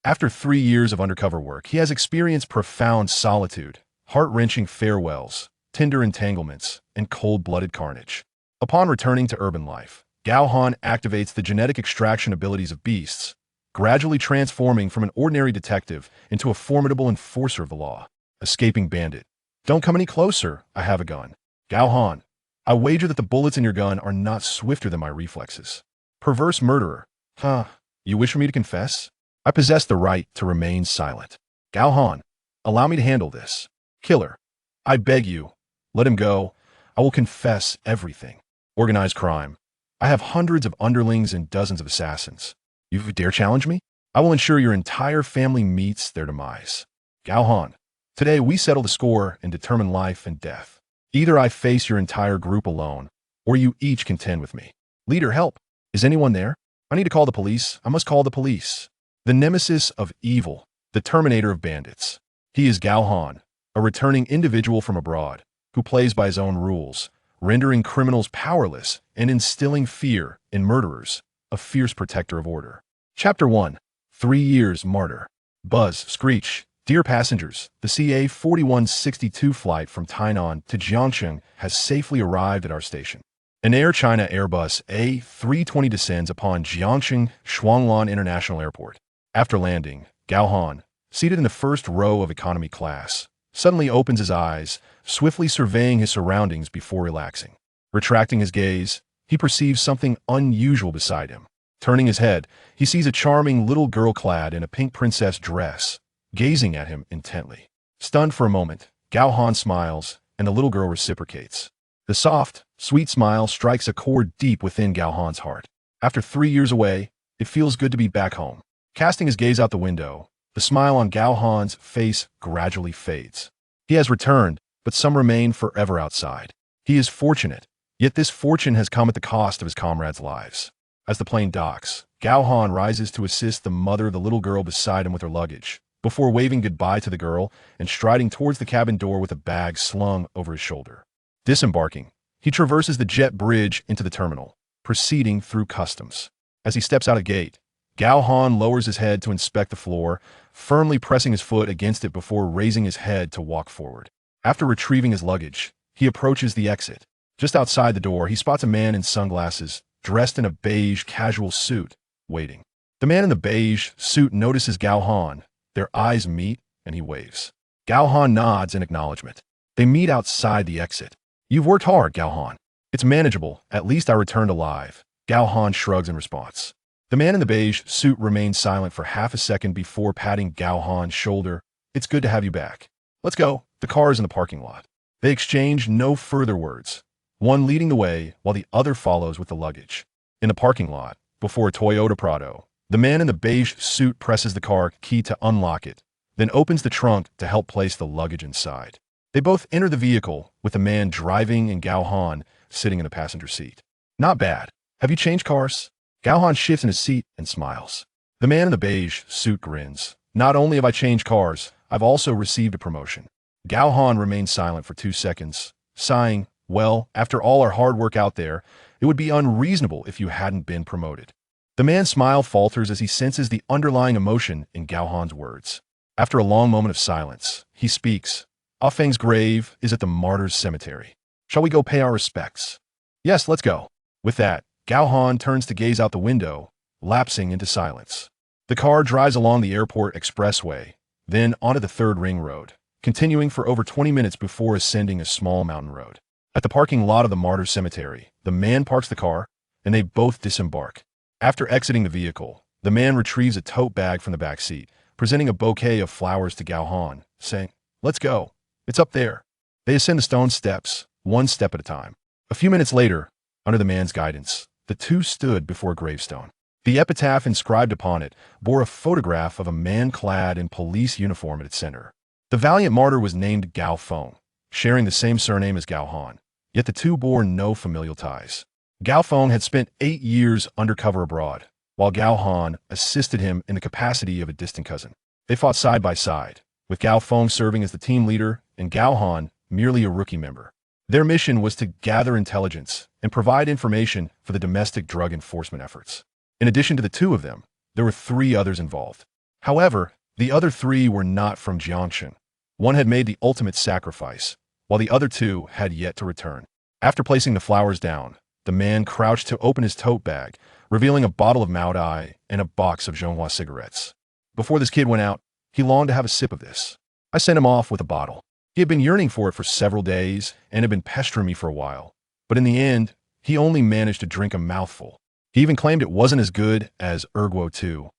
After 3 years of undercover work, he has experienced profound solitude, heart-wrenching farewells, tender entanglements, and cold-blooded carnage. Upon returning to urban life, Gao Han activates the genetic extraction abilities of beasts, gradually transforming from an ordinary detective into a formidable enforcer of the law. Escaping bandit. Don't come any closer, I have a gun. Gao Han, I wager that the bullets in your gun are not swifter than my reflexes. Perverse murderer. Huh, you wish for me to confess? I possess the right to remain silent. Gao Han, allow me to handle this. Killer, I beg you, let him go. I will confess everything. Organized crime. I have hundreds of underlings and dozens of assassins. You dare challenge me? I will ensure your entire family meets their demise. Gao Han, today we settle the score and determine life and death. Either I face your entire group alone, or you each contend with me. Leader, help. Is anyone there? I need to call the police. I must call the police. The nemesis of evil, the terminator of bandits. He is Gao Han, a returning individual from abroad, who plays by his own rules, rendering criminals powerless and instilling fear in murderers, a fierce protector of order. Chapter 1. 3 Years Martyr. Buzz, Screech. Dear passengers, the CA-4162 flight from Tainan to Jiangcheng has safely arrived at our station. An Air China Airbus A320 descends upon Jiangcheng Shuanglan International Airport. After landing, Gao Han, seated in the first row of economy class, suddenly opens his eyes, swiftly surveying his surroundings before relaxing. Retracting his gaze, he perceives something unusual beside him. Turning his head, he sees a charming little girl clad in a pink princess dress, gazing at him intently. Stunned for a moment, Gao Han smiles, and the little girl reciprocates. The soft, sweet smile strikes a chord deep within Gao Han's heart. After 3 years away, it feels good to be back home. Casting his gaze out the window, the smile on Gao Han's face gradually fades. He has returned, but some remain forever outside. He is fortunate, yet this fortune has come at the cost of his comrades' lives. As the plane docks, Gao Han rises to assist the mother of the little girl beside him with her luggage, before waving goodbye to the girl and striding towards the cabin door with a bag slung over his shoulder. Disembarking, he traverses the jet bridge into the terminal, proceeding through customs. As he steps out of gate, Gao Han lowers his head to inspect the floor, firmly pressing his foot against it before raising his head to walk forward. After retrieving his luggage, he approaches the exit. Just outside the door, he spots a man in sunglasses, dressed in a beige casual suit, waiting. The man in the beige suit notices Gao Han. Their eyes meet, and he waves. Gao Han nods in acknowledgement. They meet outside the exit. You've worked hard, Gao Han. It's manageable. At least I returned alive. Gao Han shrugs in response. The man in the beige suit remains silent for half a second before patting Gao Han's shoulder. It's good to have you back. Let's go. The car is in the parking lot. They exchange no further words, one leading the way while the other follows with the luggage. In the parking lot, before a Toyota Prado, the man in the beige suit presses the car key to unlock it, then opens the trunk to help place the luggage inside. They both enter the vehicle, with the man driving and Gao Han sitting in the passenger seat. Not bad. Have you changed cars? Gao Han shifts in his seat and smiles. The man in the beige suit grins. Not only have I changed cars, I've also received a promotion. Gao Han remains silent for 2 seconds, sighing, well, after all our hard work out there, it would be unreasonable if you hadn't been promoted. The man's smile falters as he senses the underlying emotion in Gao Han's words. After a long moment of silence, he speaks. Ah Feng's grave is at the martyrs' cemetery. Shall we go pay our respects? Yes, let's go. With that, Gao Han turns to gaze out the window, lapsing into silence. The car drives along the airport expressway, then onto the third ring road, continuing for over 20 minutes before ascending a small mountain road. At the parking lot of the martyrs' cemetery, the man parks the car, and they both disembark. After exiting the vehicle, the man retrieves a tote bag from the back seat, presenting a bouquet of flowers to Gao Han, saying, "Let's go. It's up there." They ascend the stone steps, one step at a time. A few minutes later, under the man's guidance, the two stood before a gravestone. The epitaph inscribed upon it bore a photograph of a man clad in police uniform at its center. The valiant martyr was named Gao Feng, sharing the same surname as Gao Han, yet the two bore no familial ties. Gao Feng had spent 8 years undercover abroad, while Gao Han assisted him in the capacity of a distant cousin. They fought side by side, with Gao Feng serving as the team leader and Gao Han merely a rookie member. Their mission was to gather intelligence and provide information for the domestic drug enforcement efforts. In addition to the two of them, there were 3 others involved. However, the other three were not from Jiangshan. One had made the ultimate sacrifice, while the other two had yet to return. After placing the flowers down, the man crouched to open his tote bag, revealing a bottle of Mao Dai and a box of Zhonghua cigarettes. Before this kid went out, he longed to have a sip of this. I sent him off with a bottle. He had been yearning for it for several days and had been pestering me for a while. But in the end, he only managed to drink a mouthful. He even claimed it wasn't as good as Erguo 2.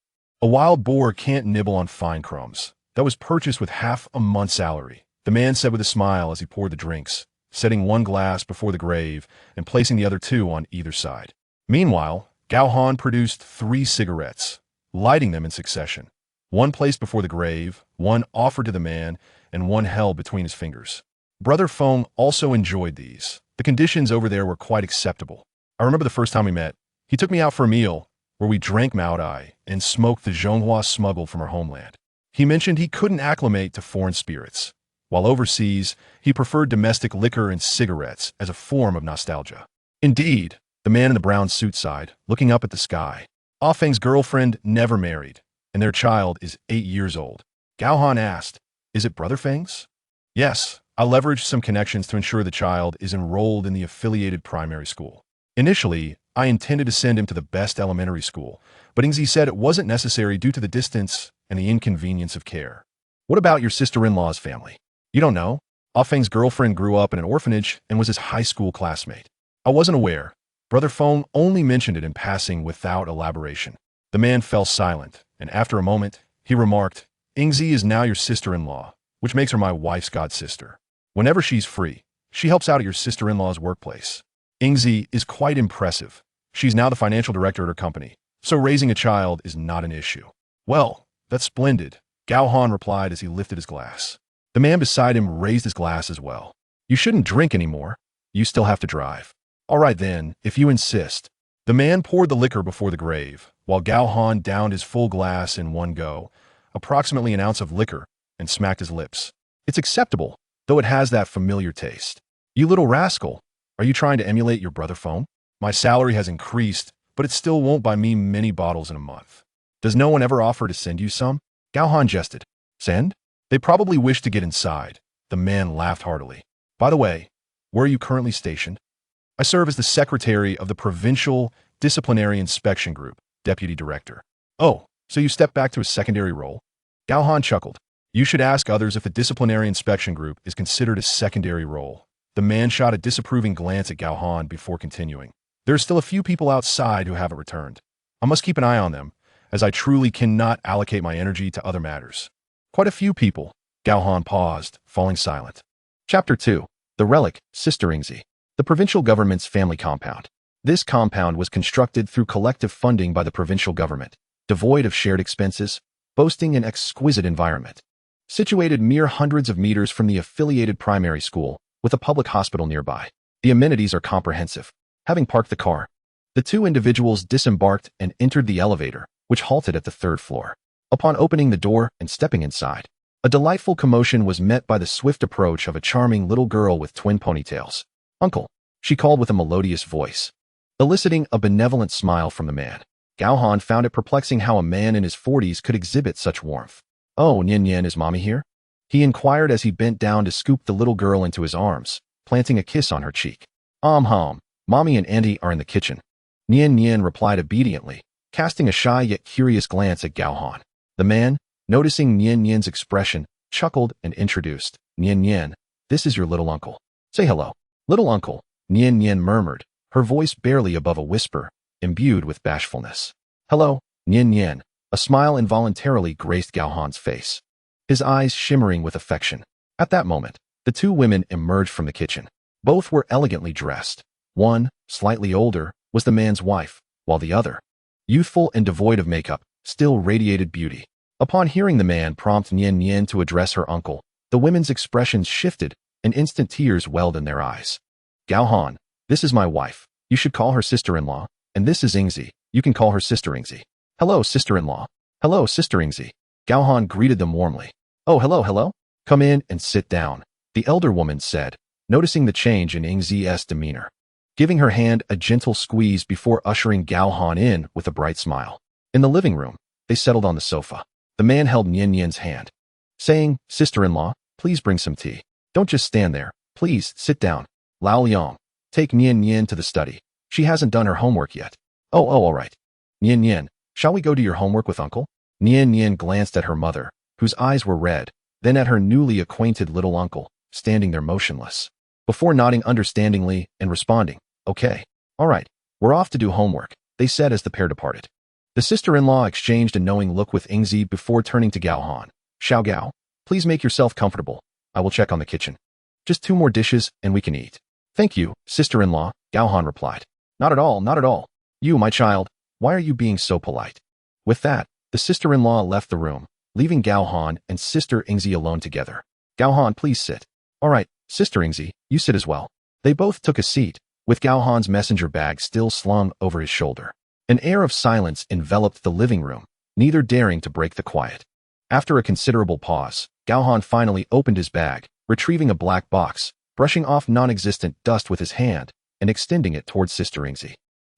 A wild boar can't nibble on fine crumbs. That was purchased with half a month's salary, the man said with a smile as he poured the drinks, setting one glass before the grave and placing the other two on either side. Meanwhile, Gao Han produced 3 cigarettes, lighting them in succession. One placed before the grave, one offered to the man, and one held between his fingers. Brother Feng also enjoyed these. The conditions over there were quite acceptable. I remember the first time we met. He took me out for a meal where we drank Mao Dai and smoked the Zhonghua smuggled from our homeland. He mentioned he couldn't acclimate to foreign spirits. While overseas, he preferred domestic liquor and cigarettes as a form of nostalgia. Indeed, the man in the brown suit sighed, looking up at the sky. Ah Feng's girlfriend never married, and their child is 8 years old. Gao Han asked, "Is it Brother Feng's?" "Yes, I leveraged some connections to ensure the child is enrolled in the affiliated primary school. Initially, I intended to send him to the best elementary school, but Ingzi said it wasn't necessary due to the distance and the inconvenience of care." "What about your sister-in-law's family?" "You don't know? Ah Feng's girlfriend grew up in an orphanage and was his high school classmate." "I wasn't aware." Brother Feng only mentioned it in passing without elaboration. The man fell silent, and after a moment, he remarked, "Ingzi is now your sister-in-law, which makes her my wife's god-sister. Whenever she's free, she helps out at your sister-in-law's workplace. Ingzi is quite impressive. She's now the financial director at her company, so raising a child is not an issue." "Well, that's splendid," Gao Han replied as he lifted his glass. The man beside him raised his glass as well. "You shouldn't drink anymore. You still have to drive." "All right then, if you insist." The man poured the liquor before the grave, while Gao Han downed his full glass in one go, approximately an ounce of liquor, and smacked his lips. "It's acceptable, though it has that familiar taste." "You little rascal, are you trying to emulate your brother Feng?" "My salary has increased, but it still won't buy me many bottles in a month." "Does no one ever offer to send you some?" Gao Han jested. "Send? They probably wish to get inside." The man laughed heartily. "By the way, where are you currently stationed?" "I serve as the secretary of the Provincial Disciplinary Inspection Group, deputy director." "Oh, so you stepped back to a secondary role?" Gao Han chuckled. "You should ask others if the disciplinary inspection group is considered a secondary role." The man shot a disapproving glance at Gao Han before continuing. "There are still a few people outside who haven't returned. I must keep an eye on them, as I truly cannot allocate my energy to other matters." "Quite a few people." Gao Han paused, falling silent. Chapter 2. The Relic, Sister Ingzi. The provincial government's family compound. This compound was constructed through collective funding by the provincial government, devoid of shared expenses, boasting an exquisite environment. Situated mere hundreds of meters from the affiliated primary school, with a public hospital nearby. The amenities are comprehensive. Having parked the car, the two individuals disembarked and entered the elevator, which halted at the 3rd floor. Upon opening the door and stepping inside, a delightful commotion was met by the swift approach of a charming little girl with twin ponytails. "Uncle," she called with a melodious voice, eliciting a benevolent smile from the man. Gao Han found it perplexing how a man in his 40s could exhibit such warmth. "Oh, Nian Nian, is mommy here?" he inquired as he bent down to scoop the little girl into his arms, planting a kiss on her cheek. Hum, mommy and auntie are in the kitchen." Nian Nian replied obediently, casting a shy yet curious glance at Gao Han. The man, noticing Nian Nian's expression, chuckled and introduced, "Nian Nian, this is your little uncle. Say hello." "Little uncle," Nian Nian murmured, her voice barely above a whisper, imbued with bashfulness. "Hello, Nian Nian." A smile involuntarily graced Gao Han's face, his eyes shimmering with affection. At that moment, the two women emerged from the kitchen. Both were elegantly dressed. One, slightly older, was the man's wife, while the other, youthful and devoid of makeup, still radiated beauty. Upon hearing the man prompt Nian Nian to address her uncle, the women's expressions shifted, and instant tears welled in their eyes. "Gao Han, this is my wife. You should call her sister-in-law. And this is Ingzi. You can call her Sister Ingzi." "Hello, sister-in-law." "Hello, Sister Ingzi." Gao Han greeted them warmly. "Oh, hello. Come in and sit down," the elder woman said, noticing the change in Ingzi's demeanor, giving her hand a gentle squeeze before ushering Gao Han in with a bright smile. In the living room, they settled on the sofa. The man held Nian Nian's hand, saying, "Sister-in-law, please bring some tea. Don't just stand there. Please, sit down. Lao Liang, take Nian Nian to the study. She hasn't done her homework yet." Oh, all right. Nian Nian, shall we go do your homework with uncle? Nian Nian glanced at her mother, whose eyes were red, then at her newly acquainted little uncle, standing there motionless, before nodding understandingly and responding, "Okay. All right. We're off to do homework," they said as the pair departed. The sister-in-law exchanged a knowing look with Ingzi before turning to Gao Han. "Xiao Gao, please make yourself comfortable. I will check on the kitchen. Just 2 more dishes and we can eat." "Thank you, sister-in-law," Gao Han replied. Not at all, not at all. You, my child, why are you being so polite?" With that, the sister-in-law left the room, leaving Gao Han and Sister Ingzi alone together. "Gao Han, please sit." "All right, Sister Ingzi, you sit as well." They both took a seat, with Gao Han's messenger bag still slung over his shoulder. An air of silence enveloped the living room, neither daring to break the quiet. After a considerable pause, Gao Han finally opened his bag, retrieving a black box, brushing off non-existent dust with his hand, and extending it towards Sister Ingzi.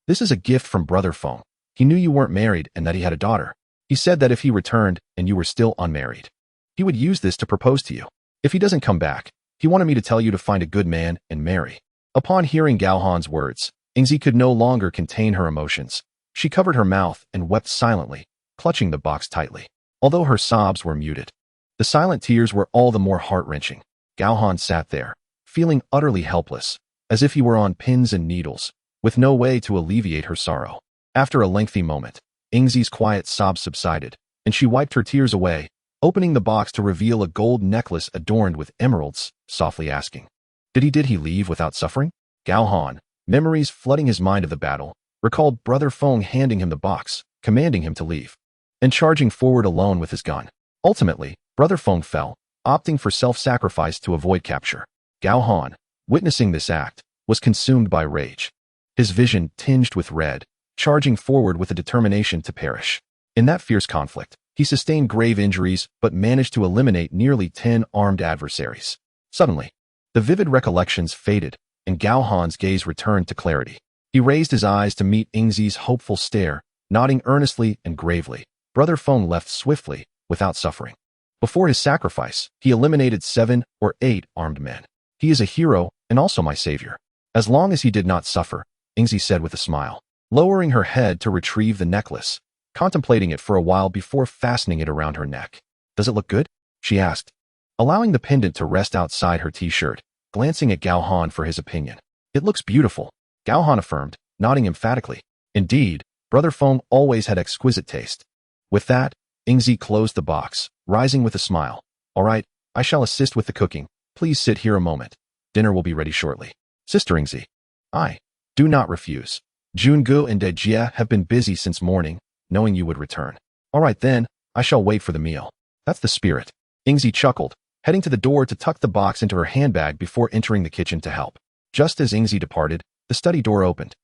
"This is a gift from Brother Feng. He knew you weren't married and that he had a daughter. He said that if he returned and you were still unmarried, he would use this to propose to you. If he doesn't come back, he wanted me to tell you to find a good man and marry." Upon hearing Gao Han's words, Ingzi could no longer contain her emotions. She covered her mouth and wept silently, clutching the box tightly. Although her sobs were muted, the silent tears were all the more heart-wrenching. Gao Han sat there, feeling utterly helpless, as if he were on pins and needles, with no way to alleviate her sorrow. After a lengthy moment, Ingzi's quiet sobs subsided, and she wiped her tears away, opening the box to reveal a gold necklace adorned with emeralds, softly asking, Did he leave without suffering?" Gao Han, memories flooding his mind of the battle, recalled Brother Feng handing him the box, commanding him to leave, and charging forward alone with his gun. Ultimately, Brother Feng fell, opting for self-sacrifice to avoid capture. Gao Han, witnessing this act, was consumed by rage. His vision tinged with red, charging forward with a determination to perish. In that fierce conflict, he sustained grave injuries but managed to eliminate nearly 10 armed adversaries. Suddenly, the vivid recollections faded, and Gao Han's gaze returned to clarity. He raised his eyes to meet Ingzi's hopeful stare, nodding earnestly and gravely. Brother Feng left swiftly, without suffering. Before his sacrifice, he eliminated 7 or 8 armed men. He is a hero and also my savior. As long as he did not suffer, Ingzi said with a smile, lowering her head to retrieve the necklace, contemplating it for a while before fastening it around her neck. "Does it look good?" she asked, allowing the pendant to rest outside her t-shirt, glancing at Gao Han for his opinion. "It looks beautiful," Gao Han affirmed, nodding emphatically. Indeed, Brother Feng always had exquisite taste. With that, Ingzi closed the box, rising with a smile. "All right, I shall assist with the cooking. Please sit here a moment. Dinner will be ready shortly." "Sister Ingzi, I do not refuse. Jungu and Dejia have been busy since morning, knowing you would return." "All right then, I shall wait for the meal." "That's the spirit." Ingzi chuckled, heading to the door to tuck the box into her handbag before entering the kitchen to help. Just as Ingzi departed, the study door opened,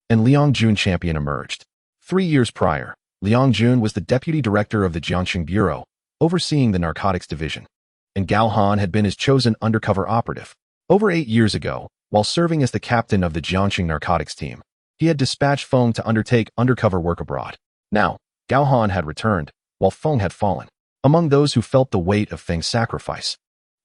and Liang Jun champion emerged. 3 years prior, Liang Jun was the deputy director of the Jiangxing Bureau, overseeing the narcotics division, and Gao Han had been his chosen undercover operative. Over 8 years ago, while serving as the captain of the Jiangxing narcotics team, he had dispatched Feng to undertake undercover work abroad. Now, Gao Han had returned, while Feng had fallen. Among those who felt the weight of Feng's sacrifice,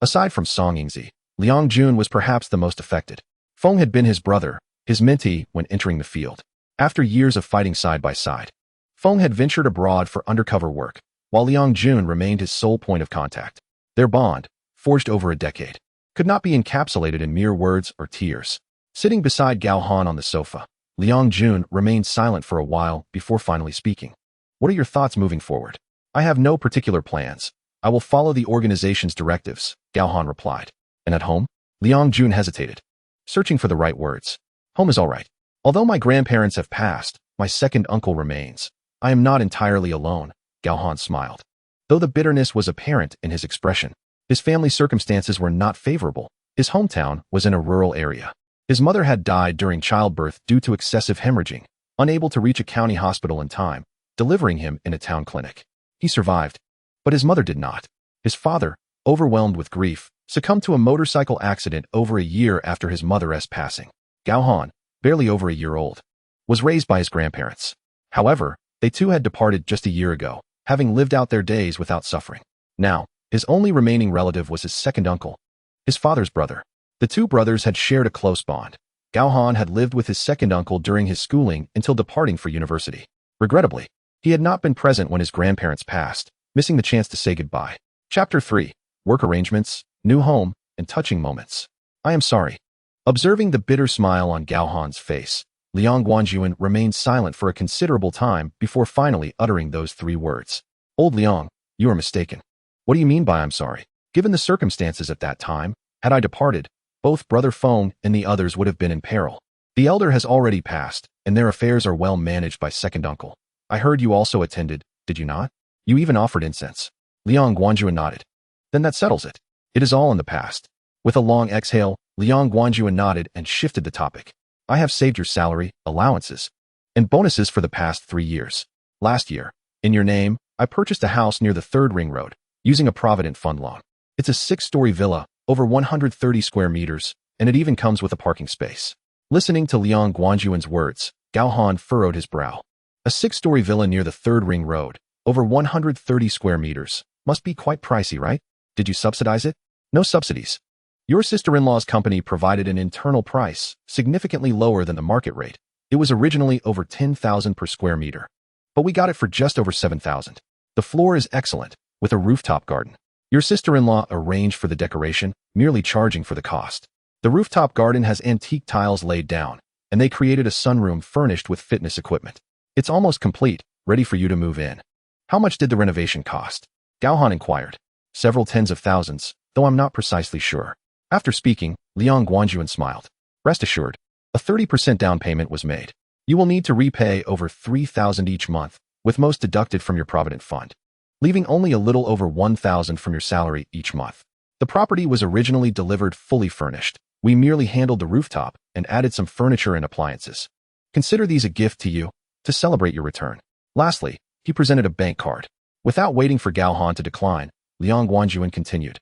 aside from Song Yingzi, Liang Jun was perhaps the most affected. Feng had been his brother, his mentee when entering the field. After years of fighting side by side, Feng had ventured abroad for undercover work, while Liang Jun remained his sole point of contact. Their bond, forged over a decade, could not be encapsulated in mere words or tears. Sitting beside Gao Han on the sofa, Liang Jun remained silent for a while before finally speaking. "What are your thoughts moving forward?" "I have no particular plans. I will follow the organization's directives," Gao Han replied. "And at home?" Liang Jun hesitated, searching for the right words. "Home is all right. Although my grandparents have passed, my second uncle remains. I am not entirely alone," Gao Han smiled. Though the bitterness was apparent in his expression, his family circumstances were not favorable. His hometown was in a rural area. His mother had died during childbirth due to excessive hemorrhaging, unable to reach a county hospital in time, delivering him in a town clinic. He survived, but his mother did not. His father, overwhelmed with grief, succumbed to a motorcycle accident over a year after his mother's passing. Gao Han, barely over a year old, was raised by his grandparents. However, they too had departed just a year ago, having lived out their days without suffering. Now, his only remaining relative was his second uncle, his father's brother. The two brothers had shared a close bond. Gao Han had lived with his second uncle during his schooling until departing for university. Regrettably, he had not been present when his grandparents passed, missing the chance to say goodbye. Chapter 3. Work arrangements, new home, and touching moments. I am sorry. Observing the bitter smile on Gao Han's face, Liang Guanjuan remained silent for a considerable time before finally uttering those three words. Old Liang, you are mistaken. What do you mean by I'm sorry? Given the circumstances at that time, had I departed, both Brother Feng and the others would have been in peril. The elder has already passed, and their affairs are well managed by second uncle. I heard you also attended, did you not? You even offered incense. Liang Guanjuan nodded. Then that settles it. It is all in the past. With a long exhale, Liang Guanjuan nodded and shifted the topic. I have saved your salary, allowances, and bonuses for the past 3 years. Last year, in your name, I purchased a house near the 3rd Ring Road, using a Provident Fund loan. It's a 6-story villa, over 130 square meters, and it even comes with a parking space. Listening to Liang Guanjuan's words, Gao Han furrowed his brow. A 6-story villa near the 3rd Ring Road, over 130 square meters, must be quite pricey, right? Did you subsidize it? No subsidies. Your sister-in-law's company provided an internal price, significantly lower than the market rate. It was originally over 10,000 per square meter. But we got it for just over 7,000. The floor is excellent, with a rooftop garden. Your sister-in-law arranged for the decoration, merely charging for the cost. The rooftop garden has antique tiles laid down, and they created a sunroom furnished with fitness equipment. It's almost complete, ready for you to move in. How much did the renovation cost? Gao Han inquired. Several tens of thousands, though I'm not precisely sure. After speaking, Liang Guanjuan smiled. Rest assured, a 30% down payment was made. You will need to repay over 3,000 each month, with most deducted from your Provident Fund, leaving only a little over 1,000 from your salary each month. The property was originally delivered fully furnished. We merely handled the rooftop and added some furniture and appliances. Consider these a gift to you, to celebrate your return. Lastly, he presented a bank card. Without waiting for Gao Han to decline, Liang Guanjuan continued.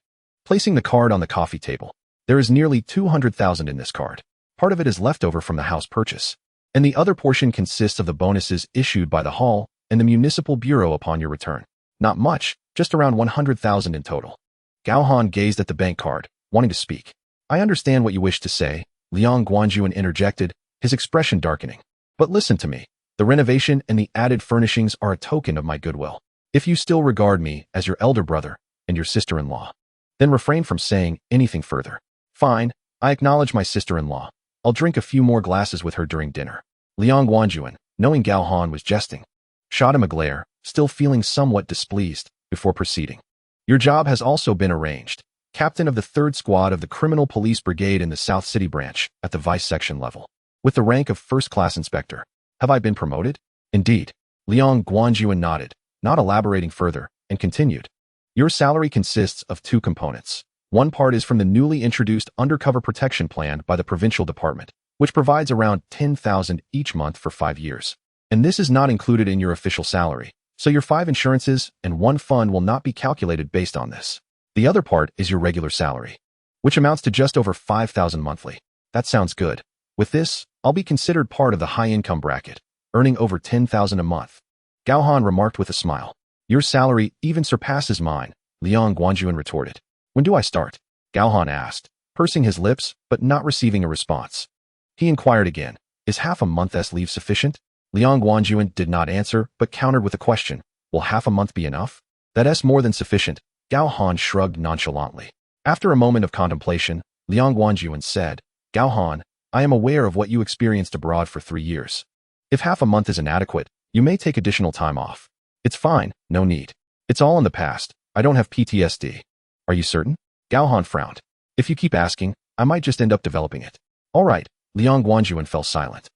Placing the card on the coffee table. There is nearly 200,000 in this card. Part of it is leftover from the house purchase, and the other portion consists of the bonuses issued by the Hall and the Municipal Bureau upon your return. Not much, just around 100,000 in total. Gao Han gazed at the bank card, wanting to speak. I understand what you wish to say, Liang Guanjuan interjected, his expression darkening. But listen to me. The renovation and the added furnishings are a token of my goodwill. If you still regard me as your elder brother and your sister-in-law, then refrain from saying anything further. Fine, I acknowledge my sister-in-law. I'll drink a few more glasses with her during dinner. Liang Guanjuan, knowing Gao Han was jesting, shot him a glare, still feeling somewhat displeased, before proceeding. Your job has also been arranged. Captain of the 3rd Squad of the Criminal Police Brigade in the South City Branch, at the Vice Section level, with the rank of first-class inspector. Have I been promoted? Indeed. Liang Guanjuan nodded, not elaborating further, and continued. Your salary consists of 2 components. One part is from the newly introduced Undercover Protection Plan by the Provincial Department, which provides around 10,000 each month for 5 years. And this is not included in your official salary, so your 5 insurances and 1 fund will not be calculated based on this. The other part is your regular salary, which amounts to just over 5,000 monthly. That sounds good. With this, I'll be considered part of the high-income bracket, earning over 10,000 a month. Gao Han remarked with a smile. Your salary even surpasses mine, Liang Guanjuan retorted. When do I start? Gao Han asked, pursing his lips, but not receiving a response. He inquired again, is half a month's leave sufficient? Liang Guanjuan did not answer, but countered with a question. Will half a month be enough? That's more than sufficient, Gao Han shrugged nonchalantly. After a moment of contemplation, Liang Guanjuan said, Gao Han, I am aware of what you experienced abroad for 3 years. If half a month is inadequate, you may take additional time off. It's fine, no need. It's all in the past. I don't have PTSD. Are you certain? Gao Han frowned. If you keep asking, I might just end up developing it. All right, Liang Guanjuan fell silent.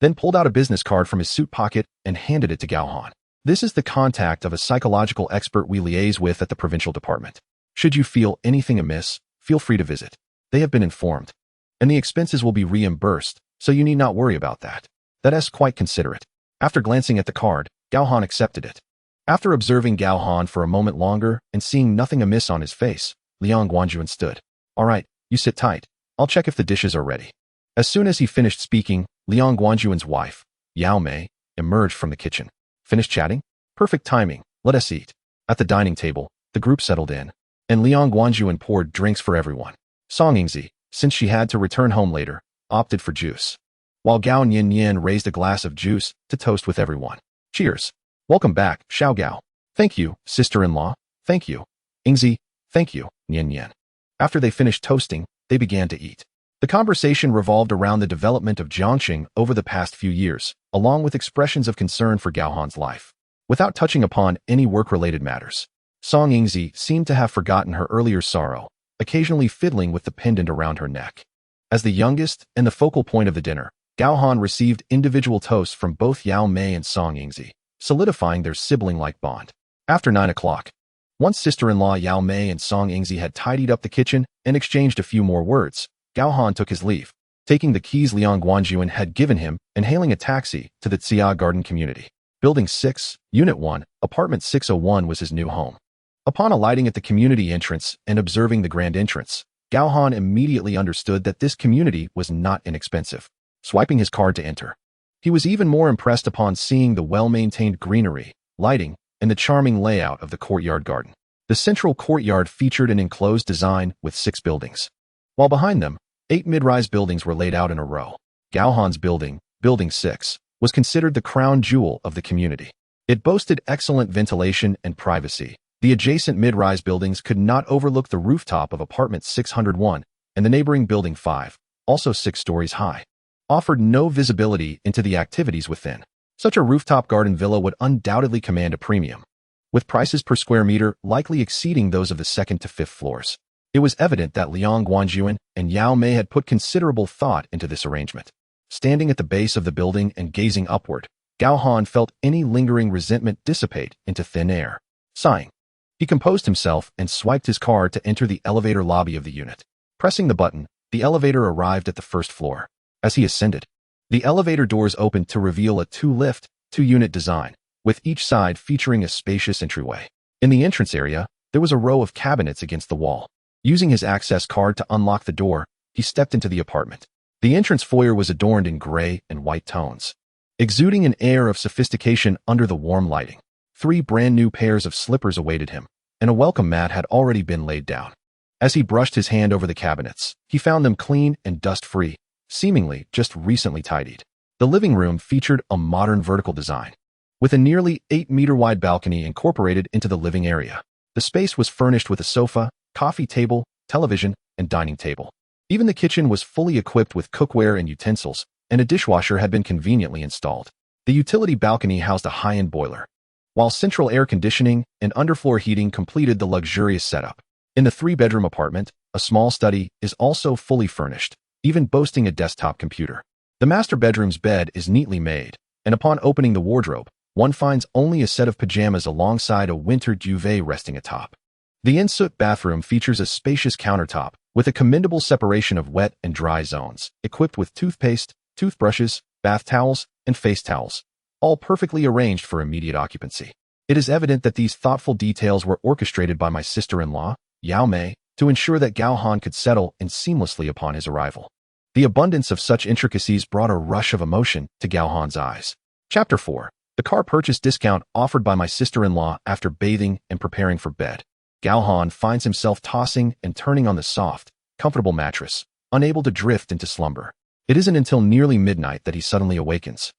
Then pulled out a business card from his suit pocket and handed it to Gao Han. This is the contact of a psychological expert we liaise with at the provincial department. Should you feel anything amiss, feel free to visit. They have been informed. And the expenses will be reimbursed, so you need not worry about that. That's quite considerate. After glancing at the card, Gao Han accepted it. After observing Gao Han for a moment longer and seeing nothing amiss on his face, Liang Guanjuan stood. All right, you sit tight. I'll check if the dishes are ready. As soon as he finished speaking, Liang Guanjuan's wife, Yao Mei, emerged from the kitchen. Finished chatting? Perfect timing, Let us eat. At the dining table, the group settled in, and Liang Guanjuan poured drinks for everyone. Song Yingzi, since she had to return home later, opted for juice, while Gao Nian raised a glass of juice to toast with everyone. Cheers. Welcome back, Xiao Gao. Thank you, sister-in-law. Thank you. Yingzi, thank you, Nian. After they finished toasting, they began to eat. The conversation revolved around the development of Jiangxing over the past few years, along with expressions of concern for Gao Han's life. Without touching upon any work-related matters, Song Yingzi seemed to have forgotten her earlier sorrow, occasionally fiddling with the pendant around her neck. As the youngest and the focal point of the dinner, Gao Han received individual toasts from both Yao Mei and Song Yingzi, solidifying their sibling-like bond. After 9 o'clock, once sister-in-law Yao Mei and Song Yingzi had tidied up the kitchen and exchanged a few more words, Gao Han took his leave, taking the keys Liang Guanjuan had given him and hailing a taxi to the Xia Garden community. Building 6, Unit 1, Apartment 601 was his new home. Upon alighting at the community entrance and observing the grand entrance, Gao Han immediately understood that this community was not inexpensive. Swiping his card to enter, he was even more impressed upon seeing the well-maintained greenery, lighting, and the charming layout of the courtyard garden. The central courtyard featured an enclosed design with 6 buildings, while behind them, 8 mid-rise buildings were laid out in a row. Gao Han's building, Building 6, was considered the crown jewel of the community. It boasted excellent ventilation and privacy. The adjacent mid-rise buildings could not overlook the rooftop of Apartment 601, and the neighboring Building 5, also 6 stories high, offered no visibility into the activities within. Such a rooftop garden villa would undoubtedly command a premium, with prices per square meter likely exceeding those of the 2nd to 5th floors. It was evident that Liang Guanjuan and Yao Mei had put considerable thought into this arrangement. Standing at the base of the building and gazing upward, Gao Han felt any lingering resentment dissipate into thin air. Sighing, he composed himself and swiped his card to enter the elevator lobby of the unit. Pressing the button, the elevator arrived at the 1st floor. As he ascended, the elevator doors opened to reveal a 2-lift, 2-unit design, with each side featuring a spacious entryway. In the entrance area, there was a row of cabinets against the wall. Using his access card to unlock the door, he stepped into the apartment. The entrance foyer was adorned in gray and white tones, exuding an air of sophistication under the warm lighting. 3 brand-new pairs of slippers awaited him, and a welcome mat had already been laid down. As he brushed his hand over the cabinets, he found them clean and dust-free, seemingly just recently tidied. The living room featured a modern vertical design, with a nearly 8-meter-wide balcony incorporated into the living area. The space was furnished with a sofa, coffee table, television, and dining table. Even the kitchen was fully equipped with cookware and utensils, and a dishwasher had been conveniently installed. The utility balcony housed a high-end boiler, while central air conditioning and underfloor heating completed the luxurious setup. In the 3-bedroom apartment, a small study is also fully furnished, even boasting a desktop computer. The master bedroom's bed is neatly made, and upon opening the wardrobe, one finds only a set of pajamas alongside a winter duvet resting atop. The ensuite bathroom features a spacious countertop with a commendable separation of wet and dry zones, equipped with toothpaste, toothbrushes, bath towels, and face towels, all perfectly arranged for immediate occupancy. It is evident that these thoughtful details were orchestrated by my sister-in-law, Yao Mei, to ensure that Gao Han could settle in seamlessly upon his arrival. The abundance of such intricacies brought a rush of emotion to Gao Han's eyes. Chapter 4. The car purchase discount offered by my sister-in-law after bathing and preparing for bed. Gao Han finds himself tossing and turning on the soft, comfortable mattress, unable to drift into slumber. It isn't until nearly midnight that he suddenly awakens,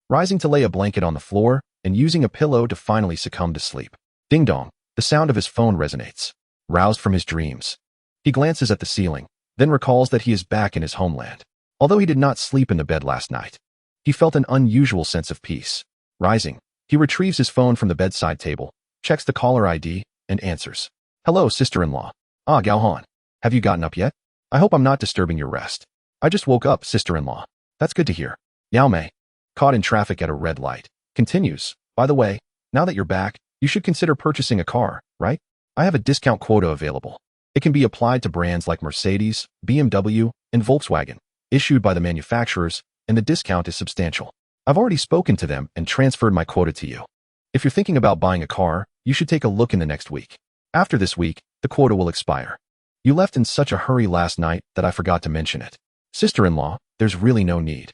rising to lay a blanket on the floor and using a pillow to finally succumb to sleep. Ding dong, the sound of his phone resonates. Roused from his dreams, he glances at the ceiling, then recalls that he is back in his homeland. Although he did not sleep in the bed last night, he felt an unusual sense of peace. Rising, he retrieves his phone from the bedside table, checks the caller ID, and answers. Hello, sister-in-law. Ah, Gao Han. Have you gotten up yet? I hope I'm not disturbing your rest. I just woke up, sister-in-law. That's good to hear. Yao Mei, caught in traffic at a red light, continues. By the way, now that you're back, you should consider purchasing a car, right? I have a discount quota available. It can be applied to brands like Mercedes, BMW, and Volkswagen, issued by the manufacturers, and the discount is substantial. I've already spoken to them and transferred my quota to you. If you're thinking about buying a car, you should take a look in the next week. After this week, the quota will expire. You left in such a hurry last night that I forgot to mention it. Sister-in-law, there's really no need.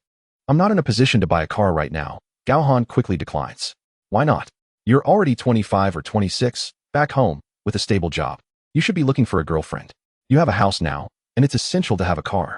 I'm not in a position to buy a car right now. Gao Han quickly declines. Why not? You're already 25 or 26, back home, with a stable job. You should be looking for a girlfriend. You have a house now, and it's essential to have a car.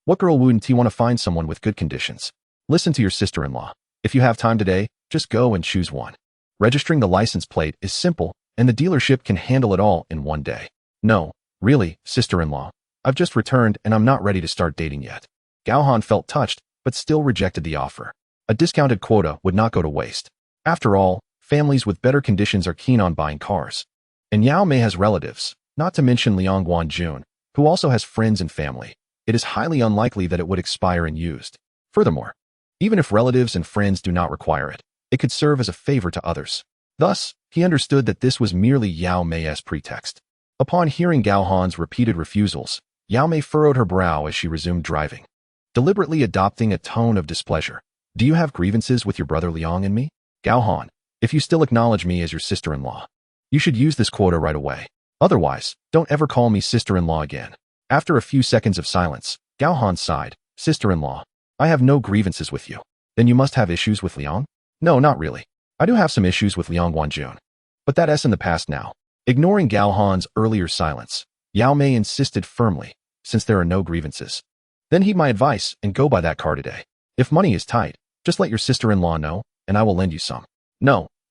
What girl wouldn't want to find someone with good conditions? Listen to your sister-in-law. If you have time today, just go and choose one. Registering the license plate is simple, and the dealership can handle it all in one day. No, really, sister-in-law. I've just returned and I'm not ready to start dating yet. Gao Han felt touched, but still rejected the offer. A discounted quota would not go to waste. After all, families with better conditions are keen on buying cars. And Yao Mei has relatives, not to mention Liang Guanjun, who also has friends and family. It is highly unlikely that it would expire unused. Furthermore, even if relatives and friends do not require it, it could serve as a favor to others. Thus, he understood that this was merely Yao Mei's pretext. Upon hearing Gao Han's repeated refusals, Yao Mei furrowed her brow as she resumed driving, deliberately adopting a tone of displeasure. Do you have grievances with your brother Liang and me? Gao Han, if you still acknowledge me as your sister-in-law, you should use this quota right away. Otherwise, don't ever call me sister-in-law again. After a few seconds of silence, Gao Han sighed. Sister-in-law, I have no grievances with you. Then you must have issues with Liang? No, not really. I do have some issues with Liang Guanjun. But that's in the past now. Ignoring Gao Han's earlier silence, Yao Mei insisted firmly, since there are no grievances. Then heed my advice and go buy that car today. If money is tight, just let your sister-in-law know, and I will lend you some.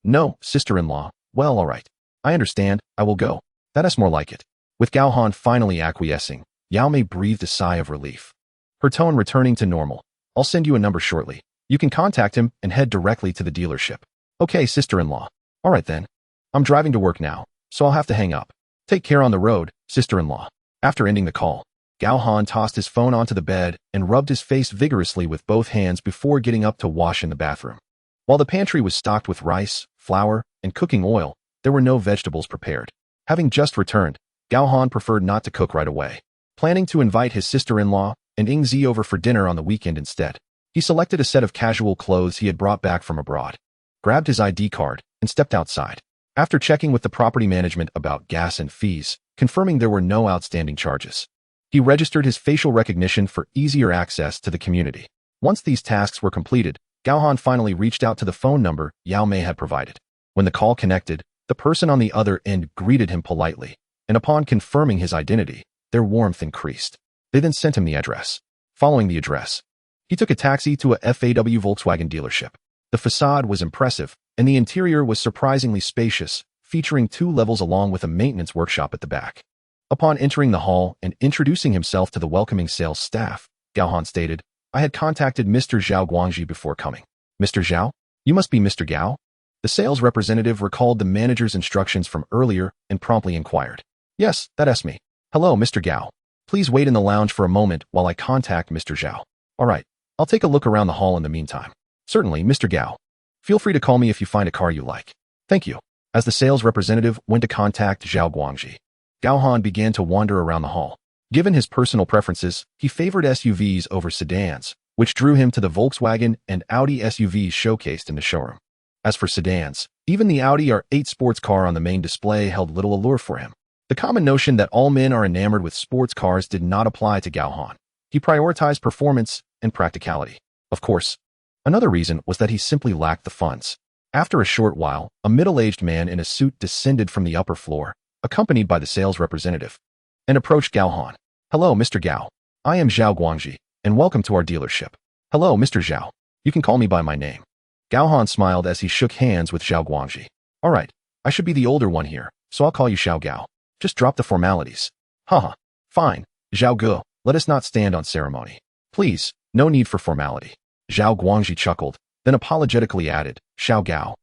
No, sister-in-law. Well, all right. I understand, I will go. That's more like it. With Gao Han finally acquiescing, Yao Mei breathed a sigh of relief. Her tone returning to normal. I'll send you a number shortly. You can contact him and head directly to the dealership. Okay, sister-in-law. All right then. I'm driving to work now, so I'll have to hang up. Take care on the road, sister-in-law. After ending the call, Gao Han tossed his phone onto the bed and rubbed his face vigorously with both hands before getting up to wash in the bathroom. While the pantry was stocked with rice, flour, and cooking oil, there were no vegetables prepared. Having just returned, Gao Han preferred not to cook right away, planning to invite his sister-in-law and Ying Zi over for dinner on the weekend instead. He selected a set of casual clothes he had brought back from abroad, grabbed his ID card, and stepped outside. After checking with the property management about gas and fees, confirming there were no outstanding charges, he registered his facial recognition for easier access to the community. Once these tasks were completed, Gao Han finally reached out to the phone number Yao Mei had provided. When the call connected, the person on the other end greeted him politely, and upon confirming his identity, their warmth increased. They then sent him the address. Following the address, he took a taxi to a FAW Volkswagen dealership. The facade was impressive, and the interior was surprisingly spacious, featuring 2 levels along with a maintenance workshop at the back. Upon entering the hall and introducing himself to the welcoming sales staff, Gao Han stated, I had contacted Mr. Zhao Guangji before coming. Mr. Zhao? You must be Mr. Gao? The sales representative recalled the manager's instructions from earlier and promptly inquired. Yes, that's me. Hello, Mr. Gao. Please wait in the lounge for a moment while I contact Mr. Zhao. All right, I'll take a look around the hall in the meantime. Certainly, Mr. Gao. Feel free to call me if you find a car you like. Thank you. As the sales representative went to contact Zhao Guangji, Gao Han began to wander around the hall. Given his personal preferences, he favored SUVs over sedans, which drew him to the Volkswagen and Audi SUVs showcased in the showroom. As for sedans, even the Audi R8 sports car on the main display held little allure for him. The common notion that all men are enamored with sports cars did not apply to Gao Han. He prioritized performance and practicality. Of course, another reason was that he simply lacked the funds. After a short while, a middle-aged man in a suit descended from the upper floor, accompanied by the sales representative, and approached Gao Han. Hello, Mr. Gao. I am Zhao Guangji, and welcome to our dealership. Hello, Mr. Zhao. You can call me by my name. Gao Han smiled as he shook hands with Zhao Guangji. All right, I should be the older one here, so I'll call you Xiao Gao. Just drop the formalities. Haha. Fine, Zhao Ge, let us not stand on ceremony. Please, no need for formality. Zhao Guangji chuckled, then apologetically added, Xiao Gao.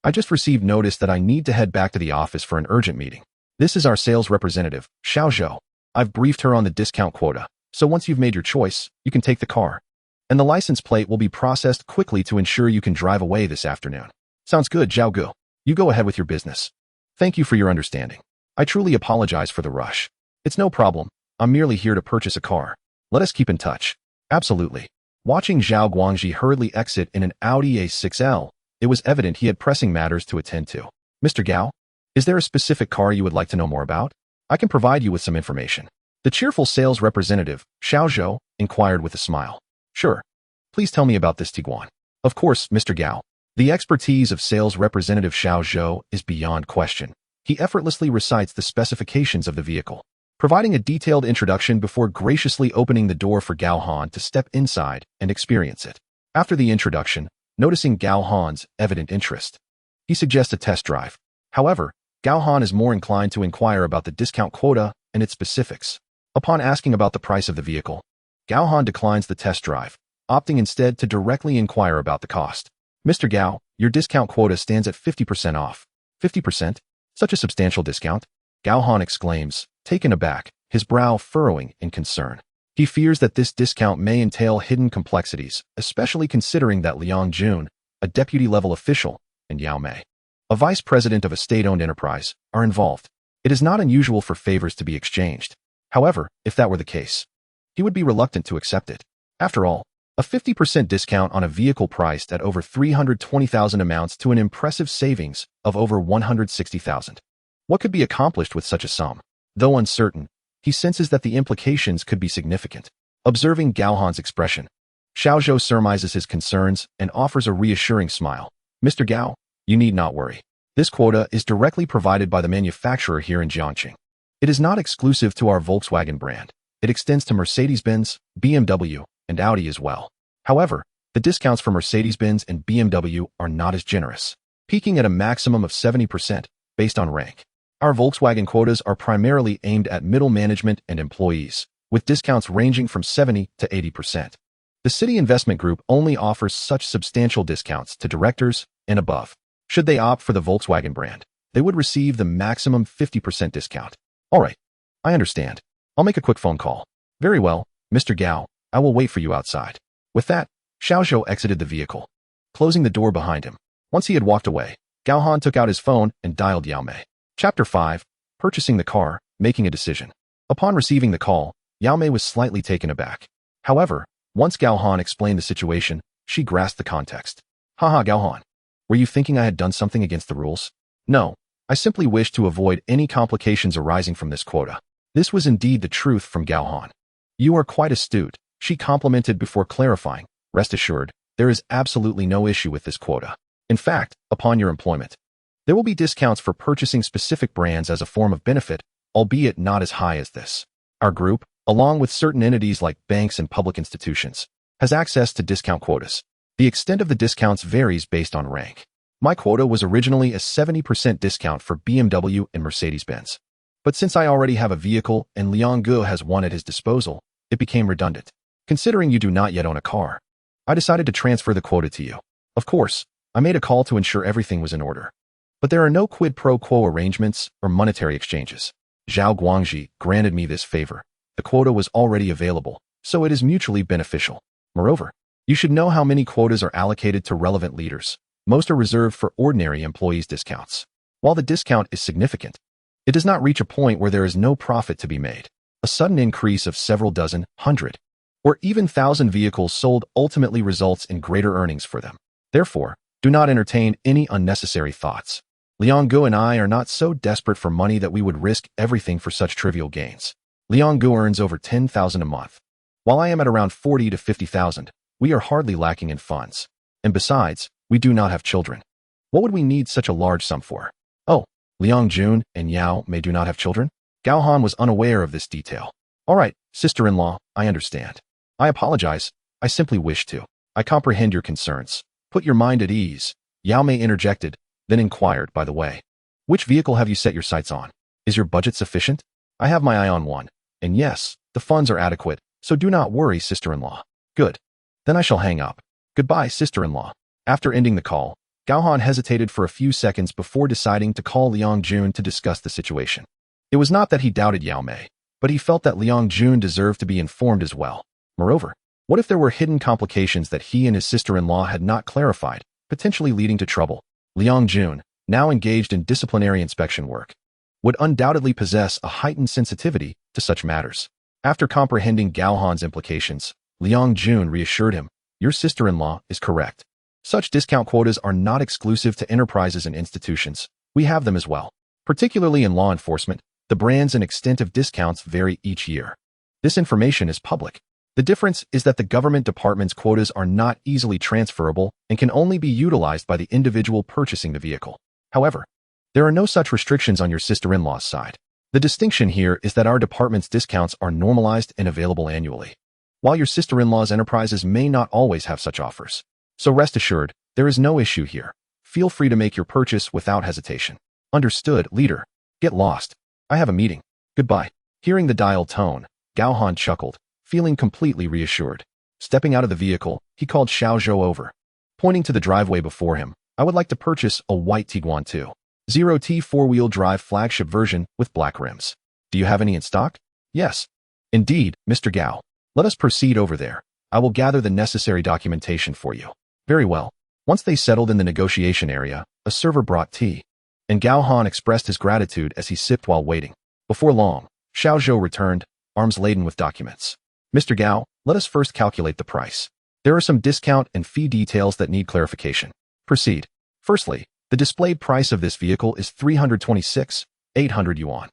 I just received notice that I need to head back to the office for an urgent meeting. This is our sales representative, Xiao Zhou. I've briefed her on the discount quota, so once you've made your choice, you can take the car. And the license plate will be processed quickly to ensure you can drive away this afternoon. Sounds good, Zhao Ge. You go ahead with your business. Thank you for your understanding. I truly apologize for the rush. It's no problem. I'm merely here to purchase a car. Let us keep in touch. Absolutely. Watching Zhao Guangji hurriedly exit in an Audi A6L, it was evident he had pressing matters to attend to. Mr. Gao, is there a specific car you would like to know more about? I can provide you with some information. The cheerful sales representative, Xiao Zhou, inquired with a smile. Sure. Please tell me about this Tiguan. Of course, Mr. Gao. The expertise of sales representative Xiao Zhou is beyond question. He effortlessly recites the specifications of the vehicle, providing a detailed introduction before graciously opening the door for Gao Han to step inside and experience it. After the introduction, noticing Gao Han's evident interest, he suggests a test drive. However, Gao Han is more inclined to inquire about the discount quota and its specifics. Upon asking about the price of the vehicle, Gao Han declines the test drive, opting instead to directly inquire about the cost. Mr. Gao, your discount quota stands at 50% off. 50%? Such a substantial discount? Gao Han exclaims, taken aback, his brow furrowing in concern. He fears that this discount may entail hidden complexities, especially considering that Liang Jun, a deputy-level official, and Yao Mei, a vice president of a state-owned enterprise, are involved. It is not unusual for favors to be exchanged. However, if that were the case, he would be reluctant to accept it. After all, a 50% discount on a vehicle priced at over 320,000 amounts to an impressive savings of over 160,000. What could be accomplished with such a sum? Though uncertain, he senses that the implications could be significant. Observing Gao Han's expression, Xiao Zhou surmises his concerns and offers a reassuring smile. Mr. Gao, you need not worry. This quota is directly provided by the manufacturer here in Jiangqing. It is not exclusive to our Volkswagen brand. It extends to Mercedes-Benz, BMW, and Audi as well. However, the discounts for Mercedes-Benz and BMW are not as generous, peaking at a maximum of 70% based on rank. Our Volkswagen quotas are primarily aimed at middle management and employees, with discounts ranging from 70 to 80%. The City Investment Group only offers such substantial discounts to directors and above. Should they opt for the Volkswagen brand, they would receive the maximum 50% discount. All right, I understand. I'll make a quick phone call. Very well, Mr. Gao, I will wait for you outside. With that, Xiao Zhou exited the vehicle, closing the door behind him. Once he had walked away, Gao Han took out his phone and dialed Yao Mei. Chapter 5. Purchasing the car, making a decision. Upon receiving the call, Yao Mei was slightly taken aback. However, once Gao Han explained the situation, she grasped the context. Haha, Gao Han. Were you thinking I had done something against the rules? No, I simply wished to avoid any complications arising from this quota. This was indeed the truth from Gao Han. You are quite astute, she complimented before clarifying. Rest assured, there is absolutely no issue with this quota. In fact, upon your employment, there will be discounts for purchasing specific brands as a form of benefit, albeit not as high as this. Our group, along with certain entities like banks and public institutions, has access to discount quotas. The extent of the discounts varies based on rank. My quota was originally a 70% discount for BMW and Mercedes-Benz. But since I already have a vehicle and Liang Gu has one at his disposal, it became redundant. Considering you do not yet own a car, I decided to transfer the quota to you. Of course, I made a call to ensure everything was in order. But there are no quid pro quo arrangements or monetary exchanges. Zhao Guangji granted me this favor. The quota was already available, so it is mutually beneficial. Moreover, you should know how many quotas are allocated to relevant leaders. Most are reserved for ordinary employees' discounts. While the discount is significant, it does not reach a point where there is no profit to be made. A sudden increase of several dozen, hundred, or even thousand vehicles sold ultimately results in greater earnings for them. Therefore, do not entertain any unnecessary thoughts. Liang Gu and I are not so desperate for money that we would risk everything for such trivial gains. Liang Gu earns over 10,000 a month. While I am at around 40 to 50,000, we are hardly lacking in funds. And besides, we do not have children. What would we need such a large sum for? Oh, Liang Jun and Yao Mei do not have children? Gao Han was unaware of this detail. All right, sister-in-law, I understand. I apologize. I simply wish to. I comprehend your concerns. Put your mind at ease. Yao Mei interjected, then inquired, by the way. Which vehicle have you set your sights on? Is your budget sufficient? I have my eye on one. And yes, the funds are adequate, so do not worry, sister-in-law. Good. Then I shall hang up. Goodbye, sister-in-law. After ending the call, Gao Han hesitated for a few seconds before deciding to call Liang Jun to discuss the situation. It was not that he doubted Yao Mei, but he felt that Liang Jun deserved to be informed as well. Moreover, what if there were hidden complications that he and his sister-in-law had not clarified, potentially leading to trouble? Liang Jun, now engaged in disciplinary inspection work, would undoubtedly possess a heightened sensitivity to such matters. After comprehending Gao Han's implications, Liang Jun reassured him, your sister-in-law is correct. Such discount quotas are not exclusive to enterprises and institutions. We have them as well. Particularly in law enforcement, the brands and extent of discounts vary each year. This information is public. The difference is that the government department's quotas are not easily transferable and can only be utilized by the individual purchasing the vehicle. However, there are no such restrictions on your sister-in-law's side. The distinction here is that our department's discounts are normalized and available annually, while your sister-in-law's enterprises may not always have such offers. So rest assured, there is no issue here. Feel free to make your purchase without hesitation. Understood, leader. Get lost. I have a meeting. Goodbye. Hearing the dial tone, Gao Han chuckled, feeling completely reassured. Stepping out of the vehicle, he called Xiao Zhou over. Pointing to the driveway before him, I would like to purchase a white Tiguan 2.0T four-wheel drive flagship version with black rims. Do you have any in stock? Yes. Indeed, Mr. Gao. Let us proceed over there. I will gather the necessary documentation for you. Very well. Once they settled in the negotiation area, a server brought tea, and Gao Han expressed his gratitude as he sipped while waiting. Before long, Xiao Zhou returned, arms laden with documents. Mr. Gao, let us first calculate the price. There are some discount and fee details that need clarification. Proceed. Firstly, the displayed price of this vehicle is 326,800 yuan.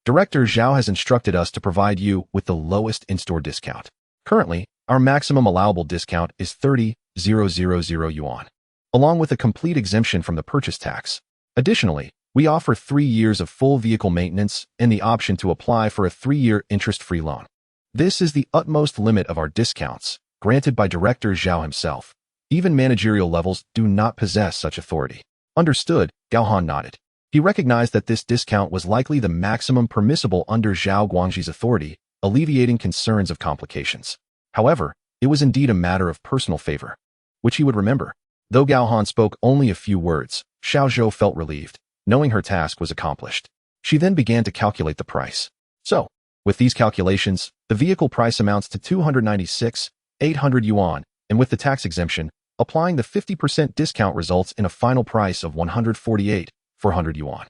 Director Zhao has instructed us to provide you with the lowest in-store discount. Currently, our maximum allowable discount is 30,000 yuan, along with a complete exemption from the purchase tax. Additionally, we offer 3 years of full vehicle maintenance and the option to apply for a 3-year interest-free loan. This is the utmost limit of our discounts, granted by Director Zhao himself. Even managerial levels do not possess such authority. Understood, Gao Han nodded. He recognized that this discount was likely the maximum permissible under Zhao Guangji's authority, alleviating concerns of complications. However, it was indeed a matter of personal favor, which he would remember. Though Gao Han spoke only a few words, Xiao Zhou felt relieved, knowing her task was accomplished. She then began to calculate the price. So, with these calculations, the vehicle price amounts to 296,800 yuan, and with the tax exemption, applying the 50% discount results in a final price of 148,400 yuan.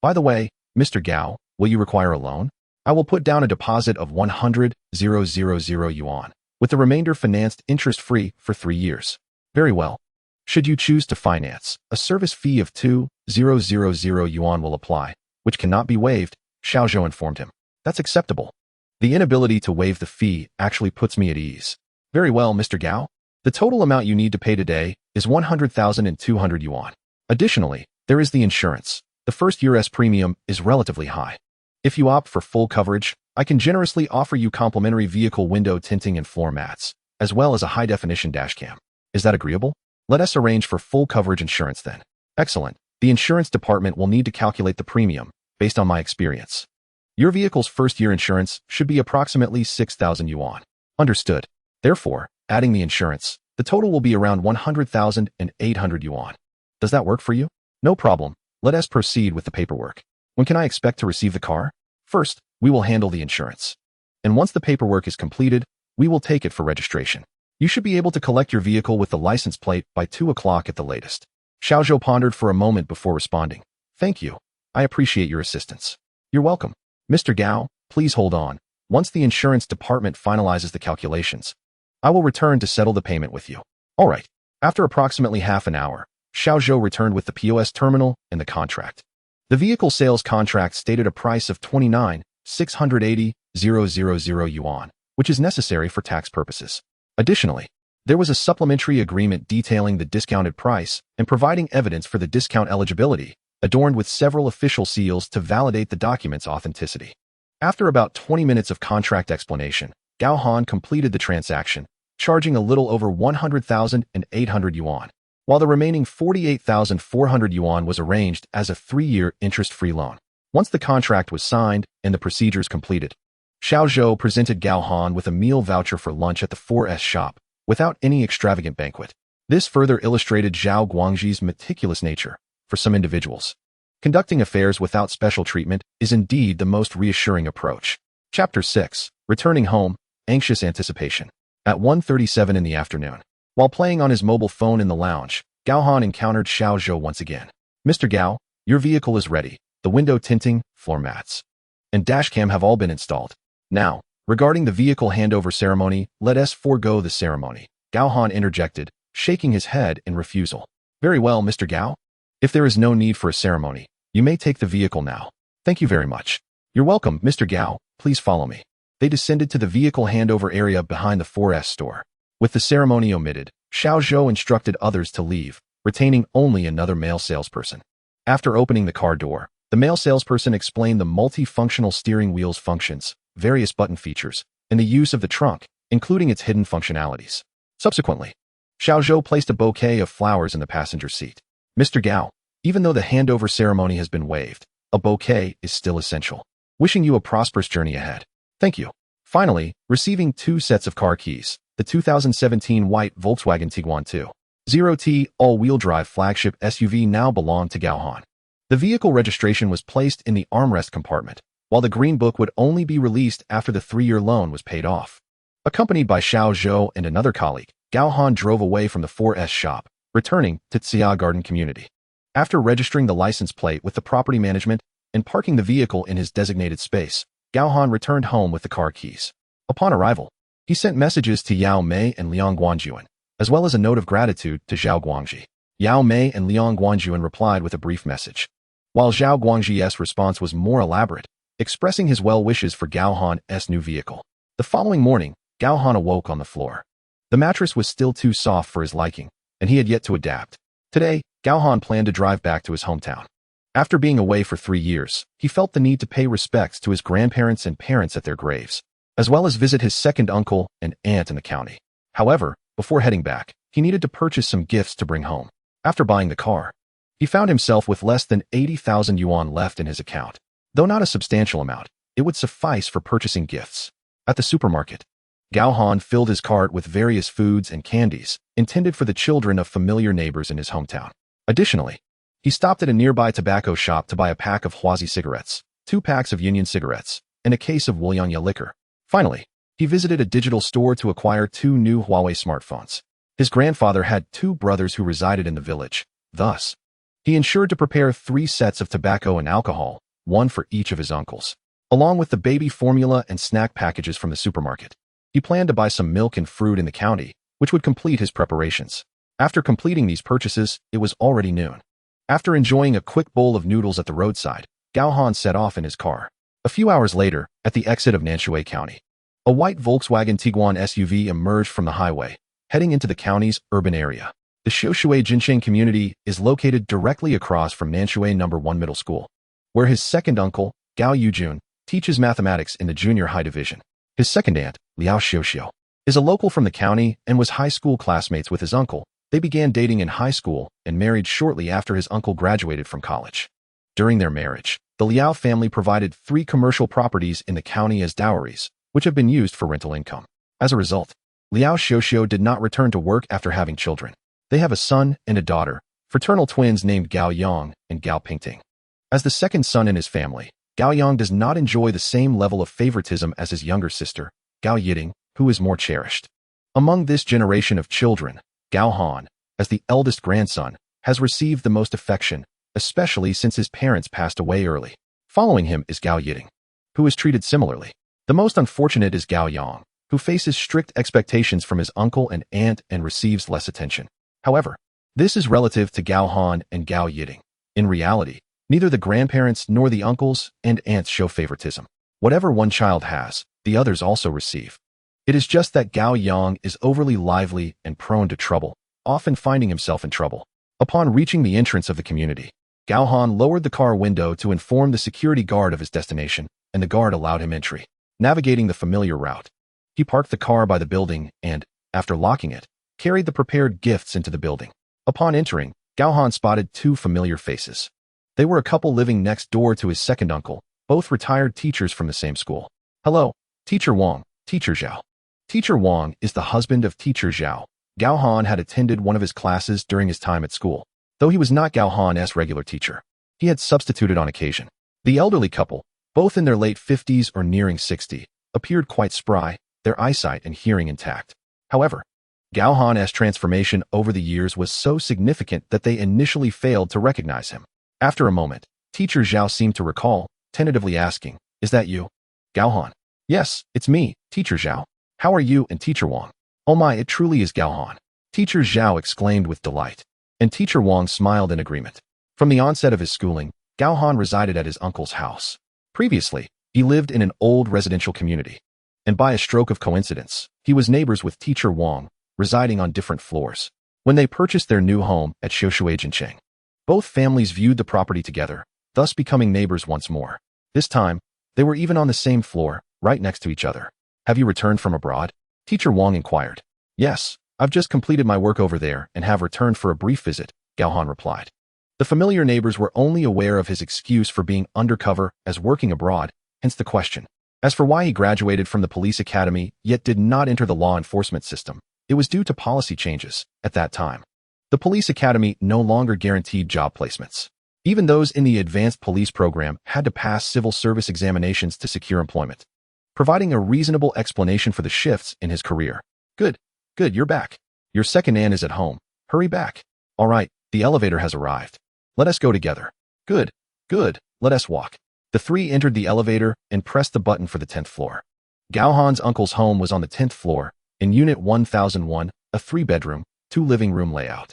By the way, Mr. Gao, will you require a loan? I will put down a deposit of 100,000 yuan, with the remainder financed interest-free for 3 years. Very well. Should you choose to finance, a service fee of 2,000 yuan will apply, which cannot be waived, Xiao Zhou informed him. That's acceptable. The inability to waive the fee actually puts me at ease. Very well, Mr. Gao. The total amount you need to pay today is 100,200 yuan. Additionally, there is the insurance. The first year's premium is relatively high. If you opt for full coverage, I can generously offer you complimentary vehicle window tinting and floor mats, as well as a high-definition dashcam. Is that agreeable? Let us arrange for full coverage insurance then. Excellent. The insurance department will need to calculate the premium, based on my experience. Your vehicle's first-year insurance should be approximately 6,000 yuan. Understood. Therefore, adding the insurance, the total will be around 100,800 yuan. Does that work for you? No problem. Let us proceed with the paperwork. When can I expect to receive the car? First, we will handle the insurance. And once the paperwork is completed, we will take it for registration. You should be able to collect your vehicle with the license plate by 2 o'clock at the latest. Xiao Zhou pondered for a moment before responding. Thank you. I appreciate your assistance. You're welcome. Mr. Gao, please hold on. Once the insurance department finalizes the calculations, I will return to settle the payment with you. All right. After approximately half an hour, Xiao Zhou returned with the POS terminal and the contract. The vehicle sales contract stated a price of 29,680,000 yuan, which is necessary for tax purposes. Additionally, there was a supplementary agreement detailing the discounted price and providing evidence for the discount eligibility, adorned with several official seals to validate the document's authenticity. After about 20 minutes of contract explanation, Gao Han completed the transaction, charging a little over 100,800 yuan, while the remaining 48,400 yuan was arranged as a 3-year interest-free loan. Once the contract was signed and the procedures completed, Xiao Zhou presented Gao Han with a meal voucher for lunch at the 4S shop, without any extravagant banquet. This further illustrated Zhao Guangji's meticulous nature. For some individuals, conducting affairs without special treatment is indeed the most reassuring approach. Chapter 6. Returning home, anxious anticipation. At 1:37 in the afternoon, while playing on his mobile phone in the lounge, Gao Han encountered Xiao Zhou once again. Mr. Gao, your vehicle is ready. The window tinting, floor mats, and dashcam have all been installed. Now, regarding the vehicle handover ceremony, let us forego the ceremony. Gao Han interjected, shaking his head in refusal. Very well, Mr. Gao. If there is no need for a ceremony, you may take the vehicle now. Thank you very much. You're welcome, Mr. Gao. Please follow me. They descended to the vehicle handover area behind the 4S store. With the ceremony omitted, Xiao Zhou instructed others to leave, retaining only another male salesperson. After opening the car door, the male salesperson explained the multifunctional steering wheel's functions, various button features, and the use of the trunk, including its hidden functionalities. Subsequently, Xiao Zhou placed a bouquet of flowers in the passenger seat. Mr. Gao, even though the handover ceremony has been waived, a bouquet is still essential. Wishing you a prosperous journey ahead. Thank you. Finally, receiving 2 sets of car keys, the 2017 white Volkswagen Tiguan 2.0T all-wheel drive flagship SUV now belonged to Gao Han. The vehicle registration was placed in the armrest compartment, while the green book would only be released after the 3-year loan was paid off. Accompanied by Xiao Zhou and another colleague, Gao Han drove away from the 4S shop, returning to Xia Garden Community. After registering the license plate with the property management and parking the vehicle in his designated space, Gao Han returned home with the car keys. Upon arrival, he sent messages to Yao Mei and Liang Guangjuan, as well as a note of gratitude to Zhao Guangji. Yao Mei and Liang Guangjuan replied with a brief message, while Zhao Guangji's response was more elaborate, expressing his well wishes for Gao Han's new vehicle. The following morning, Gao Han awoke on the floor. The mattress was still too soft for his liking, and he had yet to adapt. Today, Gao Han planned to drive back to his hometown. After being away for 3 years, he felt the need to pay respects to his grandparents and parents at their graves, as well as visit his second uncle and aunt in the county. However, before heading back, he needed to purchase some gifts to bring home. After buying the car, he found himself with less than 80,000 yuan left in his account. Though not a substantial amount, it would suffice for purchasing gifts. At the supermarket, Gao Han filled his cart with various foods and candies intended for the children of familiar neighbors in his hometown. Additionally, he stopped at a nearby tobacco shop to buy a pack of Huazi cigarettes, 2 packs of Union cigarettes, and a case of Wuliangya liquor. Finally, he visited a digital store to acquire 2 new Huawei smartphones. His grandfather had 2 brothers who resided in the village. Thus, he ensured to prepare 3 sets of tobacco and alcohol, 1 for each of his uncles, along with the baby formula and snack packages from the supermarket. He planned to buy some milk and fruit in the county, which would complete his preparations. After completing these purchases, it was already noon. After enjoying a quick bowl of noodles at the roadside, Gao Han set off in his car. A few hours later, at the exit of Nanshui County, a white Volkswagen Tiguan SUV emerged from the highway, heading into the county's urban area. The Xiushui Jinsheng community is located directly across from Nanshui No. 1 Middle School, where his second uncle, Gao Yujun, teaches mathematics in the junior high division. His second aunt, Liao Xiuxiu, is a local from the county and was high school classmates with his uncle. They began dating in high school and married shortly after his uncle graduated from college. During their marriage, the Liao family provided 3 commercial properties in the county as dowries, which have been used for rental income. As a result, Liao Xiuxiu did not return to work after having children. They have a son and a daughter, fraternal twins named Gao Yang and Gao Pingting. As the second son in his family, Gao Yang does not enjoy the same level of favoritism as his younger sister, Gao Yiting, who is more cherished. Among this generation of children, Gao Han, as the eldest grandson, has received the most affection, especially since his parents passed away early. Following him is Gao Yiting, who is treated similarly. The most unfortunate is Gao Yang, who faces strict expectations from his uncle and aunt and receives less attention. However, this is relative to Gao Han and Gao Yiting. In reality, neither the grandparents nor the uncles and aunts show favoritism. Whatever one child has, the others also receive. It is just that Gao Yang is overly lively and prone to trouble, often finding himself in trouble. Upon reaching the entrance of the community, Gao Han lowered the car window to inform the security guard of his destination, and the guard allowed him entry. Navigating the familiar route, he parked the car by the building and, after locking it, carried the prepared gifts into the building. Upon entering, Gao Han spotted 2 familiar faces. They were a couple living next door to his second uncle, both retired teachers from the same school. Hello, Teacher Wang, Teacher Zhao. Teacher Wang is the husband of Teacher Zhao. Gao Han had attended one of his classes during his time at school. Though he was not Gao Han's regular teacher, he had substituted on occasion. The elderly couple, both in their late 50s or nearing 60, appeared quite spry, their eyesight and hearing intact. However, Gao Han's transformation over the years was so significant that they initially failed to recognize him. After a moment, Teacher Zhao seemed to recall, tentatively asking, "Is that you, Gao Han?" "Yes, it's me, Teacher Zhao. How are you and Teacher Wang?" "Oh my, it truly is Gao Han," Teacher Zhao exclaimed with delight, and Teacher Wang smiled in agreement. From the onset of his schooling, Gao Han resided at his uncle's house. Previously, he lived in an old residential community. and by a stroke of coincidence, he was neighbors with teacher Wang, residing on different floors. When they purchased their new home at Shoshuajiancheng, both families viewed the property together, thus becoming neighbors once more. This time, they were even on the same floor, right next to each other. Have you returned from abroad? Teacher Wang inquired. Yes, I've just completed my work over there and have returned for a brief visit, Gao Han replied. The familiar neighbors were only aware of his excuse for being undercover as working abroad, hence the question. As for why he graduated from the police academy yet did not enter the law enforcement system, it was due to policy changes at that time. The police academy no longer guaranteed job placements. Even those in the advanced police program had to pass civil service examinations to secure employment, providing a reasonable explanation for the shifts in his career. Good, you're back. Your second aunt is at home. Hurry back. All right, the elevator has arrived. Let us go together. Good, let us walk. The three entered the elevator and pressed the button for the 10th floor. Gao Han's uncle's home was on the 10th floor, in Unit 1001, a 3-bedroom, 2-living room layout.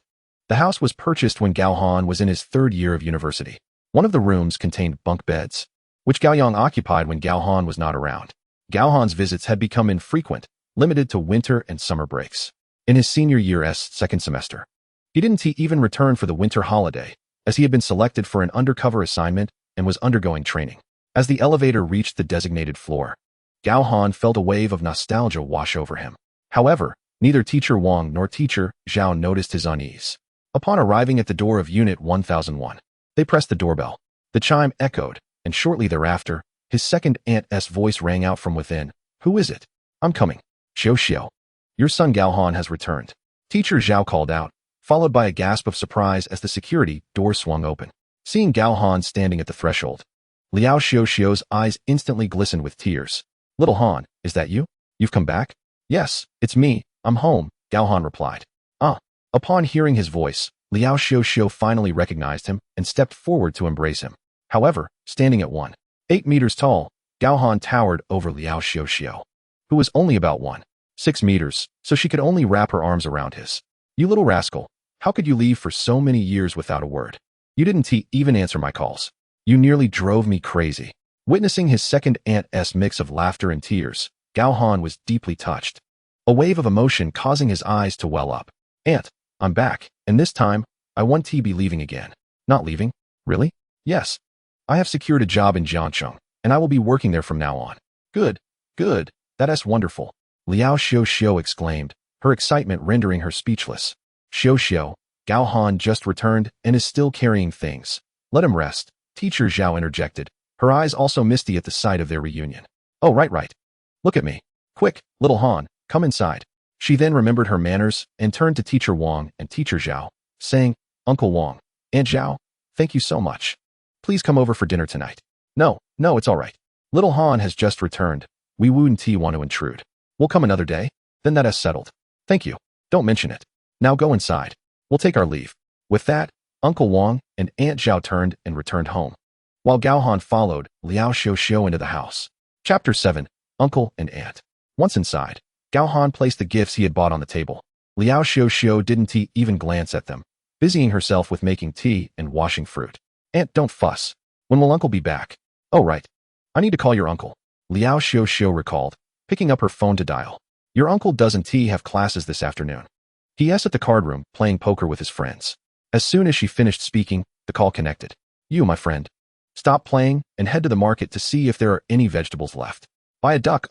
The house was purchased when Gao Han was in his 3rd year of university. One of the rooms contained bunk beds, which Gao Yang occupied when Gao Han was not around. Gao Han's visits had become infrequent, limited to winter and summer breaks. In his senior year's 2nd semester, he didn't even return for the winter holiday, as he had been selected for an undercover assignment and was undergoing training. As the elevator reached the designated floor, Gao Han felt a wave of nostalgia wash over him. However, neither teacher Wang nor teacher Zhao noticed his unease. Upon arriving at the door of Unit 1001, they pressed the doorbell. The chime echoed, and shortly thereafter, his second aunt's voice rang out from within. Who is it? I'm coming. Xiao. Your son Gao Han has returned. Teacher Zhao called out, followed by a gasp of surprise as the security door swung open. Seeing Gao Han standing at the threshold, Liao Xiao's eyes instantly glistened with tears. Little Han, is that you? You've come back? Yes, it's me. I'm home, Gao Han replied. Upon hearing his voice, Liao Xiao finally recognized him and stepped forward to embrace him. However, standing at 1.8 meters tall, Gao Han towered over Liao Xiao, who was only about 1.6 meters, so she could only wrap her arms around his. You little rascal, how could you leave for so many years without a word? You didn't even answer my calls. You nearly drove me crazy. Witnessing his second aunt's mix of laughter and tears, Gao Han was deeply touched, a wave of emotion causing his eyes to well up. Aunt, I'm back, and this time, I want to be leaving again. Not leaving? Really? Yes. I have secured a job in Jiangcheng, and I will be working there from now on. Good, that's wonderful, Liao Xiao exclaimed, her excitement rendering her speechless. Xiao, Gao Han just returned and is still carrying things. Let him rest, teacher Zhao interjected, her eyes also misty at the sight of their reunion. Oh, right. Look at me. Quick, little Han, come inside. She then remembered her manners and turned to teacher Wang and teacher Zhao, saying, Uncle Wang, Aunt Zhao, thank you so much. Please come over for dinner tonight. No, it's all right. Little Han has just returned. We wouldn't want to intrude. We'll come another day. Then that is settled. Thank you. Don't mention it. Now go inside. We'll take our leave. With that, Uncle Wang and Aunt Zhao turned and returned home, while Gao Han followed Liao Xiao into the house. Chapter 7, Uncle and Aunt. Once inside, Gao Han placed the gifts he had bought on the table. Liao Xiao didn't even glance at them, busying herself with making tea and washing fruit. Aunt, don't fuss. When will Uncle be back? Oh, right. I need to call your uncle, Liao Xiao recalled, picking up her phone to dial. Your uncle doesn't have classes this afternoon. He's at the card room, playing poker with his friends. As soon as she finished speaking, the call connected. You, my friend. Stop playing and head to the market to see if there are any vegetables left. Buy a duck,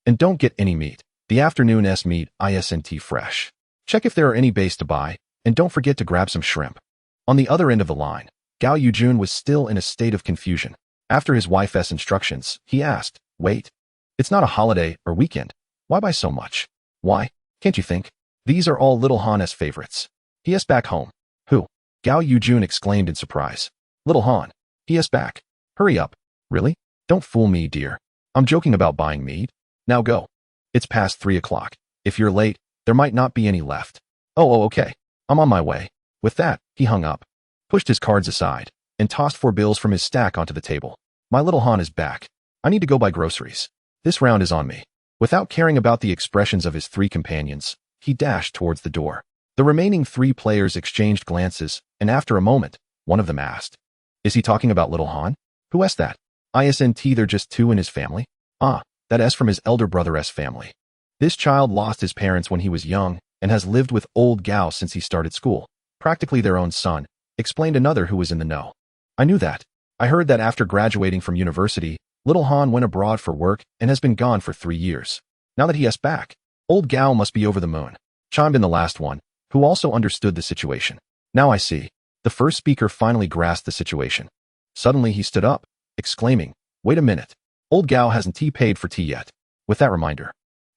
and don't get any meat. The afternoon's meat isn't fresh. Check if there are any base to buy, and don't forget to grab some shrimp. On the other end of the line, Gao Yujun was still in a state of confusion. After his wife's instructions, he asked, Wait, it's not a holiday or weekend. Why buy so much? Why? Can't you think? These are all little Han's favorites. He is back home. Who? Gao Yujun exclaimed in surprise. Little Han. He is back. Hurry up. Really? Don't fool me, dear. I'm joking about buying meat. Now go. It's past 3 o'clock. If you're late, there might not be any left. Oh, okay. I'm on my way. With that, he hung up, pushed his cards aside, and tossed 4 bills from his stack onto the table. My little Han is back. I need to go buy groceries. This round is on me. Without caring about the expressions of his 3 companions, he dashed towards the door. The remaining 3 players exchanged glances, and after a moment, one of them asked, Is he talking about little Han? Who is that? Isn't there just 2 in his family? Ah, That S from his elder brother's family. This child lost his parents when he was young and has lived with old Gao since he started school. Practically their own son, explained another who was in the know. I knew that. I heard that after graduating from university, little Han went abroad for work and has been gone for 3 years. Now that he is back, old Gao must be over the moon, chimed in the last one, who also understood the situation. Now I see. The first speaker finally grasped the situation. Suddenly he stood up, exclaiming, wait a minute. Old Gao hasn't paid for tea yet. With that reminder,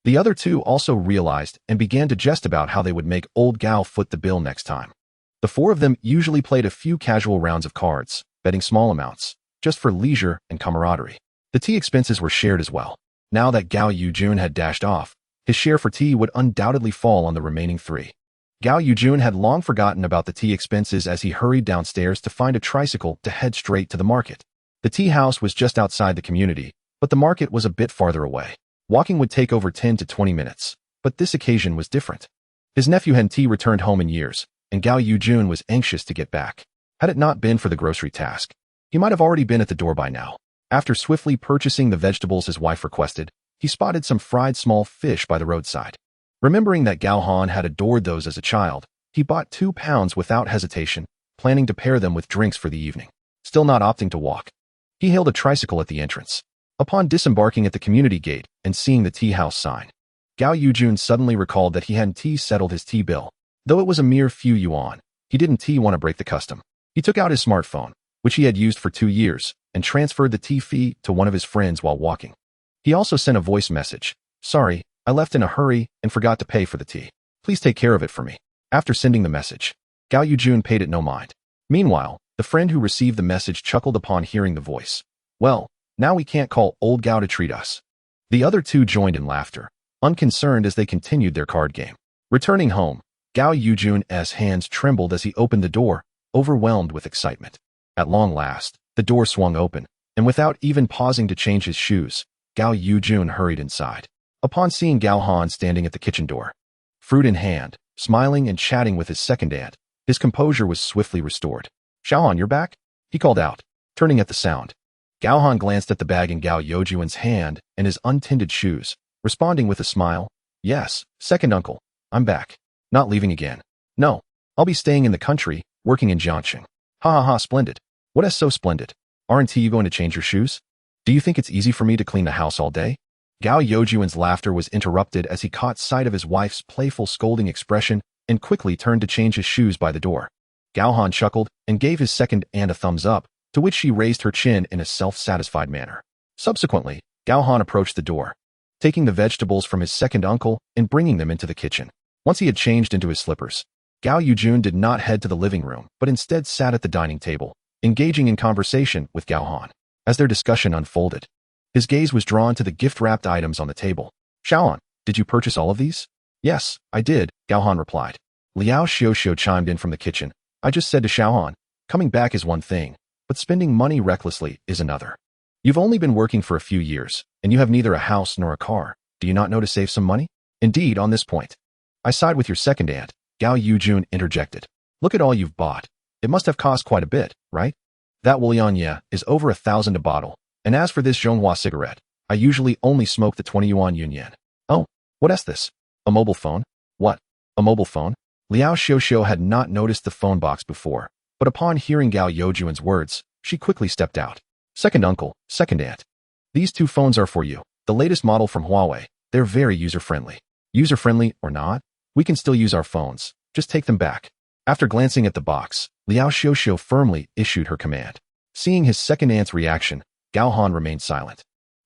the other two also realized and began to jest about how they would make old Gao foot the bill next time. The four of them usually played a few casual rounds of cards, betting small amounts, just for leisure and camaraderie. The tea expenses were shared as well. Now that Gao Yujun had dashed off, his share for tea would undoubtedly fall on the remaining three. Gao Yujun had long forgotten about the tea expenses as he hurried downstairs to find a tricycle to head straight to the market. The tea house was just outside the community, but the market was a bit farther away. Walking would take over 10 to 20 minutes, but this occasion was different. His nephew hadn't returned home in years, and Gao Yujun was anxious to get back. Had it not been for the grocery task, he might have already been at the door by now. After swiftly purchasing the vegetables his wife requested, he spotted some fried small fish by the roadside. Remembering that Gao Han had adored those as a child, he bought 2 pounds without hesitation, planning to pair them with drinks for the evening. Still not opting to walk, he hailed a tricycle at the entrance. Upon disembarking at the community gate and seeing the tea house sign, Gao Yujun suddenly recalled that he hadn't settled his tea bill. Though it was a mere few yuan, he didn't want to break the custom. He took out his smartphone, which he had used for 2 years, and transferred the tea fee to one of his friends while walking. He also sent a voice message. Sorry, I left in a hurry and forgot to pay for the tea. Please take care of it for me. After sending the message, Gao Yujun paid it no mind. Meanwhile, the friend who received the message chuckled upon hearing the voice. Well, now we can't call old Gao to treat us. The other two joined in laughter, unconcerned as they continued their card game. Returning home, Gao Yujun's hands trembled as he opened the door, overwhelmed with excitement. At long last, the door swung open, and without even pausing to change his shoes, Gao Yujun hurried inside. Upon seeing Gao Han standing at the kitchen door, fruit in hand, smiling and chatting with his second aunt, his composure was swiftly restored. Xiaohan, you're back? He called out, turning at the sound. Gao Han glanced at the bag in Gao Yujun's hand and his untended shoes, responding with a smile. Yes, second uncle, I'm back. Not leaving again. No, I'll be staying in the country, working in Jiangxing. Ha ha ha, splendid. What is so splendid? Aren't you going to change your shoes? Do you think it's easy for me to clean the house all day? Gao Yujun's laughter was interrupted as he caught sight of his wife's playful scolding expression and quickly turned to change his shoes by the door. Gao Han chuckled and gave his second aunt a thumbs up, to which she raised her chin in a self-satisfied manner. Subsequently, Gao Han approached the door, taking the vegetables from his second uncle and bringing them into the kitchen. Once he had changed into his slippers, Gao Yujun did not head to the living room, but instead sat at the dining table, engaging in conversation with Gao Han. As their discussion unfolded, his gaze was drawn to the gift-wrapped items on the table. Xiaohan, did you purchase all of these? Yes, I did, Gao Han replied. Liao Xiuxiu chimed in from the kitchen. I just said to Xiaohan, coming back is one thing, but spending money recklessly is another. You've only been working for a few years, and you have neither a house nor a car. Do you not know to save some money? Indeed, on this point, I side with your second aunt, Gao Yujun interjected. Look at all you've bought. It must have cost quite a bit, right? That Wulianye is over 1,000 a bottle, and as for this Zhonghua cigarette, I usually only smoke the 20 yuan yunyan. Oh, what is this? A mobile phone? What? A mobile phone? Liao Xiuxiu had not noticed the phone box before, but upon hearing Gao Yujun's words, she quickly stepped out. Second uncle, second aunt. These 2 phones are for you, the latest model from Huawei. They're very user-friendly. User-friendly or not, we can still use our phones. Just take them back. After glancing at the box, Liao Xiuxiu firmly issued her command. Seeing his second aunt's reaction, Gao Han remained silent,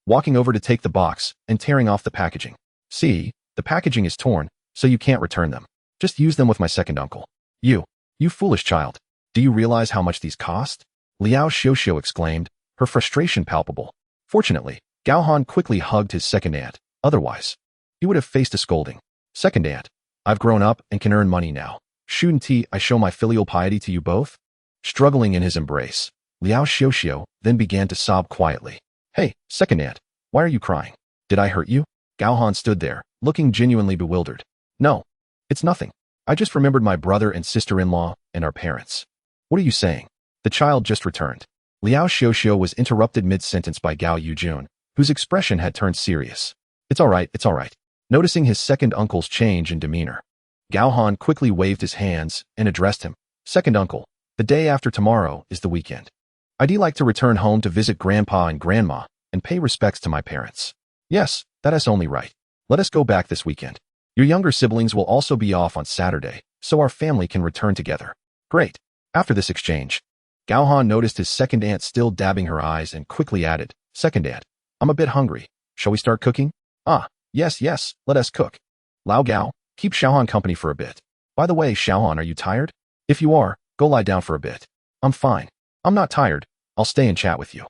walking over to take the box and tearing off the packaging. See, the packaging is torn, so you can't return them. Just use them with my second uncle. You foolish child. Do you realize how much these cost? Liao Xiuxiu exclaimed, her frustration palpable. Fortunately, Gao Han quickly hugged his second aunt. Otherwise, he would have faced a scolding. Second aunt, I've grown up and can earn money now. Shouldn't I show my filial piety to you both? Struggling in his embrace, Liao Xiuxiu then began to sob quietly. Hey, second aunt, why are you crying? Did I hurt you? Gao Han stood there, looking genuinely bewildered. No, it's nothing. I just remembered my brother and sister-in-law and our parents. What are you saying? The child just returned. Liao Xiuxiu was interrupted mid-sentence by Gao Yujun, whose expression had turned serious. It's all right, it's all right. Noticing his second uncle's change in demeanor, Gao Han quickly waved his hands and addressed him. Second uncle, the day after tomorrow is the weekend. I'd like to return home to visit Grandpa and Grandma and pay respects to my parents. Yes, that is only right. Let us go back this weekend. Your younger siblings will also be off on Saturday, so our family can return together. Great. After this exchange, Gao Han noticed his second aunt still dabbing her eyes and quickly added, Second aunt, I'm a bit hungry. Shall we start cooking? Ah, yes, let us cook. Lao Gao, keep Xiaohan company for a bit. By the way, Xiaohan, are you tired? If you are, go lie down for a bit. I'm fine. I'm not tired. I'll stay and chat with you.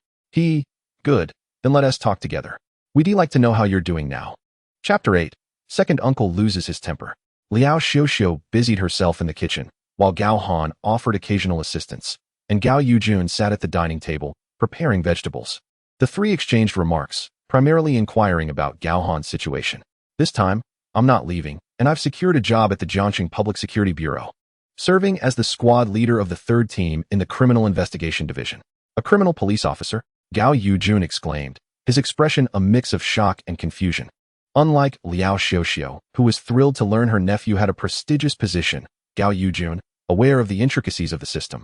Good. Then let us talk together. We'd like to know how you're doing now. Chapter 8. Second uncle loses his temper. Liao Xiuxiu busied herself in the kitchen, while Gao Han offered occasional assistance, and Gao Yujun sat at the dining table, preparing vegetables. The three exchanged remarks, primarily inquiring about Gao Han's situation. This time, I'm not leaving, and I've secured a job at the Jiangxing Public Security Bureau, serving as the squad leader of the third team in the Criminal Investigation Division. A criminal police officer? Gao Yujun exclaimed, his expression a mix of shock and confusion. Unlike Liao Xiuxiu, who was thrilled to learn her nephew had a prestigious position, Gao Yujun, aware of the intricacies of the system,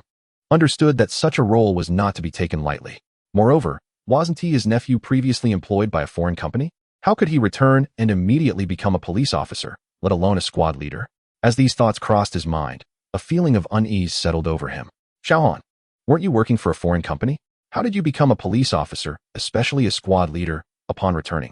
understood that such a role was not to be taken lightly. Moreover, wasn't he his nephew previously employed by a foreign company? How could he return and immediately become a police officer, let alone a squad leader? As these thoughts crossed his mind, a feeling of unease settled over him. Xiaohan, weren't you working for a foreign company? How did you become a police officer, especially a squad leader, upon returning?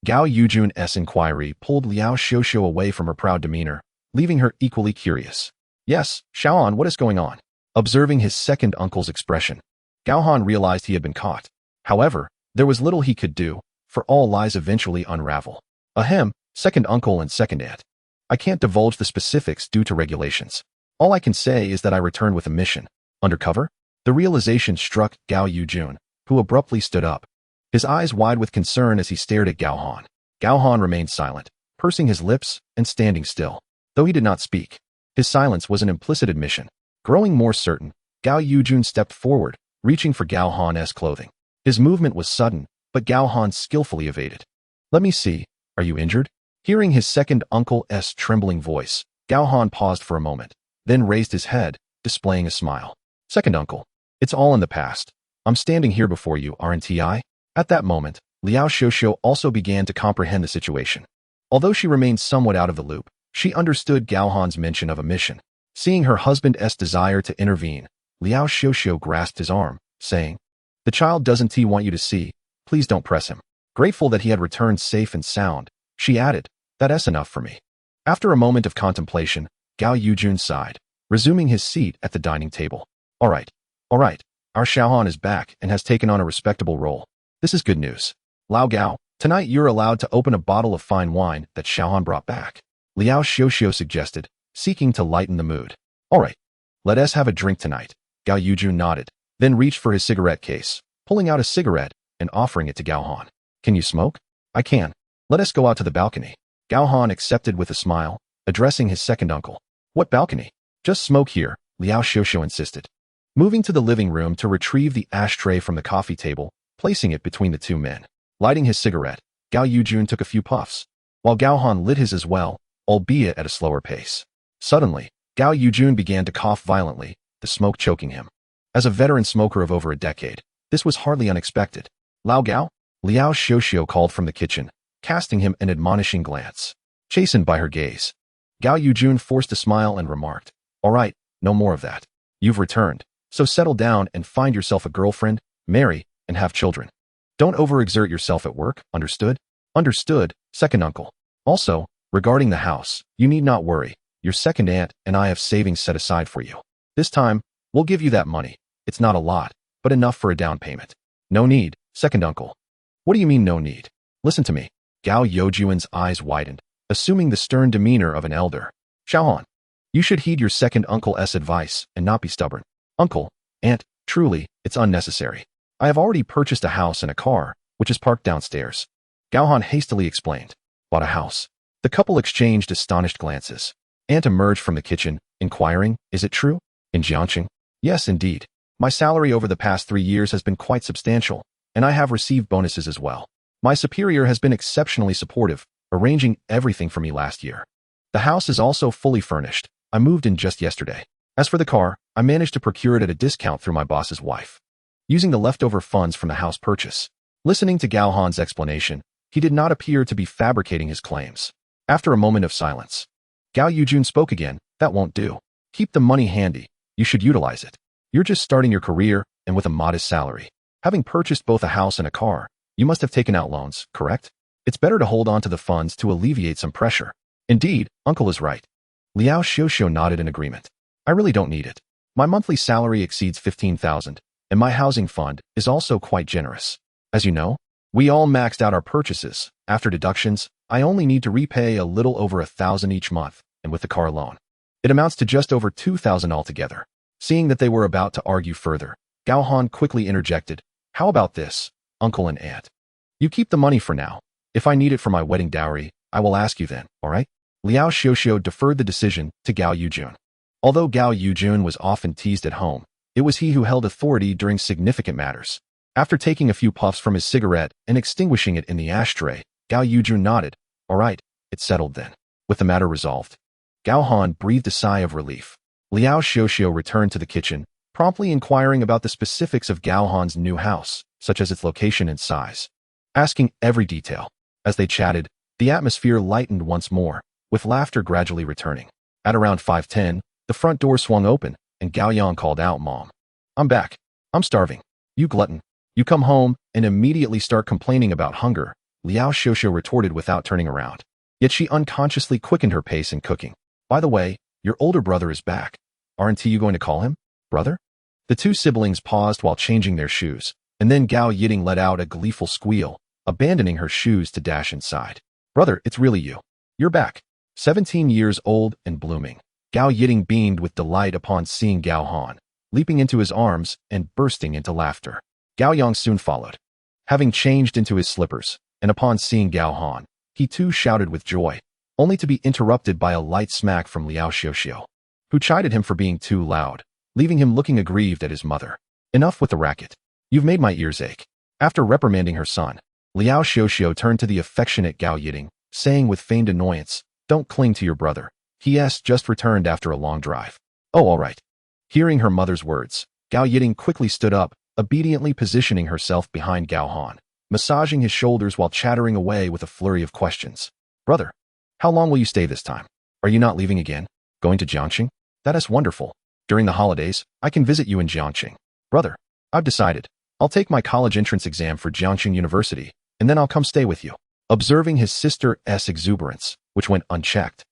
Gao Yujun's inquiry pulled Liao Xiuxiu away from her proud demeanor, leaving her equally curious. Yes, Xiaohan, what is going on? Observing his second uncle's expression, Gao Han realized he had been caught. However, there was little he could do, for all lies eventually unravel. Ahem, second uncle and second aunt. I can't divulge the specifics due to regulations. All I can say is that I returned with a mission. Undercover? The realization struck Gao Yujun, who abruptly stood up, his eyes wide with concern as he stared at Gao Han. Gao Han remained silent, pursing his lips and standing still. Though he did not speak, his silence was an implicit admission. Growing more certain, Gao Yujun stepped forward, reaching for Gao Han's clothing. His movement was sudden, but Gao Han skillfully evaded. Let me see, are you injured? Hearing his second uncle's trembling voice, Gao Han paused for a moment, then raised his head, displaying a smile. Second uncle, it's all in the past. I'm standing here before you, aren't I? At that moment, Liao Xiuxiu also began to comprehend the situation. Although she remained somewhat out of the loop, she understood Gao Han's mention of a mission. Seeing her husband's desire to intervene, Liao Xiuxiu grasped his arm, saying, The child doesn't want you to see, please don't press him. Grateful that he had returned safe and sound, she added, That's enough for me. After a moment of contemplation, Gao Yujun sighed, resuming his seat at the dining table. All right, our Xiaohan is back and has taken on a respectable role. This is good news. Lao Gao, tonight you're allowed to open a bottle of fine wine that Xiaohan brought back. Liao Xiuxiu suggested, seeking to lighten the mood. All right, let us have a drink tonight. Gao Yujun nodded, then reached for his cigarette case, pulling out a cigarette and offering it to Gao Han. Can you smoke? I can. Let us go out to the balcony. Gao Han accepted with a smile, addressing his second uncle. What balcony? Just smoke here, Liao Xiuxiu insisted. Moving to the living room to retrieve the ashtray from the coffee table, placing it between the two men. Lighting his cigarette, Gao Yujun took a few puffs, while Gao Han lit his as well, albeit at a slower pace. Suddenly, Gao Yujun began to cough violently, the smoke choking him. As a veteran smoker of over a decade, this was hardly unexpected. Lao Gao? Liao Xiuxiu called from the kitchen, casting him an admonishing glance. Chastened by her gaze, Gao Yujun forced a smile and remarked, All right, no more of that. You've returned, so settle down and find yourself a girlfriend, marry, and have children. Don't overexert yourself at work, understood? Understood, second uncle. Also, regarding the house, you need not worry. Your second aunt and I have savings set aside for you. This time, we'll give you that money. It's not a lot, but enough for a down payment. No need, second uncle. What do you mean no need? Listen to me. Gao Yojuan's eyes widened, assuming the stern demeanor of an elder. Xiaohan, you should heed your second uncle's advice and not be stubborn. Uncle, aunt, truly, it's unnecessary. I have already purchased a house and a car, which is parked downstairs. Gao Han hastily explained. Bought a house. The couple exchanged astonished glances. Aunt emerged from the kitchen, inquiring, Is it true? In Jiangxing? Yes, indeed. My salary over the past 3 years has been quite substantial, and I have received bonuses as well. My superior has been exceptionally supportive, arranging everything for me last year. The house is also fully furnished. I moved in just yesterday. As for the car, I managed to procure it at a discount through my boss's wife, using the leftover funds from the house purchase. Listening to Gao Han's explanation, he did not appear to be fabricating his claims. After a moment of silence, Gao Yujun spoke again. That won't do. Keep the money handy. You should utilize it. You're just starting your career and with a modest salary. Having purchased both a house and a car, you must have taken out loans, correct? It's better to hold on to the funds to alleviate some pressure. Indeed, uncle is right. Liao Xiuxiu nodded in agreement. I really don't need it. My monthly salary exceeds 15,000, and my housing fund is also quite generous. As you know, we all maxed out our purchases. After deductions, I only need to repay a little over 1,000 each month, and with the car loan, it amounts to just over 2,000 altogether. Seeing that they were about to argue further, Gao Han quickly interjected, how about this, uncle and aunt? You keep the money for now. If I need it for my wedding dowry, I will ask you then, all right? Liao Xiuxiu deferred the decision to Gao Yujun. Although Gao Yujun was often teased at home, it was he who held authority during significant matters. After taking a few puffs from his cigarette and extinguishing it in the ashtray, Gao Yujun nodded. All right, it's settled then. With the matter resolved, Gao Han breathed a sigh of relief. Liao Xiuxiu returned to the kitchen, promptly inquiring about the specifics of Gao Han's new house, such as its location and size, asking every detail. As they chatted, the atmosphere lightened once more, with laughter gradually returning. At around 5:10, the front door swung open, and Gao Yang called out, Mom, I'm back. I'm starving. You glutton. You come home and immediately start complaining about hunger, Liao Xiuxiu retorted without turning around. Yet she unconsciously quickened her pace in cooking. By the way, your older brother is back. Aren't you going to call him brother? The two siblings paused while changing their shoes, and then Gao Yiting let out a gleeful squeal, abandoning her shoes to dash inside. Brother, it's really you. You're back. 17 years old and blooming. Gao Yiting beamed with delight upon seeing Gao Han, leaping into his arms and bursting into laughter. Gao Yang soon followed. Having changed into his slippers, and upon seeing Gao Han, he too shouted with joy, only to be interrupted by a light smack from Liao Xiuxiu, who chided him for being too loud, leaving him looking aggrieved at his mother. Enough with the racket. You've made my ears ache. After reprimanding her son, Liao Xiuxiu turned to the affectionate Gao Yiting, saying with feigned annoyance, Don't cling to your brother. He has just returned after a long drive. Oh, all right. Hearing her mother's words, Gao Yiting quickly stood up, obediently positioning herself behind Gao Han, massaging his shoulders while chattering away with a flurry of questions. Brother, how long will you stay this time? Are you not leaving again? Going to Jiangxing? That is wonderful. During the holidays, I can visit you in Jiangxing. Brother, I've decided. I'll take my college entrance exam for Jiangxing University, and then I'll come stay with you. Observing his sister's exuberance, which went unchecked,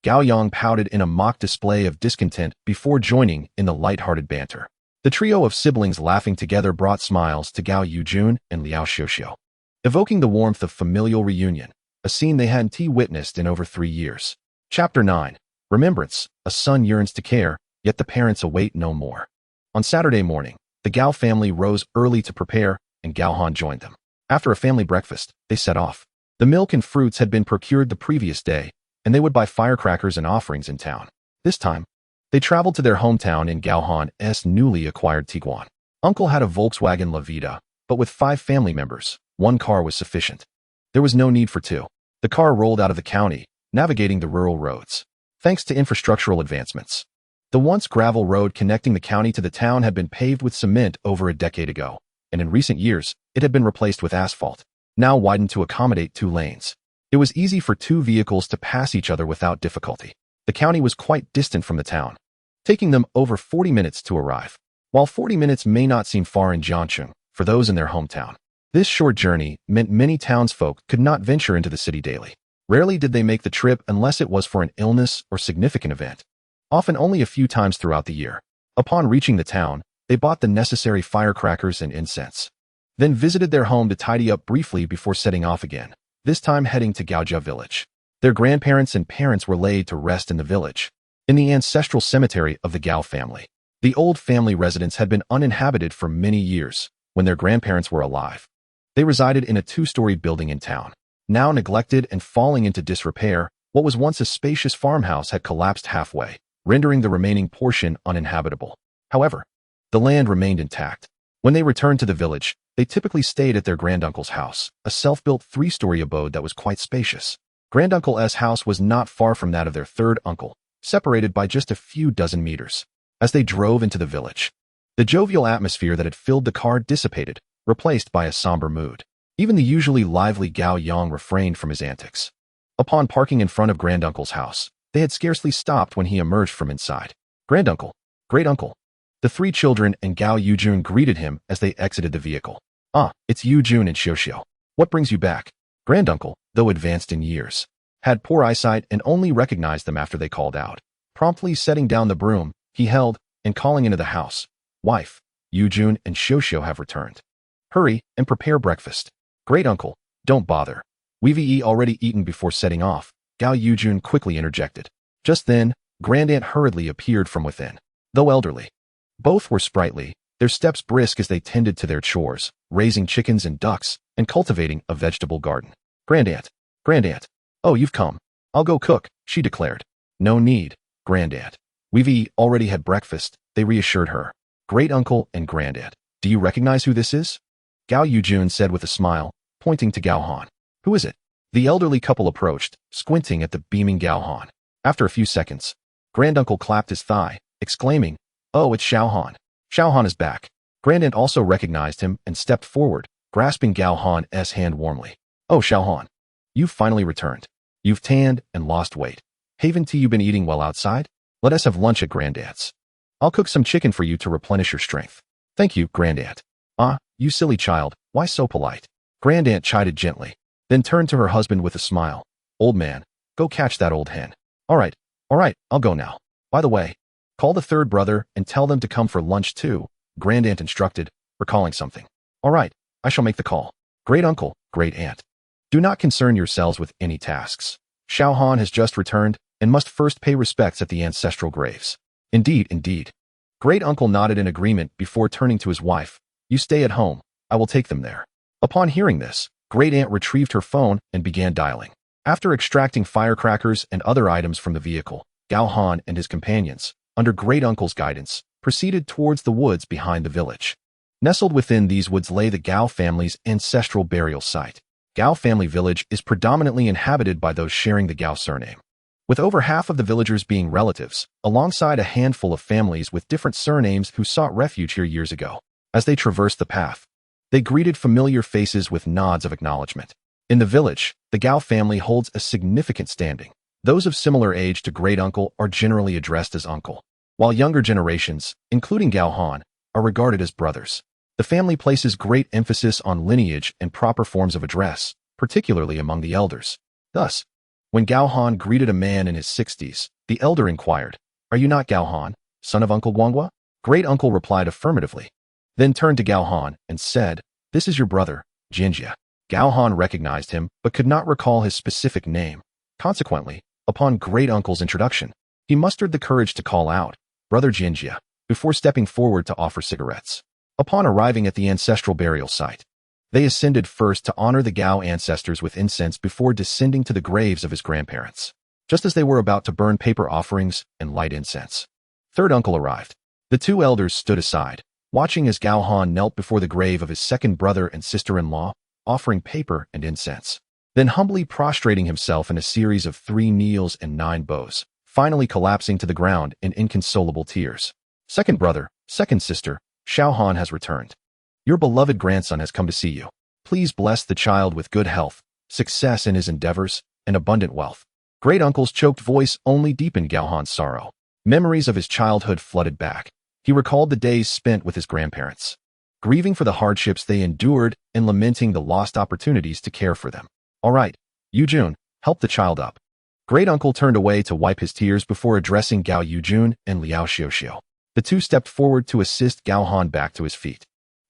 Gao Yang pouted in a mock display of discontent before joining in the light-hearted banter. The trio of siblings laughing together brought smiles to Gao Yujun and Liao Xiuxiu, evoking the warmth of familial reunion, a scene they hadn't witnessed in over 3 years. Chapter 9. Remembrance. A son yearns to care, yet the parents await no more. On Saturday morning, the Gao family rose early to prepare, and Gao Han joined them. After a family breakfast, they set off. The milk and fruits had been procured the previous day, and they would buy firecrackers and offerings in town. This time, they traveled to their hometown in Gao Han's newly acquired Tiguan. Uncle had a Volkswagen La Vida, but with 5 family members, 1 car was sufficient. There was no need for 2. The car rolled out of the county, navigating the rural roads. Thanks to infrastructural advancements, the once gravel road connecting the county to the town had been paved with cement over a decade ago, and in recent years, it had been replaced with asphalt, now widened to accommodate 2 lanes. It was easy for 2 vehicles to pass each other without difficulty. The county was quite distant from the town, taking them over 40 minutes to arrive. While 40 minutes may not seem far in Jiangxing for those in their hometown, this short journey meant many townsfolk could not venture into the city daily. Rarely did they make the trip unless it was for an illness or significant event, often only a few times throughout the year. Upon reaching the town, they bought the necessary firecrackers and incense, then visited their home to tidy up briefly before setting off again, this time heading to Gaojia village. Their grandparents and parents were laid to rest in the village, in the ancestral cemetery of the Gao family. The old family residence had been uninhabited for many years when their grandparents were alive. They resided in a 2-story building in town. Now neglected and falling into disrepair, what was once a spacious farmhouse had collapsed halfway, rendering the remaining portion uninhabitable. However, the land remained intact. When they returned to the village, they typically stayed at their granduncle's house, a self-built 3-story abode that was quite spacious. Granduncle house was not far from that of their third uncle, separated by just a few dozen meters. As they drove into the village, the jovial atmosphere that had filled the car dissipated, replaced by a somber mood. Even the usually lively Gao Yang refrained from his antics. Upon parking in front of Granduncle's house, they had scarcely stopped when he emerged from inside. Granduncle, great uncle. The 3 children and Gao Yujun greeted him as they exited the vehicle. Ah, it's Yujun and Xiuxiu. What brings you back? Granduncle, though advanced in years, had poor eyesight and only recognized them after they called out. Promptly setting down the broom he held and calling into the house, wife, Yujun and Xiuxiu have returned. Hurry and prepare breakfast. Great uncle, don't bother. We've already eaten before setting off, Gao Yujun quickly interjected. Just then, Grandaunt hurriedly appeared from within. Though elderly, both were sprightly, their steps brisk as they tended to their chores, raising chickens and ducks, and cultivating a vegetable garden. Grandaunt. Oh, you've come. I'll go cook, she declared. No need, Grandaunt. We've already had breakfast, they reassured her. Great uncle and Grandaunt, do you recognize who this is? Gao Yujun said with a smile, pointing to Gao Han. Who is it? The elderly couple approached, squinting at the beaming Gao Han. After a few seconds, Granduncle clapped his thigh, exclaiming, Oh, it's Xiao Han. Xiao Han is back. Grandaunt also recognized him and stepped forward, grasping Gao Han's hand warmly. Oh, Xiao Han. You've finally returned. You've tanned and lost weight. Haven't you been eating well outside? Let us have lunch at Grandaunt's. I'll cook some chicken for you to replenish your strength. Thank you, Grandaunt. Ah, you silly child, why so polite? Grandaunt chided gently, then turned to her husband with a smile. Old man, go catch that old hen. All right, I'll go now. By the way, call the third brother and tell them to come for lunch too, Grandaunt instructed, recalling something. All right, I shall make the call. Great uncle, great aunt. Do not concern yourselves with any tasks. Xiao Han has just returned and must first pay respects at the ancestral graves. Indeed. Great uncle nodded in agreement before turning to his wife. You stay at home. I will take them there. Upon hearing this, Great Aunt retrieved her phone and began dialing. After extracting firecrackers and other items from the vehicle, Gao Han and his companions, under Great Uncle's guidance, proceeded towards the woods behind the village. Nestled within these woods lay the Gao family's ancestral burial site. Gao family village is predominantly inhabited by those sharing the Gao surname, with over half of the villagers being relatives, alongside a handful of families with different surnames who sought refuge here years ago. As they traversed the path, they greeted familiar faces with nods of acknowledgement. In the village, the Gao family holds a significant standing. Those of similar age to Great Uncle are generally addressed as uncle, while younger generations, including Gao Han, are regarded as brothers. The family places great emphasis on lineage and proper forms of address, particularly among the elders. Thus, when Gao Han greeted a man in his 60s, the elder inquired, Are you not Gao Han, son of Uncle Guanghua? Great Uncle replied affirmatively, then turned to Gao Han and said, This is your brother, Jinjia. Gao Han recognized him but could not recall his specific name. Consequently, upon Great Uncle's introduction, he mustered the courage to call out, Brother Jinjia, before stepping forward to offer cigarettes. Upon arriving at the ancestral burial site, they ascended first to honor the Gao ancestors with incense before descending to the graves of his grandparents. Just as they were about to burn paper offerings and light incense, third uncle arrived. The 2 elders stood aside, watching as Gao Han knelt before the grave of his second brother and sister-in-law, offering paper and incense, then humbly prostrating himself in a series of 3 kneels and 9 bows, finally collapsing to the ground in inconsolable tears. Second brother, second sister, Xiao Han has returned. Your beloved grandson has come to see you. Please bless the child with good health, success in his endeavors, and abundant wealth. Great Uncle's choked voice only deepened Gao Han's sorrow. Memories of his childhood flooded back. He recalled the days spent with his grandparents, grieving for the hardships they endured and lamenting the lost opportunities to care for them. All right, Yujun, help the child up. Great Uncle turned away to wipe his tears before addressing Gao Yujun and Liao Xiuxiu. The 2 stepped forward to assist Gao Han back to his feet.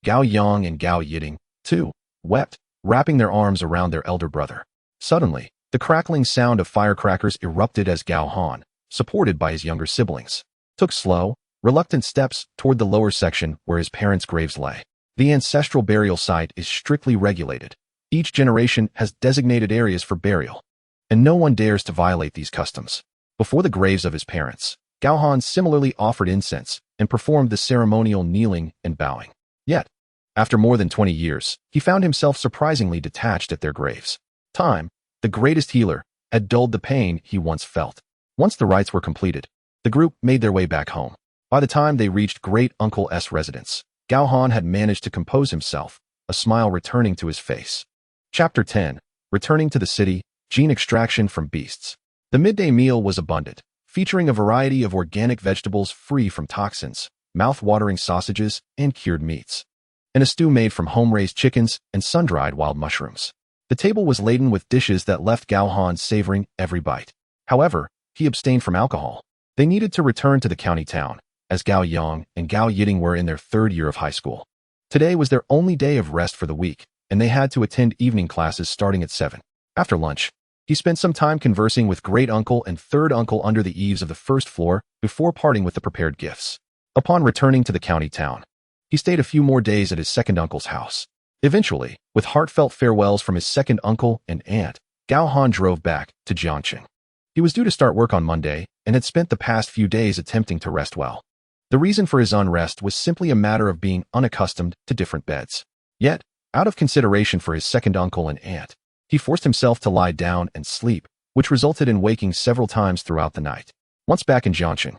Gao Yang and Gao Yiding, too, wept, wrapping their arms around their elder brother. Suddenly, the crackling sound of firecrackers erupted as Gao Han, supported by his younger siblings, took slow, reluctant steps toward the lower section where his parents' graves lay. The ancestral burial site is strictly regulated. Each generation has designated areas for burial, and no one dares to violate these customs. Before the graves of his parents, Gao Han similarly offered incense and performed the ceremonial kneeling and bowing. Yet, After more than 20 years, he found himself surprisingly detached at their graves. Time, the greatest healer, had dulled the pain he once felt. Once the rites were completed, the group made their way back home. By the time they reached Great Uncle S' residence, Gao Han had managed to compose himself, a smile returning to his face. Chapter 10. Returning to the city, gene extraction from beasts. The midday meal was abundant, featuring a variety of organic vegetables free from toxins, mouth-watering sausages, and cured meats, and a stew made from home-raised chickens and sun-dried wild mushrooms. The table was laden with dishes that left Gao Han savoring every bite. However, he abstained from alcohol. They needed to return to the county town, as Gao Yang and Gao Yiting were in their third year of high school. Today was their only day of rest for the week, and they had to attend evening classes starting at 7. After lunch, he spent some time conversing with great uncle and third uncle under the eaves of the first floor before parting with the prepared gifts. Upon returning to the county town, he stayed a few more days at his second uncle's house. Eventually, with heartfelt farewells from his second uncle and aunt, Gao Han drove back to Jiangqing. He was due to start work on Monday and had spent the past few days attempting to rest well. The reason for his unrest was simply a matter of being unaccustomed to different beds. Yet, out of consideration for his second uncle and aunt, he forced himself to lie down and sleep, which resulted in waking several times throughout the night. Once back in Jiangqing,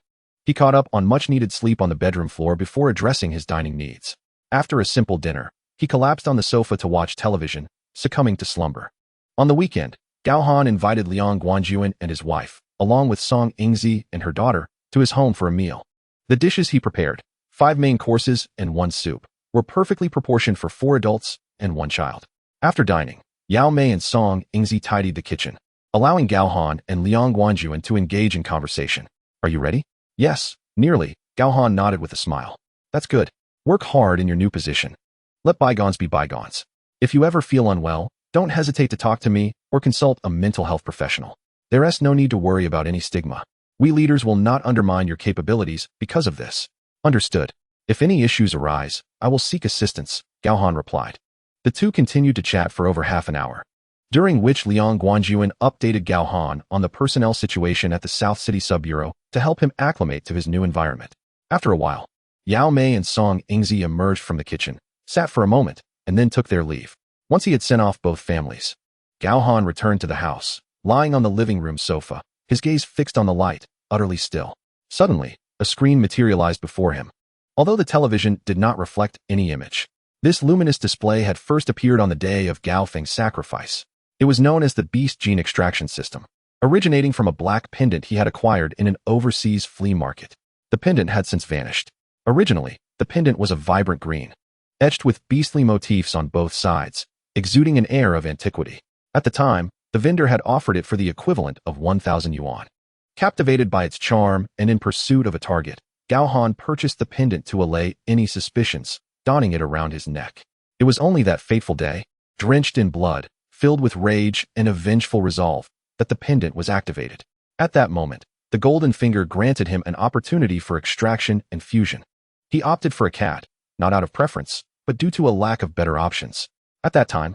he caught up on much-needed sleep on the bedroom floor before addressing his dining needs. After a simple dinner, he collapsed on the sofa to watch television, succumbing to slumber. On the weekend, Gao Han invited Liang Guanjuan and his wife, along with Song Yingzi and her daughter, to his home for a meal. The dishes he prepared, 5 main courses and 1 soup, were perfectly proportioned for 4 adults and 1 child. After dining, Yao Mei and Song Yingzi tidied the kitchen, allowing Gao Han and Liang Guanjuan to engage in conversation. Are you ready? Yes, nearly, Gao Han nodded with a smile. That's good. Work hard in your new position. Let bygones be bygones. If you ever feel unwell, don't hesitate to talk to me or consult a mental health professional. There's no need to worry about any stigma. We leaders will not undermine your capabilities because of this. Understood. If any issues arise, I will seek assistance, Gao Han replied. The two continued to chat for over half an hour, during which Liang Guanjuan updated Gao Han on the personnel situation at the South City Sub-Bureau to help him acclimate to his new environment. After a while, Yao Mei and Song Yingzi emerged from the kitchen, sat for a moment, and then took their leave. Once he had sent off both families, Gao Han returned to the house, lying on the living room sofa, his gaze fixed on the light, utterly still. Suddenly, a screen materialized before him. Although the television did not reflect any image, this luminous display had first appeared on the day of Gao Feng's sacrifice. It was known as the Beast Gene Extraction System, originating from a black pendant he had acquired in an overseas flea market. The pendant had since vanished. Originally, the pendant was a vibrant green, etched with beastly motifs on both sides, exuding an air of antiquity. At the time, the vendor had offered it for the equivalent of 1,000 yuan. Captivated by its charm and in pursuit of a target, Gao Han purchased the pendant to allay any suspicions, donning it around his neck. It was only that fateful day, drenched in blood, filled with rage and a vengeful resolve, that the pendant was activated. At that moment, the golden finger granted him an opportunity for extraction and fusion. He opted for a cat, not out of preference, but due to a lack of better options. At that time,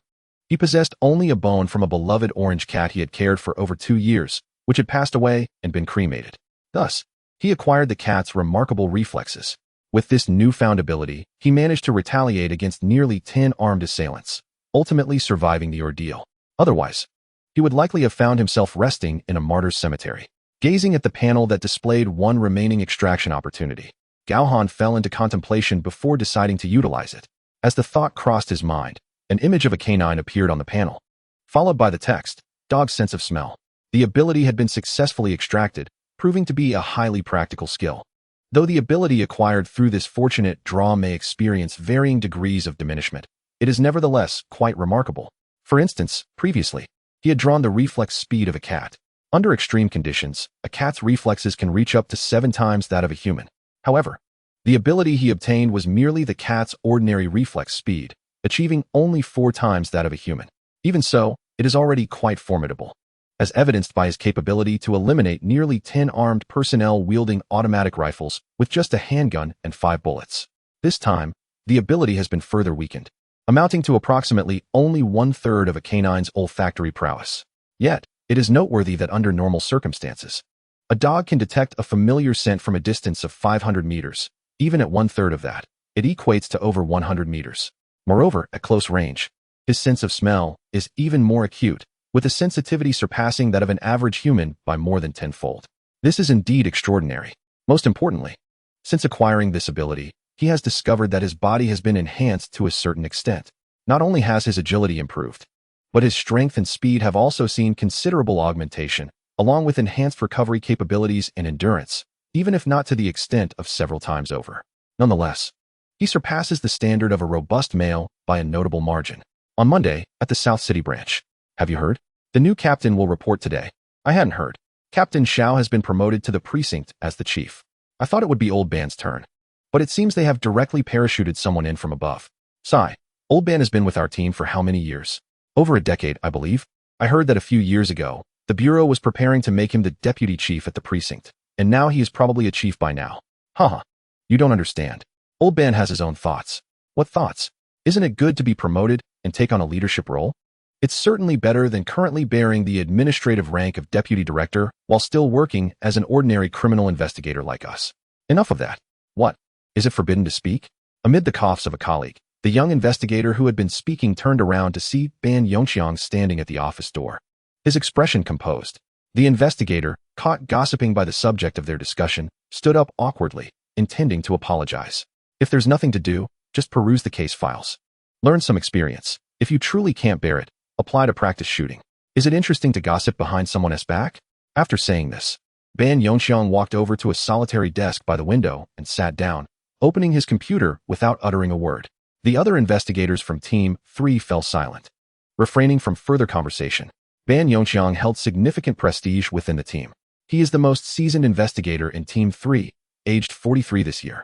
he possessed only a bone from a beloved orange cat he had cared for over 2 years, which had passed away and been cremated. Thus, he acquired the cat's remarkable reflexes. With this newfound ability, he managed to retaliate against nearly 10 armed assailants, ultimately surviving the ordeal. Otherwise, he would likely have found himself resting in a martyr's cemetery. Gazing at the panel that displayed one remaining extraction opportunity, Gao Han fell into contemplation before deciding to utilize it. As the thought crossed his mind, an image of a canine appeared on the panel, followed by the text, "Dog's sense of smell." The ability had been successfully extracted, proving to be a highly practical skill. Though the ability acquired through this fortunate draw may experience varying degrees of diminishment, it is nevertheless quite remarkable. For instance, previously, he had drawn the reflex speed of a cat. Under extreme conditions, a cat's reflexes can reach up to 7 times that of a human. However, the ability he obtained was merely the cat's ordinary reflex speed, achieving only 4 times that of a human. Even so, it is already quite formidable, as evidenced by his capability to eliminate nearly 10 armed personnel wielding automatic rifles with just a handgun and 5 bullets. This time, the ability has been further weakened, amounting to approximately only 1/3 of a canine's olfactory prowess. Yet, it is noteworthy that under normal circumstances, a dog can detect a familiar scent from a distance of 500 meters. Even at 1/3 of that, it equates to over 100 meters. Moreover, at close range, his sense of smell is even more acute, with a sensitivity surpassing that of an average human by more than tenfold. This is indeed extraordinary. Most importantly, since acquiring this ability, he has discovered that his body has been enhanced to a certain extent. Not only has his agility improved, but his strength and speed have also seen considerable augmentation, along with enhanced recovery capabilities and endurance, even if not to the extent of several times over. Nonetheless, he surpasses the standard of a robust male by a notable margin. On Monday, at the South City branch. Have you heard? The new captain will report today. I hadn't heard. Captain Xiao has been promoted to the precinct as the chief. I thought it would be Old Ban's turn, but it seems they have directly parachuted someone in from above. Sigh. Old Ban has been with our team for how many years? Over a decade, I believe. I heard that a few years ago, the Bureau was preparing to make him the deputy chief at the precinct, and now he is probably a chief by now. Haha. You don't understand. Old Ban has his own thoughts. What thoughts? Isn't it good to be promoted and take on a leadership role? It's certainly better than currently bearing the administrative rank of deputy director while still working as an ordinary criminal investigator like us. Enough of that. What? Is it forbidden to speak? Amid the coughs of a colleague, the young investigator who had been speaking turned around to see Ban Yongxiang standing at the office door. His expression composed. The investigator, caught gossiping by the subject of their discussion, stood up awkwardly, intending to apologize. If there's nothing to do, just peruse the case files. Learn some experience. If you truly can't bear it, apply to practice shooting. Is it interesting to gossip behind someone else's back? After saying this, Ban Yongxiang walked over to a solitary desk by the window and sat down, opening his computer without uttering a word. The other investigators from Team 3 fell silent. Refraining from further conversation, Ban Yongxiang held significant prestige within the team. He is the most seasoned investigator in Team 3, aged 43 this year,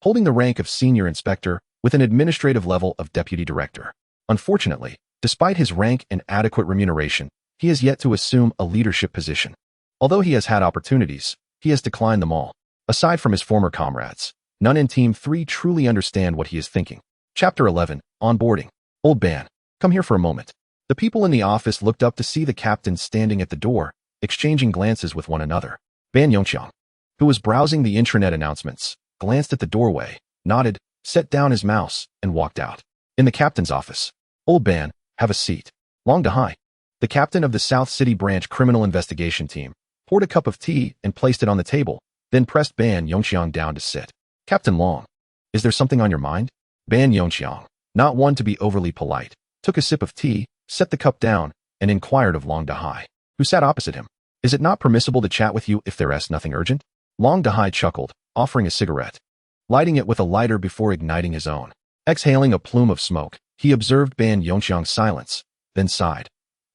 holding the rank of senior inspector with an administrative level of deputy director. Unfortunately, despite his rank and adequate remuneration, he has yet to assume a leadership position. Although he has had opportunities, he has declined them all. Aside from his former comrades, none in Team 3 truly understand what he is thinking. Chapter 11, Onboarding. Old Ban, come here for a moment. The people in the office looked up to see the captain standing at the door, exchanging glances with one another. Ban Yongxiang, who was browsing the intranet announcements, glanced at the doorway, nodded, set down his mouse, and walked out. In the captain's office. Old Ban, have a seat. Long Dahai, the captain of the South City Branch Criminal Investigation Team, poured a cup of tea and placed it on the table, then pressed Ban Yongxiang down to sit. Captain Long, is there something on your mind? Ban Yongxiang, not one to be overly polite, took a sip of tea, set the cup down, and inquired of Long Dahai, who sat opposite him. Is it not permissible to chat with you if there is nothing urgent? Long Dahai chuckled, offering a cigarette, lighting it with a lighter before igniting his own. Exhaling a plume of smoke, he observed Ban Yongxiang's silence, then sighed.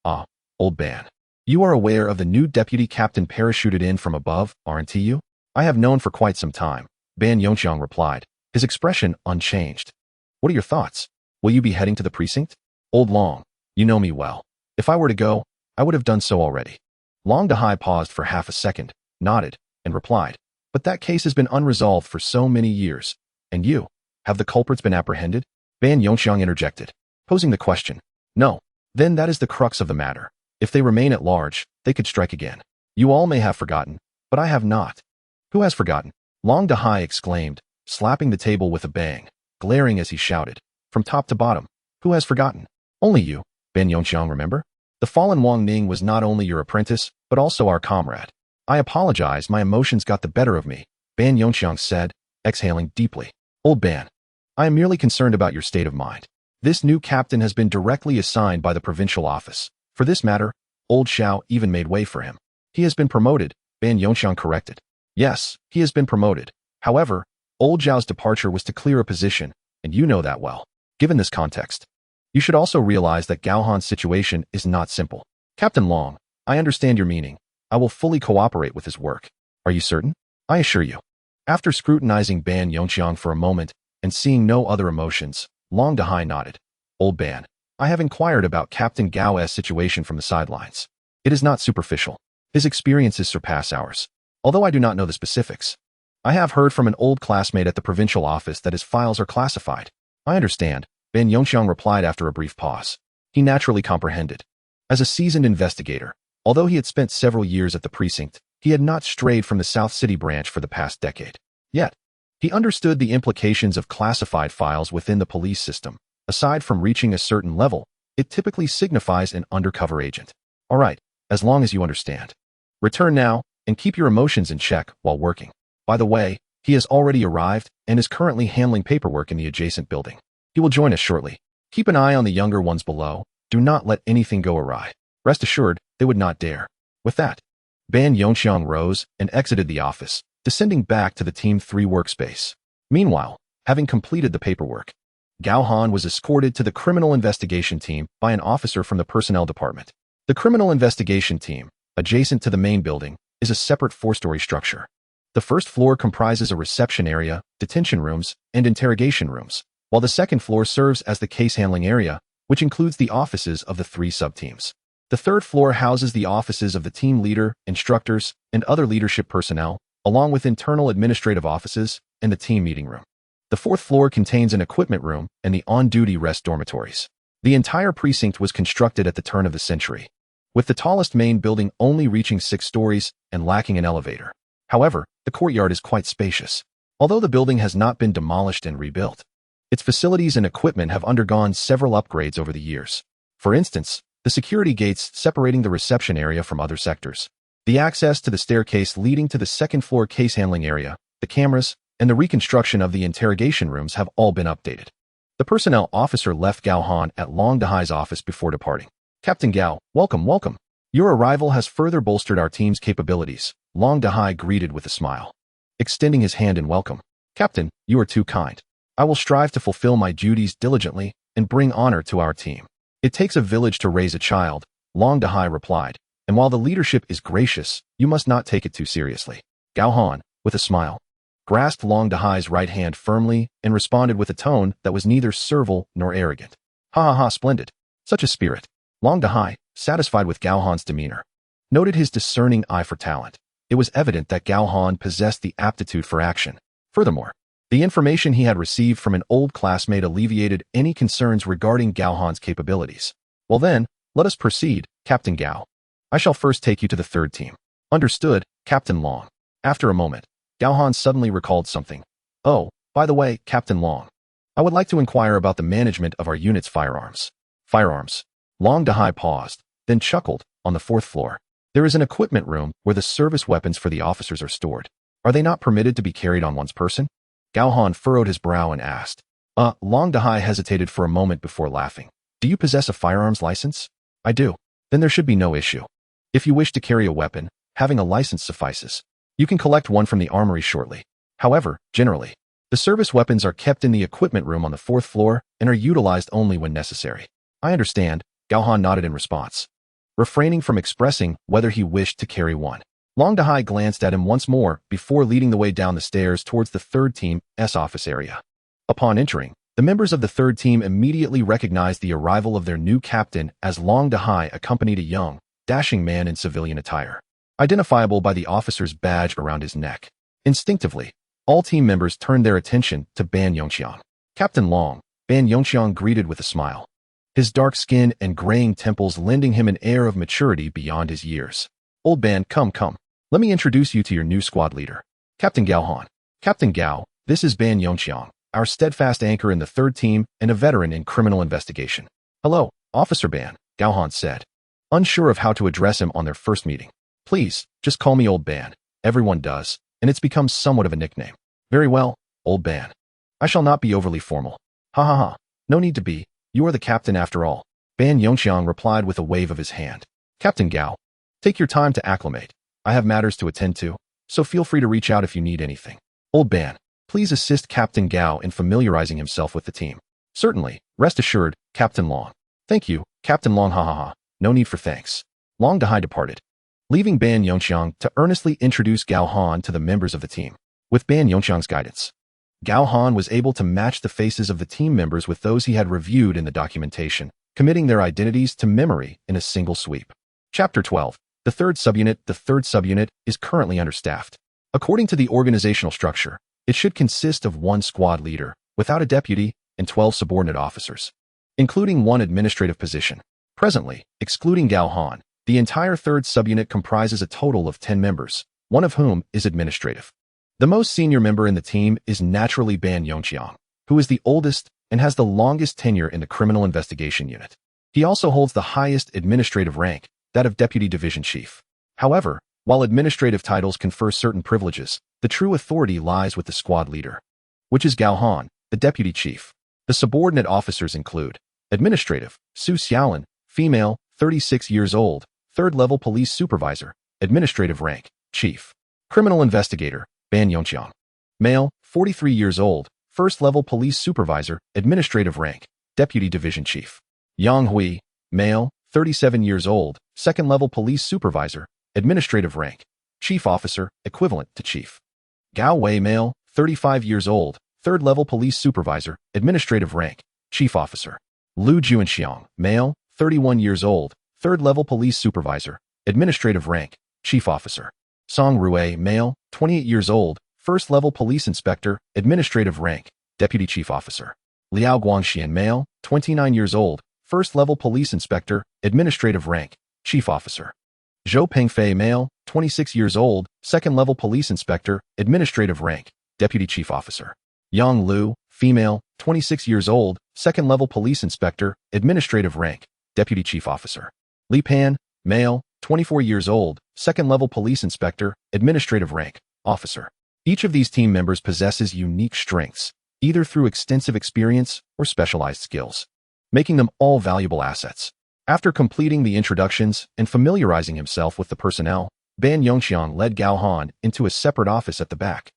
Ah, Old Ban. You are aware of the new deputy captain parachuted in from above, aren't you? I have known for quite some time, Ban Yongxiang replied, his expression unchanged. What are your thoughts? Will you be heading to the precinct? Old Long, you know me well. If I were to go, I would have done so already. Long Dahai paused for half a second, nodded, and replied, but that case has been unresolved for so many years. And you? Have the culprits been apprehended? Ban Yongxiang interjected, posing the question. No. Then that is the crux of the matter. If they remain at large, they could strike again. You all may have forgotten, but I have not. Who has forgotten? Long Dahai exclaimed, slapping the table with a bang, glaring as he shouted, from top to bottom. Who has forgotten? Only you, Ban Yongxiang, remember? The fallen Wang Ning was not only your apprentice, but also our comrade. I apologize, my emotions got the better of me, Ban Yongxiang said, exhaling deeply. Old Ban, I am merely concerned about your state of mind. This new captain has been directly assigned by the provincial office. For this matter, Old Xiao even made way for him. He has been promoted, Ban Yongxiang corrected. Yes, he has been promoted. However, Old Zhao's departure was to clear a position, and you know that well. Given this context, you should also realize that Gao Han's situation is not simple. Captain Long, I understand your meaning. I will fully cooperate with his work. Are you certain? I assure you. After scrutinizing Ban Yongxiang for a moment and seeing no other emotions, Long Dahai nodded. Old Ban, I have inquired about Captain Gao's situation from the sidelines. It is not superficial. His experiences surpass ours. Although I do not know the specifics, I have heard from an old classmate at the provincial office that his files are classified. I understand, Ban Yongxiang replied after a brief pause. He naturally comprehended. As a seasoned investigator, although he had spent several years at the precinct, he had not strayed from the South City branch for the past decade. Yet, he understood the implications of classified files within the police system, Aside from reaching a certain level, it typically signifies an undercover agent. Alright, as long as you understand. Return now, and keep your emotions in check while working. By the way, he has already arrived and is currently handling paperwork in the adjacent building. He will join us shortly. Keep an eye on the younger ones below. Do not let anything go awry. Rest assured, they would not dare. With that, Ban Yongxiang rose and exited the office, descending back to the Team 3 workspace. Meanwhile, having completed the paperwork, Gao Han was escorted to the criminal investigation team by an officer from the personnel department. The criminal investigation team, adjacent to the main building, is a separate 4-story structure. The first floor comprises a reception area, detention rooms, and interrogation rooms, while the second floor serves as the case handling area, which includes the offices of the 3 sub-teams. The third floor houses the offices of the team leader, instructors, and other leadership personnel, along with internal administrative offices and the team meeting room. The fourth floor contains an equipment room and the on-duty rest dormitories. The entire precinct was constructed at the turn of the century, with the tallest main building only reaching 6 stories and lacking an elevator. However, the courtyard is quite spacious. Although the building has not been demolished and rebuilt, its facilities and equipment have undergone several upgrades over the years. For instance, the security gates separating the reception area from other sectors, the access to the staircase leading to the second-floor case handling area, the cameras, and the reconstruction of the interrogation rooms have all been updated. The personnel officer left Gao Han at Long Dahai's office before departing. Captain Gao, welcome, welcome. Your arrival has further bolstered our team's capabilities, Long Dahai greeted with a smile, extending his hand in welcome. Captain, you are too kind. I will strive to fulfill my duties diligently and bring honor to our team. It takes a village to raise a child, Long Dahai replied, and while the leadership is gracious, you must not take it too seriously. Gao Han, with a smile, grasped Long Dahai's right hand firmly and responded with a tone that was neither servile nor arrogant. Ha ha ha, splendid. Such a spirit. Long Dahai, satisfied with Gao Han's demeanor, noted his discerning eye for talent. It was evident that Gao Han possessed the aptitude for action. Furthermore, the information he had received from an old classmate alleviated any concerns regarding Gao Han's capabilities. Well then, let us proceed, Captain Gao. I shall first take you to the third team. Understood, Captain Long. After a moment, Gao Han suddenly recalled something. Oh, by the way, Captain Long, I would like to inquire about the management of our unit's firearms. Firearms. Long Dahai paused, then chuckled. On the 4th floor, there is an equipment room where the service weapons for the officers are stored. Are they not permitted to be carried on one's person? Gao Han furrowed his brow and asked. Long Dahai hesitated for a moment before laughing. Do you possess a firearms license? I do. Then there should be no issue. If you wish to carry a weapon, having a license suffices. You can collect one from the armory shortly. However, generally, the service weapons are kept in the equipment room on the 4th floor and are utilized only when necessary. I understand, Gao Han nodded in response, refraining from expressing whether he wished to carry one. Long Dahai glanced at him once more before leading the way down the stairs towards the 3rd team's office area. Upon entering, the members of the 3rd team immediately recognized the arrival of their new captain as Long Dahai accompanied a young, dashing man in civilian attire, identifiable by the officer's badge around his neck. Instinctively, all team members turned their attention to Ban Yongxiang. Captain Long, Ban Yongxiang greeted with a smile, his dark skin and graying temples lending him an air of maturity beyond his years. Old Ban, come. Let me introduce you to your new squad leader, Captain Gao Han. Captain Gao, this is Ban Yongxiang, our steadfast anchor in the 3rd team and a veteran in criminal investigation. Hello, Officer Ban, Gao Han said, unsure of how to address him on their first meeting. Please, just call me Old Ban. Everyone does, and it's become somewhat of a nickname. Very well, Old Ban. I shall not be overly formal. Ha ha ha, no need to be. You are the captain after all. Ban Yongxiang replied with a wave of his hand. Captain Gao, take your time to acclimate. I have matters to attend to, so feel free to reach out if you need anything. Old Ban, please assist Captain Gao in familiarizing himself with the team. Certainly, rest assured, Captain Long. Thank you, Captain Long, ha ha ha. No need for thanks. Long Dahai departed, leaving Ban Yongxiang to earnestly introduce Gao Han to the members of the team. With Ban Yongxiang's guidance, Gao Han was able to match the faces of the team members with those he had reviewed in the documentation, committing their identities to memory in a single sweep. Chapter 12. The 3rd subunit. The 3rd subunit is currently understaffed. According to the organizational structure, it should consist of 1 squad leader, without a deputy, and 12 subordinate officers, including 1 administrative position. Presently, excluding Gao Han, the entire 3rd subunit comprises a total of 10 members, 1 of whom is administrative. The most senior member in the team is naturally Ban Yongxiang, who is the oldest and has the longest tenure in the Criminal Investigation Unit. He also holds the highest administrative rank, that of Deputy Division Chief. However, while administrative titles confer certain privileges, the true authority lies with the squad leader, which is Gao Han, the Deputy Chief. The subordinate officers include Administrative, Su Xiaolin, female, 36 years old, 3rd level police supervisor, administrative rank, Chief. Criminal Investigator, Ban Yongqiang. Male, 43 years old, 1st level police supervisor, administrative rank, Deputy Division Chief. Yang Hui, male, 37 years old, 2nd level police supervisor, administrative rank, Chief Officer, equivalent to Chief. Gao Wei, male, 35 years old, 3rd level police supervisor, administrative rank, Chief Officer. Lu Juanxiang, male, 31 years old, 3rd level police supervisor, administrative rank, Chief Officer. Song Rue, male, 28 years old, 1st level police inspector, administrative rank, Deputy Chief Officer. Liao Guangxian, male, 29 years old, 1st level police inspector, administrative rank, Chief Officer. Zhou Pengfei, male, 26 years old, 2nd level police inspector, administrative rank, Deputy Chief Officer. Yang Lu, female, 26 years old, 2nd level police inspector, administrative rank, Deputy Chief Officer. Li Pan, male, 24 years old, 2nd level police inspector, administrative rank, officer. Each of these team members possesses unique strengths, either through extensive experience or specialized skills, making them all valuable assets. After completing the introductions and familiarizing himself with the personnel, Ban Yongqiang led Gao Han into a separate office at the back,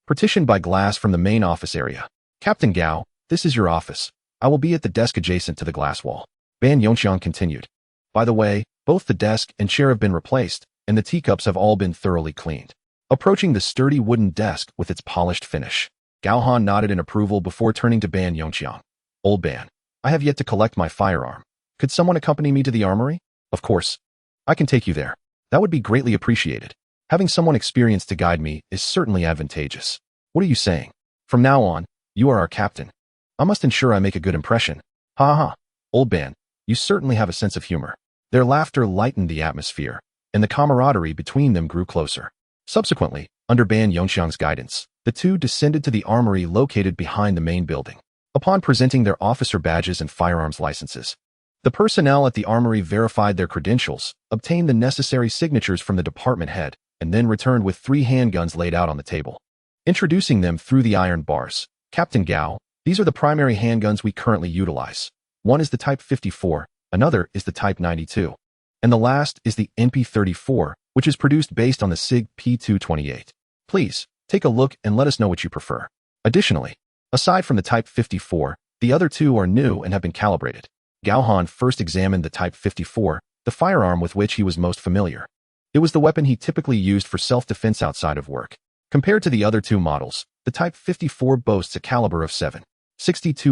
partitioned by glass from the main office area. Captain Gao, this is your office. I will be at the desk adjacent to the glass wall. Ban Yongqiang continued. By the way, both the desk and chair have been replaced, and the teacups have all been thoroughly cleaned. Approaching the sturdy wooden desk with its polished finish, Gao Han nodded in approval before turning to Ban Yongqiang. Old Ban, I have yet to collect my firearm. Could someone accompany me to the armory? Of course. I can take you there. That would be greatly appreciated. Having someone experienced to guide me is certainly advantageous. What are you saying? From now on, you are our captain. I must ensure I make a good impression. Ha ha. Old Ban, you certainly have a sense of humor. Their laughter lightened the atmosphere, and the camaraderie between them grew closer. Subsequently, under Ban Yongqiang's guidance, the two descended to the armory located behind the main building. Upon presenting their officer badges and firearms licenses, the personnel at the armory verified their credentials, obtained the necessary signatures from the department head, and then returned with 3 handguns laid out on the table. Introducing them through the iron bars, Captain Gao, these are the primary handguns we currently utilize. One is the Type 54, another is the Type 92, and the last is the MP34, which is produced based on the SIG P228. Please, take a look and let us know what you prefer. Additionally, aside from the Type 54, the other two are new and have been calibrated. Gao Han first examined the Type 54, the firearm with which he was most familiar. It was the weapon he typically used for self-defense outside of work. Compared to the other two models, the Type 54 boasts a caliber of 7.62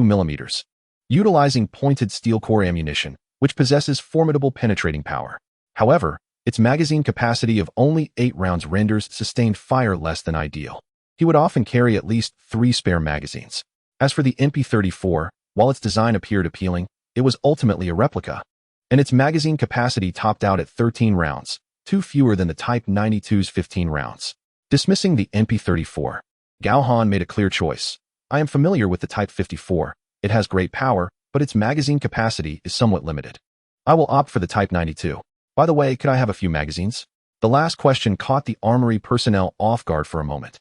mm, utilizing pointed steel core ammunition, which possesses formidable penetrating power. However, its magazine capacity of only 8 rounds renders sustained fire less than ideal. He would often carry at least 3 spare magazines. As for the MP34, while its design appeared appealing, it was ultimately a replica, and its magazine capacity topped out at 13 rounds, 2 fewer than the Type 92's 15 rounds. Dismissing the MP34, Gao Han made a clear choice. I am familiar with the Type 54. It has great power, but its magazine capacity is somewhat limited. I will opt for the Type 92. By the way, could I have a few magazines? The last question caught the armory personnel off guard for a moment,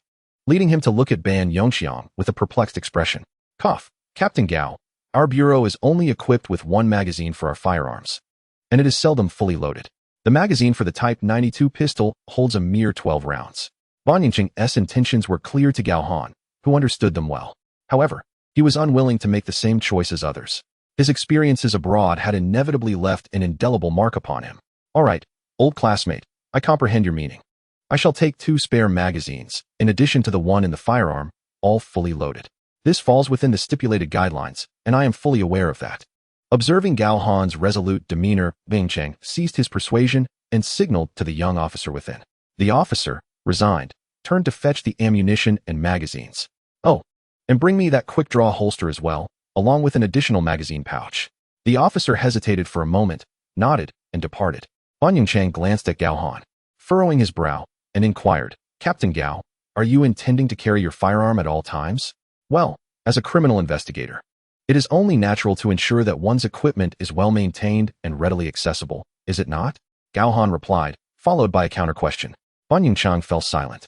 leading him to look at Ban Yongqiang with a perplexed expression. Cough. Captain Gao, our bureau is only equipped with 1 magazine for our firearms, and it is seldom fully loaded. The magazine for the Type 92 pistol holds a mere 12 rounds. Ban Yongqiang's intentions were clear to Gao Han, who understood them well. However, he was unwilling to make the same choice as others. His experiences abroad had inevitably left an indelible mark upon him. All right, old classmate, I comprehend your meaning. I shall take 2 spare magazines, in addition to the one in the firearm, all fully loaded. This falls within the stipulated guidelines, and I am fully aware of that. Observing Gao Han's resolute demeanor, Bing Cheng seized his persuasion and signaled to the young officer within. The officer, resigned, turned to fetch the ammunition and magazines. Oh, and bring me that quick-draw holster as well, along with an additional magazine pouch. The officer hesitated for a moment, nodded, and departed. Ban Yongqiang glanced at Gao Han, furrowing his brow, and inquired, Captain Gao, are you intending to carry your firearm at all times? Well, as a criminal investigator, It is only natural to ensure that one's equipment is well maintained and readily accessible, is it not? Gao Han replied, followed by a counter-question. Ban Yingqiang fell silent.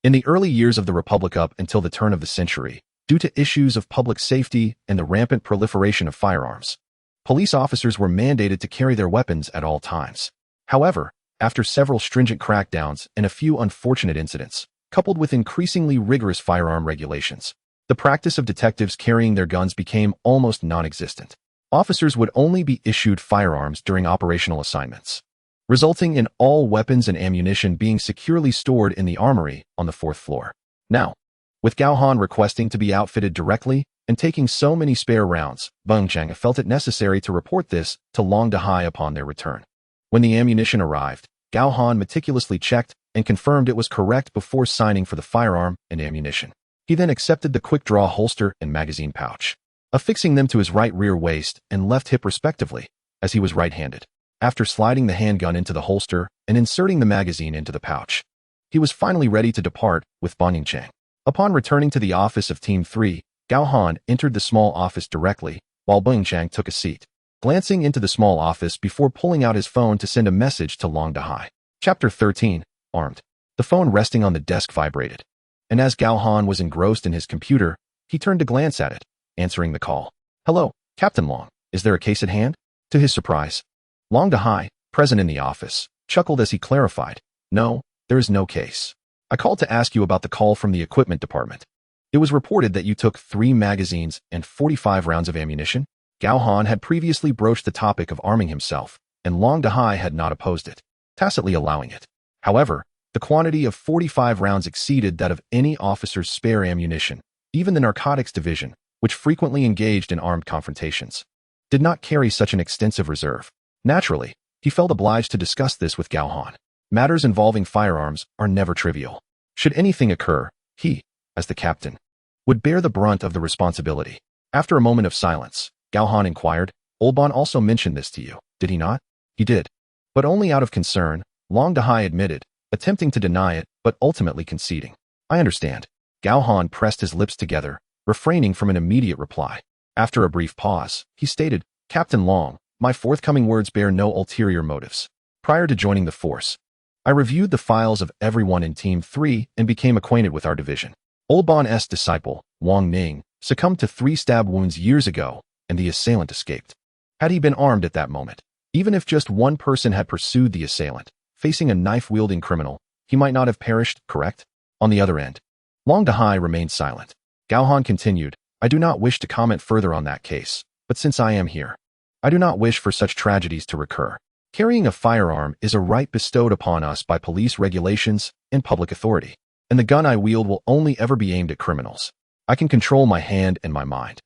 In the early years of the Republic up until the turn of the century, due to issues of public safety and the rampant proliferation of firearms, police officers were mandated to carry their weapons at all times. However, after several stringent crackdowns and a few unfortunate incidents, coupled with increasingly rigorous firearm regulations, the practice of detectives carrying their guns became almost non-existent. Officers would only be issued firearms during operational assignments, resulting in all weapons and ammunition being securely stored in the armory on the 4th floor. Now, with Gao Han requesting to be outfitted directly and taking so many spare rounds, Ban Yingqiang felt it necessary to report this to Long Dahai upon their return. When the ammunition arrived, Gao Han meticulously checked and confirmed it was correct before signing for the firearm and ammunition. He then accepted the quick-draw holster and magazine pouch, affixing them to his right rear waist and left hip respectively, as he was right-handed. After sliding the handgun into the holster and inserting the magazine into the pouch, he was finally ready to depart with Ban Yingqiang. Upon returning to the office of Team 3, Gao Han entered the small office directly, while Ban Yingqiang took a seat, glancing into the small office before pulling out his phone to send a message to Long Dahai. Chapter 13, Armed. The phone resting on the desk vibrated, and as Gao Han was engrossed in his computer, he turned to glance at it, answering the call. Hello, Captain Long. Is there a case at hand? To his surprise, Long Dahai, present in the office, chuckled as he clarified. No, there is no case. I called to ask you about the call from the equipment department. It was reported that you took 3 magazines and 45 rounds of ammunition. Gao Han had previously broached the topic of arming himself, and Long Dahai had not opposed it, tacitly allowing it. However, the quantity of 45 rounds exceeded that of any officer's spare ammunition. Even the narcotics division, which frequently engaged in armed confrontations, did not carry such an extensive reserve. Naturally, he felt obliged to discuss this with Gao Han. Matters involving firearms are never trivial. Should anything occur, he, as the captain, would bear the brunt of the responsibility. After a moment of silence, Gao Han inquired, Olban also mentioned this to you, did he not? He did. But only out of concern, Long Dahai admitted, attempting to deny it, but ultimately conceding. I understand. Gao Han pressed his lips together, refraining from an immediate reply. After a brief pause, he stated, Captain Long, my forthcoming words bear no ulterior motives. Prior to joining the force, I reviewed the files of everyone in Team 3 and became acquainted with our division. Olban's disciple, Wang Ning, succumbed to 3 stab wounds years ago, and the assailant escaped. Had he been armed at that moment, even if just one person had pursued the assailant, facing a knife-wielding criminal, he might not have perished, correct? On the other end, Long Dahai remained silent. Gao Han continued, I do not wish to comment further on that case, but since I am here, I do not wish for such tragedies to recur. Carrying a firearm is a right bestowed upon us by police regulations and public authority, and the gun I wield will only ever be aimed at criminals. I can control my hand and my mind,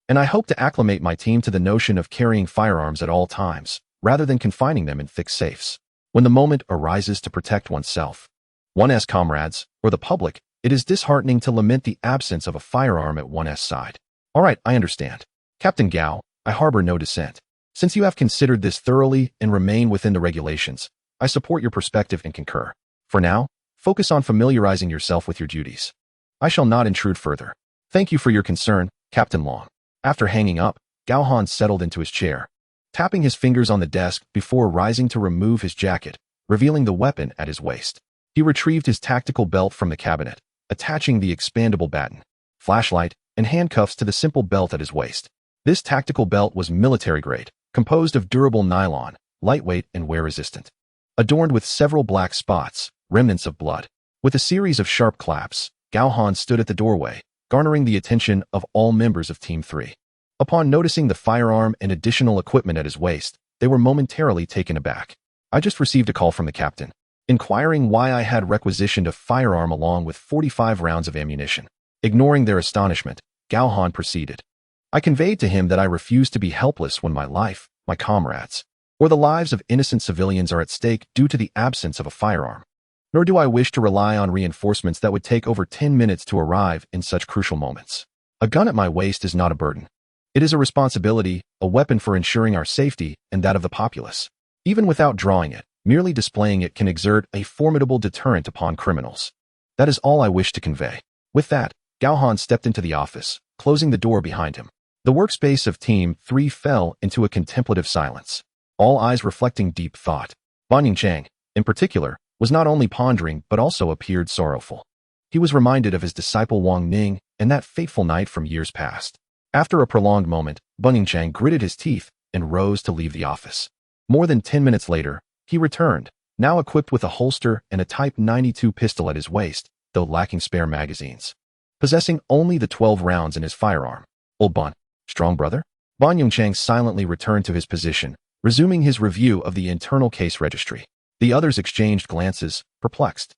and I hope to acclimate my team to the notion of carrying firearms at all times, rather than confining them in thick safes. When the moment arises to protect oneself, one's comrades, or the public, it is disheartening to lament the absence of a firearm at one's side. All right, I understand. Captain Gao, I harbor no dissent. Since you have considered this thoroughly and remain within the regulations, I support your perspective and concur. For now, focus on familiarizing yourself with your duties. I shall not intrude further. Thank you for your concern, Captain Long. After hanging up, Gao Han settled into his chair, tapping his fingers on the desk before rising to remove his jacket, revealing the weapon at his waist. He retrieved his tactical belt from the cabinet, attaching the expandable baton, flashlight, and handcuffs to the simple belt at his waist. This tactical belt was military-grade, composed of durable nylon, lightweight and wear-resistant, adorned with several black spots, remnants of blood. With a series of sharp claps, Gao Han stood at the doorway, garnering the attention of all members of Team 3. Upon noticing the firearm and additional equipment at his waist, they were momentarily taken aback. I just received a call from the captain, inquiring why I had requisitioned a firearm along with 45 rounds of ammunition. Ignoring their astonishment, Gao Han proceeded. I conveyed to him that I refuse to be helpless when my life, my comrades, or the lives of innocent civilians are at stake due to the absence of a firearm. Nor do I wish to rely on reinforcements that would take over 10 minutes to arrive in such crucial moments. A gun at my waist is not a burden. It is a responsibility, a weapon for ensuring our safety and that of the populace. Even without drawing it, merely displaying it can exert a formidable deterrent upon criminals. That is all I wish to convey. With that, Gao Han stepped into the office, closing the door behind him. The workspace of Team 3 fell into a contemplative silence, all eyes reflecting deep thought. Ban Yingchang, in particular, was not only pondering but also appeared sorrowful. He was reminded of his disciple Wang Ning and that fateful night from years past. After a prolonged moment, Ban Yingchang gritted his teeth and rose to leave the office. More than 10 minutes later, he returned, now equipped with a holster and a Type 92 pistol at his waist, though lacking spare magazines. Possessing only the 12 rounds in his firearm. Old Ban, strong brother? Ban Yingchang silently returned to his position, resuming his review of the internal case registry. The others exchanged glances, perplexed.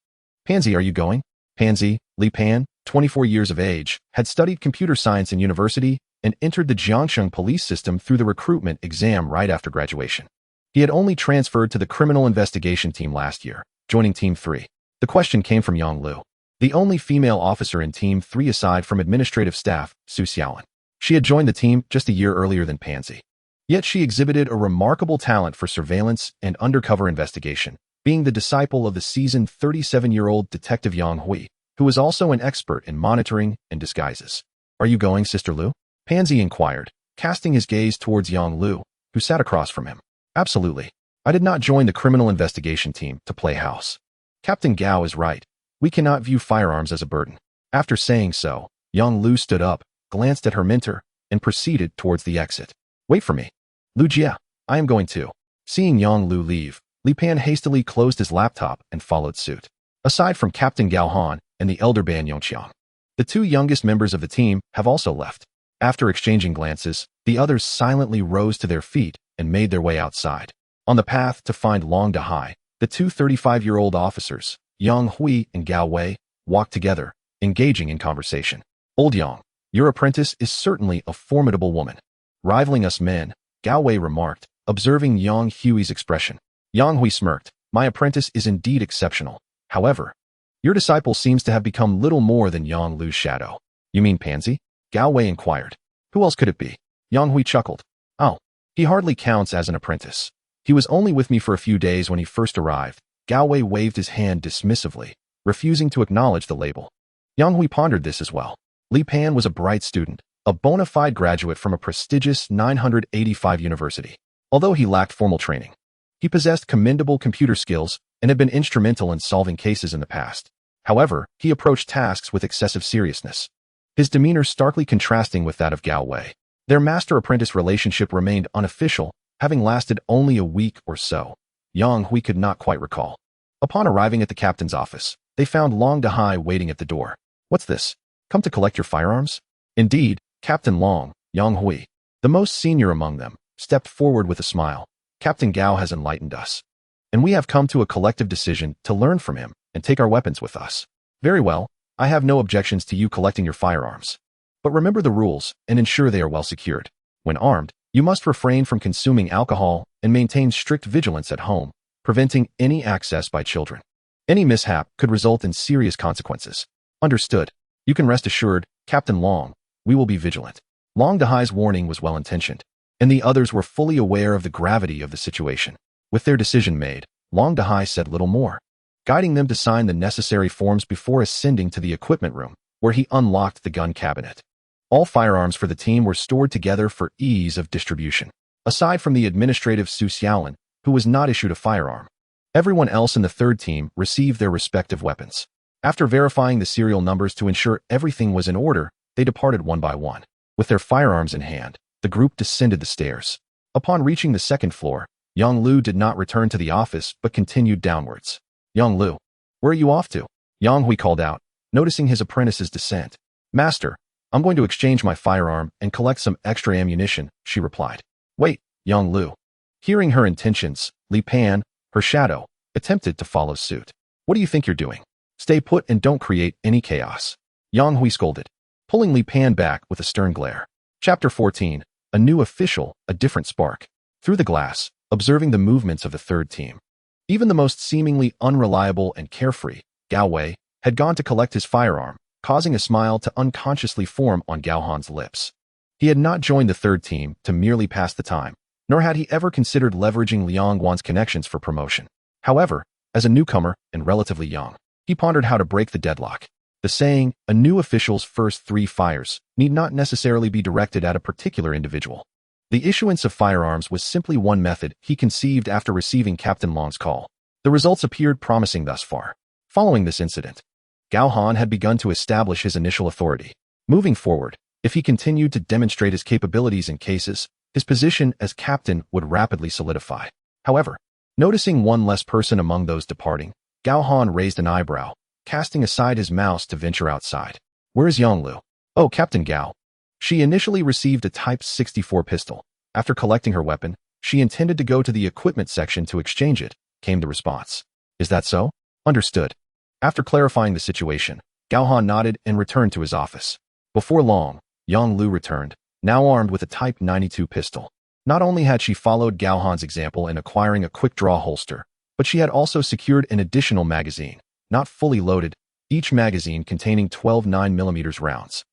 Pansy, are you going? Pansy, Li Pan, 24 years of age, had studied computer science in university and entered the Jiangsheng police system through the recruitment exam right after graduation. He had only transferred to the criminal investigation team last year, joining Team 3. The question came from Yang Lu, the only female officer in Team 3 aside from administrative staff, Su Xiaolan. She had joined the team just a year earlier than Pansy. Yet she exhibited a remarkable talent for surveillance and undercover investigation, being the disciple of the seasoned 37-year-old detective Yang Hui, who was also an expert in monitoring and disguises. Are you going, Sister Lu? Pansy inquired, casting his gaze towards Yang Lu, who sat across from him. Absolutely. I did not join the criminal investigation team to play house. Captain Gao is right. We cannot view firearms as a burden. After saying so, Yang Lu stood up, glanced at her mentor, and proceeded towards the exit. Wait for me. Lu Jia, I am going too. Seeing Yang Lu leave, Li Pan hastily closed his laptop and followed suit. Aside from Captain Gao Han and the elder Ban Yongqiang, the two youngest members of the team have also left. After exchanging glances, the others silently rose to their feet and made their way outside. On the path to find Long Dahai, the two 35-year-old officers, Yang Hui and Gao Wei, walked together, engaging in conversation. Old Yang, your apprentice is certainly a formidable woman. Rivaling us men, Gao Wei remarked, observing Yang Hui's expression. Yang Hui smirked. My apprentice is indeed exceptional. However, your disciple seems to have become little more than Yang Lu's shadow. You mean Pansy? Gao Wei inquired. Who else could it be? Yang Hui chuckled. Oh, he hardly counts as an apprentice. He was only with me for a few days when he first arrived. Gao Wei waved his hand dismissively, refusing to acknowledge the label. Yang Hui pondered this as well. Li Pan was a bright student, a bona fide graduate from a prestigious 985 university. Although he lacked formal training, he possessed commendable computer skills and had been instrumental in solving cases in the past. However, he approached tasks with excessive seriousness, his demeanor starkly contrasting with that of Gao Wei. Their master-apprentice relationship remained unofficial, having lasted only a week or so. Yang Hui could not quite recall. Upon arriving at the captain's office, they found Long Dahai waiting at the door. What's this? Come to collect your firearms? Indeed, Captain Long, Yang Hui, the most senior among them, stepped forward with a smile. Captain Gao has enlightened us, and we have come to a collective decision to learn from him and take our weapons with us. Very well, I have no objections to you collecting your firearms. But remember the rules and ensure they are well secured. When armed, you must refrain from consuming alcohol and maintain strict vigilance at home, preventing any access by children. Any mishap could result in serious consequences. Understood. You can rest assured, Captain Long, we will be vigilant. Long Dahai's warning was well-intentioned, and the others were fully aware of the gravity of the situation. With their decision made, Long Dahai said little more, guiding them to sign the necessary forms before ascending to the equipment room, where he unlocked the gun cabinet. All firearms for the team were stored together for ease of distribution. Aside from the administrative Su Xiaolan, who was not issued a firearm, everyone else in the third team received their respective weapons. After verifying the serial numbers to ensure everything was in order, they departed one by one. With their firearms in hand, the group descended the stairs. Upon reaching the second floor, Yang Lu did not return to the office but continued downwards. Yang Lu, where are you off to? Yang Hui called out, noticing his apprentice's descent. Master, I'm going to exchange my firearm and collect some extra ammunition, she replied. Wait, Yang Lu. Hearing her intentions, Li Pan, her shadow, attempted to follow suit. What do you think you're doing? Stay put and don't create any chaos. Yang Hui scolded, pulling Li Pan back with a stern glare. Chapter 14, a new official, a different spark. Through the glass, observing the movements of the third team. Even the most seemingly unreliable and carefree, Gao Wei, had gone to collect his firearm, causing a smile to unconsciously form on Gao Han's lips. He had not joined the third team to merely pass the time, nor had he ever considered leveraging Liang Wan's connections for promotion. However, as a newcomer and relatively young, he pondered how to break the deadlock. The saying, a new official's first 3 fires, need not necessarily be directed at a particular individual. The issuance of firearms was simply one method he conceived after receiving Captain Long's call. The results appeared promising thus far. Following this incident, Gao Han had begun to establish his initial authority. Moving forward, if he continued to demonstrate his capabilities in cases, his position as captain would rapidly solidify. However, noticing one less person among those departing, Gao Han raised an eyebrow, casting aside his mouse to venture outside. Where is Yonglu? Oh, Captain Gao. She initially received a Type 64 pistol. After collecting her weapon, she intended to go to the equipment section to exchange it, came the response. Is that so? Understood. After clarifying the situation, Gao Han nodded and returned to his office. Before long, Yonglu returned, now armed with a Type 92 pistol. Not only had she followed Gao Han's example in acquiring a quick-draw holster, but she had also secured an additional magazine, not fully loaded, each magazine containing 12 9mm rounds.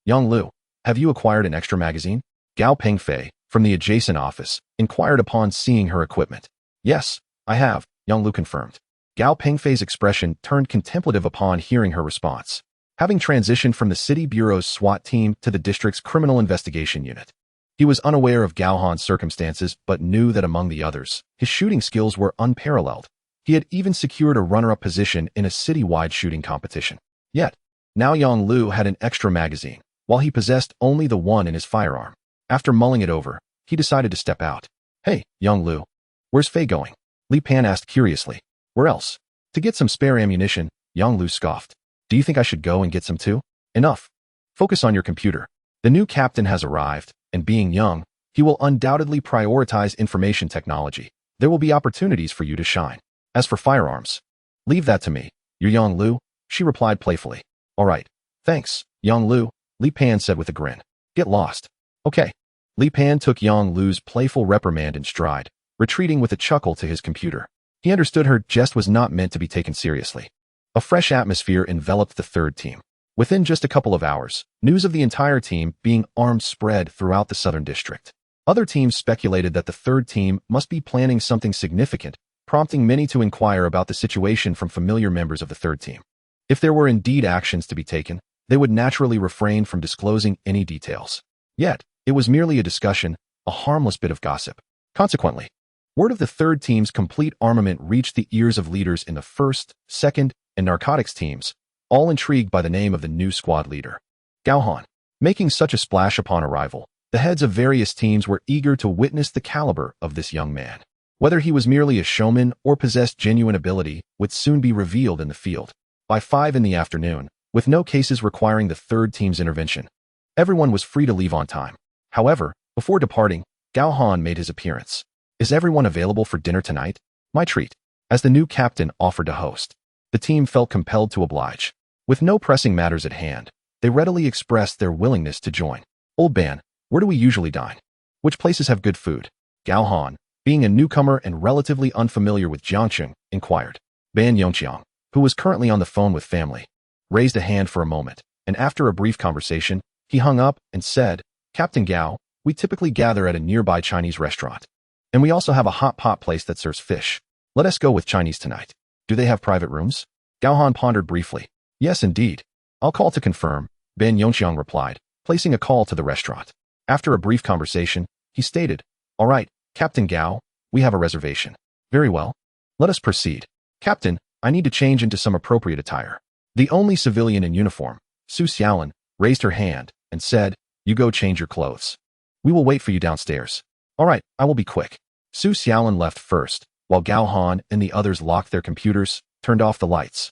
Yonglu, have you acquired an extra magazine? Gao Pengfei, from the adjacent office, inquired upon seeing her equipment. Yes, I have, Yonglu confirmed. Gao Pengfei's expression turned contemplative upon hearing her response. Having transitioned from the City Bureau's SWAT team to the district's Criminal Investigation Unit, he was unaware of Gao Han's circumstances but knew that among the others, his shooting skills were unparalleled. He had even secured a runner-up position in a city-wide shooting competition. Yet, now Yonglu had an extra magazine, while he possessed only the one in his firearm. After mulling it over, he decided to step out. Hey, Yonglu, where's Fei going? Li Pan asked curiously. Where else? To get some spare ammunition, Yonglu scoffed. Do you think I should go and get some too? Enough. Focus on your computer. The new captain has arrived, and being young, he will undoubtedly prioritize information technology. There will be opportunities for you to shine. As for firearms, leave that to me. You're Yonglu, she replied playfully. All right. Thanks, Yonglu, Li Pan said with a grin. Get lost. Okay. Li Pan took Yonglu's playful reprimand in stride, retreating with a chuckle to his computer. He understood her jest was not meant to be taken seriously. A fresh atmosphere enveloped the third team. Within just a couple of hours, news of the entire team being armed spread throughout the Southern District. Other teams speculated that the third team must be planning something significant, prompting many to inquire about the situation from familiar members of the third team. If there were indeed actions to be taken, they would naturally refrain from disclosing any details. Yet, it was merely a discussion, a harmless bit of gossip. Consequently, word of the third team's complete armament reached the ears of leaders in the first, second, and narcotics teams, all intrigued by the name of the new squad leader. Gao Han. Making such a splash upon arrival, the heads of various teams were eager to witness the caliber of this young man. Whether he was merely a showman or possessed genuine ability would soon be revealed in the field. By 5 in the afternoon, with no cases requiring the third team's intervention, everyone was free to leave on time. However, before departing, Gao Han made his appearance. Is everyone available for dinner tonight? My treat. As the new captain offered to host, the team felt compelled to oblige. With no pressing matters at hand, they readily expressed their willingness to join. Old Ban, where do we usually dine? Which places have good food? Gao Han, being a newcomer and relatively unfamiliar with Jiangcheng, inquired. Ban Yongqiang, who was currently on the phone with family, raised a hand for a moment, and after a brief conversation, he hung up and said, Captain Gao, we typically gather at a nearby Chinese restaurant. And we also have a hot pot place that serves fish. Let us go with Chinese tonight. Do they have private rooms? Gao Han pondered briefly. Yes, indeed. I'll call to confirm, Ban Yongqiang replied, placing a call to the restaurant. After a brief conversation, he stated, All right, Captain Gao, we have a reservation. Very well. Let us proceed. Captain, I need to change into some appropriate attire. The only civilian in uniform, Su Xiaolin, raised her hand and said, You go change your clothes. We will wait for you downstairs. All right, I will be quick. Su Xiaolin left first, while Gao Han and the others locked their computers, turned off the lights,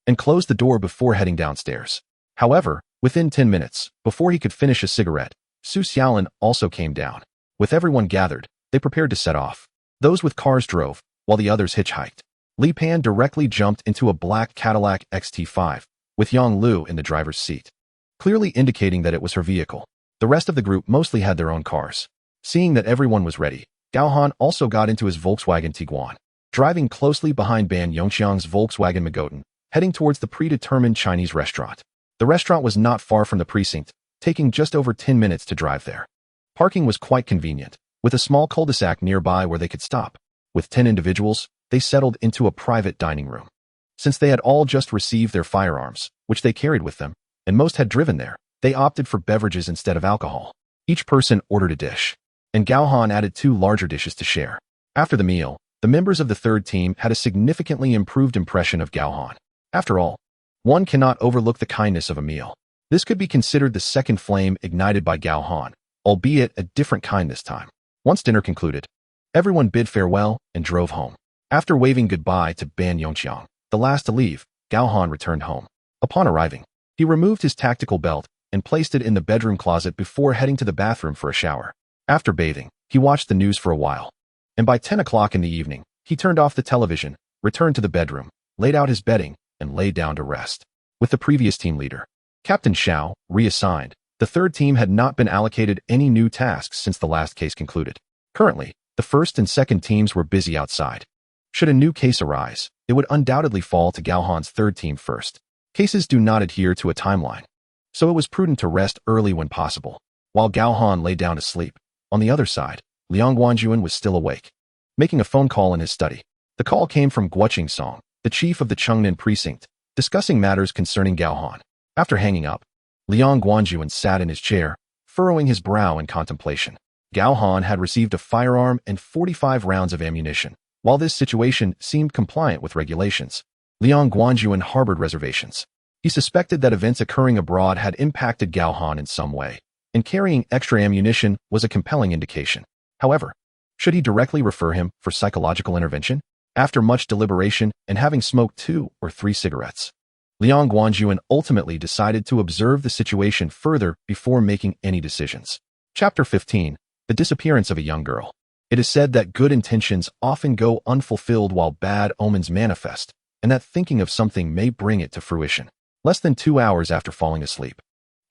and closed the door before heading downstairs. However, within 10 minutes, before he could finish a cigarette, Su Xiaolin also came down. With everyone gathered, they prepared to set off. Those with cars drove, while the others hitchhiked. Li Pan directly jumped into a black Cadillac XT5, with Yonglu in the driver's seat, clearly indicating that it was her vehicle. The rest of the group mostly had their own cars. Seeing that everyone was ready, Gao Han also got into his Volkswagen Tiguan, driving closely behind Ban Yongqiang's Volkswagen Magotan, heading towards the predetermined Chinese restaurant. The restaurant was not far from the precinct, taking just over 10 minutes to drive there. Parking was quite convenient, with a small cul-de-sac nearby where they could stop. With 10 individuals, they settled into a private dining room. Since they had all just received their firearms, which they carried with them, and most had driven there, they opted for beverages instead of alcohol. Each person ordered a dish, and Gao Han added 2 larger dishes to share. After the meal, the members of the third team had a significantly improved impression of Gao Han. After all, one cannot overlook the kindness of a meal. This could be considered the second flame ignited by Gao Han, albeit a different kind this time. Once dinner concluded, everyone bid farewell and drove home. After waving goodbye to Ban Yongqiang, the last to leave, Gao Han returned home. Upon arriving, he removed his tactical belt and placed it in the bedroom closet before heading to the bathroom for a shower. After bathing, he watched the news for a while, and by 10 o'clock in the evening, he turned off the television, returned to the bedroom, laid out his bedding, and lay down to rest. With the previous team leader, Captain Xiao, reassigned, the third team had not been allocated any new tasks since the last case concluded. Currently, the first and second teams were busy outside. Should a new case arise, it would undoubtedly fall to Gao Han's third team first. Cases do not adhere to a timeline, so it was prudent to rest early when possible. While Gao Han lay down to sleep, on the other side, Liang Guanjuan was still awake, making a phone call in his study. The call came from Guoqing Song, the chief of the Chengnan precinct, discussing matters concerning Gao Han. After hanging up, Liang Guanjuan sat in his chair, furrowing his brow in contemplation. Gao Han had received a firearm and 45 rounds of ammunition. While this situation seemed compliant with regulations, Liang Guanjuan harbored reservations. He suspected that events occurring abroad had impacted Gao Han in some way, and carrying extra ammunition was a compelling indication. However, should he directly refer him for psychological intervention? After much deliberation and having smoked 2 or 3 cigarettes, Liang Guanjuan ultimately decided to observe the situation further before making any decisions. Chapter 15. The disappearance of a young girl. It is said that good intentions often go unfulfilled while bad omens manifest, and that thinking of something may bring it to fruition. Less than 2 hours after falling asleep,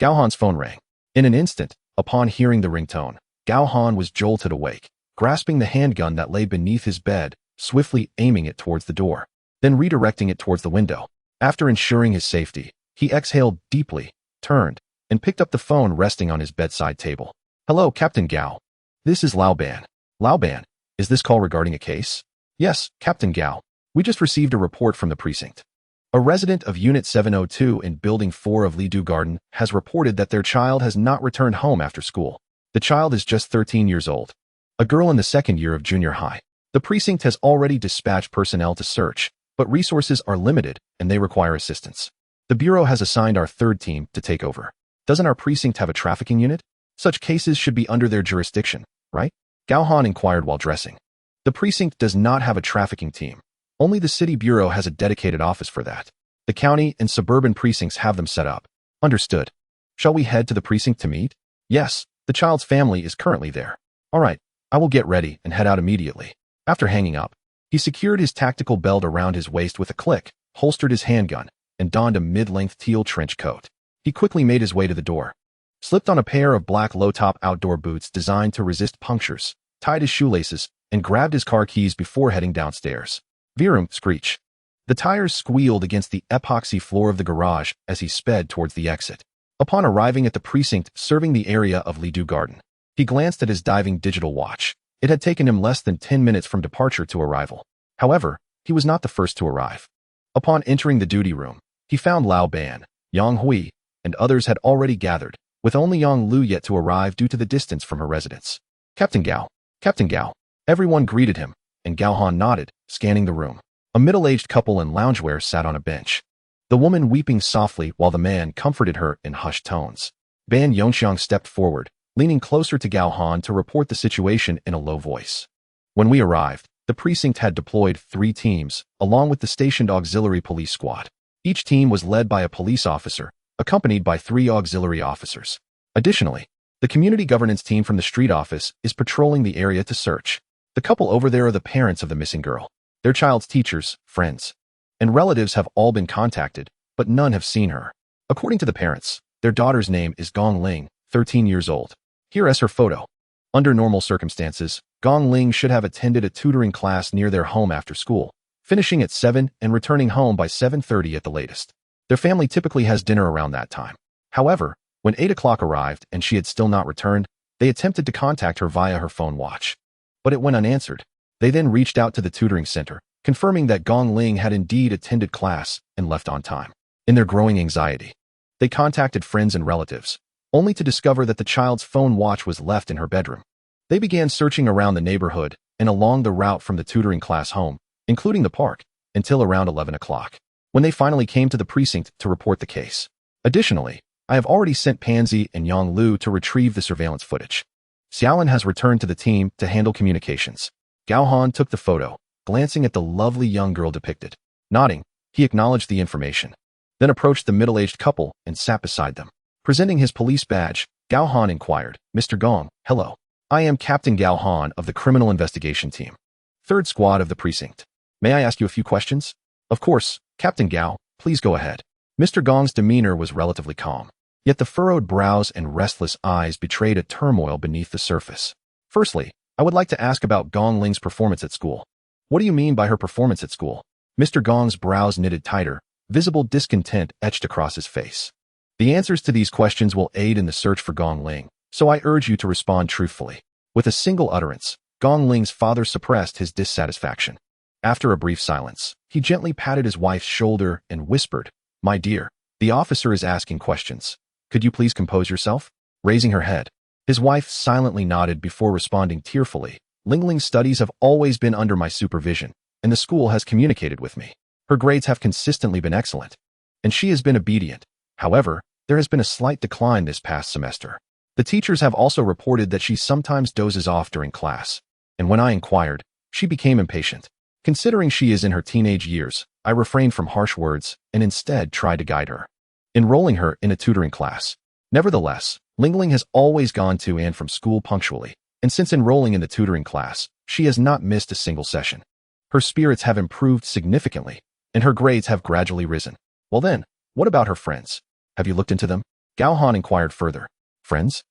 Gao Han's phone rang. In an instant, upon hearing the ringtone, Gao Han was jolted awake, grasping the handgun that lay beneath his bed, swiftly aiming it towards the door, then redirecting it towards the window. After ensuring his safety, he exhaled deeply, turned, and picked up the phone resting on his bedside table. "Hello, Captain Gao. This is Lao Ban. Lao Ban, is this call regarding a case?" "Yes, Captain Gao. We just received a report from the precinct. A resident of Unit 702 in Building 4 of Lidu Garden has reported that their child has not returned home after school. The child is just 13 years old, a girl in the second year of junior high. The precinct has already dispatched personnel to search, but resources are limited and they require assistance. The Bureau has assigned our third team to take over. Doesn't our precinct have a trafficking unit? Such cases should be under their jurisdiction, right?" Gao Han inquired while dressing. "The precinct does not have a trafficking team. Only the city bureau has a dedicated office for that. The county and suburban precincts have them set up." "Understood. Shall we head to the precinct to meet?" "Yes, the child's family is currently there." "All right, I will get ready and head out immediately." After hanging up, he secured his tactical belt around his waist with a click, holstered his handgun, and donned a mid-length teal trench coat. He quickly made his way to the door, slipped on a pair of black low-top outdoor boots designed to resist punctures, tied his shoelaces, and grabbed his car keys before heading downstairs. Vroom, screech. The tires squealed against the epoxy floor of the garage as he sped towards the exit. Upon arriving at the precinct serving the area of Lidu Garden, he glanced at his diving digital watch. It had taken him less than 10 minutes from departure to arrival. However, he was not the first to arrive. Upon entering the duty room, he found Lao Ban, Yang Hui, and others had already gathered, with only Yang Lu yet to arrive due to the distance from her residence. "Captain Gao, Captain Gao." Everyone greeted him, and Gao Han nodded, scanning the room. A middle-aged couple in loungewear sat on a bench, the woman weeping softly while the man comforted her in hushed tones. Ban Yongqiang stepped forward, leaning closer to Gao Han to report the situation in a low voice. "When we arrived, the precinct had deployed 3 teams, along with the stationed auxiliary police squad. Each team was led by a police officer, accompanied by 3 auxiliary officers. Additionally, the community governance team from the street office is patrolling the area to search. The couple over there are the parents of the missing girl. Their child's teachers, friends, and relatives have all been contacted, but none have seen her. According to the parents, their daughter's name is Gong Ling, 13 years old. Here is her photo. Under normal circumstances, Gong Ling should have attended a tutoring class near their home after school, finishing at 7 and returning home by 7:30 at the latest. Their family typically has dinner around that time. However, when 8 o'clock arrived and she had still not returned, they attempted to contact her via her phone watch, but it went unanswered. They then reached out to the tutoring center, confirming that Gong Ling had indeed attended class and left on time. In their growing anxiety, they contacted friends and relatives, only to discover that the child's phone watch was left in her bedroom. They began searching around the neighborhood and along the route from the tutoring class home, including the park, until around 11 o'clock, when they finally came to the precinct to report the case. Additionally, I have already sent Pansy and Yang Lu to retrieve the surveillance footage. Xiaolin has returned to the team to handle communications. Gao Han took the photo, glancing at the lovely young girl depicted. Nodding, he acknowledged the information, then approached the middle-aged couple and sat beside them. Presenting his police badge, Gao Han inquired, "Mr. Gong, hello. I am Captain Gao Han of the Criminal Investigation Team, 3rd Squad of the Precinct. May I ask you a few questions?" "Of course, Captain Gao, please go ahead." Mr. Gong's demeanor was relatively calm, yet the furrowed brows and restless eyes betrayed a turmoil beneath the surface. "Firstly, I would like to ask about Gong Ling's performance at school." "What do you mean by her performance at school?" Mr. Gong's brows knitted tighter, visible discontent etched across his face. "The answers to these questions will aid in the search for Gong Ling, so I urge you to respond truthfully." With a single utterance, Gong Ling's father suppressed his dissatisfaction. After a brief silence, he gently patted his wife's shoulder and whispered, "My dear, the officer is asking questions. Could you please compose yourself?" Raising her head, his wife silently nodded before responding tearfully, "Lingling's studies have always been under my supervision, and the school has communicated with me. Her grades have consistently been excellent, and she has been obedient. However, there has been a slight decline this past semester. The teachers have also reported that she sometimes dozes off during class, and when I inquired, she became impatient. Considering she is in her teenage years, I refrained from harsh words and instead tried to guide her, enrolling her in a tutoring class. Nevertheless, Lingling has always gone to and from school punctually, and since enrolling in the tutoring class, she has not missed a single session. Her spirits have improved significantly, and her grades have gradually risen." "Well then, what about her friends? Have you looked into them?" Gao Han inquired further. "Friends?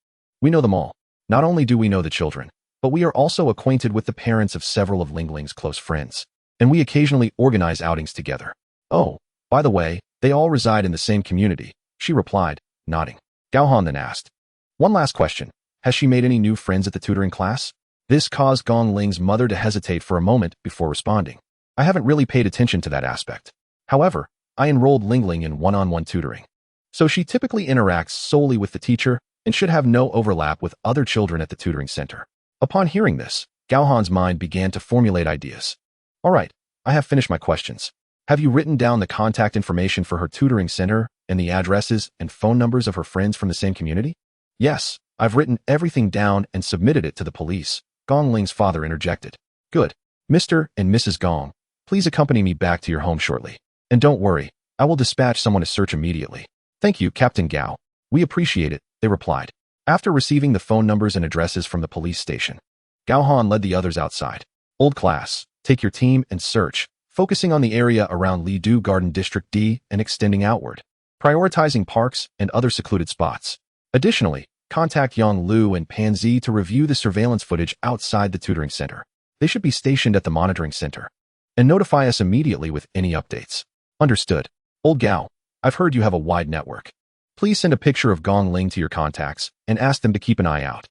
We know them all. Not only do we know the children, but we are also acquainted with the parents of several of Lingling's close friends, and we occasionally organize outings together." "Oh, by the way, they all reside in the same community," she replied, nodding. Gao Han then asked, "One last question. Has she made any new friends at the tutoring class?" This caused Gong Ling's mother to hesitate for a moment before responding. "I haven't really paid attention to that aspect. However, I enrolled Lingling in one-on-one tutoring, so she typically interacts solely with the teacher and should have no overlap with other children at the tutoring center." Upon hearing this, Gao Han's mind began to formulate ideas. "All right, I have finished my questions. Have you written down the contact information for her tutoring center and the addresses and phone numbers of her friends from the same community?" "Yes, I've written everything down and submitted it to the police," Gong Ling's father interjected. "Good. Mr. and Mrs. Gong, please accompany me back to your home shortly. And don't worry, I will dispatch someone to search immediately." "Thank you, Captain Gao. We appreciate it," they replied. After receiving the phone numbers and addresses from the police station, Gao Han led the others outside. "Old class, take your team and search, focusing on the area around Lidu Garden District D and extending outward, prioritizing parks and other secluded spots. Additionally, contact Yang Lu and Pansy to review the surveillance footage outside the tutoring center. They should be stationed at the monitoring center, and notify us immediately with any updates." "Understood. Old Gao, I've heard you have a wide network. Please send a picture of Gong Ling to your contacts and ask them to keep an eye out."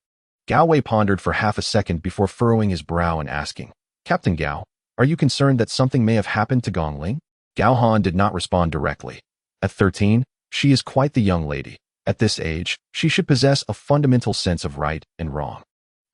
Gao Wei pondered for half a second before furrowing his brow and asking, "Captain Gao, are you concerned that something may have happened to Gong Ling?" Gao Han did not respond directly. At 13, she is quite the young lady. At this age, she should possess a fundamental sense of right and wrong.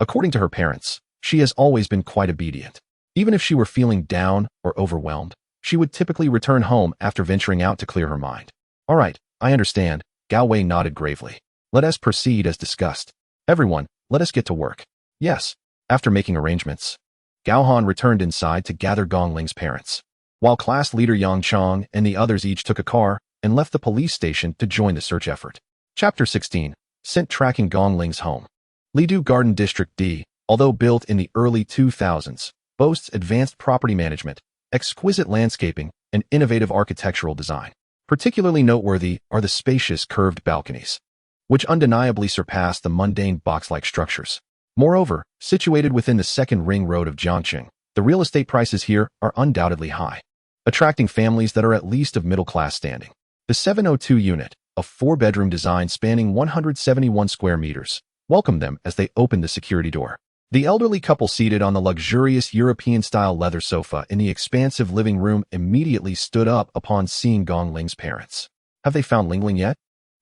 According to her parents, she has always been quite obedient. Even if she were feeling down or overwhelmed, she would typically return home after venturing out to clear her mind. "All right, I understand." Gao Wei nodded gravely. "Let us proceed as discussed. Everyone, let us get to work." "Yes." After making arrangements, Gao Han returned inside to gather Gong Ling's parents, while class leader Yang Chong and the others each took a car and left the police station to join the search effort. Chapter 16. Scent Tracking Gong Ling's Home. Lidu Garden District D, although built in the early 2000s, boasts advanced property management, exquisite landscaping, and innovative architectural design. Particularly noteworthy are the spacious curved balconies, which undeniably surpass the mundane box-like structures. Moreover, situated within the second ring road of Jiangqing, the real estate prices here are undoubtedly high, attracting families that are at least of middle-class standing. The 702 unit, a 4-bedroom design spanning 171 square meters, welcomed them as they opened the security door. The elderly couple seated on the luxurious European-style leather sofa in the expansive living room immediately stood up upon seeing Gong Ling's parents. "Have they found Ling Ling yet?"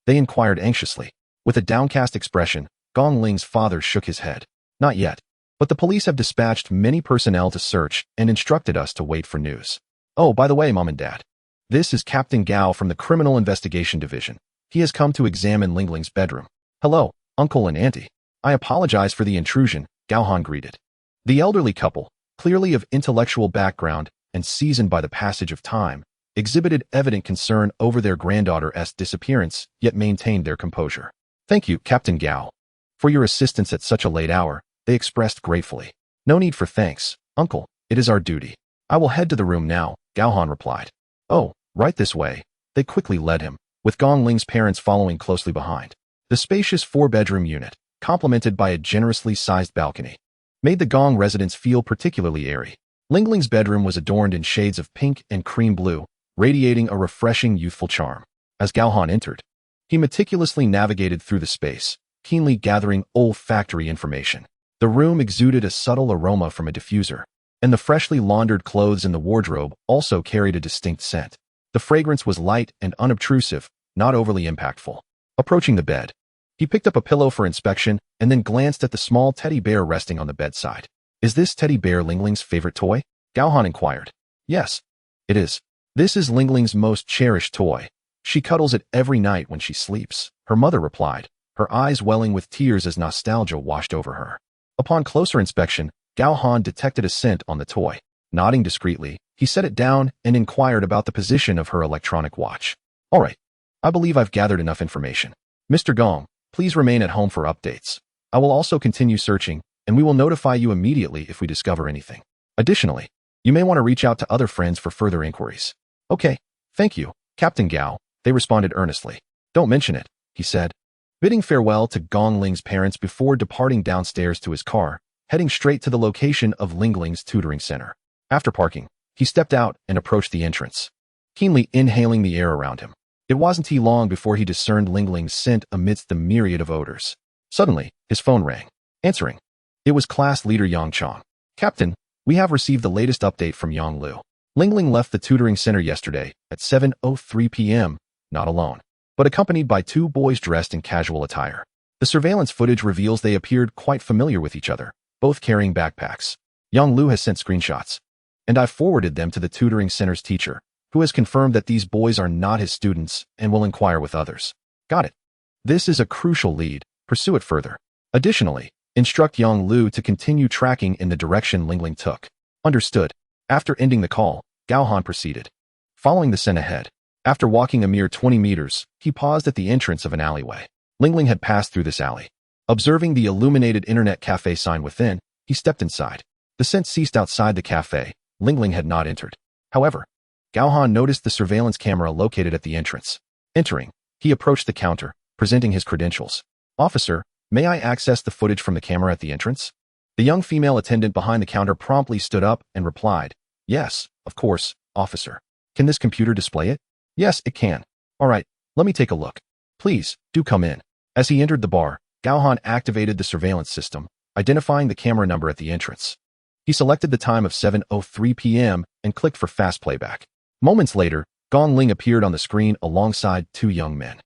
they inquired anxiously. With a downcast expression, Gong Ling's father shook his head. "Not yet, but the police have dispatched many personnel to search and instructed us to wait for news. Oh, by the way, Mom and Dad, this is Captain Gao from the Criminal Investigation Division. He has come to examine Ling Ling's bedroom." "Hello, Uncle and Auntie. I apologize for the intrusion," Gao Han greeted. The elderly couple, clearly of intellectual background and seasoned by the passage of time, exhibited evident concern over their granddaughter's disappearance, yet maintained their composure. "Thank you, Captain Gao, for your assistance at such a late hour," they expressed gratefully. "No need for thanks, Uncle. It is our duty. I will head to the room now," Gao Han replied. "Oh, right this way." They quickly led him, with Gong Ling's parents following closely behind. The spacious four-bedroom unit, complemented by a generously sized balcony, made the Gong residence feel particularly airy. Ling Ling's bedroom was adorned in shades of pink and cream blue, radiating a refreshing youthful charm. As Gao Han entered, he meticulously navigated through the space, keenly gathering olfactory information. The room exuded a subtle aroma from a diffuser, and the freshly laundered clothes in the wardrobe also carried a distinct scent. The fragrance was light and unobtrusive, not overly impactful. Approaching the bed, he picked up a pillow for inspection and then glanced at the small teddy bear resting on the bedside. "Is this teddy bear Ling Ling's favorite toy?" Gao Han inquired. "Yes, it is. This is Ling Ling's most cherished toy. She cuddles it every night when she sleeps," her mother replied, her eyes welling with tears as nostalgia washed over her. Upon closer inspection, Gao Han detected a scent on the toy. Nodding discreetly, he set it down and inquired about the position of her electronic watch. "All right. I believe I've gathered enough information. Mr. Gong, please remain at home for updates. I will also continue searching, and we will notify you immediately if we discover anything. Additionally, you may want to reach out to other friends for further inquiries." "Okay, thank you, Captain Gao," they responded earnestly. "Don't mention it," he said, bidding farewell to Gong Ling's parents before departing downstairs to his car, heading straight to the location of Ling Ling's tutoring center. After parking, he stepped out and approached the entrance, keenly inhaling the air around him. It wasn't long before he discerned Ling Ling's scent amidst the myriad of odors. Suddenly, his phone rang. Answering, it was class leader Yang Chong. "Captain, we have received the latest update from Yang Lu. Ling Ling left the tutoring center yesterday at 7:03 p.m., not alone, but accompanied by two boys dressed in casual attire. The surveillance footage reveals they appeared quite familiar with each other, both carrying backpacks. Yang Lu has sent screenshots, and I forwarded them to the tutoring center's teacher, who has confirmed that these boys are not his students and will inquire with others." "Got it. This is a crucial lead. Pursue it further. Additionally, instruct Yang Lu to continue tracking in the direction Ling Ling took." "Understood." After ending the call, Gao Han proceeded, following the scent ahead. After walking a mere 20 meters, he paused at the entrance of an alleyway. Ling Ling had passed through this alley. Observing the illuminated internet cafe sign within, he stepped inside. The scent ceased outside the cafe. Ling Ling had not entered. However, Gao Han noticed the surveillance camera located at the entrance. Entering, he approached the counter, presenting his credentials. "Officer, may I access the footage from the camera at the entrance?" The young female attendant behind the counter promptly stood up and replied, "Yes, of course, officer. Can this computer display it?" "Yes, it can." "All right, let me take a look. Please, do come in." As he entered the bar, Gao Han activated the surveillance system, identifying the camera number at the entrance. He selected the time of 7:03 p.m. and clicked for fast playback. Moments later, Gong Ling appeared on the screen alongside two young men.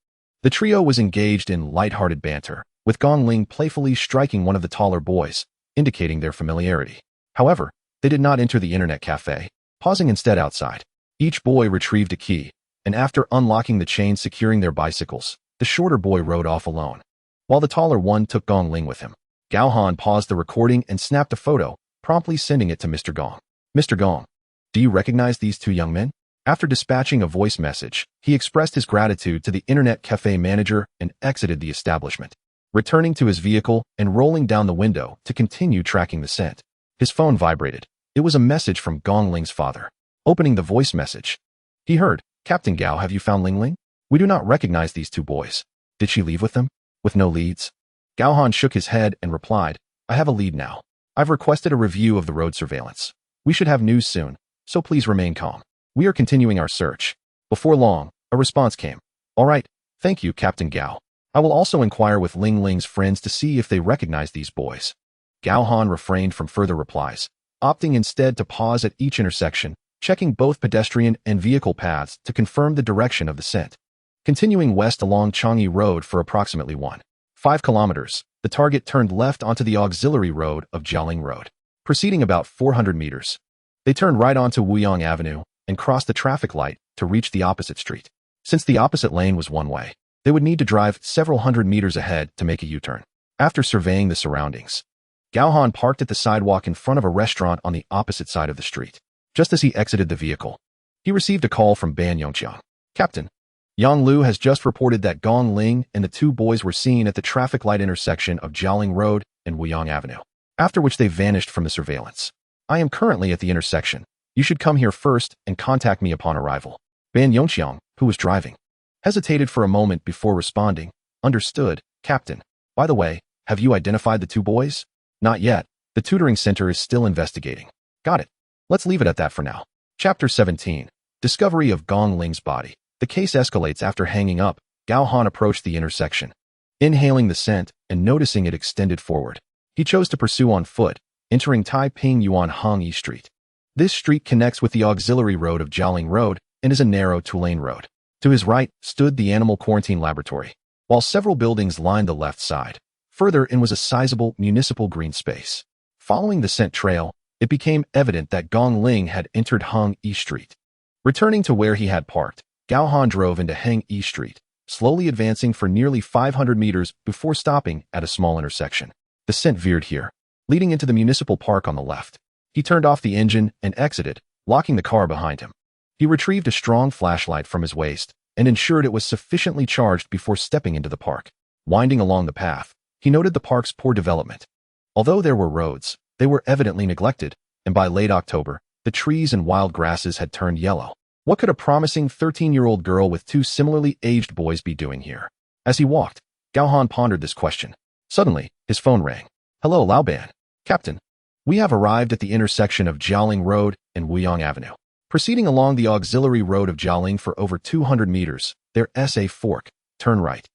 The trio was engaged in light-hearted banter, with Gong Ling playfully striking one of the taller boys, indicating their familiarity. However, they did not enter the internet cafe, pausing instead outside. Each boy retrieved a key, and after unlocking the chain securing their bicycles, the shorter boy rode off alone, while the taller one took Gong Ling with him. Gao Han paused the recording and snapped a photo, promptly sending it to Mr. Gong. "Mr. Gong, do you recognize these two young men?" After dispatching a voice message, he expressed his gratitude to the internet cafe manager and exited the establishment, returning to his vehicle and rolling down the window to continue tracking the scent. His phone vibrated. It was a message from Gong Ling's father. Opening the voice message, he heard, "Captain Gao, have you found Ling Ling? We do not recognize these two boys. Did she leave with them?" With no leads, Gao Han shook his head and replied, "I have a lead now. I've requested a review of the road surveillance. We should have news soon, so please remain calm. We are continuing our search." Before long, a response came. "All right, thank you, Captain Gao. I will also inquire with Ling Ling's friends to see if they recognize these boys." Gao Han refrained from further replies, opting instead to pause at each intersection, checking both pedestrian and vehicle paths to confirm the direction of the scent. Continuing west along Changi Road for approximately 1.5 kilometers, the target turned left onto the auxiliary road of Jialing Road. Proceeding about 400 meters, they turned right onto Wuyang Avenue and crossed the traffic light to reach the opposite street. Since the opposite lane was one way, they would need to drive several hundred meters ahead to make a U-turn. After surveying the surroundings, Gao Han parked at the sidewalk in front of a restaurant on the opposite side of the street. Just as he exited the vehicle, he received a call from Ban Yongqiang. Captain, Yang Lu has just reported that Gong Ling and the two boys were seen at the traffic light intersection of Jialing Road and Wuyang Avenue, after which they vanished from the surveillance. I am currently at the intersection. You should come here first and contact me upon arrival. Ban Yongqiang, who was driving, hesitated for a moment before responding. Understood, Captain. By the way, have you identified the two boys? Not yet. The tutoring center is still investigating. Got it. Let's leave it at that for now. Chapter 17. Discovery of Gong Ling's body. The case escalates after hanging up. Gao Han approached the intersection, inhaling the scent and noticing it extended forward. He chose to pursue on foot, entering Taiping Yuan Hongyi Street. This street connects with the auxiliary road of Jialing Road and is a narrow two-lane road. To his right stood the animal quarantine laboratory, while several buildings lined the left side. Further in was a sizable municipal green space. Following the scent trail, it became evident that Gong Ling had entered Hongyi Street. Returning to where he had parked, Gao Han drove into Hongyi Street, slowly advancing for nearly 500 meters before stopping at a small intersection. The scent veered here, leading into the municipal park on the left. He turned off the engine and exited, locking the car behind him. He retrieved a strong flashlight from his waist and ensured it was sufficiently charged before stepping into the park. Winding along the path, he noted the park's poor development. Although there were roads, they were evidently neglected, and by late October, the trees and wild grasses had turned yellow. What could a promising 13-year-old girl with two similarly aged boys be doing here? As he walked, Gao Han pondered this question. Suddenly, his phone rang. Hello, Lao Ban. Captain, we have arrived at the intersection of Jialing Road and Wuyang Avenue. Proceeding along the auxiliary road of Jialing for over 200 meters, there's a fork. Turn right.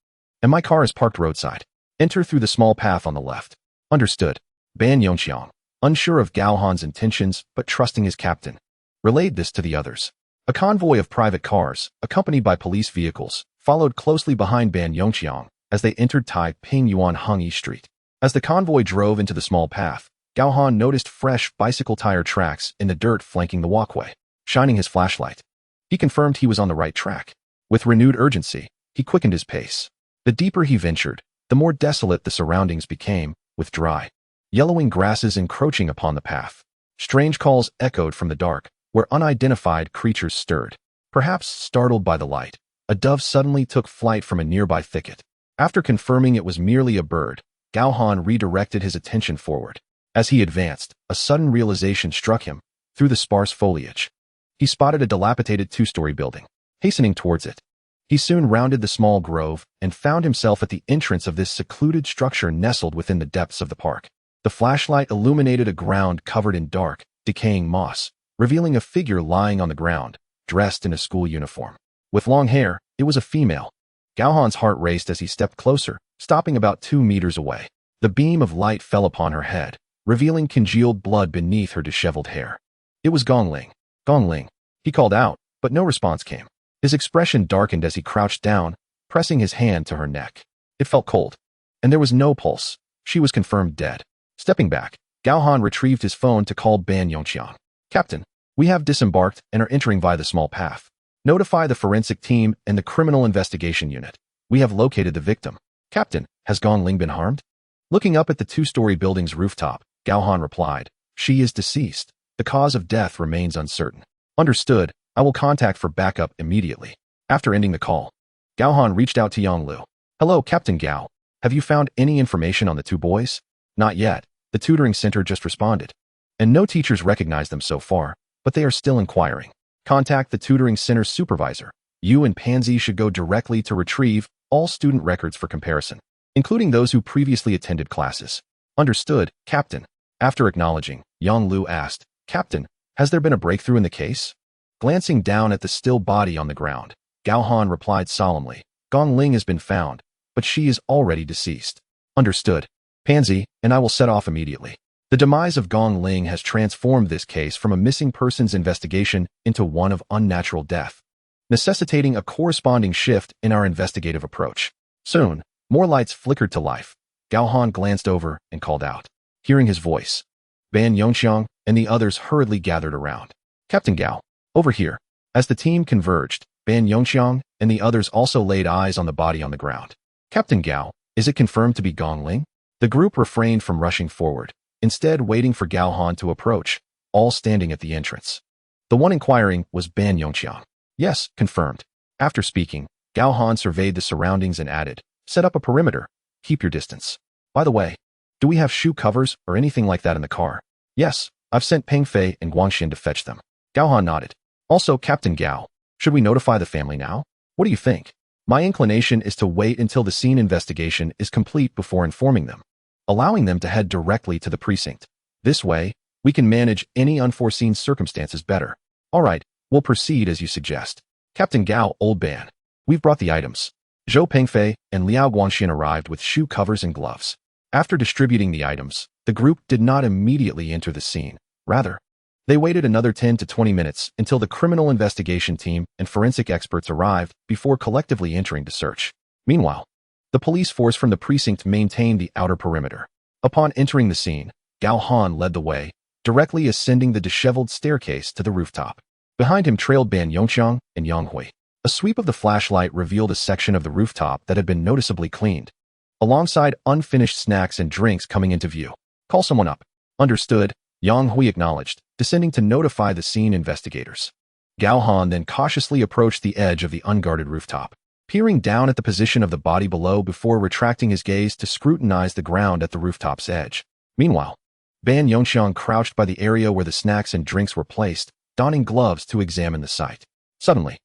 And my car is parked roadside. Enter through the small path on the left. Understood. Ban Yongqiang, unsure of Gao Han's intentions but trusting his captain, relayed this to the others. A convoy of private cars, accompanied by police vehicles, followed closely behind Ban Yongqiang as they entered Taiping Yuan Hongyi Street. As the convoy drove into the small path, Gao Han noticed fresh bicycle tire tracks in the dirt flanking the walkway. Shining his flashlight, he confirmed he was on the right track. With renewed urgency, he quickened his pace. The deeper he ventured, the more desolate the surroundings became, with dry, yellowing grasses encroaching upon the path. Strange calls echoed from the dark, where unidentified creatures stirred. Perhaps startled by the light, a dove suddenly took flight from a nearby thicket. After confirming it was merely a bird, Gao Han redirected his attention forward. As he advanced, a sudden realization struck him. Through the sparse foliage, he spotted a dilapidated two-story building. Hastening towards it, he soon rounded the small grove and found himself at the entrance of this secluded structure nestled within the depths of the park. The flashlight illuminated a ground covered in dark, decaying moss, revealing a figure lying on the ground, dressed in a school uniform. With long hair, it was a female. Gao Han's heart raced as he stepped closer, stopping about 2 meters away. The beam of light fell upon her head, revealing congealed blood beneath her disheveled hair. It was Gong Ling. Gong Ling. He called out, but no response came. His expression darkened as he crouched down, pressing his hand to her neck. It felt cold, and there was no pulse. She was confirmed dead. Stepping back, Gao Han retrieved his phone to call Ban Yongqiang. Captain, we have disembarked and are entering via the small path. Notify the forensic team and the criminal investigation unit. We have located the victim. Captain, has Gong Ling been harmed? Looking up at the two-story building's rooftop, Gao Han replied, she is deceased. The cause of death remains uncertain. Understood. I will contact for backup immediately. After ending the call, Gao Han reached out to Yang Lu. Hello, Captain Gao. Have you found any information on the two boys? Not yet. The tutoring center just responded. And no teachers recognize them so far, but they are still inquiring. Contact the tutoring center's supervisor. You and Pansy should go directly to retrieve all student records for comparison, including those who previously attended classes. Understood, Captain. After acknowledging, Yang Lu asked, Captain, has there been a breakthrough in the case? Glancing down at the still body on the ground, Gao Han replied solemnly, Gong Ling has been found, but she is already deceased. Understood. Pansy, and I will set off immediately. The demise of Gong Ling has transformed this case from a missing persons investigation into one of unnatural death, necessitating a corresponding shift in our investigative approach. Soon, more lights flickered to life. Gao Han glanced over and called out. Hearing his voice, Ban Yongxiang and the others hurriedly gathered around. Captain Gao, over here. As the team converged, Ban Yongxiang and the others also laid eyes on the body on the ground. Captain Gao, is it confirmed to be Gong Ling? The group refrained from rushing forward, instead waiting for Gao Han to approach, all standing at the entrance. The one inquiring was Ban Yongxiang. Yes, confirmed. After speaking, Gao Han surveyed the surroundings and added, set up a perimeter. Keep your distance. By the way, do we have shoe covers or anything like that in the car? Yes, I've sent Peng Fei and Guangxin to fetch them. Gao Han nodded. Also, Captain Gao, should we notify the family now? What do you think? My inclination is to wait until the scene investigation is complete before informing them, allowing them to head directly to the precinct. This way, we can manage any unforeseen circumstances better. All right, we'll proceed as you suggest. Captain Gao, Old Ban, we've brought the items. Zhou Pengfei and Liao Guangxin arrived with shoe covers and gloves. After distributing the items, the group did not immediately enter the scene. Rather, they waited another 10 to 20 minutes until the criminal investigation team and forensic experts arrived before collectively entering to search. Meanwhile, the police force from the precinct maintained the outer perimeter. Upon entering the scene, Gao Han led the way, directly ascending the disheveled staircase to the rooftop. Behind him trailed Ban Yongxiang and Yang Hui. A sweep of the flashlight revealed a section of the rooftop that had been noticeably cleaned, alongside unfinished snacks and drinks coming into view. Call someone up. Understood, Yang Hui acknowledged, descending to notify the scene investigators. Gao Han then cautiously approached the edge of the unguarded rooftop, peering down at the position of the body below before retracting his gaze to scrutinize the ground at the rooftop's edge. Meanwhile, Ban Yongxiang crouched by the area where the snacks and drinks were placed, donning gloves to examine the site. Suddenly,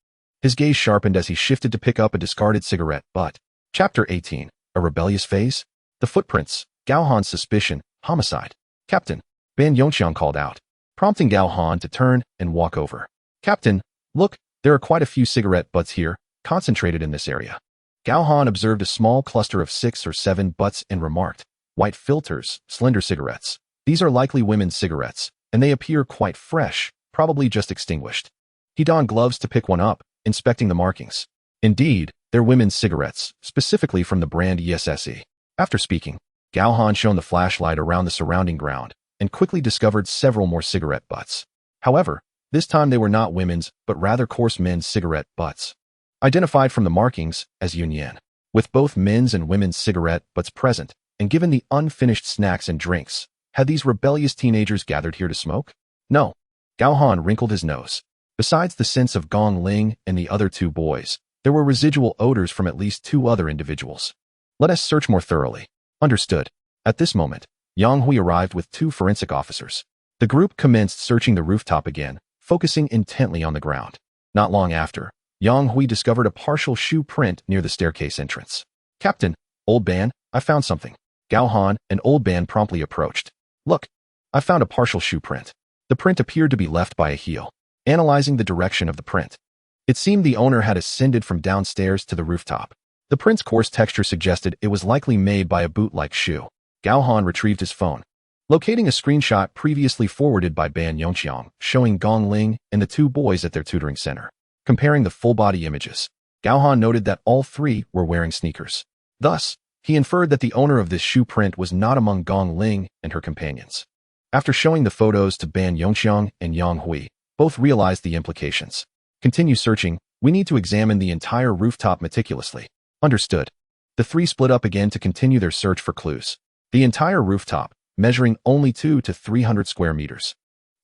his gaze sharpened as he shifted to pick up a discarded cigarette butt. Chapter 18. A rebellious phase? The footprints. Gao Han's suspicion. Homicide. Captain, Ban Yongxiang called out, prompting Gao Han to turn and walk over. Captain, look, there are quite a few cigarette butts here, concentrated in this area. Gao Han observed a small cluster of 6 or 7 butts and remarked, white filters, slender cigarettes. These are likely women's cigarettes, and they appear quite fresh, probably just extinguished. He donned gloves to pick one up, inspecting the markings. Indeed, they're women's cigarettes, specifically from the brand ESSE. After speaking, Gao Han shone the flashlight around the surrounding ground and quickly discovered several more cigarette butts. However, this time they were not women's, but rather coarse men's cigarette butts, identified from the markings as Yunyan. With both men's and women's cigarette butts present, and given the unfinished snacks and drinks, had these rebellious teenagers gathered here to smoke? No. Gao Han wrinkled his nose. Besides the scents of Gong Ling and the other 2 boys, there were residual odors from at least 2 other individuals. Let us search more thoroughly. Understood. At this moment, Yang Hui arrived with 2 forensic officers. The group commenced searching the rooftop again, focusing intently on the ground. Not long after, Yang Hui discovered a partial shoe print near the staircase entrance. Captain, Old Ban, I found something. Gao Han and Old Ban promptly approached. Look, I found a partial shoe print. The print appeared to be left by a heel. Analyzing the direction of the print, it seemed the owner had ascended from downstairs to the rooftop. The print's coarse texture suggested it was likely made by a boot-like shoe. Gao Han retrieved his phone, locating a screenshot previously forwarded by Ban Yongxiang, showing Gong Ling and the 2 boys at their tutoring center. Comparing the full-body images, Gao Han noted that all 3 were wearing sneakers. Thus, he inferred that the owner of this shoe print was not among Gong Ling and her companions. After showing the photos to Ban Yongxiang and Yang Hui, both realized the implications. Continue searching. We need to examine the entire rooftop meticulously. Understood. The 3 split up again to continue their search for clues. The entire rooftop, measuring only 200 to 300 square meters,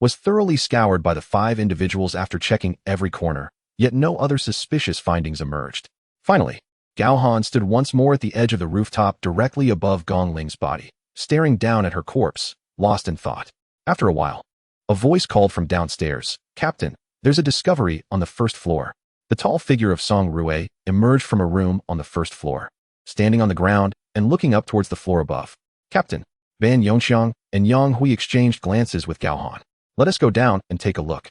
was thoroughly scoured by the 5 individuals after checking every corner, yet no other suspicious findings emerged. Finally, Gao Han stood once more at the edge of the rooftop directly above Gong Ling's body, staring down at her corpse, lost in thought. After a while, a voice called from downstairs, Captain, there's a discovery on the 1st floor. The tall figure of Song Rue emerged from a room on the 1st floor, standing on the ground and looking up towards the floor above. Captain, Ban Yongxiang and Yang Hui exchanged glances with Gao Han. Let us go down and take a look.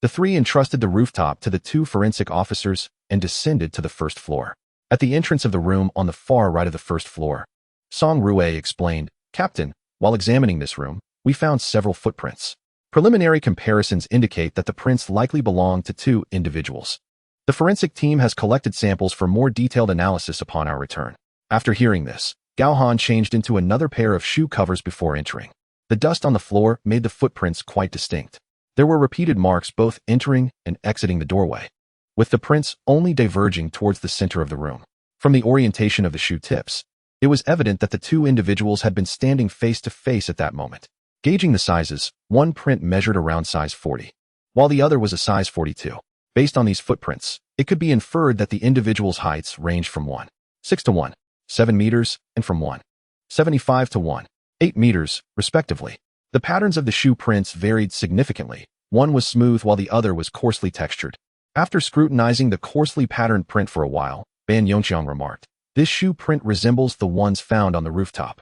The 3 entrusted the rooftop to the 2 forensic officers and descended to the 1st floor. At the entrance of the room on the far right of the 1st floor, Song Rue explained, Captain, while examining this room, we found several footprints. Preliminary comparisons indicate that the prints likely belong to two individuals. The forensic team has collected samples for more detailed analysis upon our return. After hearing this, Gao Han changed into another pair of shoe covers before entering. The dust on the floor made the footprints quite distinct. There were repeated marks both entering and exiting the doorway, with the prints only diverging towards the center of the room. From the orientation of the shoe tips, it was evident that the two individuals had been standing face to face at that moment. Gauging the sizes, one print measured around size 40, while the other was a size 42. Based on these footprints, it could be inferred that the individuals' heights ranged from 1.6 to 1.7 meters and from 1.75 to 1.8 meters, respectively. The patterns of the shoe prints varied significantly. One was smooth while the other was coarsely textured. After scrutinizing the coarsely patterned print for a while, Ban Yongqiang remarked, "This shoe print resembles the ones found on the rooftop."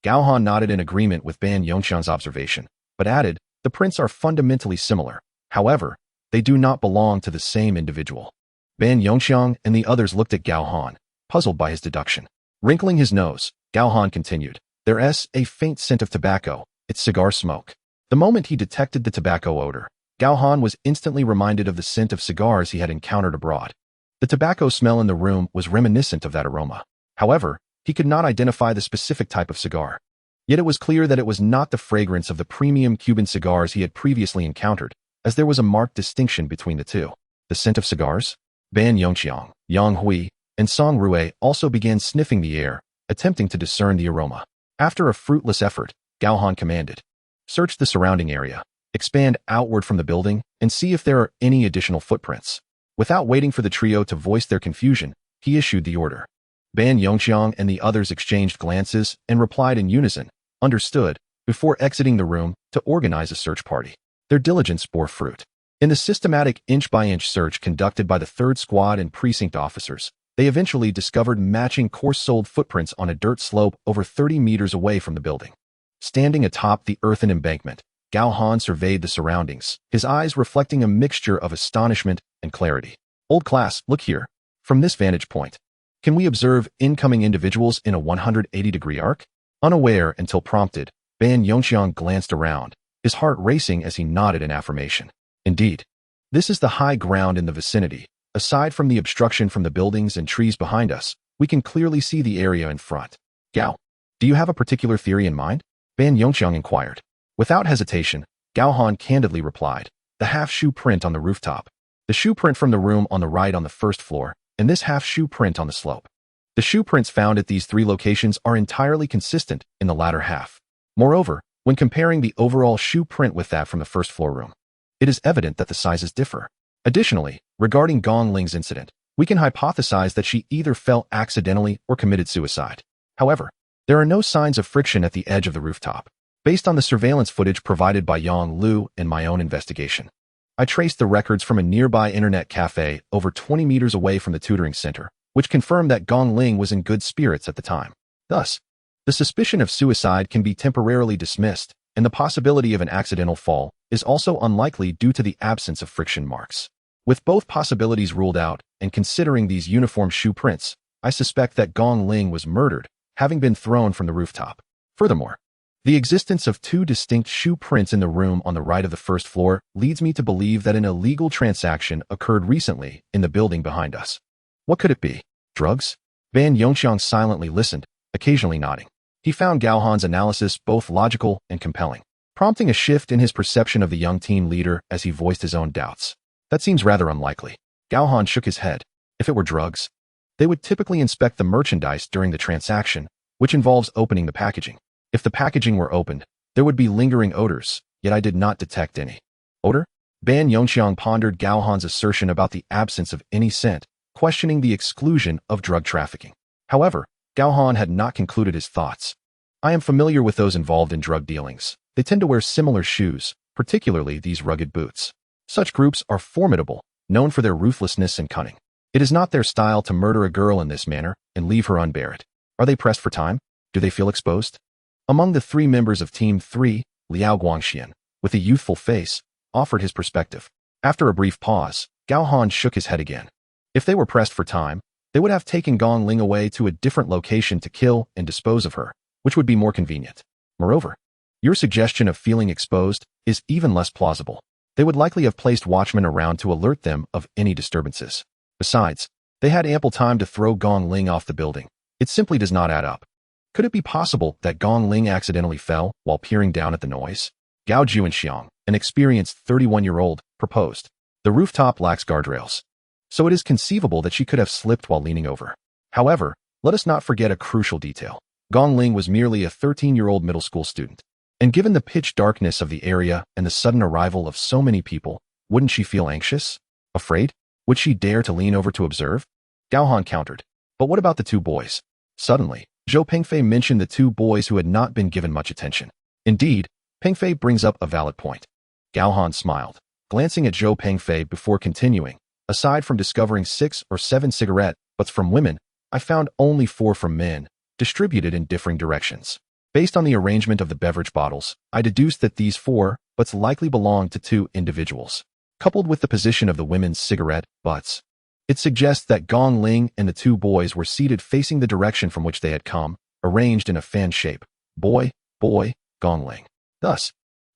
Gao Han nodded in agreement with Ban Yongqiang's observation, but added, "The prints are fundamentally similar. However, they do not belong to the same individual." Ban Yongqiang and the others looked at Gao Han, puzzled by his deduction. Wrinkling his nose, Gao Han continued, "There's a faint scent of tobacco. It's cigar smoke." The moment he detected the tobacco odor, Gao Han was instantly reminded of the scent of cigars he had encountered abroad. The tobacco smell in the room was reminiscent of that aroma. However, he could not identify the specific type of cigar. Yet it was clear that it was not the fragrance of the premium Cuban cigars he had previously encountered, as there was a marked distinction between the two. The scent of cigars? Ban Yongqiang, Yang Hui, and Song Rue also began sniffing the air, attempting to discern the aroma. After a fruitless effort, Gao Han commanded, "Search the surrounding area, expand outward from the building, and see if there are any additional footprints." Without waiting for the trio to voice their confusion, he issued the order. Ban Yongqiang and the others exchanged glances and replied in unison, "Understood," before exiting the room to organize a search party. Their diligence bore fruit. In the systematic inch-by-inch search conducted by the 3rd Squad and precinct officers, they eventually discovered matching coarse-soled footprints on a dirt slope over 30 meters away from the building. Standing atop the earthen embankment, Gao Han surveyed the surroundings, his eyes reflecting a mixture of astonishment and clarity. "Old class, look here. From this vantage point, can we observe incoming individuals in a 180-degree arc?" Unaware until prompted, Ban Yongqiang glanced around, his heart racing as he nodded in affirmation. "Indeed, this is the high ground in the vicinity. Aside from the obstruction from the buildings and trees behind us, we can clearly see the area in front." "Gao, do you have a particular theory in mind?" Ban Yongqiang inquired. Without hesitation, Gao Han candidly replied, "The half-shoe print on the rooftop, the shoe print from the room on the right on the 1st floor, and this half-shoe print on the slope. The shoe prints found at these 3 locations are entirely consistent in the latter half. Moreover, when comparing the overall shoe print with that from the 1st floor room, it is evident that the sizes differ. Additionally, regarding Gong Ling's incident, we can hypothesize that she either fell accidentally or committed suicide. However, there are no signs of friction at the edge of the rooftop. Based on the surveillance footage provided by Yang Lu and my own investigation, I traced the records from a nearby internet cafe over 20 meters away from the tutoring center, which confirmed that Gong Ling was in good spirits at the time. Thus, the suspicion of suicide can be temporarily dismissed, and the possibility of an accidental fall is also unlikely due to the absence of friction marks. With both possibilities ruled out, and considering these uniform shoe prints, I suspect that Gong Ling was murdered, having been thrown from the rooftop. Furthermore, the existence of 2 distinct shoe prints in the room on the right of the 1st floor leads me to believe that an illegal transaction occurred recently in the building behind us. What could it be? Drugs? Ban Yongqiang silently listened, occasionally nodding. He found Gao Han's analysis both logical and compelling, prompting a shift in his perception of the young team leader as he voiced his own doubts. "That seems rather unlikely." Gao Han shook his head. "If it were drugs, they would typically inspect the merchandise during the transaction, which involves opening the packaging. If the packaging were opened, there would be lingering odors, yet I did not detect any." "Odor?" Ban Yongqiang pondered Gao Han's assertion about the absence of any scent, questioning the exclusion of drug trafficking. However, Gao Han had not concluded his thoughts. "I am familiar with those involved in drug dealings. They tend to wear similar shoes, particularly these rugged boots. Such groups are formidable, known for their ruthlessness and cunning. It is not their style to murder a girl in this manner and leave her unburied. Are they pressed for time? Do they feel exposed?" Among the 3 members of Team 3, Liao Guangxian, with a youthful face, offered his perspective. After a brief pause, Gao Han shook his head again. If they were pressed for time, they would have taken Gong Ling away to a different location to kill and dispose of her, which would be more convenient. Moreover, your suggestion of feeling exposed is even less plausible. They would likely have placed watchmen around to alert them of any disturbances. Besides, they had ample time to throw Gong Ling off the building. It simply does not add up. Could it be possible that Gong Ling accidentally fell while peering down at the noise? Gao Juanxiang, an experienced 31-year-old, proposed. The rooftop lacks guardrails, so it is conceivable that she could have slipped while leaning over. However, let us not forget a crucial detail. Gong Ling was merely a 13-year-old middle school student. And given the pitch darkness of the area and the sudden arrival of so many people, wouldn't she feel anxious? Afraid? Would she dare to lean over to observe? Gao Han countered. But what about the two boys? Suddenly, Zhou Pengfei mentioned the two boys who had not been given much attention. Indeed, Pengfei brings up a valid point. Gao Han smiled, glancing at Zhou Pengfei before continuing. Aside from discovering 6 or 7 cigarette butts from women, I found only 4 from men, distributed in differing directions. Based on the arrangement of the beverage bottles, I deduced that these 4 butts likely belonged to 2 individuals. Coupled with the position of the women's cigarette butts, it suggests that Gong Ling and the 2 boys were seated facing the direction from which they had come, arranged in a fan shape. Boy, Gong Ling. Thus,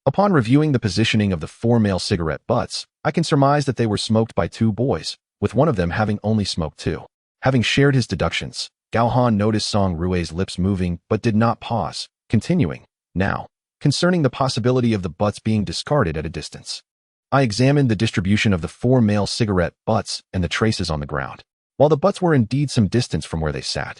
upon reviewing the positioning of the 4 male cigarette butts, I can surmise that they were smoked by 2 boys, with one of them having only smoked 2. Having shared his deductions, Gao Han noticed Song Rui's lips moving but did not pause, continuing. Now, concerning the possibility of the butts being discarded at a distance. I examined the distribution of the 4 male cigarette butts and the traces on the ground. While the butts were indeed some distance from where they sat,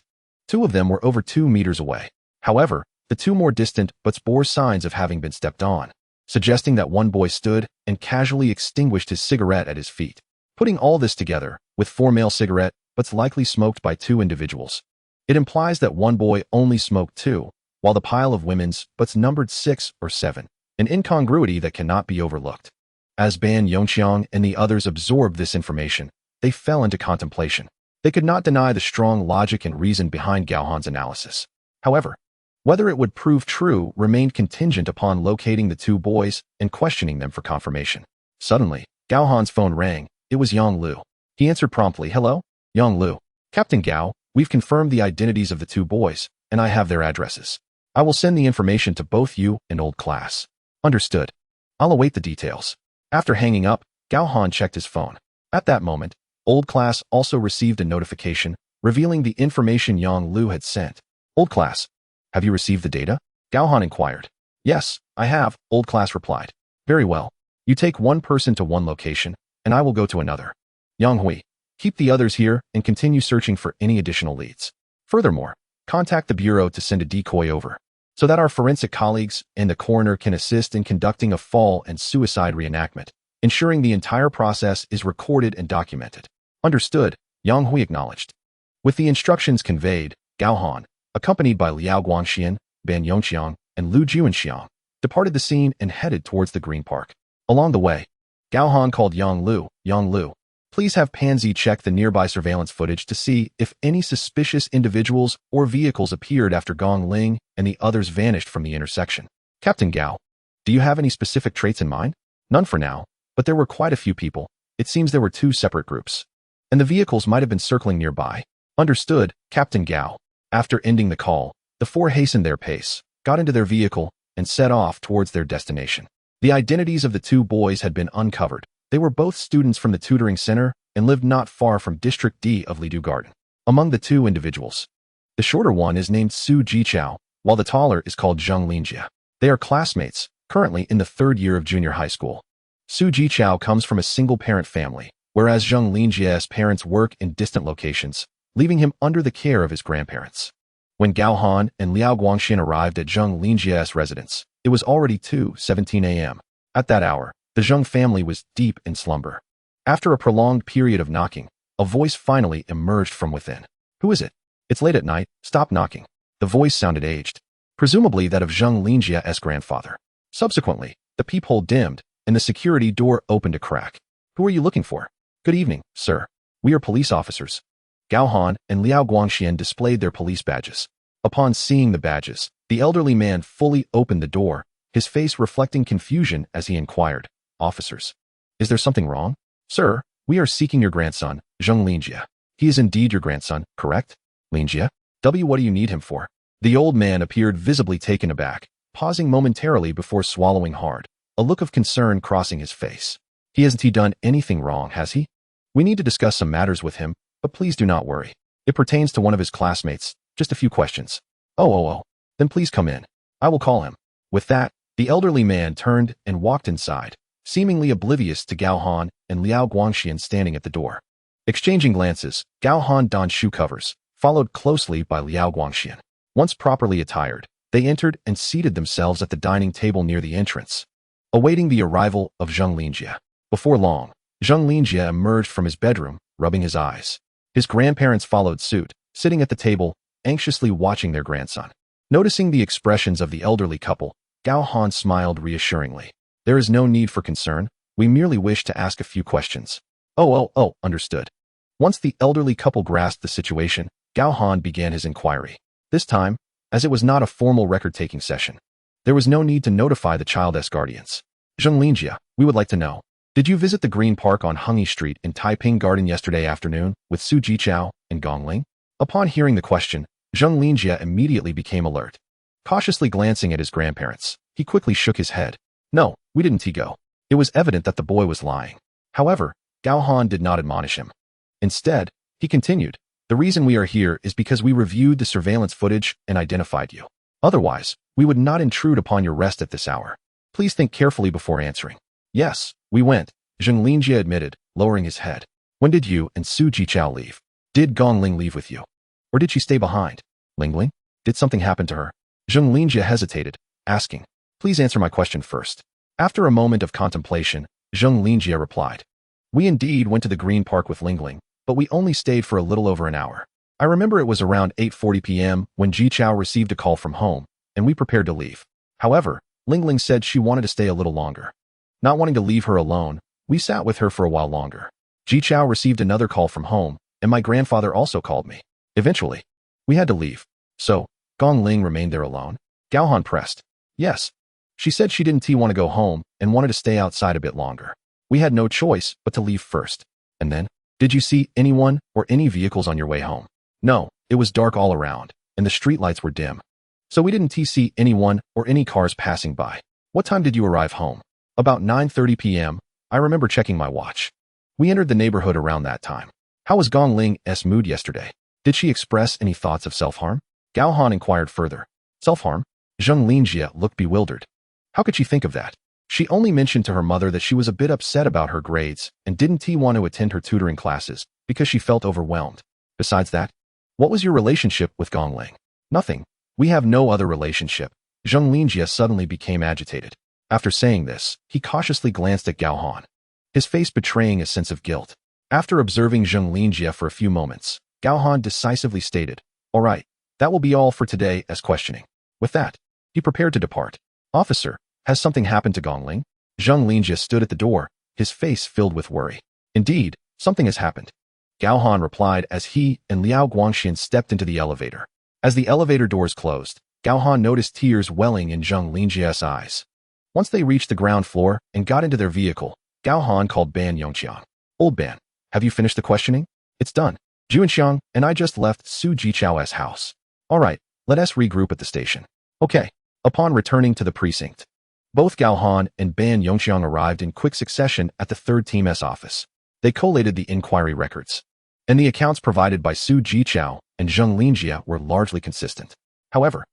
2 of them were over 2 meters away. However, the 2 more distant butts bore signs of having been stepped on, suggesting that one boy stood and casually extinguished his cigarette at his feet. Putting all this together, with 4 male cigarette butts likely smoked by 2 individuals, it implies that one boy only smoked 2, while the pile of women's butts numbered 6 or 7, an incongruity that cannot be overlooked. As Ban Yongqiang and the others absorbed this information, they fell into contemplation. They could not deny the strong logic and reason behind Gao Han's analysis. However, whether it would prove true remained contingent upon locating the 2 boys and questioning them for confirmation. Suddenly, Gao Han's phone rang. It was Yang Lu. He answered promptly. Hello? Yang Lu. Captain Gao, we've confirmed the identities of the 2 boys, and I have their addresses. I will send the information to both you and old class. Understood. I'll await the details. After hanging up, Gao Han checked his phone. At that moment, old class also received a notification revealing the information Yang Lu had sent. Old class, have you received the data? Gao Han inquired. Yes, I have, old class replied. Very well. You take one person to one location, and I will go to another. Yang Hui, keep the others here and continue searching for any additional leads. Furthermore, contact the bureau to send a decoy over, so that our forensic colleagues and the coroner can assist in conducting a fall and suicide reenactment, ensuring the entire process is recorded and documented. Understood, Yang Hui acknowledged. With the instructions conveyed, Gao Han, accompanied by Liao Guangxian, Ban Yongqiang, and Lu Juanxiang, departed the scene and headed towards the Green Park. Along the way, Gao Han called Yang Lu, please have Pansy check the nearby surveillance footage to see if any suspicious individuals or vehicles appeared after Gong Ling and the others vanished from the intersection. Captain Gao, do you have any specific traits in mind? None for now, but there were quite a few people. It seems there were 2 separate groups, and the vehicles might have been circling nearby. Understood, Captain Gao. After ending the call, the 4 hastened their pace, got into their vehicle, and set off towards their destination. The identities of the 2 boys had been uncovered. They were both students from the tutoring center and lived not far from District D of Lidu Garden. Among the 2 individuals, the shorter one is named Su Jichao, while the taller is called Zheng Linjie. They are classmates, currently in the 3rd year of junior high school. Su Jichao comes from a single-parent family, whereas Zheng Linjie's parents work in distant locations, leaving him under the care of his grandparents. When Gao Han and Liao Guangxian arrived at Zheng Linjie's residence, it was already 2:17 a.m. At that hour, the Zheng family was deep in slumber. After a prolonged period of knocking, a voice finally emerged from within. Who is it? It's late at night, stop knocking. The voice sounded aged, presumably that of Zheng Linjie's grandfather. Subsequently, the peephole dimmed, and the security door opened a crack. Who are you looking for? Good evening, sir. We are police officers. Gao Han and Liao Guangxian displayed their police badges. Upon seeing the badges, the elderly man fully opened the door, his face reflecting confusion as he inquired, Officers, is there something wrong? Sir, we are seeking your grandson, Zheng Linjie. He is indeed your grandson, correct? Linjie? What do you need him for? The old man appeared visibly taken aback. pausing momentarily before swallowing hard, a look of concern crossing his face. Hasn't he done anything wrong, has he? We need to discuss some matters with him, but please do not worry. It pertains to one of his classmates, just a few questions. Oh. Then please come in. I will call him. With that, the elderly man turned and walked inside, seemingly oblivious to Gao Han and Liao Guangxian standing at the door. Exchanging glances, Gao Han donned shoe covers, followed closely by Liao Guangxian. Once properly attired, they entered and seated themselves at the dining table near the entrance, awaiting the arrival of Zheng Linjie. Before long, Zheng Linjie emerged from his bedroom, rubbing his eyes. His grandparents followed suit, sitting at the table, anxiously watching their grandson. Noticing the expressions of the elderly couple, Gao Han smiled reassuringly. There is no need for concern. We merely wish to ask a few questions. Oh, understood. Once the elderly couple grasped the situation, Gao Han began his inquiry. This time, as it was not a formal record-taking session, there was no need to notify the child's guardians. Zheng Linjie, we would like to know, did you visit the Green Park on Hengyi Street in Taiping Garden yesterday afternoon with Su Jichao and Gong Ling? Upon hearing the question, Zheng Linjie immediately became alert. Cautiously glancing at his grandparents, he quickly shook his head. No, we didn't go. It was evident that the boy was lying. However, Gao Han did not admonish him. Instead, he continued, the reason we are here is because we reviewed the surveillance footage and identified you. Otherwise, we would not intrude upon your rest at this hour. Please think carefully before answering. Yes, we went, Zheng Linjie admitted, lowering his head. When did you and Su Jichao leave? Did Gong Ling leave with you? Or did she stay behind? Ling? Did something happen to her? Zheng Linjie hesitated, asking, please answer my question first. After a moment of contemplation, Zheng Linjie replied, we indeed went to the Green Park with Ling, but we only stayed for a little over an hour. I remember it was around 8:40 p.m. when Jichao received a call from home, and we prepared to leave. However, Ling said she wanted to stay a little longer. Not wanting to leave her alone, we sat with her for a while longer. Jichao received another call from home, and my grandfather also called me. Eventually, we had to leave. So, Gong Ling remained there alone? Gao Han pressed. Yes. She said she didn't want to go home and wanted to stay outside a bit longer. We had no choice but to leave first. And then, did you see anyone or any vehicles on your way home? No, it was dark all around, and the streetlights were dim. So we didn't see anyone or any cars passing by. What time did you arrive home? About 9:30 p.m. I remember checking my watch. We entered the neighborhood around that time. How was Gong Ling's mood yesterday? Did she express any thoughts of self-harm? Gao Han inquired further. Self-harm? Zheng Linjie looked bewildered. How could she think of that? She only mentioned to her mother that she was a bit upset about her grades and didn't want to attend her tutoring classes because she felt overwhelmed. Besides that, what was your relationship with Gong Ling? Nothing. We have no other relationship. Zheng Linjie suddenly became agitated. After saying this, he cautiously glanced at Gao Han, his face betraying a sense of guilt. After observing Zheng Linjie for a few moments, Gao Han decisively stated, all right, that will be all for today as questioning. With that, he prepared to depart. Officer, has something happened to Gong Ling? Zheng Linjie stood at the door, his face filled with worry. Indeed, something has happened. Gao Han replied as he and Liao Guangxian stepped into the elevator. As the elevator doors closed, Gao Han noticed tears welling in Zheng Linjie's eyes. Once they reached the ground floor and got into their vehicle, Gao Han called Ban Yongqiang. Old Ban, have you finished the questioning? It's done. Juanxiang and I just left Su Jichao's house. All right, let us regroup at the station. Okay. Upon returning to the precinct, both Gao Han and Ban Yongqiang arrived in quick succession at the third team's office. They collated the inquiry records, and the accounts provided by Su Jichao and Zheng Linjie were largely consistent. However,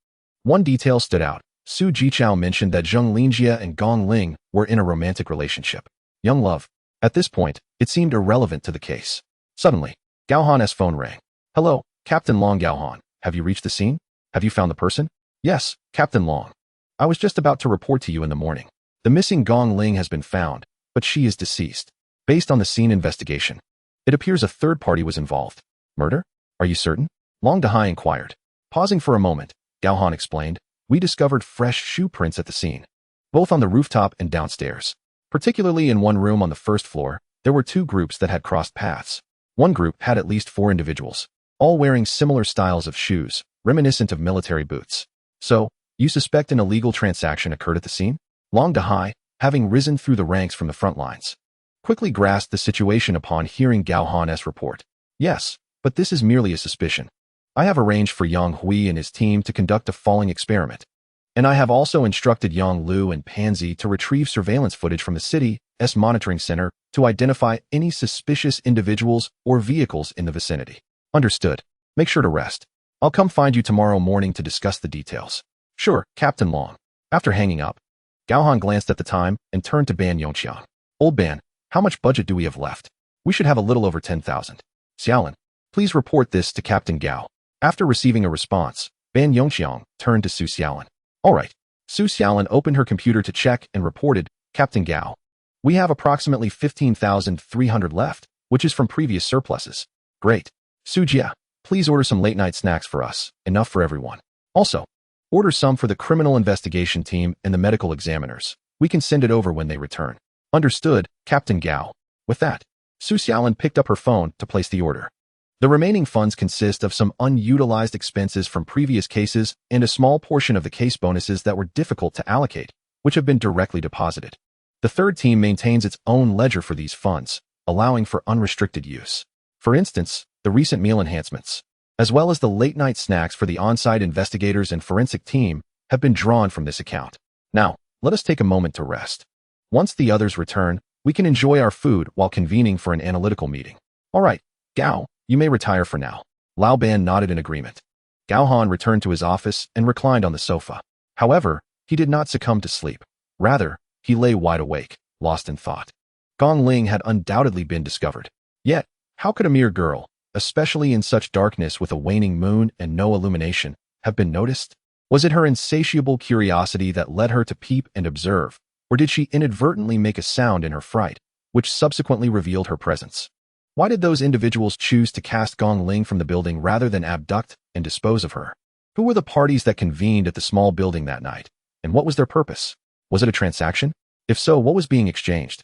one detail stood out. Su Jichao mentioned that Zheng Linjie and Gong Ling were in a romantic relationship. Young love. At this point, it seemed irrelevant to the case. Suddenly, Gao Han's phone rang. Hello, Captain Long. Gao Han, have you reached the scene? Have you found the person? Yes, Captain Long. I was just about to report to you in the morning. The missing Gong Ling has been found, but she is deceased. Based on the scene investigation, it appears a third party was involved. Murder? Are you certain? Long Dahai inquired. Pausing for a moment, Gao Han explained, we discovered fresh shoe prints at the scene, both on the rooftop and downstairs. Particularly in one room on the first floor, there were two groups that had crossed paths. One group had at least 4 individuals, all wearing similar styles of shoes, reminiscent of military boots. So, you suspect an illegal transaction occurred at the scene? Long Dahai, having risen through the ranks from the front lines, quickly grasped the situation upon hearing Gao Han's report. Yes, but this is merely a suspicion. I have arranged for Yang Hui and his team to conduct a falling experiment. And I have also instructed Yang Lu and Pansy to retrieve surveillance footage from the city's monitoring center to identify any suspicious individuals or vehicles in the vicinity. Understood. Make sure to rest. I'll come find you tomorrow morning to discuss the details. Sure, Captain Long. After hanging up, Gao Han glanced at the time and turned to Ban Yongxiang. Old Ban, how much budget do we have left? We should have a little over 10,000. Xiaolin, please report this to Captain Gao. After receiving a response, Ban Yongxiang turned to Su Xiaolin. All right. Su Xiaolin opened her computer to check and reported, Captain Gao. We have approximately 15,300 left, which is from previous surpluses. Great. Su Jia, please order some late-night snacks for us, enough for everyone. Also, order some for the criminal investigation team and the medical examiners. We can send it over when they return. Understood, Captain Gao. With that, Su Xiaolin picked up her phone to place the order. The remaining funds consist of some unutilized expenses from previous cases and a small portion of the case bonuses that were difficult to allocate, which have been directly deposited. The third team maintains its own ledger for these funds, allowing for unrestricted use. For instance, the recent meal enhancements, as well as the late-night snacks for the on-site investigators and forensic team, have been drawn from this account. Now, let us take a moment to rest. Once the others return, we can enjoy our food while convening for an analytical meeting. All right, Gao, you may retire for now. Lao Ban nodded in agreement. Gao Han returned to his office and reclined on the sofa. However, he did not succumb to sleep. Rather, he lay wide awake, lost in thought. Gong Ling had undoubtedly been discovered. Yet, how could a mere girl, especially in such darkness with a waning moon and no illumination, have been noticed? Was it her insatiable curiosity that led her to peep and observe, or did she inadvertently make a sound in her fright, which subsequently revealed her presence? Why did those individuals choose to cast Gong Ling from the building rather than abduct and dispose of her? Who were the parties that convened at the small building that night, and what was their purpose? Was it a transaction? If so, what was being exchanged?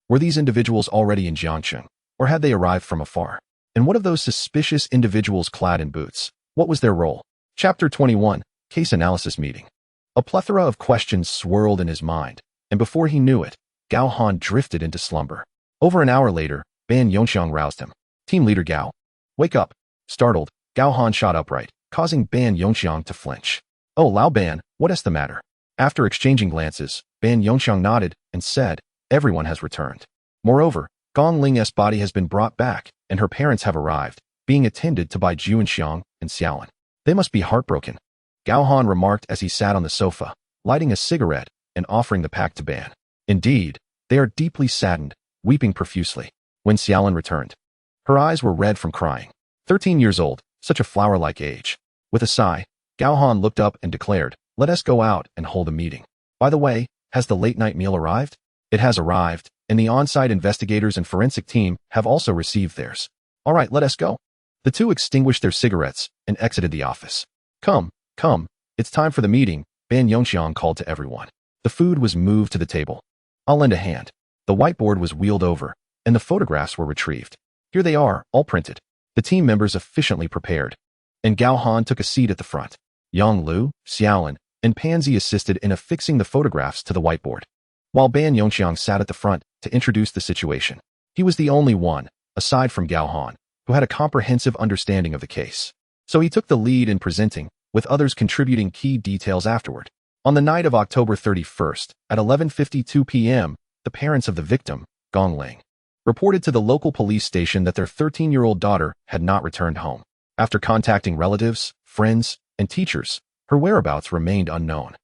Were these individuals already in Jiangcheng, or had they arrived from afar? And what of those suspicious individuals clad in boots? What was their role? Chapter 21, Case Analysis Meeting. A plethora of questions swirled in his mind, and before he knew it, Gao Han drifted into slumber. Over an hour later, Ban Yongxiang roused him. Team Leader Gao. Wake up. Startled, Gao Han shot upright, causing Ban Yongxiang to flinch. Oh, Lao Ban, what is the matter? After exchanging glances, Ban Yongxiang nodded and said, everyone has returned. Moreover, Gong Ling's body has been brought back, and her parents have arrived, being attended to by Juanxiang and Xiaolin. They must be heartbroken. Gao Han remarked as he sat on the sofa, lighting a cigarette and offering the pack to Ban. Indeed, they are deeply saddened, weeping profusely. When Xiaolin returned, her eyes were red from crying. 13 years old, such a flower-like age. With a sigh, Gao Han looked up and declared, let us go out and hold a meeting. By the way, has the late-night meal arrived? It has arrived, and the on-site investigators and forensic team have also received theirs. All right, let us go. The two extinguished their cigarettes and exited the office. Come, it's time for the meeting, Ban Yongxiang called to everyone. The food was moved to the table. I'll lend a hand. The whiteboard was wheeled over, and the photographs were retrieved. Here they are, all printed. The team members efficiently prepared. And Gao Han took a seat at the front. Yang Lu, Xiaolin, and Pansy assisted in affixing the photographs to the whiteboard, while Ban Yongxiang sat at the front to introduce the situation. He was the only one, aside from Gao Han, who had a comprehensive understanding of the case. So he took the lead in presenting, with others contributing key details afterward. On the night of October 31st, at 11:52 p.m., the parents of the victim, Gong Ling, reported to the local police station that their 13-year-old daughter had not returned home. After contacting relatives, friends, and teachers, her whereabouts remained unknown.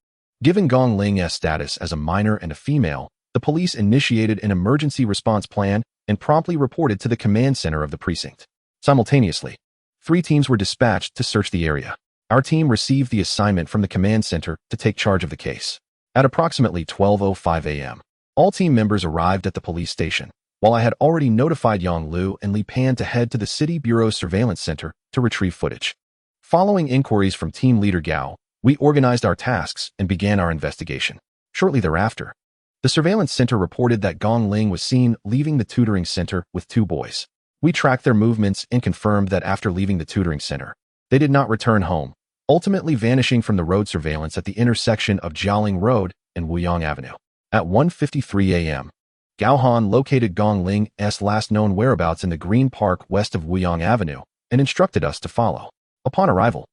Given Gong Ling's status as a minor and a female, the police initiated an emergency response plan and promptly reported to the command center of the precinct. Simultaneously, 3 teams were dispatched to search the area. Our team received the assignment from the command center to take charge of the case. At approximately 12:05 a.m., all team members arrived at the police station, while I had already notified Yang Lu and Li Pan to head to the City Bureau's surveillance center to retrieve footage. Following inquiries from Team Leader Gao, we organized our tasks and began our investigation. Shortly thereafter, the surveillance center reported that Gong Ling was seen leaving the tutoring center with 2 boys. We tracked their movements and confirmed that after leaving the tutoring center, they did not return home, ultimately vanishing from the road surveillance at the intersection of Jiaoling Road and Wuyang Avenue. At 1:53 a.m., Gao Han located Gong Ling's last known whereabouts in the Green Park west of Wuyang Avenue and instructed us to follow. Upon arrival,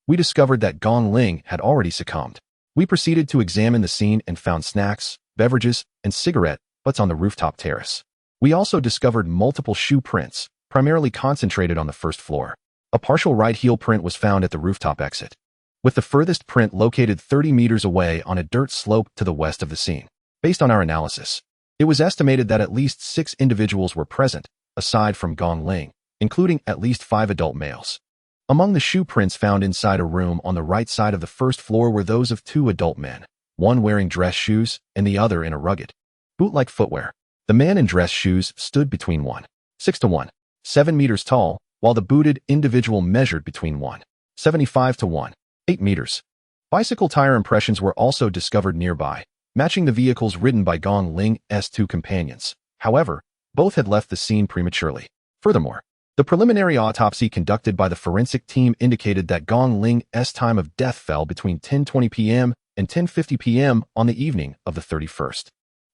we discovered that Gong Ling had already succumbed. We proceeded to examine the scene and found snacks, beverages, and cigarette butts on the rooftop terrace. We also discovered multiple shoe prints, primarily concentrated on the first floor. A partial right heel print was found at the rooftop exit, with the furthest print located 30 meters away on a dirt slope to the west of the scene. Based on our analysis, it was estimated that at least 6 individuals were present, aside from Gong Ling, including at least 5 adult males. Among the shoe prints found inside a room on the right side of the first floor were those of 2 adult men, one wearing dress shoes and the other in a rugged, boot-like footwear. The man in dress shoes stood between 1.6 to 1.7 meters tall, while the booted individual measured between 1.75 to 1.8 meters. Bicycle tire impressions were also discovered nearby, matching the vehicles ridden by Gong Ling's 2 companions. However, both had left the scene prematurely. Furthermore, the preliminary autopsy conducted by the forensic team indicated that Gong Ling's time of death fell between 10:20 p.m. and 10:50 p.m. on the evening of the 31st.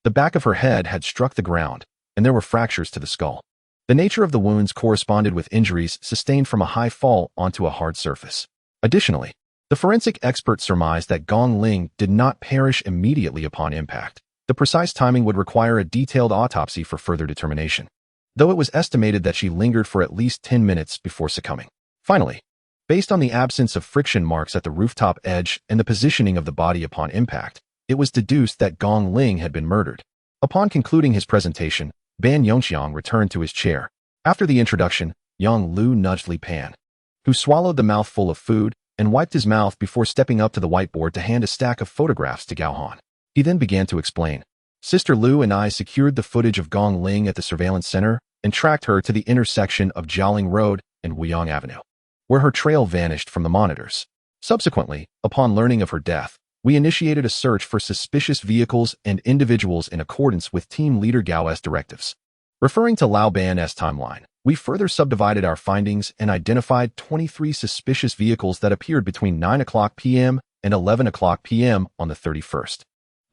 The back of her head had struck the ground, and there were fractures to the skull. The nature of the wounds corresponded with injuries sustained from a high fall onto a hard surface. Additionally, the forensic expert surmised that Gong Ling did not perish immediately upon impact. The precise timing would require a detailed autopsy for further determination, though it was estimated that she lingered for at least 10 minutes before succumbing. Finally, based on the absence of friction marks at the rooftop edge and the positioning of the body upon impact, it was deduced that Gong Ling had been murdered. Upon concluding his presentation, Ban Yongxiang returned to his chair. After the introduction, Yang Lu nudged Li Pan, who swallowed the mouthful of food and wiped his mouth before stepping up to the whiteboard to hand a stack of photographs to Gao Han. He then began to explain. Sister Lu and I secured the footage of Gong Ling at the surveillance center and tracked her to the intersection of Jialing Road and Wuyang Avenue, where her trail vanished from the monitors. Subsequently, upon learning of her death, we initiated a search for suspicious vehicles and individuals in accordance with Team Leader Gao's directives. Referring to Lao Ban's timeline, we further subdivided our findings and identified 23 suspicious vehicles that appeared between 9:00 p.m. and 11:00 p.m. on the 31st.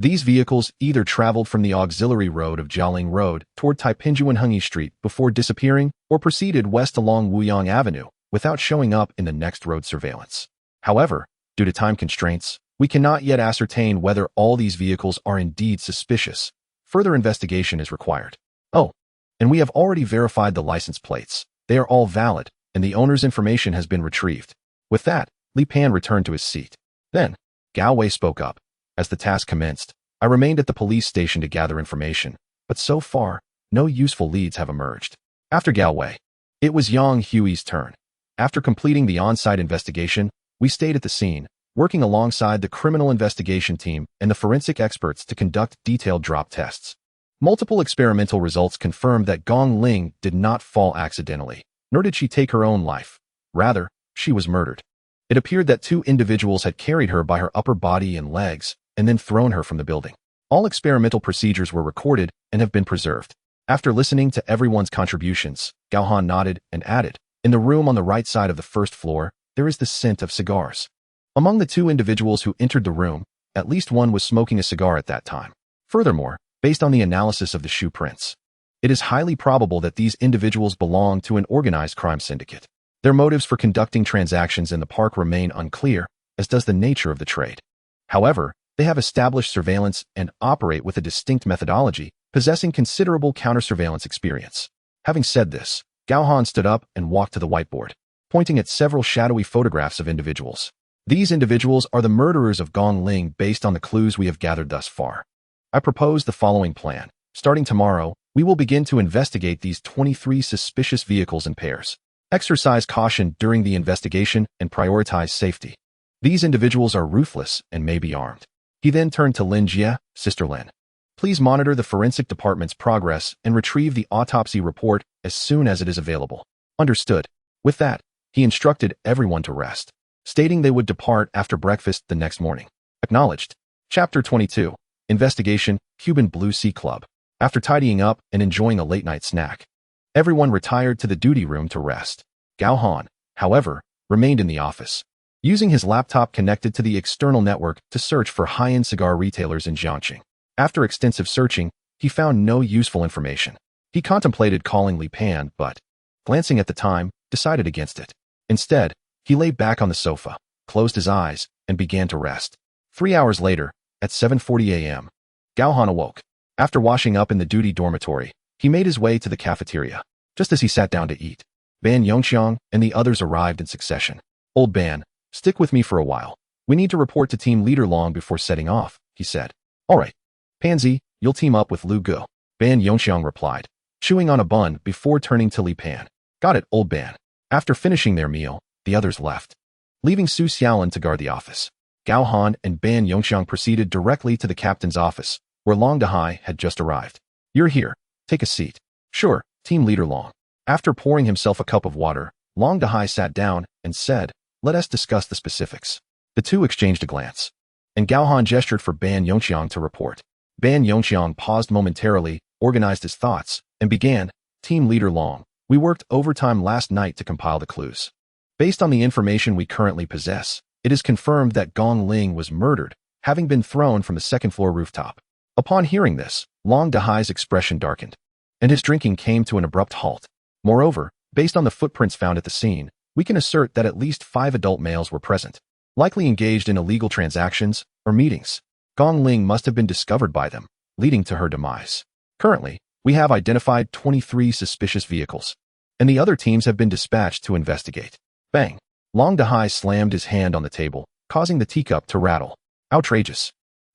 These vehicles either traveled from the auxiliary road of Jialing Road toward Taipingjuanhengyi Street before disappearing or proceeded west along Wuyang Avenue without showing up in the next road surveillance. However, due to time constraints, we cannot yet ascertain whether all these vehicles are indeed suspicious. Further investigation is required. Oh, and we have already verified the license plates. They are all valid, and the owner's information has been retrieved. With that, Li Pan returned to his seat. Then, Gao Wei spoke up. As the task commenced, I remained at the police station to gather information, but so far, no useful leads have emerged. After Gao Wei, it was Yang Hui's turn. After completing the on-site investigation, we stayed at the scene, working alongside the criminal investigation team and the forensic experts to conduct detailed drop tests. Multiple experimental results confirmed that Gong Ling did not fall accidentally, nor did she take her own life. Rather, she was murdered. It appeared that 2 individuals had carried her by her upper body and legs and then thrown her from the building. All experimental procedures were recorded and have been preserved. After listening to everyone's contributions, Gao Han nodded and added, "In the room on the right side of the first floor, there is the scent of cigars." Among the 2 individuals who entered the room, at least one was smoking a cigar at that time. Furthermore, based on the analysis of the shoe prints, it is highly probable that these individuals belong to an organized crime syndicate. Their motives for conducting transactions in the park remain unclear, as does the nature of the trade. However, they have established surveillance and operate with a distinct methodology, possessing considerable counter-surveillance experience. Having said this, Gao Han stood up and walked to the whiteboard, pointing at several shadowy photographs of individuals. These individuals are the murderers of Gong Ling based on the clues we have gathered thus far. I propose the following plan. Starting tomorrow, we will begin to investigate these 23 suspicious vehicles in pairs. Exercise caution during the investigation and prioritize safety. These individuals are ruthless and may be armed. He then turned to Lin Jie, Sister Lin. Please monitor the forensic department's progress and retrieve the autopsy report as soon as it is available. Understood. With that, he instructed everyone to rest, stating they would depart after breakfast the next morning. Acknowledged. Chapter 22. Investigation, Cuban Blue Sea Club. After tidying up and enjoying a late-night snack, everyone retired to the duty room to rest. Gao Han, however, remained in the office, using his laptop connected to the external network to search for high-end cigar retailers in Jiangxing. After extensive searching, he found no useful information. He contemplated calling Li Pan, but, glancing at the time, decided against it. Instead, he lay back on the sofa, closed his eyes, and began to rest. 3 hours later, at 7:40 a.m., Gao Han awoke. After washing up in the duty dormitory, he made his way to the cafeteria. Just as he sat down to eat, Ban Yongxiang and the others arrived in succession. "Old Ban, stick with me for a while. We need to report to team leader Long before setting off," he said. "All right. Pansy, you'll team up with Lu Gu," Ban Yongxiang replied, chewing on a bun before turning to Li Pan. "Got it, Old Ban." After finishing their meal, the others left, leaving Su Xiaolin to guard the office. Gao Han and Ban Yongxiang proceeded directly to the captain's office, where Long Dahai had just arrived. "You're here. Take a seat." "Sure, team leader Long." After pouring himself a cup of water, Long Dahai sat down and said, "Let us discuss the specifics." The two exchanged a glance, and Gao Han gestured for Ban Yongxiang to report. Ban Yongxiang paused momentarily, organized his thoughts, and began, "Team leader Long, we worked overtime last night to compile the clues. Based on the information we currently possess, it is confirmed that Gong Ling was murdered, having been thrown from the second-floor rooftop." Upon hearing this, Long Dahai's expression darkened, and his drinking came to an abrupt halt. Moreover, based on the footprints found at the scene, we can assert that at least 5 adult males were present, likely engaged in illegal transactions or meetings. Gong Ling must have been discovered by them, leading to her demise. Currently, we have identified 23 suspicious vehicles, and the other teams have been dispatched to investigate. Bang! Long Dahai slammed his hand on the table, causing the teacup to rattle. Outrageous.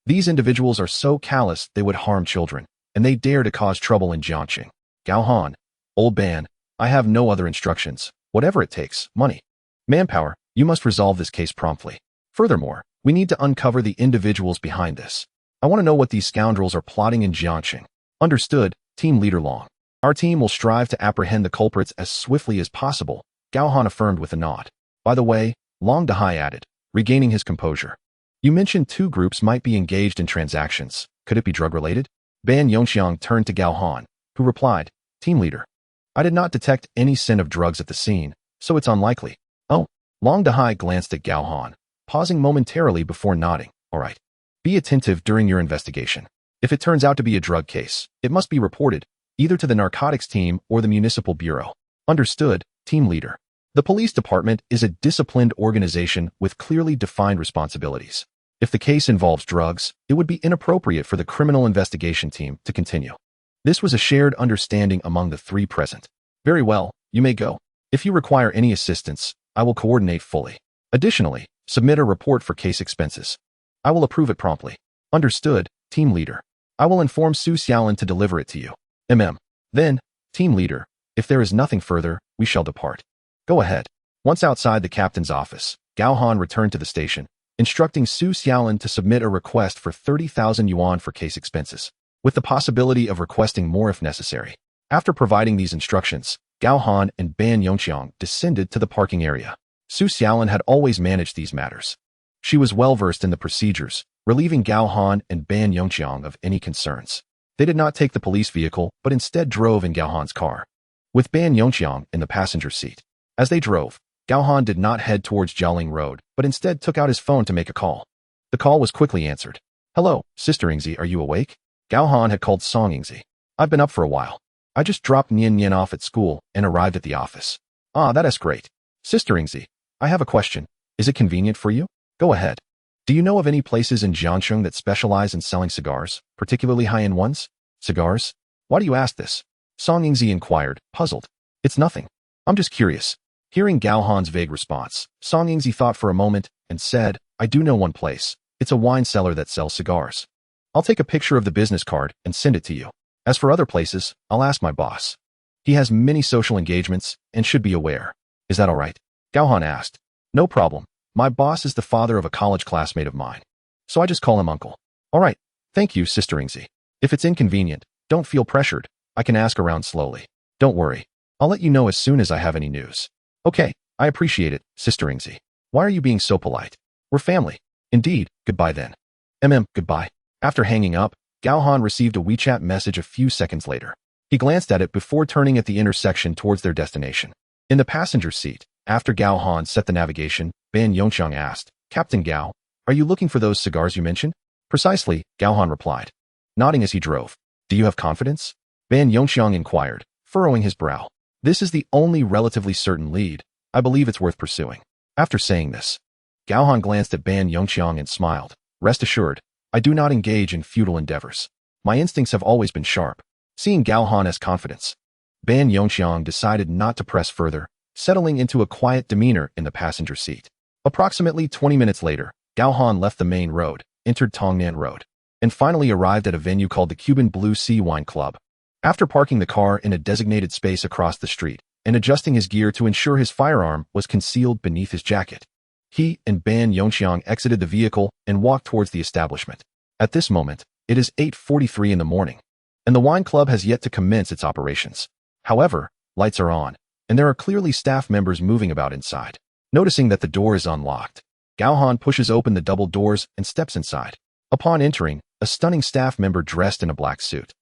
These individuals are so callous they would harm children, and they dare to cause trouble in Jiangxing. Gao Han, Old Ban, I have no other instructions. Whatever it takes, money, manpower, you must resolve this case promptly. Furthermore, we need to uncover the individuals behind this. I want to know what these scoundrels are plotting in Jiangxing. Understood, team leader Long. Our team will strive to apprehend the culprits as swiftly as possible, Gao Han affirmed with a nod. By the way, Long Dahai added, regaining his composure. You mentioned 2 groups might be engaged in transactions. Could it be drug-related? Ban Yongxiang turned to Gao Han, who replied, "Team leader, I did not detect any scent of drugs at the scene, so it's unlikely." "Oh." Long Dahai glanced at Gao Han, pausing momentarily before nodding. "All right. Be attentive during your investigation. If it turns out to be a drug case, it must be reported, either to the narcotics team or the municipal bureau." Understood, team leader. The police department is a disciplined organization with clearly defined responsibilities. If the case involves drugs, it would be inappropriate for the criminal investigation team to continue. This was a shared understanding among the 3 present. "Very well, you may go. If you require any assistance, I will coordinate fully. Additionally, submit a report for case expenses. I will approve it promptly." Understood, team leader. I will inform Su Xiaolin to deliver it to you. Then, team leader, if there is nothing further, we shall depart. Go ahead. Once outside the captain's office, Gao Han returned to the station, instructing Su Xiaolin to submit a request for 30,000 yuan for case expenses, with the possibility of requesting more if necessary. After providing these instructions, Gao Han and Ban Yongxiang descended to the parking area. Su Xiaolin had always managed these matters. She was well-versed in the procedures, relieving Gao Han and Ban Yongxiang of any concerns. They did not take the police vehicle, but instead drove in Gao Han's car, with Ban Yongxiang in the passenger seat. As they drove, Gao Han did not head towards Jialing Road, but instead took out his phone to make a call. The call was quickly answered. "Hello, Sister Yingzi, are you awake?" Gao Han had called Song Yingzi. "I've been up for a while. I just dropped Nian Nian off at school and arrived at the office." "Ah, that is great. Sister Yingzi, I have a question. Is it convenient for you?" "Go ahead." "Do you know of any places in Jiangxing that specialize in selling cigars, particularly high-end ones?" "Cigars? Why do you ask this?" Song Yingzi inquired, puzzled. "It's nothing. I'm just curious." Hearing Gao Han's vague response, Song Yingzi thought for a moment and said, "I do know one place. It's a wine cellar that sells cigars. I'll take a picture of the business card and send it to you. As for other places, I'll ask my boss. He has many social engagements and should be aware." "Is that all right?" Gao Han asked. "No problem. My boss is the father of a college classmate of mine, so I just call him uncle." "All right. Thank you, Sister Yingzi. If it's inconvenient, don't feel pressured. I can ask around slowly. Don't worry. I'll let you know as soon as I have any news." "Okay, I appreciate it, Sister Yingzi. Why are you being so polite? We're family." "Indeed, goodbye then." Goodbye." After hanging up, Gao Han received a WeChat message a few seconds later. He glanced at it before turning at the intersection towards their destination. In the passenger seat, after Gao Han set the navigation, Ban Yongxiang asked, "Captain Gao, are you looking for those cigars you mentioned?" "Precisely," Gao Han replied, nodding as he drove. "Do you have confidence?" Ban Yongxiang inquired, furrowing his brow. "This is the only relatively certain lead. I believe it's worth pursuing." After saying this, Gao Han glanced at Ban Yongxiang and smiled, Rest assured, I do not engage in futile endeavors. My instincts have always been sharp. Seeing Gao Han's confidence, Ban Yongxiang decided not to press further, settling into a quiet demeanor in the passenger seat. Approximately 20 minutes later, Gao Han left the main road, entered Tongnan Road, and finally arrived at a venue called the Cuban Blue Sea Wine Club. After parking the car in a designated space across the street and adjusting his gear to ensure his firearm was concealed beneath his jacket, he and Ban Yongxiang exited the vehicle and walked towards the establishment. At this moment, it is 8:43 in the morning, and the wine club has yet to commence its operations. However, lights are on, and there are clearly staff members moving about inside. Noticing that the door is unlocked, Gao Han pushes open the double doors and steps inside. Upon entering, a stunning staff member dressed in a black suit,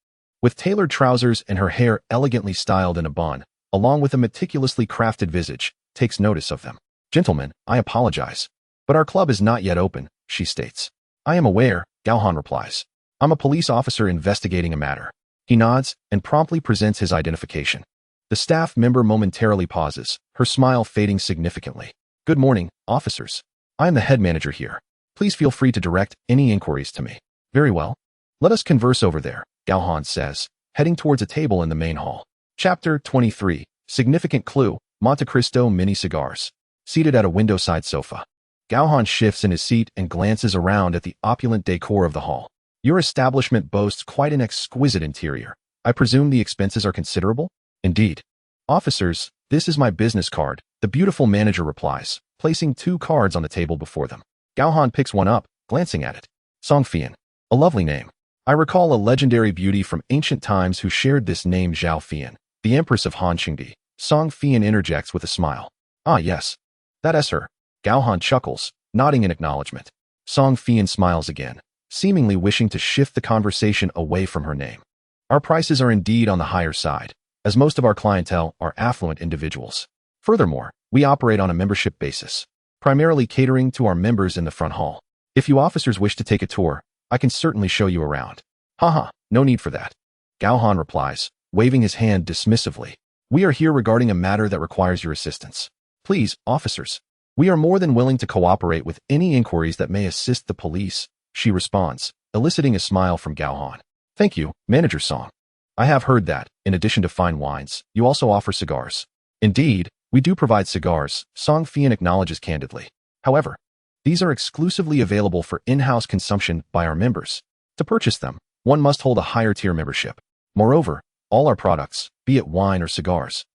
with tailored trousers and her hair elegantly styled in a bun, along with a meticulously crafted visage, takes notice of them. "Gentlemen, I apologize, but our club is not yet open," she states. "I am aware," Gao Han replies. "I'm a police officer investigating a matter." He nods and promptly presents his identification. The staff member momentarily pauses, her smile fading significantly. "Good morning, officers. I am the head manager here. Please feel free to direct any inquiries to me." "Very well. Let us converse over there," Gao Han says, heading towards a table in the main hall. Chapter 23. Significant Clue, Monte Cristo Mini Cigars. Seated at a window-side sofa, Gao Han shifts in his seat and glances around at the opulent decor of the hall. "Your establishment boasts quite an exquisite interior. I presume the expenses are considerable?" "Indeed." "Officers, this is my business card," the beautiful manager replies, placing 2 cards on the table before them. Gao Han picks one up, glancing at it. Song Fian. A lovely name. I recall a legendary beauty from ancient times who shared this name, Zhao Fian, the Empress of Han Qingdi. Song Fian interjects with a smile. "Ah, yes. That is her." Gao Han chuckles, nodding in acknowledgement. Song Fian smiles again, seemingly wishing to shift the conversation away from her name. "Our prices are indeed on the higher side, as most of our clientele are affluent individuals. Furthermore, we operate on a membership basis, primarily catering to our members in the front hall. If you officers wish to take a tour, I can certainly show you around." "Haha, no need for that," Gao Han replies, waving his hand dismissively. "We are here regarding a matter that requires your assistance. Please, officers, we are more than willing to cooperate with any inquiries that may assist the police," she responds, eliciting a smile from Gao Han. "Thank you, Manager Song. I have heard that, in addition to fine wines, you also offer cigars." "Indeed, we do provide cigars," Song Fian acknowledges candidly. "However, these are exclusively available for in-house consumption by our members. To purchase them, one must hold a higher-tier membership. Moreover, all our products, be it wine or cigars,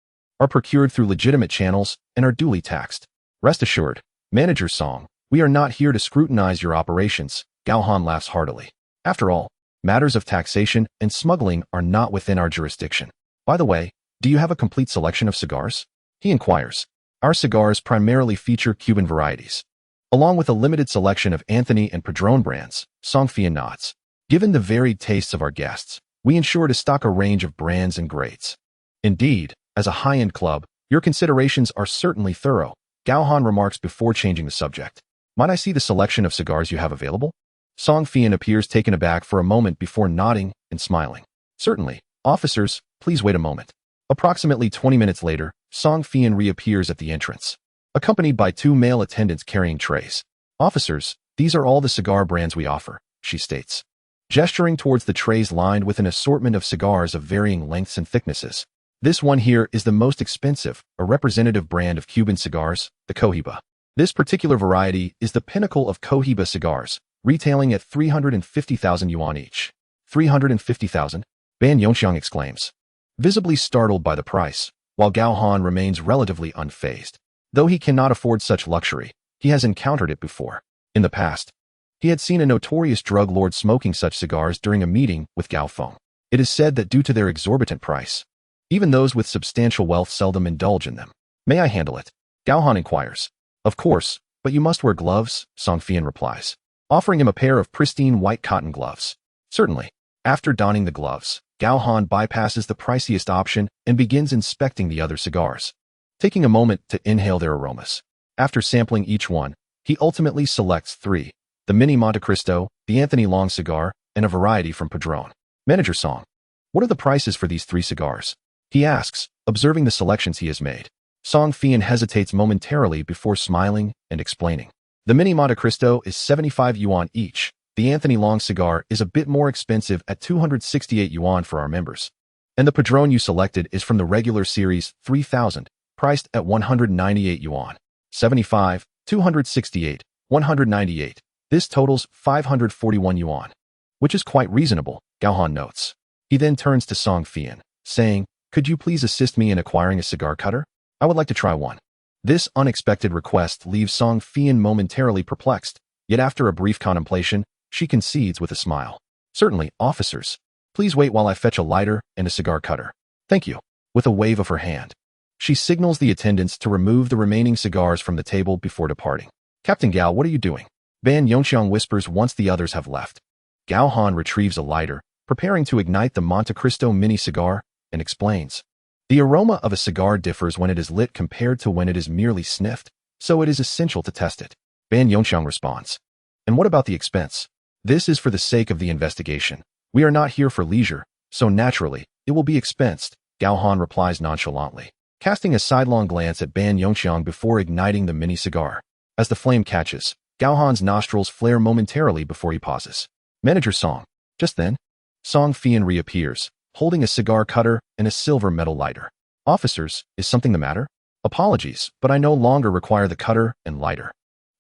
are procured through legitimate channels and are duly taxed. Rest assured, Manager Song, we are not here to scrutinize your operations." Gao Han laughs heartily. "After all, matters of taxation and smuggling are not within our jurisdiction. By the way, do you have a complete selection of cigars?" he inquires. "Our cigars primarily feature Cuban varieties, along with a limited selection of Anthony and Padron brands." Song Fian nods. "Given the varied tastes of our guests, we ensure to stock a range of brands and grades." "Indeed, as a high-end club, your considerations are certainly thorough," Gao Han remarks before changing the subject. "Might I see the selection of cigars you have available?" Song Fian appears taken aback for a moment before nodding and smiling. "Certainly. Officers, please wait a moment." Approximately 20 minutes later, Song Fian reappears at the entrance, accompanied by 2 male attendants carrying trays. "Officers, these are all the cigar brands we offer," she states, gesturing towards the trays lined with an assortment of cigars of varying lengths and thicknesses. "This one here is the most expensive, a representative brand of Cuban cigars, the Cohiba. This particular variety is the pinnacle of Cohiba cigars, retailing at 350,000 yuan each." 350,000? Ban Yongxiang exclaims, visibly startled by the price, while Gao Han remains relatively unfazed. Though he cannot afford such luxury, he has encountered it before. In the past, he had seen a notorious drug lord smoking such cigars during a meeting with Gao Feng. It is said that due to their exorbitant price, even those with substantial wealth seldom indulge in them. "May I handle it?" Gao Han inquires. "Of course, but you must wear gloves," Song Fian replies, offering him a pair of pristine white cotton gloves. "Certainly." After donning the gloves, Gao Han bypasses the priciest option and begins inspecting the other cigars, taking a moment to inhale their aromas. After sampling each one, he ultimately selects 3, the Mini Monte Cristo, the Anthony Long cigar, and a variety from Padron. "Manager Song, what are the prices for these 3 cigars?" he asks, observing the selections he has made. Song Fian hesitates momentarily before smiling and explaining. "The Mini Monte Cristo is 75 yuan each, The Anthony Long cigar is a bit more expensive at 268 yuan for our members. And the Padron you selected is from the regular series 3000, priced at 198 yuan. 75, 268, 198. This totals 541 yuan, which is quite reasonable, Gao Han notes. He then turns to Song Fian, saying, "Could you please assist me in acquiring a cigar cutter? I would like to try one." This unexpected request leaves Song Fian momentarily perplexed, yet after a brief contemplation, she concedes with a smile. "Certainly, officers. Please wait while I fetch a lighter and a cigar cutter." "Thank you." With a wave of her hand, she signals the attendants to remove the remaining cigars from the table before departing. "Captain Gao, what are you doing?" Ban Yongxiang whispers once the others have left. Gao Han retrieves a lighter, preparing to ignite the Monte Cristo mini cigar, and explains. The aroma of a cigar differs when it is lit compared to when it is merely sniffed, so it is essential to test it. Ban Yongxiang responds. "And what about the expense?" "This is for the sake of the investigation. We are not here for leisure, so naturally, it will be expensed," Gao Han replies nonchalantly, casting a sidelong glance at Ban Yongxiang before igniting the mini cigar. As the flame catches, Gao Han's nostrils flare momentarily before he pauses. "Manager Song." Just then, Song Fian reappears, holding a cigar cutter and a silver metal lighter. "Officers, is something the matter?" "Apologies, but I no longer require the cutter and lighter.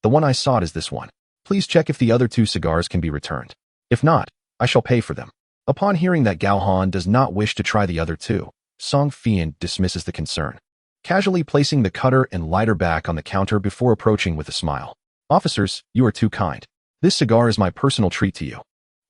The one I sought is this one. Please check if the other 2 cigars can be returned. If not, I shall pay for them." Upon hearing that Gao Han does not wish to try the other 2, Song Fian dismisses the concern, casually placing the cutter and lighter back on the counter before approaching with a smile. "Officers, you are too kind. This cigar is my personal treat to you,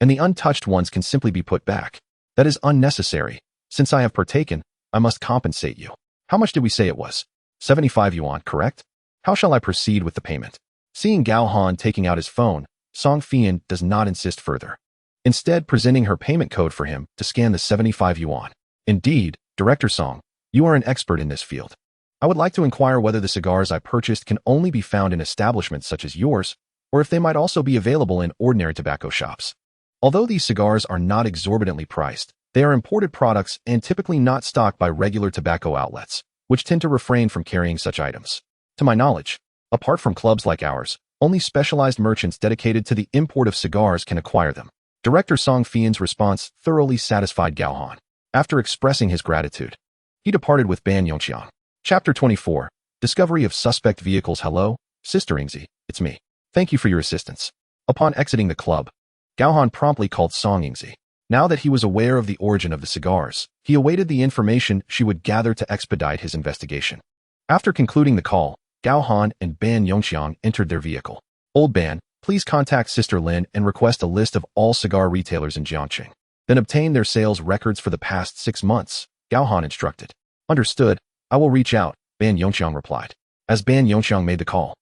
and the untouched ones can simply be put back. That is unnecessary. Since I have partaken, I must compensate you. How much did we say it was? 75 yuan, correct? How shall I proceed with the payment?" Seeing Gao Han taking out his phone, Song Fian does not insist further, instead presenting her payment code for him to scan the 75 yuan. "Indeed, Director Song, you are an expert in this field. I would like to inquire whether the cigars I purchased can only be found in establishments such as yours, or if they might also be available in ordinary tobacco shops. Although these cigars are not exorbitantly priced, they are imported products and typically not stocked by regular tobacco outlets, which tend to refrain from carrying such items. To my knowledge, apart from clubs like ours, only specialized merchants dedicated to the import of cigars can acquire them." Director Song Fian's response thoroughly satisfied Gao Han. After expressing his gratitude, he departed with Ban Yongxiang. Chapter 24. Discovery of Suspect Vehicles. "Hello, Sister Ingzi, it's me. Thank you for your assistance." Upon exiting the club, Gao Han promptly called Song Ingzi. Now that he was aware of the origin of the cigars, he awaited the information she would gather to expedite his investigation. After concluding the call, Gao Han and Ban Yongxiang entered their vehicle. "Old Ban, please contact Sister Lin and request a list of all cigar retailers in Jiangqing. Then obtain their sales records for the past 6 months," Gao Han instructed. "Understood. I will reach out," Ban Yongxiang replied. As Ban Yongxiang made the call,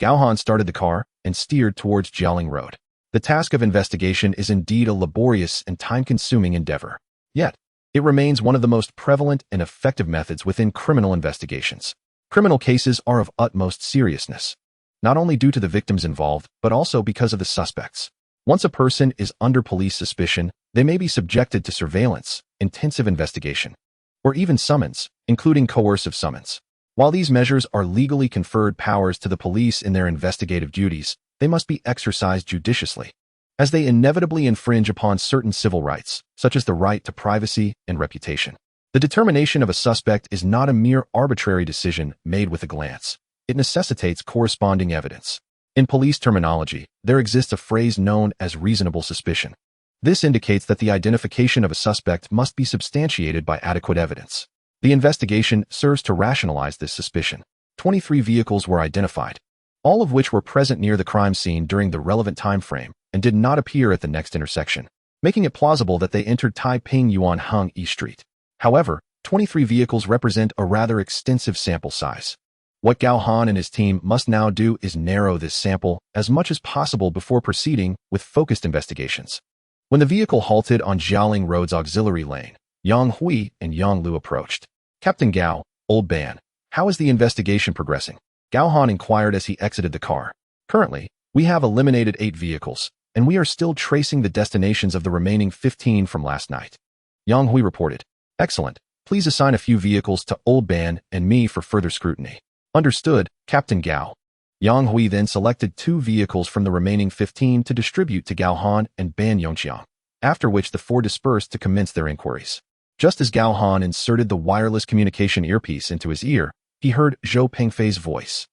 Gao Han started the car and steered towards Jialing Road. The task of investigation is indeed a laborious and time-consuming endeavor. Yet, it remains one of the most prevalent and effective methods within criminal investigations. Criminal cases are of utmost seriousness, not only due to the victims involved, but also because of the suspects. Once a person is under police suspicion, they may be subjected to surveillance, intensive investigation, or even summons, including coercive summons. While these measures are legally conferred powers to the police in their investigative duties, they must be exercised judiciously, as they inevitably infringe upon certain civil rights, such as the right to privacy and reputation. The determination of a suspect is not a mere arbitrary decision made with a glance. It necessitates corresponding evidence. In police terminology, there exists a phrase known as reasonable suspicion. This indicates that the identification of a suspect must be substantiated by adequate evidence. The investigation serves to rationalize this suspicion. 23 vehicles were identified, all of which were present near the crime scene during the relevant time frame and did not appear at the next intersection, making it plausible that they entered Taiping Yuan Hung East Street. However, 23 vehicles represent a rather extensive sample size. What Gao Han and his team must now do is narrow this sample as much as possible before proceeding with focused investigations. When the vehicle halted on Jialing Road's auxiliary lane, Yang Hui and Yang Lu approached. "Captain Gao, Old Ban, how is the investigation progressing?" Gao Han inquired as he exited the car. "Currently, we have eliminated 8 vehicles, and we are still tracing the destinations of the remaining 15 from last night," Yang Hui reported. "Excellent. Please assign a few vehicles to Old Ban and me for further scrutiny." "Understood, Captain Gao." Yang Hui then selected 2 vehicles from the remaining 15 to distribute to Gao Han and Ban Yongqiang, after which the 4 dispersed to commence their inquiries. Just as Gao Han inserted the wireless communication earpiece into his ear, he heard Zhou Pengfei's voice.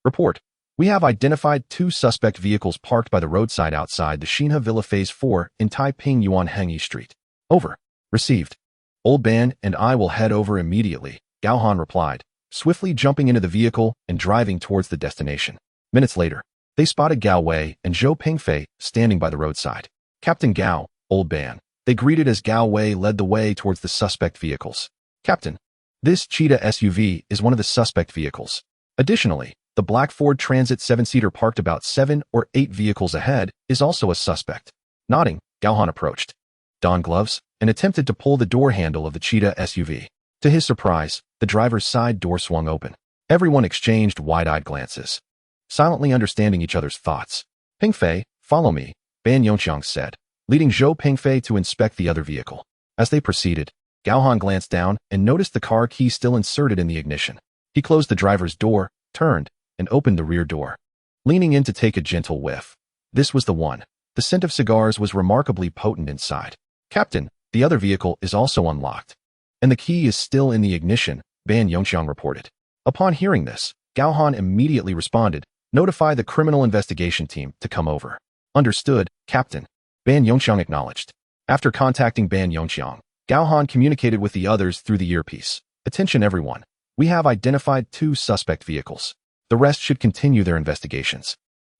Report. We have identified 2 suspect vehicles parked by the roadside outside the Xinhe Villa Phase 4 in Taiping Yuan Hengyi Street. Over. Received. Old Ban and I will head over immediately, Gao Han replied, swiftly jumping into the vehicle and driving towards the destination. Minutes later, they spotted Gao Wei and Zhou Pengfei standing by the roadside. Captain Gao, Old Ban. They greeted as Gao Wei led the way towards the suspect vehicles. Captain, this Cheetah SUV is one of the suspect vehicles. Additionally, the black Ford Transit 7-seater parked about 7 or 8 vehicles ahead is also a suspect. Nodding, Gao Han approached, donned gloves, and attempted to pull the door handle of the Cheetah SUV. To his surprise, the driver's side door swung open. Everyone exchanged wide-eyed glances, silently understanding each other's thoughts. Pengfei, follow me, Ban Yongqiang said, leading Zhou Pengfei to inspect the other vehicle. As they proceeded, Gao Han glanced down and noticed the car key still inserted in the ignition. He closed the driver's door, turned, and opened the rear door, leaning in to take a gentle whiff. This was the one. The scent of cigars was remarkably potent inside. Captain, the other vehicle is also unlocked, and the key is still in the ignition, Ban Yongqiang reported. Upon hearing this, Gao Han immediately responded, notify the criminal investigation team to come over. Understood, Captain. Ban Yongqiang acknowledged. After contacting Ban Yongqiang, Gao Han communicated with the others through the earpiece. Attention everyone. We have identified 2 suspect vehicles. The rest should continue their investigations.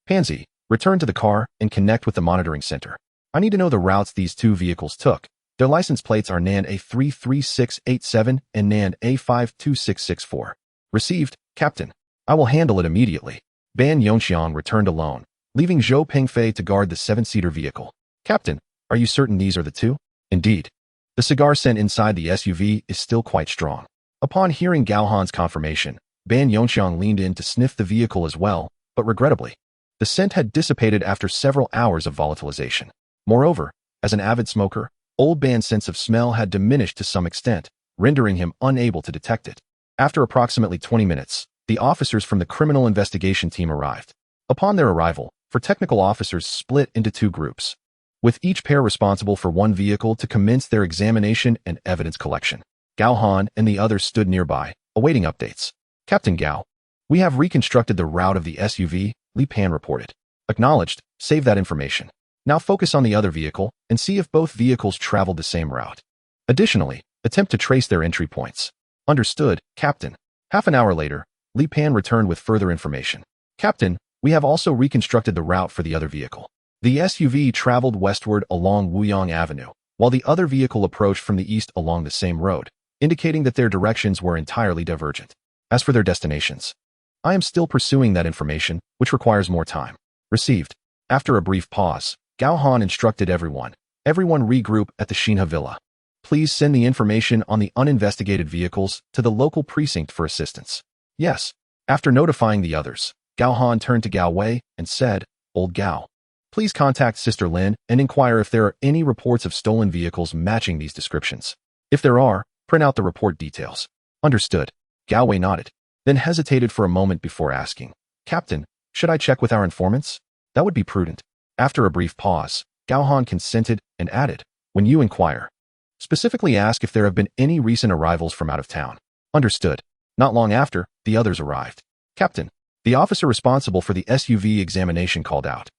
Pansy, return to the car and connect with the monitoring center. I need to know the routes these 2 vehicles took. Their license plates are NAN A33687 and NAN A52664. Received, Captain. I will handle it immediately. Ban Yongqiang returned alone, leaving Zhou Pengfei to guard the 7-seater vehicle. Captain, are you certain these are the 2? Indeed. The cigar scent inside the SUV is still quite strong. Upon hearing Gao Han's confirmation, Ban Yongqiang leaned in to sniff the vehicle as well, but regrettably, the scent had dissipated after several hours of volatilization. Moreover, as an avid smoker, Old Ban's sense of smell had diminished to some extent, rendering him unable to detect it. After approximately 20 minutes, the officers from the criminal investigation team arrived. Upon their arrival, 4 technical officers split into 2 groups, with each pair responsible for 1 vehicle to commence their examination and evidence collection. Gao Han and the others stood nearby, awaiting updates. Captain Gao, we have reconstructed the route of the SUV, Li Pan reported. Acknowledged, save that information. Now focus on the other vehicle and see if both vehicles traveled the same route. Additionally, attempt to trace their entry points. Understood, Captain. Half an hour later, Li Pan returned with further information. Captain, we have also reconstructed the route for the other vehicle. The SUV traveled westward along Wuyang Avenue, while the other vehicle approached from the east along the same road, indicating that their directions were entirely divergent. As for their destinations, I am still pursuing that information, which requires more time. Received. After a brief pause, Gao Han instructed everyone regroup at the Xinhe Villa. Please send the information on the uninvestigated vehicles to the local precinct for assistance. Yes. After notifying the others, Gao Han turned to Gao Wei and said, Old Gao, please contact Sister Lin and inquire if there are any reports of stolen vehicles matching these descriptions. If there are, print out the report details. Understood. Gao Wei nodded, then hesitated for a moment before asking, Captain, should I check with our informants? That would be prudent. After a brief pause, Gao Han consented and added, when you inquire, specifically ask if there have been any recent arrivals from out of town. Understood. Not long after, the others arrived. Captain, the officer responsible for the SUV examination called out.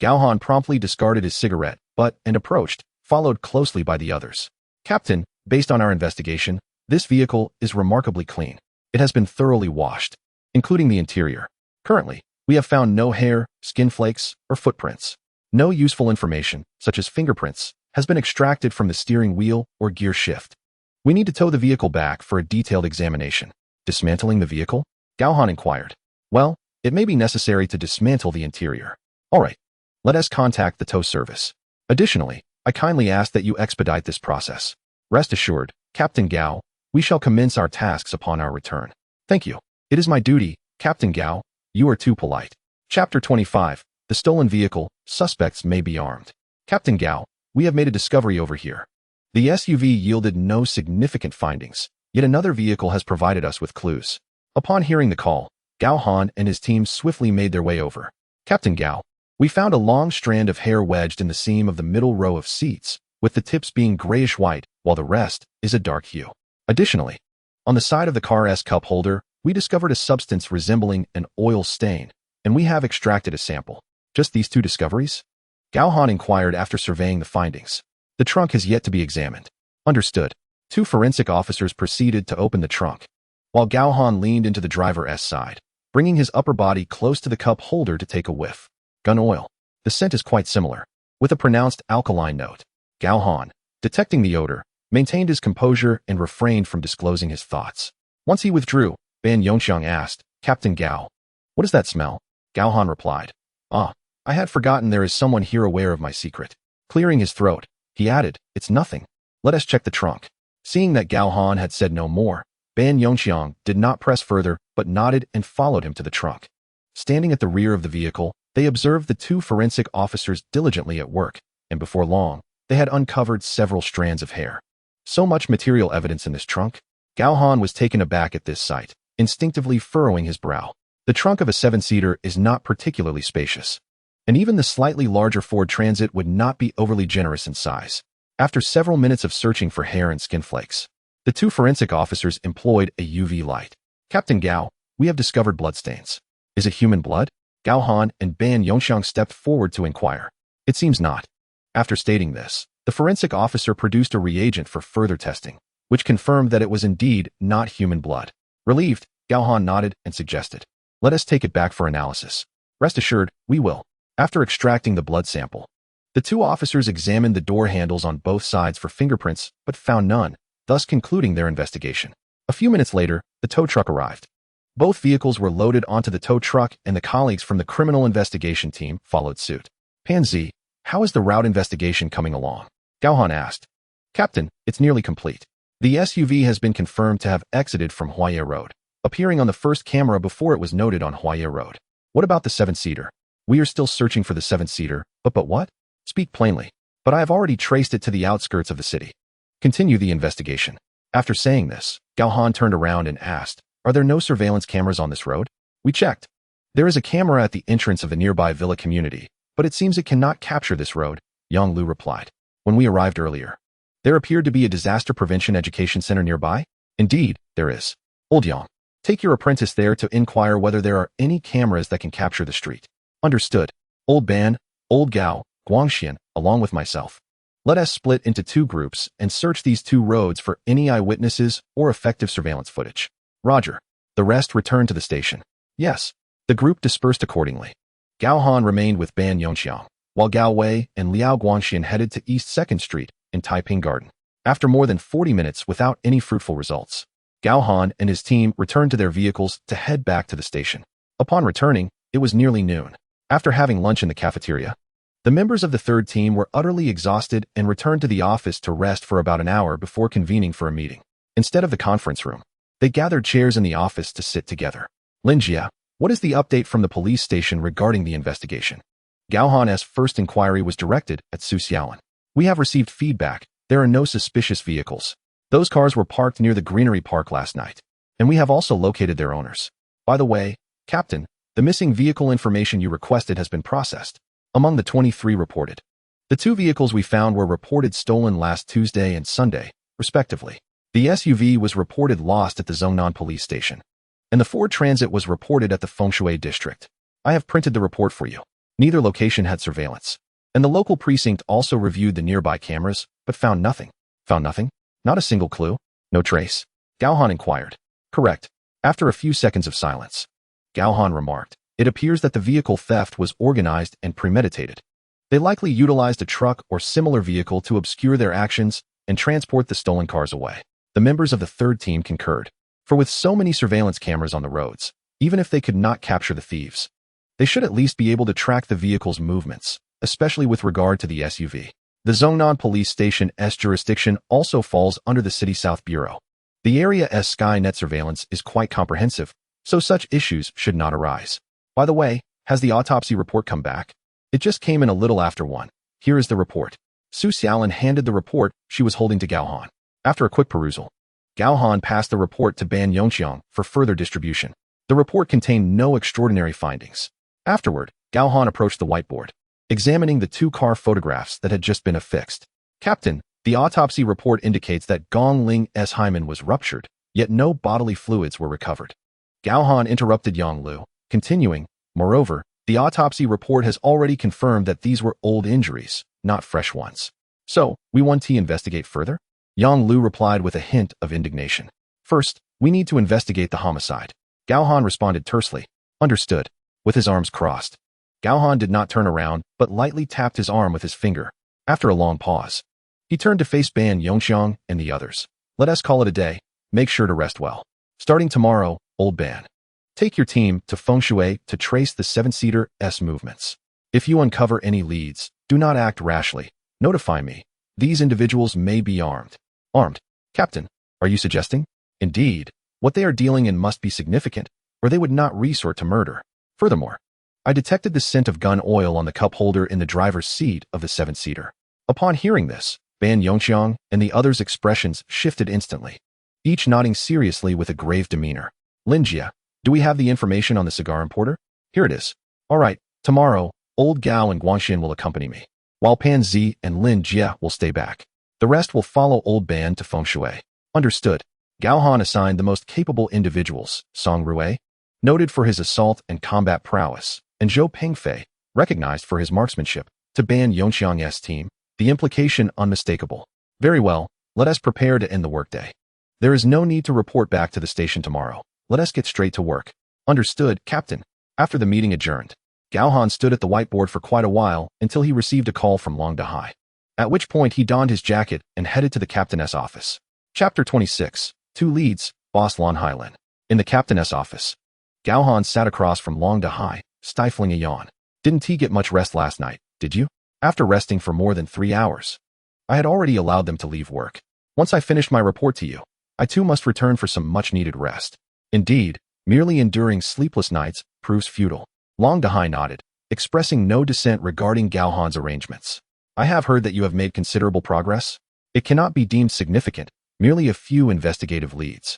Gao Han promptly discarded his cigarette, and approached, followed closely by the others. Captain, based on our investigation, this vehicle is remarkably clean. It has been thoroughly washed, including the interior. Currently, we have found no hair, skin flakes, or footprints. No useful information, such as fingerprints, has been extracted from the steering wheel or gear shift. We need to tow the vehicle back for a detailed examination. Dismantling the vehicle? Gao Han inquired. Well, it may be necessary to dismantle the interior. All right. Let us contact the tow service. Additionally, I kindly ask that you expedite this process. Rest assured, Captain Gao, we shall commence our tasks upon our return. Thank you. It is my duty, Captain Gao. You are too polite. Chapter 25. The stolen vehicle. Suspects may be armed. Captain Gao, we have made a discovery over here. The SUV yielded no significant findings, yet another vehicle has provided us with clues. Upon hearing the call, Gao Han and his team swiftly made their way over. Captain Gao, we found a long strand of hair wedged in the seam of the middle row of seats, with the tips being grayish-white, while the rest is a dark hue. Additionally, on the side of the car's cup holder, we discovered a substance resembling an oil stain, and we have extracted a sample. Just these two discoveries? Gao Han inquired after surveying the findings. The trunk has yet to be examined. Understood. Two forensic officers proceeded to open the trunk, while Gao Han leaned into the driver's side, bringing his upper body close to the cup holder to take a whiff. Gun oil. The scent is quite similar, with a pronounced alkaline note. Gao Han, detecting the odor, maintained his composure and refrained from disclosing his thoughts. Once he withdrew, Ban Yongxiang asked, Captain Gao, what does that smell? Gao Han replied, I had forgotten there is someone here aware of my secret. Clearing his throat, he added, it's nothing. Let us check the trunk. Seeing that Gao Han had said no more, Ban Yongxiang did not press further but nodded and followed him to the trunk. Standing at the rear of the vehicle, they observed the two forensic officers diligently at work, and before long, they had uncovered several strands of hair. So much material evidence in this trunk? Gao Han was taken aback at this sight, instinctively furrowing his brow. The trunk of a seven-seater is not particularly spacious, and even the slightly larger Ford Transit would not be overly generous in size. After several minutes of searching for hair and skin flakes, the two forensic officers employed a UV light. Captain Gao, we have discovered bloodstains. Is it human blood? Gao Han and Ban Yongxiang stepped forward to inquire. It seems not. After stating this, the forensic officer produced a reagent for further testing, which confirmed that it was indeed not human blood. Relieved, Gao Han nodded and suggested, let us take it back for analysis. Rest assured, we will. After extracting the blood sample, the two officers examined the door handles on both sides for fingerprints but found none, thus concluding their investigation. A few minutes later, the tow truck arrived. Both vehicles were loaded onto the tow truck and the colleagues from the criminal investigation team followed suit. Pan Zi, how is the route investigation coming along? Gao Han asked. Captain, it's nearly complete. The SUV has been confirmed to have exited from Huaye Road, appearing on the first camera before it was noted on Huaye Road. What about the seven-seater? We are still searching for the seven-seater, but what? Speak plainly. But I have already traced it to the outskirts of the city. Continue the investigation. After saying this, Gao Han turned around and asked, are there no surveillance cameras on this road? We checked. There is a camera at the entrance of the nearby villa community, but it seems it cannot capture this road, Yang Lu replied. When we arrived earlier, there appeared to be a disaster prevention education center nearby. Indeed, there is. Old Yang, take your apprentice there to inquire whether there are any cameras that can capture the street. Understood. Old Ban, Old Gao, Guangxian, along with myself. Let us split into two groups and search these two roads for any eyewitnesses or effective surveillance footage. Roger. The rest returned to the station. Yes. The group dispersed accordingly. Gao Han remained with Ban Yongxiang, while Gao Wei and Liao Guangxian headed to East 2nd Street in Taiping Garden. After more than 40 minutes without any fruitful results, Gao Han and his team returned to their vehicles to head back to the station. Upon returning, it was nearly noon. After having lunch in the cafeteria, the members of the third team were utterly exhausted and returned to the office to rest for about an hour before convening for a meeting. Instead of the conference room, they gathered chairs in the office to sit together. Lin Jia, what is the update from the police station regarding the investigation? Gao Han's first inquiry was directed at Su Xiaolin. We have received feedback. There are no suspicious vehicles. Those cars were parked near the Greenery Park last night, and we have also located their owners. By the way, Captain, the missing vehicle information you requested has been processed. Among the 23 reported, the two vehicles we found were reported stolen last Tuesday and Sunday, respectively. The SUV was reported lost at the Zhongnan police station, and the Ford Transit was reported at the Fengshui district. I have printed the report for you. Neither location had surveillance, and the local precinct also reviewed the nearby cameras, but found nothing. Found nothing? Not a single clue? No trace? Gao Han inquired. Correct. After a few seconds of silence, Gao Han remarked, it appears that the vehicle theft was organized and premeditated. They likely utilized a truck or similar vehicle to obscure their actions and transport the stolen cars away. The members of the third team concurred, for with so many surveillance cameras on the roads, even if they could not capture the thieves, they should at least be able to track the vehicle's movements, especially with regard to the SUV. The Zhongnan Police Station's jurisdiction also falls under the City South Bureau. The area's Skynet surveillance is quite comprehensive, so such issues should not arise. By the way, has the autopsy report come back? It just came in a little after 1. Here is the report. Su Xiaolin handed the report she was holding to Gao Han. After a quick perusal, Gao Han passed the report to Ban Yongxiang for further distribution. The report contained no extraordinary findings. Afterward, Gao Han approached the whiteboard, examining the two car photographs that had just been affixed. Captain, the autopsy report indicates that Gong Ling's hymen was ruptured, yet no bodily fluids were recovered. Gao Han interrupted Yang Lu, continuing, moreover, the autopsy report has already confirmed that these were old injuries, not fresh ones. So, we want to investigate further? Yang Lu replied with a hint of indignation. First, we need to investigate the homicide. Gao Han responded tersely. Understood. With his arms crossed. Gao Han did not turn around, but lightly tapped his arm with his finger. After a long pause, he turned to face Ban Yongxiang and the others. Let us call it a day. Make sure to rest well. Starting tomorrow, old Ban. Take your team to Feng Shui to trace the seven-seater's movements. If you uncover any leads, do not act rashly. Notify me. These individuals may be armed. Armed? Captain, are you suggesting? Indeed, what they are dealing in must be significant, or they would not resort to murder. Furthermore, I detected the scent of gun oil on the cup holder in the driver's seat of the seven-seater. Upon hearing this, Ban Yongxiang and the others' expressions shifted instantly, each nodding seriously with a grave demeanor. Lin Jia, do we have the information on the cigar importer? Here it is. All right, tomorrow, old Gao and Guangxian will accompany me, while Pan Zi and Lin Jia will stay back. The rest will follow old Ban to Feng Shui. Understood. Gao Han assigned the most capable individuals, Song Rui, noted for his assault and combat prowess, and Zhou Pengfei, recognized for his marksmanship, to Ban Yongxiang's team, the implication unmistakable. Very well, let us prepare to end the workday. There is no need to report back to the station tomorrow. Let us get straight to work. Understood, Captain. After the meeting adjourned, Gao Han stood at the whiteboard for quite a while until he received a call from Long Dahai, at which point he donned his jacket and headed to the captain's office. Chapter 26. Two Leads, Boss Lan Hailin. In the captain's office, Gao Han sat across from Long Dahai, stifling a yawn. Didn't he get much rest last night, did you? After resting for more than 3 hours, I had already allowed them to leave work. Once I finished my report to you, I too must return for some much-needed rest. Indeed, merely enduring sleepless nights proves futile. Long Dahai nodded, expressing no dissent regarding Gao Han's arrangements. I have heard that you have made considerable progress. It cannot be deemed significant, merely a few investigative leads.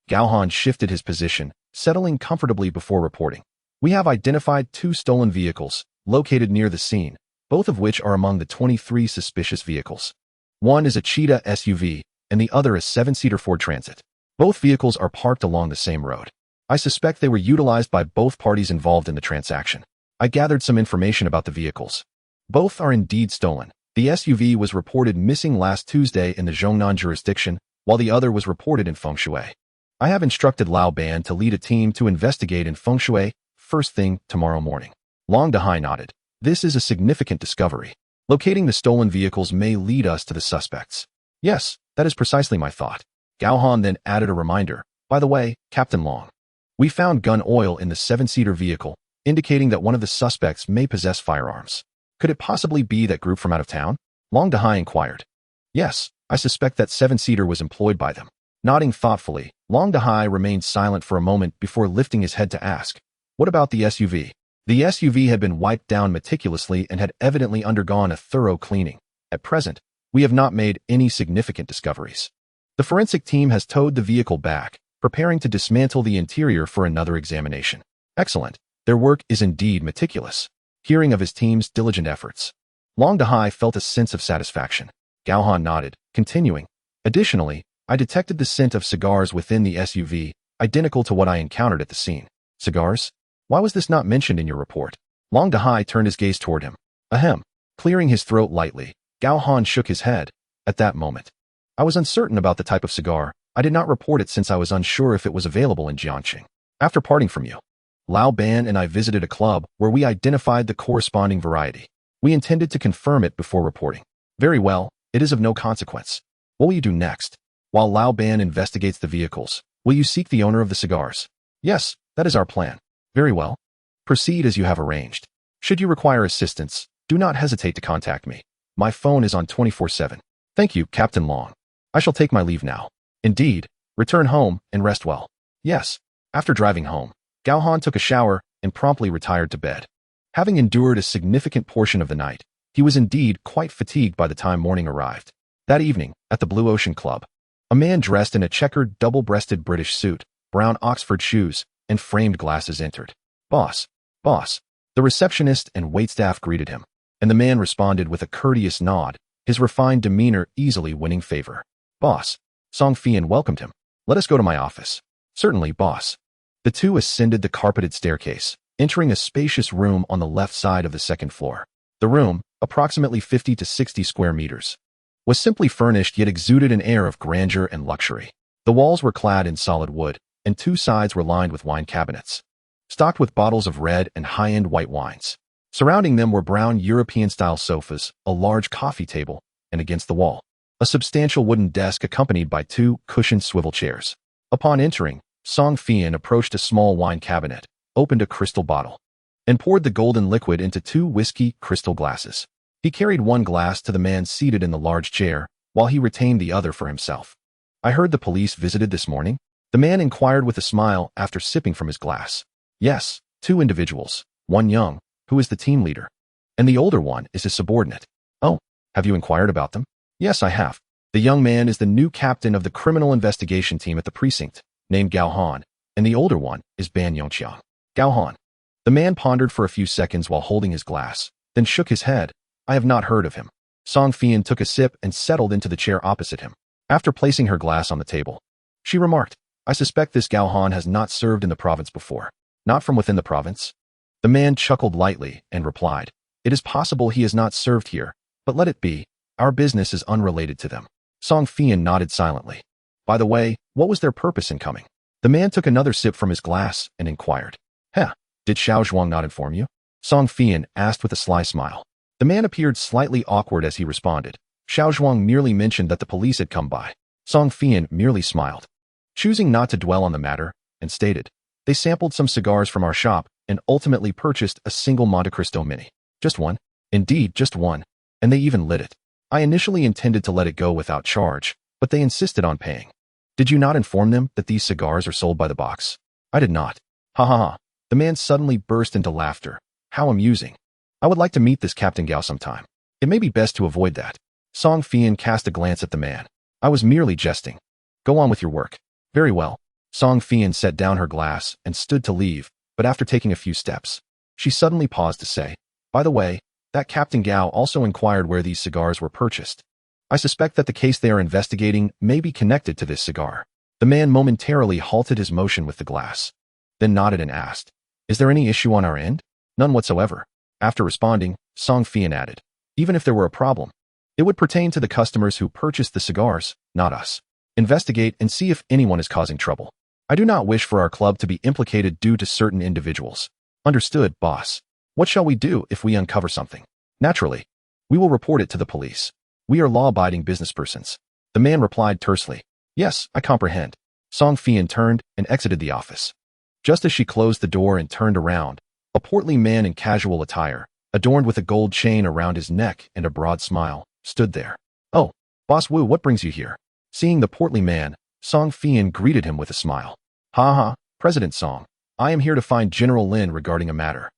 Gao Han shifted his position, settling comfortably before reporting. We have identified 2 stolen vehicles, located near the scene, both of which are among the 23 suspicious vehicles. One is a Cheetah SUV, and the other a 7-seater Ford Transit. Both vehicles are parked along the same road. I suspect they were utilized by both parties involved in the transaction. I gathered some information about the vehicles. Both are indeed stolen. The SUV was reported missing last Tuesday in the Zhongnan jurisdiction, while the other was reported in Feng Shui. I have instructed Lao Ban to lead a team to investigate in Feng Shui first thing tomorrow morning. Long Dahai nodded. This is a significant discovery. Locating the stolen vehicles may lead us to the suspects. Yes, that is precisely my thought. Gao Han then added a reminder. By the way, Captain Long, we found gun oil in the 7-seater vehicle, indicating that one of the suspects may possess firearms. Could it possibly be that group from out of town? Long Dahai inquired. Yes, I suspect that 7-seater was employed by them. Nodding thoughtfully, Long Dahai remained silent for a moment before lifting his head to ask, what about the SUV? The SUV had been wiped down meticulously and had evidently undergone a thorough cleaning. At present, we have not made any significant discoveries. The forensic team has towed the vehicle back, preparing to dismantle the interior for another examination. Excellent. Their work is indeed meticulous. Hearing of his team's diligent efforts, Long Dahai felt a sense of satisfaction. Gao Han nodded, continuing. Additionally, I detected the scent of cigars within the SUV, identical to what I encountered at the scene. Cigars? Why was this not mentioned in your report? Long Dahai turned his gaze toward him. Ahem. Clearing his throat lightly, Gao Han shook his head. At that moment, I was uncertain about the type of cigar. I did not report it since I was unsure if it was available in Jiangqing. After parting from you, Lao Ban and I visited a club where we identified the corresponding variety. We intended to confirm it before reporting. Very well, it is of no consequence. What will you do next? While Lao Ban investigates the vehicles, will you seek the owner of the cigars? Yes, that is our plan. Very well. Proceed as you have arranged. Should you require assistance, do not hesitate to contact me. My phone is on 24/7. Thank you, Captain Long. I shall take my leave now. Indeed, return home and rest well. Yes. After driving home, Gao Han took a shower and promptly retired to bed. Having endured a significant portion of the night, he was indeed quite fatigued by the time morning arrived. That evening, at the Blue Ocean Club, a man dressed in a checkered double-breasted British suit, brown Oxford shoes, and framed glasses entered. Boss, boss. The receptionist and waitstaff greeted him, and the man responded with a courteous nod, his refined demeanor easily winning favor. Boss. Song Fian welcomed him. Let us go to my office. Certainly, boss. The two ascended the carpeted staircase, entering a spacious room on the left side of the second floor. The room, approximately 50 to 60 square meters, was simply furnished yet exuded an air of grandeur and luxury. The walls were clad in solid wood, and two sides were lined with wine cabinets, stocked with bottles of red and high-end white wines. Surrounding them were brown European-style sofas, a large coffee table, and against the wall, a substantial wooden desk accompanied by two cushioned swivel chairs. Upon entering, Song Fian approached a small wine cabinet, opened a crystal bottle, and poured the golden liquid into two whiskey crystal glasses. He carried one glass to the man seated in the large chair, while he retained the other for himself. I heard the police visited this morning? The man inquired with a smile after sipping from his glass. Yes, two individuals, one young, who is the team leader, and the older one is his subordinate. Oh, have you inquired about them? Yes, I have. The young man is the new captain of the criminal investigation team at the precinct, named Gao Han, and the older one is Ban Yongqiang. Gao Han. The man pondered for a few seconds while holding his glass, then shook his head. I have not heard of him. Song Fian took a sip and settled into the chair opposite him. After placing her glass on the table, she remarked, I suspect this Gao Han has not served in the province before. Not from within the province? The man chuckled lightly and replied, It is possible he has not served here, but let it be. Our business is unrelated to them. Song Fian nodded silently. By the way, what was their purpose in coming? The man took another sip from his glass and inquired. Did Xiao Zhuang not inform you? Song Fian asked with a sly smile. The man appeared slightly awkward as he responded. Xiao Zhuang merely mentioned that the police had come by. Song Fian merely smiled, choosing not to dwell on the matter, and stated, They sampled some cigars from our shop and ultimately purchased a single Monte Cristo Mini. Just one? Indeed, just one. And they even lit it. I initially intended to let it go without charge, but they insisted on paying. Did you not inform them that these cigars are sold by the box? I did not. Ha ha ha. The man suddenly burst into laughter. How amusing. I would like to meet this Captain Gao sometime. It may be best to avoid that. Song Fian cast a glance at the man. I was merely jesting. Go on with your work. Very well. Song Fian set down her glass and stood to leave, but after taking a few steps, she suddenly paused to say, By the way, that Captain Gao also inquired where these cigars were purchased. I suspect that the case they are investigating may be connected to this cigar. The man momentarily halted his motion with the glass, then nodded and asked, Is there any issue on our end? None whatsoever. After responding, Song Fian added, Even if there were a problem, it would pertain to the customers who purchased the cigars, not us. Investigate and see if anyone is causing trouble. I do not wish for our club to be implicated due to certain individuals. Understood, boss. What shall we do if we uncover something? Naturally, we will report it to the police. We are law-abiding businesspersons. The man replied tersely, Yes, I comprehend. Song Fian turned and exited the office. Just as she closed the door and turned around, a portly man in casual attire, adorned with a gold chain around his neck and a broad smile, stood there. Oh, Boss Wu, what brings you here? Seeing the portly man, Song Fian greeted him with a smile. Ha ha, President Song. I am here to find General Lin regarding a matter.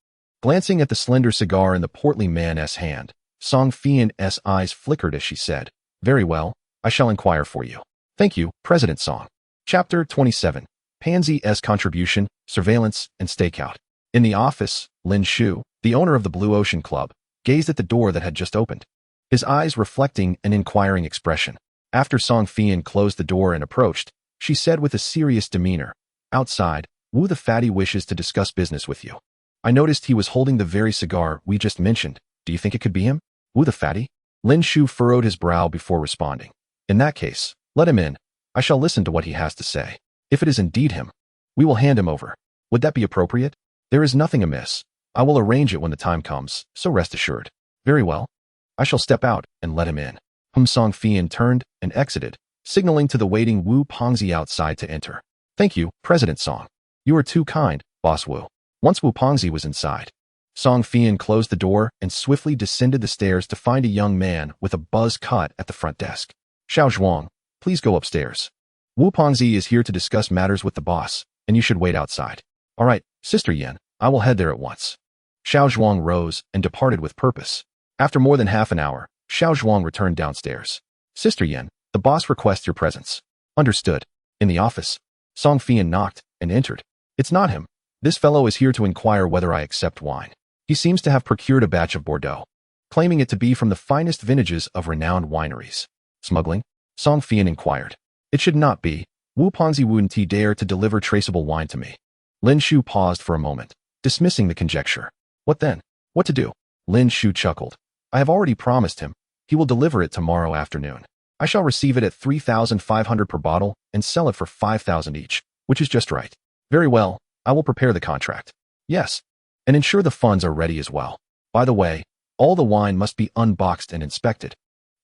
Glancing at the slender cigar in the portly man's hand, Song Fian's eyes flickered as she said, Very well, I shall inquire for you. Thank you, President Song. Chapter 27. Pansy's Contribution, Surveillance, and Stakeout. In the office, Lin Shu, the owner of the Blue Ocean Club, gazed at the door that had just opened, his eyes reflecting an inquiring expression. After Song Fian closed the door and approached, she said with a serious demeanor, Outside, Wu the fatty wishes to discuss business with you. I noticed he was holding the very cigar we just mentioned. Do you think it could be him? Wu the fatty? Lin Shu furrowed his brow before responding. In that case, let him in. I shall listen to what he has to say. If it is indeed him, we will hand him over. Would that be appropriate? There is nothing amiss. I will arrange it when the time comes, so rest assured. Very well. I shall step out and let him in. Song Fian turned and exited, signaling to the waiting Wu Pongzi outside to enter. Thank you, President Song. You are too kind, Boss Wu. Once Wu Pongzi was inside, Song Fian closed the door and swiftly descended the stairs to find a young man with a buzz cut at the front desk. Xiao Zhuang, please go upstairs. Wu Pongzi is here to discuss matters with the boss, and you should wait outside. All right, Sister Yan, I will head there at once. Xiao Zhuang rose and departed with purpose. After more than half an hour, Xiao Zhuang returned downstairs. Sister Yan, the boss requests your presence. Understood. In the office, Song Fian knocked and entered. It's not him. This fellow is here to inquire whether I accept wine. He seems to have procured a batch of Bordeaux, claiming it to be from the finest vintages of renowned wineries. Smuggling? Song Fian inquired. It should not be. Wu Ponzi wouldn't dare to deliver traceable wine to me. Lin Shu paused for a moment, dismissing the conjecture. What then? What to do? Lin Shu chuckled. I have already promised him. He will deliver it tomorrow afternoon. I shall receive it at 3,500 per bottle and sell it for 5,000 each, which is just right. Very well, I will prepare the contract. Yes, and ensure the funds are ready as well. By the way, all the wine must be unboxed and inspected.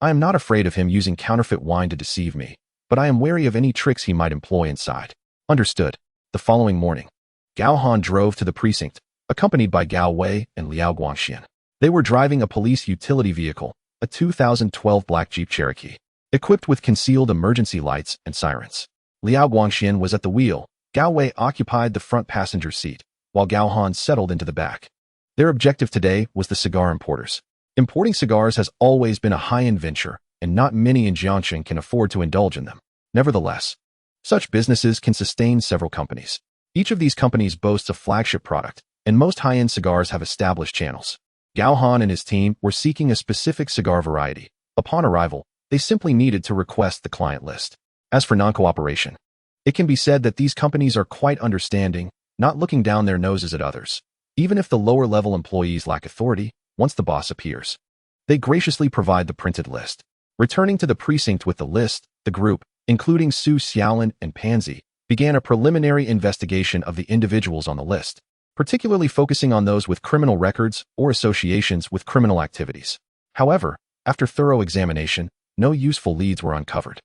I am not afraid of him using counterfeit wine to deceive me, but I am wary of any tricks he might employ inside. Understood. The following morning, Gao Han drove to the precinct, accompanied by Gao Wei and Liao Guangxian. They were driving a police utility vehicle, a 2012 black Jeep Cherokee, equipped with concealed emergency lights and sirens. Liao Guangxian was at the wheel. Gao Wei occupied the front passenger seat, while Gao Han settled into the back. Their objective today was the cigar importers. Importing cigars has always been a high-end venture, and not many in Jiangxing can afford to indulge in them. Nevertheless, such businesses can sustain several companies. Each of these companies boasts a flagship product, and most high-end cigars have established channels. Gao Han and his team were seeking a specific cigar variety. Upon arrival, they simply needed to request the client list. As for non-cooperation, it can be said that these companies are quite understanding, not looking down their noses at others. Even if the lower-level employees lack authority, once the boss appears, they graciously provide the printed list. Returning to the precinct with the list, the group, including Su Xiaolin and Pansy, began a preliminary investigation of the individuals on the list, particularly focusing on those with criminal records or associations with criminal activities. However, after thorough examination, no useful leads were uncovered.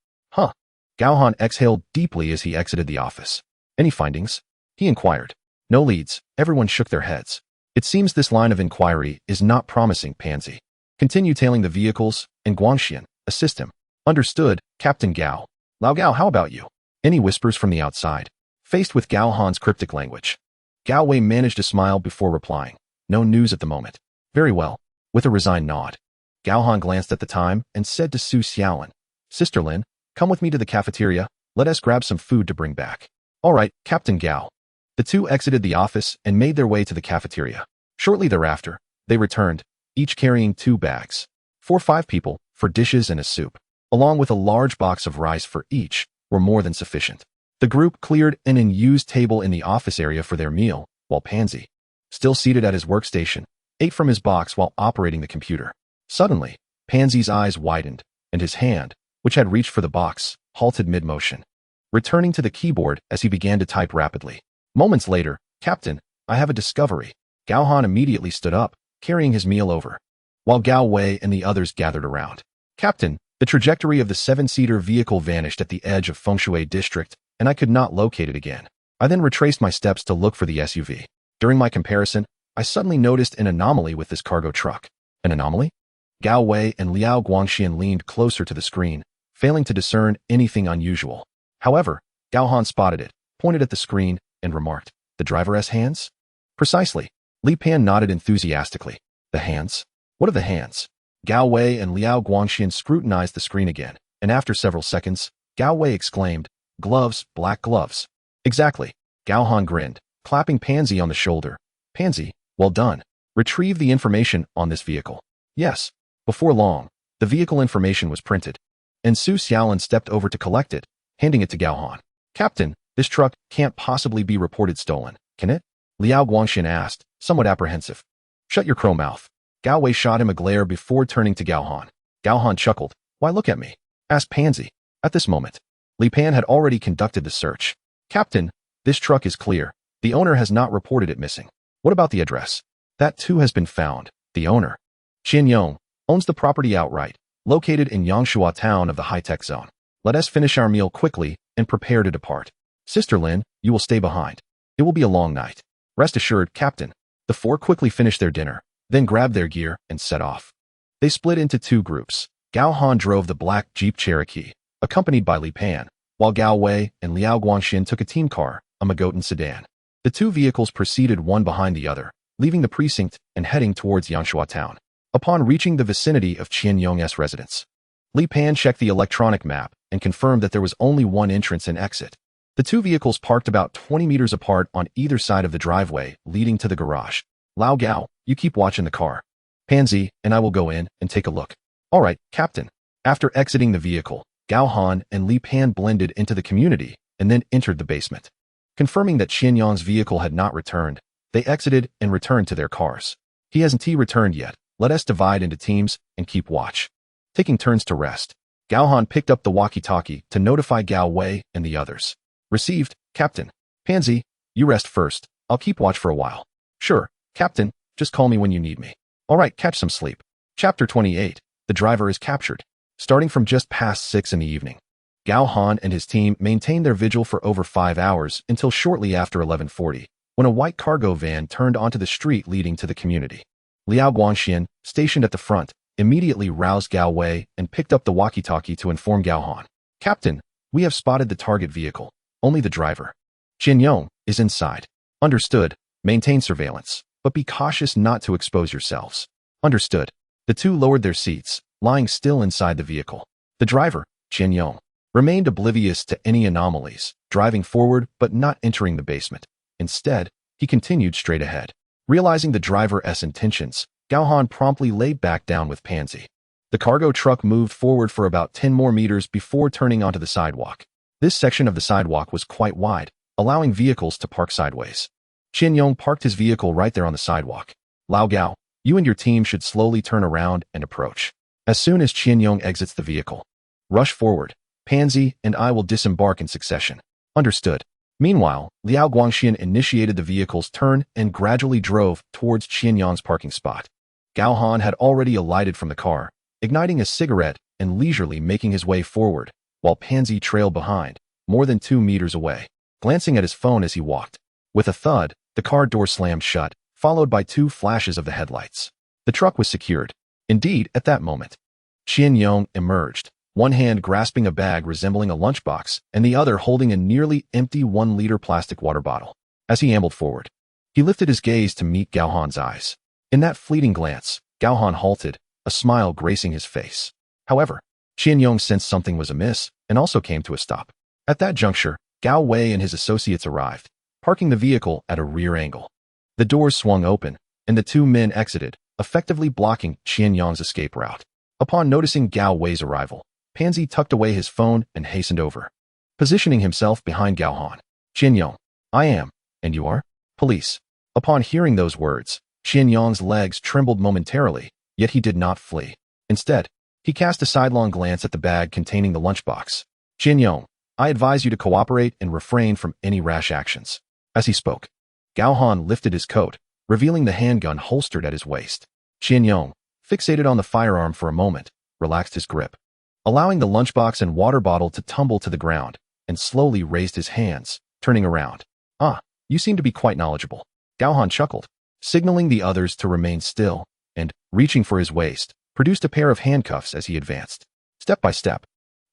Gao Han exhaled deeply as he exited the office. Any findings? He inquired. No leads. Everyone shook their heads. It seems this line of inquiry is not promising, Pansy. Continue tailing the vehicles, and Guangxian, assist him. Understood, Captain Gao. Lao Gao, how about you? Any whispers from the outside? Faced with Gao Han's cryptic language, Gao Wei managed a smile before replying. No news at the moment. Very well. With a resigned nod, Gao Han glanced at the time and said to Su Xiaolin, Sister Lin, come with me to the cafeteria. Let us grab some food to bring back. All right, Captain Gao. The two exited the office and made their way to the cafeteria. Shortly thereafter, they returned, each carrying 2 bags. For 5 people, for dishes and a soup, along with a large box of rice for each, were more than sufficient. The group cleared an unused table in the office area for their meal, while Pansy, still seated at his workstation, ate from his box while operating the computer. Suddenly, Pansy's eyes widened, and his hand, which had reached for the box, halted mid-motion, returning to the keyboard as he began to type rapidly. Moments later, Captain, I have a discovery. Gao Han immediately stood up, carrying his meal over, while Gao Wei and the others gathered around. Captain, the trajectory of the 7-seater vehicle vanished at the edge of Fengshui district, and I could not locate it again. I then retraced my steps to look for the SUV. During my comparison, I suddenly noticed an anomaly with this cargo truck. An anomaly? Gao Wei and Liao Guangxian leaned closer to the screen, failing to discern anything unusual. However, Gao Han spotted it, pointed at the screen, and remarked, the driver's hands? Precisely. Li Pan nodded enthusiastically. The hands? What are the hands? Gao Wei and Liao Guangxian scrutinized the screen again, and after several seconds, Gao Wei exclaimed, gloves, black gloves. Exactly. Gao Han grinned, clapping Pansy on the shoulder. Pansy, well done. Retrieve the information on this vehicle. Yes. Before long, the vehicle information was printed, and Su Xiaolin stepped over to collect it, handing it to Gao Han. Captain, this truck can't possibly be reported stolen, can it? Liao Guangxian asked, somewhat apprehensive. Shut your crow mouth. Gao Wei shot him a glare before turning to Gao Han. Gao Han chuckled. Why look at me? Asked Pansy. At this moment, Li Pan had already conducted the search. Captain, this truck is clear. The owner has not reported it missing. What about the address? That too has been found. The owner, Qian Yong, owns the property outright, located in Yangshua town of the high-tech zone. Let us finish our meal quickly and prepare to depart. Sister Lin, you will stay behind. It will be a long night. Rest assured, Captain. The 4 quickly finished their dinner, then grabbed their gear and set off. They split into 2 groups. Gao Han drove the black Jeep Cherokee, accompanied by Li Pan, while Gao Wei and Liao Guangxian took a team car, a Magotan sedan. The 2 vehicles proceeded one behind the other, leaving the precinct and heading towards Yangshua town. Upon reaching the vicinity of Qian Yong's residence, Li Pan checked the electronic map and confirmed that there was only one entrance and exit. The two vehicles parked about 20 meters apart on either side of the driveway leading to the garage. Lao Gao, you keep watching the car. Pansy and I will go in and take a look. All right, Captain. After exiting the vehicle, Gao Han and Li Pan blended into the community and then entered the basement. Confirming that Qian Yang's vehicle had not returned, they exited and returned to their cars. He hasn't returned yet. Let us divide into teams and keep watch. Taking turns to rest, Gao Han picked up the walkie-talkie to notify Gao Wei and the others. Received, Captain. Pansy, you rest first. I'll keep watch for a while. Sure, Captain. Just call me when you need me. All right, catch some sleep. Chapter 28. The driver is captured. Starting from just past 6 in the evening, Gao Han and his team maintained their vigil for over 5 hours until shortly after 11:40, when a white cargo van turned onto the street leading to the community. Liao Guangxian, stationed at the front, immediately roused Gao Wei and picked up the walkie-talkie to inform Gao Han. Captain, we have spotted the target vehicle. Only the driver, Qian Yong, is inside. Understood. Maintain surveillance, but be cautious not to expose yourselves. Understood. The two lowered their seats, lying still inside the vehicle. The driver, Qian Yong, remained oblivious to any anomalies, driving forward but not entering the basement. Instead, he continued straight ahead. Realizing the driver's intentions, Gao Han promptly laid back down with Pansy. The cargo truck moved forward for about 10 more meters before turning onto the sidewalk. This section of the sidewalk was quite wide, allowing vehicles to park sideways. Qian Yong parked his vehicle right there on the sidewalk. Lao Gao, you and your team should slowly turn around and approach. As soon as Qian Yong exits the vehicle, rush forward. Pansy and I will disembark in succession. Understood. Meanwhile, Liao Guangxian initiated the vehicle's turn and gradually drove towards Qian Yong's parking spot. Gao Han had already alighted from the car, igniting a cigarette and leisurely making his way forward, while Pansy trailed behind, more than 2 meters away, glancing at his phone as he walked. With a thud, the car door slammed shut, followed by 2 flashes of the headlights. The truck was secured. Indeed, at that moment, Qian Yong emerged, one hand grasping a bag resembling a lunchbox and the other holding a nearly empty 1-liter plastic water bottle. As he ambled forward, he lifted his gaze to meet Gao Han's eyes. In that fleeting glance, Gao Han halted, a smile gracing his face. However, Qian Yong sensed something was amiss and also came to a stop. At that juncture, Gao Wei and his associates arrived, parking the vehicle at a rear angle. The doors swung open, and the 2 men exited, effectively blocking Qian Yong's escape route. Upon noticing Gao Wei's arrival, Pansy tucked away his phone and hastened over, positioning himself behind Gao Han. Qian Yong, I am, and you are? Police. Upon hearing those words, Qian Yong's legs trembled momentarily, yet he did not flee. Instead, he cast a sidelong glance at the bag containing the lunchbox. Qian Yong, I advise you to cooperate and refrain from any rash actions. As he spoke, Gao Han lifted his coat, revealing the handgun holstered at his waist. Qian Yong, fixated on the firearm for a moment, relaxed his grip, allowing the lunchbox and water bottle to tumble to the ground, and slowly raised his hands, turning around. Ah, you seem to be quite knowledgeable. Gao Han chuckled, signaling the others to remain still, and, reaching for his waist, produced a pair of handcuffs as he advanced. Step by step,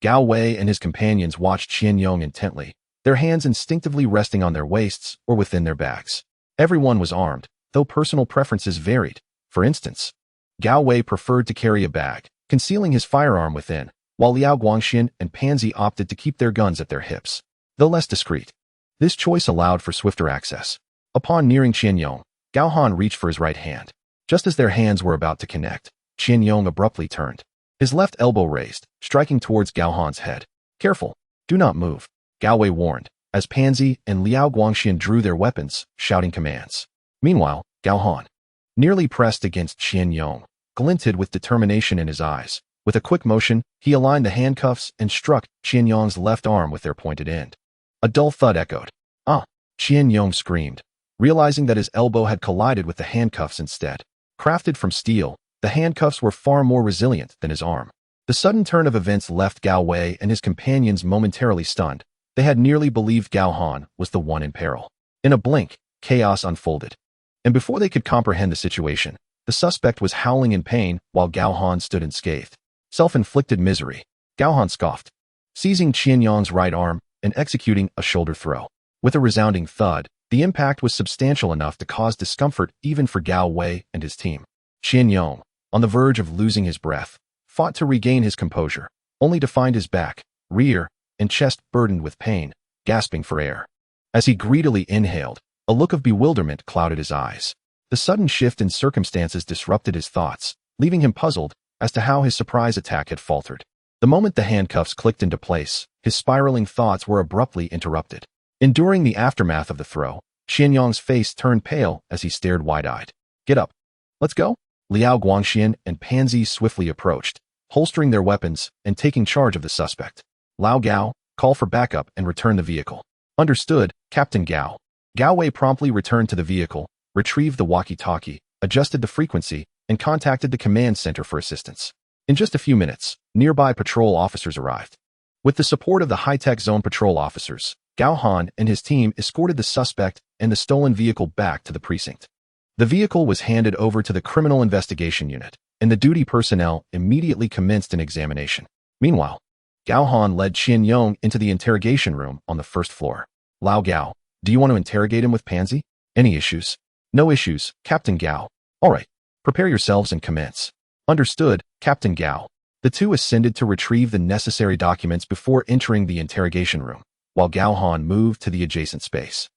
Gao Wei and his companions watched Qian Yong intently, their hands instinctively resting on their waists or within their bags. Everyone was armed, though personal preferences varied. For instance, Gao Wei preferred to carry a bag, concealing his firearm within, while Liao Guangxian and Pansy opted to keep their guns at their hips, though less discreet. This choice allowed for swifter access. Upon nearing Qian Yong, Gao Han reached for his right hand. Just as their hands were about to connect, Qian Yong abruptly turned, his left elbow raised, striking towards Gao Han's head. Careful, do not move, Gao Wei warned, as Pansy and Liao Guangxian drew their weapons, shouting commands. Meanwhile, Gao Han, nearly pressed against Qian Yong, glinted with determination in his eyes. With a quick motion, he aligned the handcuffs and struck Qian Yong's left arm with their pointed end. A dull thud echoed. Ah! Qian Yong screamed, realizing that his elbow had collided with the handcuffs instead. Crafted from steel, the handcuffs were far more resilient than his arm. The sudden turn of events left Gao Wei and his companions momentarily stunned. They had nearly believed Gao Han was the one in peril. In a blink, chaos unfolded. And before they could comprehend the situation, the suspect was howling in pain while Gao Han stood unscathed. Self-inflicted misery, Gao Han scoffed, seizing Qian Yong's right arm and executing a shoulder throw. With a resounding thud, the impact was substantial enough to cause discomfort even for Gao Wei and his team. Qian Yong, on the verge of losing his breath, fought to regain his composure, only to find his back, rear, and chest burdened with pain, gasping for air. As he greedily inhaled, a look of bewilderment clouded his eyes. The sudden shift in circumstances disrupted his thoughts, leaving him puzzled as to how his surprise attack had faltered. The moment the handcuffs clicked into place, his spiraling thoughts were abruptly interrupted. Enduring the aftermath of the throw, Qianyong's face turned pale as he stared wide-eyed. "Get up. Let's go." Liao Guangxian and Pansy swiftly approached, holstering their weapons and taking charge of the suspect. "Lao Gao, call for backup and return the vehicle." "Understood, Captain Gao." Gao Wei promptly returned to the vehicle, retrieved the walkie-talkie, adjusted the frequency, and contacted the command center for assistance. In just a few minutes, nearby patrol officers arrived. With the support of the high-tech zone patrol officers, Gao Han and his team escorted the suspect and the stolen vehicle back to the precinct. The vehicle was handed over to the Criminal Investigation Unit, and the duty personnel immediately commenced an examination. Meanwhile, Gao Han led Qianyong into the interrogation room on the first floor. "Lao Gao, do you want to interrogate him with Pansy? Any issues?" "No issues, Captain Gao." "All right, prepare yourselves and commence." "Understood, Captain Gao." The two ascended to retrieve the necessary documents before entering the interrogation room, while Gao Han moved to the adjacent space.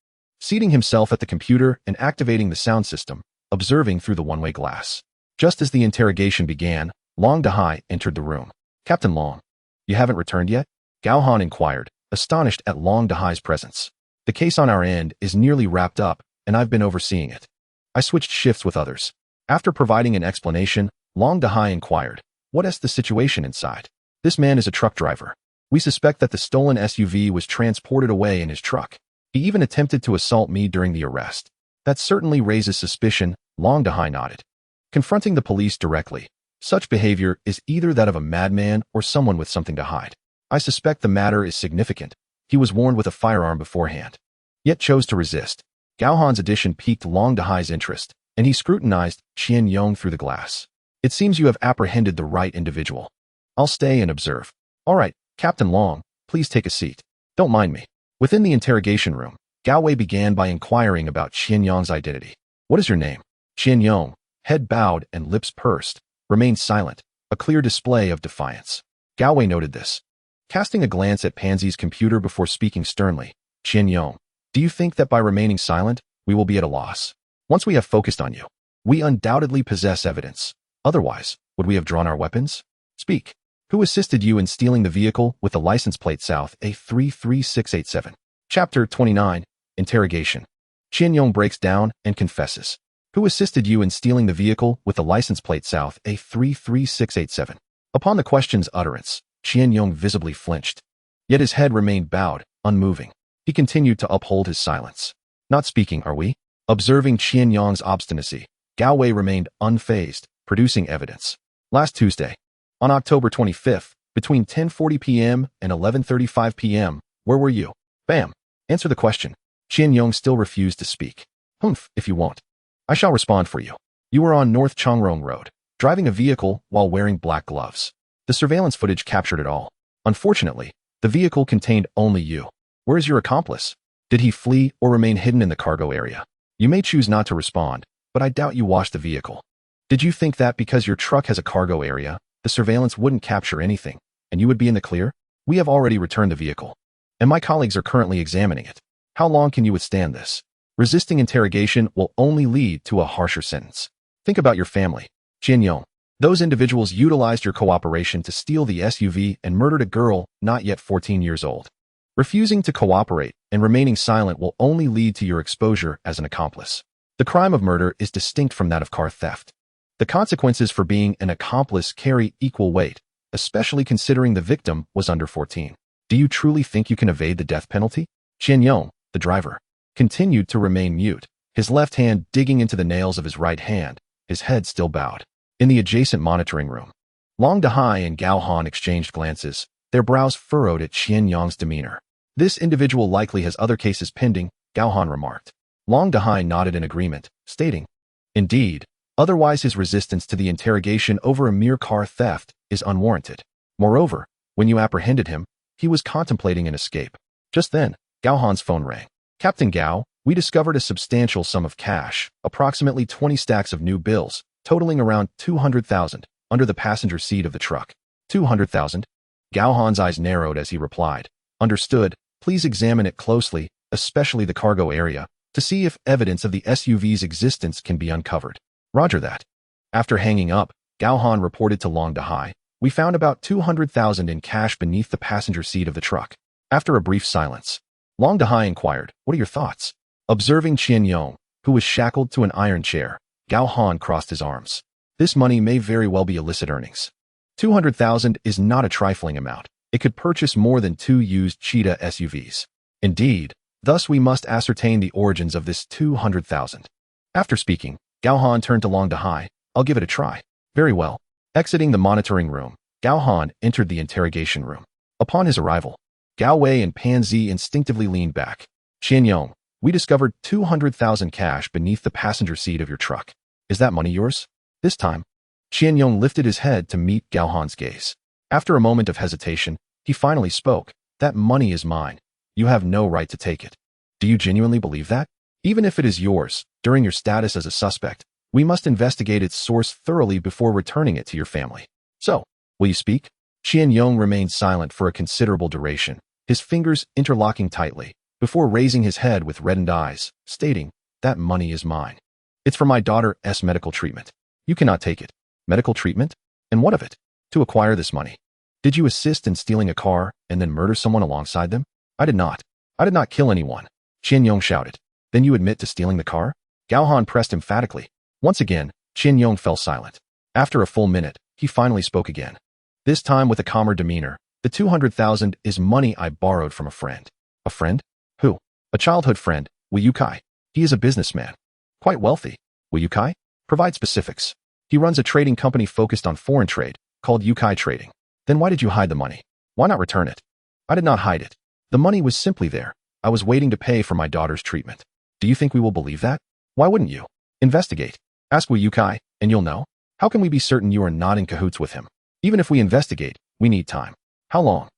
Seating himself at the computer and activating the sound system, observing through the one-way glass. Just as the interrogation began, Long Dahai entered the room. "Captain Long, you haven't returned yet?" Gao Han inquired, astonished at Long Dahai's presence. "The case on our end is nearly wrapped up, and I've been overseeing it. I switched shifts with others." After providing an explanation, Long Dahai inquired, "What is the situation inside?" "This man is a truck driver. We suspect that the stolen SUV was transported away in his truck. He even attempted to assault me during the arrest." "That certainly raises suspicion," Long Dahai nodded. "Confronting the police directly, such behavior is either that of a madman or someone with something to hide. I suspect the matter is significant. He was warned with a firearm beforehand, yet chose to resist." Gao Han's addition piqued Long Dahai's interest, and he scrutinized Qianyong through the glass. "It seems you have apprehended the right individual. I'll stay and observe." "All right, Captain Long, please take a seat." "Don't mind me." Within the interrogation room, Gao Wei began by inquiring about Qianyong's identity. "What is your name?" Qianyong, head bowed and lips pursed, remained silent, a clear display of defiance. Gao Wei noted this. Casting a glance at Pansy's computer before speaking sternly, "Qianyong, do you think that by remaining silent, we will be at a loss? Once we have focused on you, we undoubtedly possess evidence. Otherwise, would we have drawn our weapons? Speak. Who assisted you in stealing the vehicle with the license plate South A33687? Chapter 29, Interrogation. Qianyong breaks down and confesses. Who assisted you in stealing the vehicle with the license plate South A33687? Upon the question's utterance, Qianyong visibly flinched. Yet his head remained bowed, unmoving. He continued to uphold his silence. "Not speaking, are we?" Observing Qianyong's obstinacy, Gao Wei remained unfazed, producing evidence. "Last Tuesday, on October 25th, between 10:40 p.m. and 11:35 p.m., where were you?" "Bam. Answer the question." Qianyong still refused to speak. "Humph, if you won't. I shall respond for you. You were on North Changrong Road, driving a vehicle while wearing black gloves. The surveillance footage captured it all. Unfortunately, the vehicle contained only you. Where is your accomplice? Did he flee or remain hidden in the cargo area? You may choose not to respond, but I doubt you washed the vehicle. Did you think that because your truck has a cargo area, the surveillance wouldn't capture anything, and you would be in the clear? We have already returned the vehicle, and my colleagues are currently examining it. How long can you withstand this? Resisting interrogation will only lead to a harsher sentence. Think about your family. Qianyong, those individuals utilized your cooperation to steal the SUV and murdered a girl not yet 14 years old. Refusing to cooperate and remaining silent will only lead to your exposure as an accomplice. The crime of murder is distinct from that of car theft. The consequences for being an accomplice carry equal weight, especially considering the victim was under 14. Do you truly think you can evade the death penalty? Qianyong, the driver, continued to remain mute, his left hand digging into the nails of his right hand, his head still bowed. In the adjacent monitoring room, Long Dahai and Gao Han exchanged glances, their brows furrowed at Qianyong's demeanor. This individual likely has other cases pending, Gao Han remarked. Long Dahai nodded in agreement, stating, "Indeed, otherwise his resistance to the interrogation over a mere car theft is unwarranted. Moreover, when you apprehended him, he was contemplating an escape." Just then, Gao Han's phone rang. "Captain Gao, we discovered a substantial sum of cash, approximately 20 stacks of new bills, totaling around 200,000, under the passenger seat of the truck." 200,000? Gao Han's eyes narrowed as he replied. "Understood. Please examine it closely, especially the cargo area, to see if evidence of the SUV's existence can be uncovered. Roger that. After hanging up, Gao Han reported to Long Dahai, "We found about 200,000 in cash beneath the passenger seat of the truck." After a brief silence, Long Dahai inquired, "What are your thoughts?" Observing Qian Yong, who was shackled to an iron chair, Gao Han crossed his arms. This money may very well be illicit earnings. 200,000 is not a trifling amount. It could purchase more than 2 used Cheetah SUVs. Indeed, thus we must ascertain the origins of this 200,000. After speaking, Gao Han turned to Long Dahai, "I'll give it a try." Very well. Exiting the monitoring room, Gao Han entered the interrogation room. Upon his arrival, Gao Wei and Pan Zi instinctively leaned back. "Qian Yong, we discovered 200,000 cash beneath the passenger seat of your truck. Is that money yours?" This time, Qian Yong lifted his head to meet Gao Han's gaze. After a moment of hesitation, he finally spoke, "That money is mine. You have no right to take it." "Do you genuinely believe that?" "Even if it is yours, during your status as a suspect, we must investigate its source thoroughly before returning it to your family. So, will you speak?" Qian Yong remained silent for a considerable duration, his fingers interlocking tightly, before raising his head with reddened eyes, stating, "That money is mine. It's for my daughter's medical treatment. You cannot take it." "Medical treatment? And what of it?" "To acquire this money. Did you assist in stealing a car and then murder someone alongside them?" "I did not. I did not kill anyone," Qian Yong shouted. "Then you admit to stealing the car?" Gao Han pressed emphatically. Once again, Qian Yong fell silent. After a full minute, he finally spoke again. This time with a calmer demeanor, "The 200,000 is money I borrowed from a friend." "A friend? Who?" "A childhood friend, Wu Yukai. He is a businessman. Quite wealthy." "Wu Yukai? Provide specifics." "He runs a trading company focused on foreign trade, called Yukai Trading." "Then why did you hide the money? Why not return it?" "I did not hide it. The money was simply there. I was waiting to pay for my daughter's treatment." "Do you think we will believe that?" "Why wouldn't you? Investigate. Ask Wu Yukai, and you'll know. How can we be certain you are not in cahoots with him? Even if we investigate, we need time." "How long?"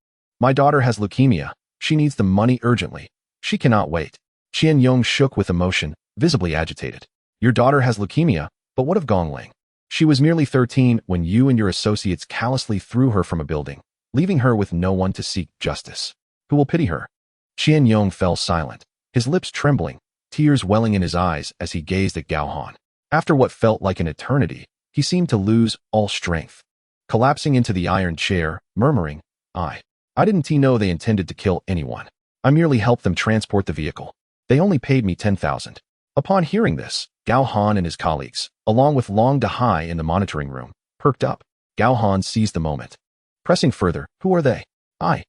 "My daughter has leukemia. She needs the money urgently. She cannot wait." Qian Yong shook with emotion, visibly agitated. "Your daughter has leukemia, but what of Gongling? She was merely 13 when you and your associates callously threw her from a building, leaving her with no one to seek justice. Who will pity her?" Qian Yong fell silent, his lips trembling, tears welling in his eyes as he gazed at Gao Han. After what felt like an eternity, he seemed to lose all strength. Collapsing into the iron chair, murmuring, I didn't know they intended to kill anyone. I merely helped them transport the vehicle. They only paid me 10,000. Upon hearing this, Gao Han and his colleagues, along with Long Dahai in the monitoring room, perked up. Gao Han seized the moment. Pressing further, "Who are they?" I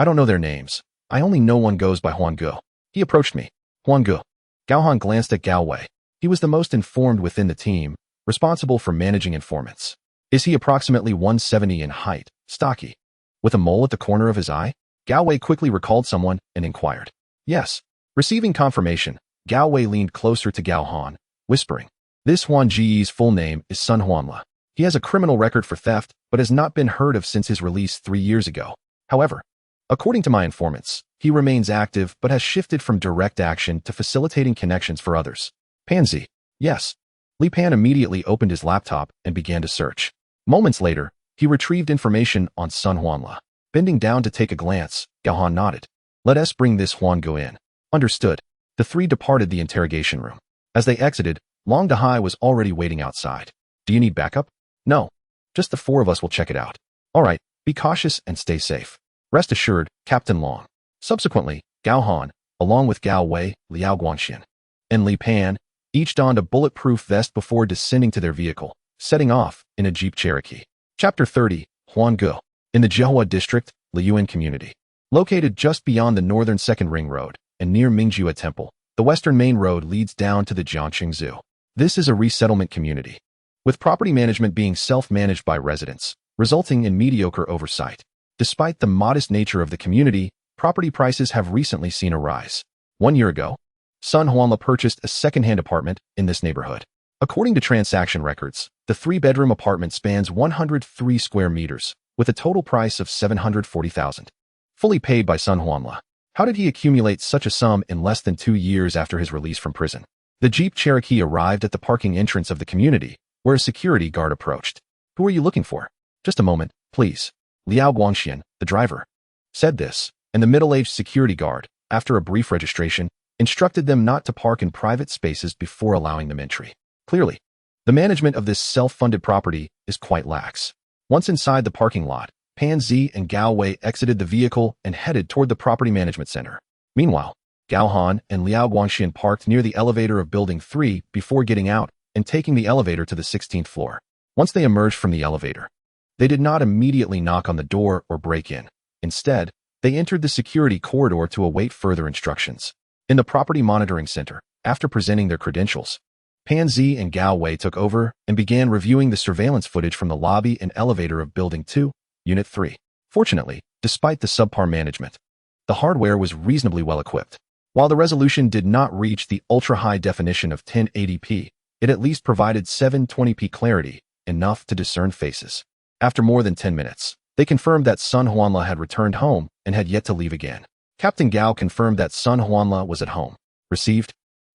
don't know their names. I only know one goes by Huan Ge." He approached me. "Huan Ge." Gao Han glanced at Gao Wei. He was the most informed within the team, responsible for managing informants. "Is he approximately 170 in height, stocky, with a mole at the corner of his eye?" Gao Wei quickly recalled someone and inquired. "Yes." Receiving confirmation, Gao Wei leaned closer to Gao Han, whispering, "This Huan Ji's full name is Sun Huanla. He has a criminal record for theft, but has not been heard of since his release 3 years ago. However, according to my informants, he remains active but has shifted from direct action to facilitating connections for others." "Pansy." "Yes." Li Pan immediately opened his laptop and began to search. Moments later, he retrieved information on Sun Huanla. Bending down to take a glance, Gao Han nodded. "Let us bring this Huan Ge in." "Understood." The three departed the interrogation room. As they exited, Long Dahai was already waiting outside. "Do you need backup?" "No. Just the 4 of us will check it out." "All right, be cautious and stay safe." "Rest assured, Captain Long." Subsequently, Gao Han, along with Gao Wei, Liao Guangxian, and Li Pan, each donned a bulletproof vest before descending to their vehicle, setting off in a Jeep Cherokee. Chapter 30, Huan Ge. In the Jiahua District, Liyuan Community. Located just beyond the northern Second Ring Road and near Mingjue Temple, the western main road leads down to the Jiangqing Zoo. This is a resettlement community, with property management being self-managed by residents, resulting in mediocre oversight. Despite the modest nature of the community, property prices have recently seen a rise. 1 year ago, Sun Huanla purchased a second-hand apartment in this neighborhood. According to transaction records, the 3-bedroom apartment spans 103 square meters, with a total price of 740,000. Fully paid by Sun Huanla. How did he accumulate such a sum in less than 2 years after his release from prison? The Jeep Cherokee arrived at the parking entrance of the community, where a security guard approached. "Who are you looking for?" "Just a moment, please." Liao Guangxian, the driver, said this, and the middle-aged security guard, after a brief registration, instructed them not to park in private spaces before allowing them entry. Clearly, the management of this self-funded property is quite lax. Once inside the parking lot, Pan Zi and Gao Wei exited the vehicle and headed toward the property management center. Meanwhile, Gao Han and Liao Guangxian parked near the elevator of Building 3 before getting out and taking the elevator to the 16th floor. Once they emerged from the elevator, they did not immediately knock on the door or break in. Instead, they entered the security corridor to await further instructions. In the property monitoring center, after presenting their credentials, Pan Zi and Gao Wei took over and began reviewing the surveillance footage from the lobby and elevator of Building 2, Unit 3. Fortunately, despite the subpar management, the hardware was reasonably well equipped. While the resolution did not reach the ultra-high definition of 1080p, it at least provided 720p clarity, enough to discern faces. After more than 10 minutes, they confirmed that Sun Huanla had returned home and had yet to leave again. Captain Gao confirmed that Sun Huanla was at home. Received.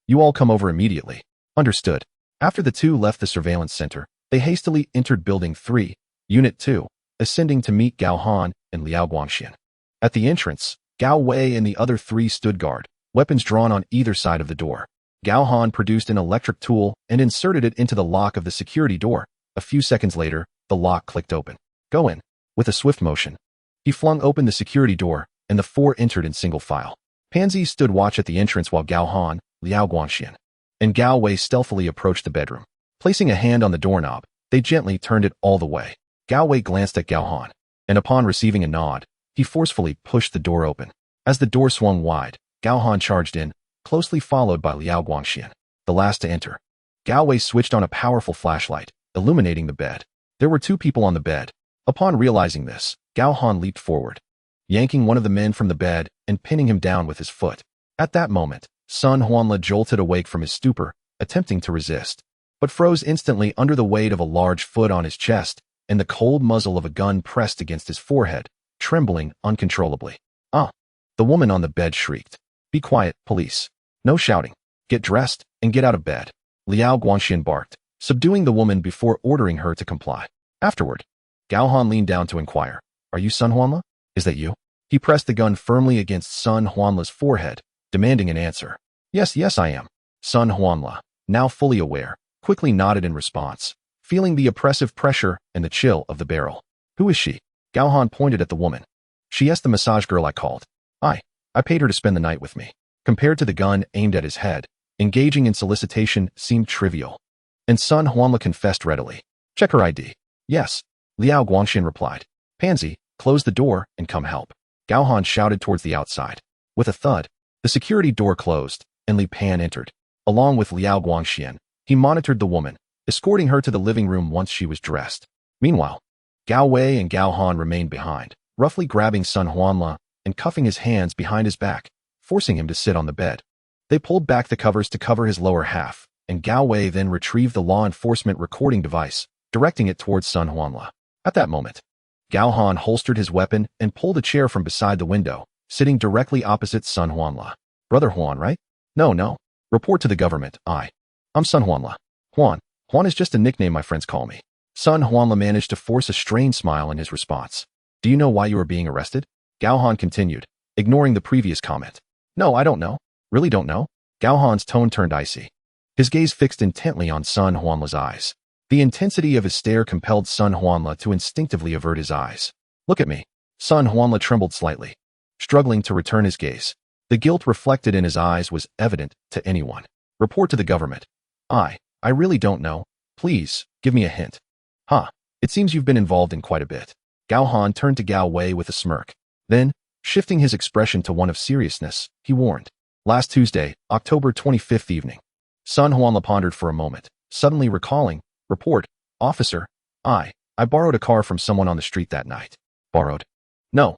You all come over immediately. Understood. After the two left the surveillance center, they hastily entered Building 3, Unit 2, ascending to meet Gao Han and Liao Guangxian. At the entrance, Gao Wei and the other three stood guard, weapons drawn on either side of the door. Gao Han produced an electric tool and inserted it into the lock of the security door. A few seconds later, the lock clicked open. Go in. With a swift motion, he flung open the security door, and the four entered in single file. Pan Zi stood watch at the entrance while Gao Han, Liao Guangxian, and Gao Wei stealthily approached the bedroom. Placing a hand on the doorknob, they gently turned it all the way. Gao Wei glanced at Gao Han, and upon receiving a nod, he forcefully pushed the door open. As the door swung wide, Gao Han charged in, closely followed by Liao Guangxian, the last to enter. Gao Wei switched on a powerful flashlight, illuminating the bed. There were two people on the bed. Upon realizing this, Gao Han leaped forward, yanking one of the men from the bed and pinning him down with his foot. At that moment, Sun Huanla jolted awake from his stupor, attempting to resist, but froze instantly under the weight of a large foot on his chest and the cold muzzle of a gun pressed against his forehead, trembling uncontrollably. Ah! The woman on the bed shrieked. Be quiet, police. No shouting. Get dressed and get out of bed. Liao Guangxian barked, subduing the woman before ordering her to comply. Afterward, Gao Han leaned down to inquire, Are you Sun Huanla? Is that you? He pressed the gun firmly against Sun Huanla's forehead, demanding an answer. Yes, I am. Sun Huanla, now fully aware, quickly nodded in response, feeling the oppressive pressure and the chill of the barrel. Who is she? Gao Han pointed at the woman. She asked the massage girl I called. I paid her to spend the night with me. Compared to the gun aimed at his head, engaging in solicitation seemed trivial. And Sun Huanla confessed readily. Check her ID. Yes. Liao Guangxian replied. Pan Zi, close the door and come help. Gao Han shouted towards the outside. With a thud, the security door closed, and Li Pan entered. Along with Liao Guangxian, he monitored the woman, escorting her to the living room once she was dressed. Meanwhile, Gao Wei and Gao Han remained behind, roughly grabbing Sun Huanla and cuffing his hands behind his back, forcing him to sit on the bed. They pulled back the covers to cover his lower half, and Gao Wei then retrieved the law enforcement recording device, directing it towards Sun Huanla. At that moment, Gao Han holstered his weapon and pulled a chair from beside the window, sitting directly opposite Sun Huanla. Brother Huan, right? No. Report to the government. I'm Sun Huanla. Huan is just a nickname my friends call me. Sun Huanla managed to force a strained smile in his response. Do you know why you are being arrested? Gao Han continued, ignoring the previous comment. No, I don't know. Really don't know? Gao Han's tone turned icy. His gaze fixed intently on Sun Huanla's eyes. The intensity of his stare compelled Sun Huanla to instinctively avert his eyes. Look at me. Sun Huanla trembled slightly, struggling to return his gaze. The guilt reflected in his eyes was evident to anyone. Report to the government. I really don't know. Please, give me a hint. It seems you've been involved in quite a bit. Gao Han turned to Gao Wei with a smirk. Then, shifting his expression to one of seriousness, he warned. Last Tuesday, October 25th evening. Sun Huanla pondered for a moment, suddenly recalling. Report, officer. I borrowed a car from someone on the street that night. Borrowed? No,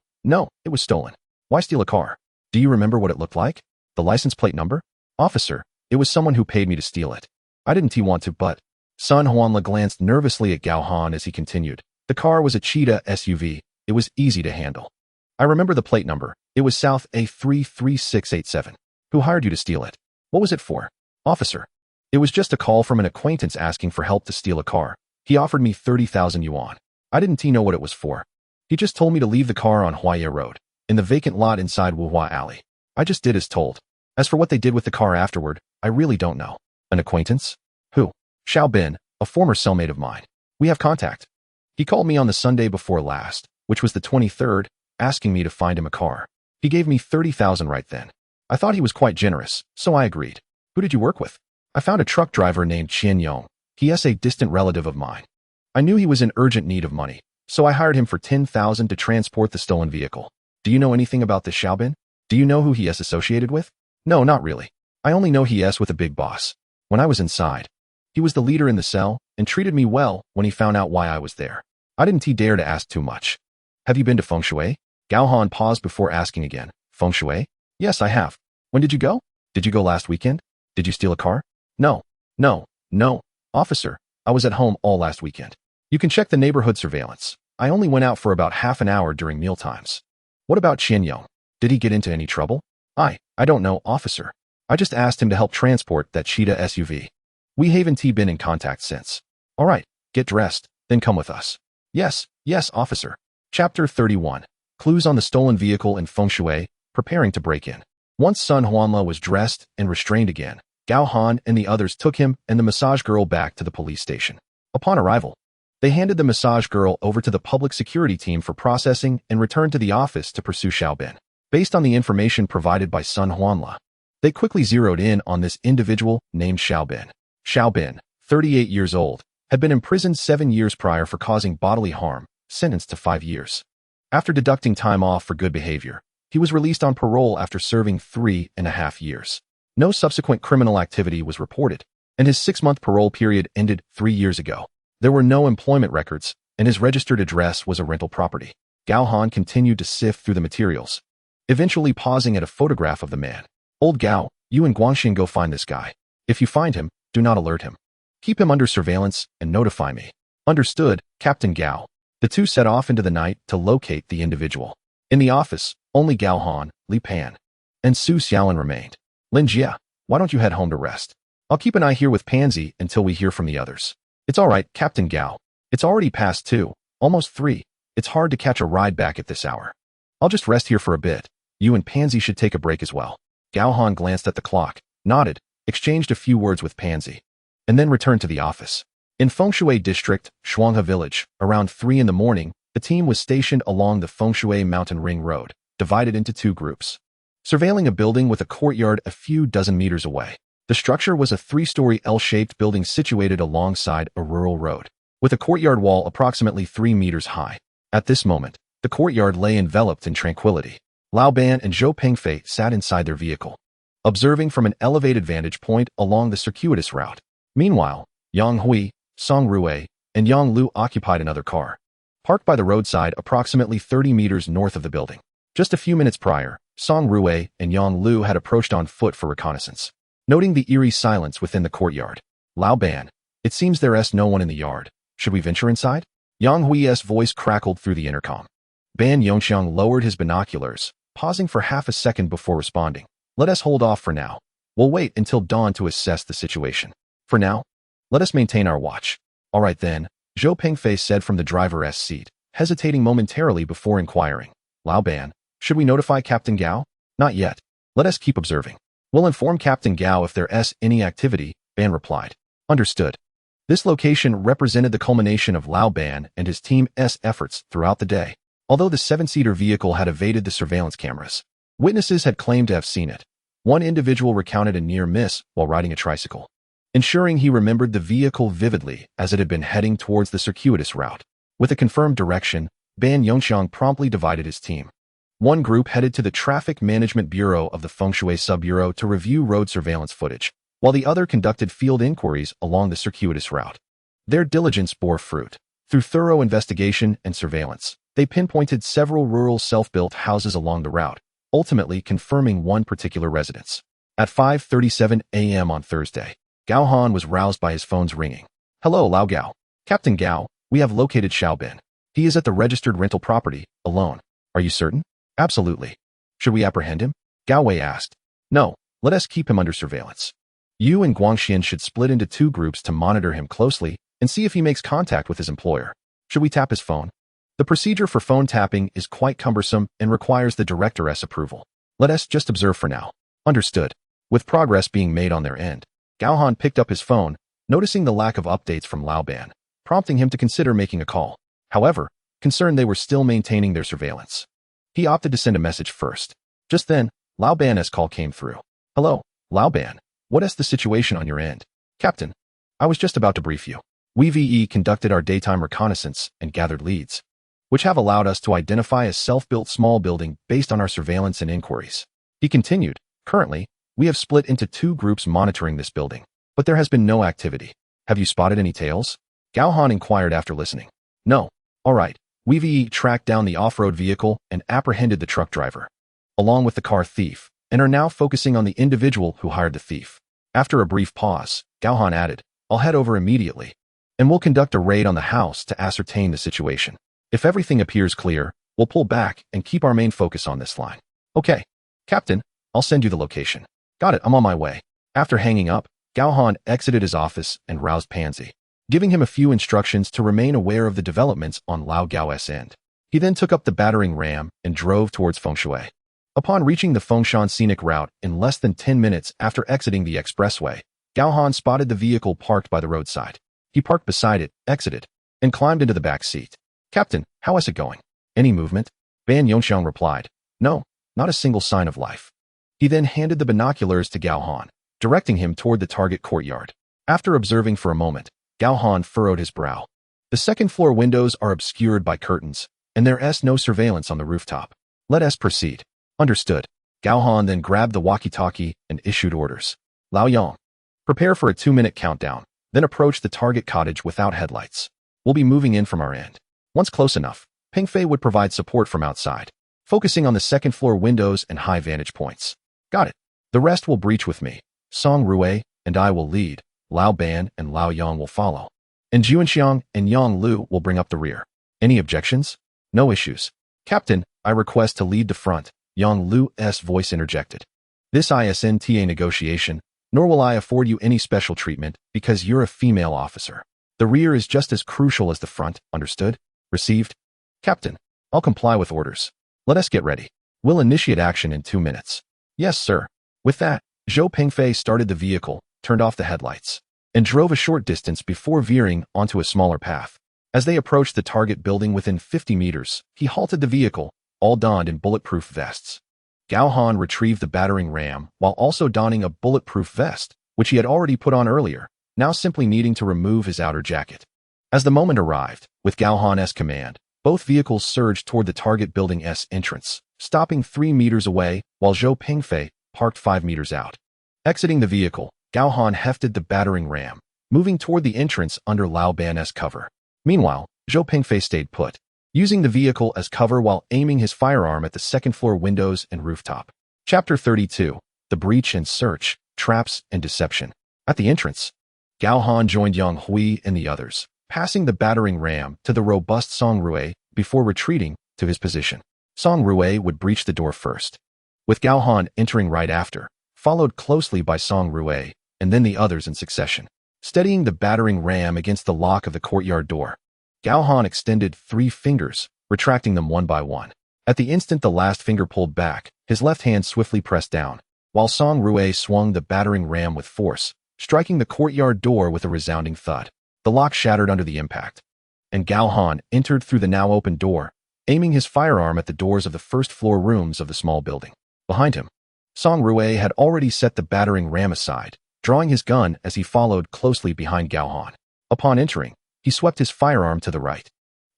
it was stolen. Why steal a car? Do you remember what it looked like? The license plate number? Officer, it was someone who paid me to steal it. I didn't want to, but... Sun Huanla glanced nervously at Gao Han as he continued. The car was a Cheetah SUV. It was easy to handle. I remember the plate number. It was South A33687. Who hired you to steal it? What was it for? Officer. It was just a call from an acquaintance asking for help to steal a car. He offered me 30,000 yuan. I didn't know what it was for. He just told me to leave the car on Huaye Road. in the vacant lot inside Wuhua Alley. I just did as told. As for what they did with the car afterward, I really don't know. An acquaintance? Who? Xiao Bin, a former cellmate of mine. We have contact. He called me on the Sunday before last, which was the 23rd, asking me to find him a car. He gave me 30,000 right then. I thought he was quite generous, so I agreed. Who did you work with? I found a truck driver named Qian Yong. He is a distant relative of mine. I knew he was in urgent need of money, so I hired him for 10,000 to transport the stolen vehicle. Do you know anything about this Xiao Bin? Do you know who he is associated with? No, not really. I only know he is with a big boss. When I was inside, he was the leader in the cell and treated me well when he found out why I was there. I didn't dare to ask too much. Have you been to Feng Shui? Gao Han paused before asking again. Feng Shui? Yes, I have. When did you go? Did you go last weekend? Did you steal a car? No, officer. I was at home all last weekend. You can check the neighborhood surveillance. I only went out for about half an hour during mealtimes. What about Qian Yong? Did he get into any trouble? I don't know, officer. I just asked him to help transport that cheetah SUV. We haven't been in contact since. All right, get dressed, then come with us. Yes, officer. Chapter 31. Clues on the stolen vehicle in Feng Shui, preparing to break in. Once Sun Huanla was dressed and restrained again, Gao Han and the others took him and the massage girl back to the police station. Upon arrival, they handed the massage girl over to the public security team for processing and returned to the office to pursue Xiao Bin. Based on the information provided by Sun Huanla, they quickly zeroed in on this individual named Xiao Bin. Xiao Bin, 38 years old, had been imprisoned 7 years prior for causing bodily harm, sentenced to 5 years. After deducting time off for good behavior, he was released on parole after serving 3.5 years. No subsequent criminal activity was reported, and his 6-month parole period ended 3 years ago. There were no employment records, and his registered address was a rental property. Gao Han continued to sift through the materials, eventually pausing at a photograph of the man. Old Gao, you and Guangxian go find this guy. If you find him, do not alert him. Keep him under surveillance and notify me. Understood, Captain Gao. The two set off into the night to locate the individual. In the office, only Gao Han, Li Pan, and Su Xiaolin remained. Lin Jia, why don't you head home to rest? I'll keep an eye here with Pansy until we hear from the others. It's all right, Captain Gao. It's already past 2, almost 3. It's hard to catch a ride back at this hour. I'll just rest here for a bit. You and Pansy should take a break as well. Gao Han glanced at the clock, nodded, exchanged a few words with Pansy, and then returned to the office. In Feng Shui District, Shuanghe Village, around 3 in the morning, the team was stationed along the Feng Shui Mountain Ring Road, divided into 2 groups, surveilling a building with a courtyard a few dozen meters away. The structure was a 3-story L-shaped building situated alongside a rural road, with a courtyard wall approximately 3 meters high. At this moment, the courtyard lay enveloped in tranquility. Lao Ban and Zhou Pengfei sat inside their vehicle, observing from an elevated vantage point along the circuitous route. Meanwhile, Yang Hui, Song Rui, and Yang Lu occupied another car, parked by the roadside approximately 30 meters north of the building. Just a few minutes prior, Song Rui and Yang Lu had approached on foot for reconnaissance. Noting the eerie silence within the courtyard, Lao Ban, it seems there is no one in the yard. Should we venture inside? Yang Hui's voice crackled through the intercom. Ban Yongxiang lowered his binoculars, pausing for half a second before responding. Let us hold off for now. We'll wait until dawn to assess the situation. For now, let us maintain our watch. All right then, Zhou Pengfei said from the driver's seat, hesitating momentarily before inquiring. Lao Ban, should we notify Captain Gao? Not yet. Let us keep observing. We'll inform Captain Gao if there is any activity, Ban replied. Understood. This location represented the culmination of Lao Ban and his team's efforts throughout the day. Although the 7-seater vehicle had evaded the surveillance cameras, witnesses had claimed to have seen it. One individual recounted a near miss while riding a tricycle, ensuring he remembered the vehicle vividly as it had been heading towards the circuitous route. With a confirmed direction, Ban Yongxiang promptly divided his team. One group headed to the Traffic Management Bureau of the Feng Shui Sub-Bureau to review road surveillance footage, while the other conducted field inquiries along the circuitous route. Their diligence bore fruit. Through thorough investigation and surveillance, they pinpointed several rural self-built houses along the route, ultimately confirming one particular residence. At 5:37 a.m. on Thursday, Gao Han was roused by his phone's ringing. Hello, Lao Gao. Captain Gao, we have located Xiao Bin. He is at the registered rental property, alone. Are you certain? Absolutely. Should we apprehend him? Gao Wei asked. No, let us keep him under surveillance. You and Guangxian should split into 2 groups to monitor him closely and see if he makes contact with his employer. Should we tap his phone? The procedure for phone tapping is quite cumbersome and requires the director's approval. Let us just observe for now. Understood. With progress being made on their end, Gao Han picked up his phone, noticing the lack of updates from Lao Ban, prompting him to consider making a call. However, concerned they were still maintaining their surveillance, he opted to send a message first. Just then, Lao Ban's call came through. Hello, Lao Ban. What is the situation on your end? Captain, I was just about to brief you. We conducted our daytime reconnaissance and gathered leads, which have allowed us to identify a self-built small building based on our surveillance and inquiries. He continued, currently, we have split into 2 groups monitoring this building, but there has been no activity. Have you spotted any tails? Gao Han inquired after listening. No. All right. We tracked down the off-road vehicle and apprehended the truck driver, along with the car thief, and are now focusing on the individual who hired the thief. After a brief pause, Gao Han added, I'll head over immediately, and we'll conduct a raid on the house to ascertain the situation. If everything appears clear, we'll pull back and keep our main focus on this line. Okay, Captain, I'll send you the location. Got it, I'm on my way. After hanging up, Gao Han exited his office and roused Pansy, giving him a few instructions to remain aware of the developments on Lao Gao's end. He then took up the battering ram and drove towards Fengshui. Upon reaching the Fengshan scenic route in less than 10 minutes after exiting the expressway, Gao Han spotted the vehicle parked by the roadside. He parked beside it, exited, and climbed into the back seat. Captain, how is it going? Any movement? Ban Yongxiang replied. No, not a single sign of life. He then handed the binoculars to Gao Han, directing him toward the target courtyard. After observing for a moment, Gao Han furrowed his brow. The second-floor windows are obscured by curtains, and there is no surveillance on the rooftop. Let us proceed. Understood. Gao Han then grabbed the walkie-talkie and issued orders. Lao Yang, prepare for a 2-minute countdown, then approach the target cottage without headlights. We'll be moving in from our end. Once close enough, Peng Fei would provide support from outside, focusing on the second-floor windows and high vantage points. Got it. The rest will breach with me. Song Rui and I will lead. Lao Ban and Lao Yang will follow. And Juanxiang and Yang Lu will bring up the rear. Any objections? No issues. Captain, I request to lead the front, Yang Lu's voice interjected. This isn't a negotiation, nor will I afford you any special treatment because you're a female officer. The rear is just as crucial as the front, understood? Received? Captain, I'll comply with orders. Let us get ready. We'll initiate action in 2 minutes. Yes, sir. With that, Zhou Pengfei started the vehicle, turned off the headlights, and drove a short distance before veering onto a smaller path. As they approached the target building within 50 meters, he halted the vehicle, all donned in bulletproof vests. Gao Han retrieved the battering ram while also donning a bulletproof vest, which he had already put on earlier, now simply needing to remove his outer jacket. As the moment arrived, with Gao Han's command, both vehicles surged toward the target building's entrance, stopping 3 meters away while Zhou Pengfei parked 5 meters out. Exiting the vehicle, Gao Han hefted the battering ram, moving toward the entrance under Lao Ban's cover. Meanwhile, Zhou Pengfei stayed put, using the vehicle as cover while aiming his firearm at the second-floor windows and rooftop. Chapter 32, The Breach and Search, Traps and Deception. At the entrance, Gao Han joined Yang Hui and the others, passing the battering ram to the robust Song Rui before retreating to his position. Song Rui would breach the door first, with Gao Han entering right after, followed closely by Song Rui, and then the others in succession. Steadying the battering ram against the lock of the courtyard door, Gao Han extended 3 fingers, retracting them one by one. At the instant the last finger pulled back, his left hand swiftly pressed down, while Song Rui swung the battering ram with force, striking the courtyard door with a resounding thud. The lock shattered under the impact, and Gao Han entered through the now open door, aiming his firearm at the doors of the first-floor rooms of the small building. Behind him, Song Rui had already set the battering ram aside, drawing his gun as he followed closely behind Gao Han. Upon entering, he swept his firearm to the right.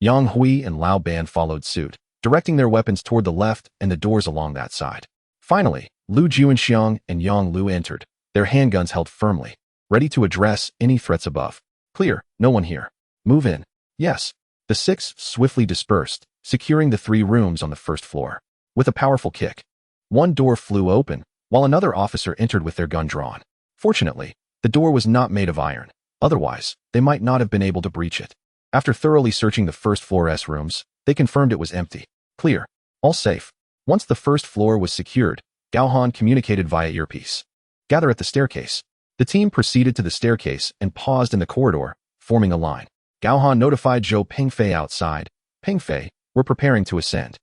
Yang Hui and Lao Ban followed suit, directing their weapons toward the left and the doors along that side. Finally, Lu Juanxiang and Yang Lu entered, their handguns held firmly, ready to address any threats above. Clear, no one here. Move in. Yes. The 6 swiftly dispersed, securing the 3 rooms on the first floor. With a powerful kick, one door flew open, while another officer entered with their gun drawn. Fortunately, the door was not made of iron. Otherwise, they might not have been able to breach it. After thoroughly searching the first floor's rooms, they confirmed it was empty. Clear. All safe. Once the first floor was secured, Gao Han communicated via earpiece. Gather at the staircase. The team proceeded to the staircase and paused in the corridor, forming a line. Gao Han notified Zhou Pengfei outside, Pengfei, were preparing to ascend.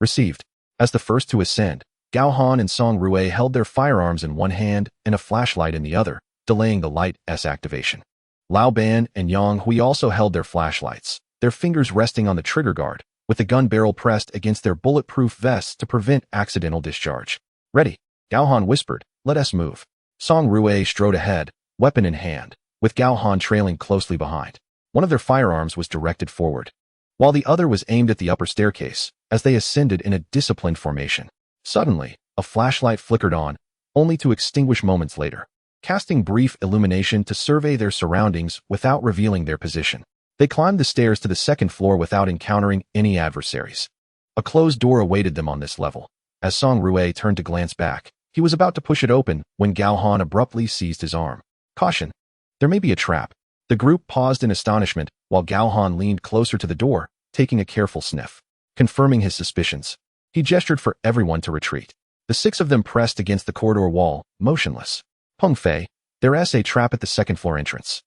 Received. As the first to ascend, Gao Han and Song Rui held their firearms in one hand and a flashlight in the other, delaying the light's activation. Lao Ban and Yang Hui also held their flashlights, their fingers resting on the trigger guard, with the gun barrel pressed against their bulletproof vests to prevent accidental discharge. Ready, Gao Han whispered, let us move. Song Rui strode ahead, weapon in hand, with Gao Han trailing closely behind. One of their firearms was directed forward, while the other was aimed at the upper staircase, as they ascended in a disciplined formation. Suddenly, a flashlight flickered on, only to extinguish moments later, casting brief illumination to survey their surroundings without revealing their position. They climbed the stairs to the second floor without encountering any adversaries. A closed door awaited them on this level. As Song Rui turned to glance back, he was about to push it open when Gao Han abruptly seized his arm. Caution! There may be a trap. The group paused in astonishment while Gao Han leaned closer to the door, taking a careful sniff. Confirming his suspicions, he gestured for everyone to retreat. The 6 of them pressed against the corridor wall, motionless. Pengfei, there's a trap at the second floor entrance.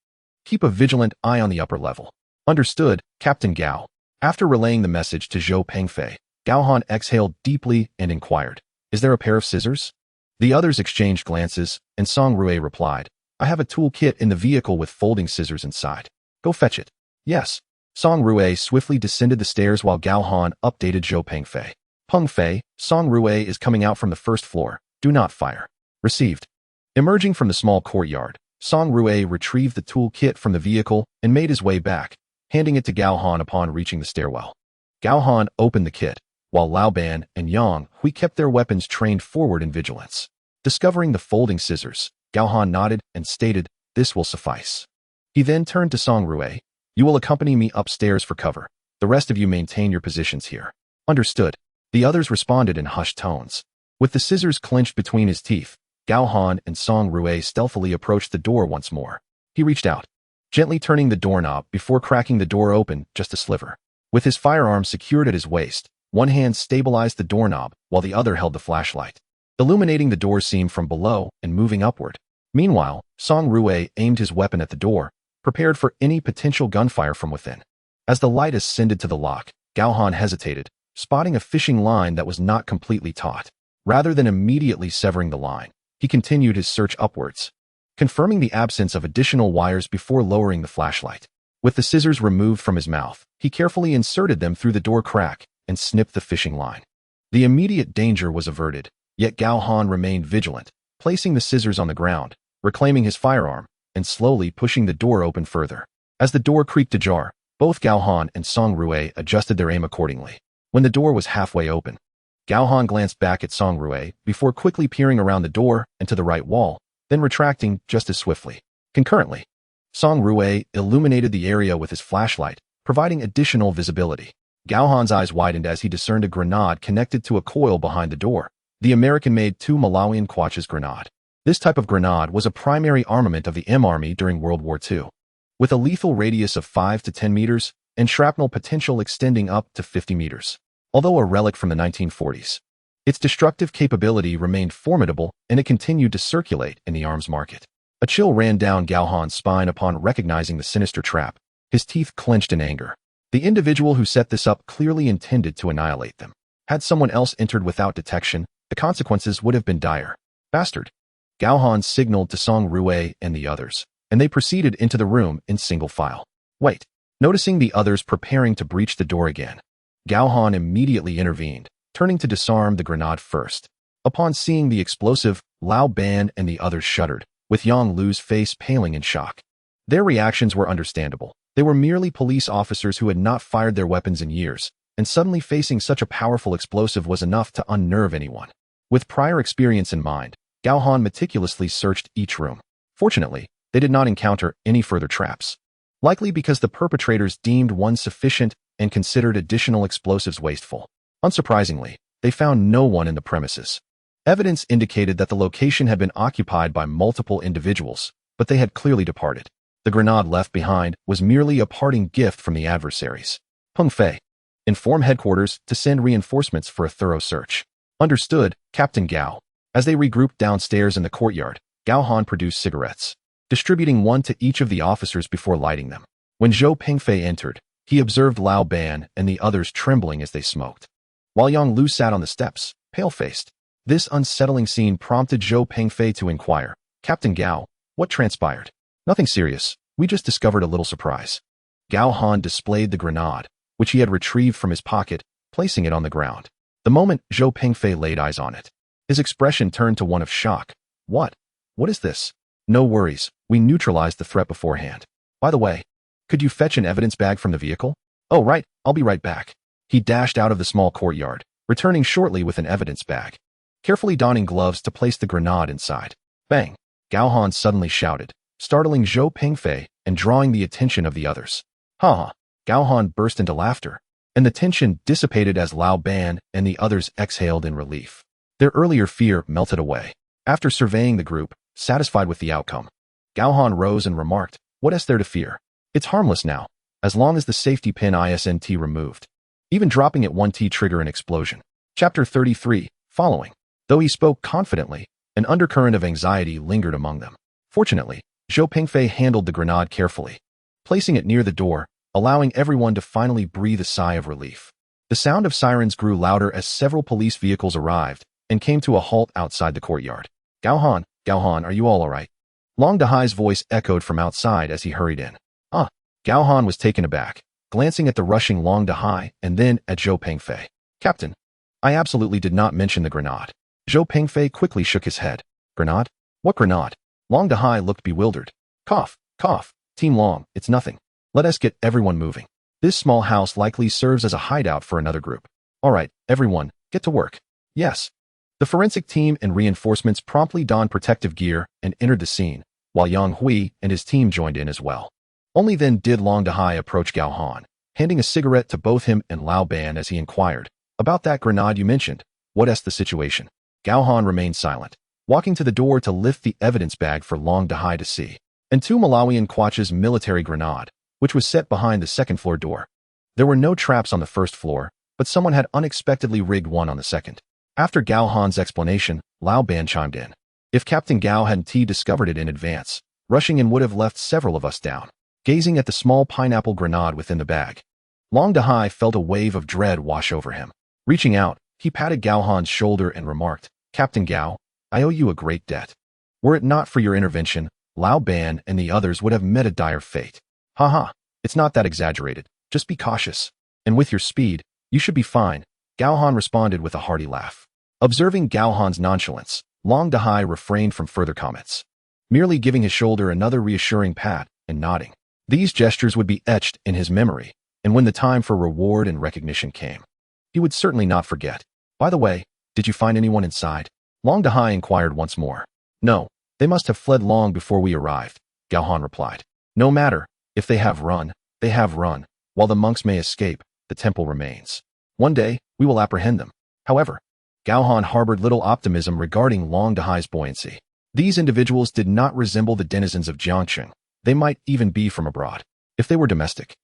Keep a vigilant eye on the upper level. Understood, Captain Gao. After relaying the message to Zhou Pengfei, Gao Han exhaled deeply and inquired, is there a pair of scissors? The others exchanged glances, and Song Rui replied, I have a tool kit in the vehicle with folding scissors inside. Go fetch it. Yes. Song Rui swiftly descended the stairs while Gao Han updated Zhou Pengfei. Pengfei, Song Rui is coming out from the first floor. Do not fire. Received. Emerging from the small courtyard, Song Rui retrieved the tool kit from the vehicle and made his way back, handing it to Gao Han upon reaching the stairwell. Gao Han opened the kit, while Lao Ban and Yang Hui kept their weapons trained forward in vigilance. Discovering the folding scissors, Gao Han nodded and stated, this will suffice. He then turned to Song Rui. You will accompany me upstairs for cover. The rest of you maintain your positions here. Understood. The others responded in hushed tones. With the scissors clenched between his teeth, Gao Han and Song Rui stealthily approached the door once more. He reached out, gently turning the doorknob before cracking the door open just a sliver. With his firearm secured at his waist, one hand stabilized the doorknob while the other held the flashlight, illuminating the door seam from below and moving upward. Meanwhile, Song Rui aimed his weapon at the door, prepared for any potential gunfire from within. As the light ascended to the lock, Gao Han hesitated, spotting a fishing line that was not completely taut. Rather than immediately severing the line, he continued his search upwards, confirming the absence of additional wires before lowering the flashlight. With the scissors removed from his mouth, he carefully inserted them through the door crack and snipped the fishing line. The immediate danger was averted, yet Gao Han remained vigilant, placing the scissors on the ground, reclaiming his firearm, and slowly pushing the door open further. As the door creaked ajar, both Gao Han and Song Rui adjusted their aim accordingly. When the door was halfway open, Gao Han glanced back at Song Rui before quickly peering around the door and to the right wall, then retracting just as swiftly. Concurrently, Song Rui illuminated the area with his flashlight, providing additional visibility. Gao Han's eyes widened as he discerned a grenade connected to a coil behind the door. The American-made 2 Malawian Quachas grenade. This type of grenade was a primary armament of the M Army during World War II. With a lethal radius of 5 to 10 meters and shrapnel potential extending up to 50 meters. Although a relic from the 1940s, its destructive capability remained formidable and it continued to circulate in the arms market. A chill ran down Gao Han's spine upon recognizing the sinister trap. His teeth clenched in anger. The individual who set this up clearly intended to annihilate them. Had someone else entered without detection, the consequences would have been dire. Bastard! Gao Han signaled to Song Rui and the others, and they proceeded into the room in single file. Wait! Noticing the others preparing to breach the door again, Gao Han immediately intervened, turning to disarm the grenade first. Upon seeing the explosive, Lao Ban and the others shuddered, with Yang Lu's face paling in shock. Their reactions were understandable. They were merely police officers who had not fired their weapons in years, and suddenly facing such a powerful explosive was enough to unnerve anyone. With prior experience in mind, Gao Han meticulously searched each room. Fortunately, they did not encounter any further traps. Likely because the perpetrators deemed one sufficient and considered additional explosives wasteful. Unsurprisingly, they found no one in the premises. Evidence indicated that the location had been occupied by multiple individuals, but they had clearly departed. The grenade left behind was merely a parting gift from the adversaries. Pengfei, inform headquarters to send reinforcements for a thorough search. Understood, Captain Gao. As they regrouped downstairs in the courtyard, Gao Han produced cigarettes, distributing one to each of the officers before lighting them. When Zhou Pengfei entered, He observed Lao Ban and the others trembling as they smoked, while Yang Lu sat on the steps, pale-faced. This unsettling scene prompted Zhou Pengfei to inquire, "Captain Gao, what transpired?" "Nothing serious. We just discovered a little surprise." Gao Han displayed the grenade, which he had retrieved from his pocket, placing it on the ground. The moment Zhou Pengfei laid eyes on it, his expression turned to one of shock. What? What is this?" "No worries. We neutralized the threat beforehand. By the way, could you fetch an evidence bag from the vehicle?" "Oh, right. I'll be right back." He dashed out of the small courtyard, returning shortly with an evidence bag, carefully donning gloves to place the grenade inside. Bang! Gao Han suddenly shouted, startling Zhou Pengfei and drawing the attention of the others. Ha ha! Gao Han burst into laughter, and the tension dissipated as Lao Ban and the others exhaled in relief. Their earlier fear melted away. After surveying the group, satisfied with the outcome, Gao Han rose and remarked, "What is there to fear? It's harmless now, as long as the safety pin isn't removed. Even dropping it won't trigger an explosion." Chapter 33, following. Though he spoke confidently, an undercurrent of anxiety lingered among them. Fortunately, Zhou Pengfei handled the grenade carefully, placing it near the door, allowing everyone to finally breathe a sigh of relief. The sound of sirens grew louder as several police vehicles arrived and came to a halt outside the courtyard. Gao Han, are you all right?" Long Dahai's voice echoed from outside as he hurried in. "Ah." Gao Han was taken aback, glancing at the rushing Long Dahai and then at Zhou Pengfei. "Captain, I absolutely did not mention the grenade." Zhou Pengfei quickly shook his head. "Grenade? What grenade?" Long Dahai looked bewildered. Cough, cough. "Team Long, it's nothing. Let us get everyone moving. This small house likely serves as a hideout for another group. All right, everyone, get to work." "Yes." The forensic team and reinforcements promptly donned protective gear and entered the scene, while Yang Hui and his team joined in as well. Only then did Long Dahai approach Gao Han, handing a cigarette to both him and Lao Ban as he inquired, "About that grenade you mentioned, what's the situation?" Gao Han remained silent, walking to the door to lift the evidence bag for Long Dahai to see, and two Malawian Quach's military grenade, which was set behind the second-floor door. There were no traps on the first floor, but someone had unexpectedly rigged one on the second. After Gao Han's explanation, Lao Ban chimed in. "If Captain Gao hadn't discovered it in advance, rushing in would have left several of us down." Gazing at the small pineapple grenade within the bag, Long Dahai felt a wave of dread wash over him. Reaching out, he patted Gao Han's shoulder and remarked, "Captain Gao, I owe you a great debt. Were it not for your intervention, Lao Ban and the others would have met a dire fate." "Haha, it's not that exaggerated. Just be cautious. And with your speed, you should be fine," Gao Han responded with a hearty laugh. Observing Gao Han's nonchalance, Long Dahai refrained from further comments, merely giving his shoulder another reassuring pat and nodding. These gestures would be etched in his memory, and when the time for reward and recognition came, he would certainly not forget. "By the way, did you find anyone inside?" Long Dahai inquired once more. "No, they must have fled long before we arrived," Gao Han replied. "No matter, if they have run, they have run. While the monks may escape, the temple remains. One day, we will apprehend them." However, Gao Han harbored little optimism regarding Long Dahai's buoyancy. These individuals did not resemble the denizens of Jiangcheng. They might even be from abroad. If they were domestic,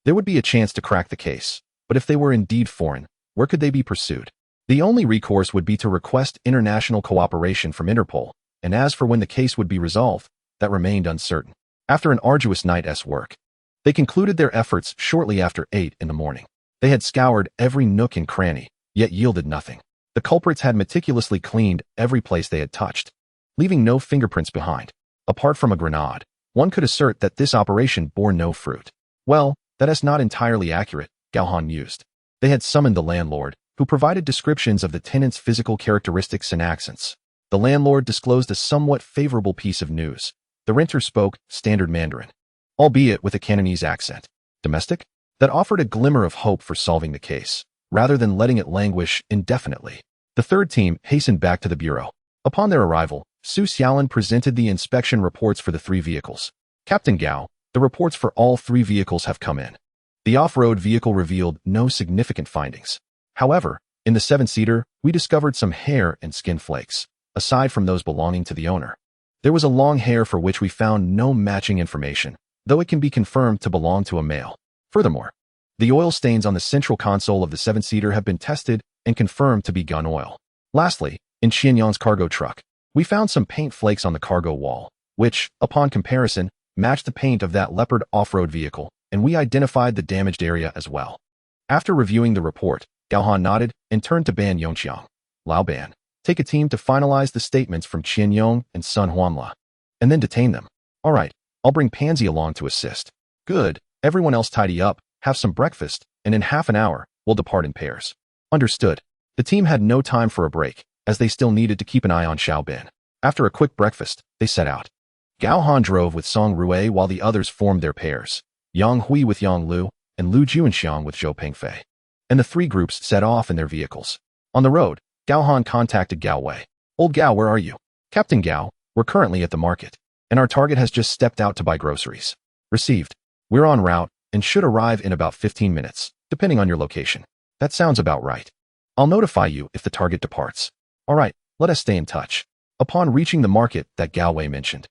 there would be a chance to crack the case. But if they were indeed foreign, where could they be pursued? The only recourse would be to request international cooperation from Interpol, and as for when the case would be resolved, that remained uncertain. After an arduous night's work, they concluded their efforts shortly after 8 in the morning. They had scoured every nook and cranny, yet yielded nothing. The culprits had meticulously cleaned every place they had touched, leaving no fingerprints behind. Apart from a grenade, one could assert that this operation bore no fruit. "Well, that is not entirely accurate," Gao Han mused. They had summoned the landlord, who provided descriptions of the tenant's physical characteristics and accents. The landlord disclosed a somewhat favorable piece of news. The renter spoke standard Mandarin, albeit with a Cantonese accent. Domestic? That offered a glimmer of hope for solving the case, rather than letting it languish indefinitely. The third team hastened back to the bureau. Upon their arrival, Su Xiaolin presented the inspection reports for the 3 vehicles. "Captain Gao, the reports for all 3 vehicles have come in." The off-road vehicle revealed no significant findings. However, in the 7-seater, we discovered some hair and skin flakes, aside from those belonging to the owner. There was a long hair for which we found no matching information, though it can be confirmed to belong to a male. Furthermore, the oil stains on the central console of the 7-seater have been tested and confirmed to be gun oil. Lastly, in Xianyang's cargo truck, we found some paint flakes on the cargo wall, which, upon comparison, matched the paint of that leopard off-road vehicle, and we identified the damaged area as well. After reviewing the report, Gao Han nodded and turned to Ban Yongqiang. Lao Ban, take a team to finalize the statements from Qian Yong and Sun Huanla, and then detain them. All right, I'll bring Pansy along to assist. Good, everyone else tidy up, have some breakfast, and in half an hour, we'll depart in pairs. Understood. The team had no time for a break, as they still needed to keep an eye on Xiaobin. After a quick breakfast, they set out. Gao Han drove with Song Rui while the others formed their pairs, Yang Hui with Yang Lu, and Lu Juanxiang with Zhou Pengfei. And the three groups set off in their vehicles. On the road, Gao Han contacted Gao Wei. Old Gao, where are you? Captain Gao, we're currently at the market, and our target has just stepped out to buy groceries. Received. We're en route and should arrive in about 15 minutes, depending on your location. That sounds about right. I'll notify you if the target departs. All right, let us stay in touch. Upon reaching the market that Gao Wei mentioned,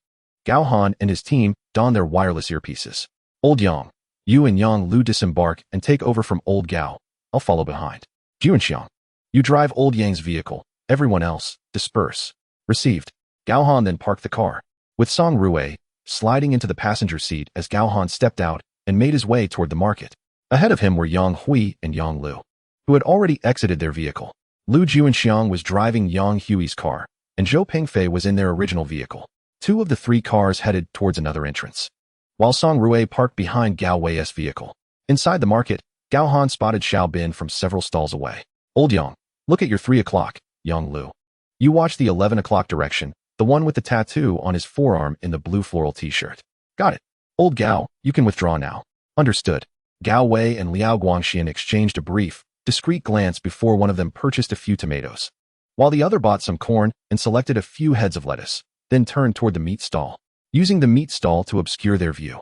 Gao Han and his team donned their wireless earpieces. Old Yang, you and Yang Lu disembark and take over from Old Gao. I'll follow behind. Juanxiang, you drive Old Yang's vehicle. Everyone else, disperse. Received. Gao Han then parked the car, with Song Rui sliding into the passenger seat as Gao Han stepped out and made his way toward the market. Ahead of him were Yang Hui and Yang Lu, who had already exited their vehicle. Lu Juanxiang was driving Yang Hui's car, and Zhou Pengfei was in their original vehicle. Two of the three cars headed towards another entrance, while Song Rui parked behind Gao Wei's vehicle. Inside the market, Gao Han spotted Xiaobin from several stalls away. Old Yang, look at your 3 o'clock, Yang Lu. You watch the 11 o'clock direction, the one with the tattoo on his forearm in the blue floral t-shirt. Got it. Old Gao, you can withdraw now. Understood. Gao Wei and Liao Guangxian exchanged a brief, discreet glance before one of them purchased a few tomatoes, while the other bought some corn and selected a few heads of lettuce, then turned toward the meat stall, using the meat stall to obscure their view.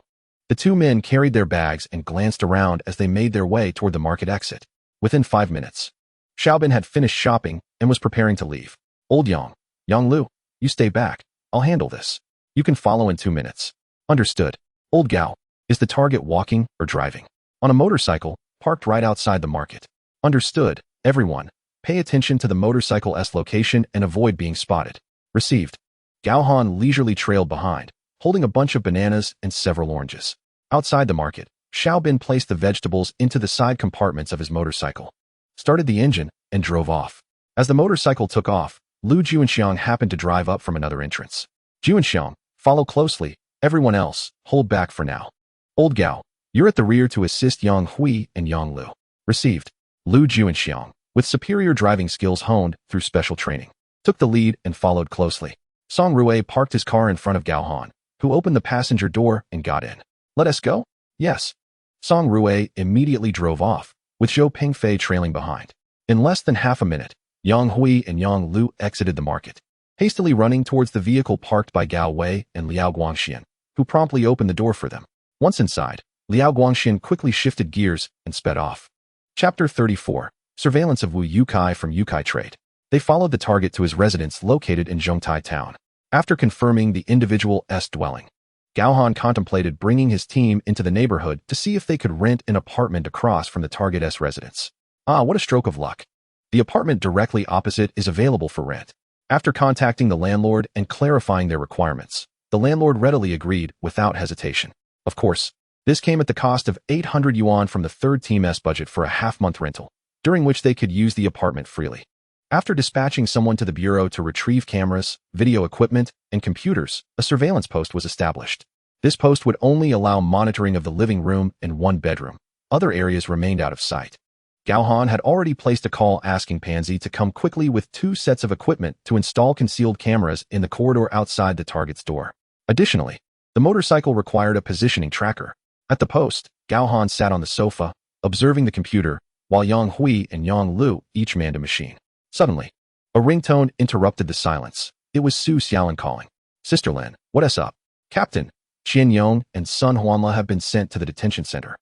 The two men carried their bags and glanced around as they made their way toward the market exit. Within 5 minutes, Xiaobin had finished shopping and was preparing to leave. Old Yang, Yang Lu, you stay back. I'll handle this. You can follow in 2 minutes. Understood. Old Gao, is the target walking or driving? On a motorcycle, parked right outside the market. Understood. Everyone, pay attention to the motorcycle's location and avoid being spotted. Received. Gao Han leisurely trailed behind, holding a bunch of bananas and several oranges. Outside the market, Xiaobin placed the vegetables into the side compartments of his motorcycle, started the engine, and drove off. As the motorcycle took off, Lu Juanxiang happened to drive up from another entrance. Juanxiang, follow closely. Everyone else, hold back for now. Old Gao, you're at the rear to assist Yang Hui and Yang Lu. Received. Lu Juanxiang, with superior driving skills honed through special training, took the lead and followed closely. Song Rui parked his car in front of Gao Han, who opened the passenger door and got in. Let us go? Yes. Song Rui immediately drove off, with Zhou Pengfei trailing behind. In less than half a minute, Yang Hui and Yang Lu exited the market, hastily running towards the vehicle parked by Gao Wei and Liao Guangxian, who promptly opened the door for them. Once inside, Liao Guangxian quickly shifted gears and sped off. Chapter 34. Surveillance of Wu Yukai from Yukai Trade. They followed the target to his residence located in Zhongtai town. After confirming the individual's dwelling, Gao Han contemplated bringing his team into the neighborhood to see if they could rent an apartment across from the target's residence. Ah, what a stroke of luck. The apartment directly opposite is available for rent. After contacting the landlord and clarifying their requirements, the landlord readily agreed without hesitation. Of course, this came at the cost of 800 yuan from the third team's budget for a half-month rental, during which they could use the apartment freely. After dispatching someone to the bureau to retrieve cameras, video equipment, and computers, a surveillance post was established. This post would only allow monitoring of the living room and one bedroom. Other areas remained out of sight. Gao Han had already placed a call asking Pansy to come quickly with 2 sets of equipment to install concealed cameras in the corridor outside the target's door. Additionally, the motorcycle required a positioning tracker. At the post, Gao Han sat on the sofa, observing the computer, while Yang Hui and Yang Lu each manned a machine. Suddenly, a ringtone interrupted the silence. It was Su Xiaolin calling. Sister Lin, what's up? Captain, Qian Yong and Sun Huanla have been sent to the detention center.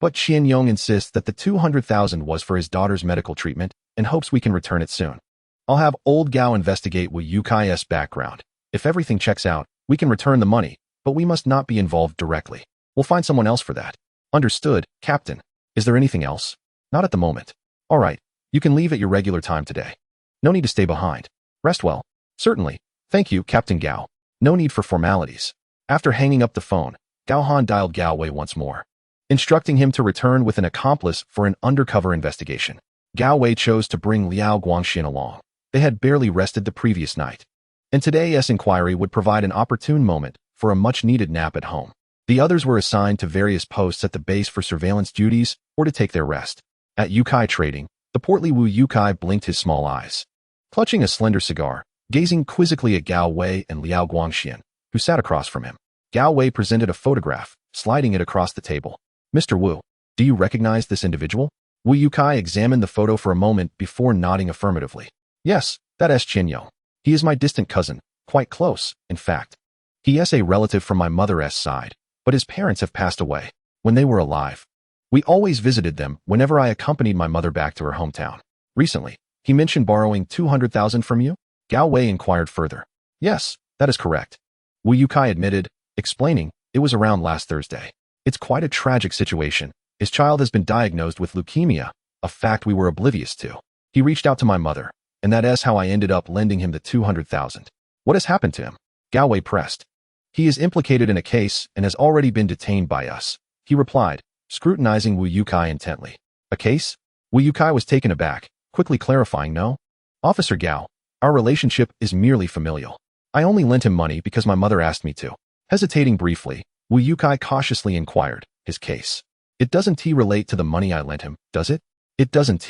But Qian Yong insists that the 200,000 was for his daughter's medical treatment and hopes we can return it soon. I'll have Old Gao investigate Wu Yukai's background. If everything checks out, we can return the money, but we must not be involved directly. We'll find someone else for that. Understood, Captain. Is there anything else? Not at the moment. All right, you can leave at your regular time today. No need to stay behind. Rest well. Certainly. Thank you, Captain Gao. No need for formalities. After hanging up the phone, Gao Han dialed Gao Wei once more. instructing him to return with an accomplice for an undercover investigation. Gao Wei chose to bring Liao Guangxian along. They had barely rested the previous night, and today's inquiry would provide an opportune moment for a much-needed nap at home. The others were assigned to various posts at the base for surveillance duties or to take their rest. At Yukai Trading, the portly Wu Yukai blinked his small eyes, clutching a slender cigar, gazing quizzically at Gao Wei and Liao Guangxian, who sat across from him. Gao Wei presented a photograph, sliding it across the table. "Mr. Wu, do you recognize this individual?" Wu Yukai examined the photo for a moment before nodding affirmatively. "Yes, that is Qian Yong. He is my distant cousin, quite close, in fact. He is a relative from my mother's side, but his parents have passed away when they were alive. We always visited them whenever I accompanied my mother back to her hometown. Recently, he mentioned borrowing 200,000 from you?" Gao Wei inquired further. "Yes, that is correct," Wu Yukai admitted, explaining, "It was around last Thursday. It's quite a tragic situation. His child has been diagnosed with leukemia, a fact we were oblivious to. He reached out to my mother, and that is how I ended up lending him the 200,000. What has happened to him?" Gao Wei pressed. "He is implicated in a case and has already been detained by us," he replied, scrutinizing Wu Yukai intently. "A case?" Wu Yukai was taken aback, quickly clarifying, "No, Officer Gao, our relationship is merely familial. I only lent him money because my mother asked me to." Hesitating briefly, Wu Yukai cautiously inquired, "His case? It doesn't relate to the money I lent him, does it?" "It doesn't,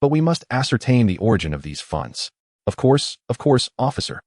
but we must ascertain the origin of these funds." Of course, officer.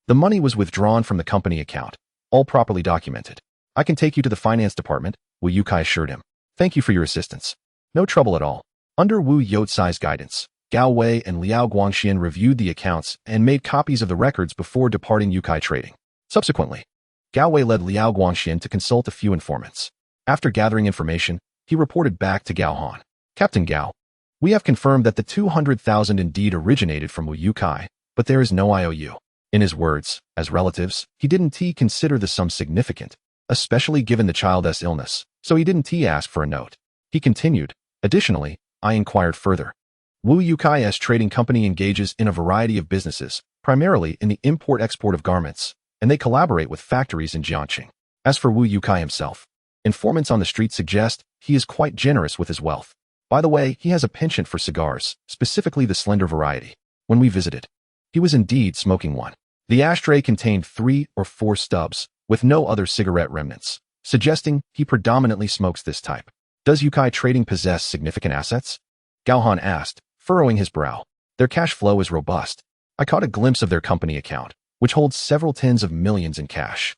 The money was withdrawn from the company account, all properly documented. "I can take you to the finance department," Wu Yukai assured him. "Thank you for your assistance." "No trouble at all." Under Wu Youtsai's guidance, Gao Wei and Liao Guangxian reviewed the accounts and made copies of the records before departing Yukai Trading. Subsequently, Gao Wei led Liao Guangxian to consult a few informants. After gathering information, he reported back to Gao Han. "Captain Gao, we have confirmed that the 200,000 indeed originated from Wu Yukai, but there is no IOU." In his words, as relatives, he didn't consider the sum significant, especially given the child's illness, so he didn't ask for a note. He continued, "Additionally, I inquired further. Wu Yukai's trading company engages in a variety of businesses, primarily in the import-export of garments, and they collaborate with factories in Jiangqing. As for Wu Yukai himself, informants on the street suggest he is quite generous with his wealth. By the way, he has a penchant for cigars, specifically the slender variety. When we visited, he was indeed smoking one. The ashtray contained 3 or 4 stubs, with no other cigarette remnants, suggesting he predominantly smokes this type." "Does Yukai Trading possess significant assets?" Gao Han asked, furrowing his brow. "Their cash flow is robust. I caught a glimpse of their company account, which holds several tens of millions in cash.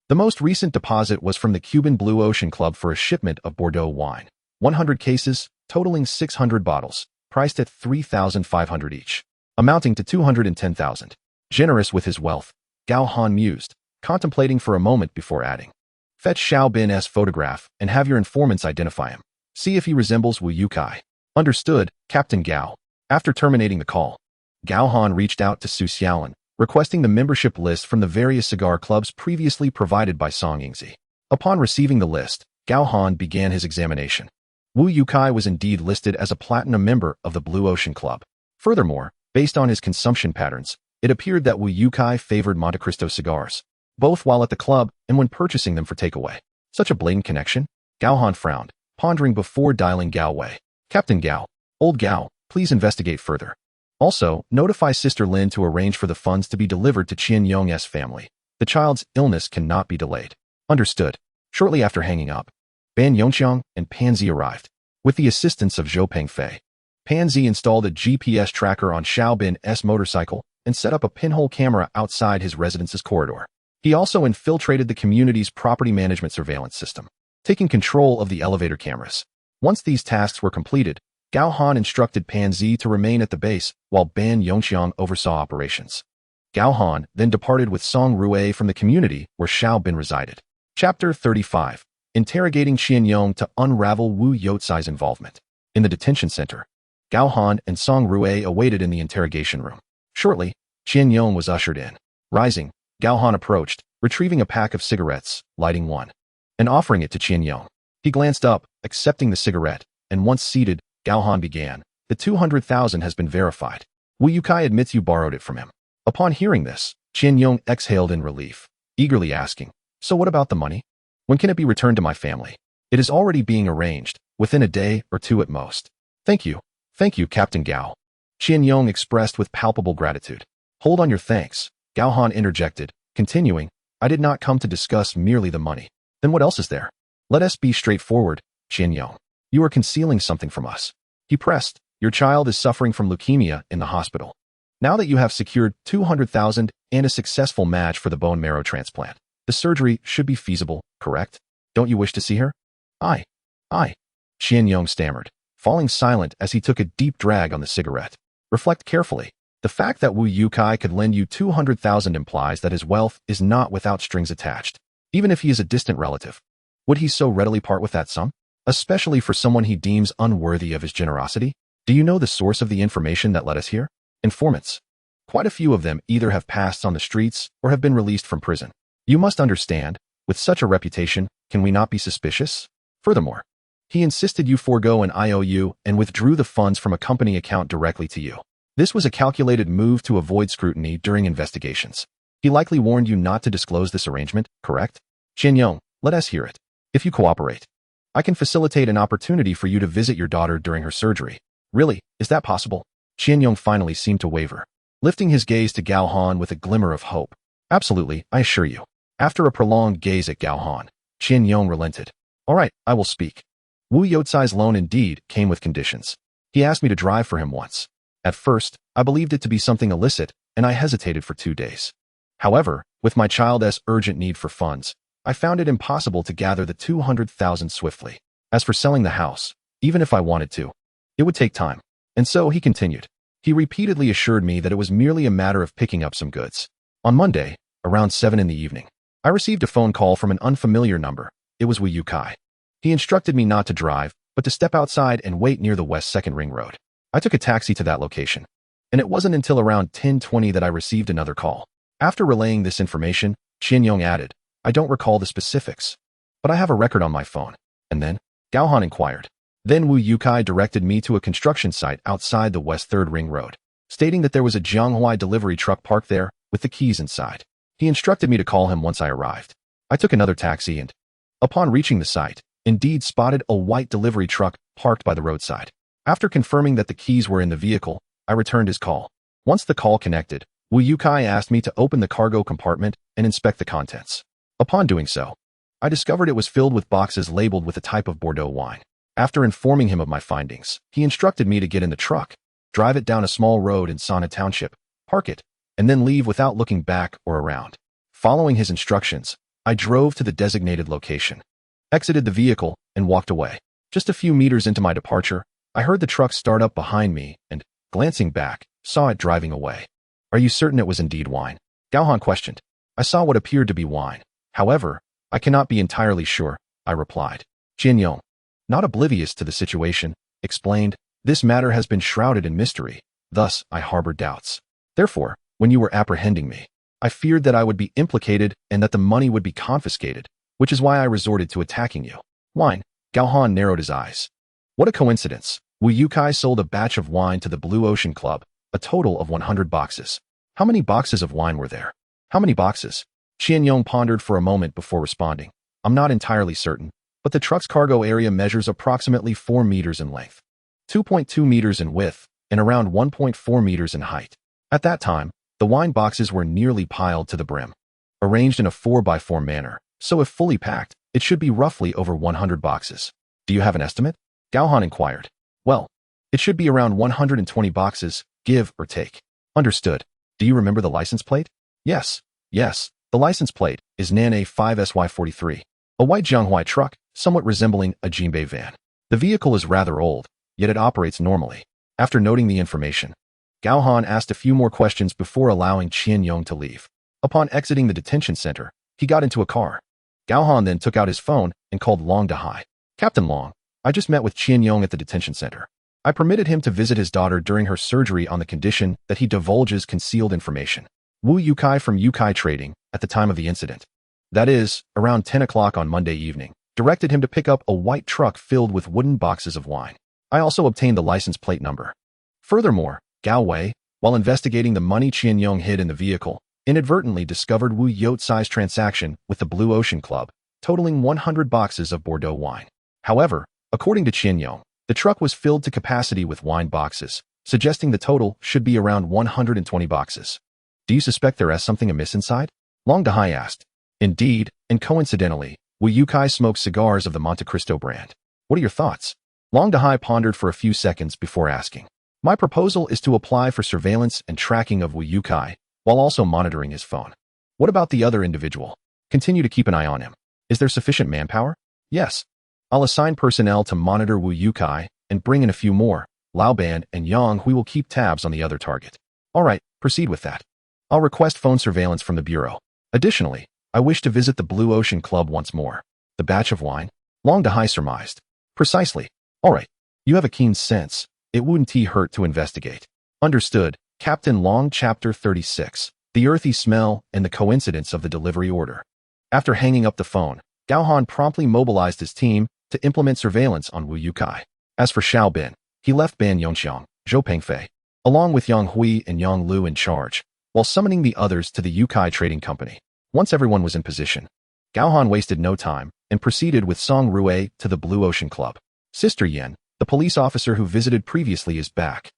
The most recent deposit was from the Cuban Blue Ocean Club for a shipment of Bordeaux wine, 100 cases, totaling 600 bottles, priced at 3,500 each, amounting to 210,000. Generous with his wealth, Gao Han mused, contemplating for a moment before adding, "Fetch Xiao Bin's photograph and have your informants identify him. See if he resembles Wu Yukai." "Understood, Captain Gao." After terminating the call, Gao Han reached out to Su Xiaolin, requesting the membership list from the various cigar clubs previously provided by Song Yingzi. Upon receiving the list, Gao Han began his examination. Wu Yukai was indeed listed as a platinum member of the Blue Ocean Club. Furthermore, based on his consumption patterns, it appeared that Wu Yukai favored Monte Cristo cigars, both while at the club and when purchasing them for takeaway. Such a blatant connection? Gao Han frowned, pondering before dialing Gao Wei. "Captain Gao, old Gao, please investigate further. Also, notify Sister Lin to arrange for the funds to be delivered to Qian Yong's family. The child's illness cannot be delayed." "Understood." Shortly after hanging up, Ban Yongqiang and Panzi arrived. With the assistance of Zhou Pengfei, Panzi installed a GPS tracker on Xiao Bin's motorcycle and set up a pinhole camera outside his residence's corridor. He also infiltrated the community's property management surveillance system, taking control of the elevator cameras. Once these tasks were completed, Gao Han instructed Panzi to remain at the base while Ban Yongqiang oversaw operations. Gao Han then departed with Song Rue from the community where Xiao Bin resided. Chapter 35. Interrogating Qian Yong to unravel Wu Youtsai's involvement. In the detention center, Gao Han and Song Rue awaited in the interrogation room. Shortly, Qian Yong was ushered in. Rising, Gao Han approached, retrieving a pack of cigarettes, lighting one, and offering it to Qian Yong. He glanced up, accepting the cigarette, and once seated, Gao Han began. "The 200,000 has been verified. Wu Yukai admits you borrowed it from him." Upon hearing this, Qian Yong exhaled in relief, eagerly asking, "So what about the money? When can it be returned to my family?" It is already being arranged, within a day or two at most. Thank you, Captain Gao. Qian Yong expressed with palpable gratitude. Hold on your thanks, Gao Han interjected, continuing, I did not come to discuss merely the money. Then what else is there? Let us be straightforward, Qian Yong. You are concealing something from us. He pressed, your child is suffering from leukemia in the hospital. Now that you have secured 200,000 and a successful match for the bone marrow transplant, the surgery should be feasible, correct? Don't you wish to see her? I. Qian Yong stammered, falling silent as he took a deep drag on the cigarette. Reflect carefully. The fact that Wu Yukai could lend you 200,000 implies that his wealth is not without strings attached. Even if he is a distant relative, would he so readily part with that sum? Especially for someone he deems unworthy of his generosity? Do you know the source of the information that led us here? Informants. Quite a few of them either have passed on the streets or have been released from prison. You must understand, with such a reputation, can we not be suspicious? Furthermore, he insisted you forego an IOU and withdrew the funds from a company account directly to you. This was a calculated move to avoid scrutiny during investigations. He likely warned you not to disclose this arrangement, correct? Qian Yong, let us hear it. If you cooperate, I can facilitate an opportunity for you to visit your daughter during her surgery. Really, is that possible? Qian Yong finally seemed to waver, lifting his gaze to Gao Han with a glimmer of hope. Absolutely, I assure you. After a prolonged gaze at Gao Han, Qian Yong relented. All right, I will speak. Wu Youcai's loan indeed came with conditions. He asked me to drive for him once. At first, I believed it to be something illicit, and I hesitated for 2 days. However, with my child's urgent need for funds, I found it impossible to gather the 200,000 swiftly. As for selling the house, even if I wanted to, it would take time. And so he continued. He repeatedly assured me that it was merely a matter of picking up some goods. On Monday, around 7 in the evening, I received a phone call from an unfamiliar number. It was Wu Yukai. He instructed me not to drive, but to step outside and wait near the West 2nd Ring Road. I took a taxi to that location, and it wasn't until around 10:20 that I received another call. After relaying this information, Qian Yong added, I don't recall the specifics, but I have a record on my phone. And then? Gao Han inquired. Then Wu Yukai directed me to a construction site outside the West 3rd Ring Road, stating that there was a Jianghuai delivery truck parked there with the keys inside. He instructed me to call him once I arrived. I took another taxi and, upon reaching the site, indeed spotted a white delivery truck parked by the roadside. After confirming that the keys were in the vehicle, I returned his call. Once the call connected, Wu Yukai asked me to open the cargo compartment and inspect the contents. Upon doing so, I discovered it was filled with boxes labeled with a type of Bordeaux wine. After informing him of my findings, he instructed me to get in the truck, drive it down a small road in Sana Township, park it, and then leave without looking back or around. Following his instructions, I drove to the designated location, exited the vehicle, and walked away. Just a few meters into my departure, I heard the truck start up behind me and, glancing back, saw it driving away. Are you certain it was indeed wine? Gao Han questioned. I saw what appeared to be wine. However, I cannot be entirely sure, I replied. Qian Yong, not oblivious to the situation, explained, this matter has been shrouded in mystery, thus I harbored doubts. Therefore, when you were apprehending me, I feared that I would be implicated and that the money would be confiscated, which is why I resorted to attacking you. Wine. Gao Han narrowed his eyes. What a coincidence. Wu Yukai sold a batch of wine to the Blue Ocean Club, a total of 100 boxes. How many boxes of wine were there? How many boxes? Qian Yong pondered for a moment before responding. I'm not entirely certain, but the truck's cargo area measures approximately 4 meters in length, 2.2 meters in width, and around 1.4 meters in height. At that time, the wine boxes were nearly piled to the brim, arranged in a 4x4 manner, so if fully packed, it should be roughly over 100 boxes. Do you have an estimate? Gao Han inquired. Well, it should be around 120 boxes, give or take. Understood. Do you remember the license plate? Yes. The license plate is Nan A5SY43, a white Jianghuai truck, somewhat resembling a Jinbei van. The vehicle is rather old, yet it operates normally. After noting the information, Gao Han asked a few more questions before allowing Qian Yong to leave. Upon exiting the detention center, he got into a car. Gao Han then took out his phone and called Long Dahai. Captain Long, I just met with Qian Yong at the detention center. I permitted him to visit his daughter during her surgery on the condition that he divulges concealed information. Wu Yukai from Yukai Trading, at the time of the incident, that is, around 10 o'clock on Monday evening, directed him to pick up a white truck filled with wooden boxes of wine. I also obtained the license plate number. Furthermore, Gao Wei, while investigating the money Qian Yong hid in the vehicle, inadvertently discovered Wu Youcai's transaction with the Blue Ocean Club, totaling 100 boxes of Bordeaux wine. However, according to Qian Yong, the truck was filled to capacity with wine boxes, suggesting the total should be around 120 boxes. Do you suspect there is something amiss inside? Long Dahai asked. Indeed, and coincidentally, Wu Yukai smokes cigars of the Monte Cristo brand. What are your thoughts? Long Dahai pondered for a few seconds before asking. My proposal is to apply for surveillance and tracking of Wu Yukai, while also monitoring his phone. What about the other individual? Continue to keep an eye on him. Is there sufficient manpower? Yes. I'll assign personnel to monitor Wu Yukai and bring in a few more. Lao Ban and Yang Hui will keep tabs on the other target. All right, proceed with that. I'll request phone surveillance from the Bureau. Additionally, I wish to visit the Blue Ocean Club once more. The batch of wine? Long Dahai surmised. Precisely. All right. You have a keen sense. It wouldn't hurt to investigate. Understood. Captain Long. Chapter 36. The earthy smell and the coincidence of the delivery order. After hanging up the phone, Gao Han promptly mobilized his team to implement surveillance on Wu Yukai. As for Xiao Bin, he left Ban Yongxiang, Zhou Pengfei, along with Yang Hui and Yang Lu in charge, while summoning the others to the Yukai Trading Company. Once everyone was in position, Gao Han wasted no time and proceeded with Song Rue to the Blue Ocean Club. Sister Yen, the police officer who visited previously, is back.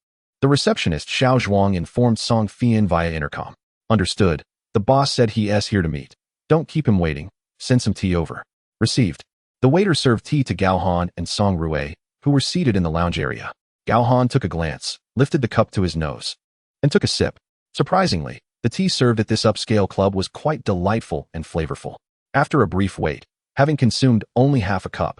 The receptionist Xiao Zhuang informed Song Fian via intercom. Understood. The boss said he is here to meet. Don't keep him waiting. Send some tea over. Received. The waiter served tea to Gao Han and Song Rue, who were seated in the lounge area. Gao Han took a glance, lifted the cup to his nose, and took a sip. Surprisingly, the tea served at this upscale club was quite delightful and flavorful. After a brief wait, having consumed only half a cup,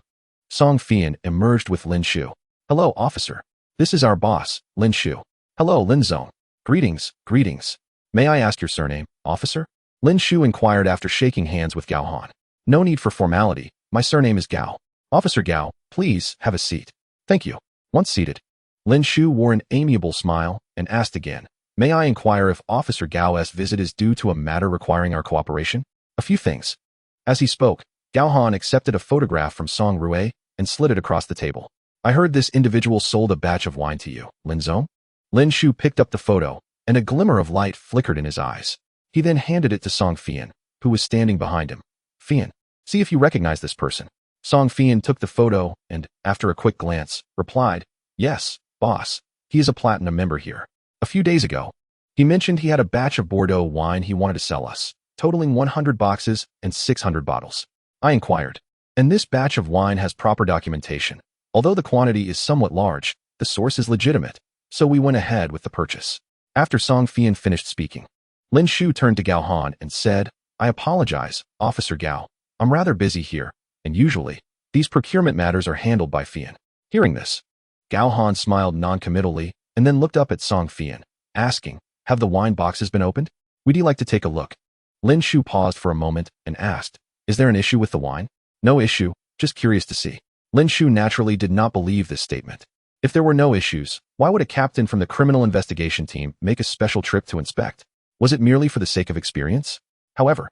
Song Fian emerged with Lin Shu. Hello, officer. This is our boss, Lin Shu. Hello, Lin Zong. Greetings, greetings. May I ask your surname, officer? Lin Shu inquired after shaking hands with Gao Han. No need for formality. My surname is Gao. Officer Gao, please have a seat. Thank you. Once seated, Lin Shu wore an amiable smile and asked again, May I inquire if Officer Gao's visit is due to a matter requiring our cooperation? A few things. As he spoke, Gao Han accepted a photograph from Song Rue and slid it across the table. I heard this individual sold a batch of wine to you, Lin Zong? Lin Shu picked up the photo, and a glimmer of light flickered in his eyes. He then handed it to Song Fian, who was standing behind him. Fian, see if you recognize this person. Song Fian took the photo and, after a quick glance, replied, Yes, boss. He is a platinum member here. A few days ago, he mentioned he had a batch of Bordeaux wine he wanted to sell us, totaling 100 boxes and 600 bottles. I inquired, and this batch of wine has proper documentation. Although the quantity is somewhat large, the source is legitimate, so we went ahead with the purchase. After Song Fian finished speaking, Lin Shu turned to Gao Han and said, I apologize, Officer Gao. I'm rather busy here, and usually, these procurement matters are handled by Fian. Hearing this, Gao Han smiled non-committally and then looked up at Song Fian, asking, Have the wine boxes been opened? Would you like to take a look? Lin Shu paused for a moment and asked, Is there an issue with the wine? No issue, just curious to see. Lin Shu naturally did not believe this statement. If there were no issues, why would a captain from the criminal investigation team make a special trip to inspect? Was it merely for the sake of experience? However,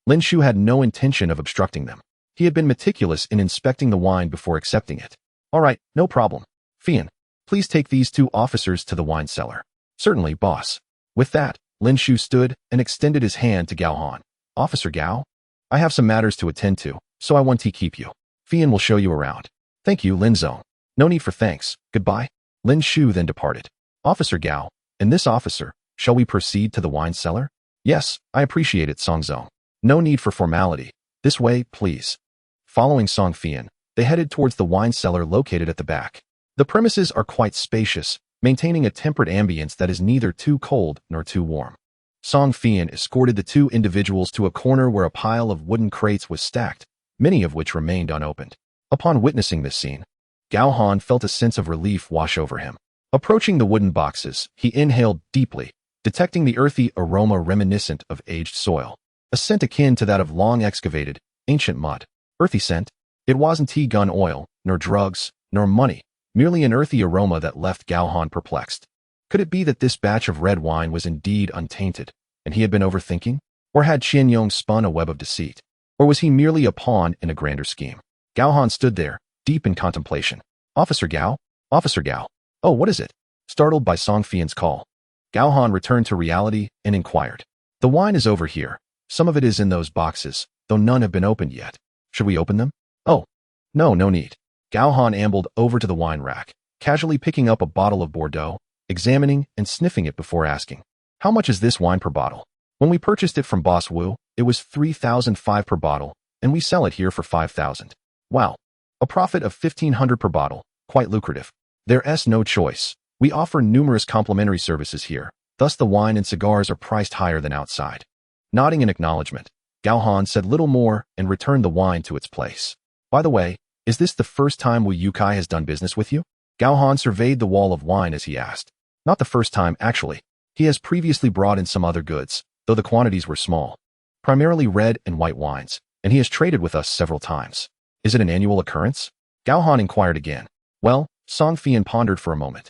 Lin Shu had no intention of obstructing them. He had been meticulous in inspecting the wine before accepting it. All right, no problem. Fian, please take these two officers to the wine cellar. Certainly, boss. With that, Lin Shu stood and extended his hand to Gao Han. Officer Gao? I have some matters to attend to, so I want to keep you. Fian will show you around. Thank you, Lin Zong. No need for thanks. Goodbye. Lin Shu then departed. Officer Gao, and this officer, shall we proceed to the wine cellar? Yes, I appreciate it, Song Zong. No need for formality. This way, please. Following Song Fian, they headed towards the wine cellar located at the back. The premises are quite spacious, maintaining a tempered ambience that is neither too cold nor too warm. Song Fian escorted the two individuals to a corner where a pile of wooden crates was stacked, many of which remained unopened. Upon witnessing this scene, Gao Han felt a sense of relief wash over him. Approaching the wooden boxes, he inhaled deeply, detecting the earthy aroma reminiscent of aged soil. A scent akin to that of long-excavated, ancient mud. Earthy scent? It wasn't tea-gun oil, nor drugs, nor money, merely an earthy aroma that left Gao Han perplexed. Could it be that this batch of red wine was indeed untainted, and he had been overthinking? Or had Qian Yong spun a web of deceit? Or was he merely a pawn in a grander scheme? Gao Han stood there, deep in contemplation. Officer Gao? Officer Gao. Oh, what is it? Startled by Song Fian's call, Gao Han returned to reality and inquired. The wine is over here. Some of it is in those boxes, though none have been opened yet. Should we open them? Oh, no need. Gao Han ambled over to the wine rack, casually picking up a bottle of Bordeaux, examining and sniffing it before asking, "How much is this wine per bottle?" "When we purchased it from Boss Wu, it was 3,005 per bottle, and we sell it here for 5,000. Wow. A profit of 1,500 per bottle. Quite lucrative. There's no choice. We offer numerous complimentary services here, thus the wine and cigars are priced higher than outside." Nodding in acknowledgement, Gao Han said little more and returned the wine to its place. "By the way, is this the first time Wu Yukai has done business with you?" Gao Han surveyed the wall of wine as he asked. "Not the first time, actually. He has previously brought in some other goods, though the quantities were small. Primarily red and white wines, and he has traded with us several times." "Is it an annual occurrence?" Gao Han inquired again. "Well," Song Fian pondered for a moment.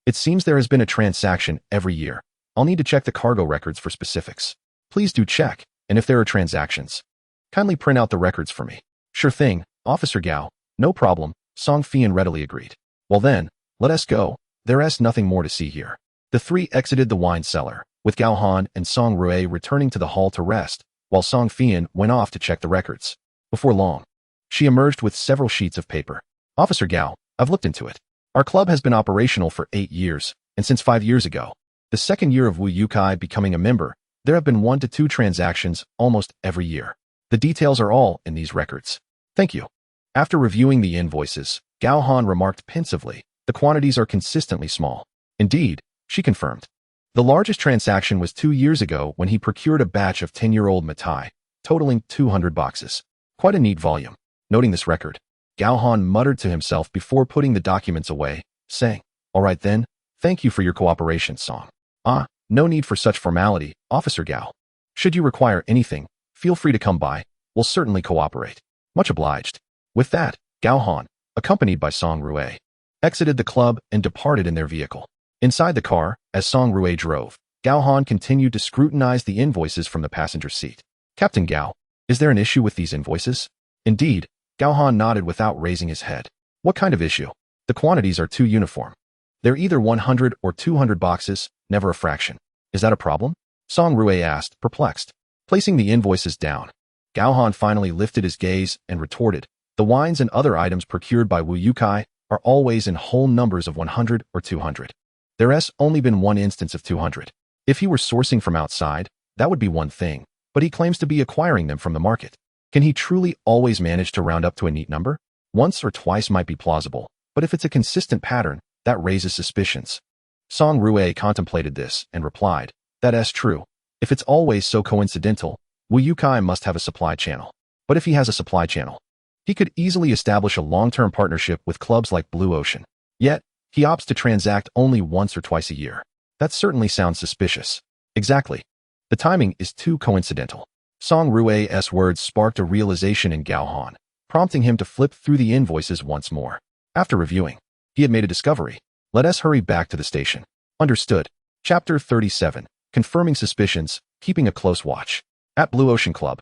"It seems there has been a transaction every year. I'll need to check the cargo records for specifics." "Please do check, and if there are transactions, kindly print out the records for me." "Sure thing, Officer Gao. No problem," Song Fian readily agreed. "Well then, let us go. There's nothing more to see here." The three exited the wine cellar, with Gao Han and Song Rui returning to the hall to rest, while Song Fian went off to check the records. Before long, she emerged with several sheets of paper. "Officer Gao, I've looked into it. Our club has been operational for 8 years, and since 5 years ago, the second year of Wu Yukai becoming a member, there have been 1 to 2 transactions almost every year. The details are all in these records." "Thank you." After reviewing the invoices, Gao Han remarked pensively, "The quantities are consistently small." "Indeed," she confirmed. "The largest transaction was 2 years ago when he procured a batch of 10-year-old Matai, totaling 200 boxes. Quite a neat volume." Noting this record, Gao Han muttered to himself before putting the documents away, saying, "All right then, thank you for your cooperation, Song." "Ah, no need for such formality, Officer Gao. Should you require anything, feel free to come by. We'll certainly cooperate." "Much obliged." With that, Gao Han, accompanied by Song Rui, exited the club and departed in their vehicle. Inside the car, as Song Rui drove, Gao Han continued to scrutinize the invoices from the passenger seat. "Captain Gao, is there an issue with these invoices?" "Indeed," Gao Han nodded without raising his head. "What kind of issue?" "The quantities are too uniform. They're either 100 or 200 boxes, never a fraction." "Is that a problem?" Song Rui asked, perplexed. Placing the invoices down, Gao Han finally lifted his gaze and retorted, "The wines and other items procured by Wu Yukai are always in whole numbers of 100 or 200. There's only been one instance of 200. If he were sourcing from outside, that would be one thing, but he claims to be acquiring them from the market. Can he truly always manage to round up to a neat number? Once or twice might be plausible, but if it's a consistent pattern, that raises suspicions." Song Rui contemplated this and replied, "That's true. If it's always so coincidental, Wu Yukai must have a supply channel. But if he has a supply channel, he could easily establish a long-term partnership with clubs like Blue Ocean. Yet, he opts to transact only once or twice a year. That certainly sounds suspicious." "Exactly. The timing is too coincidental." Song Rui's words sparked a realization in Gao Han, prompting him to flip through the invoices once more. After reviewing, he had made a discovery. "Let us hurry back to the station." "Understood." Chapter 37, Confirming Suspicions, Keeping a Close Watch. At Blue Ocean Club.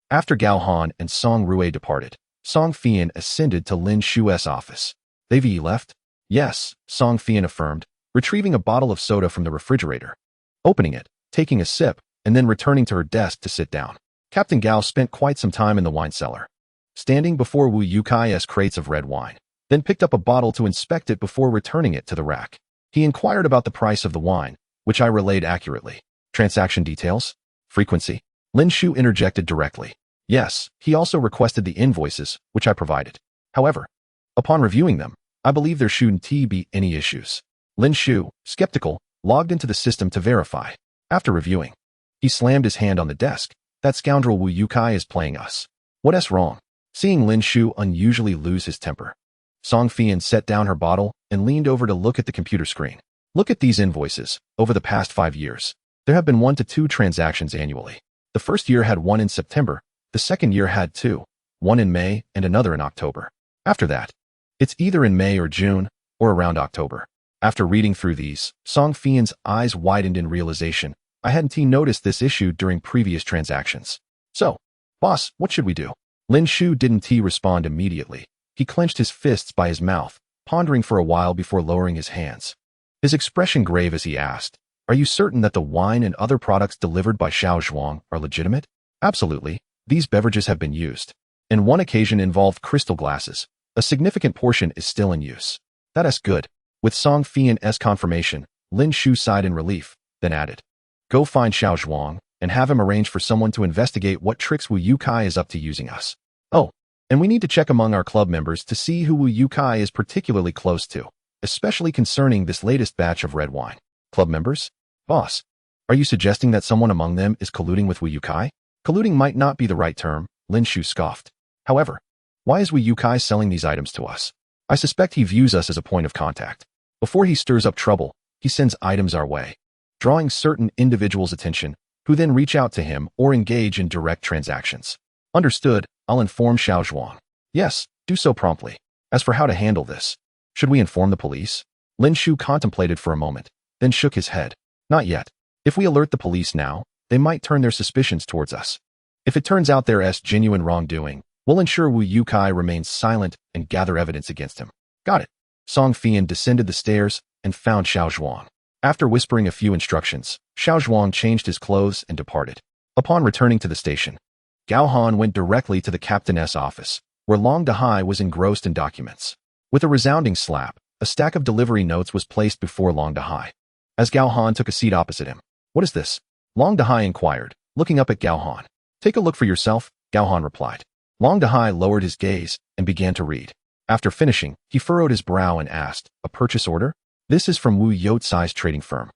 After Gao Han and Song Rui departed, Song Fian ascended to Lin Shu's office. "They've left?" "Yes," Song Fian affirmed, retrieving a bottle of soda from the refrigerator. Opening it, taking a sip, and then returning to her desk to sit down. Captain Gao spent quite some time in the wine cellar, standing before Wu Yukai's crates of red wine, then picked up a bottle to inspect it before returning it to the rack. He inquired about the price of the wine, which I relayed accurately. "Transaction details? Frequency?" Lin Shu interjected directly. "Yes." He also requested the invoices, which I provided. "However, upon reviewing them, I believe there shouldn't be any issues." Lin Shu, skeptical, logged into the system to verify. After reviewing, he slammed his hand on the desk. "That scoundrel Wu Yukai is playing us. What's wrong?" Seeing Lin Shu unusually lose his temper, Song Fian set down her bottle and leaned over to look at the computer screen. "Look at these invoices. Over the past 5 years, there have been 1 to 2 transactions annually. The first year had 1 in September, the second year had 2, one in May and another in October. After that, it's either in May or June, or around October." After reading through these, Song Fian's eyes widened in realization. I hadn't noticed this issue during previous transactions. "So, boss, what should we do?" Lin Shu didn't respond immediately. He clenched his fists by his mouth, pondering for a while before lowering his hands. His expression grave as he asked, "Are you certain that the wine and other products delivered by Xiao Zhuang are legitimate?" "Absolutely. These beverages have been used, and one occasion involved crystal glasses, A significant portion is still in use. That's good. With Song Fian's confirmation, Lin Shu sighed in relief, then added, "Go find Xiao Zhuang and have him arrange for someone to investigate what tricks Wu Yukai is up to using us. Oh, and we need to check among our club members to see who Wu Yukai is particularly close to, especially concerning this latest batch of red wine." Club members? Boss, are you suggesting that someone among them is colluding with Wu Yukai? Colluding might not be the right term, Lin Shu scoffed. However, why is Wu Yukai selling these items to us? I suspect he views us as a point of contact. Before he stirs up trouble, he sends items our way, drawing certain individuals' attention, who then reach out to him or engage in direct transactions. Understood, I'll inform Xiao Zhuang. Yes, do so promptly. As for how to handle this, should we inform the police? Lin Shu contemplated for a moment, then shook his head. Not yet. If we alert the police now, they might turn their suspicions towards us. If it turns out there's genuine wrongdoing, we'll ensure Wu Yukai remains silent and gather evidence against him. Got it. Song Fian descended the stairs and found Xiao Zhuang. After whispering a few instructions, Xiao Zhuang changed his clothes and departed. Upon returning to the station, Gao Han went directly to the captain's office, where Long Dahai was engrossed in documents. With a resounding slap, a stack of delivery notes was placed before Long Dahai. As Gao Han took a seat opposite him, "What is this?" Long Dahai inquired, looking up at Gao Han. "Take a look for yourself," Gao Han replied. Long Dahai lowered his gaze and began to read. After finishing, he furrowed his brow and asked, "A purchase order? This is from Wu Youtsai's trading firm.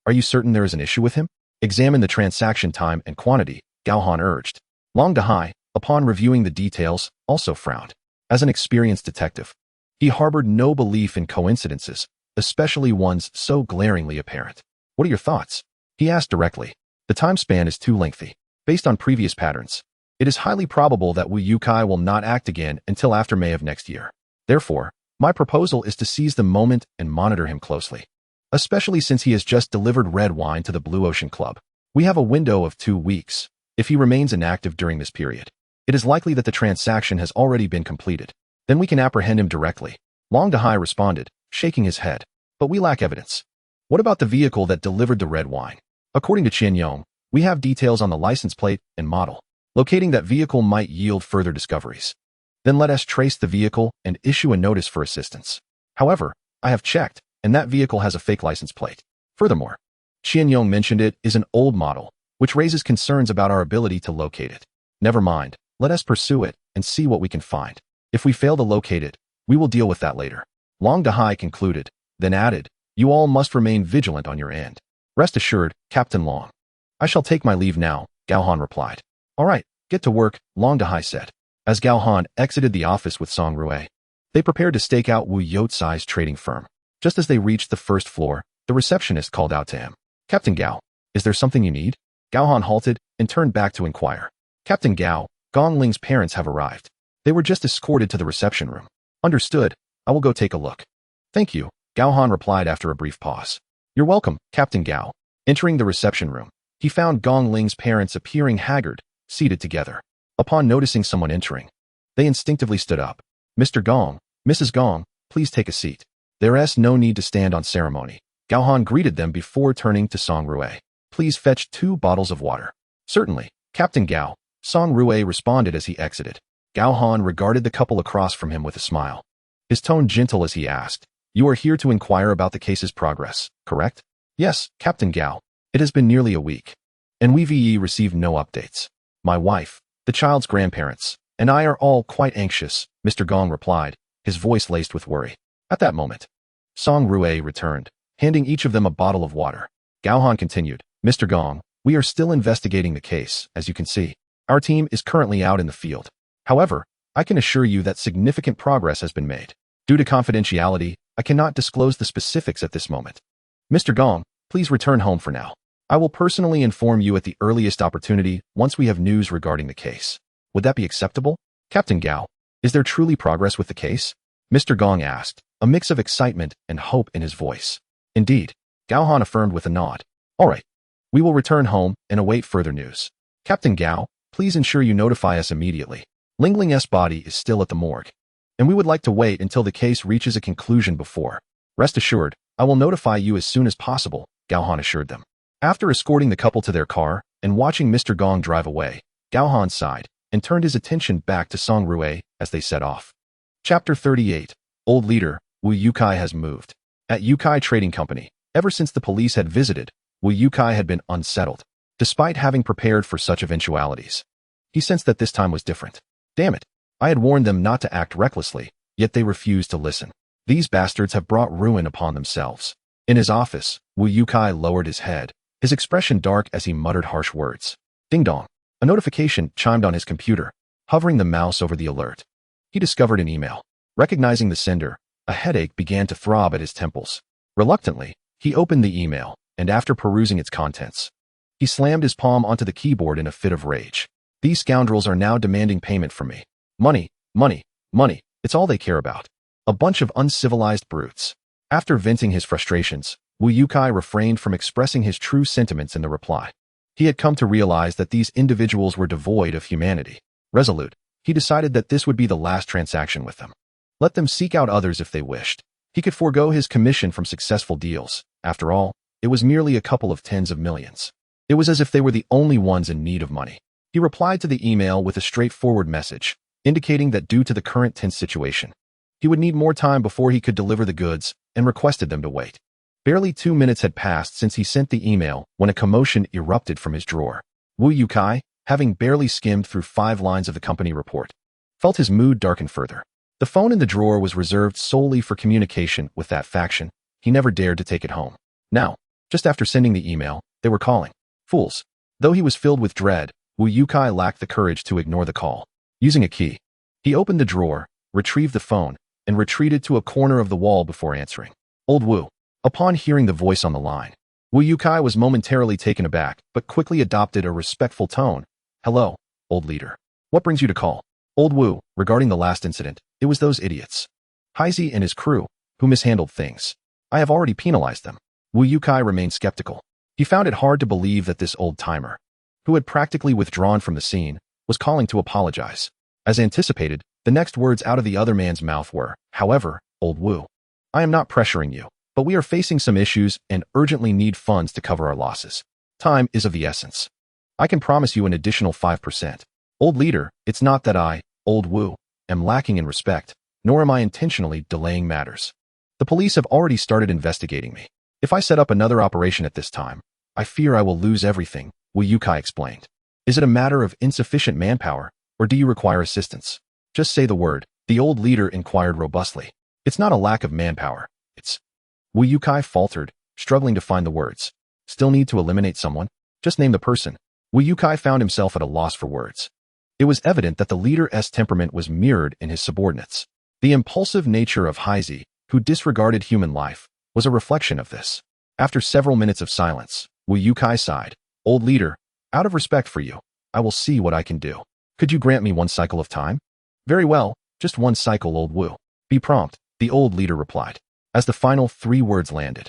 Are you certain there is an issue with him? Examine the transaction time and quantity," Gao Han urged. Long Dahai, upon reviewing the details, also frowned. As an experienced detective, he harbored no belief in coincidences, especially ones so glaringly apparent. "What are your thoughts?" he asked directly. "The time span is too lengthy. Based on previous patterns, it is highly probable that Wu Yukai will not act again until after May of next year. Therefore, my proposal is to seize the moment and monitor him closely, especially since he has just delivered red wine to the Blue Ocean Club. We have a window of 2 weeks. If he remains inactive during this period, it is likely that the transaction has already been completed. Then we can apprehend him directly." Long Dahai responded, shaking his head. "But we lack evidence." "What about the vehicle that delivered the red wine?" "According to Qian Yong, we have details on the license plate and model. Locating that vehicle might yield further discoveries. Then let us trace the vehicle and issue a notice for assistance. However, I have checked, and that vehicle has a fake license plate. Furthermore, Qian Yong mentioned it is an old model, which raises concerns about our ability to locate it. Never mind, let us pursue it and see what we can find. If we fail to locate it, we will deal with that later." Long Dahai concluded, then added, "You all must remain vigilant on your end." "Rest assured, Captain Long." "I shall take my leave now," Gao Han replied. "All right, get to work," Long Dahai said. As Gao Han exited the office with Song Rui, they prepared to stake out Wu Youtsai's trading firm. Just as they reached the first floor, the receptionist called out to him. "Captain Gao, is there something you need?" Gao Han halted and turned back to inquire. "Captain Gao, Gong Ling's parents have arrived. They were just escorted to the reception room." "Understood. I will go take a look." "Thank you," Gao Han replied after a brief pause. "You're welcome, Captain Gao." Entering the reception room, he found Gong Ling's parents appearing haggard, seated together. Upon noticing someone entering, they instinctively stood up. "Mr. Gong, Mrs. Gong, please take a seat." There's no need to stand on ceremony. Gao Han greeted them before turning to Song Rui. "Please fetch 2 bottles of water." "Certainly, Captain Gao," Song Rui responded as he exited. Gao Han regarded the couple across from him with a smile, his tone gentle as he asked, "You are here to inquire about the case's progress, correct?" "Yes, Captain Gao. It has been nearly a week, and we've received no updates. My wife, the child's grandparents, and I are all quite anxious," Mr. Gong replied, his voice laced with worry. At that moment, Song Rui returned, handing each of them a bottle of water. Gao Han continued, "Mr. Gong, we are still investigating the case, as you can see. Our team is currently out in the field. However, I can assure you that significant progress has been made. Due to confidentiality, I cannot disclose the specifics at this moment. Mr. Gong, please return home for now. I will personally inform you at the earliest opportunity once we have news regarding the case. Would that be acceptable?" "Captain Gao, is there truly progress with the case?" Mr. Gong asked, a mix of excitement and hope in his voice. "Indeed," Gao Han affirmed with a nod. "All right. We will return home and await further news. Captain Gao, please ensure you notify us immediately. Ling Ling's body is still at the morgue, and we would like to wait until the case reaches a conclusion before. Rest assured, I will notify you as soon as possible," Gao Han assured them. After escorting the couple to their car and watching Mr. Gong drive away, Gao Han sighed and turned his attention back to Song Rui as they set off. Chapter 38. Old Leader, Wu Yukai has moved. At Yukai Trading Company, ever since the police had visited, Wu Yukai had been unsettled. Despite having prepared for such eventualities, he sensed that this time was different. Damn it. I had warned them not to act recklessly, yet they refused to listen. These bastards have brought ruin upon themselves. In his office, Wu Yukai lowered his head, his expression dark as he muttered harsh words. Ding dong. A notification chimed on his computer, hovering the mouse over the alert. He discovered an email. Recognizing the sender, a headache began to throb at his temples. Reluctantly, he opened the email, and after perusing its contents, he slammed his palm onto the keyboard in a fit of rage. These scoundrels are now demanding payment from me. Money, money, money, it's all they care about. A bunch of uncivilized brutes. After venting his frustrations, Wu Yukai refrained from expressing his true sentiments in the reply. He had come to realize that these individuals were devoid of humanity. Resolute, he decided that this would be the last transaction with them. Let them seek out others if they wished. He could forego his commission from successful deals. After all, it was merely a couple of tens of millions. It was as if they were the only ones in need of money. He replied to the email with a straightforward message, indicating that due to the current tense situation, he would need more time before he could deliver the goods and requested them to wait. Barely 2 minutes had passed since he sent the email when a commotion erupted from his drawer. Wu Yukai, having barely skimmed through 5 lines of the company report, felt his mood darken further. The phone in the drawer was reserved solely for communication with that faction. He never dared to take it home. Now, just after sending the email, they were calling. Fools. Though he was filled with dread, Wu Yukai lacked the courage to ignore the call. Using a key, he opened the drawer, retrieved the phone, and retreated to a corner of the wall before answering. Old Wu. Upon hearing the voice on the line, Wu Yukai was momentarily taken aback, but quickly adopted a respectful tone. Hello, old leader. What brings you to call? Old Wu, regarding the last incident, it was those idiots. Heisey and his crew, who mishandled things. I have already penalized them. Wu Yukai remained skeptical. He found it hard to believe that this old-timer, who had practically withdrawn from the scene, was calling to apologize. As anticipated, the next words out of the other man's mouth were, however, Old Wu, I am not pressuring you, but we are facing some issues and urgently need funds to cover our losses. Time is of the essence. I can promise you an additional 5%. Old leader, it's not that I, Old Wu, am lacking in respect, nor am I intentionally delaying matters. The police have already started investigating me. If I set up another operation at this time, I fear I will lose everything, Wu Yukai explained. Is it a matter of insufficient manpower, or do you require assistance? Just say the word, the old leader inquired robustly. It's not a lack of manpower, it's... Wu Yukai faltered, struggling to find the words. Still need to eliminate someone? Just name the person. Wu Yukai found himself at a loss for words. It was evident that the leader's temperament was mirrored in his subordinates. The impulsive nature of Heisey, who disregarded human life, was a reflection of this. After several minutes of silence, Wu Yukai sighed. Old leader, out of respect for you, I will see what I can do. Could you grant me 1 cycle of time? Very well, just 1 cycle, Old Wu. Be prompt, the old leader replied. As the final 3 words landed,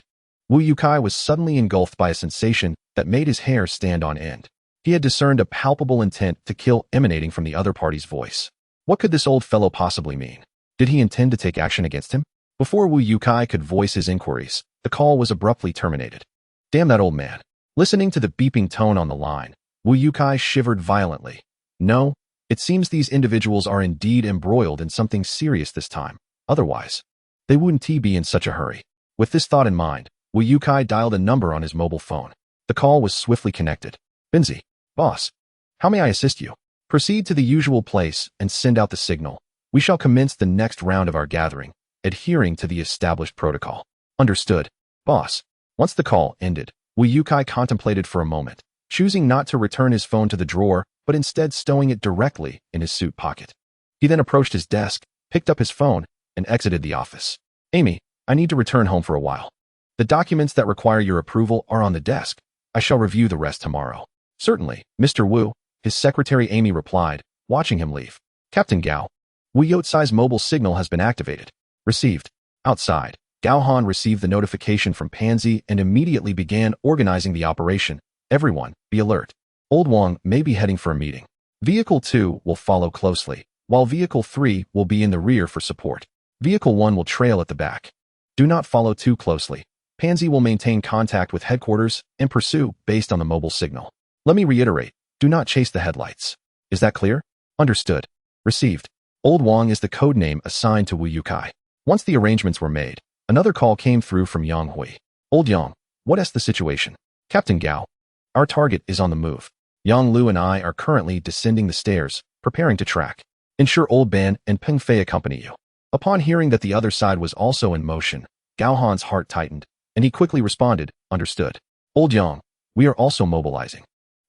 Wu Yukai was suddenly engulfed by a sensation that made his hair stand on end. He had discerned a palpable intent to kill emanating from the other party's voice. What could this old fellow possibly mean? Did he intend to take action against him? Before Wu Yukai could voice his inquiries, the call was abruptly terminated. Damn that old man. Listening to the beeping tone on the line, Wu Yukai shivered violently. No, it seems these individuals are indeed embroiled in something serious this time. Otherwise, they wouldn't be in such a hurry. With this thought in mind, Wu Yukai dialed a number on his mobile phone. The call was swiftly connected. Binzi. Boss. How may I assist you? Proceed to the usual place and send out the signal. We shall commence the next round of our gathering, adhering to the established protocol. Understood. Boss. Once the call ended, Wu Yukai contemplated for a moment, choosing not to return his phone to the drawer, but instead stowing it directly in his suit pocket. He then approached his desk, picked up his phone, and exited the office. Amy, I need to return home for a while. The documents that require your approval are on the desk. I shall review the rest tomorrow. Certainly, Mr. Wu, his secretary Amy replied, watching him leave. Captain Gao, Wu Yotsai's mobile signal has been activated. Received. Outside, Gao Han received the notification from Pansy and immediately began organizing the operation. Everyone, be alert. Old Wang may be heading for a meeting. Vehicle 2 will follow closely, while Vehicle 3 will be in the rear for support. Vehicle 1 will trail at the back. Do not follow too closely. Pansy will maintain contact with headquarters and pursue based on the mobile signal. Let me reiterate, do not chase the headlights. Is that clear? Understood. Received. Old Wang is the code name assigned to Wu Yukai. Once the arrangements were made, another call came through from Yang Hui. Old Yang, what is the situation? Captain Gao. Our target is on the move. Yang Lu and I are currently descending the stairs, preparing to track. Ensure Old Ban and Peng Fei accompany you. Upon hearing that the other side was also in motion, Gao Han's heart tightened, and he quickly responded, understood. Old Yang, we are also mobilizing.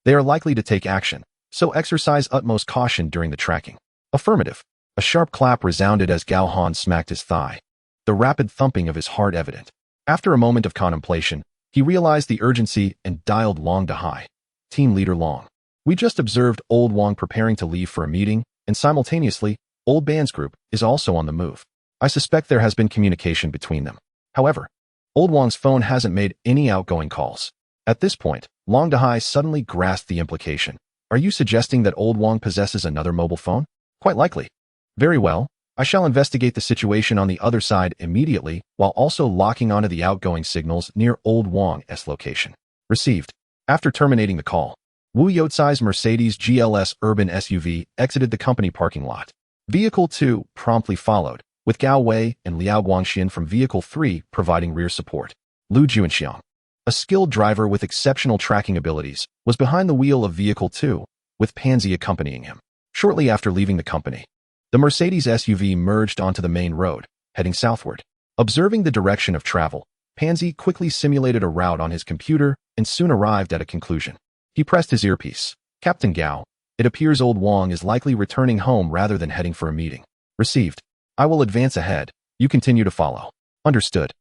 They are likely to take action, so exercise utmost caution during the tracking. Affirmative. A sharp clap resounded as Gao Han smacked his thigh, the rapid thumping of his heart evident. After a moment of contemplation, he realized the urgency and dialed Long Dahai. Team Leader Long. We just observed Old Wang preparing to leave for a meeting, and simultaneously, Old Ban's group is also on the move. I suspect there has been communication between them. However, Old Wang's phone hasn't made any outgoing calls. At this point, Long Dahai suddenly grasped the implication. Are you suggesting that Old Wang possesses another mobile phone? Quite likely. Very well, I shall investigate the situation on the other side immediately while also locking onto the outgoing signals near Old Wang's location. Received. After terminating the call, Wu Youcai's Mercedes GLS urban SUV exited the company parking lot. Vehicle 2 promptly followed, with Gao Wei and Liao Guangxian from Vehicle 3 providing rear support. Lu Juanxiang, a skilled driver with exceptional tracking abilities, was behind the wheel of Vehicle 2, with Pansy accompanying him. Shortly after leaving the company, the Mercedes SUV merged onto the main road, heading southward. Observing the direction of travel, Pansy quickly simulated a route on his computer and soon arrived at a conclusion. He pressed his earpiece. Captain Gao, it appears Old Wang is likely returning home rather than heading for a meeting. Received. I will advance ahead. You continue to follow. Understood.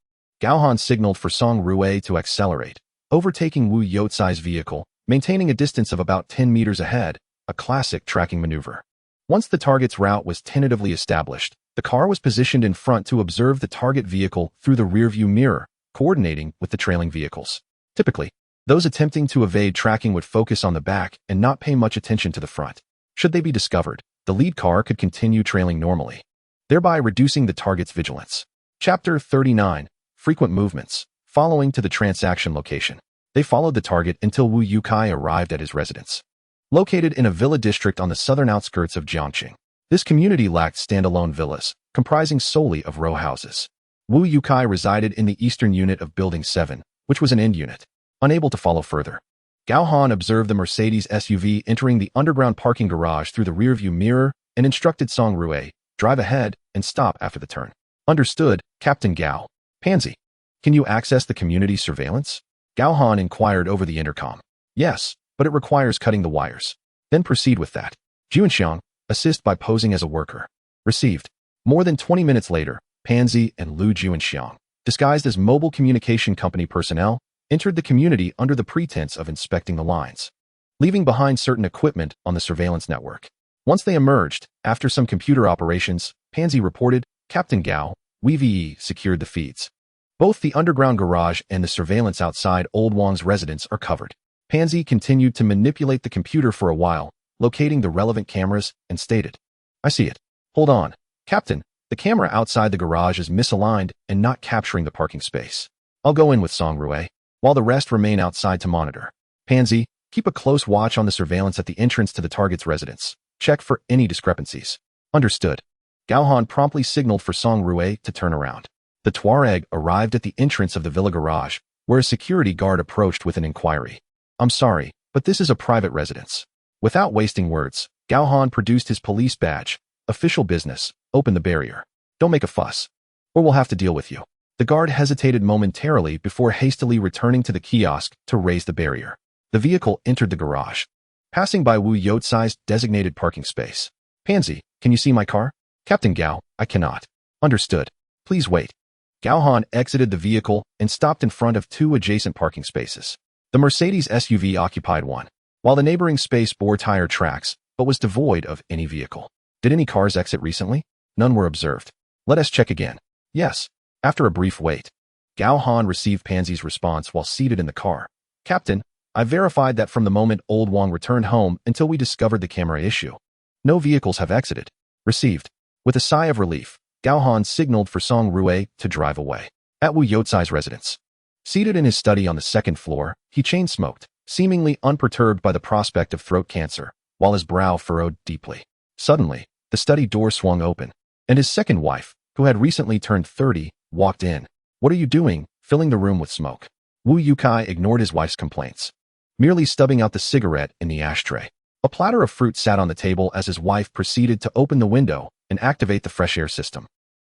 Gao Han signaled for Song Rue to accelerate, overtaking Wu Youcai's vehicle, maintaining a distance of about 10 meters ahead, a classic tracking maneuver. Once the target's route was tentatively established, the car was positioned in front to observe the target vehicle through the rearview mirror, coordinating with the trailing vehicles. Typically, those attempting to evade tracking would focus on the back and not pay much attention to the front. Should they be discovered, the lead car could continue trailing normally, thereby reducing the target's vigilance. Chapter 39. Frequent movements. Following to the transaction location, they followed the target until Wu Yukai arrived at his residence. Located in a villa district on the southern outskirts of Jiangqing, this community lacked standalone villas, comprising solely of row houses. Wu Yukai resided in the eastern unit of Building 7, which was an end unit. Unable to follow further, Gao Han observed the Mercedes SUV entering the underground parking garage through the rearview mirror and instructed Song Rue, drive ahead and stop after the turn. Understood, Captain Gao. Pansy, can you access the community surveillance? Gao Han inquired over the intercom. Yes, but it requires cutting the wires. Then proceed with that. Juanxiang, assist by posing as a worker. Received. More than 20 minutes later, Pansy and Lu Juanxiang, disguised as mobile communication company personnel, entered the community under the pretense of inspecting the lines, leaving behind certain equipment on the surveillance network. Once they emerged, after some computer operations, Pansy reported, Captain Gao, we secured the feeds. Both the underground garage and the surveillance outside Old Wang's residence are covered. Pansy continued to manipulate the computer for a while, locating the relevant cameras, and stated, I see it. Hold on. Captain, the camera outside the garage is misaligned and not capturing the parking space. I'll go in with Song Rue, while the rest remain outside to monitor. Pansy, keep a close watch on the surveillance at the entrance to the target's residence. Check for any discrepancies. Understood. Gao Han promptly signaled for Song Rue to turn around. The Tuareg arrived at the entrance of the villa garage, where a security guard approached with an inquiry. I'm sorry, but this is a private residence. Without wasting words, Gao Han produced his police badge. Official business. Open the barrier. Don't make a fuss, or we'll have to deal with you. The guard hesitated momentarily before hastily returning to the kiosk to raise the barrier. The vehicle entered the garage, passing by Wu Youcai's designated parking space. Pansy, can you see my car? Captain Gao, I cannot. Understood. Please wait. Gao Han exited the vehicle and stopped in front of two adjacent parking spaces. The Mercedes SUV occupied one, while the neighboring space bore tire tracks, but was devoid of any vehicle. Did any cars exit recently? None were observed. Let us check again. Yes. After a brief wait, Gao Han received Pansy's response while seated in the car. Captain, I verified that from the moment Old Wang returned home until we discovered the camera issue, no vehicles have exited. Received. With a sigh of relief, Gao Han signaled for Song Rue to drive away. At Wu Youcai's residence, seated in his study on the second floor, he chain-smoked, seemingly unperturbed by the prospect of throat cancer, while his brow furrowed deeply. Suddenly, the study door swung open, and his second wife, who had recently turned 30, walked in. "What are you doing?" filling the room with smoke. Wu Yukai ignored his wife's complaints, merely stubbing out the cigarette in the ashtray. A platter of fruit sat on the table as his wife proceeded to open the window and activate the fresh air system.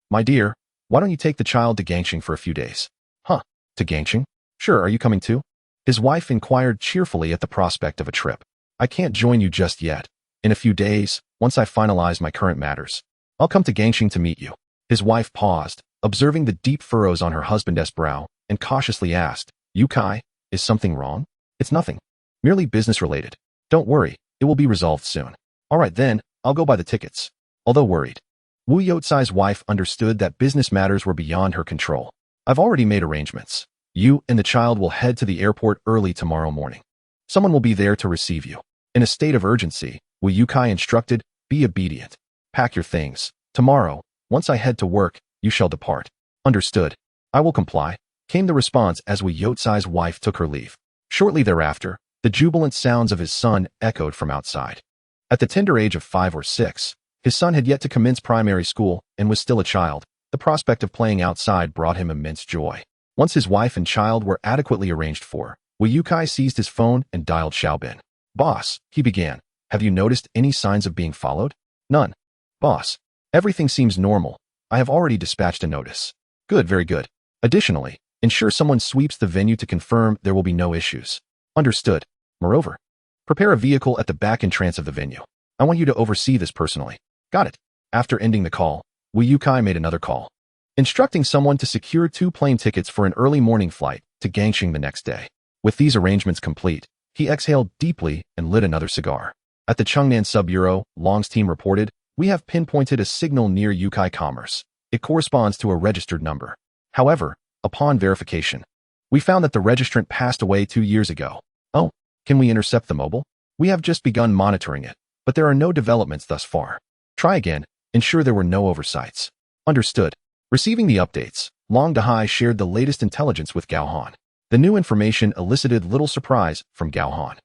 "My dear, why don't you take the child to Gangsheng for a few days?" "Huh? To Gangsheng? Sure, are you coming too?" His wife inquired cheerfully at the prospect of a trip. "I can't join you just yet. In a few days, once I finalize my current matters, I'll come to Gangsheng to meet you." His wife paused, observing the deep furrows on her husband's brow, and cautiously asked, "Yukai, is something wrong?" "It's nothing. Merely business-related. Don't worry, it will be resolved soon." "All right then, I'll go buy the tickets." Although worried, Wu Yotsai's wife understood that business matters were beyond her control. "I've already made arrangements. You and the child will head to the airport early tomorrow morning. Someone will be there to receive you." In a state of urgency, Wu Yukai instructed, "Be obedient. Pack your things. Tomorrow, once I head to work, you shall depart." "Understood. I will comply," came the response as Wu Yotsai's wife took her leave. Shortly thereafter, the jubilant sounds of his son echoed from outside. At the tender age of 5 or 6, his son had yet to commence primary school and was still a child. The prospect of playing outside brought him immense joy. Once his wife and child were adequately arranged for, Wu Yukai seized his phone and dialed Xiaobin. "Boss," he began, "have you noticed any signs of being followed?" "None. Boss, everything seems normal. I have already dispatched a notice." "Good, very good. Additionally, ensure someone sweeps the venue to confirm there will be no issues." "Understood. Moreover, prepare a vehicle at the back entrance of the venue. I want you to oversee this personally." "Got it." After ending the call, Wu Yukai made another call, instructing someone to secure 2 plane tickets for an early morning flight to Gangsheng the next day. With these arrangements complete, he exhaled deeply and lit another cigar. At the Chengnan Sub-Bureau, Long's team reported, "We have pinpointed a signal near Yukai Commerce. It corresponds to a registered number. However, upon verification, we found that the registrant passed away 2 years ago." "Oh, can we intercept the mobile?" "We have just begun monitoring it, but there are no developments thus far. Try again, ensure there were no oversights." "Understood." Receiving the updates, Long Dahai shared the latest intelligence with Gao Han. The new information elicited little surprise from Gao Han.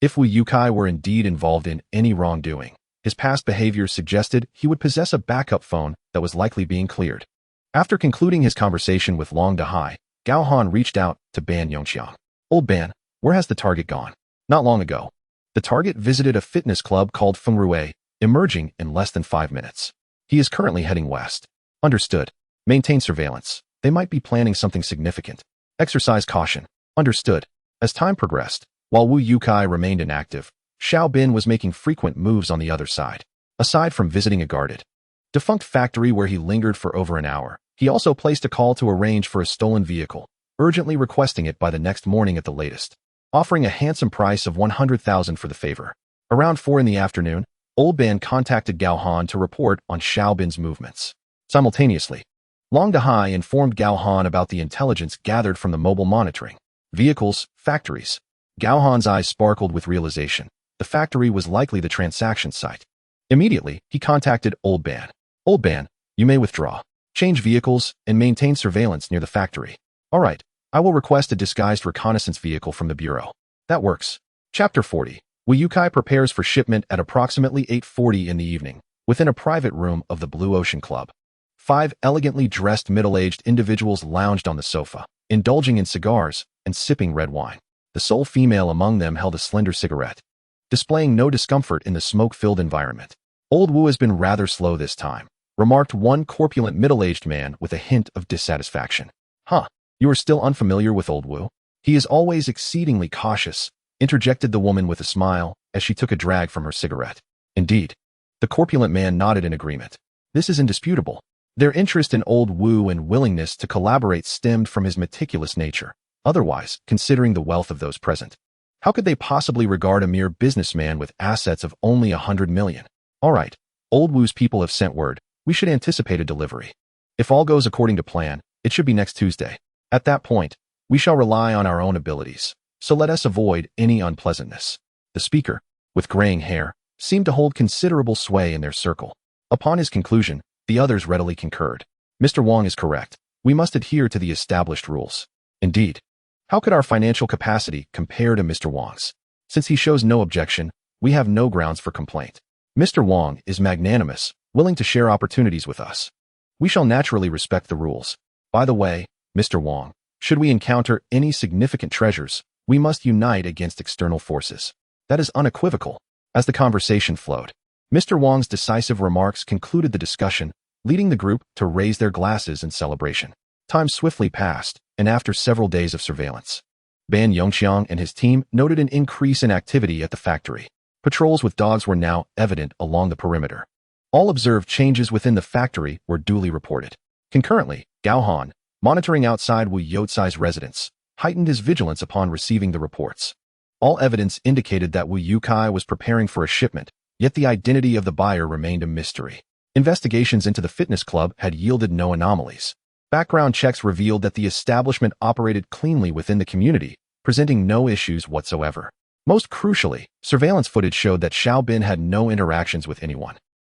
If Wu Yukai were indeed involved in any wrongdoing, his past behavior suggested he would possess a backup phone that was likely being cleared. After concluding his conversation with Long Dahai, Gao Han reached out to Ban Yongqiang. "Old Ban, where has the target gone?" "Not long ago. The target visited a fitness club called Fengrui, emerging in less than 5 minutes. He is currently heading west." "Understood. Maintain surveillance. They might be planning something significant. Exercise caution." "Understood." As time progressed, while Wu Yukai remained inactive, Xiao Bin was making frequent moves on the other side. Aside from visiting a guarded, defunct factory where he lingered for over an hour, he also placed a call to arrange for a stolen vehicle, urgently requesting it by the next morning at the latest, offering a handsome price of 100,000 for the favor. Around 4 in the afternoon, Old Ban contacted Gao Han to report on Xiao Bin's movements. Simultaneously, Long Dahai informed Gao Han about the intelligence gathered from the mobile monitoring. Vehicles, factories. Gao Han's eyes sparkled with realization. The factory was likely the transaction site. Immediately, he contacted Old Ban. "Old Ban, you may withdraw. Change vehicles and maintain surveillance near the factory." "All right, I will request a disguised reconnaissance vehicle from the bureau." "That works." Chapter 40. Wu Yukai prepares for shipment at approximately 8:40 in the evening, within a private room of the Blue Ocean Club. 5 elegantly dressed middle-aged individuals lounged on the sofa, indulging in cigars and sipping red wine. The sole female among them held a slender cigarette, displaying no discomfort in the smoke-filled environment. "Old Wu has been rather slow this time," remarked one corpulent middle-aged man with a hint of dissatisfaction. "Huh, you are still unfamiliar with Old Wu? He is always exceedingly cautious," interjected the woman with a smile as she took a drag from her cigarette. "Indeed." The corpulent man nodded in agreement. "This is indisputable." Their interest in Old Wu and willingness to collaborate stemmed from his meticulous nature. Otherwise, considering the wealth of those present, how could they possibly regard a mere businessman with assets of only 100 million? "All right, Old Wu's people have sent word. We should anticipate a delivery. If all goes according to plan, it should be next Tuesday. At that point, we shall rely on our own abilities, so let us avoid any unpleasantness." The speaker, with graying hair, seemed to hold considerable sway in their circle. Upon his conclusion, the others readily concurred. "Mr. Wang is correct. We must adhere to the established rules." "Indeed. How could our financial capacity compare to Mr. Wang's? Since he shows no objection, we have no grounds for complaint." "Mr. Wang is magnanimous," willing to share opportunities with us. We shall naturally respect the rules. By the way, Mr. Wang, should we encounter any significant treasures, we must unite against external forces. That is unequivocal. As the conversation flowed, Mr. Wang's decisive remarks concluded the discussion, leading the group to raise their glasses in celebration. Time swiftly passed, and after several days of surveillance, Ban Yongqiang and his team noted an increase in activity at the factory. Patrols with dogs were now evident along the perimeter. All observed changes within the factory were duly reported. Concurrently, Gao Han, monitoring outside Wu Youcai's residence, heightened his vigilance upon receiving the reports. All evidence indicated that Wu Youcai was preparing for a shipment, yet the identity of the buyer remained a mystery. Investigations into the fitness club had yielded no anomalies. Background checks revealed that the establishment operated cleanly within the community, presenting no issues whatsoever. Most crucially, surveillance footage showed that Xiao Bin had no interactions with anyone.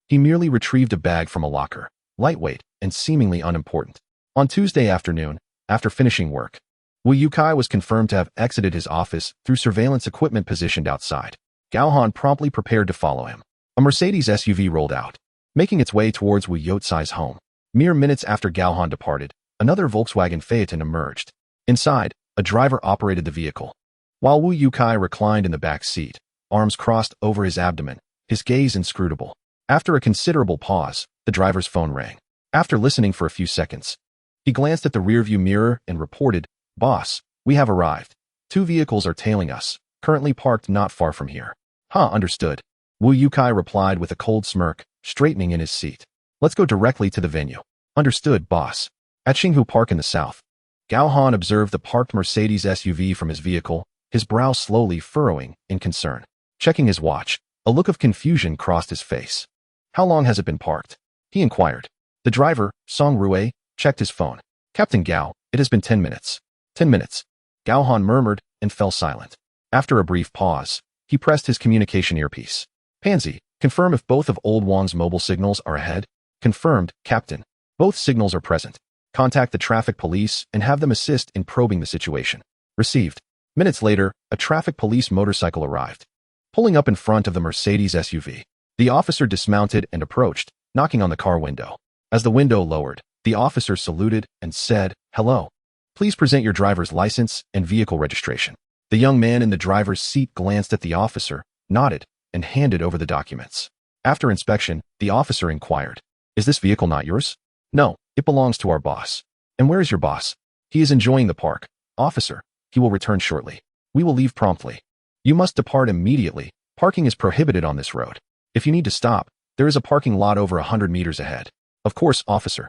He merely retrieved a bag from a locker, lightweight and seemingly unimportant. On Tuesday afternoon, after finishing work, Wu Youcai was confirmed to have exited his office through surveillance equipment positioned outside. Gao Han promptly prepared to follow him. A Mercedes SUV rolled out, making its way towards Wu Youcai's home. Mere minutes after Gao Han departed, another Volkswagen Phaeton emerged. Inside, a driver operated the vehicle, while Wu Youcai reclined in the back seat, arms crossed over his abdomen, his gaze inscrutable. After a considerable pause, the driver's phone rang. After listening for a few seconds, he glanced at the rearview mirror and reported, "Boss, we have arrived. 2 vehicles are tailing us, currently parked not far from here." Understood. Wu Youcai replied with a cold smirk, straightening in his seat. "Let's go directly to the venue." "Understood, boss." At Xinghu Park in the south, Gao Han observed the parked Mercedes SUV from his vehicle, his brow slowly furrowing in concern. Checking his watch, a look of confusion crossed his face. "How long has it been parked?" he inquired. The driver, Song Rue, checked his phone. "Captain Gao, it has been 10 minutes. 10 minutes. Gao Han murmured and fell silent. After a brief pause, he pressed his communication earpiece. "Pansy, confirm if both of Old Wang's mobile signals are ahead." "Confirmed, Captain. Both signals are present. Contact the traffic police and have them assist in probing the situation." "Received." Minutes later, a traffic police motorcycle arrived. Pulling up in front of the Mercedes SUV, the officer dismounted and approached, knocking on the car window. As the window lowered, the officer saluted and said, "Hello. Please present your driver's license and vehicle registration." The young man in the driver's seat glanced at the officer, nodded, and handed over the documents. After inspection, the officer inquired, "Is this vehicle not yours?" "No, it belongs to our boss." "And where is your boss?" "He is enjoying the park." "Officer, he will return shortly. We will leave promptly. You must depart immediately. Parking is prohibited on this road. If you need to stop, there is a parking lot over 100 meters ahead." "Of course, officer."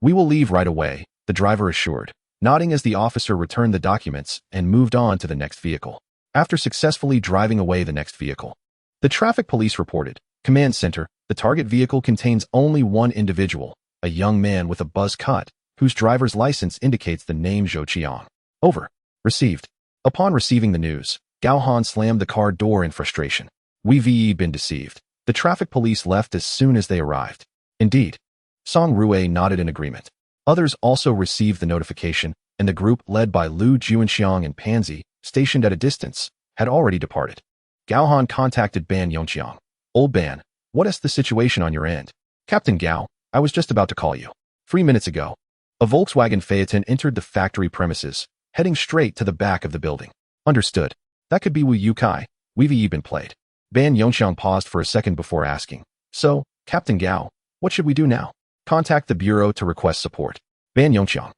"We will leave right away," the driver assured, nodding as the officer returned the documents and moved on to the next vehicle. After successfully driving away the next vehicle, the traffic police reported, "Command Center, the target vehicle contains only one individual, a young man with a buzz cut, whose driver's license indicates the name Zhou Qiang." "Over." "Received." Upon receiving the news, Gao Han slammed the car door in frustration. We've been deceived. The traffic police left as soon as they arrived. "Indeed." Song Rue nodded in agreement. Others also received the notification, and the group led by Lu Juanxiang and Pansy, stationed at a distance, had already departed. Gao Han contacted Ban Yongqiang. "Old Ban, what is the situation on your end?" "Captain Gao, I was just about to call you. 3 minutes ago, a Volkswagen Phaeton entered the factory premises, heading straight to the back of the building." "Understood. That could be Wu Youcai. We've been played." Ban Yongqiang paused for a second before asking, "So, Captain Gao, what should we do now?" "Contact the bureau to request support." Ban Yongqiang.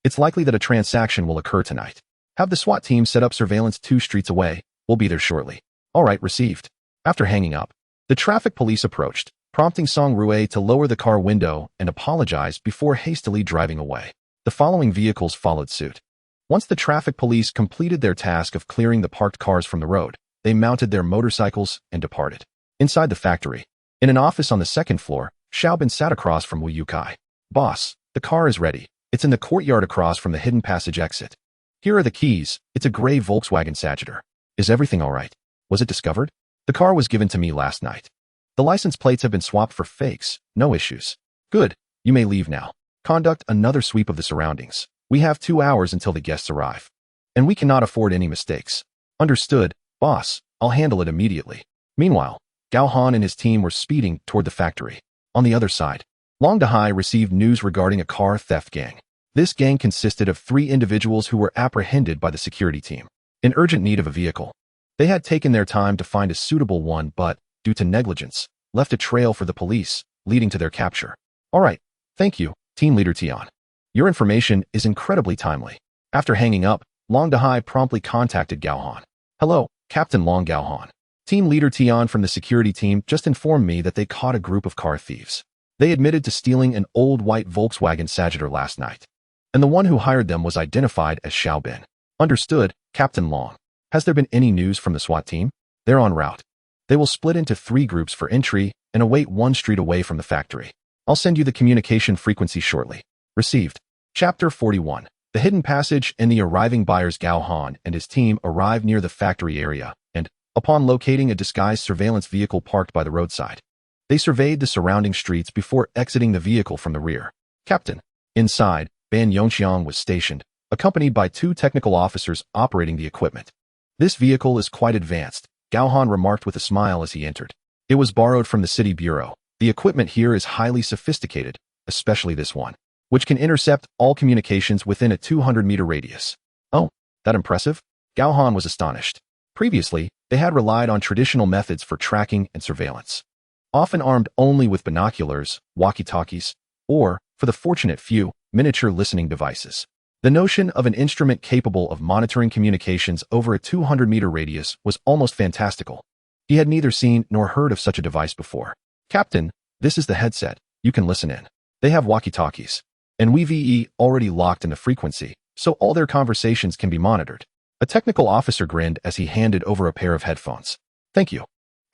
"It's likely that a transaction will occur tonight. Have the SWAT team set up surveillance 2 streets away. We'll be there shortly." "All right, received." After hanging up, the traffic police approached, prompting Song Rue to lower the car window and apologize before hastily driving away. The following vehicles followed suit. Once the traffic police completed their task of clearing the parked cars from the road, they mounted their motorcycles and departed. Inside the factory, in an office on the 2nd floor, Xiao Bin sat across from Wu Youcai. "Boss, the car is ready. It's in the courtyard across from the hidden passage exit. Here are the keys. It's a gray Volkswagen Sagittar. Is everything all right? Was it discovered?" "The car was given to me last night. The license plates have been swapped for fakes. No issues." "Good. You may leave now. Conduct another sweep of the surroundings. We have 2 hours until the guests arrive, and we cannot afford any mistakes." "Understood, boss. I'll handle it immediately." Meanwhile, Gao Han and his team were speeding toward the factory. On the other side, Long Dahai received news regarding a car theft gang. This gang consisted of 3 individuals who were apprehended by the security team, in urgent need of a vehicle. They had taken their time to find a suitable one but, due to negligence, left a trail for the police, leading to their capture. All right, thank you, Team Leader Tian. Your information is incredibly timely. After hanging up, Long Dahai promptly contacted Gao Han. Hello, Captain Long Gao Han. Team Leader Tian from the security team just informed me that they caught a group of car thieves. They admitted to stealing an old white Volkswagen Sagitar last night, and the one who hired them was identified as Xiao Bin. Understood, Captain Long. Has there been any news from the SWAT team? They're en route. They will split into 3 groups for entry and await 1 street away from the factory. I'll send you the communication frequency shortly. Received. Chapter 41. The Hidden Passage and the arriving buyers. Gao Han and his team arrived near the factory area and, upon locating a disguised surveillance vehicle parked by the roadside, they surveyed the surrounding streets before exiting the vehicle from the rear. Captain. Inside, Ban Yongxiang was stationed, accompanied by 2 technical officers operating the equipment. This vehicle is quite advanced, Gao Han remarked with a smile as he entered. It was borrowed from the city bureau. The equipment here is highly sophisticated, especially this one, which can intercept all communications within a 200-meter radius. Oh, that impressive? Gao Han was astonished. Previously, they had relied on traditional methods for tracking and surveillance, often armed only with binoculars, walkie-talkies, or, for the fortunate few, miniature listening devices. The notion of an instrument capable of monitoring communications over a 200-meter radius was almost fantastical. He had neither seen nor heard of such a device before. Captain, this is the headset. You can listen in. They have walkie-talkies, and we already locked in the frequency, so all their conversations can be monitored. A technical officer grinned as he handed over a pair of headphones. Thank you.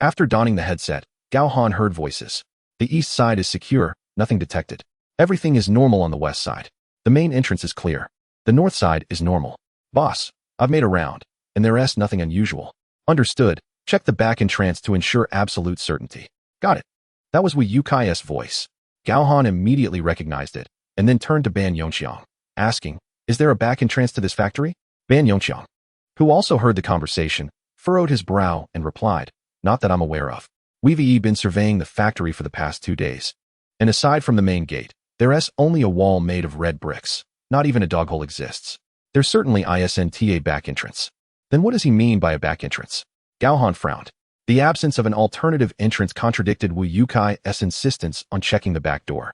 After donning the headset, Gao Han heard voices. The east side is secure, nothing detected. Everything is normal on the west side. The main entrance is clear. The north side is normal. Boss, I've made a round, and there's nothing unusual. Understood. Check the back entrance to ensure absolute certainty. Got it. That was Wu Yukai's voice. Gao Han immediately recognized it, and then turned to Ban Yongxiang, asking, is there a back entrance to this factory? Ban Yongxiang, who also heard the conversation, furrowed his brow and replied, not that I'm aware of. We've been surveying the factory for the past 2 days. And aside from the main gate, there's only a wall made of red bricks. Not even a doghole exists. There's certainly isn't a back entrance. Then what does he mean by a back entrance? Gao Han frowned. The absence of an alternative entrance contradicted Wu Yukai's insistence on checking the back door.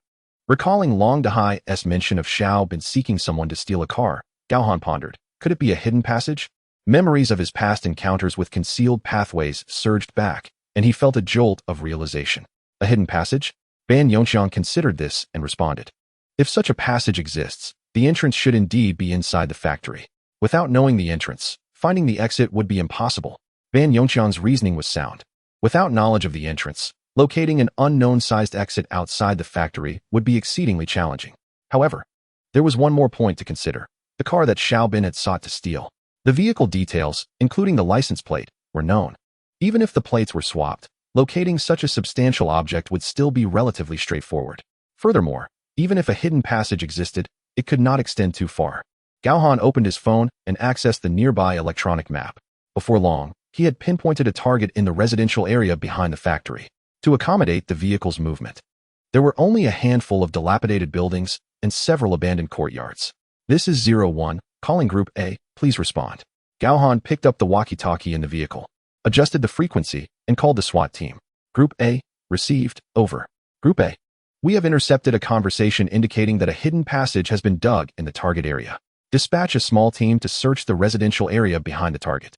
Recalling Long Dahai's mention of Xiao Bin seeking someone to steal a car, Gao Han pondered, could it be a hidden passage? Memories of his past encounters with concealed pathways surged back, and he felt a jolt of realization. A hidden passage? Ban Yongxiang considered this and responded. If such a passage exists, the entrance should indeed be inside the factory. Without knowing the entrance, finding the exit would be impossible. Ban Yongxiang's reasoning was sound. Without knowledge of the entrance, locating an unknown-sized exit outside the factory would be exceedingly challenging. However, there was one more point to consider. The car that Xiao Bin had sought to steal. The vehicle details, including the license plate, were known. Even if the plates were swapped, locating such a substantial object would still be relatively straightforward. Furthermore, even if a hidden passage existed, it could not extend too far. Gao Han opened his phone and accessed the nearby electronic map. Before long, he had pinpointed a target in the residential area behind the factory to accommodate the vehicle's movement. There were only a handful of dilapidated buildings and several abandoned courtyards. This is 01, calling Group A, please respond. Gao Han picked up the walkie-talkie in the vehicle, adjusted the frequency, and called the SWAT team. Group A, received, over. Group A, we have intercepted a conversation indicating that a hidden passage has been dug in the target area. Dispatch a small team to search the residential area behind the target,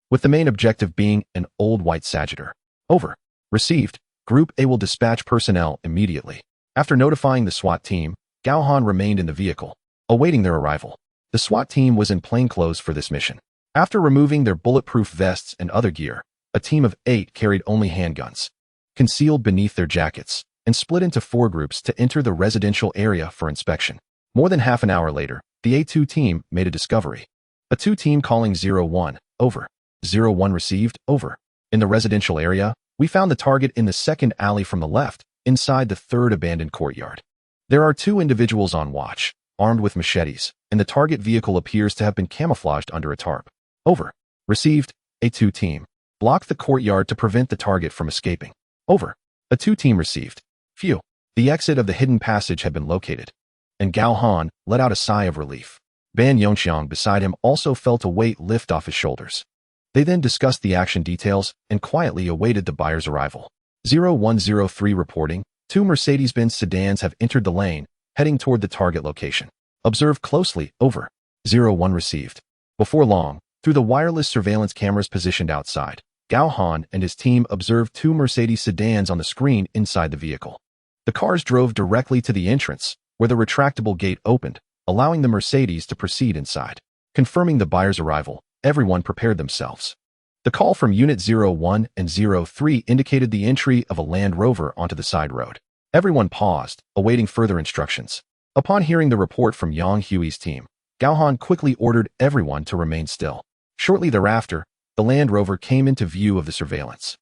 with the main objective being an old white Sagitar. Over. Received. Group A will dispatch personnel immediately. After notifying the SWAT team, Gao Han remained in the vehicle, awaiting their arrival. The SWAT team was in plainclothes for this mission. After removing their bulletproof vests and other gear, a team of 8 carried only handguns, concealed beneath their jackets, and split into 4 groups to enter the residential area for inspection. More than half an hour later, the A2 team made a discovery. A 2 team calling 01, over. 01 received, over. In the residential area, we found the target in the second alley from the left, inside the third abandoned courtyard. There are 2 individuals on watch, armed with machetes, and the target vehicle appears to have been camouflaged under a tarp. Over. Received. A2 team. Block the courtyard to prevent the target from escaping. Over. A 2 team received. Phew. The exit of the hidden passage had been located, and Gao Han let out a sigh of relief. Ban Yongxiang beside him also felt a weight lift off his shoulders. They then discussed the action details and quietly awaited the buyer's arrival. 0103 reporting, 2 Mercedes-Benz sedans have entered the lane, heading toward the target location. Observe closely, over. 01 received. Before long, through the wireless surveillance cameras positioned outside, Gao Han and his team observed 2 Mercedes sedans on the screen inside the vehicle. The cars drove directly to the entrance, where the retractable gate opened, allowing the Mercedes to proceed inside. Confirming the buyer's arrival, everyone prepared themselves. The call from Unit 01 and 03 indicated the entry of a Land Rover onto the side road. Everyone paused, awaiting further instructions. Upon hearing the report from Yang Hui's team, Gao Han quickly ordered everyone to remain still. Shortly thereafter, the Land Rover came into view of the surveillance.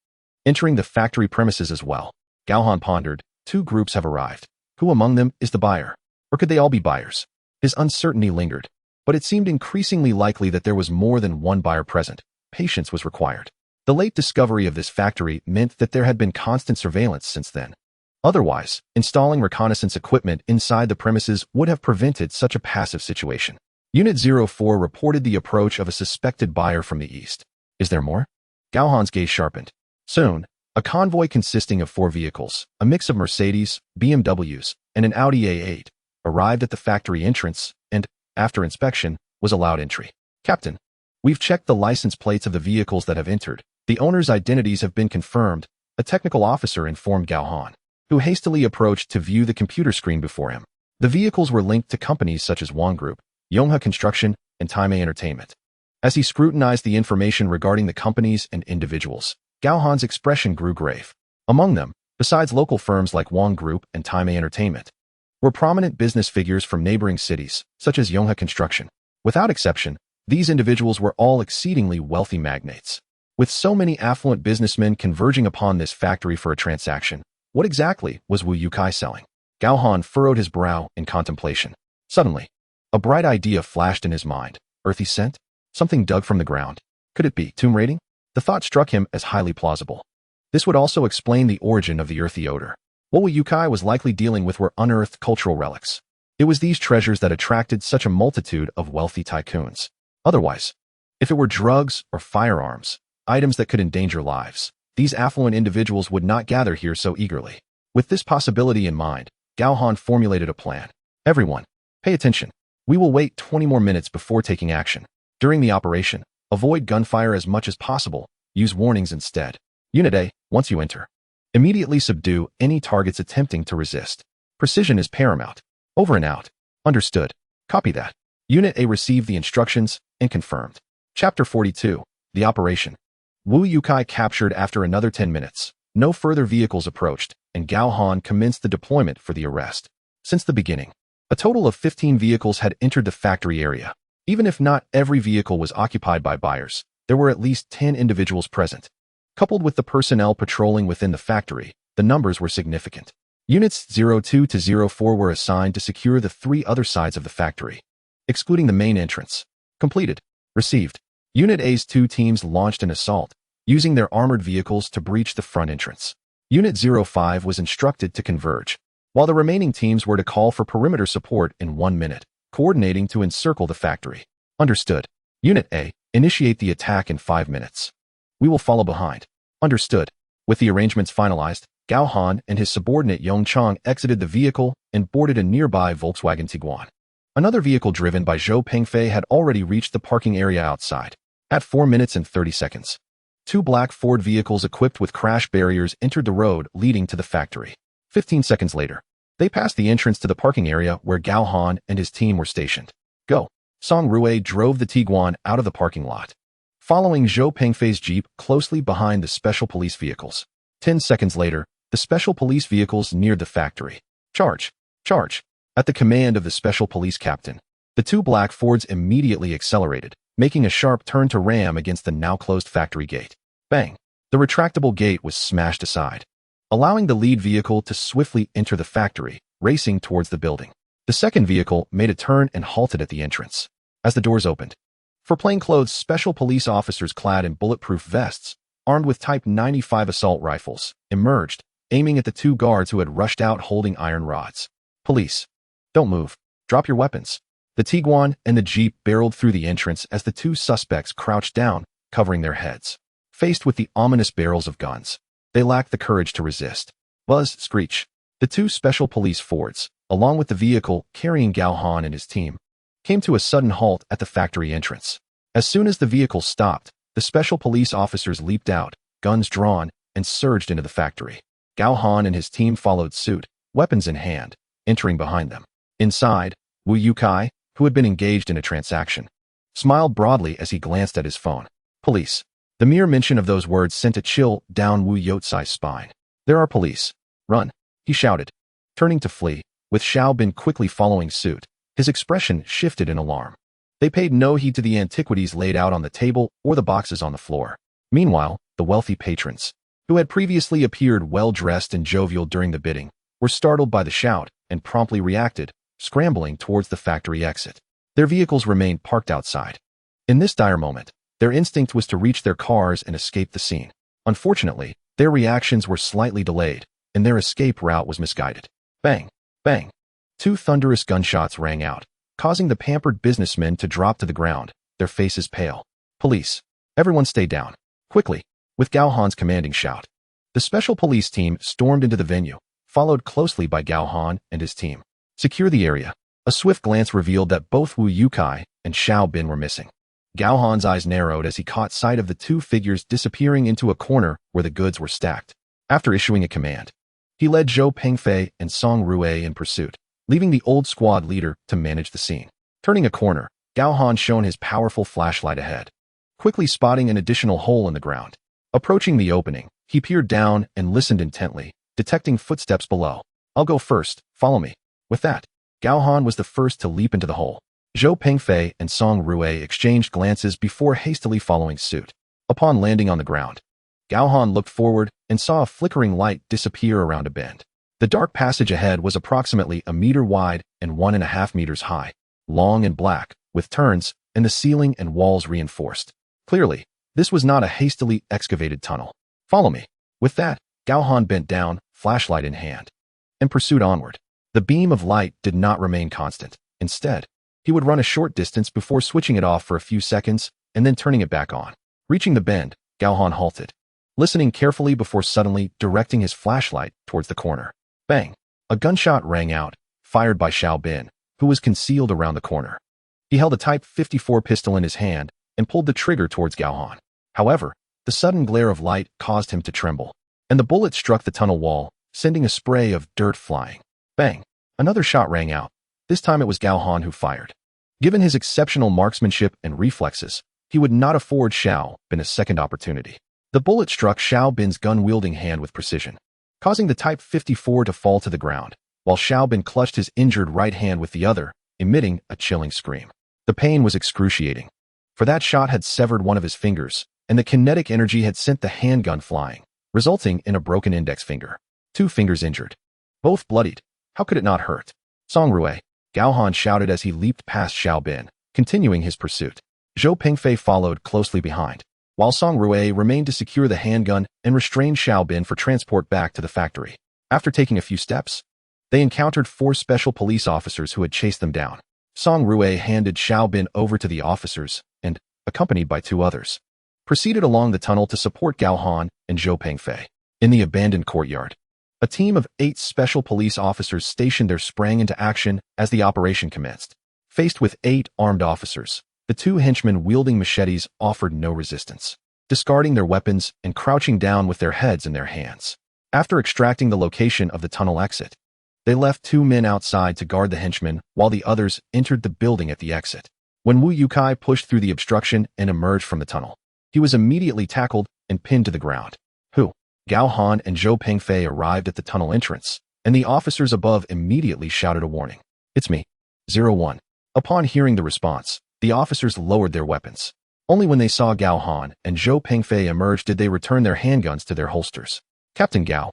Entering the factory premises as well, Gao Han pondered, 2 groups have arrived. Who among them is the buyer? Or could they all be buyers? His uncertainty lingered, but it seemed increasingly likely that there was more than one buyer present. Patience was required. The late discovery of this factory meant that there had been constant surveillance since then. Otherwise, installing reconnaissance equipment inside the premises would have prevented such a passive situation. Unit 04 reported the approach of a suspected buyer from the east. Is there more? Gao Han's gaze sharpened. Soon, a convoy consisting of 4 vehicles, a mix of Mercedes, BMWs, and an Audi A8, arrived at the factory entrance and, after inspection, was allowed entry. Captain, we've checked the license plates of the vehicles that have entered. The owners' identities have been confirmed, a technical officer informed Gao Han, who hastily approached to view the computer screen before him. The vehicles were linked to companies such as Wang Group, Yonghe Construction, and Taimei Entertainment. As he scrutinized the information regarding the companies and individuals, Gao Han's expression grew grave. Among them, besides local firms like Wang Group and Taimei Entertainment, were prominent business figures from neighboring cities, such as Yonghe Construction. Without exception, these individuals were all exceedingly wealthy magnates. With so many affluent businessmen converging upon this factory for a transaction, what exactly was Wu Yukai selling? Gao Han furrowed his brow in contemplation. Suddenly, a bright idea flashed in his mind. Earthy scent? Something dug from the ground. Could it be tomb raiding? The thought struck him as highly plausible. This would also explain the origin of the earthy odor. What Wu Yukai was likely dealing with were unearthed cultural relics. It was these treasures that attracted such a multitude of wealthy tycoons. Otherwise, if it were drugs or firearms, items that could endanger lives, these affluent individuals would not gather here so eagerly. With this possibility in mind, Gao Han formulated a plan. Everyone, pay attention. We will wait 20 more minutes before taking action. During the operation, avoid gunfire as much as possible. Use warnings instead. Unit A, once you enter, immediately subdue any targets attempting to resist. Precision is paramount. Over and out. Understood. Copy that. Unit A received the instructions and confirmed. Chapter 42. The Operation. Wu Yukai captured after another 10 minutes. No further vehicles approached, and Gao Han commenced the deployment for the arrest. Since the beginning, a total of 15 vehicles had entered the factory area. Even if not every vehicle was occupied by buyers, there were at least 10 individuals present. Coupled with the personnel patrolling within the factory, the numbers were significant. Units 02 to 04 were assigned to secure the 3 other sides of the factory, excluding the main entrance. Completed. Received. Unit A's 2 teams launched an assault, using their armored vehicles to breach the front entrance. Unit 05 was instructed to converge, while the remaining teams were to call for perimeter support in 1 minute, coordinating to encircle the factory. Understood. Unit A, initiate the attack in 5 minutes. We will follow behind. Understood. With the arrangements finalized, Gao Han and his subordinate Yong Chang exited the vehicle and boarded a nearby Volkswagen Tiguan. Another vehicle driven by Zhou Pengfei had already reached the parking area outside. At 4 minutes and 30 seconds, 2 black Ford vehicles equipped with crash barriers entered the road leading to the factory. 15 seconds later, they passed the entrance to the parking area where Gao Han and his team were stationed. Go. Song Rui drove the Tiguan out of the parking lot, following Zhou Pengfei's Jeep closely behind the special police vehicles. 10 seconds later, the special police vehicles neared the factory. Charge! Charge! At the command of the special police captain, the 2 black Fords immediately accelerated, making a sharp turn to ram against the now-closed factory gate. Bang! The retractable gate was smashed aside, allowing the lead vehicle to swiftly enter the factory, racing towards the building. The second vehicle made a turn and halted at the entrance. As the doors opened, 4 plainclothes special police officers clad in bulletproof vests, armed with Type 95 assault rifles, emerged, aiming at the two guards who had rushed out holding iron rods. Police. Don't move. Drop your weapons. The Tiguan and the Jeep barreled through the entrance as the two suspects crouched down, covering their heads. Faced with the ominous barrels of guns, they lacked the courage to resist. Buzz, screech. The two special police Fords, along with the vehicle carrying Gao Han and his team, came to a sudden halt at the factory entrance. As soon as the vehicle stopped, the special police officers leaped out, guns drawn, and surged into the factory. Gao Han and his team followed suit, weapons in hand, entering behind them. Inside, Wu Yukai, who had been engaged in a transaction, smiled broadly as he glanced at his phone. Police. The mere mention of those words sent a chill down Wu Yotsai's spine. There are police. Run, he shouted, turning to flee, with Xiao Bin quickly following suit. His expression shifted in alarm. They paid no heed to the antiquities laid out on the table or the boxes on the floor. Meanwhile, the wealthy patrons, who had previously appeared well-dressed and jovial during the bidding, were startled by the shout and promptly reacted, scrambling towards the factory exit. Their vehicles remained parked outside. In this dire moment, their instinct was to reach their cars and escape the scene. Unfortunately, their reactions were slightly delayed, and their escape route was misguided. Bang! Bang! Two thunderous gunshots rang out, causing the pampered businessmen to drop to the ground, their faces pale. Police. Everyone stay down. Quickly, with Gao Han's commanding shout. The special police team stormed into the venue, followed closely by Gao Han and his team. Secure the area. A swift glance revealed that both Wu Yukai and Xiao Bin were missing. Gao Han's eyes narrowed as he caught sight of the two figures disappearing into a corner where the goods were stacked. After issuing a command, he led Zhou Pengfei and Song Rue in pursuit, leaving the old squad leader to manage the scene. Turning a corner, Gao Han shone his powerful flashlight ahead, quickly spotting an additional hole in the ground. Approaching the opening, he peered down and listened intently, detecting footsteps below. I'll go first, follow me. With that, Gao Han was the first to leap into the hole. Zhou Pengfei and Song Rue exchanged glances before hastily following suit. Upon landing on the ground, Gao Han looked forward and saw a flickering light disappear around a bend. The dark passage ahead was approximately a meter wide and 1.5 meters high, long and black, with turns, and the ceiling and walls reinforced. Clearly, this was not a hastily excavated tunnel. Follow me. With that, Gao Han bent down, flashlight in hand, and pursued onward. The beam of light did not remain constant. Instead, he would run a short distance before switching it off for a few seconds and then turning it back on. Reaching the bend, Gao Han halted, listening carefully before suddenly directing his flashlight towards the corner. Bang! A gunshot rang out, fired by Xiao Bin, who was concealed around the corner. He held a Type 54 pistol in his hand and pulled the trigger towards Gao Han. However, the sudden glare of light caused him to tremble, and the bullet struck the tunnel wall, sending a spray of dirt flying. Bang! Another shot rang out. This time it was Gao Han who fired. Given his exceptional marksmanship and reflexes, he would not afford Xiao Bin a second opportunity. The bullet struck Xiao Bin's gun-wielding hand with precision, causing the Type 54 to fall to the ground, while Xiao Bin clutched his injured right hand with the other, emitting a chilling scream. The pain was excruciating, for that shot had severed one of his fingers, and the kinetic energy had sent the handgun flying, resulting in a broken index finger. 2 fingers injured. Both bloodied. How could it not hurt? Song Rue, Gao Han shouted as he leaped past Xiao Bin, continuing his pursuit. Zhou Pengfei followed closely behind, while Song Rue remained to secure the handgun and restrain Xiao Bin for transport back to the factory. After taking a few steps, they encountered 4 special police officers who had chased them down. Song Rue handed Xiao Bin over to the officers and, accompanied by 2 others, proceeded along the tunnel to support Gao Han and Zhou Pengfei. In the abandoned courtyard, a team of 8 special police officers stationed there sprang into action as the operation commenced. Faced with 8 armed officers, the 2 henchmen wielding machetes offered no resistance, discarding their weapons and crouching down with their heads in their hands. After extracting the location of the tunnel exit, they left 2 men outside to guard the henchmen while the others entered the building at the exit. When Wu Yukai pushed through the obstruction and emerged from the tunnel, he was immediately tackled and pinned to the ground. Gao Han and Zhou Pengfei arrived at the tunnel entrance, and the officers above immediately shouted a warning. It's me. 01. Upon hearing the response, the officers lowered their weapons. Only when they saw Gao Han and Zhou Pengfei emerge did they return their handguns to their holsters. Captain Gao,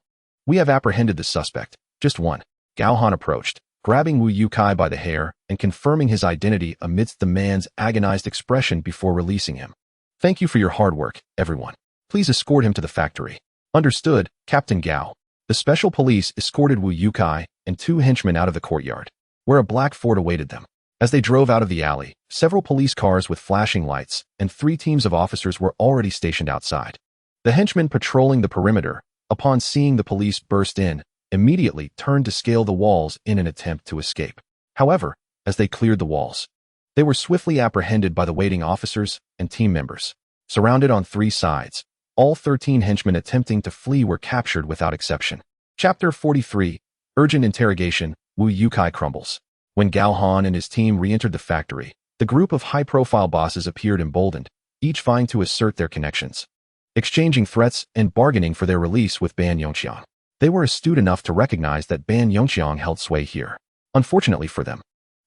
we have apprehended the suspect. Just one. Gao Han approached, grabbing Wu Yukai by the hair and confirming his identity amidst the man's agonized expression before releasing him. Thank you for your hard work, everyone. Please escort him to the factory. Understood, Captain Gao. The special police escorted Wu Yukai and two henchmen out of the courtyard, where a black Ford awaited them. As they drove out of the alley, several police cars with flashing lights and 3 teams of officers were already stationed outside. The henchmen patrolling the perimeter, upon seeing the police burst in, immediately turned to scale the walls in an attempt to escape. However, as they cleared the walls, they were swiftly apprehended by the waiting officers and team members. Surrounded on 3 sides, all 13 henchmen attempting to flee were captured without exception. Chapter 43, Urgent Interrogation, Wu Yukai Crumbles. When Gao Han and his team re-entered the factory, the group of high-profile bosses appeared emboldened, each vying to assert their connections, exchanging threats and bargaining for their release with Ban Yongqiang. They were astute enough to recognize that Ban Yongqiang held sway here. Unfortunately for them,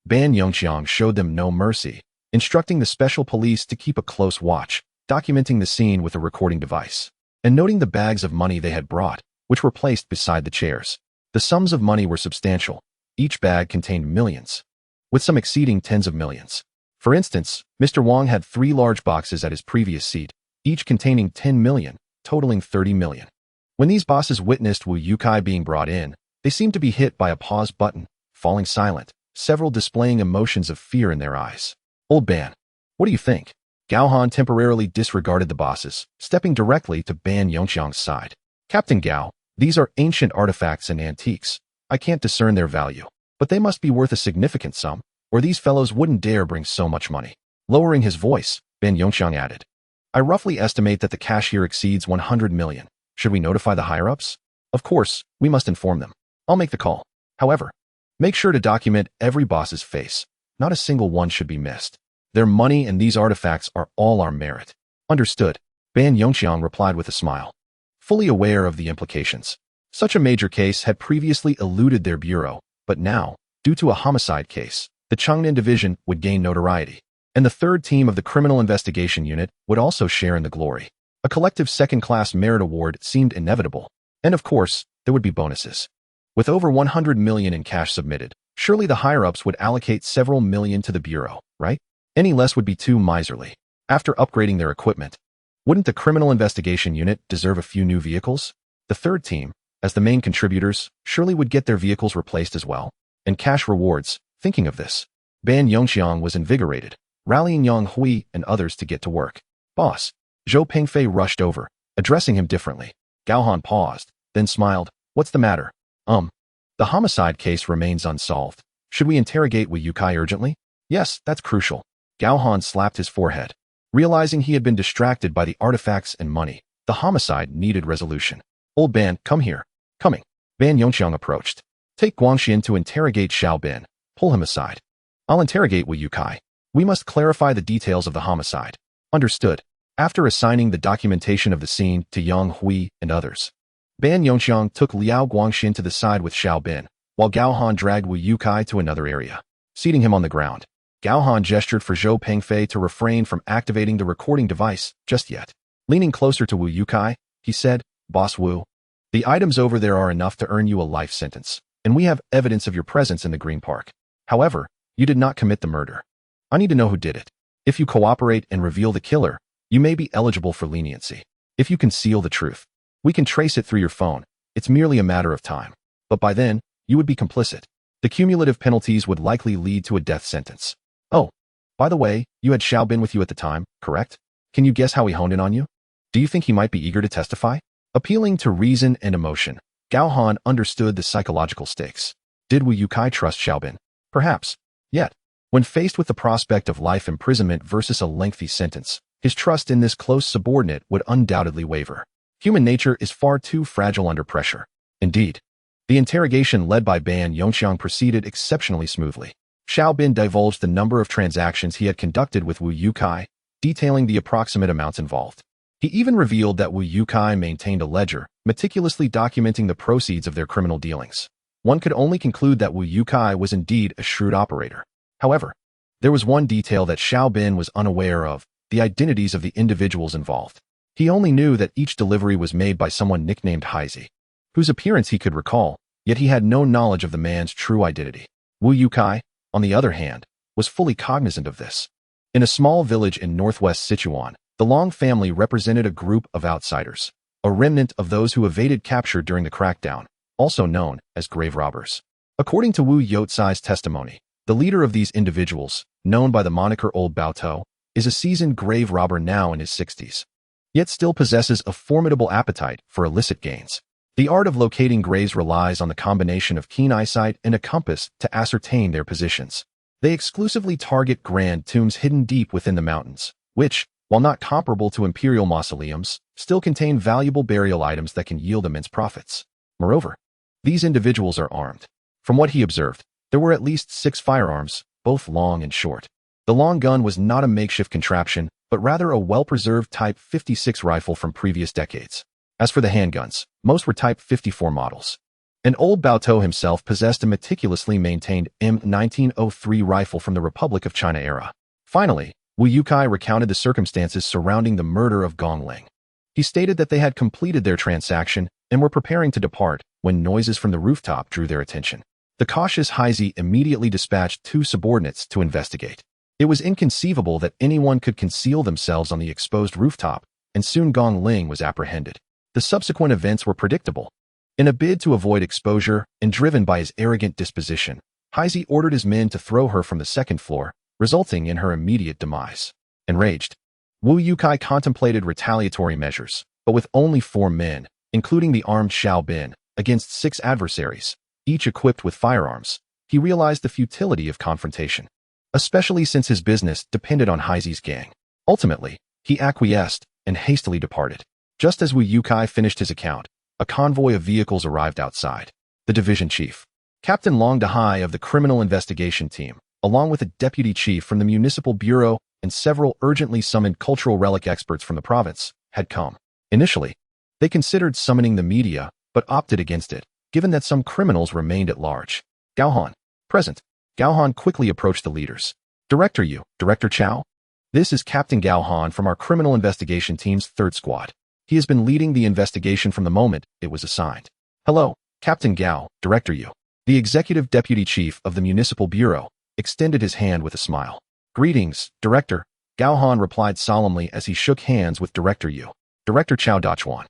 Ban Yongqiang showed them no mercy, instructing the special police to keep a close watch, documenting the scene with a recording device, and noting the bags of money they had brought, which were placed beside the chairs. The sums of money were substantial. Each bag contained millions, with some exceeding tens of millions. For instance, Mr. Wang had 3 large boxes at his previous seat, each containing 10 million, totaling 30 million. When these bosses witnessed Wu Yukai being brought in, they seemed to be hit by a pause button, falling silent, several displaying emotions of fear in their eyes. Old Ban, what do you think? Gao Han temporarily disregarded the bosses, stepping directly to Ban Yongqiang's side. Captain Gao, these are ancient artifacts and antiques. I can't discern their value, but they must be worth a significant sum, or these fellows wouldn't dare bring so much money. Lowering his voice, Ban Yongqiang added, I roughly estimate that the cash here exceeds 100 million. Should we notify the higher-ups? Of course, we must inform them. I'll make the call. However, make sure to document every boss's face. Not a single one should be missed. Their money and these artifacts are all our merit. Understood, Ban Yongqiang replied with a smile, fully aware of the implications. Such a major case had previously eluded their bureau, but now, due to a homicide case, the Changnan division would gain notoriety, and the 3rd team of the Criminal Investigation Unit would also share in the glory. A collective second-class merit award seemed inevitable, and of course, there would be bonuses. With over 100 million in cash submitted, surely the higher-ups would allocate several million to the bureau, right? Any less would be too miserly. After upgrading their equipment, wouldn't the Criminal Investigation Unit deserve a few new vehicles? The 3rd team, as the main contributors, surely would get their vehicles replaced as well. And cash rewards. Thinking of this, Ban Yongqiang was invigorated, rallying Yang Hui and others to get to work. Boss, Zhou Pengfei rushed over, addressing him differently. Gao Han paused, then smiled. What's the matter? The homicide case remains unsolved. Should we interrogate Wu Yukai urgently? Yes, that's crucial. Gao Han slapped his forehead. Realizing he had been distracted by the artifacts and money, the homicide needed resolution. Old Ban, come here. Coming. Ban Yongqiang approached. Take Guangxian to interrogate Xiao Bin. Pull him aside. I'll interrogate Wu Yukai. We must clarify the details of the homicide. Understood. After assigning the documentation of the scene to Yang Hui and others, Ban Yongqiang took Liao Guangxian to the side with Xiao Bin, while Gao Han dragged Wu Yukai to another area. Seating him on the ground, Gao Han gestured for Zhou Pengfei to refrain from activating the recording device just yet. Leaning closer to Wu Yukai, he said, Boss Wu, the items over there are enough to earn you a life sentence, and we have evidence of your presence in the Green Park. However, you did not commit the murder. I need to know who did it. If you cooperate and reveal the killer, you may be eligible for leniency. If you conceal the truth, we can trace it through your phone. It's merely a matter of time. But by then, you would be complicit. The cumulative penalties would likely lead to a death sentence. Oh, by the way, you had Xiao Bin with you at the time, correct? Can you guess how he honed in on you? Do you think he might be eager to testify? Appealing to reason and emotion, Gao Han understood the psychological stakes. Did Wu Yukai trust Xiao Bin? Perhaps. Yet, when faced with the prospect of life imprisonment versus a lengthy sentence, his trust in this close subordinate would undoubtedly waver. Human nature is far too fragile under pressure. Indeed, the interrogation led by Ban Yongqiang proceeded exceptionally smoothly. Xiao Bin divulged the number of transactions he had conducted with Wu Yukai, detailing the approximate amounts involved. He even revealed that Wu Yukai maintained a ledger, meticulously documenting the proceeds of their criminal dealings. One could only conclude that Wu Yukai was indeed a shrewd operator. However, there was one detail that Xiao Bin was unaware of, the identities of the individuals involved. He only knew that each delivery was made by someone nicknamed Heisey, whose appearance he could recall, yet he had no knowledge of the man's true identity. Wu Yukai, on the other hand, was fully cognizant of this. In a small village in northwest Sichuan, the Long family represented a group of outsiders, a remnant of those who evaded capture during the crackdown, also known as grave robbers. According to Wu Yotsai's testimony, the leader of these individuals, known by the moniker Old Baotou, is a seasoned grave robber now in his 60s, yet still possesses a formidable appetite for illicit gains. The art of locating graves relies on the combination of keen eyesight and a compass to ascertain their positions. They exclusively target grand tombs hidden deep within the mountains, which, while not comparable to imperial mausoleums, still contain valuable burial items that can yield immense profits. Moreover, these individuals are armed. From what he observed, there were at least 6 firearms, both long and short. The long gun was not a makeshift contraption, but rather a well-preserved Type 56 rifle from previous decades. As for the handguns, most were Type 54 models. And Old Baotou himself possessed a meticulously maintained M1903 rifle from the Republic of China era. Finally, Wu Yukai recounted the circumstances surrounding the murder of Gong Ling. He stated that they had completed their transaction and were preparing to depart when noises from the rooftop drew their attention. The cautious Haizi immediately dispatched 2 subordinates to investigate. It was inconceivable that anyone could conceal themselves on the exposed rooftop, and soon Gong Ling was apprehended. The subsequent events were predictable. In a bid to avoid exposure and driven by his arrogant disposition, Haizi ordered his men to throw her from the 2nd floor, resulting in her immediate demise. Enraged, Wu Yukai contemplated retaliatory measures, but with only 4 men, including the armed Xiao Bin, against 6 adversaries, each equipped with firearms, he realized the futility of confrontation, especially since his business depended on Haizi's gang. Ultimately, he acquiesced and hastily departed. Just as Wu Yukai finished his account, a convoy of vehicles arrived outside. The division chief, Captain Long Dahai of the Criminal Investigation Team, along with a deputy chief from the Municipal Bureau and several urgently summoned cultural relic experts from the province, had come. Initially, they considered summoning the media, but opted against it, given that some criminals remained at large. Gao Han, present. Gao Han quickly approached the leaders. Director Yu, Director Chow? This is Captain Gao Han from our Criminal Investigation Team's 3rd Squad. He has been leading the investigation from the moment it was assigned. Hello, Captain Gao, Director Yu. The Executive Deputy Chief of the Municipal Bureau extended his hand with a smile. Greetings, Director. Gao Han replied solemnly as he shook hands with Director Yu. Director Chow Dachuan.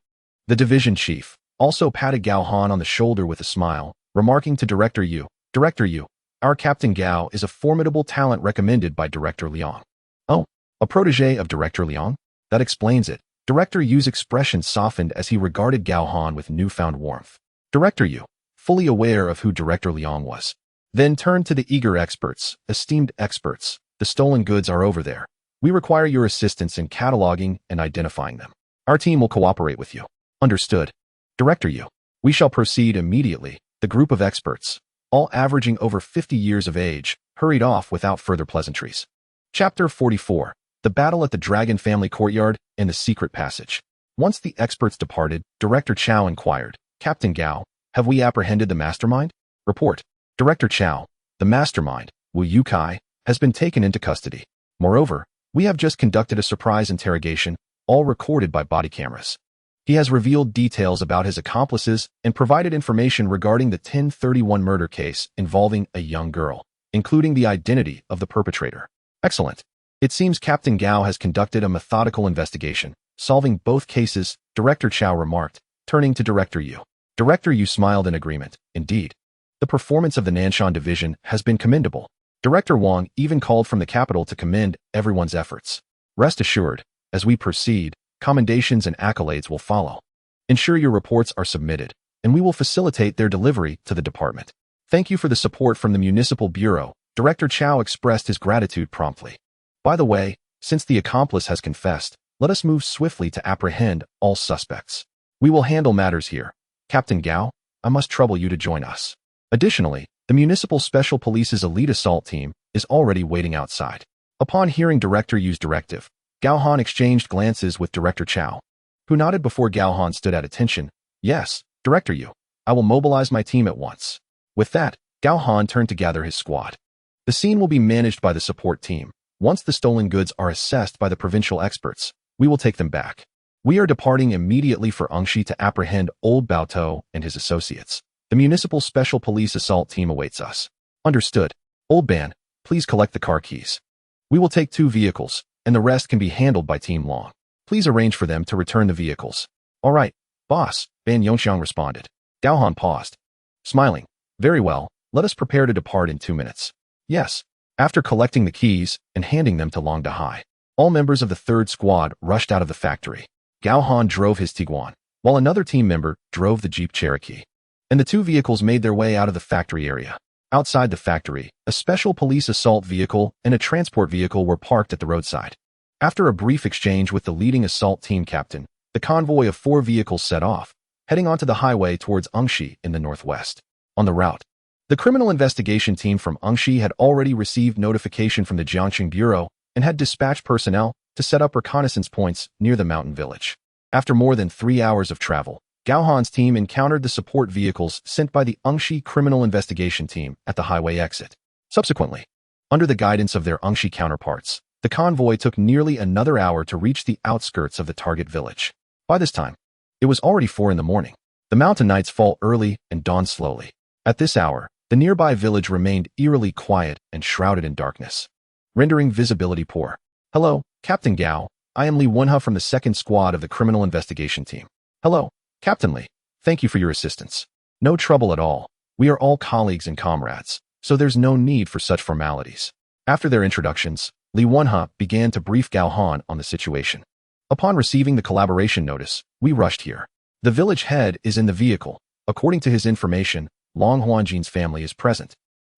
The Division Chief also patted Gao Han on the shoulder with a smile, remarking to Director Yu, Director Yu, our Captain Gao is a formidable talent recommended by Director Liang. Oh, a protege of Director Liang? That explains it. Director Yu's expression softened as he regarded Gao Han with newfound warmth. Director Yu, fully aware of who Director Liang was, then turned to the eager experts. Esteemed experts, the stolen goods are over there. We require your assistance in cataloging and identifying them. Our team will cooperate with you. Understood. Director Yu, we shall proceed immediately. The group of experts, all averaging over 50 years of age, hurried off without further pleasantries. Chapter 44. The Battle at the Dragon Family Courtyard and the Secret Passage. Once the experts departed, Director Chow inquired, Captain Gao, have we apprehended the mastermind? Report. Director Chow, the mastermind, Wu Yukai, has been taken into custody. Moreover, we have just conducted a surprise interrogation, all recorded by body cameras. He has revealed details about his accomplices and provided information regarding the 1031 murder case involving a young girl, including the identity of the perpetrator. Excellent. It seems Captain Gao has conducted a methodical investigation, solving both cases, Director Chow remarked, turning to Director Yu. Director Yu smiled in agreement. Indeed, the performance of the Nanshan Division has been commendable. Director Wang even called from the capital to commend everyone's efforts. Rest assured, as we proceed, commendations and accolades will follow. Ensure your reports are submitted, and we will facilitate their delivery to the department. Thank you for the support from the Municipal Bureau. Director Chow expressed his gratitude promptly. By the way, since the accomplice has confessed, let us move swiftly to apprehend all suspects. We will handle matters here. Captain Gao, I must trouble you to join us. Additionally, the Municipal Special Police's elite assault team is already waiting outside. Upon hearing Director Yu's directive, Gao Han exchanged glances with Director Chow, who nodded before Gao Han stood at attention. Yes, Director Yu, I will mobilize my team at once. With that, Gao Han turned to gather his squad. The scene will be managed by the support team. Once the stolen goods are assessed by the provincial experts, we will take them back. We are departing immediately for Engshi to apprehend Old Baotou and his associates. The Municipal Special Police assault team awaits us. Understood. Old Ban, please collect the car keys. We will take 2 vehicles, and the rest can be handled by Team Long. Please arrange for them to return the vehicles. All right, boss, Ban Yongxiang responded. Gao Han paused, Smiling. Very well, let us prepare to depart in 2 minutes. Yes. After collecting the keys and handing them to Long Dahai, all members of the third squad rushed out of the factory. Gao Han drove his Tiguan, while another team member drove the Jeep Cherokee. And the two vehicles made their way out of the factory area. Outside the factory, a special police assault vehicle and a transport vehicle were parked at the roadside. After a brief exchange with the leading assault team captain, the convoy of 4 vehicles set off, heading onto the highway towards Engshi in the northwest. On the route, the criminal investigation team from Engshi had already received notification from the Jiangxing Bureau and had dispatched personnel to set up reconnaissance points near the mountain village. After more than 3 hours of travel, Gao Han's team encountered the support vehicles sent by the Engshi criminal investigation team at the highway exit. Subsequently, under the guidance of their Engshi counterparts, the convoy took nearly another hour to reach the outskirts of the target village. By this time, it was already 4 in the morning. The mountain nights fall early and dawn slowly. At this hour, the nearby village remained eerily quiet and shrouded in darkness, rendering visibility poor. Hello, Captain Gao. I am Li Wenhe from the 2nd Squad of the Criminal Investigation Team. Hello, Captain Li. Thank you for your assistance. No trouble at all. We are all colleagues and comrades, so there's no need for such formalities. After their introductions, Li Wenhe began to brief Gao Han on the situation. Upon receiving the collaboration notice, we rushed here. The village head is in the vehicle. According to his information, Long Huanjin's family is present,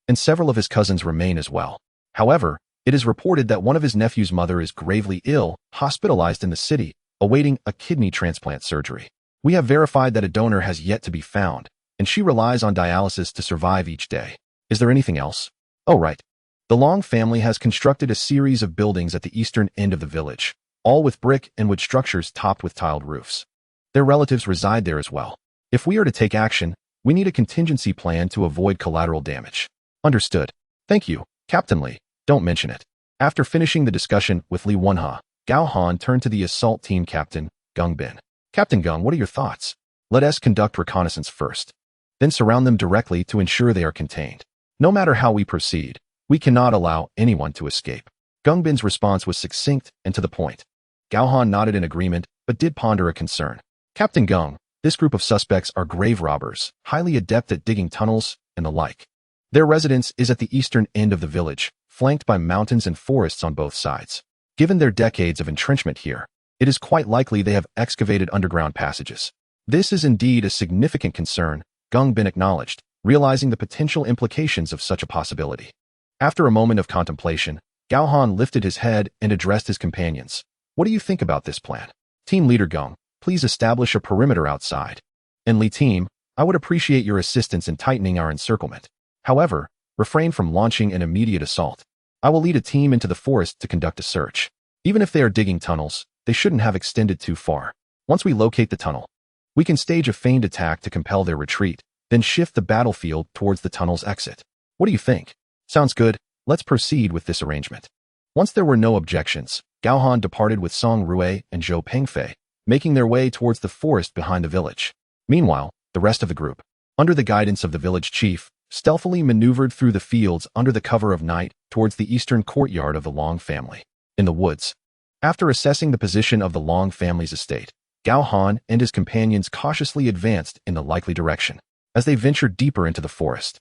and several of his cousins remain as well. However, it is reported that one of his nephew's mother is gravely ill, hospitalized in the city, awaiting a kidney transplant surgery. We have verified that a donor has yet to be found, and she relies on dialysis to survive each day. Is there anything else? Oh, right. The Long family has constructed a series of buildings at the eastern end of the village, all with brick and wood structures topped with tiled roofs. Their relatives reside there as well. If we are to take action, we need a contingency plan to avoid collateral damage. Understood. Thank you, Captain Li. Don't mention it. After finishing the discussion with Li Wenhe, Gao Han turned to the assault team captain, Gung Bin. Captain Gung, what are your thoughts? Let us conduct reconnaissance first, then surround them directly to ensure they are contained. No matter how we proceed, we cannot allow anyone to escape. Gung Bin's response was succinct and to the point. Gao Han nodded in agreement, but did ponder a concern. Captain Gung, this group of suspects are grave robbers, highly adept at digging tunnels and the like. Their residence is at the eastern end of the village, flanked by mountains and forests on both sides. Given their decades of entrenchment here, it is quite likely they have excavated underground passages. This is indeed a significant concern, Gung Bin acknowledged, realizing the potential implications of such a possibility. After a moment of contemplation, Gao Han lifted his head and addressed his companions. What do you think about this plan? Team Leader Gung, please establish a perimeter outside. And Li Team, I would appreciate your assistance in tightening our encirclement. However, refrain from launching an immediate assault. I will lead a team into the forest to conduct a search. Even if they are digging tunnels, they shouldn't have extended too far. Once we locate the tunnel, we can stage a feigned attack to compel their retreat, then shift the battlefield towards the tunnel's exit. What do you think? Sounds good. Let's proceed with this arrangement. Once there were no objections, Gao Han departed with Song Rui and Zhou Pengfei, making their way towards the forest behind the village. Meanwhile, the rest of the group, under the guidance of the village chief, stealthily maneuvered through the fields under the cover of night towards the eastern courtyard of the Long family. In the woods, after assessing the position of the Long family's estate, Gao Han and his companions cautiously advanced in the likely direction. As they ventured deeper into the forest,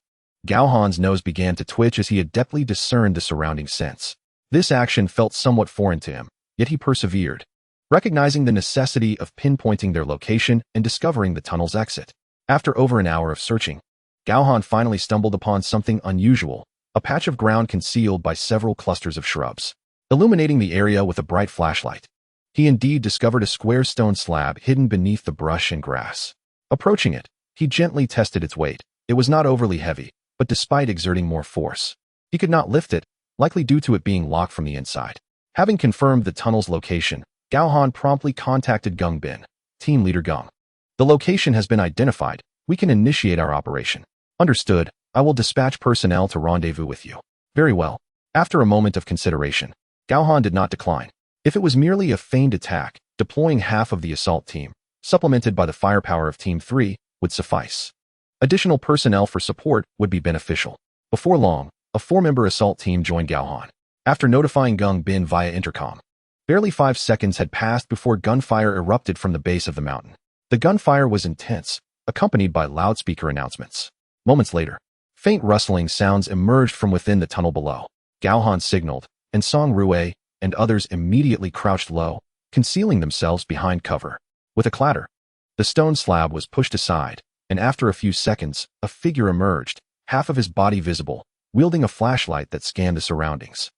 Gao Han's nose began to twitch as he adeptly discerned the surrounding scents. This action felt somewhat foreign to him, yet he persevered, recognizing the necessity of pinpointing their location and discovering the tunnel's exit. After over an hour of searching, Gao Han finally stumbled upon something unusual, a patch of ground concealed by several clusters of shrubs. Illuminating the area with a bright flashlight, he indeed discovered a square stone slab hidden beneath the brush and grass. Approaching it, he gently tested its weight. It was not overly heavy, but despite exerting more force, he could not lift it, likely due to it being locked from the inside. Having confirmed the tunnel's location, Gao Han promptly contacted Gung Bin. Team Leader Gung, the location has been identified. We can initiate our operation. Understood. I will dispatch personnel to rendezvous with you. Very well. After a moment of consideration, Gao Han did not decline. If it was merely a feigned attack, deploying half of the assault team, supplemented by the firepower of Team 3, would suffice. Additional personnel for support would be beneficial. Before long, a 4-member assault team joined Gao Han. After notifying Gung Bin via intercom, barely 5 seconds had passed before gunfire erupted from the base of the mountain. The gunfire was intense, accompanied by loudspeaker announcements. Moments later, faint rustling sounds emerged from within the tunnel below. Gao Han signaled, and Song Rue and others immediately crouched low, concealing themselves behind cover. With a clatter, the stone slab was pushed aside, and after a few seconds, a figure emerged, half of his body visible, wielding a flashlight that scanned the surroundings.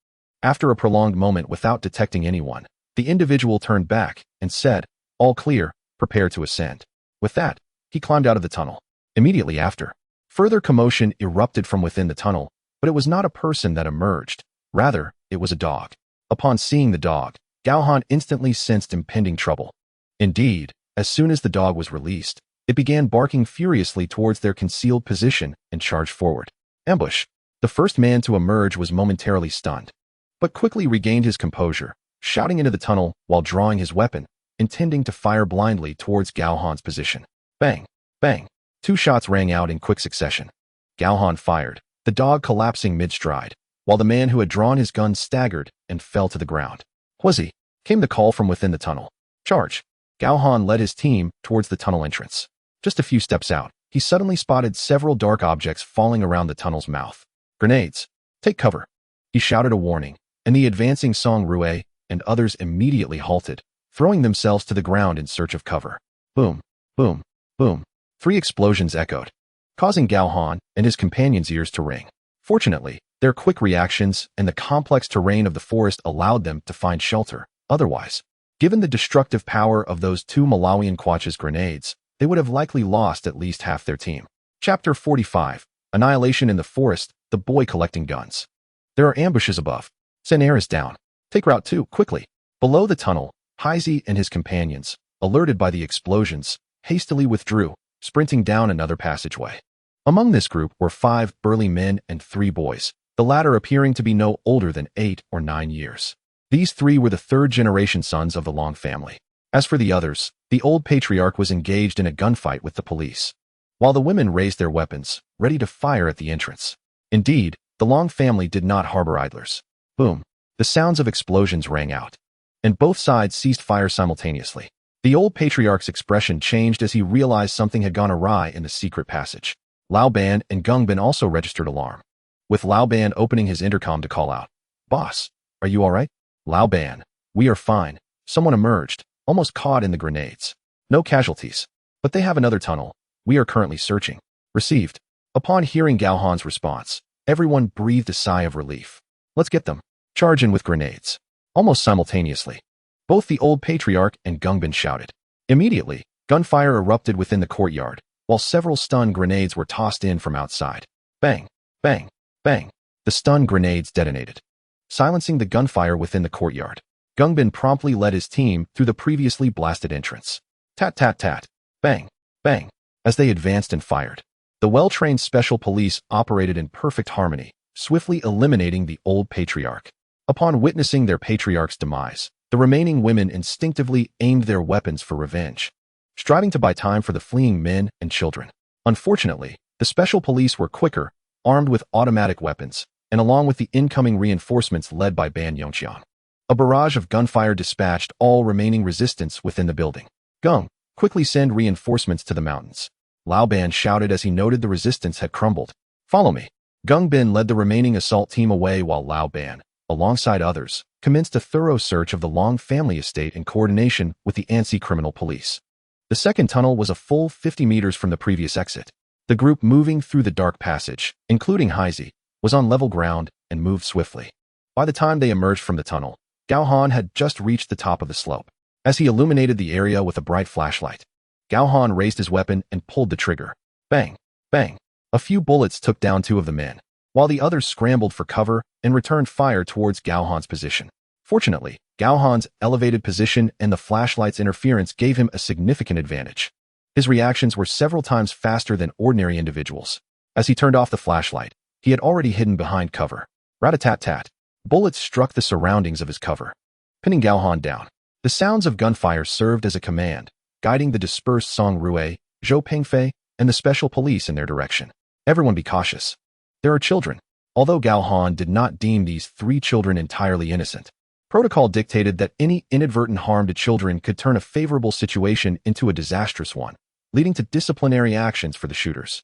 After a prolonged moment without detecting anyone, the individual turned back and said, "All clear, prepare to ascend." With that, he climbed out of the tunnel. Immediately after, further commotion erupted from within the tunnel, but it was not a person that emerged. Rather, it was a dog. Upon seeing the dog, Gao Han instantly sensed impending trouble. Indeed, as soon as the dog was released, it began barking furiously towards their concealed position and charged forward. Ambush. The first man to emerge was momentarily stunned, but quickly regained his composure, shouting into the tunnel while drawing his weapon, intending to fire blindly towards Gao Han's position. Bang! Bang! 2 shots rang out in quick succession. Gao Han fired, the dog collapsing mid-stride, while the man who had drawn his gun staggered and fell to the ground. "Huazi!" came the call from within the tunnel. "Charge!" Gao Han led his team towards the tunnel entrance. Just a few steps out, he suddenly spotted several dark objects falling around the tunnel's mouth. "Grenades! Take cover!" He shouted a warning, and the advancing Song Rue and others immediately halted, throwing themselves to the ground in search of cover. Boom! Boom! Boom! 3 explosions echoed, causing Gao Han and his companions' ears to ring. Fortunately, their quick reactions and the complex terrain of the forest allowed them to find shelter. Otherwise, given the destructive power of those 2 Malawian Quach's grenades, they would have likely lost at least half their team. Chapter 45. Annihilation in the Forest, the boy collecting guns. There are ambushes above. Senair is down. Take Route 2, quickly. Below the tunnel, Heisey and his companions, alerted by the explosions, hastily withdrew, sprinting down another passageway. Among this group were 5 burly men and 3 boys, the latter appearing to be no older than 8 or 9 years. These 3 were the 3rd-generation sons of the Long family. As for the others, the old patriarch was engaged in a gunfight with the police, while the women raised their weapons, ready to fire at the entrance. Indeed, the Long family did not harbor idlers. Boom! The sounds of explosions rang out, and both sides ceased fire simultaneously. The old patriarch's expression changed as he realized something had gone awry in the secret passage. Lao Ban and Gung Bin also registered alarm, with Lao Ban opening his intercom to call out, "Boss, are you all right?" "Lao Ban, we are fine. Someone emerged, almost caught in the grenades. No casualties, but they have another tunnel. We are currently searching." Received. Upon hearing Gao Han's response, everyone breathed a sigh of relief. "Let's get them." Charge in with grenades. Almost simultaneously, both the old patriarch and Gung Bin shouted. Immediately, gunfire erupted within the courtyard, while several stun grenades were tossed in from outside. Bang! Bang! Bang! The stun grenades detonated, silencing the gunfire within the courtyard. Gung Bin promptly led his team through the previously blasted entrance. Tat tat tat! Bang! Bang! As they advanced and fired, the well-trained special police operated in perfect harmony, swiftly eliminating the old patriarch. Upon witnessing their patriarch's demise, the remaining women instinctively aimed their weapons for revenge, striving to buy time for the fleeing men and children. Unfortunately, the special police were quicker, armed with automatic weapons, and along with the incoming reinforcements led by Ban Yongqian. A barrage of gunfire dispatched all remaining resistance within the building. "Gung, quickly send reinforcements to the mountains," Lao Ban shouted as he noted the resistance had crumbled. "Follow me." Gung Bin led the remaining assault team away while Lao Ban, alongside others, commenced a thorough search of the Long family estate in coordination with the Ansi criminal police. The second tunnel was a full 50 meters from the previous exit. The group moving through the dark passage, including Heisey, was on level ground and moved swiftly. By the time they emerged from the tunnel, Gao Han had just reached the top of the slope. As he illuminated the area with a bright flashlight, Gao Han raised his weapon and pulled the trigger. Bang! Bang! A few bullets took down 2 of the men, while the others scrambled for cover and returned fire towards Gao Han's position. Fortunately, Gao Han's elevated position and the flashlight's interference gave him a significant advantage. His reactions were several times faster than ordinary individuals. As he turned off the flashlight, he had already hidden behind cover. Rat-a-tat-tat. Bullets struck the surroundings of his cover, pinning Gao Han down. The sounds of gunfire served as a command, guiding the dispersed Song Rue, Zhou Pengfei, and the special police in their direction. Everyone be cautious. There are children. Although Gao Han did not deem these 3 children entirely innocent, protocol dictated that any inadvertent harm to children could turn a favorable situation into a disastrous one, leading to disciplinary actions for the shooters.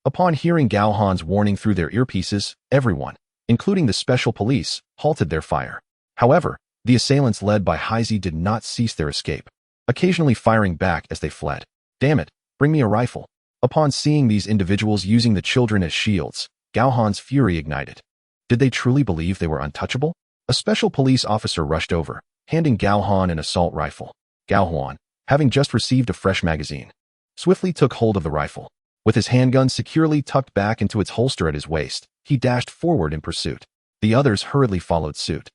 Upon hearing Gao Han's warning through their earpieces, everyone, including the special police, halted their fire. However, the assailants led by Heizi did not cease their escape, occasionally firing back as they fled. Damn it, bring me a rifle. Upon seeing these individuals using the children as shields, Gao Han's fury ignited. Did they truly believe they were untouchable? A special police officer rushed over, handing Gao Han an assault rifle. Gao Han, having just received a fresh magazine, swiftly took hold of the rifle. With his handgun securely tucked back into its holster at his waist, he dashed forward in pursuit. The others hurriedly followed suit.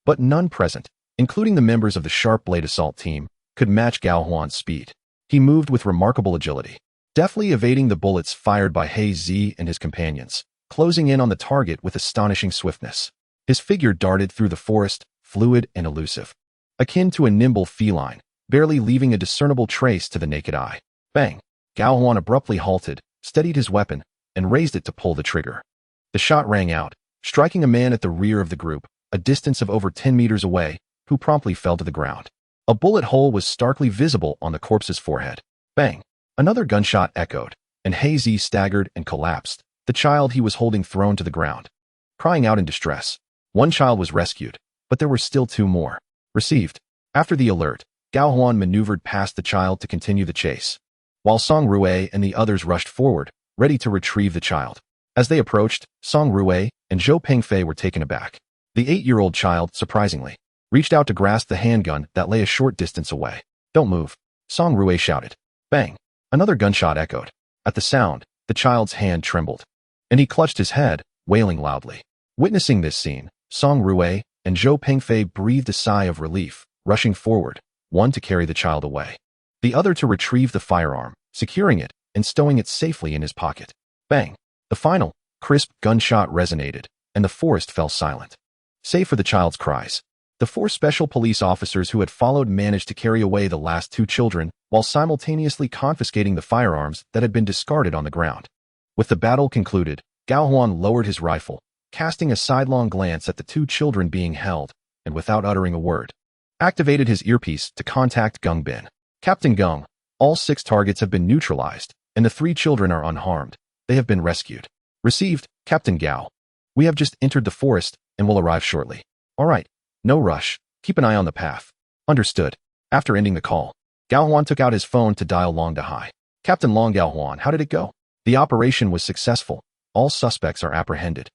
But none present, including the members of the Sharp Blade Assault team, could match Gao Han's speed. He moved with remarkable agility, deftly evading the bullets fired by Heizi and his companions, closing in on the target with astonishing swiftness. His figure darted through the forest, fluid and elusive, akin to a nimble feline, barely leaving a discernible trace to the naked eye. Bang! Gao Han abruptly halted, steadied his weapon, and raised it to pull the trigger. The shot rang out, striking a man at the rear of the group, a distance of over 10 meters away, who promptly fell to the ground. A bullet hole was starkly visible on the corpse's forehead. Bang! Another gunshot echoed, and Heizi staggered and collapsed, the child he was holding thrown to the ground. Crying out in distress, one child was rescued, but there were still two more. Received. After the alert, Gao Han maneuvered past the child to continue the chase, while Song Rue and the others rushed forward, ready to retrieve the child. As they approached, Song Rue and Zhou Pengfei were taken aback. The 8-year-old child, surprisingly, reached out to grasp the handgun that lay a short distance away. Don't move, Song Rue shouted. Bang! Another gunshot echoed. At the sound, the child's hand trembled, and he clutched his head, wailing loudly. Witnessing this scene, Song Rue and Zhou Pengfei breathed a sigh of relief, rushing forward, one to carry the child away, the other to retrieve the firearm, securing it, and stowing it safely in his pocket. Bang! The final, crisp gunshot resonated, and the forest fell silent. Save for the child's cries. The 4 special police officers who had followed managed to carry away the last 2 children, while simultaneously confiscating the firearms that had been discarded on the ground. With the battle concluded, Gao Han lowered his rifle, casting a sidelong glance at the 2 children being held, and without uttering a word, activated his earpiece to contact Gung Bin. Captain Gung, all 6 targets have been neutralized, and the 3 children are unharmed. They have been rescued. Received, Captain Gao. We have just entered the forest and will arrive shortly. All right, no rush. Keep an eye on the path. Understood. After ending the call, Gao Han took out his phone to dial Long Dahai. Captain Long Gao Han, how did it go? The operation was successful. All suspects are apprehended.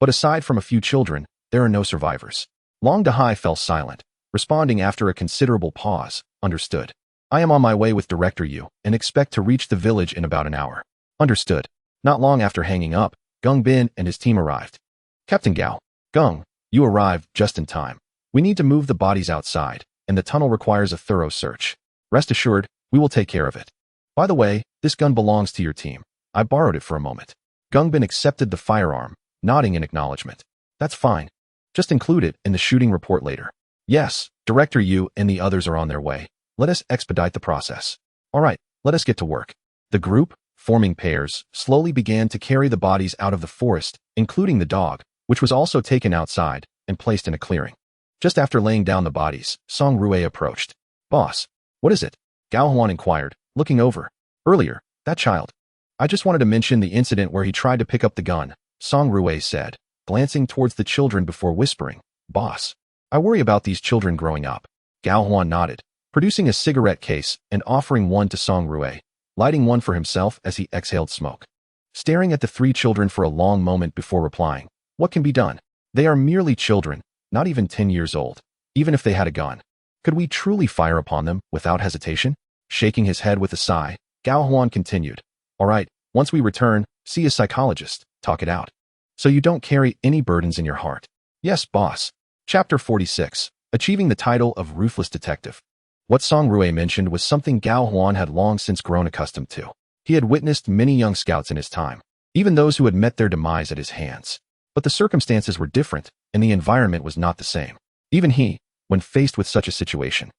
But aside from a few children, there are no survivors. Long Dahai fell silent, responding after a considerable pause. Understood. I am on my way with Director Yu and expect to reach the village in about an hour. Understood. Not long after hanging up, Gung Bin and his team arrived. Captain Gao. Gung, you arrived just in time. We need to move the bodies outside, and the tunnel requires a thorough search. Rest assured, we will take care of it. By the way, this gun belongs to your team. I borrowed it for a moment. Gung Bin accepted the firearm, nodding in acknowledgement. That's fine. Just include it in the shooting report later. Yes, Director Yu and the others are on their way. Let us expedite the process. All right, let us get to work. The group, forming pairs, slowly began to carry the bodies out of the forest, including the dog, which was also taken outside and placed in a clearing. Just after laying down the bodies, Song Rue approached. Boss, what is it? Gao Han inquired, looking over. Earlier, that child. I just wanted to mention the incident where he tried to pick up the gun, Song Rue said, glancing towards the children before whispering. Boss, I worry about these children growing up. Gao Han nodded, producing a cigarette case and offering one to Song Rue, lighting one for himself as he exhaled smoke. Staring at the 3 children for a long moment before replying, what can be done? They are merely children, not even 10 years old. Even if they had a gun, could we truly fire upon them without hesitation? Shaking his head with a sigh, Gao Han continued. All right, once we return, see a psychologist, talk it out. So you don't carry any burdens in your heart. Yes, boss. Chapter 46, Achieving the Title of Ruthless Detective. What Song Rue mentioned was something Gao Han had long since grown accustomed to. He had witnessed many young scouts in his time, even those who had met their demise at his hands. But the circumstances were different, and the environment was not the same. Even he, when faced with such a situation,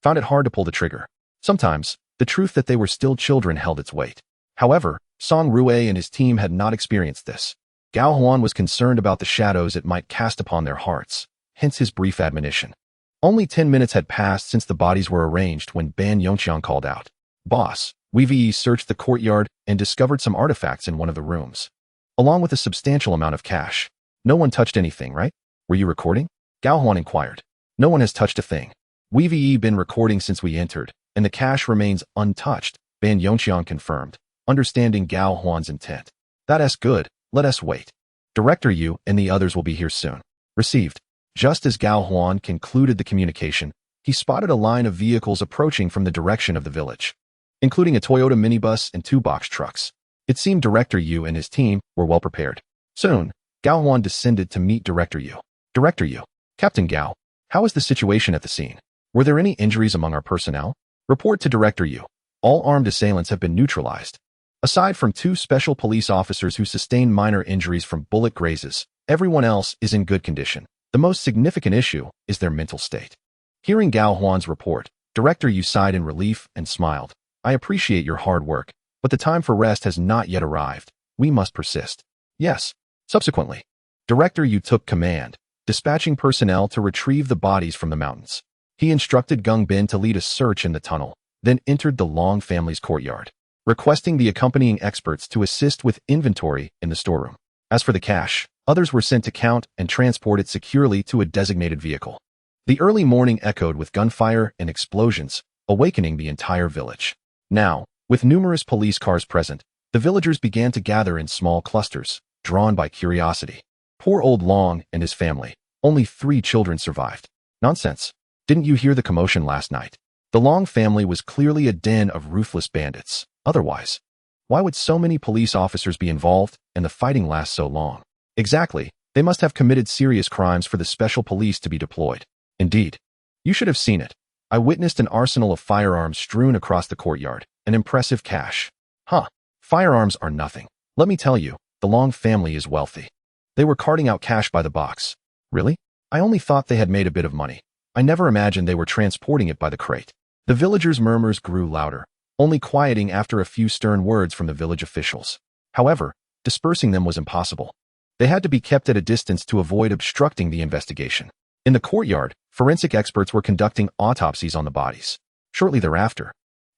found it hard to pull the trigger. Sometimes, the truth that they were still children held its weight. However, Song Rue and his team had not experienced this. Gao Han was concerned about the shadows it might cast upon their hearts, hence his brief admonition. Only 10 minutes had passed since the bodies were arranged when Ban Yongqiang called out. Boss, We searched the courtyard and discovered some artifacts in one of the rooms, along with a substantial amount of cash. No one touched anything, right? Were you recording? Gao Huan inquired. No one has touched a thing. We've been recording since we entered, and the cash remains untouched, Ban Yongqiang confirmed, understanding Gao Huan's intent. That's good. Let us wait. Director Yu and the others will be here soon. Received. Just as Gao Huan concluded the communication, he spotted a line of vehicles approaching from the direction of the village, including a Toyota minibus and 2 box trucks. It seemed Director Yu and his team were well prepared. Soon, Gao Huan descended to meet Director Yu. Director Yu. Captain Gao, how is the situation at the scene? Were there any injuries among our personnel? Report to Director Yu. All armed assailants have been neutralized. Aside from 2 special police officers who sustained minor injuries from bullet grazes, everyone else is in good condition. The most significant issue is their mental state. Hearing Gao Huan's report, Director Yu sighed in relief and smiled. I appreciate your hard work, but the time for rest has not yet arrived. We must persist. Yes. Subsequently, Director Yu took command, dispatching personnel to retrieve the bodies from the mountains. He instructed Gung Bin to lead a search in the tunnel, then entered the Long family's courtyard, requesting the accompanying experts to assist with inventory in the storeroom. As for the cash, others were sent to count and transport it securely to a designated vehicle. The early morning echoed with gunfire and explosions, awakening the entire village. Now, with numerous police cars present, the villagers began to gather in small clusters, drawn by curiosity. Poor old Long and his family. Only 3 children survived. Nonsense. Didn't you hear the commotion last night? The Long family was clearly a den of ruthless bandits. Otherwise, why would so many police officers be involved and the fighting last so long? Exactly. They must have committed serious crimes for the special police to be deployed. Indeed. You should have seen it. I witnessed an arsenal of firearms strewn across the courtyard, an impressive cache. Huh. Firearms are nothing. Let me tell you, the Long family is wealthy. They were carting out cash by the box. Really? I only thought they had made a bit of money. I never imagined they were transporting it by the crate. The villagers' murmurs grew louder, only quieting after a few stern words from the village officials. However, dispersing them was impossible. They had to be kept at a distance to avoid obstructing the investigation. In the courtyard, forensic experts were conducting autopsies on the bodies. Shortly thereafter,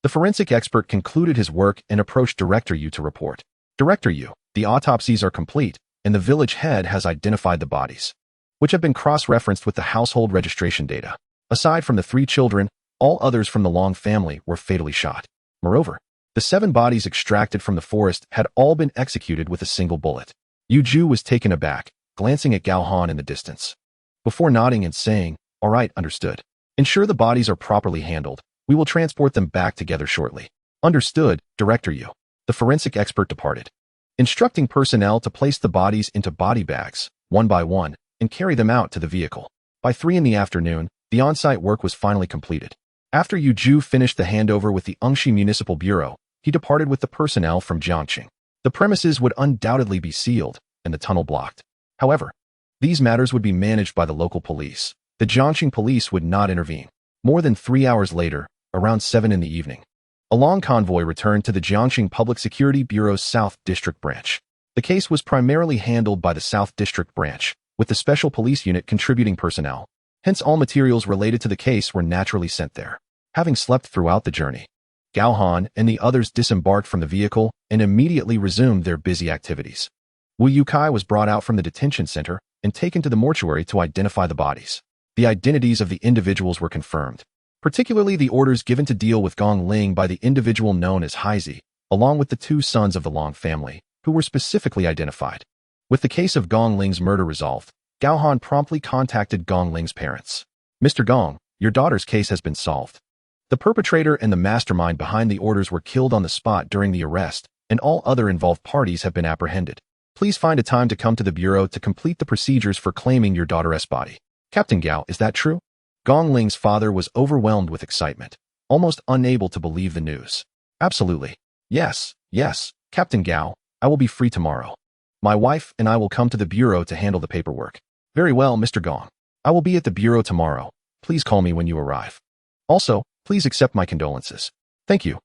the forensic expert concluded his work and approached Director Yu to report. Director Yu, the autopsies are complete, and the village head has identified the bodies, which have been cross-referenced with the household registration data. Aside from the 3 children, all others from the Long family were fatally shot. Moreover, the 7 bodies extracted from the forest had all been executed with a single bullet. Yu Ju was taken aback, glancing at Gao Han in the distance, before nodding and saying, all right, understood. Ensure the bodies are properly handled. We will transport them back together shortly. Understood, Director Yu. The forensic expert departed, instructing personnel to place the bodies into body bags, one by one, and carry them out to the vehicle. By 3 in the afternoon, the on-site work was finally completed. After Yu Ju finished the handover with the Engshi Municipal Bureau, he departed with the personnel from Jiangqing. The premises would undoubtedly be sealed and the tunnel blocked. However, these matters would be managed by the local police. The Jiangqing police would not intervene. More than 3 hours later, around 7 in the evening, a long convoy returned to the Jiangqing Public Security Bureau's South District Branch. The case was primarily handled by the South District Branch, with the Special Police Unit contributing personnel. Hence, all materials related to the case were naturally sent there. Having slept throughout the journey, Gao Han and the others disembarked from the vehicle and immediately resumed their busy activities. Wu Yukai was brought out from the detention center and taken to the mortuary to identify the bodies. The identities of the individuals were confirmed, particularly the orders given to deal with Gong Ling by the individual known as Haizi, along with the 2 sons of the Long family, who were specifically identified. With the case of Gong Ling's murder resolved, Gao Han promptly contacted Gong Ling's parents. Mr. Gong, your daughter's case has been solved. The perpetrator and the mastermind behind the orders were killed on the spot during the arrest, and all other involved parties have been apprehended. Please find a time to come to the Bureau to complete the procedures for claiming your daughter's body. Captain Gao, is that true? Gong Ling's father was overwhelmed with excitement, almost unable to believe the news. Absolutely. Yes, Captain Gao, I will be free tomorrow. My wife and I will come to the Bureau to handle the paperwork. Very well, Mr. Gong. I will be at the Bureau tomorrow. Please call me when you arrive. Also, please accept my condolences. Thank you.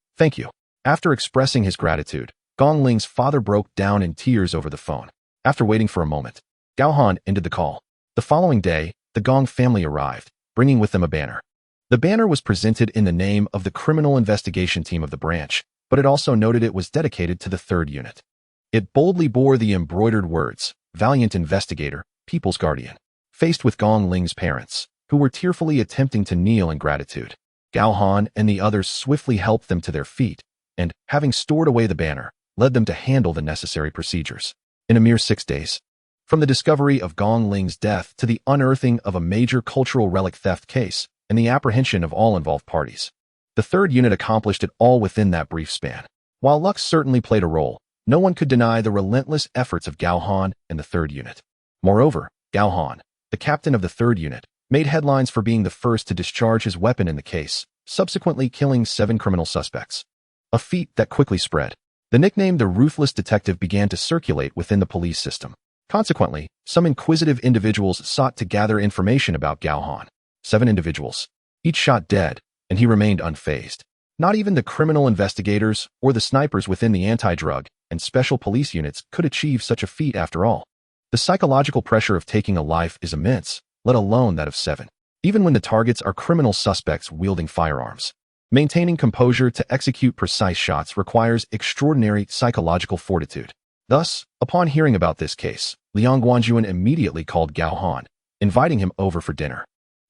After expressing his gratitude, Gong Ling's father broke down in tears over the phone. After waiting for a moment, Gao Han ended the call. The following day, the Gong family arrived, bringing with them a banner. The banner was presented in the name of the criminal investigation team of the branch, but it also noted it was dedicated to the 3rd Unit. It boldly bore the embroidered words, "Valiant Investigator, People's Guardian." Faced with Gong Ling's parents, who were tearfully attempting to kneel in gratitude, Gao Han and the others swiftly helped them to their feet and, having stored away the banner, led them to handle the necessary procedures. In a mere 6 days, from the discovery of Gong Ling's death to the unearthing of a major cultural relic theft case and the apprehension of all involved parties, the 3rd Unit accomplished it all within that brief span. While luck certainly played a role, no one could deny the relentless efforts of Gao Han and the 3rd Unit. Moreover, Gao Han, the captain of the 3rd Unit, made headlines for being the first to discharge his weapon in the case, subsequently killing 7 criminal suspects. A feat that quickly spread. The nickname the Ruthless Detective began to circulate within the police system. Consequently, some inquisitive individuals sought to gather information about Gao Han. 7 individuals, each shot dead, and he remained unfazed. Not even the criminal investigators or the snipers within the anti-drug and special police units could achieve such a feat after all. The psychological pressure of taking a life is immense, let alone that of 7. Even when the targets are criminal suspects wielding firearms. Maintaining composure to execute precise shots requires extraordinary psychological fortitude. Thus, upon hearing about this case, Liang Guanjuan immediately called Gao Han, inviting him over for dinner.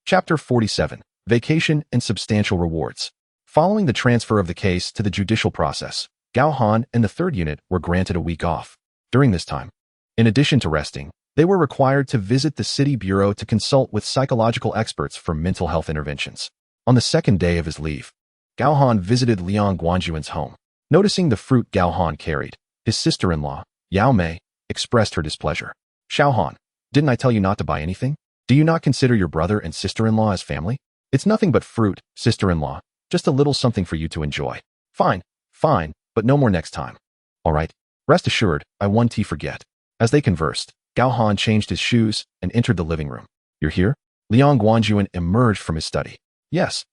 Chapter 47. Vacation and Substantial Rewards. Following the transfer of the case to the judicial process, Gao Han and the 3rd Unit were granted a week off. During this time, in addition to resting, they were required to visit the city bureau to consult with psychological experts for mental health interventions. On the 2nd day of his leave, Gao Han visited Liang Guanjuan's home. Noticing the fruit Gao Han carried, his sister-in-law, Yao Mei, expressed her displeasure. "Xiao Han, didn't I tell you not to buy anything? Do you not consider your brother and sister-in-law as family? It's nothing but fruit, sister-in-law, just a little something for you to enjoy." "Fine, fine, but no more next time." "All right, rest assured, I won't forget." As they conversed, Gao Han changed his shoes and entered the living room. "You're here?" Liang Guanjuan emerged from his study. "Yes,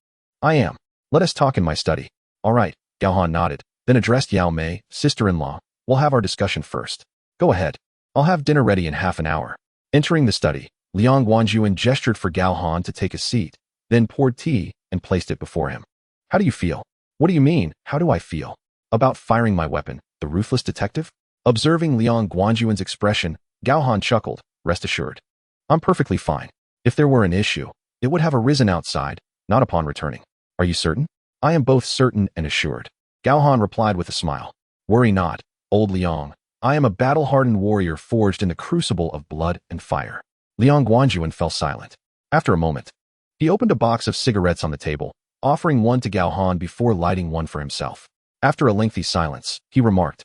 I am. Let us talk in my study." "All right," Gao Han nodded, then addressed Yao Mei, sister-in-law. "We'll have our discussion first." "Go ahead. I'll have dinner ready in half an hour." Entering the study, Liang Guanjuan gestured for Gao Han to take a seat, then poured tea and placed it before him. "How do you feel?" "What do you mean, how do I feel?" "About firing my weapon, the Ruthless Detective?" Observing Liang Guanjuan's expression, Gao Han chuckled. "Rest assured, I'm perfectly fine. If there were an issue, it would have arisen outside, not upon returning." "Are you certain?" "I am both certain and assured." Gao Han replied with a smile. "Worry not, old Liang. I am a battle-hardened warrior forged in the crucible of blood and fire." Liang Guanjuan fell silent. After a moment, he opened a box of cigarettes on the table, offering one to Gao Han before lighting one for himself. After a lengthy silence, he remarked,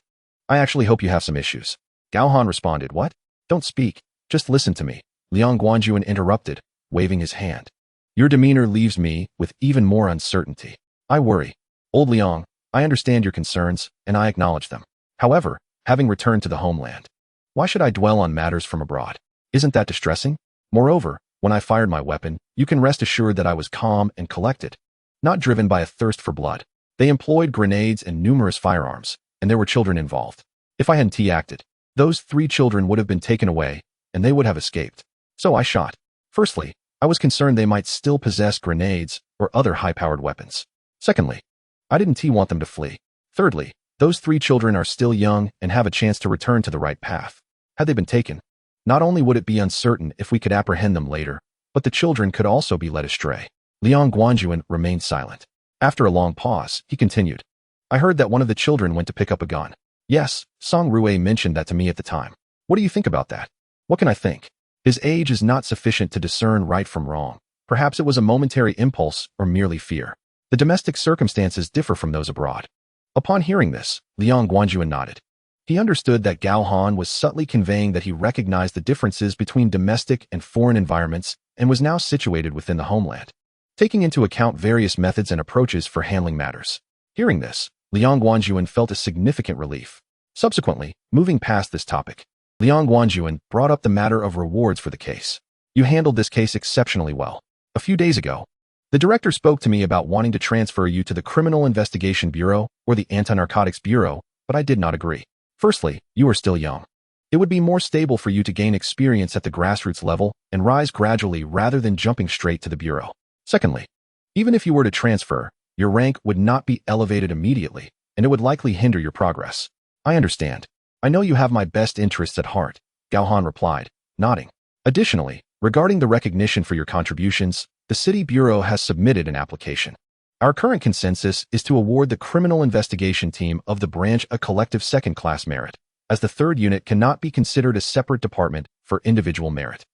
"I actually hope you have some issues." Gao Han responded, "What? Don't speak, just listen to me." Liang Guanjuan interrupted, waving his hand. "Your demeanor leaves me with even more uncertainty. I worry. Old Liang, I understand your concerns, and I acknowledge them. However, having returned to the homeland, why should I dwell on matters from abroad? Isn't that distressing? Moreover, when I fired my weapon, you can rest assured that I was calm and collected, not driven by a thirst for blood. They employed grenades and numerous firearms, and there were children involved. If I hadn't acted, those 3 children would have been taken away, and they would have escaped. So I shot. Firstly, I was concerned they might still possess grenades or other high-powered weapons. Secondly, I didn't want them to flee. Thirdly, those 3 children are still young and have a chance to return to the right path. Had they been taken, not only would it be uncertain if we could apprehend them later, but the children could also be led astray." Liang Guanjuan remained silent. After a long pause, he continued, "I heard that one of the children went to pick up a gun." "Yes, Song Rue mentioned that to me at the time." "What do you think about that?" "What can I think? His age is not sufficient to discern right from wrong. Perhaps it was a momentary impulse or merely fear. The domestic circumstances differ from those abroad." Upon hearing this, Liang Guanjuan nodded. He understood that Gao Han was subtly conveying that he recognized the differences between domestic and foreign environments and was now situated within the homeland, taking into account various methods and approaches for handling matters. Hearing this, Liang Guanjuan felt a significant relief. Subsequently, moving past this topic, Liang Guanjuan brought up the matter of rewards for the case. "You handled this case exceptionally well. A few days ago, the director spoke to me about wanting to transfer you to the Criminal Investigation Bureau or the Anti-Narcotics Bureau, but I did not agree. Firstly, you are still young. It would be more stable for you to gain experience at the grassroots level and rise gradually rather than jumping straight to the bureau. Secondly, even if you were to transfer, your rank would not be elevated immediately, and it would likely hinder your progress. I understand. I know you have my best interests at heart, Gao Han replied, nodding. Additionally, regarding the recognition for your contributions, the City Bureau has submitted an application. Our current consensus is to award the Criminal Investigation Team of the branch a collective second-class merit, as the third unit cannot be considered a separate department for individual merit.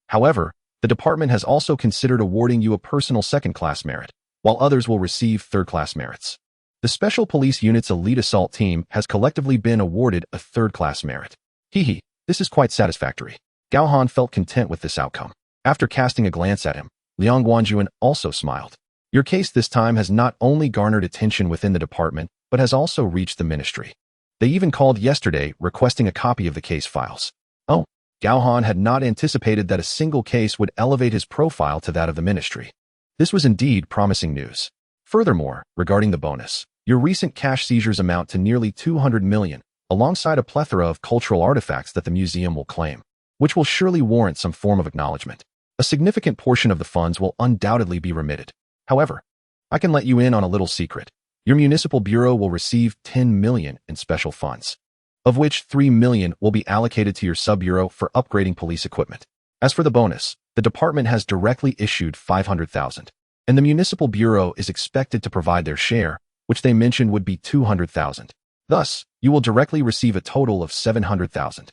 However, the department has also considered awarding you a personal second-class merit, while others will receive third-class merits. The Special Police Unit's Elite Assault Team has collectively been awarded a third-class merit. Hee, this is quite satisfactory. Gao Han felt content with this outcome. After casting a glance at him, Liang Guanjuan also smiled. Your case this time has not only garnered attention within the department, but has also reached the ministry. They even called yesterday requesting a copy of the case files. Oh, Gao Han had not anticipated that a single case would elevate his profile to that of the ministry. This was indeed promising news. Furthermore, regarding the bonus, your recent cash seizures amount to nearly 200 million, alongside a plethora of cultural artifacts that the museum will claim, which will surely warrant some form of acknowledgement. A significant portion of the funds will undoubtedly be remitted. However, I can let you in on a little secret. Your municipal bureau will receive 10 million in special funds, of which 3 million will be allocated to your sub-bureau for upgrading police equipment. As for the bonus, the department has directly issued 500,000, and the municipal bureau is expected to provide their share, which they mentioned would be 200,000. Thus, you will directly receive a total of 700,000.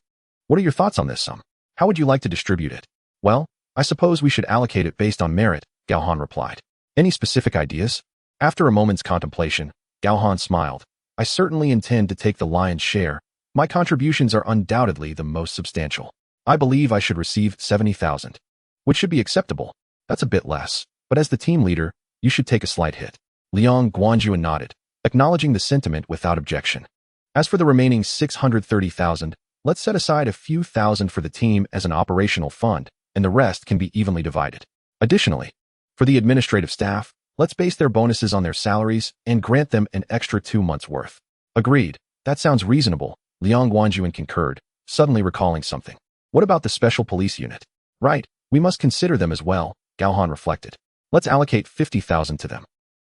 What are your thoughts on this sum? How would you like to distribute it? Well, I suppose we should allocate it based on merit, Gao Han replied. Any specific ideas? After a moment's contemplation, Gao Han smiled. I certainly intend to take the lion's share. My contributions are undoubtedly the most substantial. I believe I should receive 70,000, which should be acceptable. That's a bit less, but as the team leader, you should take a slight hit. Liang Guanjuan nodded, acknowledging the sentiment without objection. As for the remaining 630,000, let's set aside a few thousand for the team as an operational fund, and the rest can be evenly divided. Additionally, for the administrative staff, let's base their bonuses on their salaries and grant them an extra 2 months' worth. Agreed. That sounds reasonable, Liang Guanjuan concurred, suddenly recalling something. What about the special police unit? Right, we must consider them as well, Gao Han reflected. Let's allocate 50,000 to them,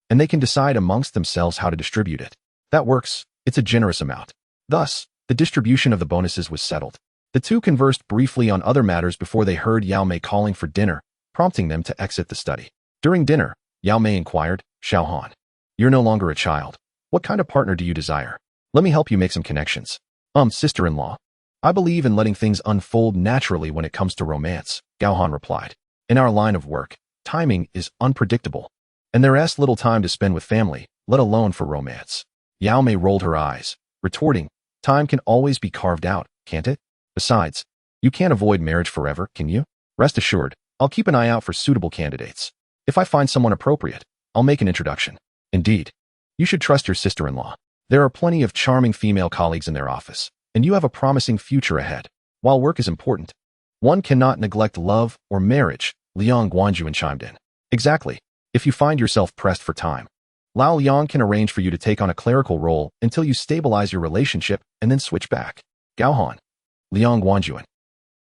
and they can decide amongst themselves how to distribute it. That works. It's a generous amount. Thus, the distribution of the bonuses was settled. The two conversed briefly on other matters before they heard Yao Mei calling for dinner, prompting them to exit the study. During dinner, Yao Mei inquired, Xiao Han, you're no longer a child. What kind of partner do you desire? Let me help you make some connections. Sister-in-law. I believe in letting things unfold naturally when it comes to romance, Gao Han replied. In our line of work, timing is unpredictable, and there is little time to spend with family, let alone for romance. Yao Mei rolled her eyes, retorting, time can always be carved out, can't it? Besides, you can't avoid marriage forever, can you? Rest assured, I'll keep an eye out for suitable candidates. If I find someone appropriate, I'll make an introduction. Indeed, you should trust your sister-in-law. There are plenty of charming female colleagues in their office, and you have a promising future ahead. While work is important, one cannot neglect love or marriage, Liang Guanjuan chimed in. Exactly. If you find yourself pressed for time, Lao Liang can arrange for you to take on a clerical role until you stabilize your relationship and then switch back. Gao Han. Liang Guanjuan.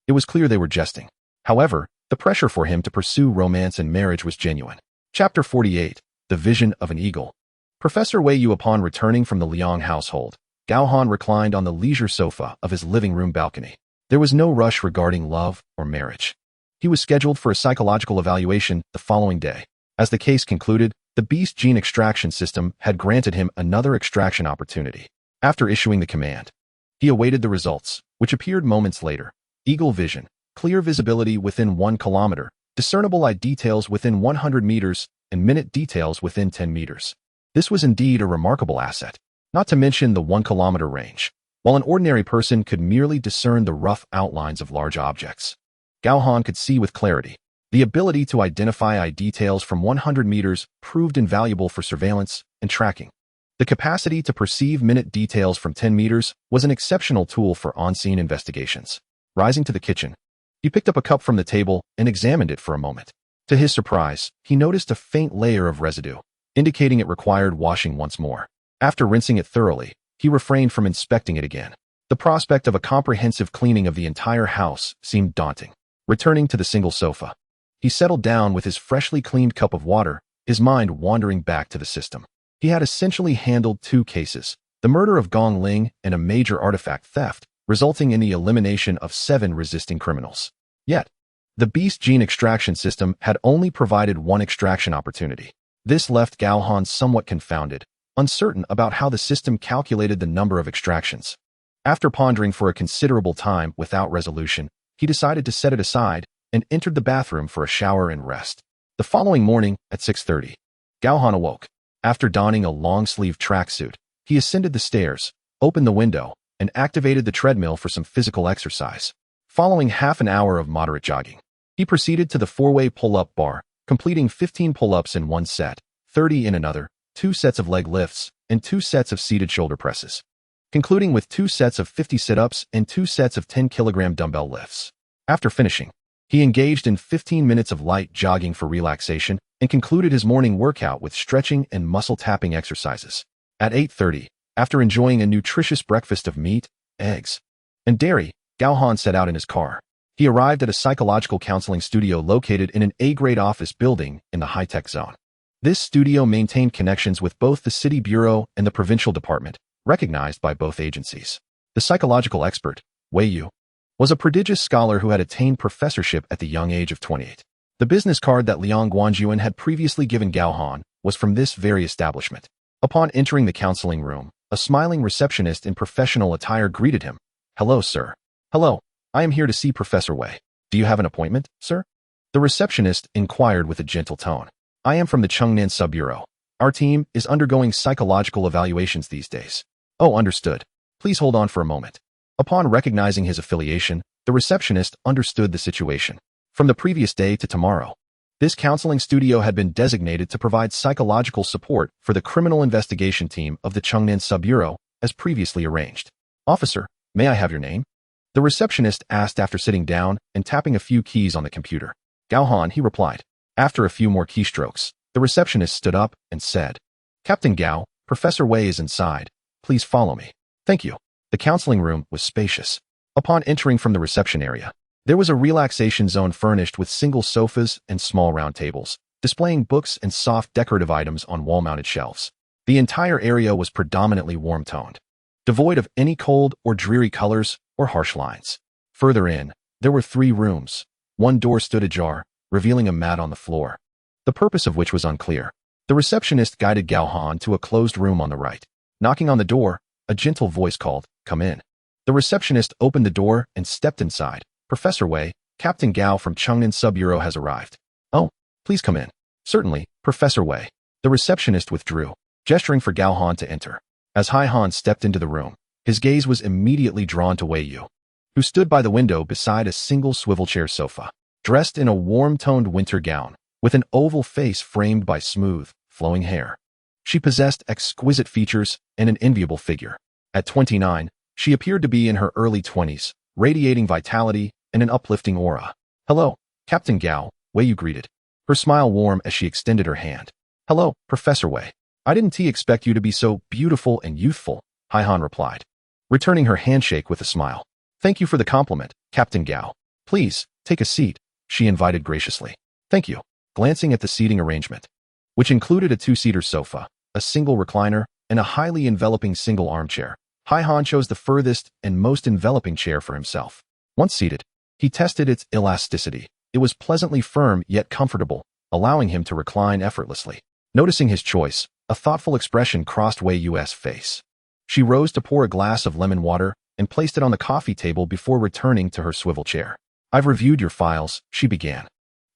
It was clear they were jesting. However, the pressure for him to pursue romance and marriage was genuine. Chapter 48. The Vision of an Eagle. Professor Wei Yu, upon returning from the Liang household, Gao Han reclined on the leisure sofa of his living room balcony. There was no rush regarding love or marriage. He was scheduled for a psychological evaluation the following day. As the case concluded, the Beast gene extraction system had granted him another extraction opportunity. After issuing the command, he awaited the results, which appeared moments later. Eagle vision. Clear visibility within 1 kilometer, discernible eye details within 100 meters, and minute details within 10 meters. This was indeed a remarkable asset, not to mention the 1 kilometer range, while an ordinary person could merely discern the rough outlines of large objects. Gao Han could see with clarity. The ability to identify eye details from 100 meters proved invaluable for surveillance and tracking. The capacity to perceive minute details from 10 meters was an exceptional tool for on-scene investigations. Rising to the kitchen, he picked up a cup from the table and examined it for a moment. To his surprise, he noticed a faint layer of residue, indicating it required washing once more. After rinsing it thoroughly, he refrained from inspecting it again. The prospect of a comprehensive cleaning of the entire house seemed daunting. Returning to the single sofa, he settled down with his freshly cleaned cup of water, his mind wandering back to the system. He had essentially handled 2 cases, the murder of Gong Ling, and a major artifact theft, resulting in the elimination of 7 resisting criminals. Yet, the beast gene extraction system had only provided one extraction opportunity. This left Gao Han somewhat confounded, uncertain about how the system calculated the number of extractions. After pondering for a considerable time without resolution, he decided to set it aside and entered the bathroom for a shower and rest. The following morning, at 6:30, Gao Han awoke. After donning a long-sleeved tracksuit, he ascended the stairs, opened the window, and activated the treadmill for some physical exercise. Following half an hour of moderate jogging, he proceeded to the 4-way pull-up bar, completing 15 pull-ups in one set, 30 in another, 2 sets of leg lifts, and 2 sets of seated shoulder presses, concluding with 2 sets of 50 sit-ups and 2 sets of 10-kilogram dumbbell lifts. After finishing, he engaged in 15 minutes of light jogging for relaxation and concluded his morning workout with stretching and muscle-tapping exercises. At 8:30, after enjoying a nutritious breakfast of meat, eggs, and dairy, Gao Han set out in his car. He arrived at a psychological counseling studio located in an A-grade office building in the high-tech zone. This studio maintained connections with both the city bureau and the provincial department, recognized by both agencies. The psychological expert, Wei Yu, was a prodigious scholar who had attained professorship at the young age of 28. The business card that Liang Guanjuan had previously given Gao Han was from this very establishment. Upon entering the counseling room, a smiling receptionist in professional attire greeted him. "Hello, sir." "Hello, I am here to see Professor Wei. Do you have an appointment, sir?" The receptionist inquired with a gentle tone. "I am from the Chengnan Sub-Bureau. Our team is undergoing psychological evaluations these days." "Oh, understood. Please hold on for a moment." Upon recognizing his affiliation, the receptionist understood the situation. From the previous day to tomorrow, this counseling studio had been designated to provide psychological support for the criminal investigation team of the Chengnan Sub-Bureau, as previously arranged. "Officer, may I have your name?" the receptionist asked after sitting down and tapping a few keys on the computer. "Gao Han," he replied. After a few more keystrokes, the receptionist stood up and said, "Captain Gao, Professor Wei is inside. Please follow me." "Thank you." The counseling room was spacious. Upon entering from the reception area, there was a relaxation zone furnished with single sofas and small round tables, displaying books and soft decorative items on wall-mounted shelves. The entire area was predominantly warm-toned, devoid of any cold or dreary colors or harsh lines. Further in, there were 3 rooms. One door stood ajar, revealing a mat on the floor, the purpose of which was unclear. The receptionist guided Gao Han to a closed room on the right. Knocking on the door, a gentle voice called, "Come in." The receptionist opened the door and stepped inside. "Professor Wei, Captain Gao from Chengnan Sub-Bureau has arrived." "Oh, please come in." "Certainly, Professor Wei." The receptionist withdrew, gesturing for Gao Han to enter. As Hai Han stepped into the room, his gaze was immediately drawn to Wei Yu, who stood by the window beside a single swivel chair sofa. Dressed in a warm-toned winter gown, with an oval face framed by smooth, flowing hair, she possessed exquisite features and an enviable figure. At 29, she appeared to be in her early 20s, radiating vitality and an uplifting aura. "Hello, Captain Gao," Wei Yu greeted, her smile warm as she extended her hand. "Hello, Professor Wei. I didn't expect you to be so beautiful and youthful," Hai Han replied, returning her handshake with a smile. "Thank you for the compliment, Captain Gao. Please, take a seat," she invited graciously. "Thank you." Glancing at the seating arrangement, which included a 2-seater sofa, a single recliner, and a highly enveloping single armchair, Hai Han chose the furthest and most enveloping chair for himself. Once seated, he tested its elasticity. It was pleasantly firm yet comfortable, allowing him to recline effortlessly. Noticing his choice, a thoughtful expression crossed Wei Yu's face. She rose to pour a glass of lemon water and placed it on the coffee table before returning to her swivel chair. "I've reviewed your files," she began,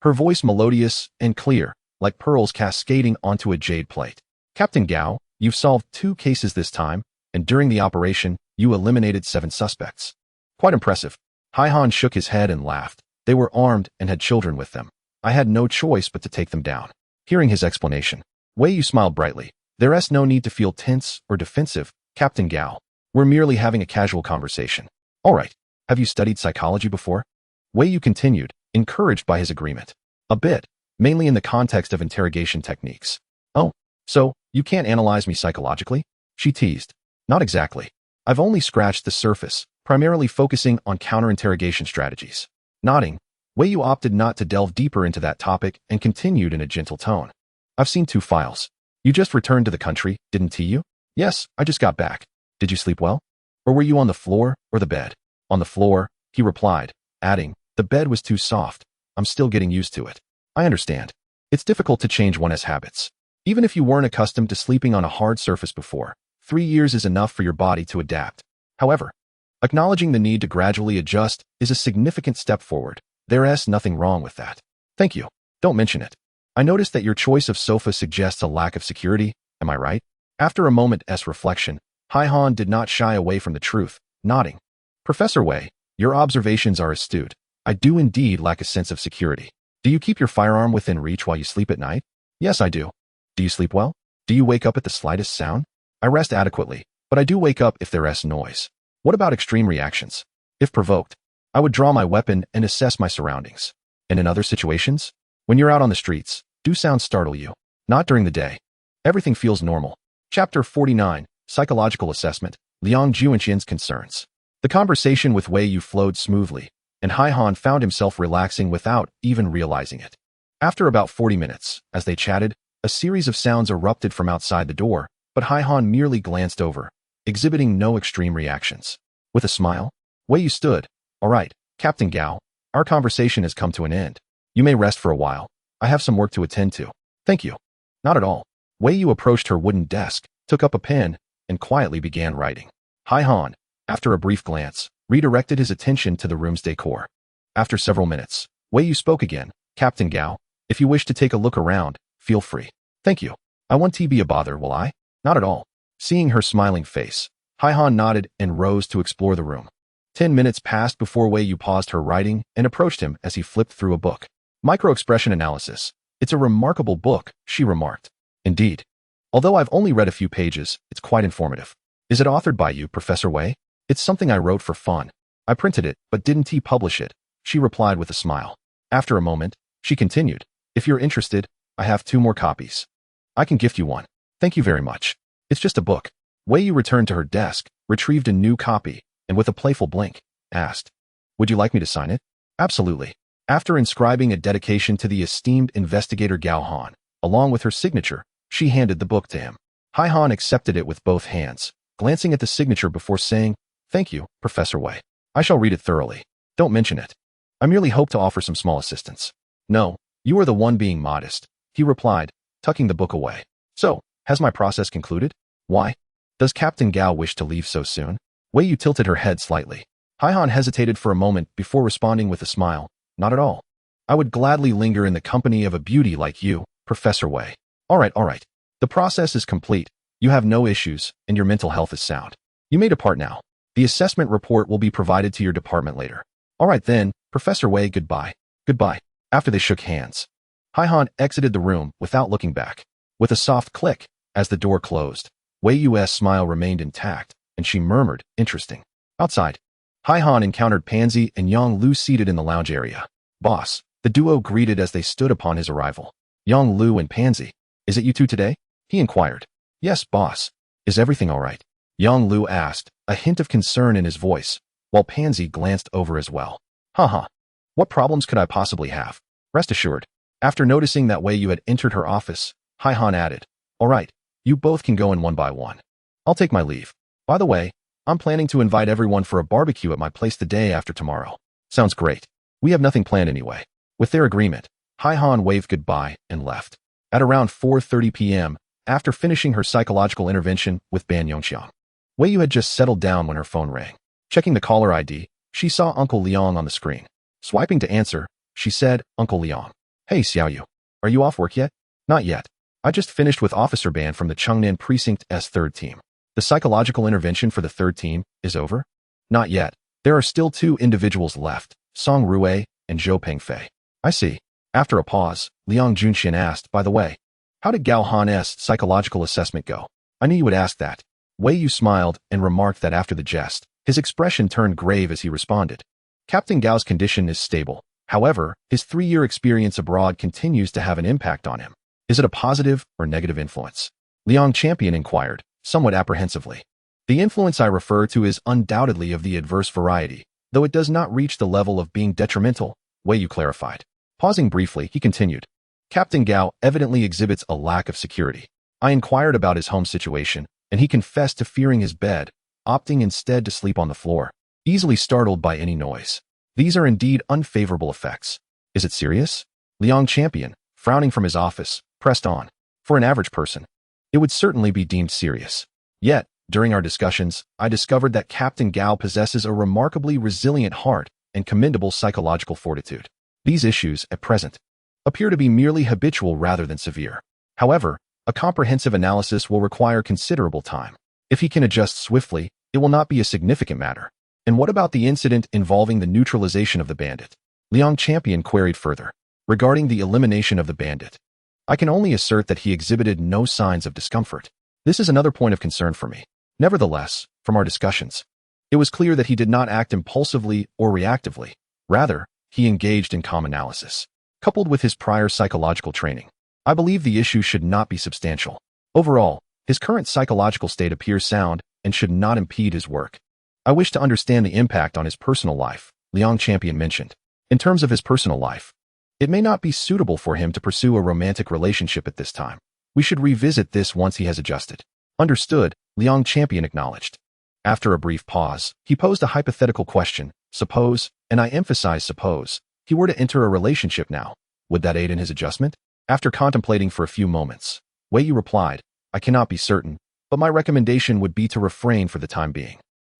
her voice melodious and clear, like pearls cascading onto a jade plate. "Captain Gao, you've solved 2 cases this time, and during the operation, you eliminated 7 suspects. Quite impressive." Hai Han shook his head and laughed. "They were armed and had children with them. I had no choice but to take them down." Hearing his explanation, Wei Yu smiled brightly. "There's no need to feel tense or defensive, Captain Gao. We're merely having a casual conversation." "All right. Have you studied psychology before?" Wei Yu continued, encouraged by his agreement. "A bit, mainly in the context of interrogation techniques." "Oh, so you can't analyze me psychologically?" she teased. "Not exactly. I've only scratched the surface, primarily focusing on counter-interrogation strategies." Nodding, Wei Yu opted not to delve deeper into that topic and continued in a gentle tone. "I've seen 2 files. You just returned to the country, didn't you?" "Yes, I just got back." Did you sleep well? Or were you on the floor or the bed? On the floor, he replied, adding, the bed was too soft. I'm still getting used to it. I understand. It's difficult to change one's habits. Even if you weren't accustomed to sleeping on a hard surface before, 3 years is enough for your body to adapt. However, acknowledging the need to gradually adjust is a significant step forward. There's nothing wrong with that. Thank you. Don't mention it. I noticed that your choice of sofa suggests a lack of security. Am I right? After a moment's reflection, Han did not shy away from the truth, nodding. Professor Wei, your observations are astute. I do indeed lack a sense of security. Do you keep your firearm within reach while you sleep at night? Yes, I do. Do you sleep well? Do you wake up at the slightest sound? I rest adequately, but I do wake up if there's noise. What about extreme reactions? If provoked, I would draw my weapon and assess my surroundings. And in other situations? When you're out on the streets, do sounds startle you? Not during the day. Everything feels normal. Chapter 49, Psychological Assessment, Liang Juanxian's Concerns. The conversation with Wei Yu flowed smoothly, and Han found himself relaxing without even realizing it. After about 40 minutes, as they chatted, a series of sounds erupted from outside the door, but Han merely glanced over, exhibiting no extreme reactions. With a smile, Wei Yu stood. All right, Captain Gao, our conversation has come to an end. You may rest for a while. I have some work to attend to. Thank you. Not at all. Wei Yu approached her wooden desk, took up a pen, and quietly began writing. Han, after a brief glance, redirected his attention to the room's decor. After several minutes, Wei Yu spoke again. Captain Gao, if you wish to take a look around, feel free. Thank you. I won't be a bother, will I? Not at all. Seeing her smiling face, Han nodded and rose to explore the room. 10 minutes passed before Wei Yu paused her writing and approached him as he flipped through a book. Microexpression Analysis. It's a remarkable book, she remarked. Indeed. Although I've only read a few pages, it's quite informative. Is it authored by you, Professor Wei? It's something I wrote for fun. I printed it, but didn't publish it, she replied with a smile. After a moment, she continued. If you're interested, I have 2 more copies. I can gift you one. Thank you very much. It's just a book. Wei Yu returned to her desk, retrieved a new copy, and with a playful blink, asked, would you like me to sign it? Absolutely. After inscribing a dedication to the esteemed investigator Gao Han, along with her signature, she handed the book to him. Han accepted it with both hands, glancing at the signature before saying, thank you, Professor Wei. I shall read it thoroughly. Don't mention it. I merely hope to offer some small assistance. No, you are the one being modest, he replied, tucking the book away. So, has my process concluded? Why? Does Captain Gao wish to leave so soon? Wei Yu tilted her head slightly. Han hesitated for a moment before responding with a smile. Not at all. I would gladly linger in the company of a beauty like you, Professor Wei. All right. The process is complete. You have no issues, and your mental health is sound. You may depart now. The assessment report will be provided to your department later. All right then, Professor Wei, goodbye. Goodbye. After they shook hands, Han exited the room without looking back. With a soft click, as the door closed, Wei Yu's smile remained intact, and she murmured, interesting. Outside, Han encountered Pansy and Yang Lu seated in the lounge area. Boss, the duo greeted as they stood upon his arrival. Yang Lu and Pansy, is it you two today? He inquired. Yes, boss. Is everything all right? Yang Lu asked, a hint of concern in his voice, while Pansy glanced over as well. What problems could I possibly have? Rest assured. After noticing that Wei Yu had entered her office, Han added, all right, you both can go in one by one. I'll take my leave. By the way, I'm planning to invite everyone for a barbecue at my place the day after tomorrow. Sounds great. We have nothing planned anyway. With their agreement, Han waved goodbye and left. At around 4:30 p.m., after finishing her psychological intervention with Ban Yongxiang, Wei Yu had just settled down when her phone rang. Checking the caller ID, she saw Uncle Liang on the screen. Swiping to answer, she said, Uncle Liang. Hey, Xiaoyu. Are you off work yet? Not yet. I just finished with Officer Ban from the Chengnan Precinct's 3rd team. The psychological intervention for the 3rd team is over? Not yet. There are still 2 individuals left, Song Rui and Zhou Pengfei. I see. After a pause, Liang Junxian asked, by the way, how did Gao Han's psychological assessment go? I knew you would ask that. Wei Yu smiled and remarked that after the jest, his expression turned grave as he responded. Captain Gao's condition is stable. However, his 3-year experience abroad continues to have an impact on him. Is it a positive or negative influence? Liang Champion inquired, somewhat apprehensively. The influence I refer to is undoubtedly of the adverse variety, though it does not reach the level of being detrimental, Wei Yu clarified. Pausing briefly, he continued. Captain Gao evidently exhibits a lack of security. I inquired about his home situation, and he confessed to fearing his bed, opting instead to sleep on the floor, easily startled by any noise. These are indeed unfavorable effects. Is it serious? Liang Champion, frowning from his office, pressed on. For an average person, it would certainly be deemed serious. Yet, during our discussions, I discovered that Captain Gao possesses a remarkably resilient heart and commendable psychological fortitude. These issues, at present, appear to be merely habitual rather than severe. However, a comprehensive analysis will require considerable time. If he can adjust swiftly, it will not be a significant matter. And what about the incident involving the neutralization of the bandit? Liang Champion queried further. Regarding the elimination of the bandit, I can only assert that he exhibited no signs of discomfort. This is another point of concern for me. Nevertheless, from our discussions, it was clear that he did not act impulsively or reactively. Rather, he engaged in calm analysis. Coupled with his prior psychological training, I believe the issue should not be substantial. Overall, his current psychological state appears sound and should not impede his work. I wish to understand the impact on his personal life, Liang Champion mentioned. In terms of his personal life, it may not be suitable for him to pursue a romantic relationship at this time. We should revisit this once he has adjusted. Understood, Liang Champion acknowledged. After a brief pause, he posed a hypothetical question. Suppose, and I emphasize suppose, he were to enter a relationship now. Would that aid in his adjustment? After contemplating for a few moments, Wei Yu replied, I cannot be certain, but my recommendation would be to refrain for the time being.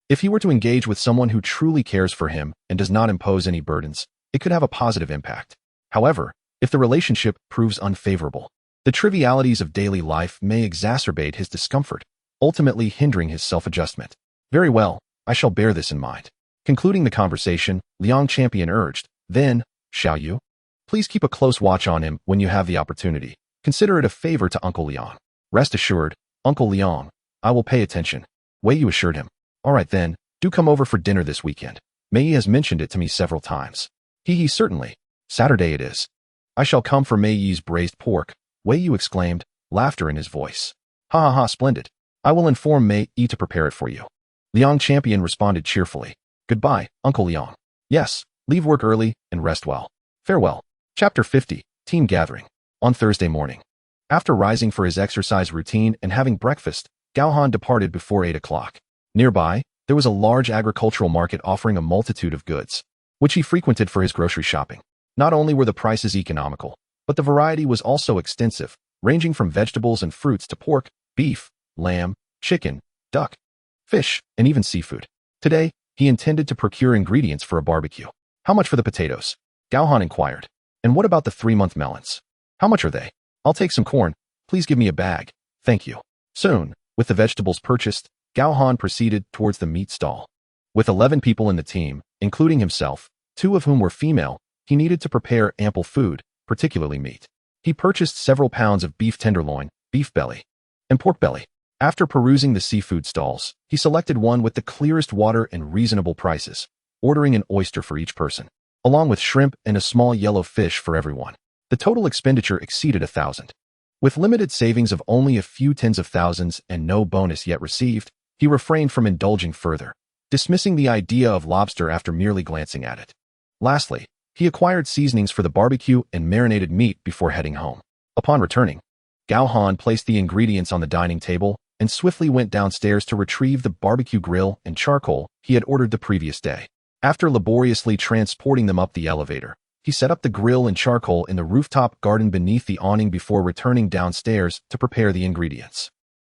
If he were to engage with someone who truly cares for him and does not impose any burdens, it could have a positive impact. However, if the relationship proves unfavorable, the trivialities of daily life may exacerbate his discomfort, ultimately hindering his self-adjustment. Very well, I shall bear this in mind. Concluding the conversation, Liang Champion urged, then, shall you? Please keep a close watch on him when you have the opportunity. Consider it a favor to Uncle Liang. Rest assured, Uncle Liang, I will pay attention. Wei Yu assured him. All right then, do come over for dinner this weekend. Mei has mentioned it to me several times. He certainly. Saturday it is. I shall come for Mei's braised pork, Wei Yu exclaimed, laughter in his voice. Ha ha ha, splendid. I will inform Mei to prepare it for you. Liang Champion responded cheerfully. Goodbye, Uncle Liang. Yes, leave work early and rest well. Farewell. Chapter 50, Team Gathering. On Thursday morning, after rising for his exercise routine and having breakfast, Gao Han departed before 8 o'clock. Nearby, there was a large agricultural market offering a multitude of goods, which he frequented for his grocery shopping. Not only were the prices economical, but the variety was also extensive, ranging from vegetables and fruits to pork, beef, lamb, chicken, duck, fish, and even seafood. Today, he intended to procure ingredients for a barbecue. How much for the potatoes? Gao Han inquired. And what about the 3-month melons? How much are they? I'll take some corn. Please give me a bag. Thank you. Soon, with the vegetables purchased, Gao Han proceeded towards the meat stall. With 11 people in the team, including himself, 2 of whom were female, he needed to prepare ample food, particularly meat. He purchased several pounds of beef tenderloin, beef belly, and pork belly. After perusing the seafood stalls, he selected one with the clearest water and reasonable prices, ordering an oyster for each person, along with shrimp and a small yellow fish for everyone. The total expenditure exceeded 1,000. With limited savings of only a few tens of thousands and no bonus yet received, he refrained from indulging further, dismissing the idea of lobster after merely glancing at it. Lastly, he acquired seasonings for the barbecue and marinated meat before heading home. Upon returning, Gao Han placed the ingredients on the dining table and swiftly went downstairs to retrieve the barbecue grill and charcoal he had ordered the previous day. After laboriously transporting them up the elevator, he set up the grill and charcoal in the rooftop garden beneath the awning before returning downstairs to prepare the ingredients.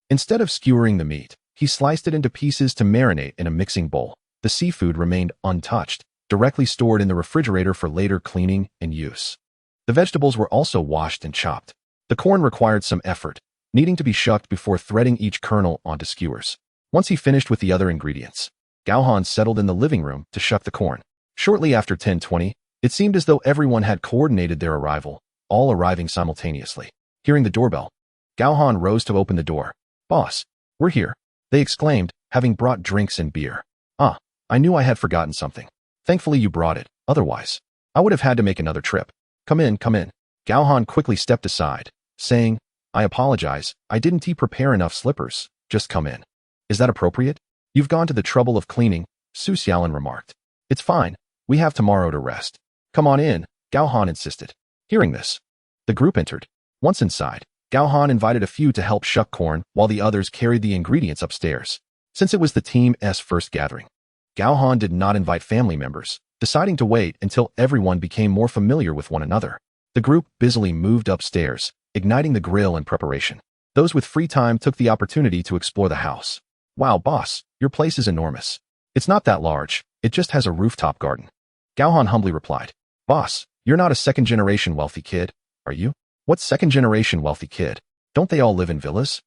Instead of skewering the meat, he sliced it into pieces to marinate in a mixing bowl. The seafood remained untouched, directly stored in the refrigerator for later cleaning and use. The vegetables were also washed and chopped. The corn required some effort, needing to be shucked before threading each kernel onto skewers. Once he finished with the other ingredients, Gao Han settled in the living room to shuck the corn. Shortly after 10:20, it seemed as though everyone had coordinated their arrival, all arriving simultaneously. Hearing the doorbell, Gao Han rose to open the door. Boss, we're here, they exclaimed, having brought drinks and beer. Ah, I knew I had forgotten something. Thankfully you brought it, otherwise, I would have had to make another trip. Come in, come in. Gao Han quickly stepped aside, saying, I apologize, I didn't prepare enough slippers, just come in. Is that appropriate? You've gone to the trouble of cleaning, Su Xiaolin remarked. It's fine, we have tomorrow to rest. Come on in, Gao Han insisted. Hearing this, the group entered. Once inside, Gao Han invited a few to help shuck corn while the others carried the ingredients upstairs. Since it was the team's first gathering, Gao Han did not invite family members, deciding to wait until everyone became more familiar with one another. The group busily moved upstairs, igniting the grill in preparation. Those with free time took the opportunity to explore the house. Wow, boss, your place is enormous. It's not that large, it just has a rooftop garden. Gao Han humbly replied. Boss, you're not a second-generation wealthy kid, are you? What second-generation wealthy kid? Don't they all live in villas?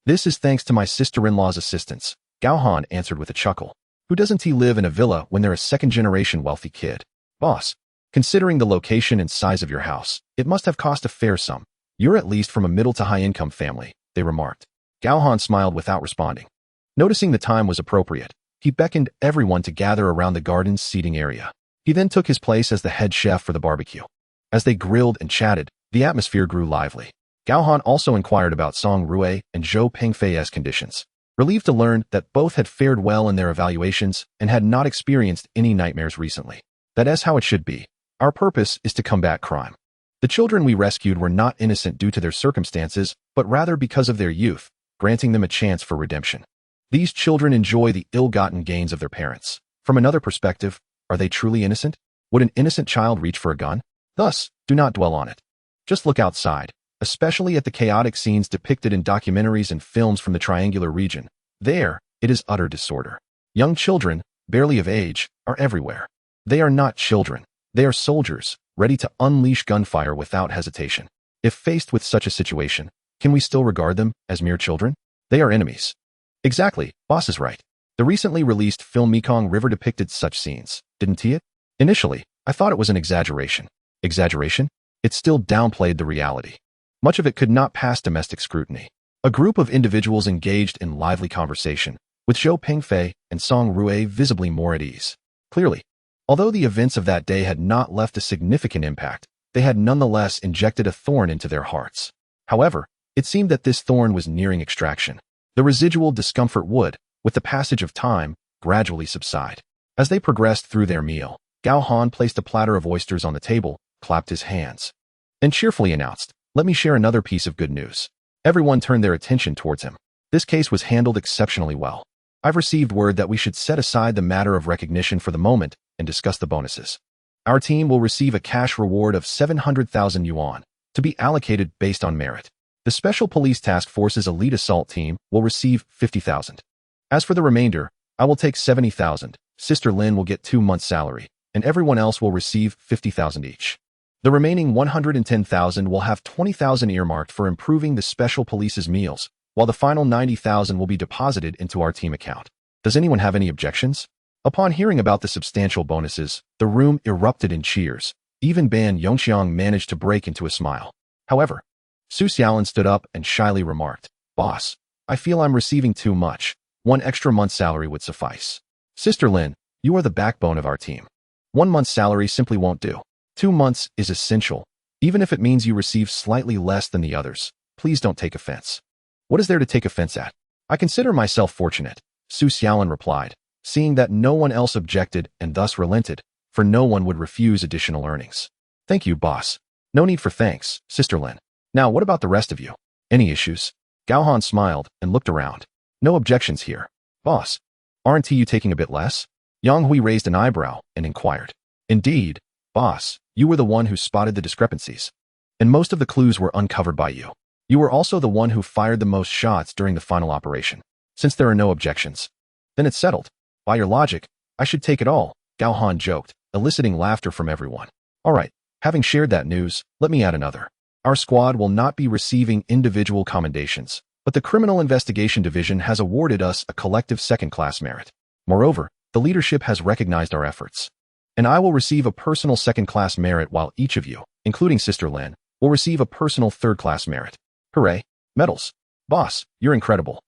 This is thanks to my sister-in-law's assistance, Gao Han answered with a chuckle. Who doesn't he live in a villa when they're a second-generation wealthy kid? Boss, considering the location and size of your house, it must have cost a fair sum. You're at least from a middle to high-income family, they remarked. Gao Han smiled without responding. Noticing the time was appropriate, he beckoned everyone to gather around the garden's seating area. He then took his place as the head chef for the barbecue. As they grilled and chatted, the atmosphere grew lively. Gao Han also inquired about Song Rui and Zhou Pengfei's conditions, relieved to learn that both had fared well in their evaluations and had not experienced any nightmares recently. That is how it should be. Our purpose is to combat crime. The children we rescued were not innocent due to their circumstances, but rather because of their youth, granting them a chance for redemption. These children enjoy the ill-gotten gains of their parents. From another perspective, are they truly innocent? Would an innocent child reach for a gun? Thus, do not dwell on it. Just look outside, especially at the chaotic scenes depicted in documentaries and films from the Triangular region. There, it is utter disorder. Young children, barely of age, are everywhere. They are not children. They are soldiers, ready to unleash gunfire without hesitation. If faced with such a situation, can we still regard them as mere children? They are enemies. Exactly, boss is right. The recently released film Mekong River depicted such scenes, didn't it? Initially, I thought it was an exaggeration. Exaggeration? It still downplayed the reality. Much of it could not pass domestic scrutiny. A group of individuals engaged in lively conversation, with Zhou Pengfei and Song Rui visibly more at ease. Clearly, although the events of that day had not left a significant impact, they had nonetheless injected a thorn into their hearts. However, it seemed that this thorn was nearing extraction. The residual discomfort would, with the passage of time, gradually subside. As they progressed through their meal, Gao Han placed a platter of oysters on the table, clapped his hands, and cheerfully announced, "Let me share another piece of good news." Everyone turned their attention towards him. This case was handled exceptionally well. I've received word that we should set aside the matter of recognition for the moment and discuss the bonuses. Our team will receive a cash reward of 700,000 yuan, to be allocated based on merit. The Special Police Task Force's elite assault team will receive 50,000. As for the remainder, I will take 70,000. Sister Lin will get 2 months' salary, and everyone else will receive 50,000 each. The remaining 110,000 will have 20,000 earmarked for improving the Special Police's meals, while the final 90,000 will be deposited into our team account. Does anyone have any objections? Upon hearing about the substantial bonuses, the room erupted in cheers. Even Ban Yongxiang managed to break into a smile. However, Su Xiaolin stood up and shyly remarked, "Boss, I feel I'm receiving too much. 1 extra month's salary would suffice." Sister Lin, you are the backbone of our team. 1 month's salary simply won't do. 2 months is essential, even if it means you receive slightly less than the others. Please don't take offense. What is there to take offense at? I consider myself fortunate, Su Xiaolin replied, seeing that no one else objected and thus relented, for no one would refuse additional earnings. Thank you, boss. No need for thanks, Sister Lin. Now, what about the rest of you? Any issues? Gao Han smiled and looked around. No objections here. Boss, aren't you taking a bit less? Yang Hui raised an eyebrow and inquired. Indeed, boss, you were the one who spotted the discrepancies, and most of the clues were uncovered by you. You were also the one who fired the most shots during the final operation. Since there are no objections, then it's settled. By your logic, I should take it all, Gao Han joked, eliciting laughter from everyone. All right, having shared that news, let me add another. Our squad will not be receiving individual commendations, but the Criminal Investigation Division has awarded us a collective second-class merit. Moreover, the leadership has recognized our efforts, and I will receive a personal second-class merit while each of you, including Sister Lin, will receive a personal third-class merit. Hooray! Medals. Boss, you're incredible.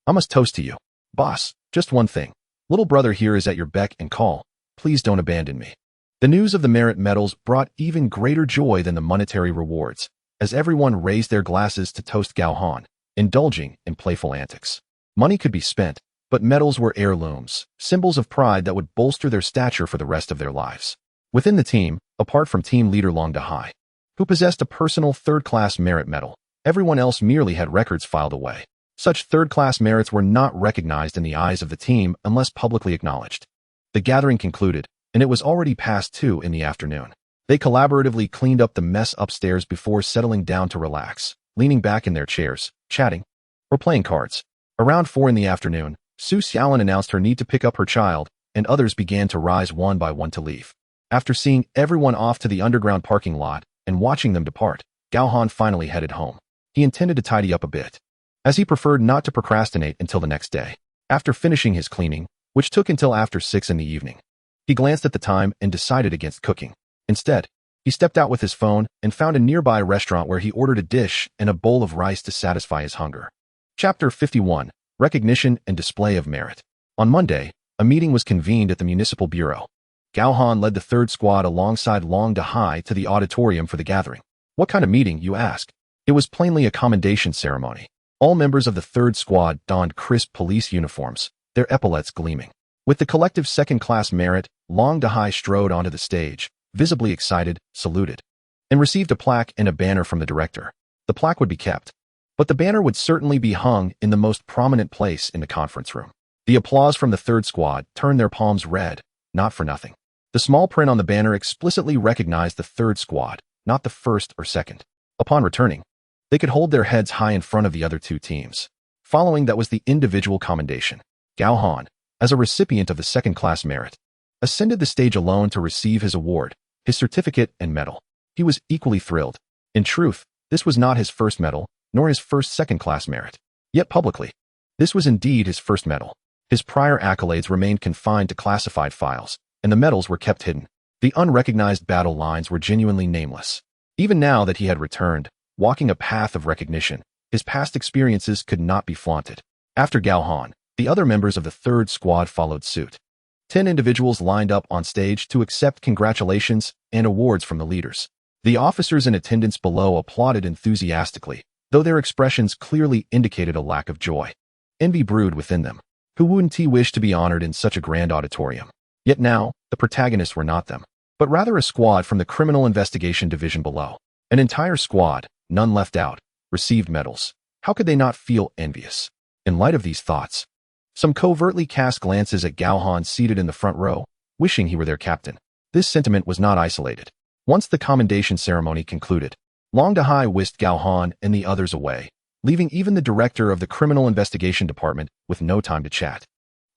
I must toast to you. Boss, just one thing. Little brother here is at your beck and call. Please don't abandon me. The news of the merit medals brought even greater joy than the monetary rewards, as everyone raised their glasses to toast Gao Han, indulging in playful antics. Money could be spent, but medals were heirlooms, symbols of pride that would bolster their stature for the rest of their lives. Within the team, apart from team leader Long Dahai, who possessed a personal third-class merit medal, everyone else merely had records filed away. Such third-class merits were not recognized in the eyes of the team unless publicly acknowledged. The gathering concluded, and it was already past 2 in the afternoon. They collaboratively cleaned up the mess upstairs before settling down to relax, leaning back in their chairs, chatting, or playing cards. Around 4 in the afternoon, Su Xiaolin announced her need to pick up her child, and others began to rise one by one to leave. After seeing everyone off to the underground parking lot and watching them depart, Gao Han finally headed home. He intended to tidy up a bit, as he preferred not to procrastinate until the next day. After finishing his cleaning, which took until after 6 in the evening, he glanced at the time and decided against cooking. Instead, he stepped out with his phone and found a nearby restaurant where he ordered a dish and a bowl of rice to satisfy his hunger. Chapter 51: Recognition and Display of Merit. On Monday, a meeting was convened at the Municipal Bureau. Gao Han led the third squad alongside Long Dahai to the auditorium for the gathering. What kind of meeting, you ask? It was plainly a commendation ceremony. All members of the third squad donned crisp police uniforms, their epaulets gleaming. With the collective second-class merit, Long Dahai strode onto the stage, visibly excited, saluted, and received a plaque and a banner from the director. The plaque would be kept, but the banner would certainly be hung in the most prominent place in the conference room. The applause from the third squad turned their palms red, not for nothing. The small print on the banner explicitly recognized the third squad, not the first or second. Upon returning, they could hold their heads high in front of the other two teams. Following that was the individual commendation. Gao Han, as a recipient of the second-class merit, ascended the stage alone to receive his award, his certificate and medal. He was equally thrilled. In truth, this was not his first medal, nor his first second-class merit. Yet publicly, this was indeed his first medal. His prior accolades remained confined to classified files, and the medals were kept hidden. The unrecognized battle lines were genuinely nameless. Even now that he had returned, walking a path of recognition, his past experiences could not be flaunted. After Gao Han, the other members of the third squad followed suit. 10 individuals lined up on stage to accept congratulations and awards from the leaders. The officers in attendance below applauded enthusiastically, though their expressions clearly indicated a lack of joy. Envy brewed within them. Who wouldn't he wish to be honored in such a grand auditorium? Yet now, the protagonists were not them, but rather a squad from the Criminal Investigation Division below. An entire squad, none left out, received medals. How could they not feel envious? In light of these thoughts, some covertly cast glances at Gao Han seated in the front row, wishing he were their captain. This sentiment was not isolated. Once the commendation ceremony concluded, Long Dahai whisked Gao Han and the others away, leaving even the director of the Criminal Investigation Department with no time to chat.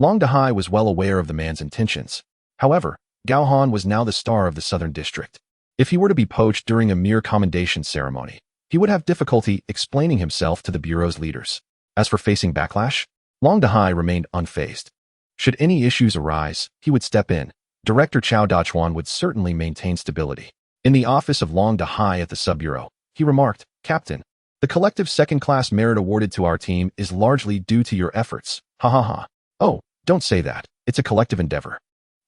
Long Dahai was well aware of the man's intentions. However, Gao Han was now the star of the Southern District. If he were to be poached during a mere commendation ceremony, he would have difficulty explaining himself to the Bureau's leaders. As for facing backlash, Long Dahai remained unfazed. Should any issues arise, he would step in. Director Chao Dachuan would certainly maintain stability. In the office of Long Dahai at the Sub-Bureau, he remarked, "Captain, the collective second-class merit awarded to our team is largely due to your efforts. Ha ha ha. Oh, don't say that. It's a collective endeavor."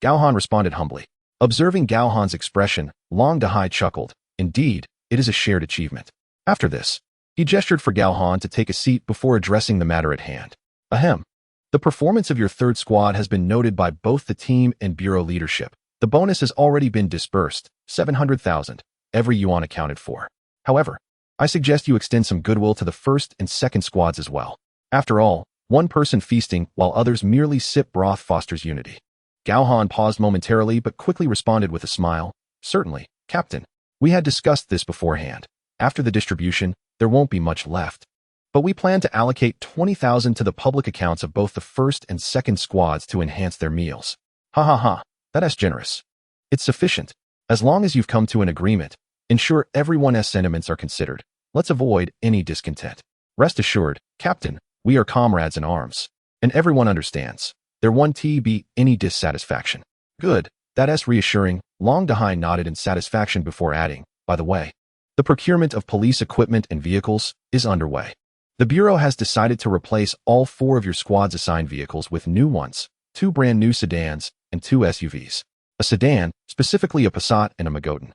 Gao Han responded humbly. Observing Gao Han's expression, Long Dahai chuckled. Indeed, it is a shared achievement. After this, he gestured for Gao Han to take a seat before addressing the matter at hand. Ahem. The performance of your third squad has been noted by both the team and Bureau leadership. The bonus has already been dispersed, 700,000, every yuan accounted for. However, I suggest you extend some goodwill to the first and second squads as well. After all, one person feasting while others merely sip broth fosters unity. Gao Han paused momentarily but quickly responded with a smile. Certainly, Captain. We had discussed this beforehand. After the distribution, there won't be much left. But we plan to allocate 20,000 to the public accounts of both the first and second squads to enhance their meals. Ha ha ha, that's generous. It's sufficient. As long as you've come to an agreement, ensure everyone's sentiments are considered. Let's avoid any discontent. Rest assured, Captain, we are comrades in arms. And everyone understands. There won't be any dissatisfaction. Good, that's reassuring. Long Dahai nodded in satisfaction before adding, by the way, the procurement of police equipment and vehicles is underway. The Bureau has decided to replace all 4 of your squad's assigned vehicles with new ones, 2 brand new sedans and 2 SUVs. A sedan, specifically a Passat and a Magotan,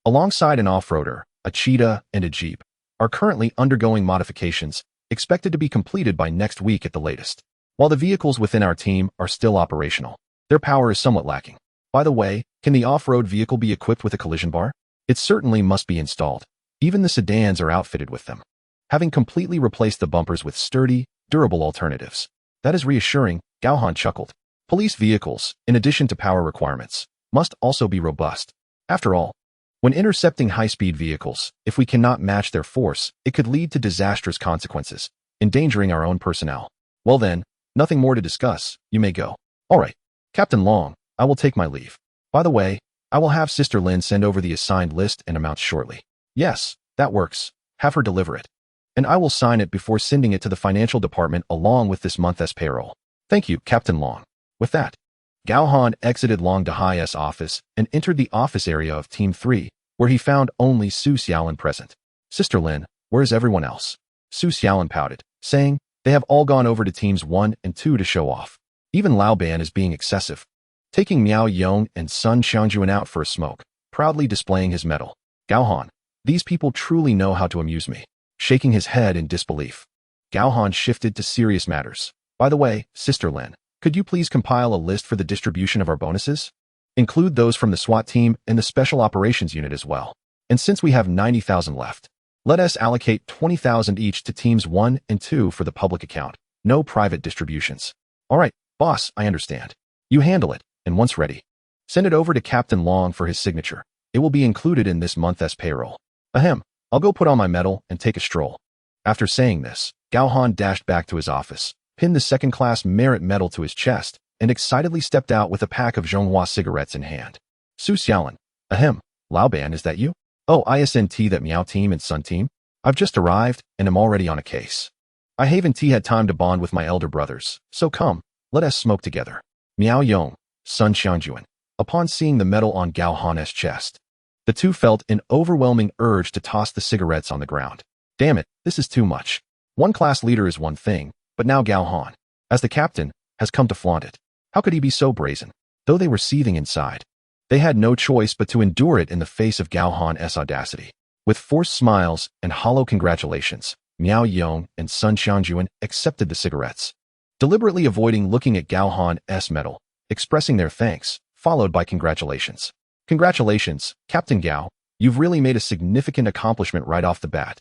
alongside an off-roader, a Cheetah and a Jeep, are currently undergoing modifications, expected to be completed by next week at the latest. While the vehicles within our team are still operational, their power is somewhat lacking. By the way, can the off-road vehicle be equipped with a collision bar? It certainly must be installed. Even the sedans are outfitted with them. Having completely replaced the bumpers with sturdy, durable alternatives. That is reassuring, Gao Han chuckled. Police vehicles, in addition to power requirements, must also be robust. After all, when intercepting high-speed vehicles, if we cannot match their force, it could lead to disastrous consequences, endangering our own personnel. Well then, nothing more to discuss, you may go. All right, Captain Long, I will take my leave. By the way, I will have Sister Lin send over the assigned list and amounts shortly. Yes, that works. Have her deliver it. And I will sign it before sending it to the financial department along with this month's payroll. Thank you, Captain Long. With that, Gao Han exited Long Dahai's office and entered the office area of Team 3, where he found only Su Xiaolin present. Sister Lin, where is everyone else? Su Xiaolin pouted, saying, they have all gone over to Teams 1 and 2 to show off. Even Lao Ban is being excessive. Taking Miao Yong and Sun Xiangjuan out for a smoke, proudly displaying his medal. Gao Han, these people truly know how to amuse me. Shaking his head in disbelief, Gao Han shifted to serious matters. By the way, Sister Lin, could you please compile a list for the distribution of our bonuses? Include those from the SWAT team and the Special Operations Unit as well. And since we have 90,000 left, let us allocate 20,000 each to Teams 1 and 2 for the public account. No private distributions. All right, boss, I understand. You handle it, and once ready, send it over to Captain Long for his signature. It will be included in this month's payroll. Ahem, I'll go put on my medal and take a stroll. After saying this, Gao Han dashed back to his office, pinned the second-class merit medal to his chest, and excitedly stepped out with a pack of Zhonghua cigarettes in hand. Su Xiaolin, ahem, Lao Ban, is that you? Oh, ISNT, that Miao team and Sun team? I've just arrived and am already on a case. I haven't had time to bond with my elder brothers, so come, let us smoke together. Miao Yong, Sun Xiangjuan. Upon seeing the medal on Gao Han's chest, the two felt an overwhelming urge to toss the cigarettes on the ground. Damn it, this is too much. One class leader is one thing, but now Gao Han, as the captain, has come to flaunt it. How could he be so brazen? Though they were seething inside, they had no choice but to endure it in the face of Gao Han's audacity. With forced smiles and hollow congratulations, Miao Yong and Sun Xiangjuan accepted the cigarettes, deliberately avoiding looking at Gao Han's medal, expressing their thanks, followed by congratulations. Congratulations, Captain Gao, you've really made a significant accomplishment right off the bat.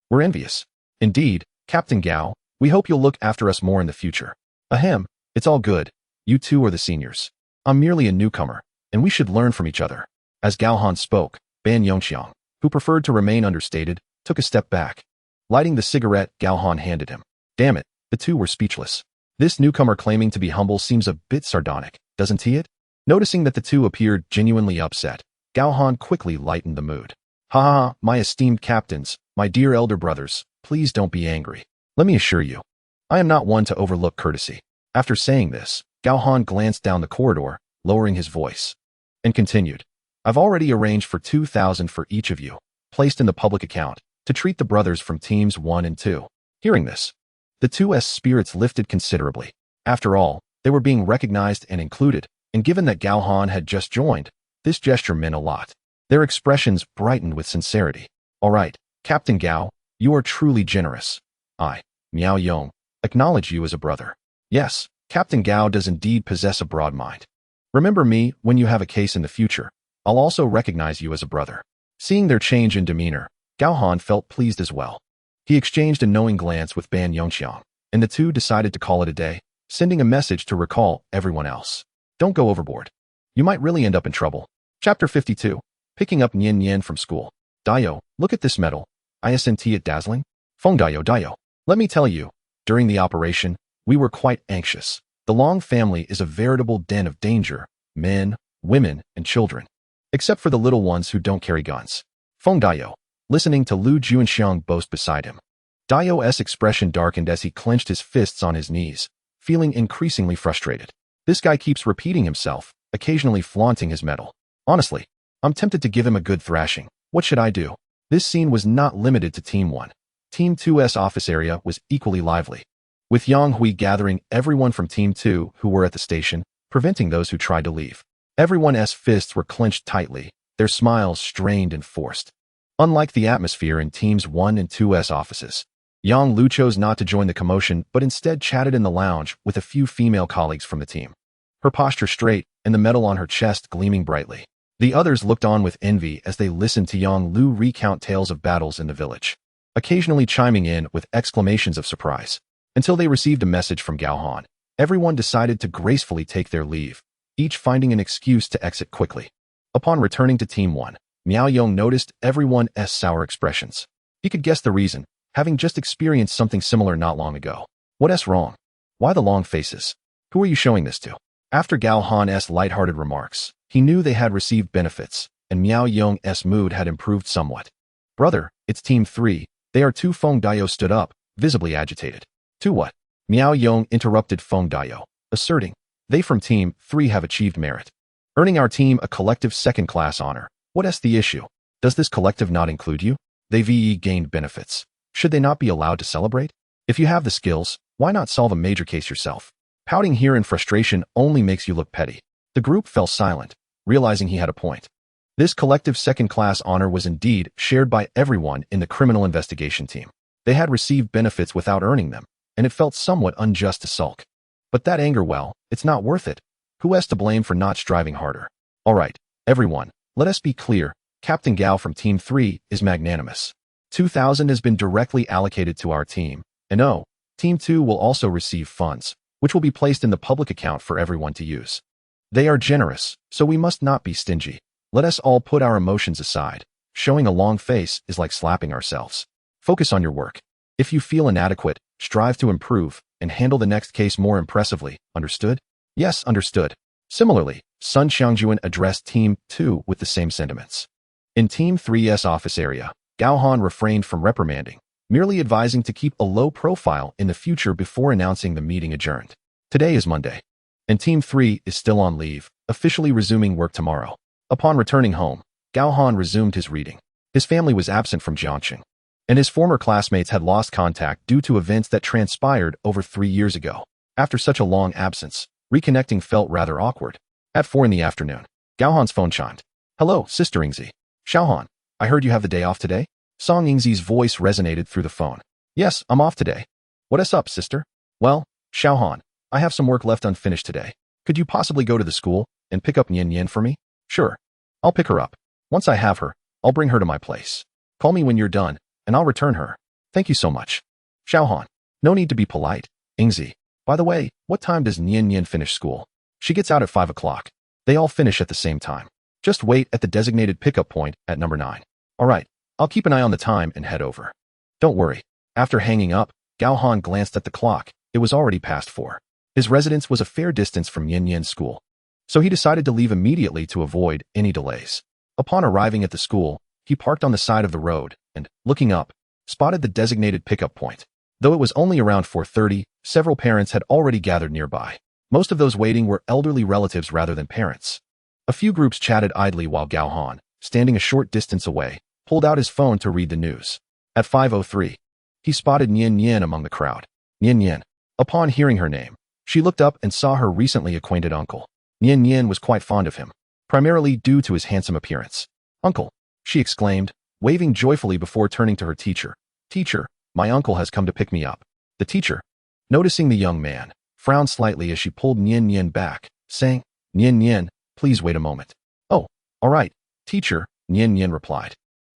We're envious. Indeed, Captain Gao, we hope you'll look after us more in the future. Ahem, it's all good. You two are the seniors. I'm merely a newcomer, and we should learn from each other. As Gao Han spoke, Ban Yongqiang, who preferred to remain understated, took a step back. Lighting the cigarette Gao Han handed him. Damn it, the two were speechless. This newcomer claiming to be humble seems a bit sardonic, doesn't he? Noticing that the two appeared genuinely upset, Gao Han quickly lightened the mood. Ha ha, my esteemed captains, my dear elder brothers, please don't be angry. Let me assure you, I am not one to overlook courtesy. After saying this, Gao Han glanced down the corridor, lowering his voice, and continued. I've already arranged for 2,000 for each of you, placed in the public account, to treat the brothers from Teams 1 and 2. Hearing this, the 2's spirits lifted considerably. After all, they were being recognized and included, and given that Gao Han had just joined, this gesture meant a lot. Their expressions brightened with sincerity. All right, Captain Gao, you are truly generous. I, Miao Yong, acknowledge you as a brother. Yes, Captain Gao does indeed possess a broad mind. Remember me when you have a case in the future. I'll also recognize you as a brother. Seeing their change in demeanor, Gao Han felt pleased as well. He exchanged a knowing glance with Ban Yongqiang, and the two decided to call it a day, sending a message to recall everyone else. Don't go overboard. You might really end up in trouble. Chapter 52. Picking up Nian Nian from school. Dayo, look at this medal. Isn't it dazzling? Feng Dayo. Let me tell you, during the operation, we were quite anxious. The Long family is a veritable den of danger, men, women, and children. Except for the little ones who don't carry guns. Feng Dayo, listening to Lu Juanxiang boast beside him. Dayo's expression darkened as he clenched his fists on his knees, feeling increasingly frustrated. This guy keeps repeating himself, occasionally flaunting his medal. Honestly, I'm tempted to give him a good thrashing. What should I do? This scene was not limited to Team 1. Team 2's office area was equally lively, with Yang Hui gathering everyone from Team 2 who were at the station, preventing those who tried to leave. Everyone's fists were clenched tightly, their smiles strained and forced. Unlike the atmosphere in Teams 1 and 2's offices, Yang Lu chose not to join the commotion but instead chatted in the lounge with a few female colleagues from the team. Her posture straight and the medal on her chest gleaming brightly. The others looked on with envy as they listened to Yang Lu recount tales of battles in the village, occasionally chiming in with exclamations of surprise. until they received a message from Gao Han. Everyone decided to gracefully take their leave, each finding an excuse to exit quickly. Upon returning to Team 1, Miao Yong noticed everyone's sour expressions. He could guess the reason, having just experienced something similar not long ago. What's wrong? Why the long faces? Who are you showing this to? After Gao Han's lighthearted remarks, he knew they had received benefits, and Miao Yong's mood had improved somewhat. Brother, it's Team 3. They are two. Feng Dayo stood up, visibly agitated. To what? Miao Yong interrupted Feng Dayo, asserting, they from Team 3 have achieved merit, earning our team a collective second-class honor. What's the issue? Does this collective not include you? They gained benefits. Should they not be allowed to celebrate? If you have the skills, why not solve a major case yourself? Pouting here in frustration only makes you look petty. The group fell silent, realizing he had a point. This collective second-class honor was indeed shared by everyone in the criminal investigation team. They had received benefits without earning them, and it felt somewhat unjust to sulk. But that anger, well, it's not worth it. Who is to blame for not striving harder? All right, everyone, let us be clear. Captain Gao from Team 3 is magnanimous. 2,000 has been directly allocated to our team, and Team 2 will also receive funds, which will be placed in the public account for everyone to use. They are generous, so we must not be stingy. Let us all put our emotions aside. Showing a long face is like slapping ourselves. Focus on your work. If you feel inadequate, strive to improve and handle the next case more impressively. Understood? Yes, understood. Similarly, Sun Xiangjuan addressed Team 2 with the same sentiments. In Team 3's office area, Gao Han refrained from reprimanding, merely advising to keep a low profile in the future before announcing the meeting adjourned. Today is Monday, and Team 3 is still on leave, officially resuming work tomorrow. Upon returning home, Gao Han resumed his reading. His family was absent from Jiangxing, and his former classmates had lost contact due to events that transpired over 3 years ago. After such a long absence, reconnecting felt rather awkward. At 4 in the afternoon, Gao Han's phone chimed. Hello, Sister Yingzi. Xiaohan, I heard you have the day off today? Song Yingzi's voice resonated through the phone. Yes, I'm off today. What's up, sister? Well, Xiaohan, I have some work left unfinished today. Could you possibly go to the school and pick up Nian for me? Sure. I'll pick her up. Once I have her, I'll bring her to my place. Call me when you're done, and I'll return her. Thank you so much. Xiaohan, no need to be polite. Yingzi, by the way, what time does Nian finish school? She gets out at 5 o'clock. They all finish at the same time. Just wait at the designated pickup point at number 9. All right, I'll keep an eye on the time and head over. Don't worry. After hanging up, Gao Han glanced at the clock. It was already past 4. His residence was a fair distance from Nian's school, so he decided to leave immediately to avoid any delays. Upon arriving at the school, he parked on the side of the road and, looking up, spotted the designated pickup point. Though it was only around 4:30, several parents had already gathered nearby. Most of those waiting were elderly relatives rather than parents. A few groups chatted idly while Gao Han, standing a short distance away, pulled out his phone to read the news. At 5:03, he spotted Nian among the crowd. Nian. Upon hearing her name, she looked up and saw her recently acquainted uncle. Nian was quite fond of him, primarily due to his handsome appearance. Uncle, she exclaimed, waving joyfully before turning to her teacher. Teacher, my uncle has come to pick me up. The teacher, noticing the young man, frowned slightly as she pulled Nian back, saying, Nian, please wait a moment. Oh, all right, teacher, Nian replied.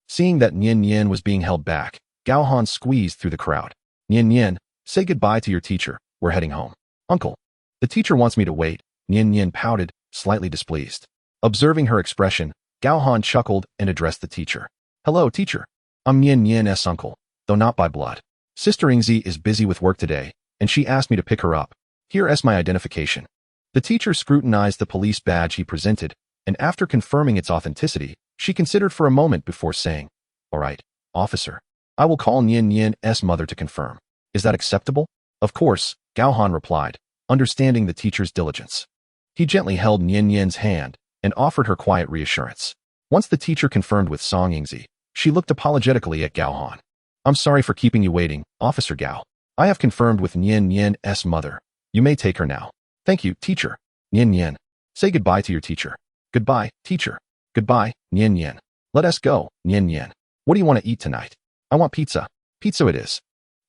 Seeing that Nian was being held back, Gao Han squeezed through the crowd. Nian, say goodbye to your teacher, we're heading home. Uncle, the teacher wants me to wait. Nian pouted, slightly displeased. Observing her expression, Gao Han chuckled and addressed the teacher. Hello, teacher. I'm Nian's uncle, though not by blood. Sister Yingzi is busy with work today, and she asked me to pick her up. Here's my identification. The teacher scrutinized the police badge he presented, and after confirming its authenticity, she considered for a moment before saying, All right, officer. I will call Nian's mother to confirm. Is that acceptable? Of course, Gao Han replied, understanding the teacher's diligence. He gently held Nian's hand and offered her quiet reassurance. Once the teacher confirmed with Song Yingzi, she looked apologetically at Gao Han. I'm sorry for keeping you waiting, Officer Gao. I have confirmed with Nian's mother. You may take her now. Thank you, teacher. Nian. Say goodbye to your teacher. Goodbye, teacher. Goodbye, Nian. Let us go, Nian. What do you want to eat tonight? I want pizza. Pizza it is.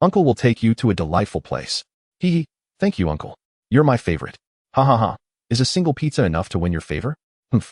Uncle will take you to a delightful place. Hee. Thank you, uncle. You're my favorite. Ha ha ha. Is a single pizza enough to win your favor? Humph.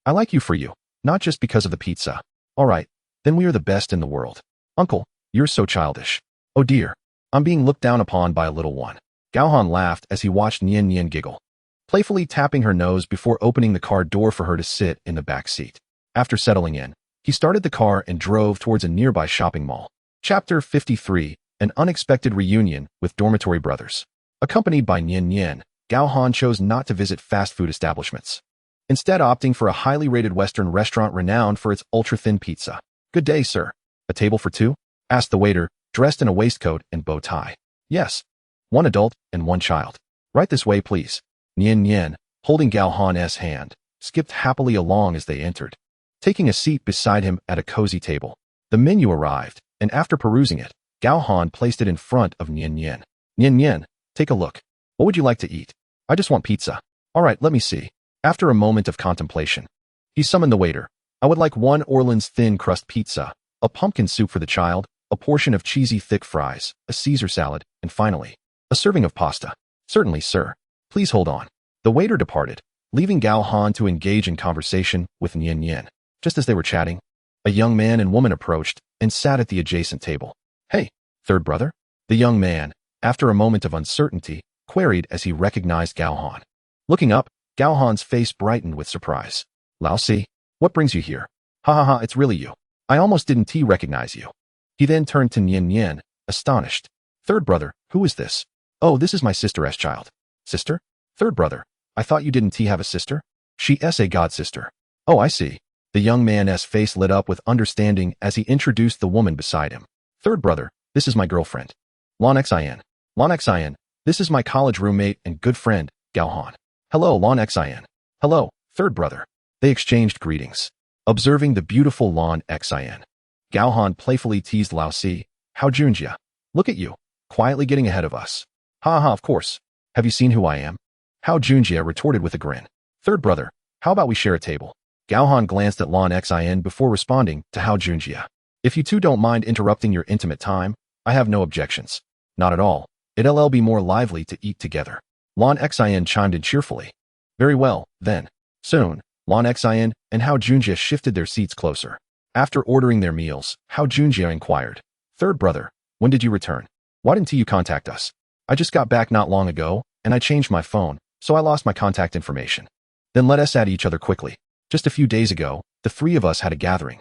I like you for you, not just because of the pizza. All right, then we are the best in the world. Uncle, you're so childish. Oh dear. I'm being looked down upon by a little one. Gao Han laughed as he watched Nian Nian giggle, playfully tapping her nose before opening the car door for her to sit in the back seat. After settling in, he started the car and drove towards a nearby shopping mall. Chapter 53, An Unexpected Reunion with Dormitory Brothers. Accompanied by Nian Nian, Gao Han chose not to visit fast food establishments, instead opting for a highly rated Western restaurant renowned for its ultra-thin pizza. "Good day, sir. A table for two?" asked the waiter, dressed in a waistcoat and bow tie. "Yes. One adult and one child." "Right this way, please." Nian Nian, holding Gao Han's hand, skipped happily along as they entered, taking a seat beside him at a cozy table. The menu arrived, and after perusing it, Gao Han placed it in front of Nian Nian. "Nian Nian, take a look. What would you like to eat?" "I just want pizza." "All right, let me see." After a moment of contemplation, he summoned the waiter. "I would like one Orleans thin crust pizza, a pumpkin soup for the child, a portion of cheesy thick fries, a Caesar salad, and finally, a serving of pasta." "Certainly, sir. Please hold on." The waiter departed, leaving Gao Han to engage in conversation with Nian Nian. Just as they were chatting, a young man and woman approached and sat at the adjacent table. "Hey, third brother?" the young man, after a moment of uncertainty, queried as he recognized Gao Han. Looking up, Gao Han's face brightened with surprise. "Lao Si, what brings you here?" "Ha ha ha, it's really you. I almost didn't recognize you." He then turned to Nian Nian, astonished. "Third brother, who is this?" "Oh, this is my sister's child." "Sister? Third brother, I thought you didn't have a sister?" "She's a god sister." "Oh, I see." The young man's face lit up with understanding as he introduced the woman beside him. "Third brother, this is my girlfriend, Lon Xian. Lon Xian, this is my college roommate and good friend, Gao Han." "Hello, Lon Xian." "Hello, third brother." They exchanged greetings. Observing the beautiful Lon Xian, Gao Han playfully teased Lao Si. "How Junjia? Look at you, quietly getting ahead of us." "Ha ha, of course. Have you seen who I am?" Hao Junjia retorted with a grin. "Third brother, how about we share a table?" Gao Han glanced at Lon Xian before responding to Hao Junjia. "If you two don't mind interrupting your intimate time, I have no objections." "Not at all. It'll be more lively to eat together." Lon Xian chimed in cheerfully. "Very well, then." Soon, Lon Xian and Hao Junjia shifted their seats closer. After ordering their meals, Hao Junjia inquired, "Third brother, when did you return? Why didn't you contact us?" "I just got back not long ago, and I changed my phone, so I lost my contact information." "Then let us add each other quickly. Just a few days ago, the three of us had a gathering,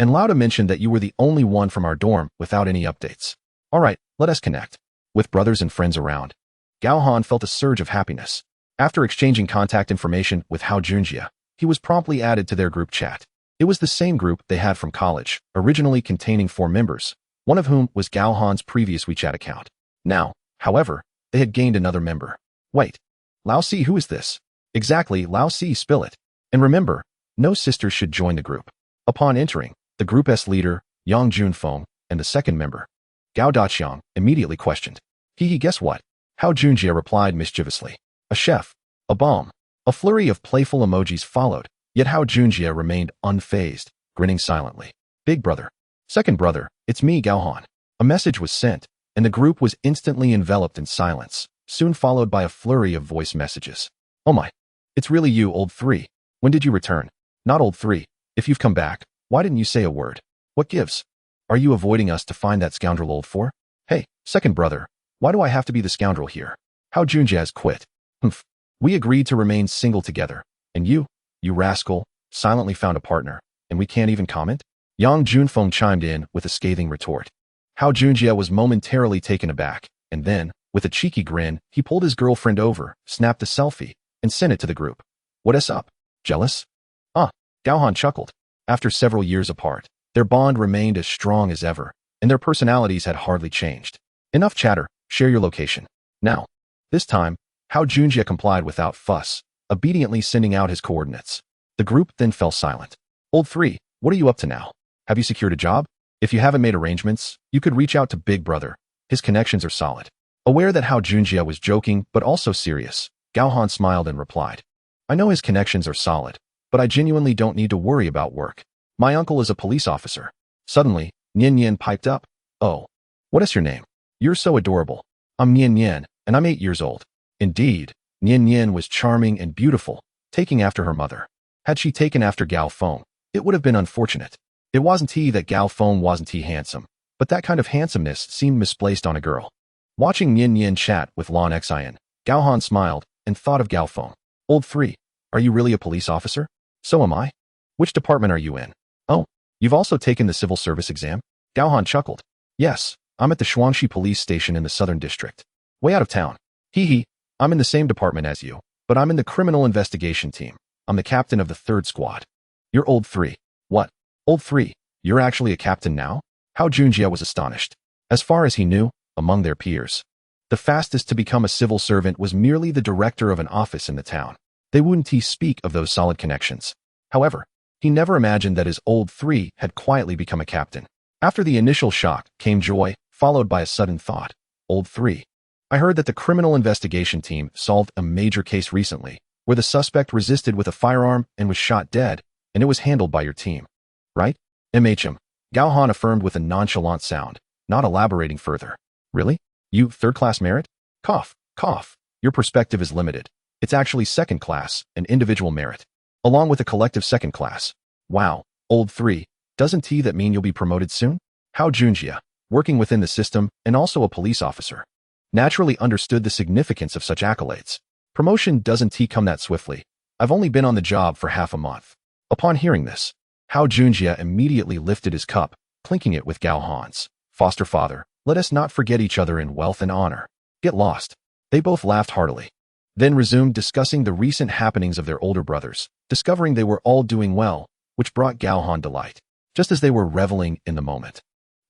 and Lauda mentioned that you were the only one from our dorm without any updates. All right, let us connect." With brothers and friends around, Gao Han felt a surge of happiness. After exchanging contact information with Hao Junjia, he was promptly added to their group chat. It was the same group they had from college, originally containing 4 members, one of whom was Gao Han's previous WeChat account. Now, however, they had gained another member. "Wait, Lao Si, who is this?" "Exactly, Lao Si, spill it. And remember, no sisters should join the group." Upon entering, the group's leader, Yang Junfeng, and the second member, Gao Daqiang, immediately questioned. Guess what?" Hao Junjia replied mischievously. "A chef. A bomb." A flurry of playful emojis followed, yet Hao Junjia remained unfazed, grinning silently. "Big brother. Second brother, it's me, Gao Han." A message was sent, and the group was instantly enveloped in silence, soon followed by a flurry of voice messages. "Oh my. It's really you, old 3. When did you return?" "Not old 3. If you've come back, why didn't you say a word? What gives? Are you avoiding us to find that scoundrel old 4? Hey, second brother, why do I have to be the scoundrel here?" Hao Junjia has quit. "Humph. We agreed to remain single together, and you rascal, silently found a partner, and we can't even comment?" Yang Junfeng chimed in with a scathing retort. Hao Junjia was momentarily taken aback, and then, with a cheeky grin, he pulled his girlfriend over, snapped a selfie, and sent it to the group. "What's up? Jealous?" Gao Han chuckled. After several years apart, their bond remained as strong as ever, and their personalities had hardly changed. "Enough chatter, share your location. Now." This time, Hao Junjia complied without fuss, obediently sending out his coordinates. The group then fell silent. "Old 3, what are you up to now? Have you secured a job? If you haven't made arrangements, you could reach out to Big Brother. His connections are solid." Aware that Hao Junjia was joking but also serious, Gao Han smiled and replied, "I know his connections are solid, but I genuinely don't need to worry about work. My uncle is a police officer." Suddenly, Nian Nian piped up. "Oh, what is your name? You're so adorable." "I'm Nian Nian, and I'm 8 years old." Indeed, Nian Nian was charming and beautiful, taking after her mother. Had she taken after Gao Feng, it would have been unfortunate. It wasn't that Gao Feng wasn't handsome, but that kind of handsomeness seemed misplaced on a girl. Watching Nian Nian chat with Lon Xian, Gao Han smiled and thought of Gao Feng. Old 3, are you really a police officer? So am I. Which department are you in? Oh, you've also taken the civil service exam? Gao Han chuckled. Yes, I'm at the Shuangxi police station in the southern district. Way out of town. Hee hee, I'm in the same department as you, but I'm in the criminal investigation team. I'm the captain of the 3rd squad. You're Old 3. What? Old 3, you're actually a captain now? How Junjie was astonished. As far as he knew, among their peers, the fastest to become a civil servant was merely the director of an office in the town. They wouldn't speak of those solid connections. However, he never imagined that his Old 3 had quietly become a captain. After the initial shock came joy, followed by a sudden thought. Old 3. I heard that the criminal investigation team solved a major case recently, where the suspect resisted with a firearm and was shot dead, and it was handled by your team. Right? Gao Han affirmed with a nonchalant sound, not elaborating further. Really? You, 3rd-class merit? Cough, cough. Your perspective is limited. It's actually 2nd class, an individual merit, along with a collective 2nd class. Wow, Old 3, doesn't that mean you'll be promoted soon? How Junjie, working within the system and also a police officer, naturally understood the significance of such accolades. Promotion doesn't come that swiftly. I've only been on the job for half a month. Upon hearing this, How Junjie immediately lifted his cup, clinking it with Gao Han's. Foster father, let us not forget each other in wealth and honor. Get lost. They both laughed heartily, then resumed discussing the recent happenings of their older brothers, discovering they were all doing well, which brought Gao Han delight. Just as they were reveling in the moment,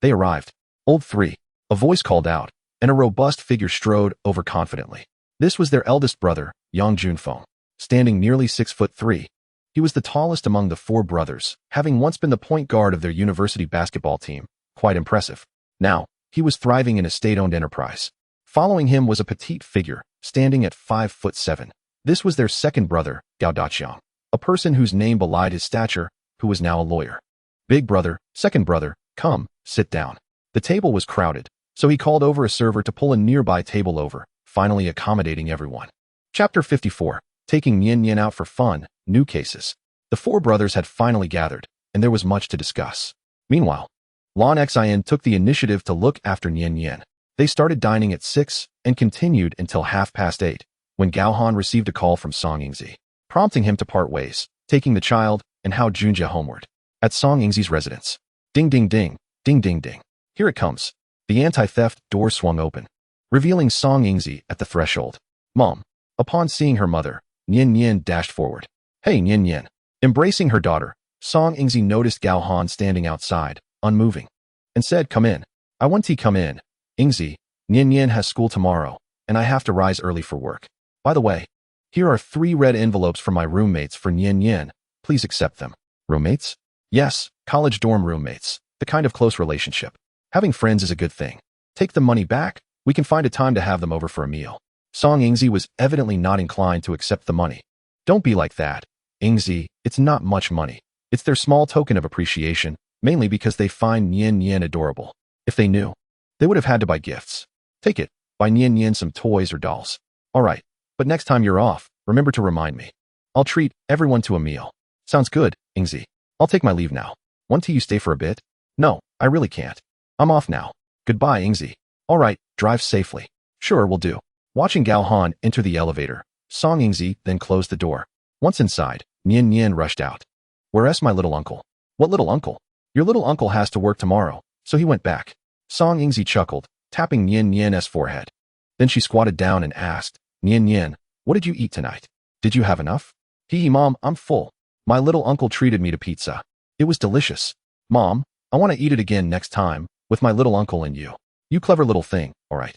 they arrived. Old 3, a voice called out, and a robust figure strode over confidently. This was their eldest brother, Yang Junfeng, standing nearly 6'3". He was the tallest among the 4 brothers, having once been the point guard of their university basketball team. Quite impressive. Now, he was thriving in a state-owned enterprise. Following him was a petite figure, standing at 5'7". This was their 2nd brother, Gao Daqiang, a person whose name belied his stature, who was now a lawyer. Big brother, 2nd brother, come, sit down. The table was crowded, so he called over a server to pull a nearby table over, finally accommodating everyone. Chapter 54, Taking Nian Nian Out for Fun, New Cases. The 4 brothers had finally gathered, and there was much to discuss. Meanwhile, Lon Xian took the initiative to look after Nian Nian. They started dining at 6 and continued until 8:30, when Gao Han received a call from Song Yingzi, prompting him to part ways, taking the child and Hao Junjie homeward. At Song Yingzi's residence. Ding ding ding, ding ding ding. Here it comes. The anti-theft door swung open, revealing Song Yingzi at the threshold. Mom. Upon seeing her mother, Nian Nian dashed forward. Hey Nian Nian. Embracing her daughter, Song Yingzi noticed Gao Han standing outside, unmoving, and said, come in. I want to come in. Yingzi, Nian Nian has school tomorrow, and I have to rise early for work. By the way, here are 3 red envelopes from my roommates for Nian Nian. Please accept them. Roommates? Yes, college dorm roommates, the kind of close relationship. Having friends is a good thing. Take the money back, we can find a time to have them over for a meal. Song Yingzi was evidently not inclined to accept the money. Don't be like that. Yingzi, it's not much money. It's their small token of appreciation, mainly because they find Nian Nian adorable. If they knew, they would have had to buy gifts. Take it, buy Nian Nian some toys or dolls. All right, but next time you're off, remember to remind me. I'll treat everyone to a meal. Sounds good, Yingzi. I'll take my leave now. Want you stay for a bit? No, I really can't. I'm off now. Goodbye, Yingzi. All right, drive safely. Sure, will do. Watching Gao Han enter the elevator, Song Yingzi then closed the door. Once inside, Nian Nian rushed out. Where's my little uncle? What little uncle? Your little uncle has to work tomorrow, so he went back. Song Yingzi chuckled, tapping Nian Nian's forehead. Then she squatted down and asked, Nian Nian, what did you eat tonight? Did you have enough? Hee Mom, I'm full. My little uncle treated me to pizza. It was delicious. Mom, I want to eat it again next time, with my little uncle and you. You clever little thing, all right.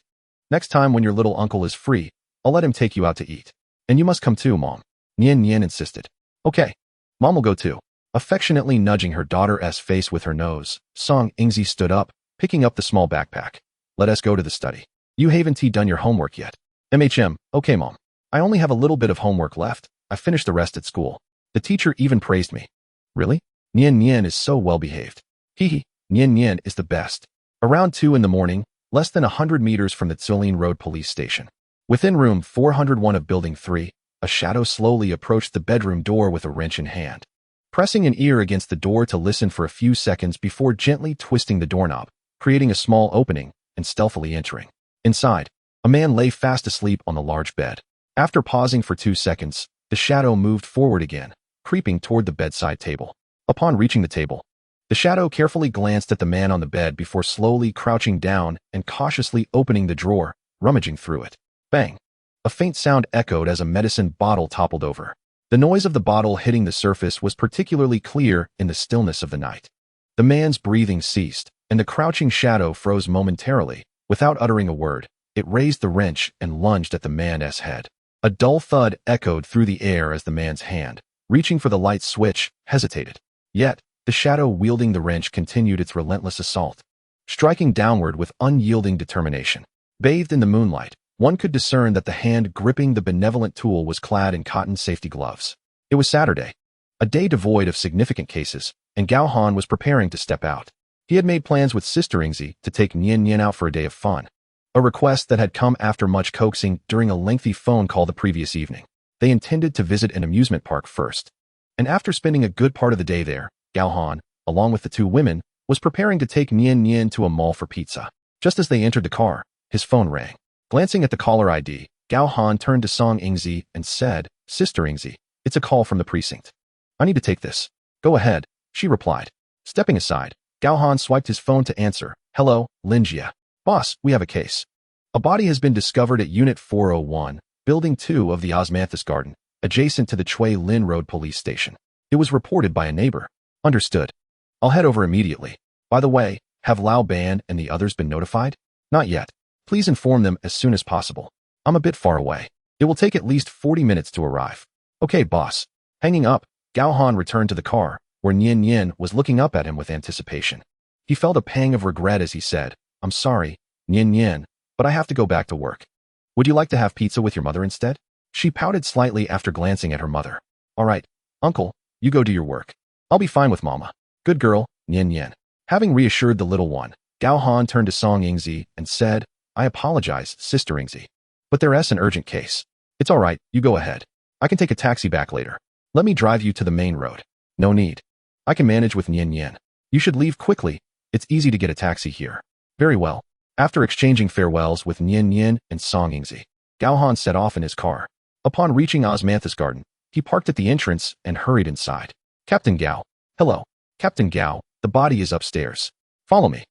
Next time when your little uncle is free, I'll let him take you out to eat. And you must come too, Mom. Nian Nian insisted. Okay. Mom will go too. Affectionately nudging her daughter's face with her nose, Song Yingzi stood up, picking up the small backpack. Let us go to the study. You haven't done your homework yet. Okay, Mom. I only have a little bit of homework left. I finished the rest at school. The teacher even praised me. Really? Nian Nian is so well behaved. Hee. Nian Nian is the best. Around 2 in the morning, less than 100 meters from the Zilin Road police station. Within room 401 of Building 3, a shadow slowly approached the bedroom door with a wrench in hand. Pressing an ear against the door to listen for a few seconds before gently twisting the doorknob, creating a small opening, and stealthily entering. Inside, a man lay fast asleep on the large bed. After pausing for 2 seconds, the shadow moved forward again, creeping toward the bedside table. Upon reaching the table, the shadow carefully glanced at the man on the bed before slowly crouching down and cautiously opening the drawer, rummaging through it. Bang! A faint sound echoed as a medicine bottle toppled over. The noise of the bottle hitting the surface was particularly clear in the stillness of the night. The man's breathing ceased, and the crouching shadow froze momentarily. Without uttering a word, it raised the wrench and lunged at the man's head. A dull thud echoed through the air as the man's hand, reaching for the light switch, hesitated. Yet, the shadow wielding the wrench continued its relentless assault, striking downward with unyielding determination. Bathed in the moonlight, one could discern that the hand gripping the benevolent tool was clad in cotton safety gloves. It was Saturday, a day devoid of significant cases, and Gao Han was preparing to step out. He had made plans with Sister Ingzi to take Nian Nian out for a day of fun, a request that had come after much coaxing during a lengthy phone call the previous evening. They intended to visit an amusement park first, and after spending a good part of the day there, Gao Han, along with the two women, was preparing to take Nian Nian to a mall for pizza. Just as they entered the car, his phone rang. Glancing at the caller ID, Gao Han turned to Song Ingzi and said, "Sister Ingzi, it's a call from the precinct. I need to take this." "Go ahead," she replied. Stepping aside, Gao Han swiped his phone to answer. "Hello, Linjia. Boss, we have a case. A body has been discovered at Unit 401, Building 2 of the Osmanthus Garden, adjacent to the Chui Lin Road police station. It was reported by a neighbor." "Understood. I'll head over immediately. By the way, have Lao Ban and the others been notified?" "Not yet. Please inform them as soon as possible. I'm a bit far away. It will take at least 40 minutes to arrive." "Okay, boss." Hanging up, Gao Han returned to the car, where Nian Nian was looking up at him with anticipation. He felt a pang of regret as he said, "I'm sorry, Nian Nian, but I have to go back to work. Would you like to have pizza with your mother instead?" She pouted slightly after glancing at her mother. "All right, uncle, you go do your work. I'll be fine with mama." "Good girl, Nian Nian." Having reassured the little one, Gao Han turned to Song Ingzi and said, "I apologize, Sister Ingzi, but there's an urgent case." "It's all right, you go ahead. I can take a taxi back later. Let me drive you to the main road." "No need. I can manage with Nian Nian. You should leave quickly. It's easy to get a taxi here." "Very well." After exchanging farewells with Nian Nian and Song Ingzi, Gao Han set off in his car. Upon reaching Osmanthus Garden, he parked at the entrance and hurried inside. "Captain Gao." "Hello, Captain Gao, the body is upstairs. Follow me."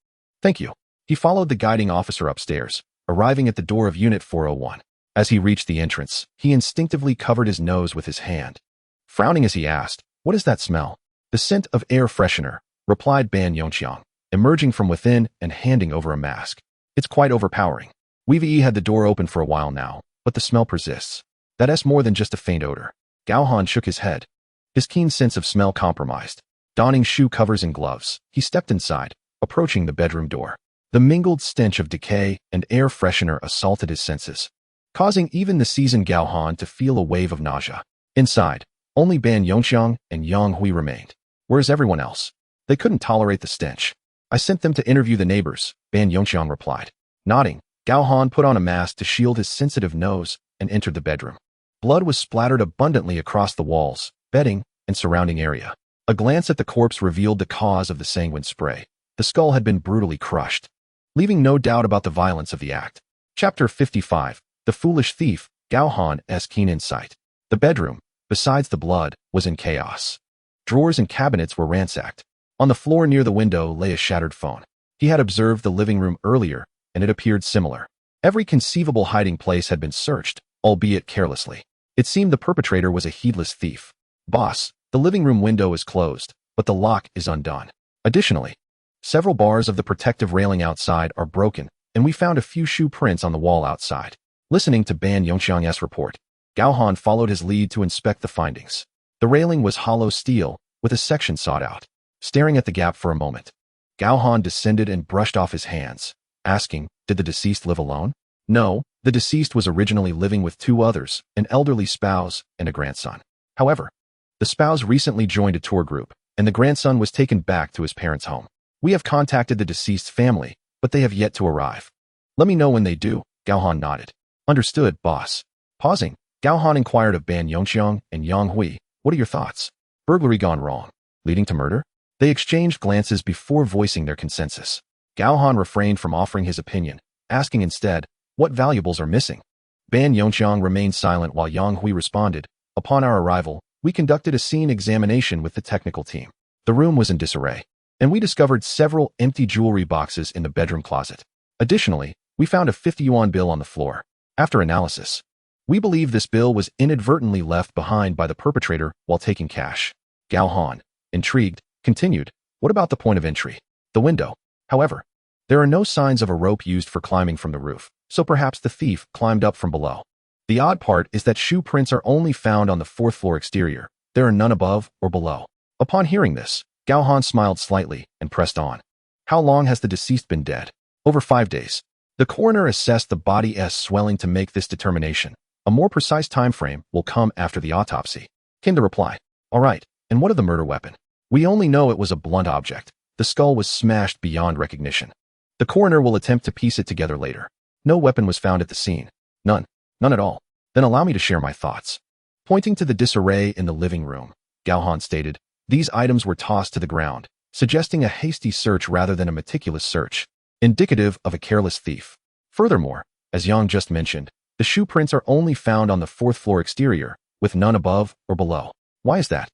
"Thank you." He followed the guiding officer upstairs, arriving at the door of Unit 401. As he reached the entrance, he instinctively covered his nose with his hand, frowning as he asked, "What is that smell?" "The scent of air freshener," replied Ban Yongqiang, emerging from within and handing over a mask. "It's quite overpowering. We've had the door open for a while now, but the smell persists. That's more than just a faint odor." Gao Han shook his head, his keen sense of smell compromised. Donning shoe covers and gloves, he stepped inside, approaching the bedroom door. The mingled stench of decay and air freshener assaulted his senses, causing even the seasoned Gao Han to feel a wave of nausea. Inside, only Ban Yongqiang and Yang Hui remained. Where's everyone else? They couldn't tolerate the stench. "I sent them to interview the neighbors," Ban Yongqiang replied. Nodding, Gao Han put on a mask to shield his sensitive nose and entered the bedroom. Blood was splattered abundantly across the walls, bedding, and surrounding area. A glance at the corpse revealed the cause of the sanguine spray. The skull had been brutally crushed, leaving no doubt about the violence of the act. Chapter 55. The Foolish Thief. Gao Han's keen insight. The bedroom, besides the blood, was in chaos. Drawers and cabinets were ransacked. On the floor near the window lay a shattered phone. He had observed the living room earlier, and it appeared similar. Every conceivable hiding place had been searched, albeit carelessly. It seemed the perpetrator was a heedless thief. "Boss, the living room window is closed, but the lock is undone. Additionally, several bars of the protective railing outside are broken, and we found a few shoe prints on the wall outside." Listening to Ban Yongqiang's report, Gao Han followed his lead to inspect the findings. The railing was hollow steel, with a section sawed out. Staring at the gap for a moment, Gao Han descended and brushed off his hands, asking, "Did the deceased live alone?" "No, the deceased was originally living with two others, an elderly spouse and a grandson. However, the spouse recently joined a tour group, and the grandson was taken back to his parents' home. We have contacted the deceased's family, but they have yet to arrive. Let me know when they do." Gao Han nodded. "Understood, boss." Pausing, Gao Han inquired of Ban Yongqiang and Yang Hui, "What are your thoughts? Burglary gone wrong, leading to murder?" They exchanged glances before voicing their consensus. Gao Han refrained from offering his opinion, asking instead, What valuables are missing? Ban Yongxiang remained silent while Yang Hui responded. Upon our arrival, we conducted a scene examination with the technical team. The room was in disarray, and we discovered several empty jewelry boxes in the bedroom closet. Additionally, we found a 50 yuan bill on the floor. After analysis, we believe this bill was inadvertently left behind by the perpetrator while taking cash. Gao Han, intrigued, continued, what about the point of entry? The window. However, there are no signs of a rope used for climbing from the roof, so perhaps the thief climbed up from below. The odd part is that shoe prints are only found on the fourth floor exterior. There are none above or below. Upon hearing this, Gao Han smiled slightly and pressed on. How long has the deceased been dead? Over 5 days. The coroner assessed the body's swelling to make this determination. A more precise time frame will come after the autopsy. Came the reply. All right, and what of the murder weapon? We only know it was a blunt object. The skull was smashed beyond recognition. The coroner will attempt to piece it together later. No weapon was found at the scene. None. None at all. Then allow me to share my thoughts. Pointing to the disarray in the living room, Gao Han stated, these items were tossed to the ground, suggesting a hasty search rather than a meticulous search, indicative of a careless thief. Furthermore, as Yang just mentioned, the shoe prints are only found on the fourth floor exterior, with none above or below. Why is that?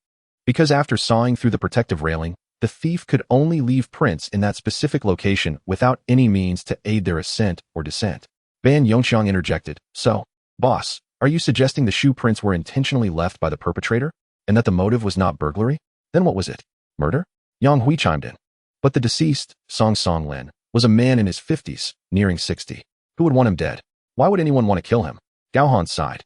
Because after sawing through the protective railing, the thief could only leave prints in that specific location without any means to aid their ascent or descent. Ban Yongxiang interjected, so, boss, are you suggesting the shoe prints were intentionally left by the perpetrator, and that the motive was not burglary? Then what was it? Murder? Yang Hui chimed in. But the deceased, Song Songlin, was a man in his 50s, nearing 60. Who would want him dead? Why would anyone want to kill him? Gao Han sighed,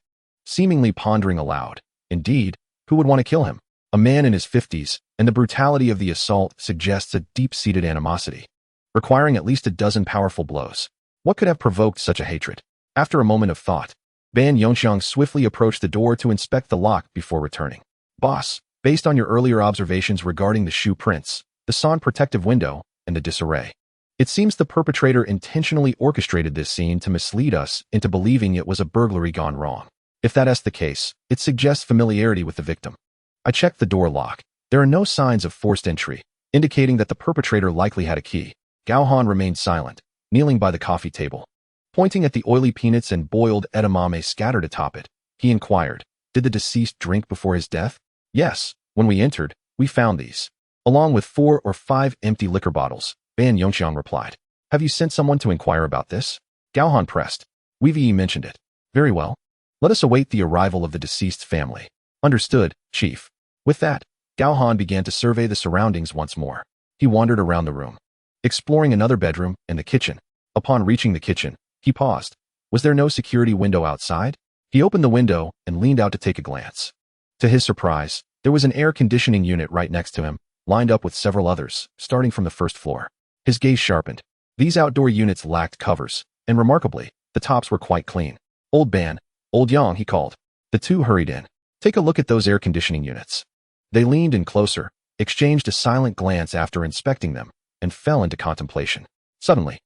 seemingly pondering aloud. Indeed, who would want to kill him? A man in his 50s, and the brutality of the assault suggests a deep-seated animosity, requiring at least a dozen powerful blows. What could have provoked such a hatred? After a moment of thought, Ban Yongxiang swiftly approached the door to inspect the lock before returning. Boss, based on your earlier observations regarding the shoe prints, the sawn protective window, and the disarray, it seems the perpetrator intentionally orchestrated this scene to mislead us into believing it was a burglary gone wrong. If that is the case, it suggests familiarity with the victim. I checked the door lock. There are no signs of forced entry, indicating that the perpetrator likely had a key. Gao Han remained silent, kneeling by the coffee table. Pointing at the oily peanuts and boiled edamame scattered atop it, he inquired, did the deceased drink before his death? Yes, when we entered, we found these, along with 4 or 5 empty liquor bottles, Ban Yongxiang replied. Have you sent someone to inquire about this? Gao Han pressed. We've mentioned it. Very well. Let us await the arrival of the deceased's family. Understood, Chief. With that, Gao Han began to survey the surroundings once more. He wandered around the room, exploring another bedroom and the kitchen. Upon reaching the kitchen, he paused. Was there no security window outside? He opened the window and leaned out to take a glance. To his surprise, there was an air conditioning unit right next to him, lined up with several others, starting from the first floor. His gaze sharpened. These outdoor units lacked covers, and remarkably, the tops were quite clean. Old Ban, Old Yang, he called. The two hurried in. Take a look at those air conditioning units. They leaned in closer, exchanged a silent glance after inspecting them, and fell into contemplation. Suddenly,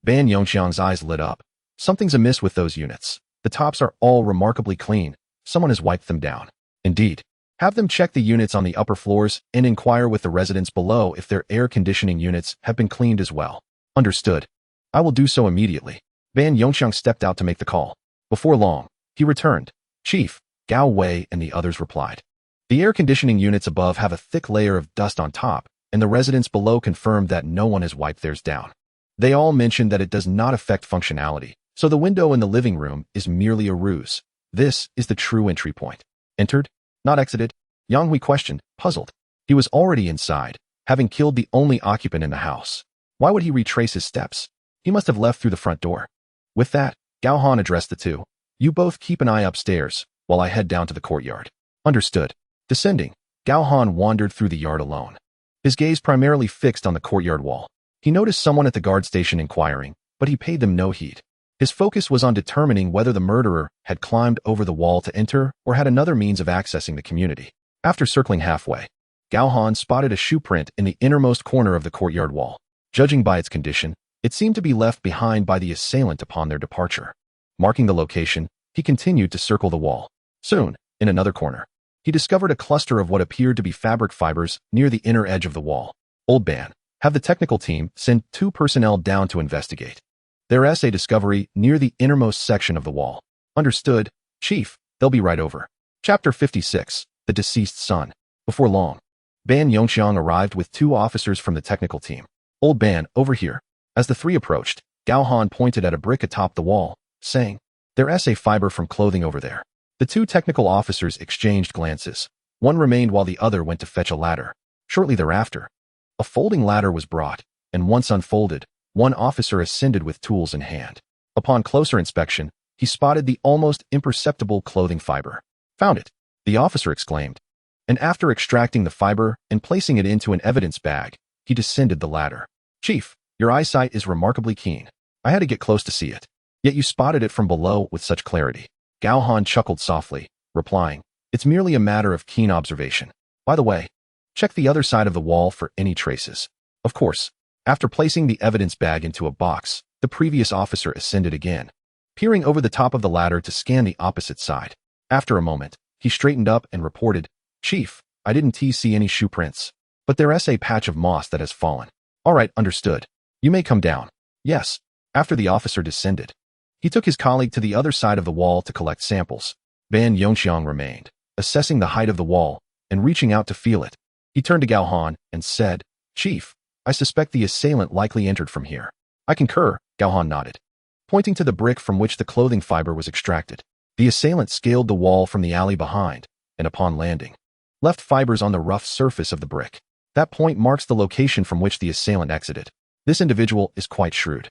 Ban Yongxiang's eyes lit up. Something's amiss with those units. The tops are all remarkably clean. Someone has wiped them down. Indeed. Have them check the units on the upper floors and inquire with the residents below if their air conditioning units have been cleaned as well. Understood. I will do so immediately. Ban Yongxiang stepped out to make the call. Before long, he returned. Chief, Gao Wei and the others replied. The air conditioning units above have a thick layer of dust on top, and the residents below confirmed that no one has wiped theirs down. They all mentioned that it does not affect functionality, so the window in the living room is merely a ruse. This is the true entry point. Entered? Not exited? Yang Hui questioned, puzzled. He was already inside, having killed the only occupant in the house. Why would he retrace his steps? He must have left through the front door. With that, Gao Han addressed the two. You both keep an eye upstairs, while I head down to the courtyard. Understood. Descending, Gao Han wandered through the yard alone. His gaze primarily fixed on the courtyard wall. He noticed someone at the guard station inquiring, but he paid them no heed. His focus was on determining whether the murderer had climbed over the wall to enter or had another means of accessing the community. After circling halfway, Gao Han spotted a shoe print in the innermost corner of the courtyard wall. Judging by its condition, it seemed to be left behind by the assailant upon their departure. Marking the location, he continued to circle the wall. Soon, in another corner, he discovered a cluster of what appeared to be fabric fibers near the inner edge of the wall. Old Ban, have the technical team send 2 personnel down to investigate. Their essay discovery near the innermost section of the wall. Understood, Chief. They'll be right over. Chapter 56. The Deceased Son. Before long, Ban Yongxiang arrived with 2 officers from the technical team. Old Ban, over here. As the 3 approached, Gao Han pointed at a brick atop the wall, saying, "Their essay fiber from clothing over there." The 2 technical officers exchanged glances. One remained while the other went to fetch a ladder. Shortly thereafter, a folding ladder was brought, and once unfolded, one officer ascended with tools in hand. Upon closer inspection, he spotted the almost imperceptible clothing fiber. "Found it," the officer exclaimed. And after extracting the fiber and placing it into an evidence bag, he descended the ladder. "Chief, your eyesight is remarkably keen. I had to get close to see it. Yet you spotted it from below with such clarity." Gao Han chuckled softly, replying, "It's merely a matter of keen observation. By the way, check the other side of the wall for any traces." Of course, after placing the evidence bag into a box, the previous officer ascended again, peering over the top of the ladder to scan the opposite side. After a moment, he straightened up and reported, "Chief, I didn't see any shoe prints, but there is a patch of moss that has fallen." "All right, understood. You may come down." "Yes." After the officer descended, he took his colleague to the other side of the wall to collect samples. Ban Yongxiang remained, assessing the height of the wall and reaching out to feel it. He turned to Gao Han and said, "Chief, I suspect the assailant likely entered from here." "I concur," Gao Han nodded, pointing to the brick from which the clothing fiber was extracted. The assailant scaled the wall from the alley behind, and upon landing, left fibers on the rough surface of the brick. That point marks the location from which the assailant exited. This individual is quite shrewd.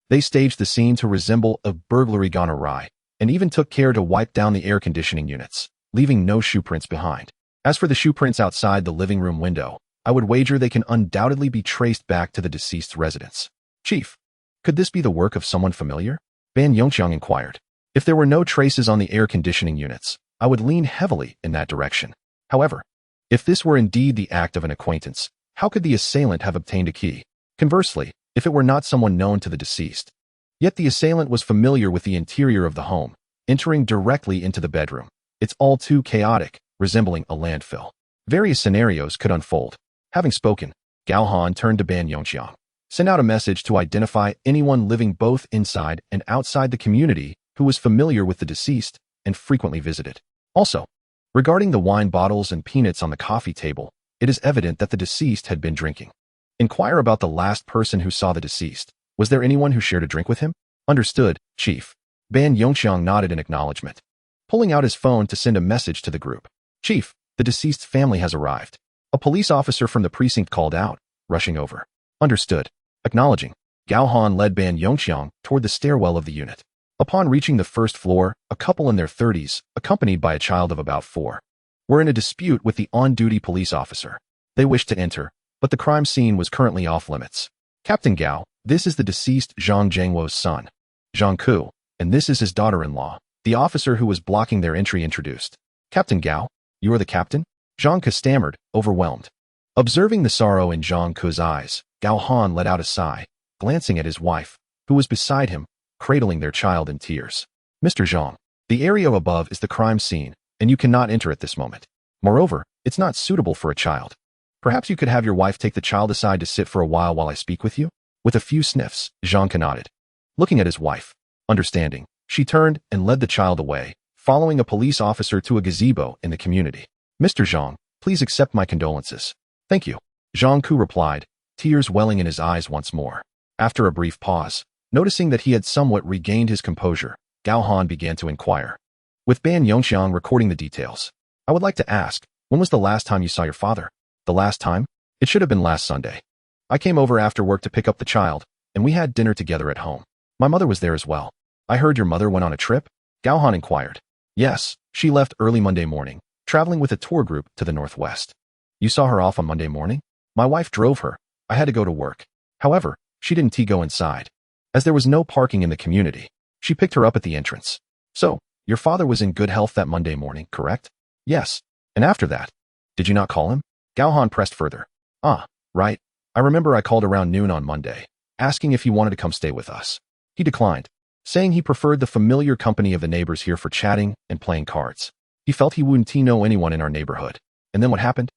They staged the scene to resemble a burglary gone awry, and even took care to wipe down the air conditioning units, leaving no shoe prints behind. As for the shoe prints outside the living room window, I would wager they can undoubtedly be traced back to the deceased's residence. "Chief, could this be the work of someone familiar?" Ban Yongxiang inquired. "If there were no traces on the air conditioning units, I would lean heavily in that direction. However, if this were indeed the act of an acquaintance, how could the assailant have obtained a key? Conversely, if it were not someone known to the deceased, yet the assailant was familiar with the interior of the home, entering directly into the bedroom, it's all too chaotic, resembling a landfill. Various scenarios could unfold. Having spoken, Gao Han turned to Ban Yongxiang. "Send out a message to identify anyone living both inside and outside the community who was familiar with the deceased and frequently visited. Also, regarding the wine bottles and peanuts on the coffee table, it is evident that the deceased had been drinking. Inquire about the last person who saw the deceased. Was there anyone who shared a drink with him?" "Understood, Chief." Ban Yongxiang nodded in acknowledgement, pulling out his phone to send a message to the group. "Chief, the deceased's family has arrived." A police officer from the precinct called out, rushing over. "Understood." Acknowledging, Gao Han led Ban Yongxiang toward the stairwell of the unit. Upon reaching the first floor, a couple in their 30s, accompanied by a child of about 4, were in a dispute with the on-duty police officer. They wished to enter, but the crime scene was currently off-limits. "Captain Gao, this is the deceased Zhang Zhengwo's son, Zhang Ku, and this is his daughter-in-law," the officer who was blocking their entry introduced. "Captain Gao, you are the captain?" Zhang Ku stammered, overwhelmed. Observing the sorrow in Zhang Ku's eyes, Gao Han let out a sigh, glancing at his wife, who was beside him, cradling their child in tears. "Mr. Zhang, the area above is the crime scene, and you cannot enter at this moment. Moreover, it's not suitable for a child. Perhaps you could have your wife take the child aside to sit for a while I speak with you?" With a few sniffs, Zhang Ku nodded. Looking at his wife, understanding, she turned and led the child away, following a police officer to a gazebo in the community. "Mr. Zhang, please accept my condolences." "Thank you," Zhang Ku replied, tears welling in his eyes once more. After a brief pause, noticing that he had somewhat regained his composure, Gao Han began to inquire. With Ban Yongxiang recording the details, "I would like to ask, when was the last time you saw your father?" "The last time? It should have been last Sunday. I came over after work to pick up the child, and we had dinner together at home. My mother was there as well." "I heard your mother went on a trip?" Gao Han inquired. "Yes, she left early Monday morning, traveling with a tour group to the northwest." "You saw her off on Monday morning?" "My wife drove her. I had to go to work. However, she didn't go inside, as there was no parking in the community. She picked her up at the entrance." "So, your father was in good health that Monday morning, correct?" "Yes. And after that, did you not call him?" Gao Han pressed further. "Ah, right. I remember I called around noon on Monday, asking if he wanted to come stay with us. He declined, saying he preferred the familiar company of the neighbors here for chatting and playing cards. He felt he wouldn't know anyone in our neighborhood. And then what happened?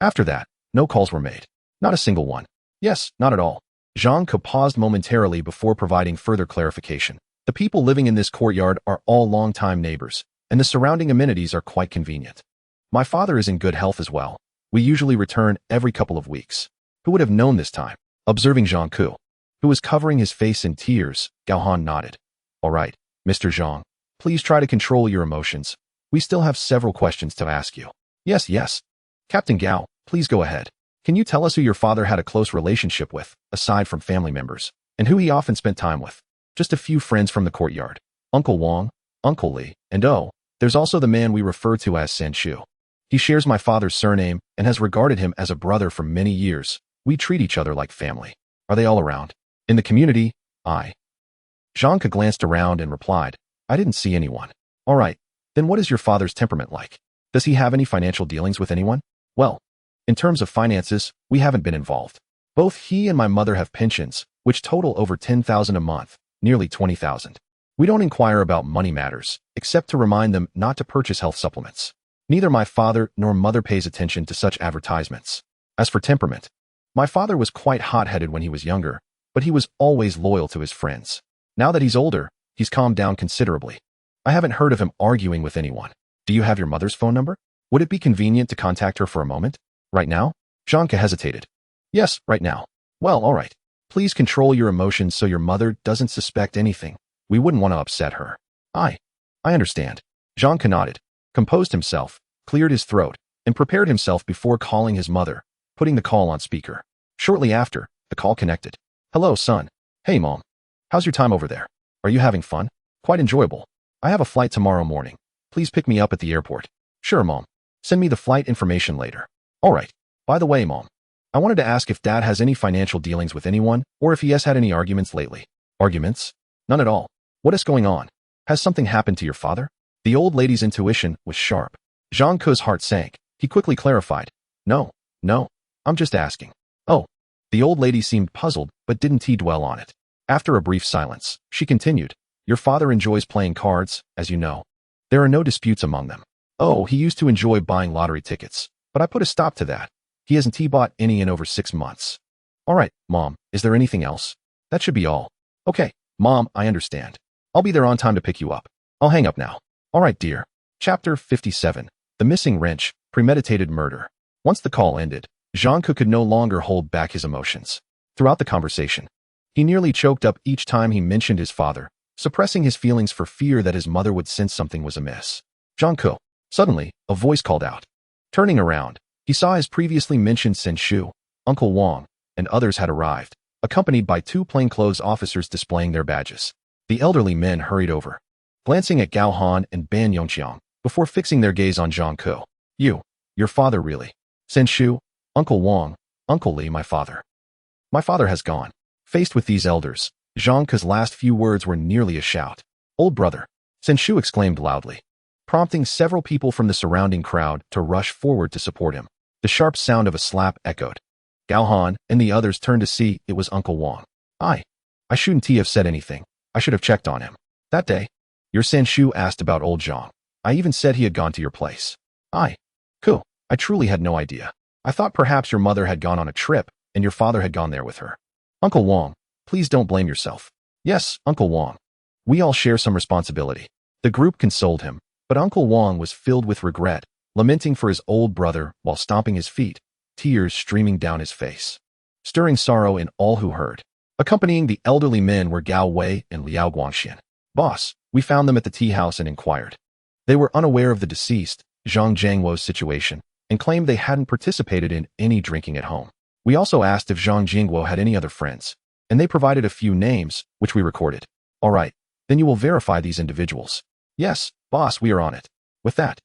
After that, no calls were made. Not a single one. Yes, not at all. Zhang Ke paused momentarily before providing further clarification. The people living in this courtyard are all longtime neighbors, and the surrounding amenities are quite convenient. My father is in good health as well. We usually return every couple of weeks. Who would have known this time? Observing Zhang Ke, who was covering his face in tears, Gao Han nodded. All right, Mr. Zhang, please try to control your emotions. We still have several questions to ask you. Yes. Captain Gao, please go ahead. Can you tell us who your father had a close relationship with, aside from family members, and who he often spent time with? Just a few friends from the courtyard. Uncle Wang, Uncle Li, and there's also the man we refer to as San Shu. He shares my father's surname and has regarded him as a brother for many years. We treat each other like family. Are they all around? In the community? Zhang Ke glanced around and replied, I didn't see anyone. All right, then what is your father's temperament like? Does he have any financial dealings with anyone? Well, in terms of finances, we haven't been involved. Both he and my mother have pensions, which total over 10,000 a month, nearly 20,000. We don't inquire about money matters, except to remind them not to purchase health supplements. Neither my father nor mother pays attention to such advertisements. As for temperament, my father was quite hot-headed when he was younger, but he was always loyal to his friends. Now that he's older, he's calmed down considerably. I haven't heard of him arguing with anyone. Do you have your mother's phone number? Would it be convenient to contact her for a moment? Right now? Zhang Ke hesitated. Yes, right now. Well, all right. Please control your emotions so your mother doesn't suspect anything. We wouldn't want to upset her. I understand. Zhang Ke nodded, composed himself, cleared his throat, and prepared himself before calling his mother, putting the call on speaker. Shortly after, the call connected. Hello, son. Hey, Mom. How's your time over there? Are you having fun? Quite enjoyable. I have a flight tomorrow morning. Please pick me up at the airport. Sure, Mom. Send me the flight information later. All right. By the way, Mom, I wanted to ask if Dad has any financial dealings with anyone, or if he has had any arguments lately. Arguments? None at all. What is going on? Has something happened to your father? The old lady's intuition was sharp. Zhang Ke's heart sank. He quickly clarified. No, I'm just asking. Oh. The old lady seemed puzzled, but didn't dwell on it. After a brief silence, she continued. Your father enjoys playing cards, as you know. There are no disputes among them. Oh, he used to enjoy buying lottery tickets, but I put a stop to that. He hasn't bought any in over 6 months. All right, Mom, is there anything else? That should be all. Okay, Mom, I understand. I'll be there on time to pick you up. I'll hang up now. All right, dear. Chapter 57. The Missing Wrench, Premeditated Murder. Once the call ended, Zhang Ke could no longer hold back his emotions. Throughout the conversation, he nearly choked up each time he mentioned his father, suppressing his feelings for fear that his mother would sense something was amiss. Zhang Ke. Suddenly, a voice called out. Turning around, he saw his previously mentioned Sen Shu, Uncle Wang, and others had arrived, accompanied by 2 plainclothes officers displaying their badges. The elderly men hurried over, glancing at Gao Han and Ban Yongqiang, before fixing their gaze on Zhang Ke. Your father really. Sen Shu, Uncle Wang, Uncle Li, my father. My father has gone. Faced with these elders, Zhang Ke's last few words were nearly a shout. Old brother, Sen Shu exclaimed loudly, prompting several people from the surrounding crowd to rush forward to support him. The sharp sound of a slap echoed. Gao Han and the others turned to see it was Uncle Wang. I shouldn't have said anything. I should have checked on him. That day, your San Shu asked about old Zhang. I even said he had gone to your place. Cool. I truly had no idea. I thought perhaps your mother had gone on a trip and your father had gone there with her. Uncle Wang, please don't blame yourself. Yes, Uncle Wang. We all share some responsibility. The group consoled him, but Uncle Wang was filled with regret, lamenting for his old brother while stomping his feet, tears streaming down his face, stirring sorrow in all who heard. Accompanying the elderly men were Gao Wei and Liao Guangxian. Boss, we found them at the tea house and inquired. They were unaware of the deceased, Zhang Jiangwo's situation, and claimed they hadn't participated in any drinking at home. We also asked if Zhang Jingguo had any other friends, and they provided a few names, which we recorded. All right, then you will verify these individuals. Yes, boss, we are on it. With that,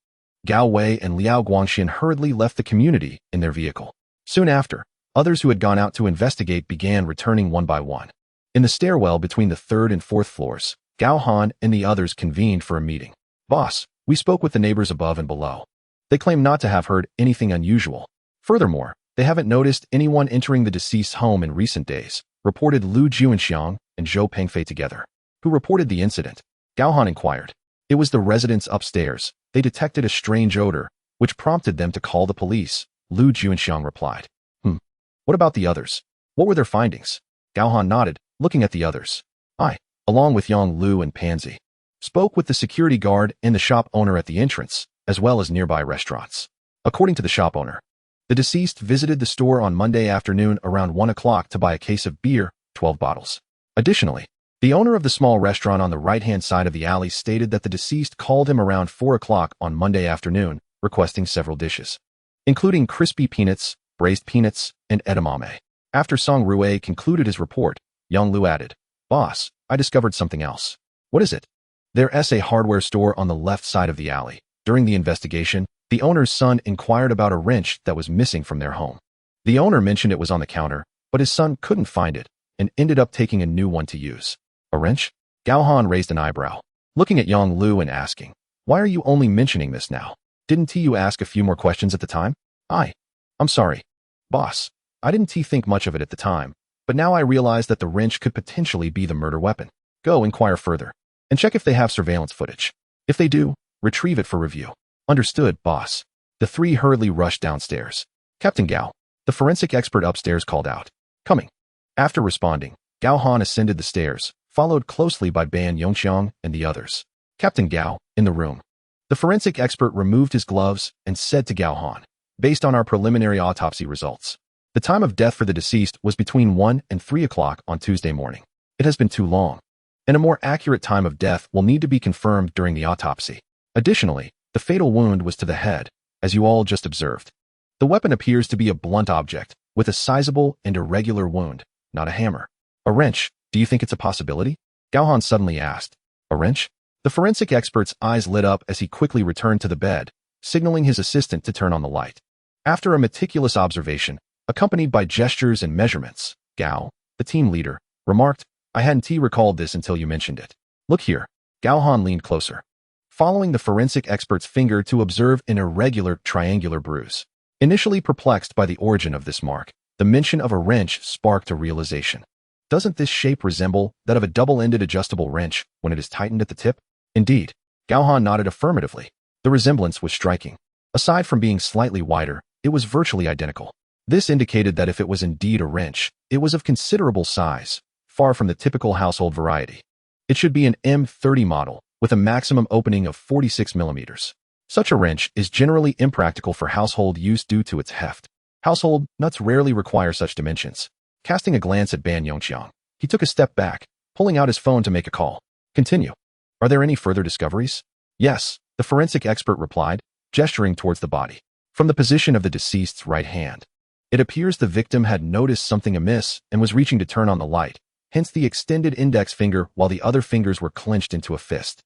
Gao Wei and Liao Guangxian hurriedly left the community in their vehicle. Soon after, others who had gone out to investigate began returning one by one. In the stairwell between the 3rd and 4th floors, Gao Han and the others convened for a meeting. Boss, we spoke with the neighbors above and below. They claim not to have heard anything unusual. Furthermore, they haven't noticed anyone entering the deceased's home in recent days, reported Lu Juanxiang and Zhou Pengfei together. Who reported the incident? Gao Han inquired. It was the residents upstairs. They detected a strange odor, which prompted them to call the police, Lu Juanxiang replied. What about the others? What were their findings? Gao Han nodded, looking at the others. I, along with Yang Lu and Pansy, spoke with the security guard and the shop owner at the entrance, as well as nearby restaurants. According to the shop owner, the deceased visited the store on Monday afternoon around 1 o'clock to buy a case of beer, 12 bottles. Additionally, the owner of the small restaurant on the right-hand side of the alley stated that the deceased called him around 4 o'clock on Monday afternoon, requesting several dishes, including crispy peanuts, braised peanuts, and edamame. After Song Rue concluded his report, Yang Lu added, "Boss, I discovered something else." "What is it?" "There's a hardware store on the left side of the alley. During the investigation, the owner's son inquired about a wrench that was missing from their home. The owner mentioned it was on the counter, but his son couldn't find it and ended up taking a new one to use." "A wrench?" Gao Han raised an eyebrow, looking at Yang Lu and asking, "Why are you only mentioning this now? Didn't you ask a few more questions at the time?" I'm sorry, boss. I didn't think much of it at the time, but now I realize that the wrench could potentially be the murder weapon. Go inquire further and check if they have surveillance footage. If they do, retrieve it for review." "Understood, boss." The three hurriedly rushed downstairs. Captain Gao, the forensic expert upstairs, called out, "Coming." After responding, Gao Han ascended the stairs, followed closely by Ban Yongxiang and the others. Captain Gao, in the room. The forensic expert removed his gloves and said to Gao Han, "Based on our preliminary autopsy results, the time of death for the deceased was between 1 and 3 o'clock on Tuesday morning. It has been too long, and a more accurate time of death will need to be confirmed during the autopsy. Additionally, the fatal wound was to the head, as you all just observed. The weapon appears to be a blunt object, with a sizable and irregular wound, not a hammer. A wrench, do you think it's a possibility?" Gao Han suddenly asked. "A wrench?" The forensic expert's eyes lit up as he quickly returned to the bed, signaling his assistant to turn on the light. After a meticulous observation, accompanied by gestures and measurements, Gao, the team leader, remarked, "I hadn't recalled this until you mentioned it. Look here." Gao Han leaned closer, following the forensic expert's finger to observe an irregular triangular bruise. Initially perplexed by the origin of this mark, the mention of a wrench sparked a realization. Doesn't this shape resemble that of a double-ended adjustable wrench when it is tightened at the tip? Indeed. Gao Han nodded affirmatively. The resemblance was striking. Aside from being slightly wider, it was virtually identical. This indicated that if it was indeed a wrench, it was of considerable size, far from the typical household variety. It should be an M30 model, with a maximum opening of 46 millimeters. Such a wrench is generally impractical for household use due to its heft. Household nuts rarely require such dimensions. Casting a glance at Ban Yongxiang, he took a step back, pulling out his phone to make a call. "Continue. Are there any further discoveries?" "Yes," the forensic expert replied, gesturing towards the body. From the position of the deceased's right hand, it appears the victim had noticed something amiss and was reaching to turn on the light, hence the extended index finger while the other fingers were clenched into a fist.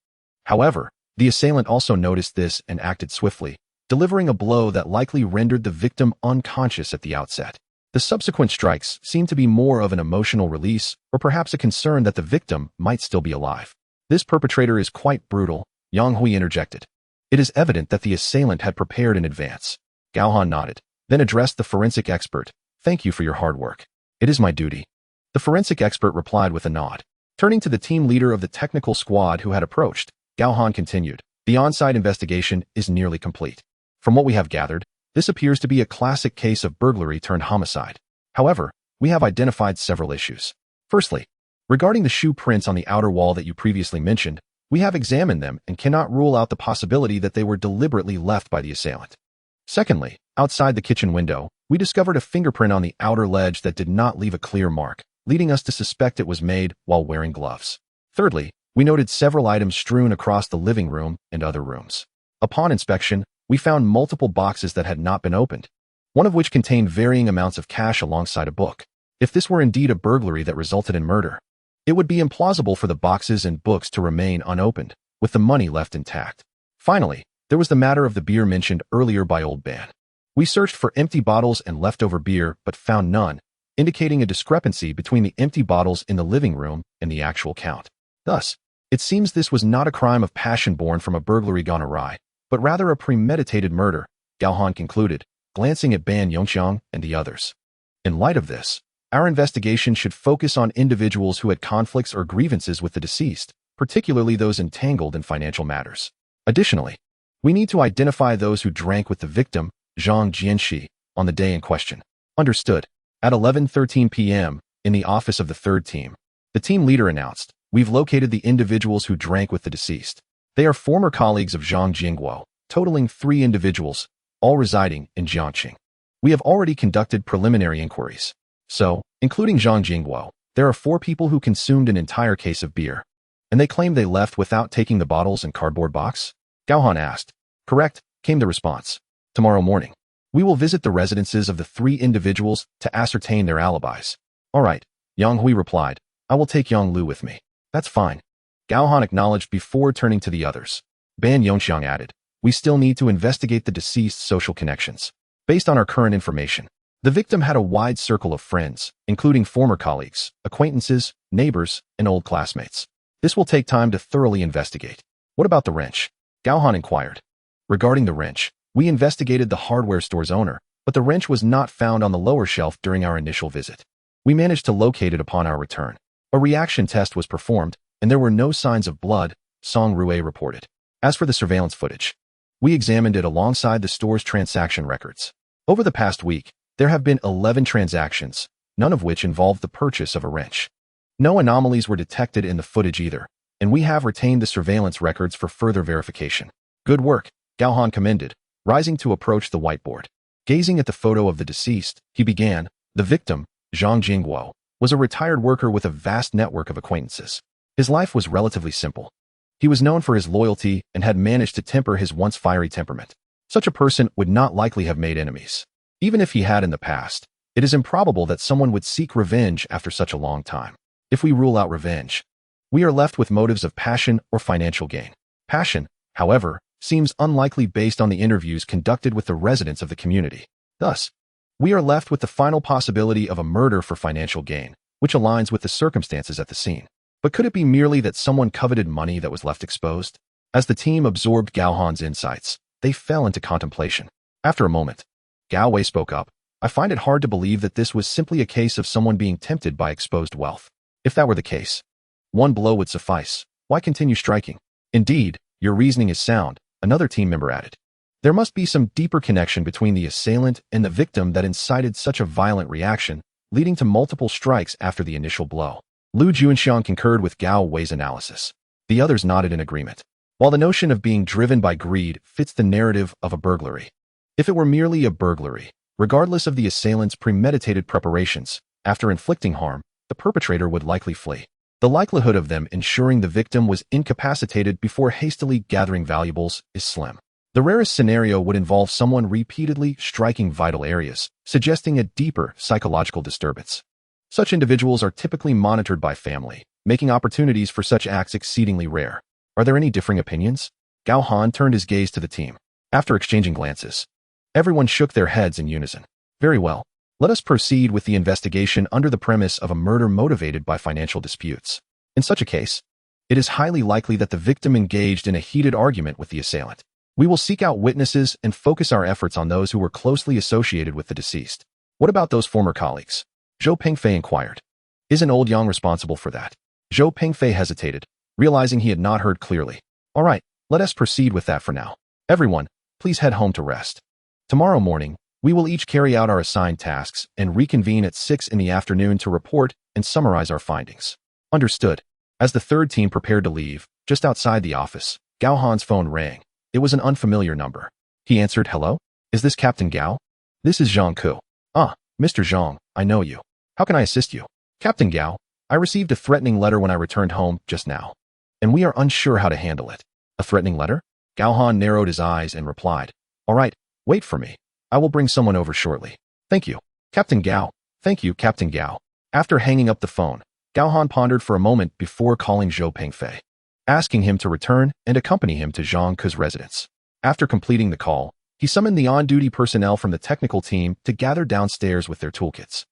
However, the assailant also noticed this and acted swiftly, delivering a blow that likely rendered the victim unconscious at the outset. The subsequent strikes seemed to be more of an emotional release or perhaps a concern that the victim might still be alive. "This perpetrator is quite brutal," Yang Hui interjected. "It is evident that the assailant had prepared in advance." Gao Han nodded, then addressed the forensic expert. "Thank you for your hard work. It is my duty." The forensic expert replied with a nod. Turning to the team leader of the technical squad who had approached, Gao Han continued, "The on-site investigation is nearly complete. From what we have gathered, this appears to be a classic case of burglary turned homicide. However, we have identified several issues. Firstly, regarding the shoe prints on the outer wall that you previously mentioned, we have examined them and cannot rule out the possibility that they were deliberately left by the assailant. Secondly, outside the kitchen window, we discovered a fingerprint on the outer ledge that did not leave a clear mark, leading us to suspect it was made while wearing gloves. Thirdly, we noted several items strewn across the living room and other rooms. Upon inspection, we found multiple boxes that had not been opened, one of which contained varying amounts of cash alongside a book. If this were indeed a burglary that resulted in murder, it would be implausible for the boxes and books to remain unopened, with the money left intact. Finally, there was the matter of the beer mentioned earlier by Old Ban. We searched for empty bottles and leftover beer but found none, indicating a discrepancy between the empty bottles in the living room and the actual count. Thus, it seems this was not a crime of passion born from a burglary gone awry, but rather a premeditated murder, Gao Han concluded, glancing at Ban Yongxiang and the others. In light of this, our investigation should focus on individuals who had conflicts or grievances with the deceased, particularly those entangled in financial matters. Additionally, we need to identify those who drank with the victim, Zhang Jianxi, on the day in question. Understood. At 11:13 p.m., in the office of the third team, the team leader announced, "We've located the individuals who drank with the deceased. They are former colleagues of Zhang Jingguo, totaling 3 individuals, all residing in Jiangxing. We have already conducted preliminary inquiries. So, including Zhang Jingguo, there are 4 people who consumed an entire case of beer. And they claim they left without taking the bottles and cardboard box?" Gao Han asked. "Correct," came the response. "Tomorrow morning, we will visit the residences of the 3 individuals to ascertain their alibis." "All right," Yang Hui replied. "I will take Yang Lu with me." "That's fine," Gao Han acknowledged before turning to the others. Ban Yongxiang added, "We still need to investigate the deceased's social connections. Based on our current information, the victim had a wide circle of friends, including former colleagues, acquaintances, neighbors, and old classmates. This will take time to thoroughly investigate." "What about the wrench?" Gao Han inquired. "Regarding the wrench, we investigated the hardware store's owner, but the wrench was not found on the lower shelf during our initial visit. We managed to locate it upon our return. A reaction test was performed, and there were no signs of blood," Song Rue reported. "As for the surveillance footage, we examined it alongside the store's transaction records. Over the past week, there have been 11 transactions, none of which involved the purchase of a wrench. No anomalies were detected in the footage either, and we have retained the surveillance records for further verification." "Good work," Gao Han commended, rising to approach the whiteboard. Gazing at the photo of the deceased, he began, "The victim, Zhang Jingguo, was a retired worker with a vast network of acquaintances. His life was relatively simple. He was known for his loyalty and had managed to temper his once fiery temperament. Such a person would not likely have made enemies. Even if he had in the past, it is improbable that someone would seek revenge after such a long time. If we rule out revenge, we are left with motives of passion or financial gain. Passion, however, seems unlikely based on the interviews conducted with the residents of the community. Thus, we are left with the final possibility of a murder for financial gain, which aligns with the circumstances at the scene. But could it be merely that someone coveted money that was left exposed?" As the team absorbed Gao Han's insights, they fell into contemplation. After a moment, Gao Wei spoke up. "I find it hard to believe that this was simply a case of someone being tempted by exposed wealth. If that were the case, one blow would suffice. Why continue striking?" "Indeed, your reasoning is sound," another team member added. "There must be some deeper connection between the assailant and the victim that incited such a violent reaction, leading to multiple strikes after the initial blow." Lu Junxiang concurred with Gao Wei's analysis. The others nodded in agreement. While the notion of being driven by greed fits the narrative of a burglary, if it were merely a burglary, regardless of the assailant's premeditated preparations, after inflicting harm, the perpetrator would likely flee. The likelihood of them ensuring the victim was incapacitated before hastily gathering valuables is slim. The rarest scenario would involve someone repeatedly striking vital areas, suggesting a deeper psychological disturbance. Such individuals are typically monitored by family, making opportunities for such acts exceedingly rare. Are there any differing opinions? Gao Han turned his gaze to the team. After exchanging glances, everyone shook their heads in unison. "Very well. Let us proceed with the investigation under the premise of a murder motivated by financial disputes. In such a case, it is highly likely that the victim engaged in a heated argument with the assailant. We will seek out witnesses and focus our efforts on those who were closely associated with the deceased." "What about those former colleagues?" Zhou Pengfei inquired. "Isn't old Yang responsible for that?" Zhou Pengfei hesitated, realizing he had not heard clearly. "All right, let us proceed with that for now. Everyone, please head home to rest. Tomorrow morning, we will each carry out our assigned tasks and reconvene at 6 in the afternoon to report and summarize our findings." "Understood." As the third team prepared to leave, just outside the office, Gao Han's phone rang. It was an unfamiliar number. He answered, "Hello? Is this Captain Gao?" "This is Zhang Ku." "Ah, Mr. Zhang, I know you. How can I assist you?" "Captain Gao, I received a threatening letter when I returned home just now, and we are unsure how to handle it." "A threatening letter?" Gao Han narrowed his eyes and replied, "All right, wait for me. I will bring someone over shortly." "Thank you, Captain Gao." "Thank you, Captain Gao." After hanging up the phone, Gao Han pondered for a moment before calling Zhou Pengfei, asking him to return and accompany him to Zhang Ke's residence. After completing the call, he summoned the on-duty personnel from the technical team to gather downstairs with their toolkits.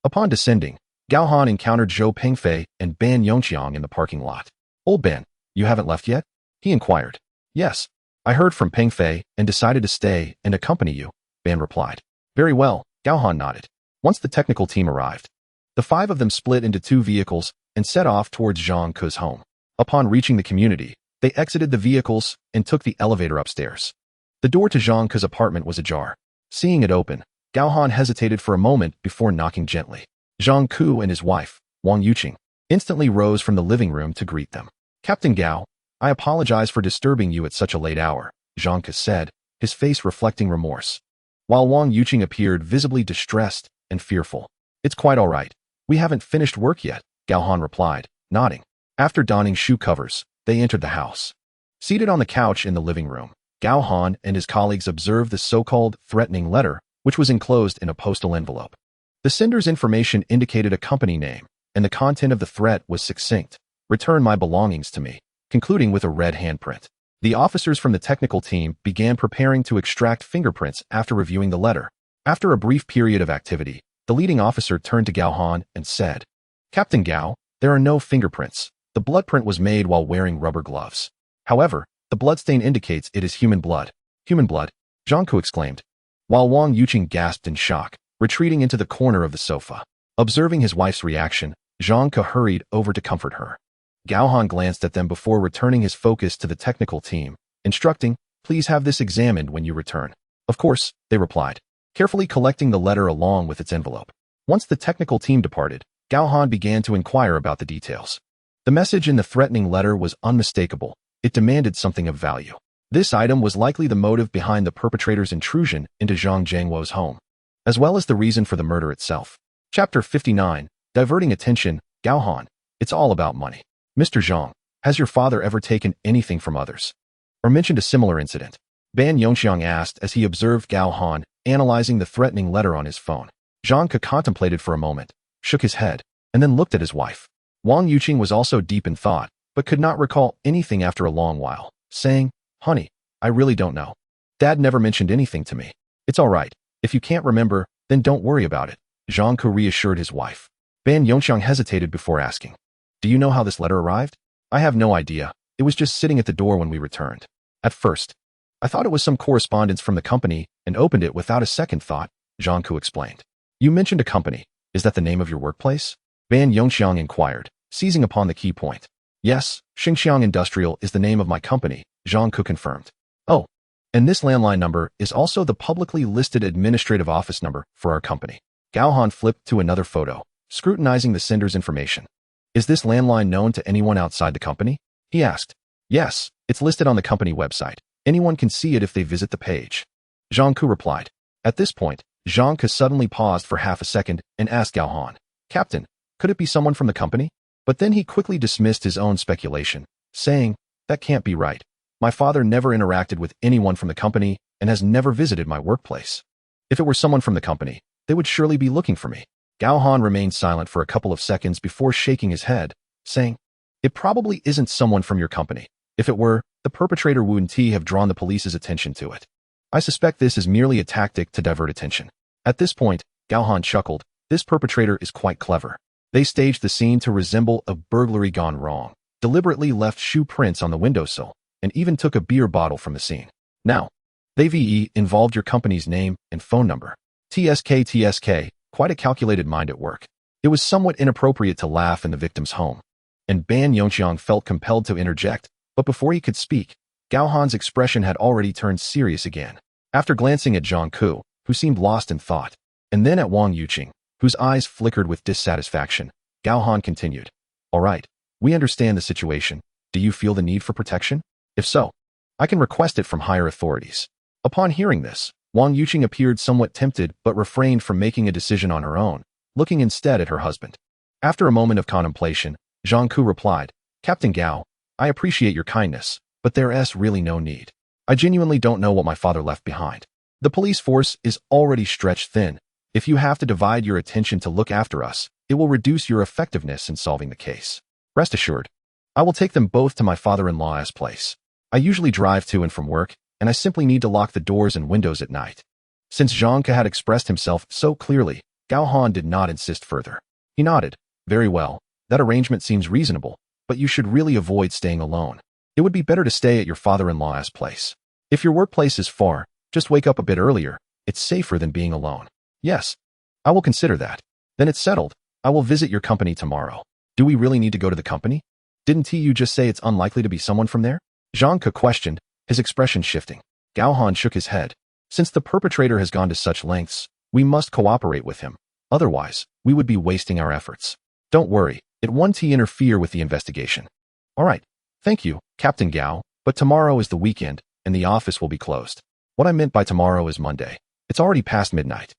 Upon descending, Gao Han encountered Zhou Pengfei and Ban Yongxiang in the parking lot. "Old Ban, you haven't left yet?" he inquired. "Yes, I heard from Pengfei and decided to stay and accompany you," Ban replied. "Very well," Gao Han nodded. Once the technical team arrived, the 5 of them split into 2 vehicles and set off towards Zhang Ke's home. Upon reaching the community, they exited the vehicles and took the elevator upstairs. The door to Zhang Ke's apartment was ajar. Seeing it open, Gao Han hesitated for a moment before knocking gently. Zhang Ku and his wife, Wang Yuqing, instantly rose from the living room to greet them. Captain Gao, I apologize for disturbing you at such a late hour, Zhang Ku said, his face reflecting remorse. While Wang Yuqing appeared visibly distressed and fearful. It's quite all right. We haven't finished work yet, Gao Han replied, nodding. After donning shoe covers, they entered the house. Seated on the couch in the living room, Gao Han and his colleagues observed the so-called threatening letter, which was enclosed in a postal envelope. The sender's information indicated a company name, and the content of the threat was succinct. Return my belongings to me, concluding with a red handprint. The officers from the technical team began preparing to extract fingerprints after reviewing the letter. After a brief period of activity, the leading officer turned to Gao Han and said, Captain Gao, there are no fingerprints. The blood print was made while wearing rubber gloves. However, the bloodstain indicates it is human blood. Human blood, Zhang Ku exclaimed. While Wang Yuqing gasped in shock, retreating into the corner of the sofa. Observing his wife's reaction, Zhang Ku hurried over to comfort her. Gao Han glanced at them before returning his focus to the technical team, instructing, please have this examined when you return. Of course, they replied, carefully collecting the letter along with its envelope. Once the technical team departed, Gao Han began to inquire about the details. The message in the threatening letter was unmistakable. It demanded something of value. This item was likely the motive behind the perpetrator's intrusion into Zhang Jiangwo's home, as well as the reason for the murder itself. Chapter 59, Diverting Attention, Gao Han. It's all about money. Mr. Zhang, has your father ever taken anything from others? Or mentioned a similar incident? Ban Yongxiang asked as he observed Gao Han analyzing the threatening letter on his phone. Zhang Ke contemplated for a moment, shook his head, and then looked at his wife. Wang Yuqing was also deep in thought, but could not recall anything after a long while, saying, Honey, I really don't know. Dad never mentioned anything to me. It's all right. If you can't remember, then don't worry about it, Zhang Ke reassured his wife. Ban Yongxiang hesitated before asking, do you know how this letter arrived? I have no idea. It was just sitting at the door when we returned. At first, I thought it was some correspondence from the company and opened it without a second thought, Zhang Ku explained. You mentioned a company. Is that the name of your workplace? Ban Yongxiang inquired, seizing upon the key point. Yes, Xingxiang Industrial is the name of my company, Zhang Ku confirmed. Oh, and this landline number is also the publicly listed administrative office number for our company. Gao Han flipped to another photo, scrutinizing the sender's information. Is this landline known to anyone outside the company? He asked. Yes, it's listed on the company website. Anyone can see it if they visit the page. Zhang Ku replied. At this point, Zhang Ke suddenly paused for half a second and asked Gao Han, Captain, could it be someone from the company? But then he quickly dismissed his own speculation, saying, that can't be right. My father never interacted with anyone from the company and has never visited my workplace. If it were someone from the company, they would surely be looking for me. Gao Han remained silent for a couple of seconds before shaking his head, saying, it probably isn't someone from your company. If it were, the perpetrator wouldn't have drawn the police's attention to it. I suspect this is merely a tactic to divert attention. At this point, Gao Han chuckled, this perpetrator is quite clever. They staged the scene to resemble a burglary gone wrong, deliberately left shoe prints on the windowsill, and even took a beer bottle from the scene. Now, they involved your company's name and phone number. TSK, quite a calculated mind at work. It was somewhat inappropriate to laugh in the victim's home. And Ban Yongxiang felt compelled to interject, but before he could speak, Gao Han's expression had already turned serious again. After glancing at Zhang Ku, who seemed lost in thought, and then at Wang Yuqing, whose eyes flickered with dissatisfaction, Gao Han continued. All right, we understand the situation. Do you feel the need for protection? If so, I can request it from higher authorities. Upon hearing this, Wang Yuqing appeared somewhat tempted but refrained from making a decision on her own, looking instead at her husband. After a moment of contemplation, Zhang Ku replied, Captain Gao, I appreciate your kindness, but there's really no need. I genuinely don't know what my father left behind. The police force is already stretched thin. If you have to divide your attention to look after us, it will reduce your effectiveness in solving the case. Rest assured, I will take them both to my father-in-law's place. I usually drive to and from work, and I simply need to lock the doors and windows at night. Since Zhang Ke had expressed himself so clearly, Gao Han did not insist further. He nodded. Very well, that arrangement seems reasonable, but you should really avoid staying alone. It would be better to stay at your father-in-law's place. If your workplace is far, just wake up a bit earlier. It's safer than being alone. Yes, I will consider that. Then it's settled. I will visit your company tomorrow. Do we really need to go to the company? Didn't you just say it's unlikely to be someone from there? Zhang Ke questioned, his expression shifting. Gao Han shook his head. Since the perpetrator has gone to such lengths, we must cooperate with him. Otherwise, we would be wasting our efforts. Don't worry, it won't interfere with the investigation. All right, thank you, Captain Gao, but tomorrow is the weekend, and the office will be closed. What I meant by tomorrow is Monday. It's already past midnight.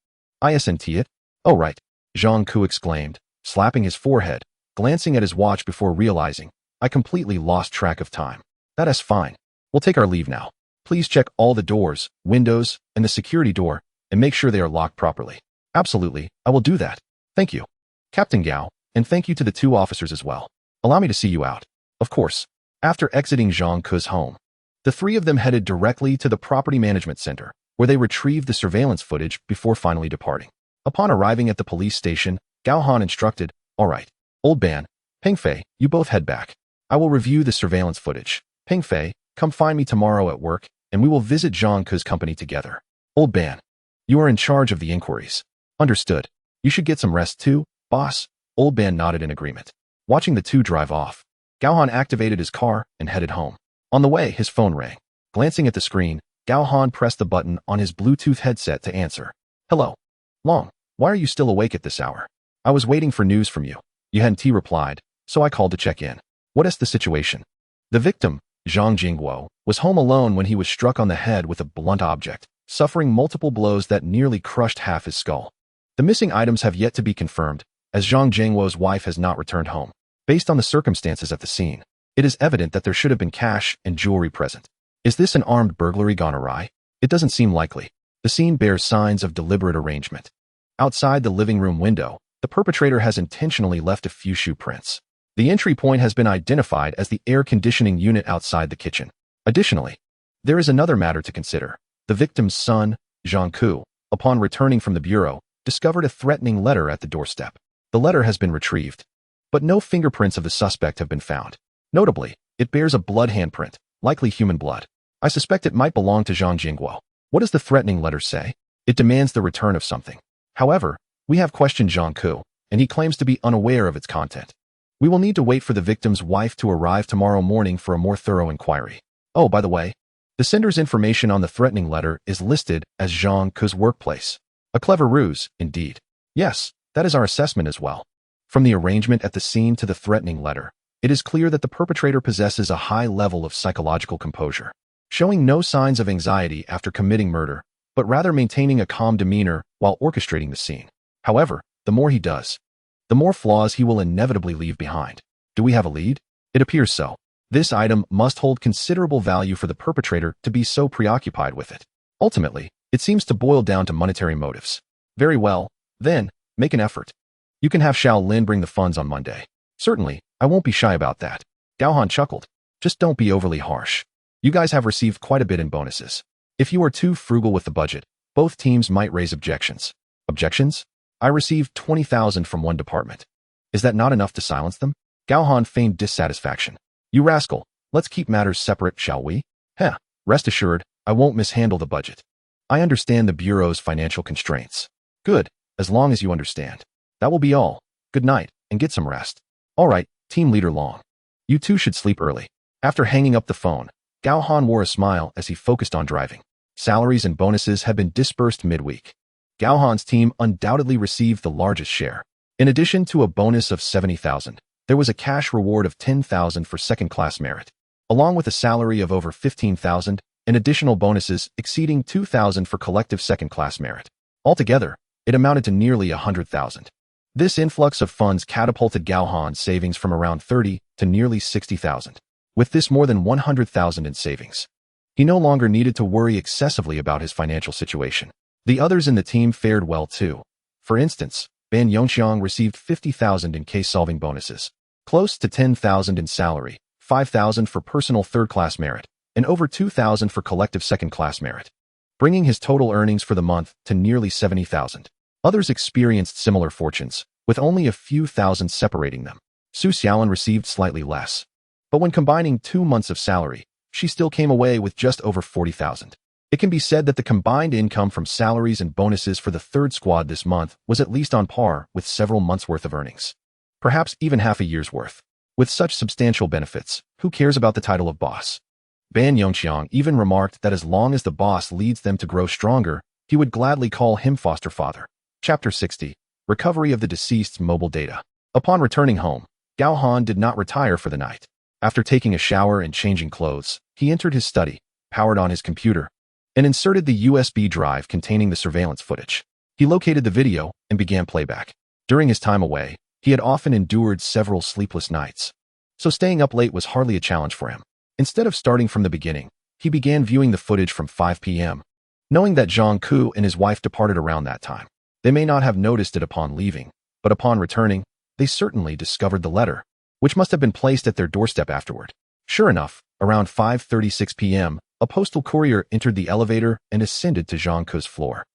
Isn't it? Oh right, Zhang Ku exclaimed, slapping his forehead, glancing at his watch before realizing, I completely lost track of time. That is fine. We'll take our leave now. Please check all the doors, windows, and the security door, and make sure they are locked properly. Absolutely, I will do that. Thank you, Captain Gao, and thank you to the two officers as well. Allow me to see you out. Of course. After exiting Zhang Ku's home, the three of them headed directly to the Property Management Center, where they retrieved the surveillance footage before finally departing. Upon arriving at the police station, Gao Han instructed, All right, Old Ban, Peng Fei, you both head back. I will review the surveillance footage. Peng Fei, come find me tomorrow at work, and we will visit Zhang Ku's company together. Old Ban, you are in charge of the inquiries. Understood. You should get some rest too, boss. Old Ban nodded in agreement. Watching the two drive off, Gao Han activated his car and headed home. On the way, his phone rang. Glancing at the screen, Gao Han pressed the button on his Bluetooth headset to answer. Hello. Long, why are you still awake at this hour? I was waiting for news from you. Yuan Ti replied, so I called to check in. What is the situation? The victim, Zhang Jingguo, was home alone when he was struck on the head with a blunt object, suffering multiple blows that nearly crushed half his skull. The missing items have yet to be confirmed, as Zhang Jingguo's wife has not returned home. Based on the circumstances at the scene, it is evident that there should have been cash and jewelry present. Is this an armed burglary gone awry? It doesn't seem likely. The scene bears signs of deliberate arrangement. Outside the living room window, the perpetrator has intentionally left a few shoe prints. The entry point has been identified as the air conditioning unit outside the kitchen. Additionally, there is another matter to consider. The victim's son, Zhang Ku, upon returning from the bureau, discovered a threatening letter at the doorstep. The letter has been retrieved, but no fingerprints of the suspect have been found. Notably, it bears a blood handprint, likely human blood. I suspect it might belong to Zhang Jingguo. What does the threatening letter say? It demands the return of something. However, we have questioned Zhang Ku, and he claims to be unaware of its content. We will need to wait for the victim's wife to arrive tomorrow morning for a more thorough inquiry. Oh, by the way, the sender's information on the threatening letter is listed as Zhang Ku's workplace. A clever ruse, indeed. Yes, that is our assessment as well. From the arrangement at the scene to the threatening letter, it is clear that the perpetrator possesses a high level of psychological composure, showing no signs of anxiety after committing murder, but rather maintaining a calm demeanor while orchestrating the scene. However, the more he does, the more flaws he will inevitably leave behind. Do we have a lead? It appears so. This item must hold considerable value for the perpetrator to be so preoccupied with it. Ultimately, it seems to boil down to monetary motives. Very well, then, make an effort. You can have Xiao Lin bring the funds on Monday. Certainly, I won't be shy about that. Gao Han chuckled. Just don't be overly harsh. You guys have received quite a bit in bonuses. If you are too frugal with the budget, both teams might raise objections. Objections? I received 20,000 from one department. Is that not enough to silence them? Gao Han feigned dissatisfaction. You rascal, let's keep matters separate, shall we? Heh, rest assured, I won't mishandle the budget. I understand the Bureau's financial constraints. Good, as long as you understand. That will be all. Good night, and get some rest. All right, Team Leader Long. You two should sleep early. After hanging up the phone, Gao Han wore a smile as he focused on driving. Salaries and bonuses had been dispersed midweek. Gao Han's team undoubtedly received the largest share. In addition to a bonus of 70,000, there was a cash reward of 10,000 for second-class merit, along with a salary of over 15,000 and additional bonuses exceeding 2,000 for collective second-class merit. Altogether, it amounted to nearly 100,000. This influx of funds catapulted Gao Han's savings from around 30 to nearly 60,000. With this more than 100,000 in savings, he no longer needed to worry excessively about his financial situation. The others in the team fared well too. For instance, Ban Yongxiang received 50,000 in case-solving bonuses, close to 10,000 in salary, 5,000 for personal third-class merit, and over 2,000 for collective second-class merit, bringing his total earnings for the month to nearly 70,000. Others experienced similar fortunes, with only a few thousand separating them. Su Xiaolin received slightly less, but when combining 2 months of salary, she still came away with just over 40,000. It can be said that the combined income from salaries and bonuses for the third squad this month was at least on par with several months' worth of earnings. Perhaps even half a year's worth. With such substantial benefits, who cares about the title of boss? Ban Yongxiang even remarked that as long as the boss leads them to grow stronger, he would gladly call him foster father. Chapter 60. Recovery of the deceased's mobile data. Upon returning home, Gao Han did not retire for the night. After taking a shower and changing clothes, he entered his study, powered on his computer, and inserted the USB drive containing the surveillance footage. He located the video and began playback. During his time away, he had often endured several sleepless nights, so staying up late was hardly a challenge for him. Instead of starting from the beginning, he began viewing the footage from 5 p.m., knowing that Zhang Ku and his wife departed around that time. They may not have noticed it upon leaving, but upon returning, they certainly discovered the letter, which must have been placed at their doorstep afterward. Sure enough, around 5:36 p.m., a postal courier entered the elevator and ascended to Zhang Ku's floor.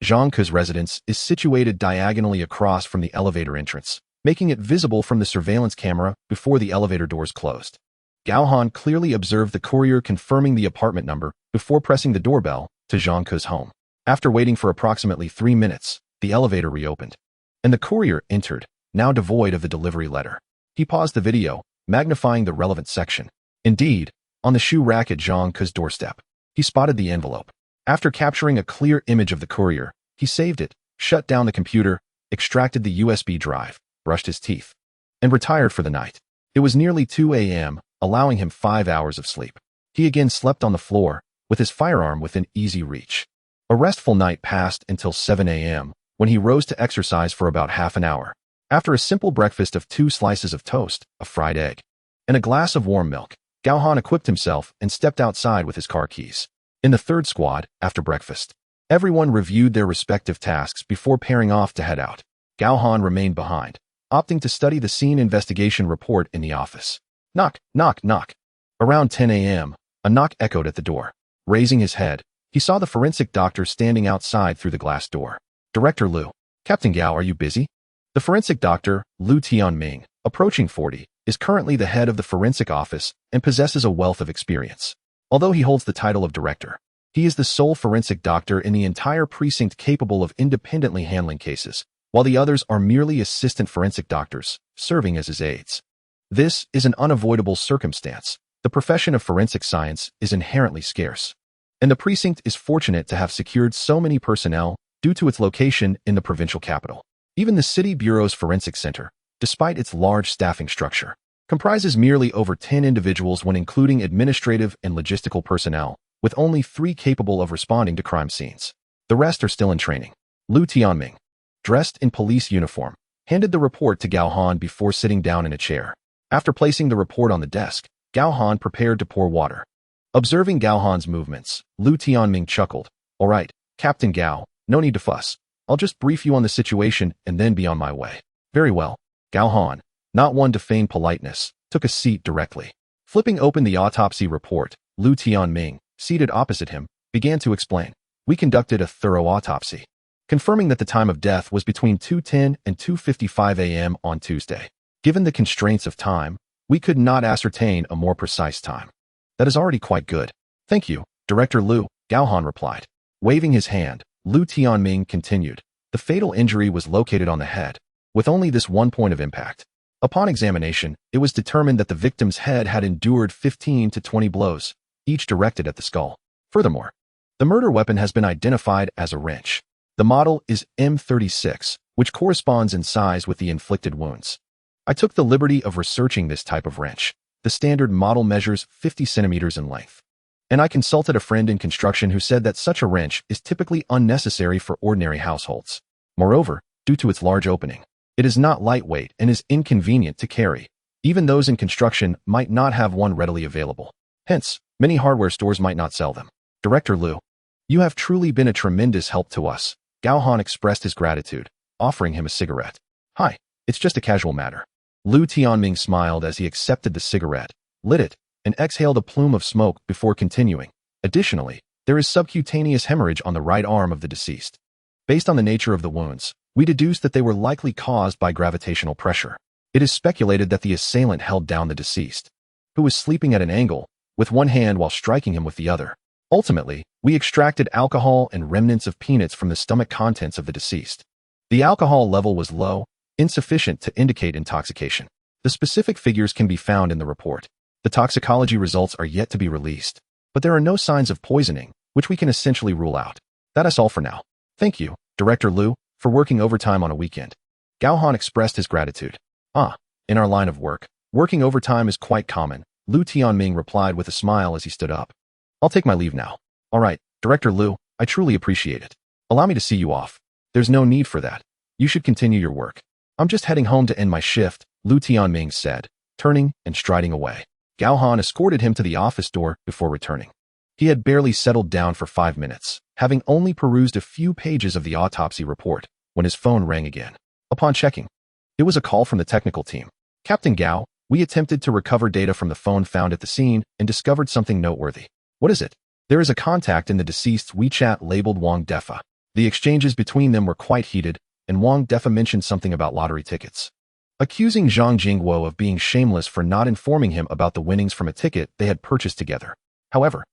Zhang Ku's residence is situated diagonally across from the elevator entrance, making it visible from the surveillance camera before the elevator doors closed. Gao Han clearly observed the courier confirming the apartment number before pressing the doorbell to Zhang Ku's home. After waiting for approximately 3 minutes, the elevator reopened, and the courier entered, now devoid of the delivery letter. He paused the video, magnifying the relevant section. Indeed, on the shoe rack at Zhang Ku's doorstep, he spotted the envelope. After capturing a clear image of the courier, he saved it, shut down the computer, extracted the USB drive, brushed his teeth, and retired for the night. It was nearly 2 a.m., allowing him 5 hours of sleep. He again slept on the floor, with his firearm within easy reach. A restful night passed until 7 a.m., when he rose to exercise for about half an hour. After a simple breakfast of 2 slices of toast, a fried egg, and a glass of warm milk, Gao Han equipped himself and stepped outside with his car keys. In the third squad, after breakfast, everyone reviewed their respective tasks before pairing off to head out. Gao Han remained behind, opting to study the scene investigation report in the office. Knock, knock, knock. Around 10 a.m., a knock echoed at the door. Raising his head, he saw the forensic doctor standing outside through the glass door. Director Liu. Captain Gao, are you busy? The forensic doctor, Liu Tianming, approaching 40, is currently the head of the forensic office and possesses a wealth of experience. Although he holds the title of director, he is the sole forensic doctor in the entire precinct capable of independently handling cases, while the others are merely assistant forensic doctors, serving as his aides. This is an unavoidable circumstance. The profession of forensic science is inherently scarce, and the precinct is fortunate to have secured so many personnel due to its location in the provincial capital. Even the City Bureau's Forensic Center, despite its large staffing structure, comprises merely over 10 individuals when including administrative and logistical personnel, with only 3 capable of responding to crime scenes. The rest are still in training. Liu Tianming, dressed in police uniform, handed the report to Gao Han before sitting down in a chair. After placing the report on the desk, Gao Han prepared to pour water. Observing Gao Han's movements, Liu Tianming chuckled. All right, Captain Gao, no need to fuss. I'll just brief you on the situation and then be on my way. Very well. Gao Han, not one to feign politeness, took a seat directly. Flipping open the autopsy report, Liu Tianming, seated opposite him, began to explain. We conducted a thorough autopsy, confirming that the time of death was between 2:10 and 2:55 a.m. on Tuesday. Given the constraints of time, we could not ascertain a more precise time. That is already quite good. Thank you, Director Liu, Gao Han replied. Waving his hand, Liu Tianming continued. The fatal injury was located on the head, with only this one point of impact. Upon examination, it was determined that the victim's head had endured 15 to 20 blows, each directed at the skull. Furthermore, the murder weapon has been identified as a wrench. The model is M36, which corresponds in size with the inflicted wounds. I took the liberty of researching this type of wrench. The standard model measures 50 centimeters in length, and I consulted a friend in construction who said that such a wrench is typically unnecessary for ordinary households. Moreover, due to its large opening, it is not lightweight and is inconvenient to carry. Even those in construction might not have one readily available. Hence, many hardware stores might not sell them. Director Liu, you have truly been a tremendous help to us. Gao Han expressed his gratitude, offering him a cigarette. Hi, it's just a casual matter. Liu Tianming smiled as he accepted the cigarette, lit it, and exhaled a plume of smoke before continuing. Additionally, there is subcutaneous hemorrhage on the right arm of the deceased. Based on the nature of the wounds, we deduced that they were likely caused by gravitational pressure. It is speculated that the assailant held down the deceased, who was sleeping at an angle, with one hand while striking him with the other. Ultimately, we extracted alcohol and remnants of peanuts from the stomach contents of the deceased. The alcohol level was low, insufficient to indicate intoxication. The specific figures can be found in the report. The toxicology results are yet to be released, but there are no signs of poisoning, which we can essentially rule out. That is all for now. Thank you, Director Liu, for working overtime on a weekend. Gao Han expressed his gratitude. Ah, in our line of work, working overtime is quite common, Lu Tianming replied with a smile as he stood up. I'll take my leave now. All right, Director Lu, I truly appreciate it. Allow me to see you off. There's no need for that. You should continue your work. I'm just heading home to end my shift, Lu Tianming said, turning and striding away. Gao Han escorted him to the office door before returning. He had barely settled down for 5 minutes, having only perused a few pages of the autopsy report, when his phone rang again. Upon checking, it was a call from the technical team. Captain Gao, we attempted to recover data from the phone found at the scene and discovered something noteworthy. What is it? There is a contact in the deceased's WeChat labeled Wang Defa. The exchanges between them were quite heated, and Wang Defa mentioned something about lottery tickets, accusing Zhang Jingguo of being shameless for not informing him about the winnings from a ticket they had purchased together. However,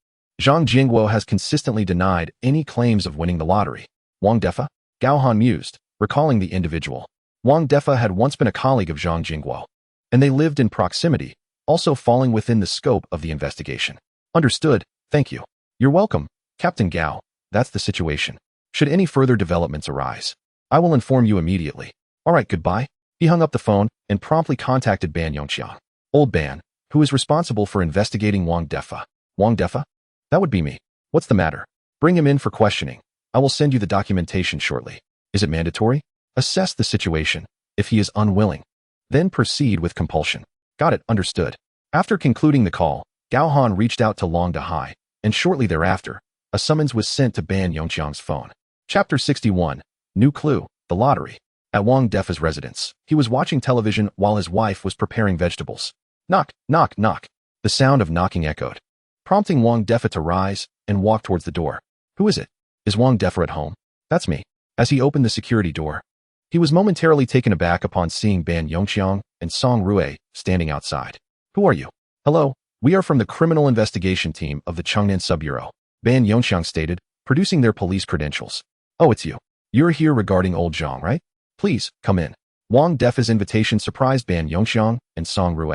Zhang Jingguo has consistently denied any claims of winning the lottery. Wang Defa? Gao Han mused, recalling the individual. Wang Defa had once been a colleague of Zhang Jingguo, and they lived in proximity, also falling within the scope of the investigation. Understood, thank you. You're welcome, Captain Gao. That's the situation. Should any further developments arise, I will inform you immediately. All right, goodbye. He hung up the phone and promptly contacted Ban Yongqiang. Old Ban, who is responsible for investigating Wang Defa. Wang Defa? That would be me. What's the matter? Bring him in for questioning. I will send you the documentation shortly. Is it mandatory? Assess the situation. If he is unwilling, then proceed with compulsion. Got it, understood. After concluding the call, Gao Han reached out to Long Dahai, and shortly thereafter, a summons was sent to Ban Yongqiang's phone. Chapter 61. New clue, the lottery. At Wang Defa's residence, he was watching television while his wife was preparing vegetables. Knock, knock, knock. The sound of knocking echoed, prompting Wang Defa to rise and walk towards the door. Who is it? Is Wang Defa at home? That's me. As he opened the security door, he was momentarily taken aback upon seeing Ban Yongqiang and Song Rue standing outside. Who are you? Hello, we are from the criminal investigation team of the Chengnan Sub-Bureau, Ban Yongqiang stated, producing their police credentials. Oh, it's you. You're here regarding old Zhang, right? Please, come in. Wang Defa's invitation surprised Ban Yongqiang and Song Rue,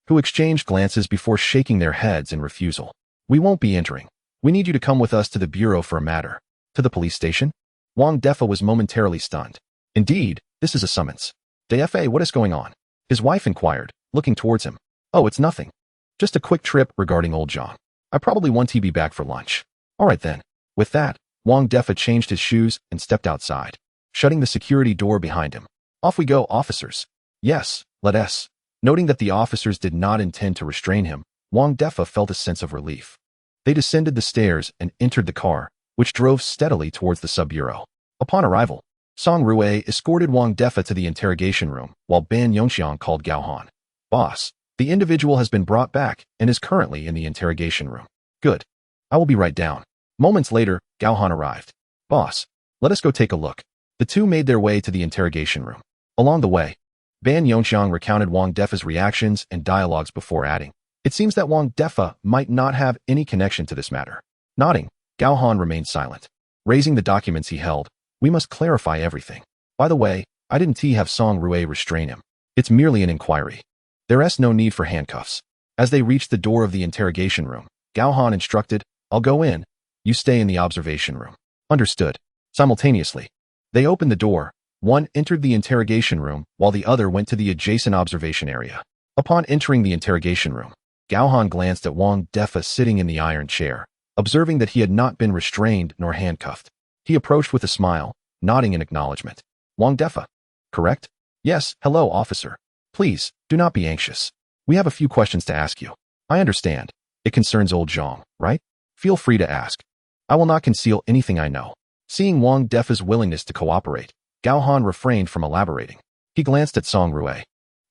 who exchanged glances before shaking their heads in refusal. We won't be entering. We need you to come with us to the bureau for a matter. To the police station? Wang Defa was momentarily stunned. Indeed, this is a summons. DFA, what is going on? His wife inquired, looking towards him. Oh, it's nothing. Just a quick trip regarding old Zhang. I probably want to be back for lunch. All right then. With that, Wang Defa changed his shoes and stepped outside, shutting the security door behind him. Off we go, officers. Yes, let us. Noting that the officers did not intend to restrain him, Wang Defa felt a sense of relief. They descended the stairs and entered the car, which drove steadily towards the sub-bureau. Upon arrival, Song Rue escorted Wang Defa to the interrogation room, while Ban Yongqiang called Gao Han. Boss, the individual has been brought back and is currently in the interrogation room. Good. I will be right down. Moments later, Gao Han arrived. Boss, let us go take a look. The two made their way to the interrogation room. Along the way, Ban Yongqiang recounted Wang Defa's reactions and dialogues before adding, it seems that Wang Defa might not have any connection to this matter. Nodding, Gao Han remained silent. Raising the documents he held, we must clarify everything. By the way, I didn't have Song Rue restrain him. It's merely an inquiry. There's no need for handcuffs. As they reached the door of the interrogation room, Gao Han instructed, I'll go in. You stay in the observation room. Understood. Simultaneously, they opened the door. One entered the interrogation room, while the other went to the adjacent observation area. Upon entering the interrogation room, Gao Han glanced at Wang Defa sitting in the iron chair, observing that he had not been restrained nor handcuffed. He approached with a smile, nodding in acknowledgement. Wang Defa. Correct? Yes, hello, officer. Please, do not be anxious. We have a few questions to ask you. I understand. It concerns old Zhang, right? Feel free to ask. I will not conceal anything I know. Seeing Wang Defa's willingness to cooperate, Gao Han refrained from elaborating. He glanced at Song Rue,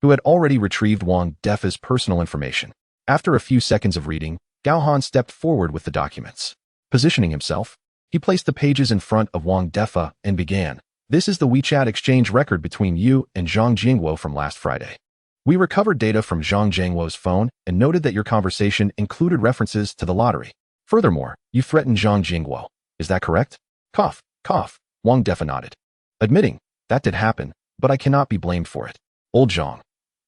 who had already retrieved Wang Defa's personal information. After a few seconds of reading, Gao Han stepped forward with the documents. Positioning himself, he placed the pages in front of Wang Defa and began. This is the WeChat exchange record between you and Zhang Jingguo from last Friday. We recovered data from Zhang Jingguo's phone and noted that your conversation included references to the lottery. Furthermore, you threatened Zhang Jingguo. Is that correct? Cough, cough. Wang Defa nodded, admitting, that did happen, but I cannot be blamed for it. Old Zhang.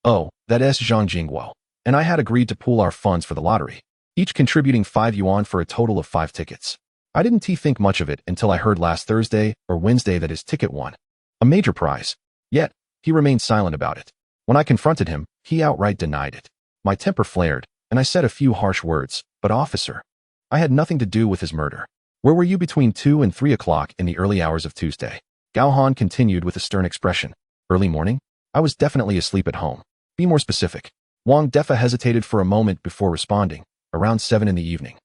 Oh, that is Zhang Jingguo. And I had agreed to pool our funds for the lottery, each contributing 5 yuan for a total of 5 tickets. I didn't think much of it until I heard last Thursday or Wednesday that his ticket won a major prize. Yet, he remained silent about it. When I confronted him, he outright denied it. My temper flared, and I said a few harsh words, "But officer, I had nothing to do with his murder. Where were you between 2 and 3 o'clock in the early hours of Tuesday?" Gao Han continued with a stern expression. "Early morning? I was definitely asleep at home. Be more specific." Wang Defa hesitated for a moment before responding. "Around 7 in the evening.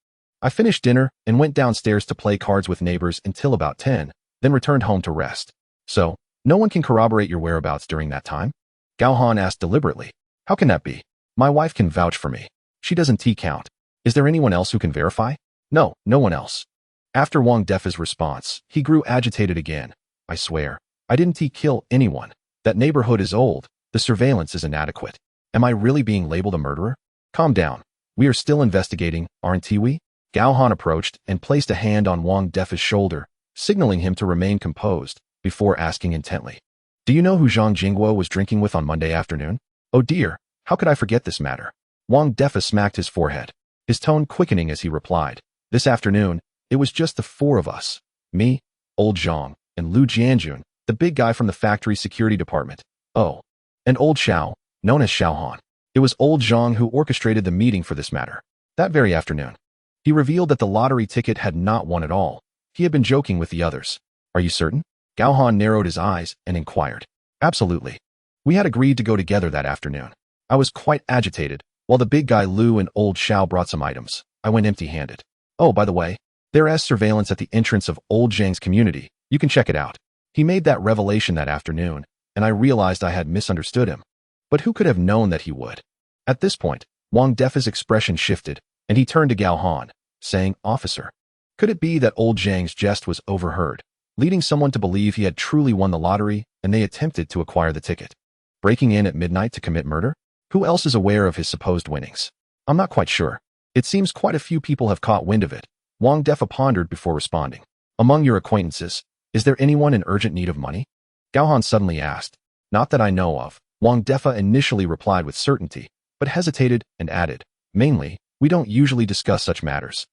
I finished dinner and went downstairs to play cards with neighbors until about 10, then returned home to rest." "So, no one can corroborate your whereabouts during that time?" Gao Han asked deliberately. "How can that be? My wife can vouch for me. She doesn't T-count. Is there anyone else who can verify?" "No, no one else." After Wang Defa's response, he grew agitated again. "I swear, I didn't kill anyone. That neighborhood is old. The surveillance is inadequate. Am I really being labeled a murderer?" "Calm down. We are still investigating, aren't we?" Gao Han approached and placed a hand on Wang Defa's shoulder, signaling him to remain composed, before asking intently. "Do you know who Zhang Jingguo was drinking with on Monday afternoon?" "Oh dear, how could I forget this matter?" Wang Defa smacked his forehead, his tone quickening as he replied. "This afternoon, it was just the 4 of us. Me, old Zhang, and Lu Jianjun, the big guy from the factory security department. Oh, and old Xiao, known as Xiao Han. It was old Zhang who orchestrated the meeting for this matter. That very afternoon, he revealed that the lottery ticket had not won at all. He had been joking with the others." "Are you certain?" Gao Han narrowed his eyes and inquired. "Absolutely. We had agreed to go together that afternoon. I was quite agitated, while the big guy Lu and old Xiao brought some items. I went empty-handed. Oh, by the way, there is surveillance at the entrance of old Zhang's community. You can check it out. He made that revelation that afternoon, and I realized I had misunderstood him. But who could have known that he would?" At this point, Wang Defa's expression shifted, and he turned to Gao Han, saying, "Officer, could it be that old Zhang's jest was overheard, leading someone to believe he had truly won the lottery and they attempted to acquire the ticket? Breaking in at midnight to commit murder? Who else is aware of his supposed winnings?" "I'm not quite sure. It seems quite a few people have caught wind of it." Wang Defa pondered before responding. "Among your acquaintances, is there anyone in urgent need of money?" Gao Han suddenly asked. "Not that I know of." Wang Defa initially replied with certainty, but hesitated and added, "Mainly, we don't usually discuss such matters.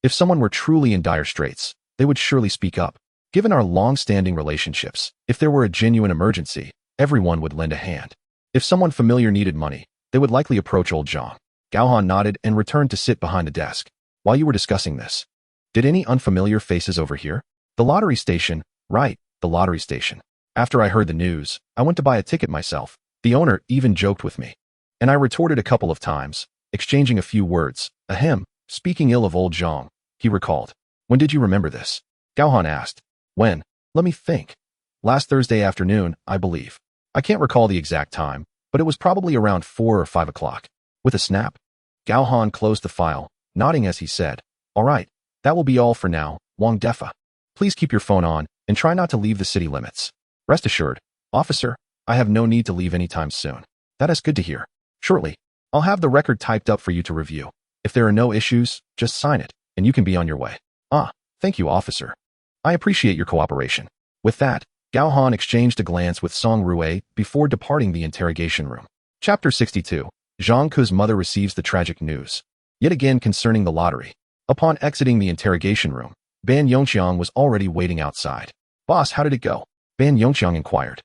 If someone were truly in dire straits, they would surely speak up. Given our long-standing relationships, if there were a genuine emergency, everyone would lend a hand. If someone familiar needed money, they would likely approach old Zhang." Gao Han nodded and returned to sit behind the desk. "While you were discussing this, did any unfamiliar faces overhear?" "The lottery station, right, the lottery station. After I heard the news, I went to buy a ticket myself. The owner even joked with me. And I retorted a couple of times, exchanging a few words. Ahem, speaking ill of old Zhang," he recalled. "When did you remember this?" Gao Han asked. "When? Let me think. Last Thursday afternoon, I believe. I can't recall the exact time, but it was probably around 4 or 5 o'clock." With a snap, Gao Han closed the file, nodding as he said, "All right, that will be all for now, Wang Defa. Please keep your phone on and try not to leave the city limits." "Rest assured, officer, I have no need to leave anytime soon." "That is good to hear. Shortly, I'll have the record typed up for you to review. If there are no issues, just sign it, and you can be on your way." "Ah, thank you, officer. I appreciate your cooperation." With that, Gao Han exchanged a glance with Song Rui before departing the interrogation room. Chapter 62. Zhang Ke's mother receives the tragic news. Yet again concerning the lottery. Upon exiting the interrogation room, Ban Yongqiang was already waiting outside. "Boss, how did it go?" Ban Yongqiang inquired.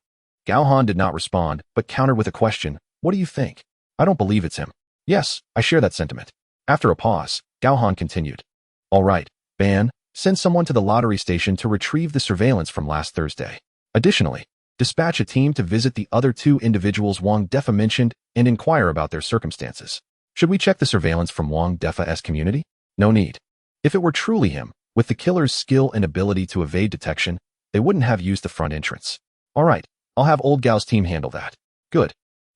Gao Han did not respond, but countered with a question. "What do you think?" "I don't believe it's him." "Yes, I share that sentiment." After a pause, Gao Han continued. "All right, Ban, send someone to the lottery station to retrieve the surveillance from last Thursday. Additionally, dispatch a team to visit the other 2 individuals Wang Defa mentioned and inquire about their circumstances." "Should we check the surveillance from Wang Defa's community?" "No need. If it were truly him, with the killer's skill and ability to evade detection, they wouldn't have used the front entrance." "All right, I'll have old Gao's team handle that." "Good.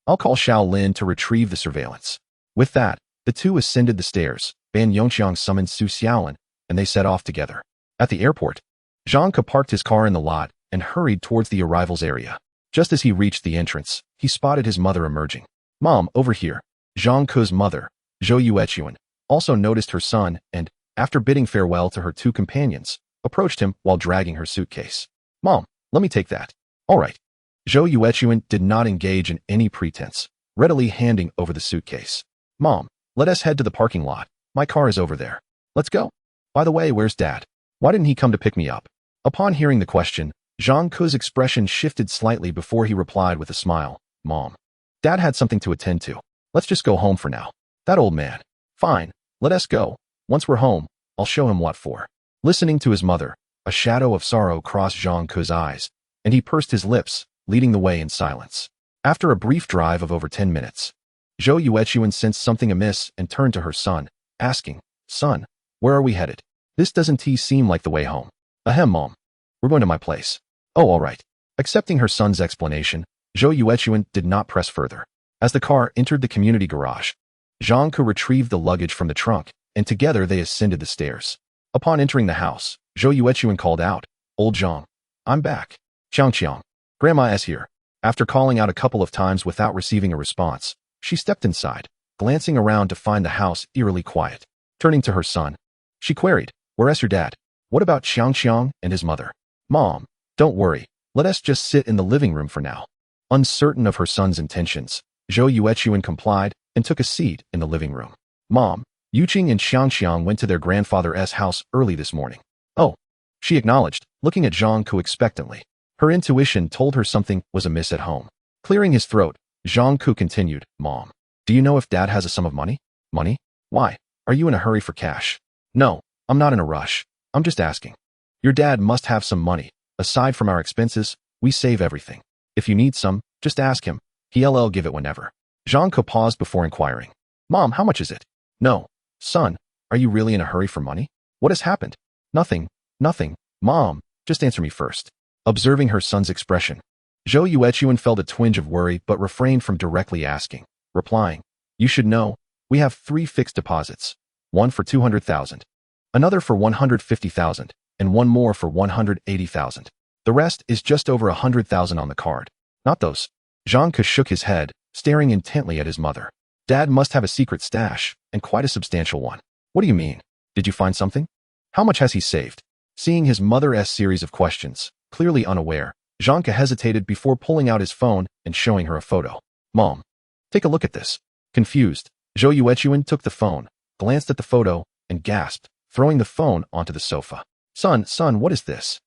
I'll call Xiao Lin to retrieve the surveillance." With that, the 2 ascended the stairs. Ban Yongqiang summoned Su Xiaolin, and they set off together. At the airport, Zhang Ke parked his car in the lot and hurried towards the arrivals area. Just as he reached the entrance, he spotted his mother emerging. "Mom, over here." Zhang Ke's mother, Zhou Yuechuan, also noticed her son and, after bidding farewell to her 2 companions, approached him while dragging her suitcase. "Mom, let me take that." "All right." Zhou Yuechuan did not engage in any pretense, readily handing over the suitcase. "Mom, let us head to the parking lot. My car is over there. Let's go. By the way, where's Dad? Why didn't he come to pick me up?" Upon hearing the question, Zhang Ke's expression shifted slightly before he replied with a smile. Mom. Dad had something to attend to. Let's just go home for now. That old man. Fine, let us go. Once we're home, I'll show him what for. Listening to his mother, a shadow of sorrow crossed Zhang Ke's eyes, and he pursed his lips, leading the way in silence. After a brief drive of over 10 minutes, Zhou Yuechuan sensed something amiss and turned to her son, asking, Son, where are we headed? This doesn't seem like the way home. Ahem, Mom. We're going to my place. Oh, all right. Accepting her son's explanation, Zhou Yuechuan did not press further. As the car entered the community garage, Zhang Ke retrieved the luggage from the trunk, and together they ascended the stairs. Upon entering the house, Zhou Yuechuan called out, Old Zhang, I'm back. Qiang, Grandma is here. After calling out a couple of times without receiving a response, she stepped inside, glancing around to find the house eerily quiet. Turning to her son, she queried, Where's your dad? What about Qiang and his mother? Mom, don't worry. Let us just sit in the living room for now. Uncertain of her son's intentions, Zhou Yuechuan complied and took a seat in the living room. Mom, Yuqing and Xiang went to their grandfather's house early this morning. Oh, she acknowledged, looking at Zhang Ke expectantly. Her intuition told her something was amiss at home. Clearing his throat, Zhang Ke continued, Mom, do you know if Dad has a sum of money? Money? Why? Are you in a hurry for cash? No, I'm not in a rush. I'm just asking. Your dad must have some money. Aside from our expenses, we save everything. If you need some, just ask him. He'll give it whenever. Zhang Ke paused before inquiring. Mom, how much is it? No. Son, are you really in a hurry for money? What has happened? Nothing. Mom, just answer me first. Observing her son's expression, Zhou Yuechuan felt a twinge of worry but refrained from directly asking, replying, You should know, we have 3 fixed deposits, one for 200,000, another for 150,000, and one more for 180,000. The rest is just over 100,000 on the card. Not those. Zhang Ke shook his head, staring intently at his mother. Dad must have a secret stash, and quite a substantial one. What do you mean? Did you find something? How much has he saved? Seeing his mother's series of questions, clearly unaware, Zhang Ke hesitated before pulling out his phone and showing her a photo. Mom, take a look at this. Confused, Zhou Yuechuan took the phone, glanced at the photo, and gasped, throwing the phone onto the sofa. Son, what is this?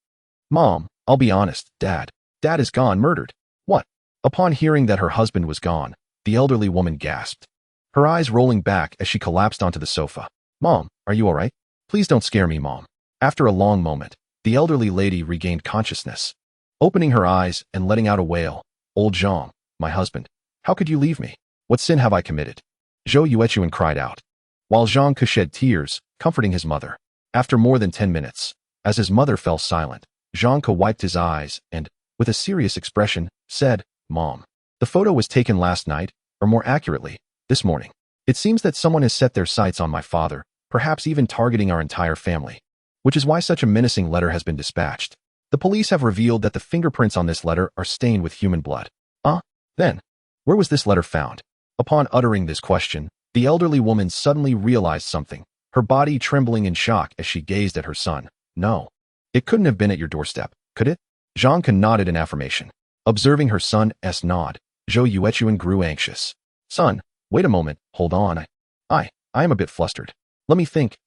Mom, I'll be honest, Dad is gone, murdered. What? Upon hearing that her husband was gone, the elderly woman gasped, her eyes rolling back as she collapsed onto the sofa. Mom, are you all right? Please don't scare me, Mom. After a long moment, the elderly lady regained consciousness, opening her eyes and letting out a wail. Old Zhang, my husband, how could you leave me? What sin have I committed? Zhou Yuechuan cried out, while Zhang Ke shed tears, comforting his mother. After more than 10 minutes, as his mother fell silent, Zhang Ke wiped his eyes and, with a serious expression, said, Mom, the photo was taken last night, or more accurately, this morning. It seems that someone has set their sights on my father, perhaps even targeting our entire family, which is why such a menacing letter has been dispatched. The police have revealed that the fingerprints on this letter are stained with human blood. Then, where was this letter found? Upon uttering this question, the elderly woman suddenly realized something, her body trembling in shock as she gazed at her son. No, it couldn't have been at your doorstep, could it? Zhang Ke nodded in affirmation. Observing her son's nod, Zhou Yuechuan grew anxious. Son, wait a moment, hold on. I am a bit flustered. Let me think.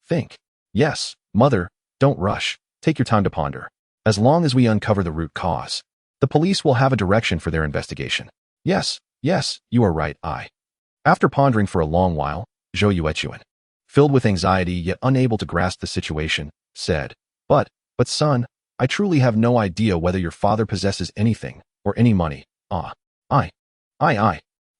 Yes, mother, don't rush. Take your time to ponder. As long as we uncover the root cause, the police will have a direction for their investigation. Yes, you are right. After pondering for a long while, Zhou Yuechuan, filled with anxiety yet unable to grasp the situation, said, But son, I truly have no idea whether your father possesses anything, or any money.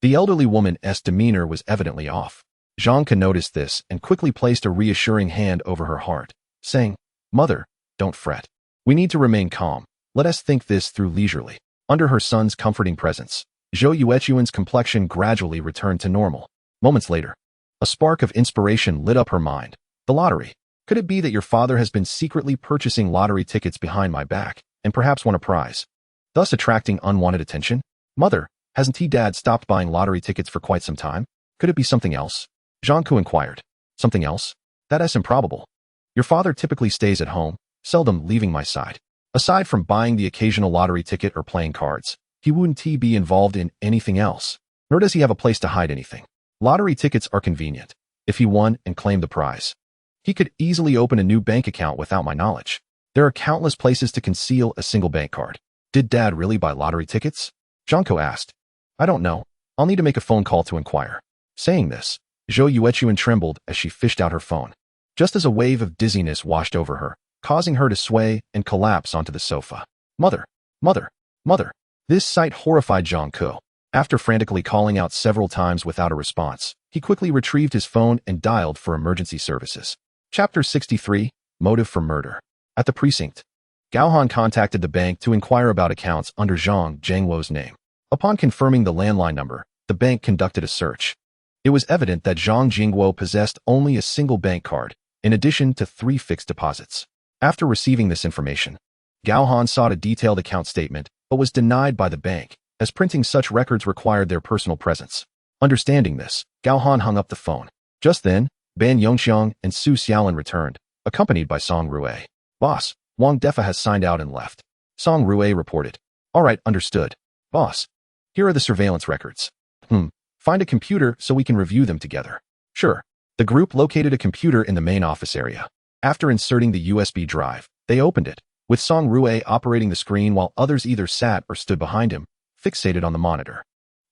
The elderly woman's demeanor was evidently off. Zhang Ke noticed this and quickly placed a reassuring hand over her heart, saying, Mother, don't fret. We need to remain calm. Let us think this through leisurely. Under her son's comforting presence, Zhou Yuechuan's complexion gradually returned to normal. Moments later, a spark of inspiration lit up her mind. The lottery. Could it be that your father has been secretly purchasing lottery tickets behind my back, and perhaps won a prize, thus attracting unwanted attention? Mother, hasn't Dad stopped buying lottery tickets for quite some time? Could it be something else? Zhang Ke inquired. Something else? That is improbable. Your father typically stays at home, seldom leaving my side. Aside from buying the occasional lottery ticket or playing cards, he wouldn't be involved in anything else, nor does he have a place to hide anything. Lottery tickets are convenient. If he won and claimed the prize, he could easily open a new bank account without my knowledge. There are countless places to conceal a single bank card. Did Dad really buy lottery tickets? Jonko asked. I don't know. I'll need to make a phone call to inquire. Saying this, Zhou Yuechuan trembled as she fished out her phone. Just as a wave of dizziness washed over her, causing her to sway and collapse onto the sofa. Mother! Mother! Mother! This sight horrified Jonko. After frantically calling out several times without a response, he quickly retrieved his phone and dialed for emergency services. Chapter 63, Motive for Murder. At the precinct, Gao Han contacted the bank to inquire about accounts under Zhang Jiangwo's name. Upon confirming the landline number, the bank conducted a search. It was evident that Zhang Jingguo possessed only a single bank card, in addition to 3 fixed deposits. After receiving this information, Gao Han sought a detailed account statement, but was denied by the bank, as printing such records required their personal presence. Understanding this, Gao Han hung up the phone. Just then, Ban Yongxiang and Su Xiaolin returned, accompanied by Song Rue. Boss, Wang Defa has signed out and left. Song Rue reported. All right, understood. Boss, here are the surveillance records. Find a computer so we can review them together. Sure. The group located a computer in the main office area. After inserting the USB drive, they opened it, with Song Rue operating the screen while others either sat or stood behind him, fixated on the monitor.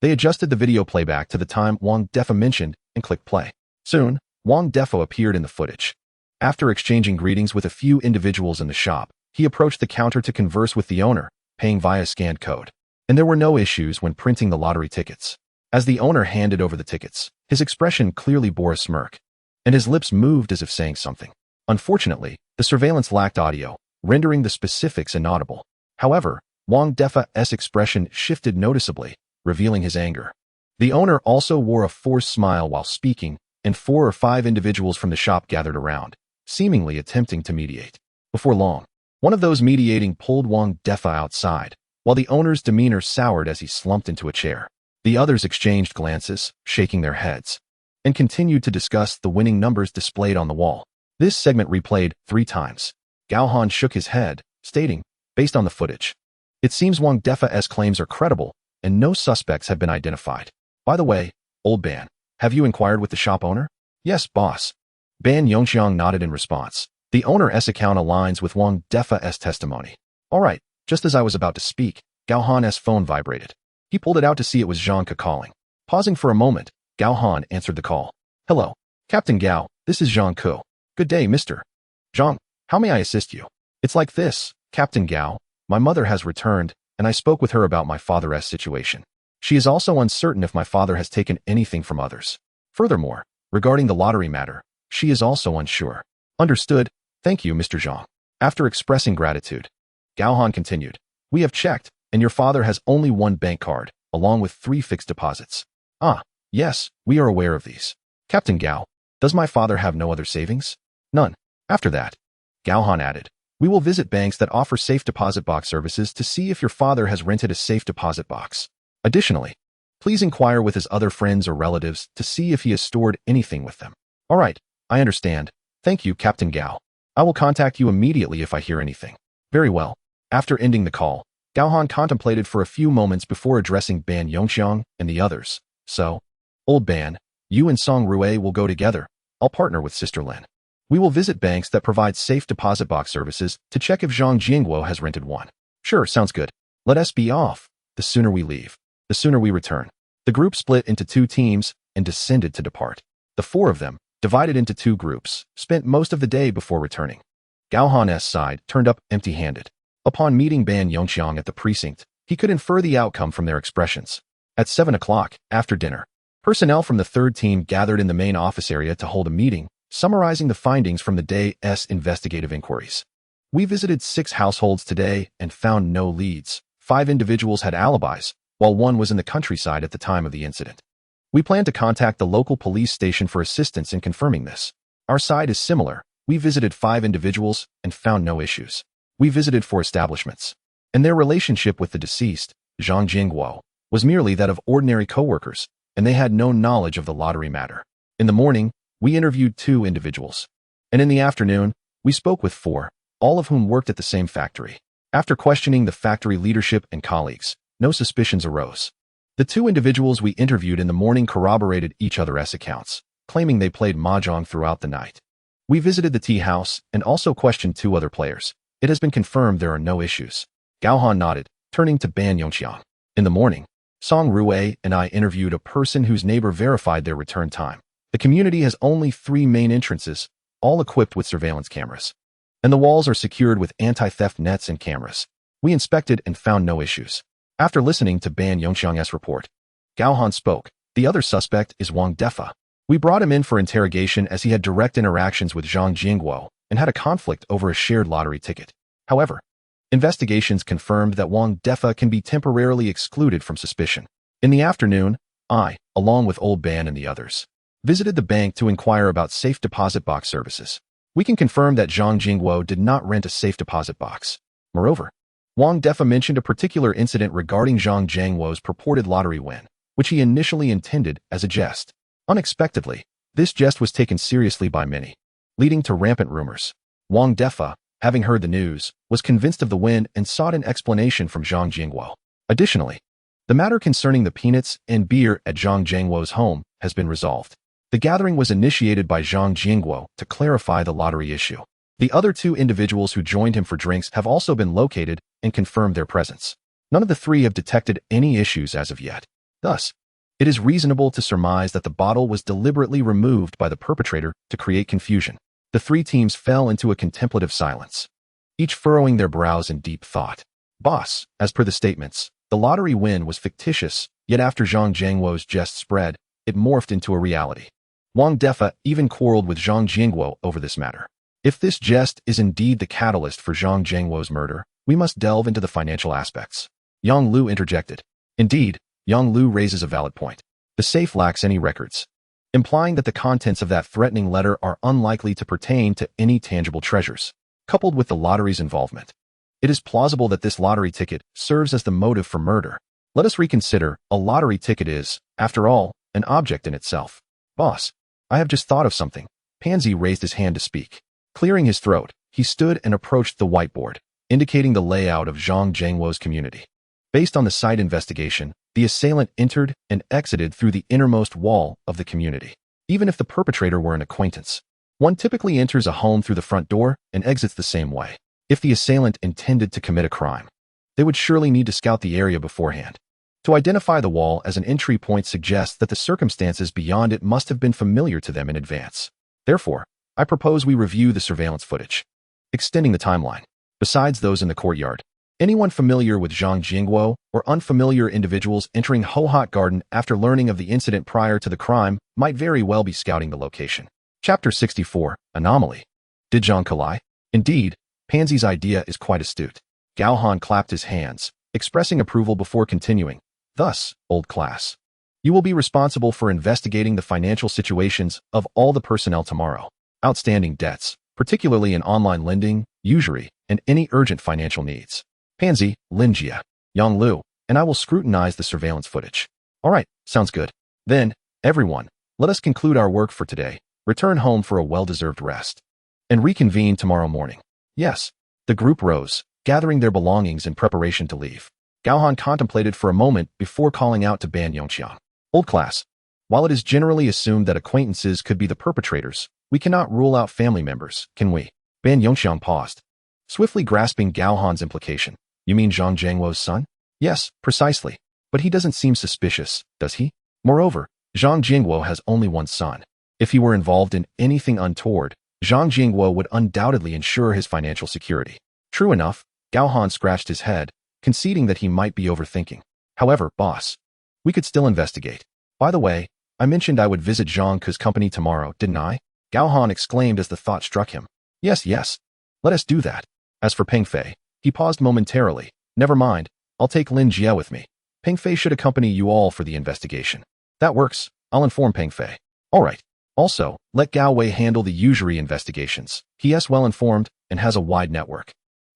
They adjusted the video playback to the time Wang Defa mentioned and clicked play. Soon, Wang Defa appeared in the footage. After exchanging greetings with a few individuals in the shop, he approached the counter to converse with the owner, paying via scanned code. And there were no issues when printing the lottery tickets. As the owner handed over the tickets, his expression clearly bore a smirk, and his lips moved as if saying something. Unfortunately, the surveillance lacked audio, rendering the specifics inaudible. However, Wang Defa's expression shifted noticeably, revealing his anger. The owner also wore a forced smile while speaking, and 4 or 5 individuals from the shop gathered around, seemingly attempting to mediate. Before long, one of those mediating pulled Wang Defa outside, while the owner's demeanor soured as he slumped into a chair. The others exchanged glances, shaking their heads, and continued to discuss the winning numbers displayed on the wall. This segment replayed 3 times. Gao Han shook his head, stating, based on the footage, it seems Wang Defa's claims are credible, and no suspects have been identified. By the way, old Ban, have you inquired with the shop owner? Yes, boss. Ban Yongxiang nodded in response. The owner's account aligns with Wang Defa's testimony. All right, just as I was about to speak, Gao Han's phone vibrated. He pulled it out to see it was Zhang Ke calling. Pausing for a moment, Gao Han answered the call. Hello, Captain Gao, this is Zhang Ke. Good day, Mr. Zhang, how may I assist you? It's like this, Captain Gao. My mother has returned, and I spoke with her about my father's situation. She is also uncertain if my father has taken anything from others. Furthermore, regarding the lottery matter, she is also unsure. Understood. Thank you, Mr. Zhang. After expressing gratitude, Gao Han continued. We have checked, and your father has only 1 bank card, along with 3 fixed deposits. Ah, yes, we are aware of these. Captain Gao, does my father have no other savings? None. After that, Gao Han added, we will visit banks that offer safe deposit box services to see if your father has rented a safe deposit box. Additionally, please inquire with his other friends or relatives to see if he has stored anything with them. All right, I understand. Thank you, Captain Gao. I will contact you immediately if I hear anything. Very well. After ending the call, Gao Han contemplated for a few moments before addressing Ban Yongxiang and the others. So, old Ban, you and Song Rue will go together. I'll partner with Sister Lin. We will visit banks that provide safe deposit box services to check if Zhang Jingguo has rented one. Sure, sounds good. Let us be off. The sooner we leave, the sooner we return. The group split into 2 teams and descended to depart. The 4 of them, divided into 2 groups, spent most of the day before returning. Gao Han's side turned up empty-handed. Upon meeting Ban Yongxiang at the precinct, he could infer the outcome from their expressions. At 7 o'clock, after dinner, personnel from the 3rd team gathered in the main office area to hold a meeting, summarizing the findings from the day's investigative inquiries. We visited 6 households today and found no leads. 5 individuals had alibis, while 1 was in the countryside at the time of the incident. We plan to contact the local police station for assistance in confirming this. Our side is similar. We visited 5 individuals and found no issues. We visited 4 establishments, and their relationship with the deceased, Zhang Jingguo, was merely that of ordinary co-workers, and they had no knowledge of the lottery matter. In the morning, we interviewed 2 individuals, and in the afternoon, we spoke with 4, all of whom worked at the same factory. After questioning the factory leadership and colleagues, no suspicions arose. The 2 individuals we interviewed in the morning corroborated each other's accounts, claiming they played mahjong throughout the night. We visited the tea house and also questioned 2 other players, It has been confirmed there are no issues. Gao Han nodded, turning to Ban Yongqiang. In the morning, Song Rui and I interviewed a person whose neighbor verified their return time. The community has only 3 main entrances, all equipped with surveillance cameras. And the walls are secured with anti-theft nets and cameras. We inspected and found no issues. After listening to Ban Yongqiang's report, Gao Han spoke. The other suspect is Wang Defa. We brought him in for interrogation as he had direct interactions with Zhang Jingguo and had a conflict over a shared lottery ticket. However, investigations confirmed that Wang Defa can be temporarily excluded from suspicion. In the afternoon, I, along with Old Ban and the others, visited the bank to inquire about safe deposit box services. We can confirm that Zhang Jingguo did not rent a safe deposit box. Moreover, Wang Defa mentioned a particular incident regarding Zhang Jingguo's purported lottery win, which he initially intended as a jest. Unexpectedly, this jest was taken seriously by many, leading to rampant rumors. Wang Defa, having heard the news, was convinced of the win and sought an explanation from Zhang Jingguo. Additionally, the matter concerning the peanuts and beer at Zhang Jingguo's home has been resolved. The gathering was initiated by Zhang Jingguo to clarify the lottery issue. The other 2 individuals who joined him for drinks have also been located and confirmed their presence. None of the 3 have detected any issues as of yet. Thus, it is reasonable to surmise that the bottle was deliberately removed by the perpetrator to create confusion. The 3 teams fell into a contemplative silence, each furrowing their brows in deep thought. Boss, as per the statements, the lottery win was fictitious, yet after Zhang Jingguo's jest spread, it morphed into a reality. Wang Defa even quarreled with Zhang Jingguo over this matter. If this jest is indeed the catalyst for Zhang Jingguo's murder, we must delve into the financial aspects. Yang Lu interjected. Indeed, Yang Lu raises a valid point. The safe lacks any records, implying that the contents of that threatening letter are unlikely to pertain to any tangible treasures. Coupled with the lottery's involvement, it is plausible that this lottery ticket serves as the motive for murder. Let us reconsider. A lottery ticket is, after all, an object in itself. Boss, I have just thought of something. Pansy raised his hand to speak. Clearing his throat, he stood and approached the whiteboard, indicating the layout of Zhang Jingguo's community. Based on the site investigation, the assailant entered and exited through the innermost wall of the community. Even if the perpetrator were an acquaintance, one typically enters a home through the front door and exits the same way. If the assailant intended to commit a crime, they would surely need to scout the area beforehand. To identify the wall as an entry point suggests that the circumstances beyond it must have been familiar to them in advance. Therefore, I propose we review the surveillance footage, extending the timeline. Besides those in the courtyard, anyone familiar with Zhang Jingguo or unfamiliar individuals entering Ho-Hot Garden after learning of the incident prior to the crime might very well be scouting the location. Chapter 64, Anomaly. Did Zhang lie? Indeed, Pansy's idea is quite astute. Gao Han clapped his hands, expressing approval before continuing. Thus, old class, you will be responsible for investigating the financial situations of all the personnel tomorrow. Outstanding debts, particularly in online lending, usury, and any urgent financial needs. Pansy, Linjia, Yang Lu, and I will scrutinize the surveillance footage. All right, sounds good. Then, everyone, let us conclude our work for today, return home for a well-deserved rest, and reconvene tomorrow morning. Yes. The group rose, gathering their belongings in preparation to leave. Gao Han contemplated for a moment before calling out to Ban Yongqiang. Old class, while it is generally assumed that acquaintances could be the perpetrators, we cannot rule out family members, can we? Ban Yongqiang paused, swiftly grasping Gao Han's implication. You mean Zhang Jingguo's son? Yes, precisely. But he doesn't seem suspicious, does he? Moreover, Zhang Jingguo has only one son. If he were involved in anything untoward, Zhang Jingguo would undoubtedly ensure his financial security. True enough, Gao Han scratched his head, conceding that he might be overthinking. However, boss, we could still investigate. By the way, I mentioned I would visit Zhang Ke's company tomorrow, didn't I? Gao Han exclaimed as the thought struck him. Yes. Let us do that. As for Peng Fei, he paused momentarily. Never mind, I'll take Lin Jie with me. Peng Fei should accompany you all for the investigation. That works. I'll inform Peng Fei. All right. Also, let Gao Wei handle the usury investigations. He is well informed and has a wide network.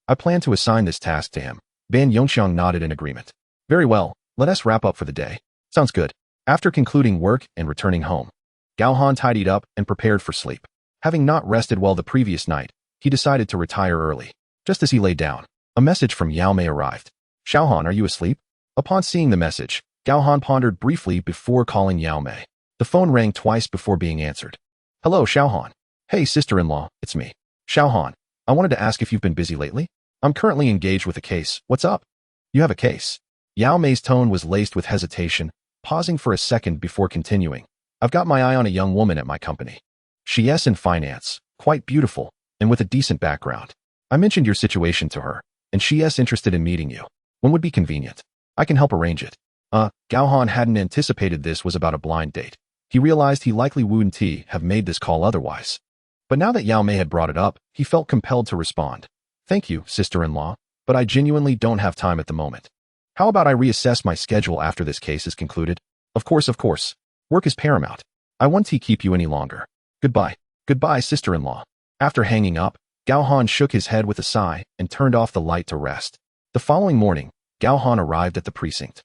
I plan to assign this task to him. Ban Yongqiang nodded in agreement. Very well, let us wrap up for the day. Sounds good. After concluding work and returning home, Gao Han tidied up and prepared for sleep. Having not rested well the previous night, he decided to retire early. Just as he lay down, a message from Yao Mei arrived. Xiao Han, are you asleep? Upon seeing the message, Gao Han pondered briefly before calling Yao Mei. The phone rang twice before being answered. Hello, Xiao Han. Hey, sister-in-law, it's me. Xiao Han, I wanted to ask if you've been busy lately. I'm currently engaged with a case. What's up? You have a case. Yao Mei's tone was laced with hesitation, pausing for a second before continuing. I've got my eye on a young woman at my company. She's in finance, quite beautiful, and with a decent background. I mentioned your situation to her, and she's interested in meeting you. When would be convenient? I can help arrange it. Gao Han hadn't anticipated this was about a blind date. He realized he likely wouldn't have made this call otherwise. But now that Yao Mei had brought it up, he felt compelled to respond. Thank you, sister-in-law, but I genuinely don't have time at the moment. How about I reassess my schedule after this case is concluded? Of course. Work is paramount. I won't keep you any longer. Goodbye. Goodbye, sister-in-law. After hanging up, Gao Han shook his head with a sigh and turned off the light to rest. The following morning, Gao Han arrived at the precinct,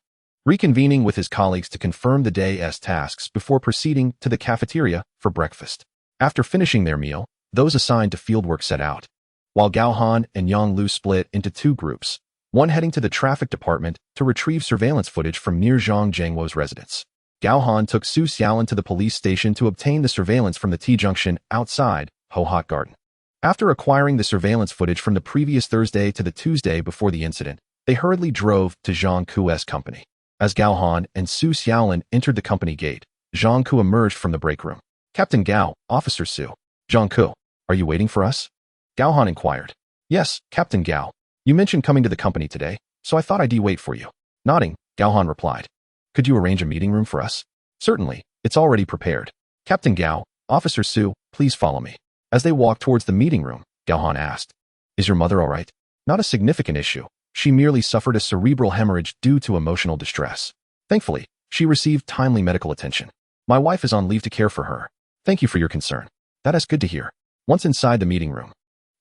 reconvening with his colleagues to confirm the day's tasks before proceeding to the cafeteria for breakfast. After finishing their meal, those assigned to fieldwork set out, while Gao Han and Yang Lu split into two groups, one heading to the traffic department to retrieve surveillance footage from near Zhang Zhengwo's residence. Gao Han took Su Xiaolin to the police station to obtain the surveillance from the T-junction outside Ho Hot Garden. After acquiring the surveillance footage from the previous Thursday to the Tuesday before the incident, they hurriedly drove to Zhang Ku's company. As Gao Han and Su Xiaolin entered the company gate, Zhang Ku emerged from the break room. Captain Gao, Officer Su. Zhang Ku, are you waiting for us? Gao Han inquired. Yes, Captain Gao. You mentioned coming to the company today, so I thought I'd wait for you. Nodding, Gao Han replied. Could you arrange a meeting room for us? Certainly, it's already prepared. Captain Gao, Officer Su, please follow me. As they walked towards the meeting room, Gao Han asked, Is your mother all right? Not a significant issue. She merely suffered a cerebral hemorrhage due to emotional distress. Thankfully, she received timely medical attention. My wife is on leave to care for her. Thank you for your concern. That is good to hear. Once inside the meeting room,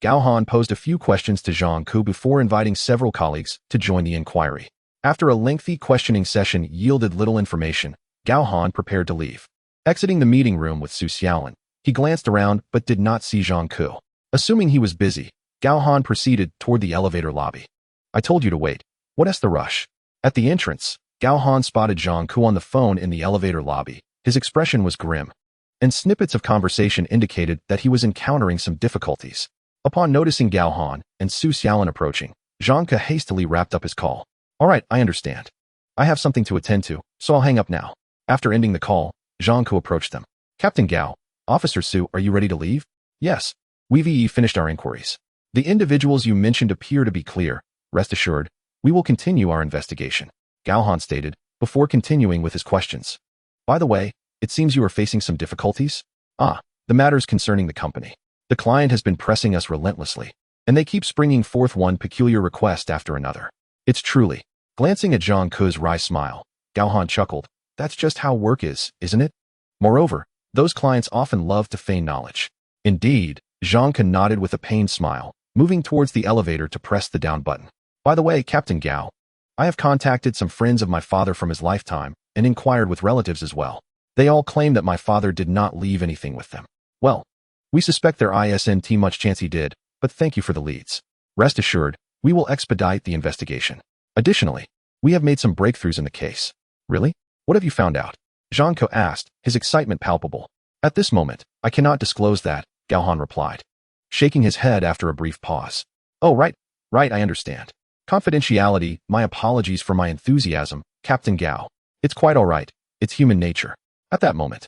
Gao Han posed a few questions to Zhang Ku before inviting several colleagues to join the inquiry. After a lengthy questioning session yielded little information, Gao Han prepared to leave. Exiting the meeting room with Su Xiaolin, he glanced around but did not see Zhang Ku. Assuming he was busy, Gao Han proceeded toward the elevator lobby. I told you to wait. What's the rush? At the entrance, Gao Han spotted Zhang Ku on the phone in the elevator lobby. His expression was grim, and snippets of conversation indicated that he was encountering some difficulties. Upon noticing Gao Han and Su Xiaolin approaching, Zhang Ku hastily wrapped up his call. All right, I understand. I have something to attend to, so I'll hang up now. After ending the call, Zhang Ku approached them. Captain Gao, Officer Su, are you ready to leave? Yes. We've finished our inquiries. The individuals you mentioned appear to be clear. Rest assured, we will continue our investigation, Gao Han stated, before continuing with his questions. By the way, it seems you are facing some difficulties? The matters concerning the company. The client has been pressing us relentlessly, and they keep springing forth one peculiar request after another. It's truly. Glancing at Zhang Ku's wry smile, Gao Han chuckled. That's just how work is, isn't it? Moreover, those clients often love to feign knowledge. Indeed, Zhang Ku nodded with a pained smile, moving towards the elevator to press the down button. By the way, Captain Gao, I have contacted some friends of my father from his lifetime and inquired with relatives as well. They all claim that my father did not leave anything with them. Well, we suspect there isn't much chance he did, but thank you for the leads. Rest assured, we will expedite the investigation. Additionally, we have made some breakthroughs in the case. Really? What have you found out? Zhang Ku asked, his excitement palpable. At this moment, I cannot disclose that, Gao Han replied, shaking his head after a brief pause. Oh, right, I understand. Confidentiality, my apologies for my enthusiasm, Captain Gao. It's quite all right, it's human nature. At that moment,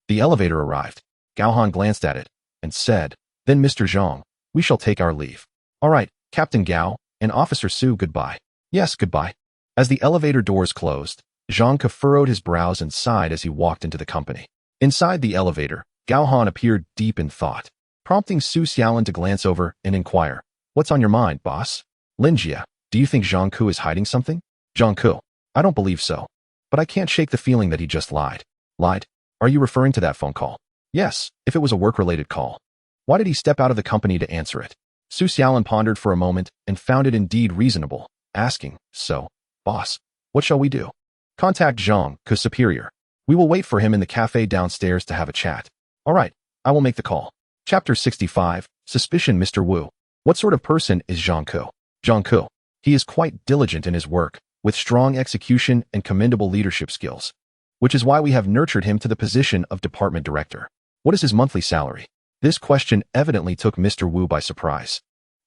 the elevator arrived. Gao Han glanced at it and said, Then Mr. Zhang, we shall take our leave. All right, Captain Gao and Officer Su, goodbye. Yes, goodbye. As the elevator doors closed, Zhang Ku furrowed his brows and sighed as he walked into the company. Inside the elevator, Gao Han appeared deep in thought, prompting Su Xiaolin to glance over and inquire, What's on your mind, boss? Linjia, do you think Zhang Ku is hiding something? Zhang Ku, I don't believe so. But I can't shake the feeling that he just lied. Lied? Are you referring to that phone call? Yes, if it was a work-related call. Why did he step out of the company to answer it? Su Xiaolin pondered for a moment and found it indeed reasonable, asking, So, boss, what shall we do? Contact Zhang Ku's superior. We will wait for him in the cafe downstairs to have a chat. All right, I will make the call. Chapter 65, Suspicion. Mr. Wu. What sort of person is Zhang Ku? Zhang Ku. He is quite diligent in his work, with strong execution and commendable leadership skills, which is why we have nurtured him to the position of department director. What is his monthly salary? This question evidently took Mr. Wu by surprise.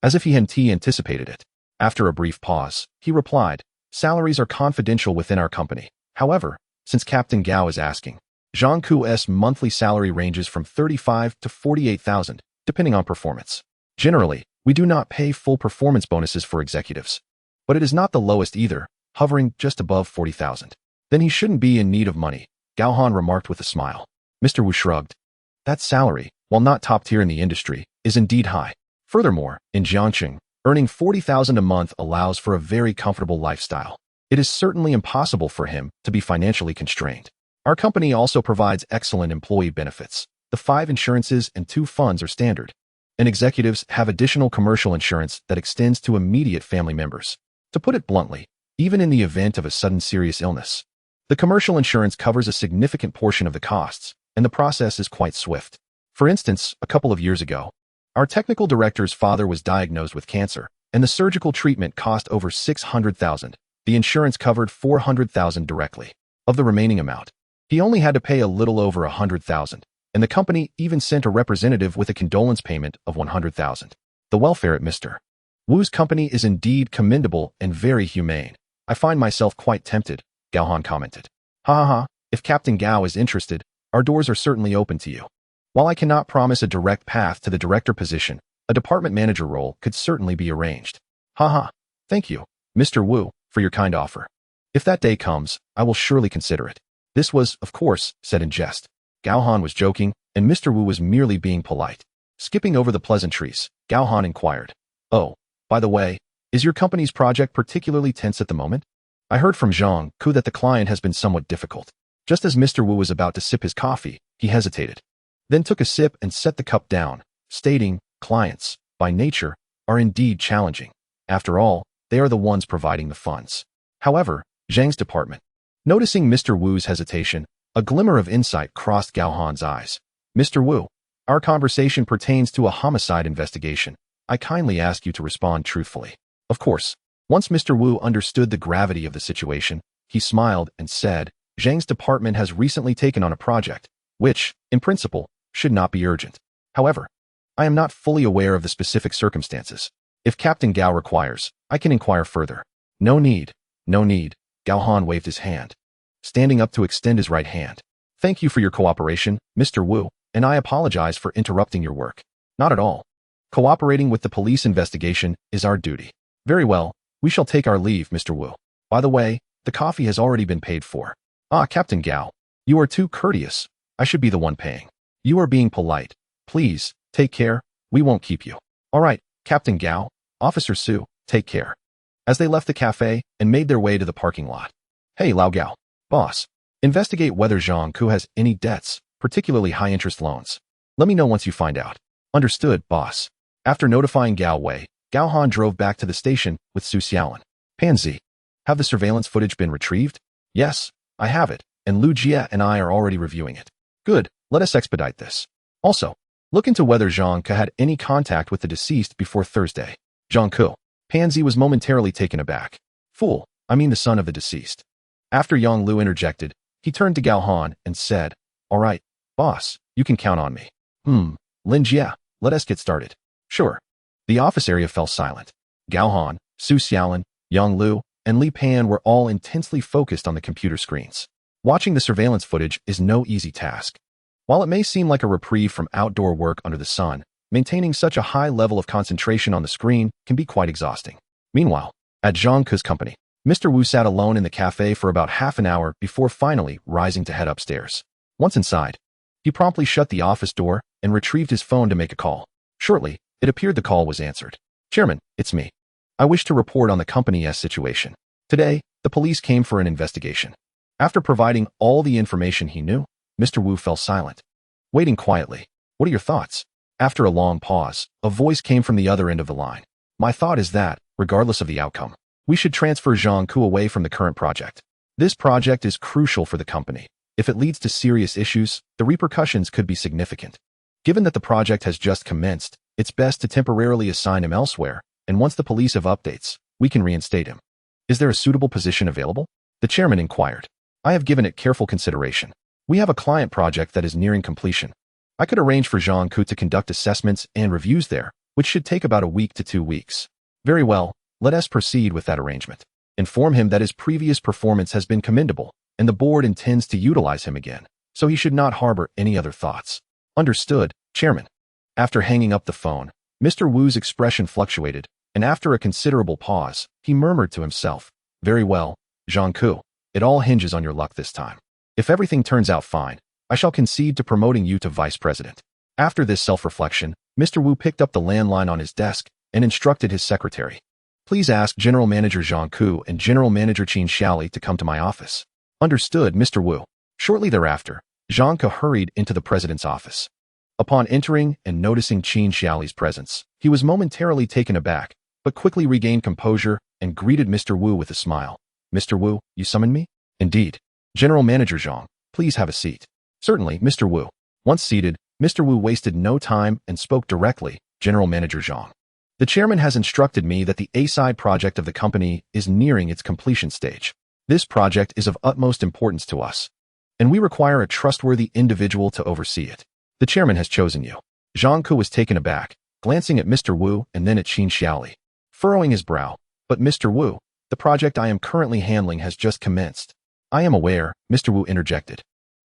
as if he hadn't anticipated it. After a brief pause, he replied, "Salaries are confidential within our company. However, since Captain Gao is asking, Zhang Ku's monthly salary ranges from 35 to 48,000, depending on performance. Generally, we do not pay full performance bonuses for executives, but it is not the lowest either, hovering just above 40,000. Then he shouldn't be in need of money," Gao Han remarked with a smile. Mr. Wu shrugged. That salary, while not top tier in the industry, is indeed high. Furthermore, in Jiangxing, earning 40,000 a month allows for a very comfortable lifestyle. It is certainly impossible for him to be financially constrained. Our company also provides excellent employee benefits. The 5 insurances and 2 funds are standard, and executives have additional commercial insurance that extends to immediate family members. To put it bluntly, even in the event of a sudden serious illness, the commercial insurance covers a significant portion of the costs, and the process is quite swift. For instance, a couple of years ago, our technical director's father was diagnosed with cancer, and the surgical treatment cost over 600,000. The insurance covered 400,000 directly. Of the remaining amount, he only had to pay a little over 100,000, and the company even sent a representative with a condolence payment of 100,000. The welfare at Mr. Wu's company is indeed commendable and very humane. I find myself quite tempted, Gao Han commented. Ha ha ha, if Captain Gao is interested, our doors are certainly open to you. While I cannot promise a direct path to the director position, a department manager role could certainly be arranged. Ha ha, thank you, Mr. Wu, for your kind offer. If that day comes, I will surely consider it. This was, of course, said in jest. Gao Han was joking, and Mr. Wu was merely being polite. Skipping over the pleasantries, Gao Han inquired, "Oh, by the way, is your company's project particularly tense at the moment? I heard from Zhang Ku that the client has been somewhat difficult." Just as Mr. Wu was about to sip his coffee, he hesitated, then took a sip and set the cup down, stating, "Clients, by nature, are indeed challenging. After all, they are the ones providing the funds." However, Zhang's department. Noticing Mr. Wu's hesitation, a glimmer of insight crossed Gao Han's eyes. "Mr. Wu, our conversation pertains to a homicide investigation. I kindly ask you to respond truthfully." Of course, once Mr. Wu understood the gravity of the situation, he smiled and said, "Zhang's department has recently taken on a project, which, in principle, should not be urgent. However, I am not fully aware of the specific circumstances. If Captain Gao requires, I can inquire further." No need, Gao Han waved his hand, standing up to extend his right hand. "Thank you for your cooperation, Mr. Wu, and I apologize for interrupting your work." "Not at all. Cooperating with the police investigation is our duty." "Very well, we shall take our leave, Mr. Wu. By the way, the coffee has already been paid for." "Ah, Captain Gao, you are too courteous. I should be the one paying." "You are being polite. Please, take care, we won't keep you." "All right, Captain Gao, Officer Su, take care." As they left the cafe and made their way to the parking lot. "Hey, Lao Gao, boss, investigate whether Zhang Ku has any debts, particularly high-interest loans. Let me know once you find out." "Understood, boss." After notifying Gao Wei, Gao Han drove back to the station with Su Xiaolin. "Panzi, have the surveillance footage been retrieved?" "Yes, I have it, and Lu Jia and I are already reviewing it." "Good, let us expedite this. Also, look into whether Zhang Ku had any contact with the deceased before Thursday." "Zhang Ku." Panzi was momentarily taken aback. "Fool, I mean the son of the deceased." After Yang Lu interjected, he turned to Gao Han and said, "All right, boss, you can count on me." Lin Jia, let us get started." "Sure." The office area fell silent. Gao Han, Su Xiaolin, Yang Lu, and Li Pan were all intensely focused on the computer screens. Watching the surveillance footage is no easy task. While it may seem like a reprieve from outdoor work under the sun, maintaining such a high level of concentration on the screen can be quite exhausting. Meanwhile, at Zhang Ku's company, Mr. Wu sat alone in the cafe for about half an hour before finally rising to head upstairs. Once inside, he promptly shut the office door and retrieved his phone to make a call. Shortly, it appeared the call was answered. "Chairman, it's me. I wish to report on the company's situation. Today, the police came for an investigation." After providing all the information he knew, Mr. Wu fell silent, waiting quietly. "What are your thoughts?" After a long pause, a voice came from the other end of the line. "My thought is that, regardless of the outcome, we should transfer Zhang Ku away from the current project. This project is crucial for the company. If it leads to serious issues, the repercussions could be significant. Given that the project has just commenced, it's best to temporarily assign him elsewhere, and once the police have updates, we can reinstate him." "Is there a suitable position available?" the chairman inquired. "I have given it careful consideration. We have a client project that is nearing completion. I could arrange for Zhang Ku to conduct assessments and reviews there, which should take about a week to 2 weeks. Very well, let us proceed with that arrangement. Inform him that his previous performance has been commendable, and the board intends to utilize him again, so he should not harbor any other thoughts. Understood, Chairman. After hanging up the phone, Mr. Wu's expression fluctuated, and after a considerable pause, he murmured to himself, "Very well, Jiangku, it all hinges on your luck this time. If everything turns out fine, I shall concede to promoting you to vice president." After this self-reflection, Mr. Wu picked up the landline on his desk and instructed his secretary, "Please ask General Manager Jiangku and General Manager Qin Xiaoli to come to my office." Understood, Mr. Wu. Shortly thereafter, Jiangku hurried into the president's office. Upon entering and noticing Qin Xiaoli's presence, he was momentarily taken aback, but quickly regained composure and greeted Mr. Wu with a smile. "Mr. Wu, you summoned me?" "Indeed. General Manager Zhang, please have a seat." "Certainly, Mr. Wu." Once seated, Mr. Wu wasted no time and spoke directly, "General Manager Zhang, the chairman has instructed me that the A-side project of the company is nearing its completion stage. This project is of utmost importance to us, and we require a trustworthy individual to oversee it. The chairman has chosen you." Jiangku was taken aback, glancing at Mr. Wu and then at Qin Xiaoli, furrowing his brow. "But Mr. Wu, the project I am currently handling has just commenced." "I am aware," Mr. Wu interjected,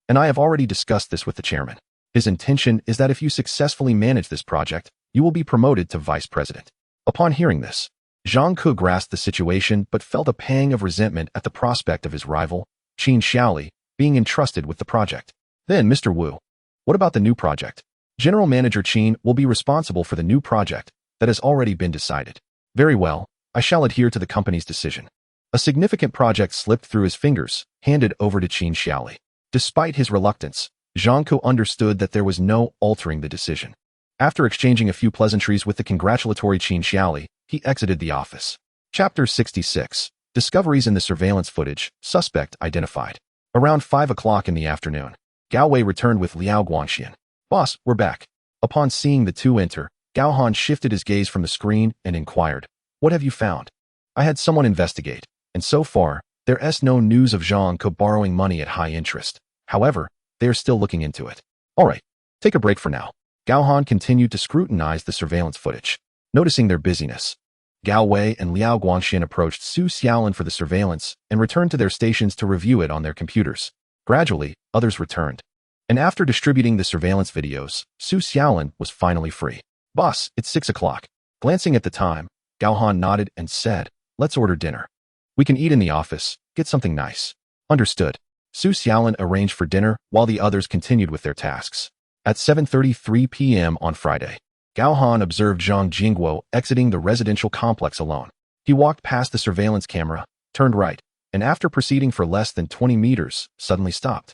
"and I have already discussed this with the chairman. His intention is that if you successfully manage this project, you will be promoted to vice president." Upon hearing this, Jiangku grasped the situation but felt a pang of resentment at the prospect of his rival, Qin Xiaoli, being entrusted with the project. "Then, Mr. Wu, what about the new project?" "General Manager Qin will be responsible for the new project that has already been decided." "Very well, I shall adhere to the company's decision." A significant project slipped through his fingers, handed over to Qin Xiaoli. Despite his reluctance, Jiangku understood that there was no altering the decision. After exchanging a few pleasantries with the congratulatory Qin Xiaoli, he exited the office. Chapter 66. Discoveries in the surveillance footage. Suspect identified. Around 5 o'clock in the afternoon, Gao Wei returned with Liao Guangxian. "Boss, we're back." Upon seeing the two enter, Gao Han shifted his gaze from the screen and inquired, "What have you found?" "I had someone investigate, and so far, there's no news of Jiangku borrowing money at high interest. However, they are still looking into it." "All right, take a break for now." Gao Han continued to scrutinize the surveillance footage. Noticing their busyness, Gao Wei and Liao Guangxian approached Su Xiaolin for the surveillance and returned to their stations to review it on their computers. Gradually, others returned, and after distributing the surveillance videos, Su Xiaolin was finally free. "Boss, it's 6 o'clock." Glancing at the time, Gao Han nodded and said, "Let's order dinner. We can eat in the office, get something nice." Understood. Su Xiaolin arranged for dinner while the others continued with their tasks. At 7:33 p.m. on Friday, Gao Han observed Zhang Jingguo exiting the residential complex alone. He walked past the surveillance camera, turned right, and after proceeding for less than 20 meters, suddenly stopped,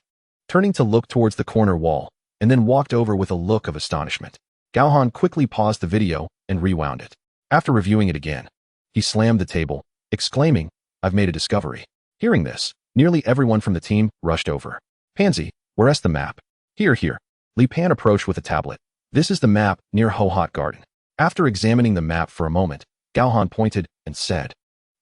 turning to look towards the corner wall, and then walked over with a look of astonishment. Gao Han quickly paused the video and rewound it. After reviewing it again, he slammed the table, exclaiming, "I've made a discovery." Hearing this, nearly everyone from the team rushed over. "Pansy, where's the map?" Here. Li Pan approached with a tablet. "This is the map near Ho-Hot Garden." After examining the map for a moment, Gao Han pointed and said,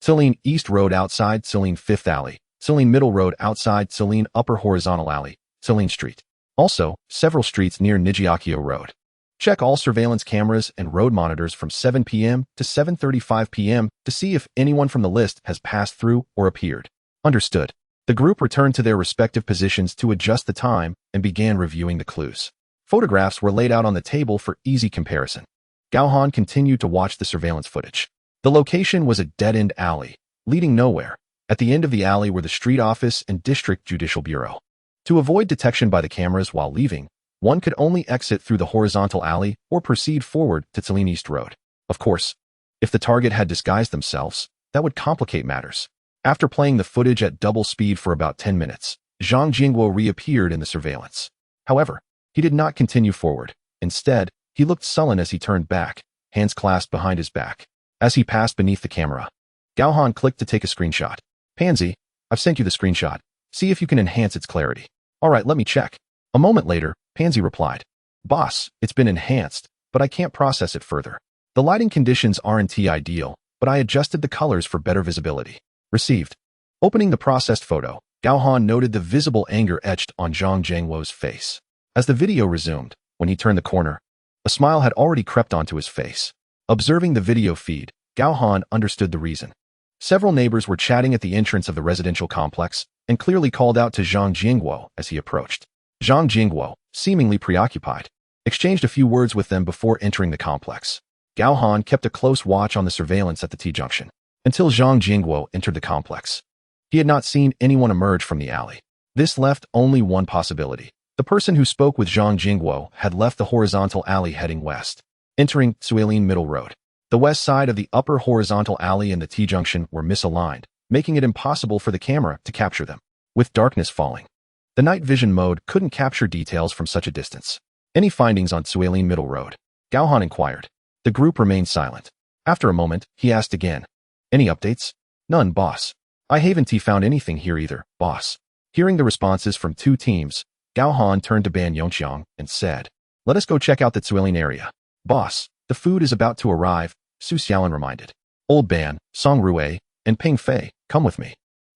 "Celine East Road outside Celine Fifth Alley, Celine Middle Road outside Celine Upper Horizontal Alley, Celine Street. Also, several streets near Nijiakyo Road. Check all surveillance cameras and road monitors from 7 p.m. to 7:35 p.m. to see if anyone from the list has passed through or appeared." Understood. The group returned to their respective positions to adjust the time and began reviewing the clues. Photographs were laid out on the table for easy comparison. Gao Han continued to watch the surveillance footage. The location was a dead-end alley, leading nowhere. At the end of the alley were the street office and district judicial bureau. To avoid detection by the cameras while leaving, one could only exit through the horizontal alley or proceed forward to Celine East Road. Of course, if the target had disguised themselves, that would complicate matters. After playing the footage at double speed for about 10 minutes, Zhang Jingguo reappeared in the surveillance. However, he did not continue forward. Instead, he looked sullen as he turned back, hands clasped behind his back. As he passed beneath the camera, Gao Han clicked to take a screenshot. "Pansy, I've sent you the screenshot. See if you can enhance its clarity." "All right, let me check." A moment later, Pansy replied, "Boss, it's been enhanced, but I can't process it further. The lighting conditions aren't ideal, but I adjusted the colors for better visibility." Received. Opening the processed photo, Gao Han noted the visible anger etched on Zhang Jingguo's face. As the video resumed, when he turned the corner, a smile had already crept onto his face. Observing the video feed, Gao Han understood the reason. Several neighbors were chatting at the entrance of the residential complex and clearly called out to Zhang Jingguo as he approached. Zhang Jingguo, seemingly preoccupied, exchanged a few words with them before entering the complex. Gao Han kept a close watch on the surveillance at the T-junction until Zhang Jingguo entered the complex. He had not seen anyone emerge from the alley. This left only one possibility. The person who spoke with Zhang Jingguo had left the horizontal alley heading west, entering Suilin Middle Road. The west side of the upper horizontal alley and the T-junction were misaligned, making it impossible for the camera to capture them. With darkness falling, the night vision mode couldn't capture details from such a distance. Any findings on Suilin Middle Road? Gao Han inquired. The group remained silent. After a moment, he asked again. Any updates? None, boss. I haven't found anything here either, boss. Hearing the responses from two teams, Gao Han turned to Ban Yongqiang and said, let us go check out the Suilin area. Boss, the food is about to arrive, Su Xiaolin reminded. Old Ban, Song Rui, and Ping Fei, come with me.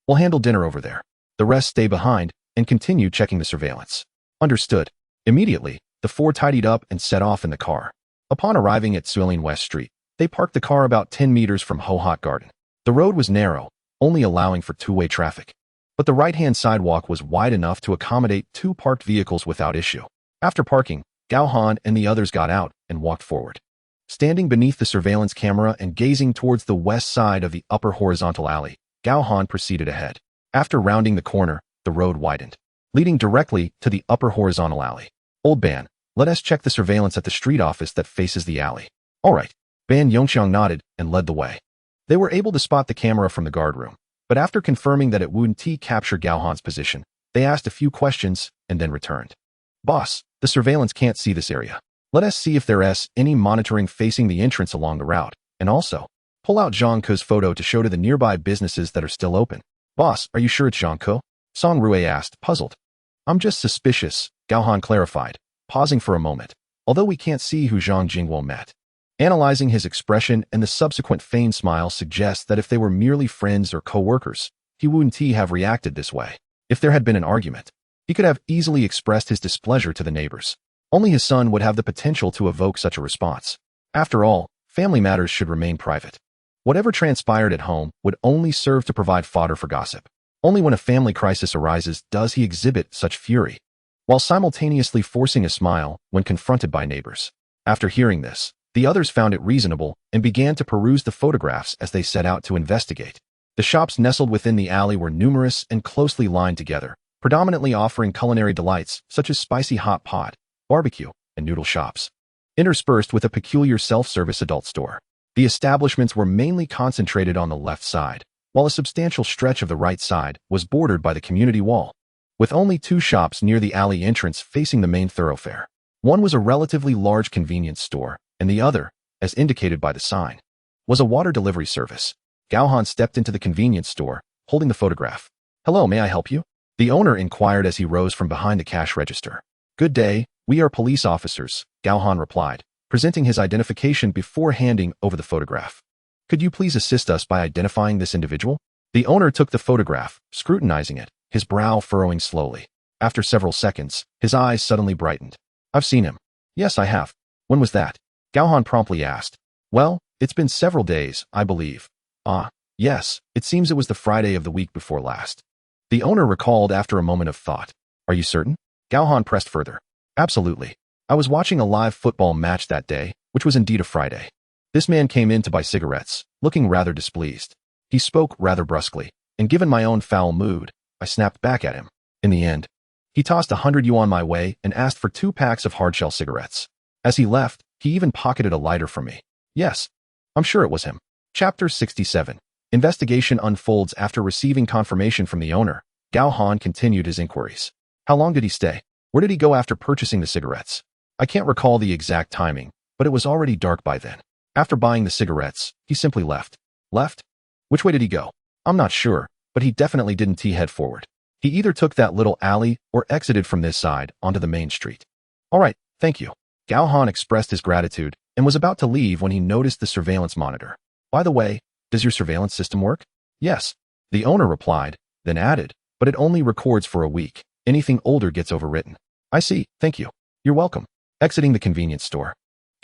We'll handle dinner over there. The rest stay behind and continue checking the surveillance. Understood. Immediately, the four tidied up and set off in the car. Upon arriving at Suilin West Street, they parked the car about 10 meters from Ho Hot Garden. The road was narrow, only allowing for two-way traffic. But the right-hand sidewalk was wide enough to accommodate two parked vehicles without issue. After parking, Gao Han and the others got out and walked forward. Standing beneath the surveillance camera and gazing towards the west side of the upper horizontal alley, Gao Han proceeded ahead. After rounding the corner, the road widened, leading directly to the upper horizontal alley. Old Ban, let us check the surveillance at the street office that faces the alley. All right. Ban Yongqiang nodded and led the way. They were able to spot the camera from the guardroom, but after confirming that it wouldn't capture Gao Han's position, they asked a few questions and then returned. Boss, the surveillance can't see this area. Let us see if there's any monitoring facing the entrance along the route, and also, pull out Zhang Ke's photo to show to the nearby businesses that are still open. Boss, are you sure it's Zhang Ke? Song Rui asked, puzzled. I'm just suspicious, Gao Han clarified, pausing for a moment, although we can't see who Zhang Jingguo met. Analyzing his expression and the subsequent feigned smile suggests that if they were merely friends or co-workers, he wouldn't have reacted this way. If there had been an argument, he could have easily expressed his displeasure to the neighbors. Only his son would have the potential to evoke such a response. After all, family matters should remain private. Whatever transpired at home would only serve to provide fodder for gossip. Only when a family crisis arises does he exhibit such fury, while simultaneously forcing a smile when confronted by neighbors. After hearing this, the others found it reasonable and began to peruse the photographs as they set out to investigate. The shops nestled within the alley were numerous and closely lined together, predominantly offering culinary delights such as spicy hot pot, barbecue, and noodle shops. Interspersed with a peculiar self-service adult store, the establishments were mainly concentrated on the left side, while a substantial stretch of the right side was bordered by the community wall, with only two shops near the alley entrance facing the main thoroughfare. One was a relatively large convenience store, and the other, as indicated by the sign, was a water delivery service. Gao Han stepped into the convenience store, holding the photograph. Hello, may I help you? The owner inquired as he rose from behind the cash register. Good day, we are police officers, Gao Han replied, presenting his identification before handing over the photograph. Could you please assist us by identifying this individual? The owner took the photograph, scrutinizing it, his brow furrowing slowly. After several seconds, his eyes suddenly brightened. I've seen him. Yes, I have. When was that? Gao Han promptly asked. Well, it's been several days, I believe. Ah, yes, it seems it was the Friday of the week before last. The owner recalled after a moment of thought. Are you certain? Gao Han pressed further. Absolutely. I was watching a live football match that day, which was indeed a Friday. This man came in to buy cigarettes, looking rather displeased. He spoke rather brusquely, and given my own foul mood, I snapped back at him. In the end, he tossed 100 yuan my way and asked for 2 packs of hardshell cigarettes. As he left, he even pocketed a lighter from me. Yes, I'm sure it was him. Chapter 67. Investigation unfolds after receiving confirmation from the owner. Gao Han continued his inquiries. How long did he stay? Where did he go after purchasing the cigarettes? I can't recall the exact timing, but it was already dark by then. After buying the cigarettes, he simply left. Left? Which way did he go? I'm not sure, but he definitely didn't head forward. He either took that little alley or exited from this side onto the main street. All right, thank you. Gao Han expressed his gratitude and was about to leave when he noticed the surveillance monitor. By the way, does your surveillance system work? Yes. The owner replied, then added, but it only records for a week. Anything older gets overwritten. I see, thank you. You're welcome. Exiting the convenience store,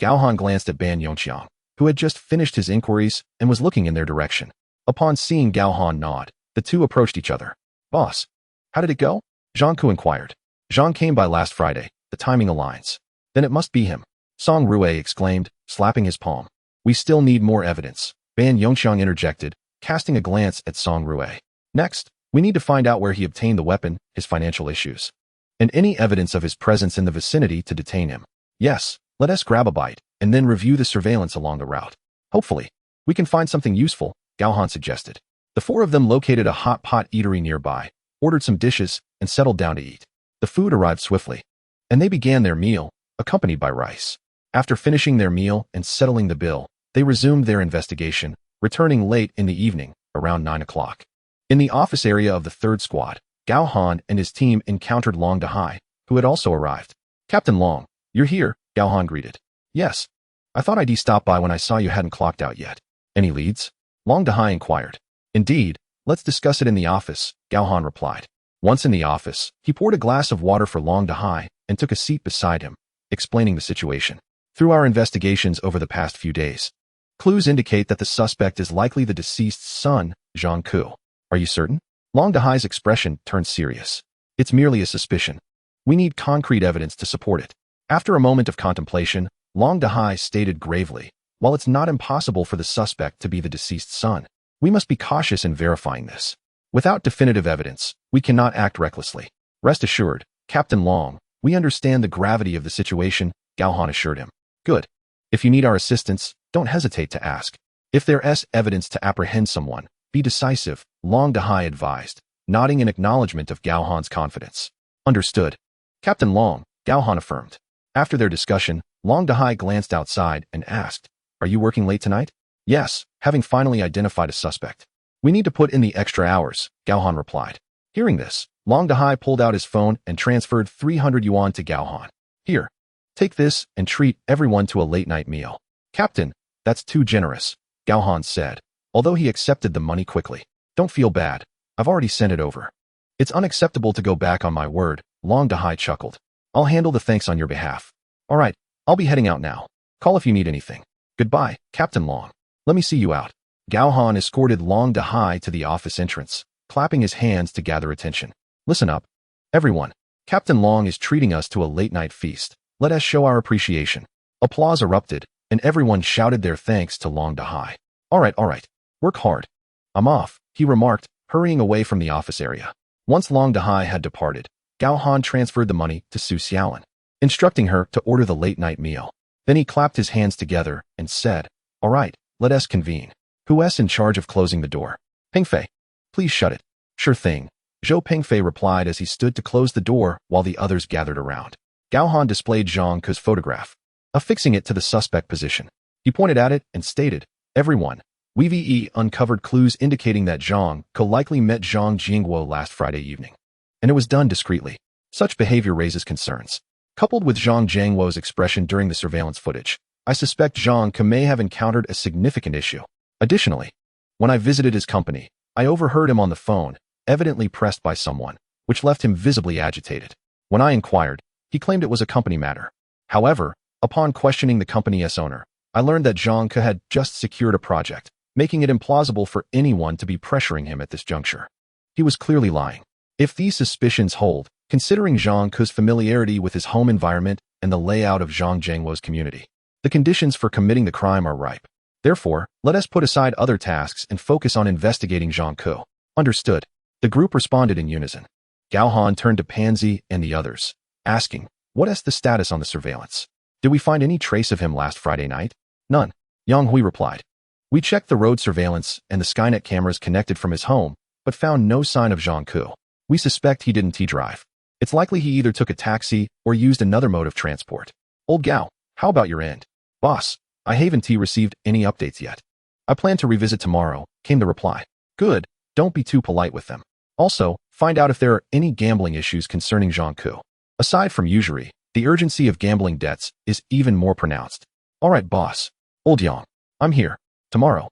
Gao Han glanced at Ban Yongqiang. who had just finished his inquiries and was looking in their direction. Upon seeing Gao Han nod, the two approached each other. Boss, how did it go? Zhang Ku inquired. Zhang came by last Friday. The timing aligns. Then it must be him. Song Rue exclaimed, slapping his palm. We still need more evidence, Ban Yongxiang interjected, casting a glance at Song Rue. Next, we need to find out where he obtained the weapon, his financial issues, and any evidence of his presence in the vicinity to detain him. Yes, let us grab a bite, and then review the surveillance along the route. Hopefully, we can find something useful, Gao Han suggested. The four of them located a hot pot eatery nearby, ordered some dishes, and settled down to eat. The food arrived swiftly, and they began their meal, accompanied by rice. After finishing their meal and settling the bill, they resumed their investigation, returning late in the evening, around 9 o'clock. In the office area of the third squad, Gao Han and his team encountered Long Dahai, who had also arrived. Captain Long, you're here, Gao Han greeted. Yes. I thought I'd stop by when I saw you hadn't clocked out yet. Any leads? Long Dahai inquired. Indeed, let's discuss it in the office, Gao Han replied. Once in the office, he poured a glass of water for Long Dahai and took a seat beside him, explaining the situation. Through our investigations over the past few days, clues indicate that the suspect is likely the deceased's son, Zhang Ku. Are you certain? Long Dahai's expression turned serious. It's merely a suspicion. We need concrete evidence to support it. After a moment of contemplation, Long Dahai stated gravely, while it's not impossible for the suspect to be the deceased's son, we must be cautious in verifying this. Without definitive evidence, we cannot act recklessly. Rest assured, Captain Long, we understand the gravity of the situation, Gao Han assured him. Good. If you need our assistance, don't hesitate to ask. If there's evidence to apprehend someone, be decisive, Long Dahai advised, nodding in acknowledgement of Gao Han's confidence. Understood. Captain Long, Gao Han affirmed. After their discussion, Long Dahai glanced outside and asked, Are you working late tonight? Yes, having finally identified a suspect. We need to put in the extra hours, Gao Han replied. Hearing this, Long Dahai pulled out his phone and transferred 300 yuan to Gao Han. Here. Take this and treat everyone to a late-night meal. Captain, that's too generous, Gao Han said, although he accepted the money quickly. Don't feel bad. I've already sent it over. It's unacceptable to go back on my word, Long Dahai chuckled. I'll handle the thanks on your behalf. All right, I'll be heading out now. Call if you need anything. Goodbye, Captain Long. Let me see you out. Gao Han escorted Long Dahai to the office entrance, clapping his hands to gather attention. Listen up, everyone. Captain Long is treating us to a late-night feast. Let us show our appreciation. Applause erupted, and everyone shouted their thanks to Long Dahai. All right. Work hard. I'm off, he remarked, hurrying away from the office area. Once Long Dahai had departed, Gao Han transferred the money to Su Xiaolin, instructing her to order the late-night meal. Then he clapped his hands together and said, All right, let us convene. Who's in charge of closing the door? Pengfei. Please shut it. Sure thing, Zhou Pengfei replied as he stood to close the door while the others gathered around. Gao Han displayed Zhang Ku's photograph, affixing it to the suspect position. He pointed at it and stated, Everyone, we've uncovered clues indicating that Zhang Ku likely met Zhang Jingguo last Friday evening. And it was done discreetly. Such behavior raises concerns. Coupled with Zhang Jingguo's expression during the surveillance footage, I suspect Zhang Ku may have encountered a significant issue. Additionally, when I visited his company, I overheard him on the phone, evidently pressed by someone, which left him visibly agitated. When I inquired, he claimed it was a company matter. However, upon questioning the company's owner, I learned that Zhang Ku had just secured a project, making it implausible for anyone to be pressuring him at this juncture. He was clearly lying. If these suspicions hold, considering Zhang Ku's familiarity with his home environment and the layout of Zhang Jingguo's community, the conditions for committing the crime are ripe. Therefore, let us put aside other tasks and focus on investigating Zhang Ku. Understood. The group responded in unison. Gao Han turned to Pansy and the others, asking, What's the status on the surveillance? Did we find any trace of him last Friday night? None, Yang Hui replied. We checked the road surveillance and the Skynet cameras connected from his home, but found no sign of Zhang Ku. We suspect he didn't T-drive. It's likely he either took a taxi or used another mode of transport. Old Gao, how about your end? Boss, I haven't received any updates yet. I plan to revisit tomorrow, came the reply. Good, don't be too polite with them. Also, find out if there are any gambling issues concerning Zhang Ku. Aside from usury, the urgency of gambling debts is even more pronounced. All right, boss. Old Yang, I'm here. Tomorrow.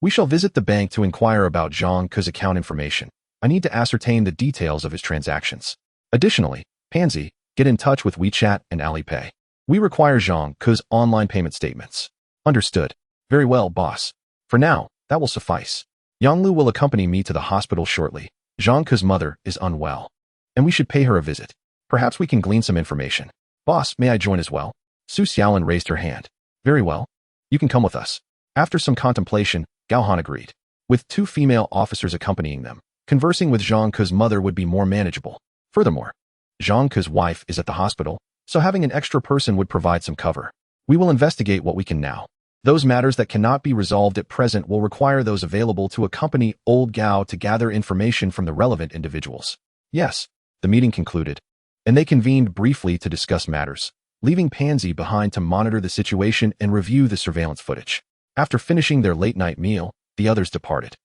We shall visit the bank to inquire about Zhang Ku's account information. I need to ascertain the details of his transactions. Additionally, Pansy, get in touch with WeChat and Alipay. We require Zhang Ku's online payment statements. Understood. Very well, boss. For now, that will suffice. Yanglu will accompany me to the hospital shortly. Zhang Ke's mother is unwell, and we should pay her a visit. Perhaps we can glean some information. Boss, may I join as well? Su Xiaolin raised her hand. Very well. You can come with us. After some contemplation, Gao Han agreed. With 2 female officers accompanying them, conversing with Zhang Ke's mother would be more manageable. Furthermore, Zhang Ke's wife is at the hospital, so having an extra person would provide some cover. We will investigate what we can now. Those matters that cannot be resolved at present will require those available to accompany old Gao to gather information from the relevant individuals. Yes, the meeting concluded, and they convened briefly to discuss matters, leaving Pansy behind to monitor the situation and review the surveillance footage. After finishing their late-night meal, the others departed.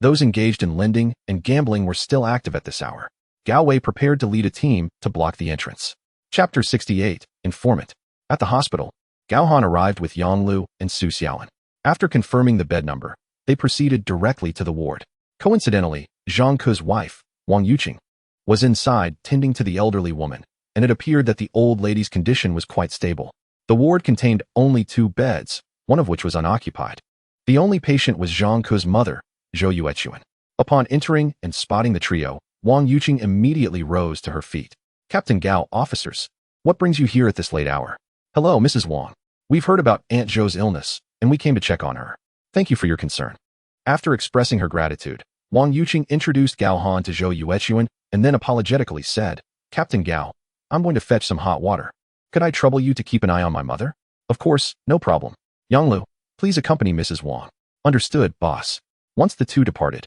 Those engaged in lending and gambling were still active at this hour. Gao Wei prepared to lead a team to block the entrance. Chapter 68, Informant. At the hospital, Gao Han arrived with Yanglu and Su Xiaolin. After confirming the bed number, they proceeded directly to the ward. Coincidentally, Zhang Ke's wife, Wang Yuqing, was inside tending to the elderly woman, and it appeared that the old lady's condition was quite stable. The ward contained only 2 beds, one of which was unoccupied. The only patient was Zhang Ke's mother, Zhou Yuechuan. Upon entering and spotting the trio, Wang Yuqing immediately rose to her feet. Captain Gao, officers, what brings you here at this late hour? Hello, Mrs. Wang. We've heard about Aunt Zhou's illness, and we came to check on her. Thank you for your concern. After expressing her gratitude, Wang Yuqing introduced Gao Han to Zhou Yuechuan and then apologetically said, Captain Gao, I'm going to fetch some hot water. Could I trouble you to keep an eye on my mother? Of course, no problem. Yanglu, please accompany Mrs. Wang. Understood, boss. Once the 2 departed,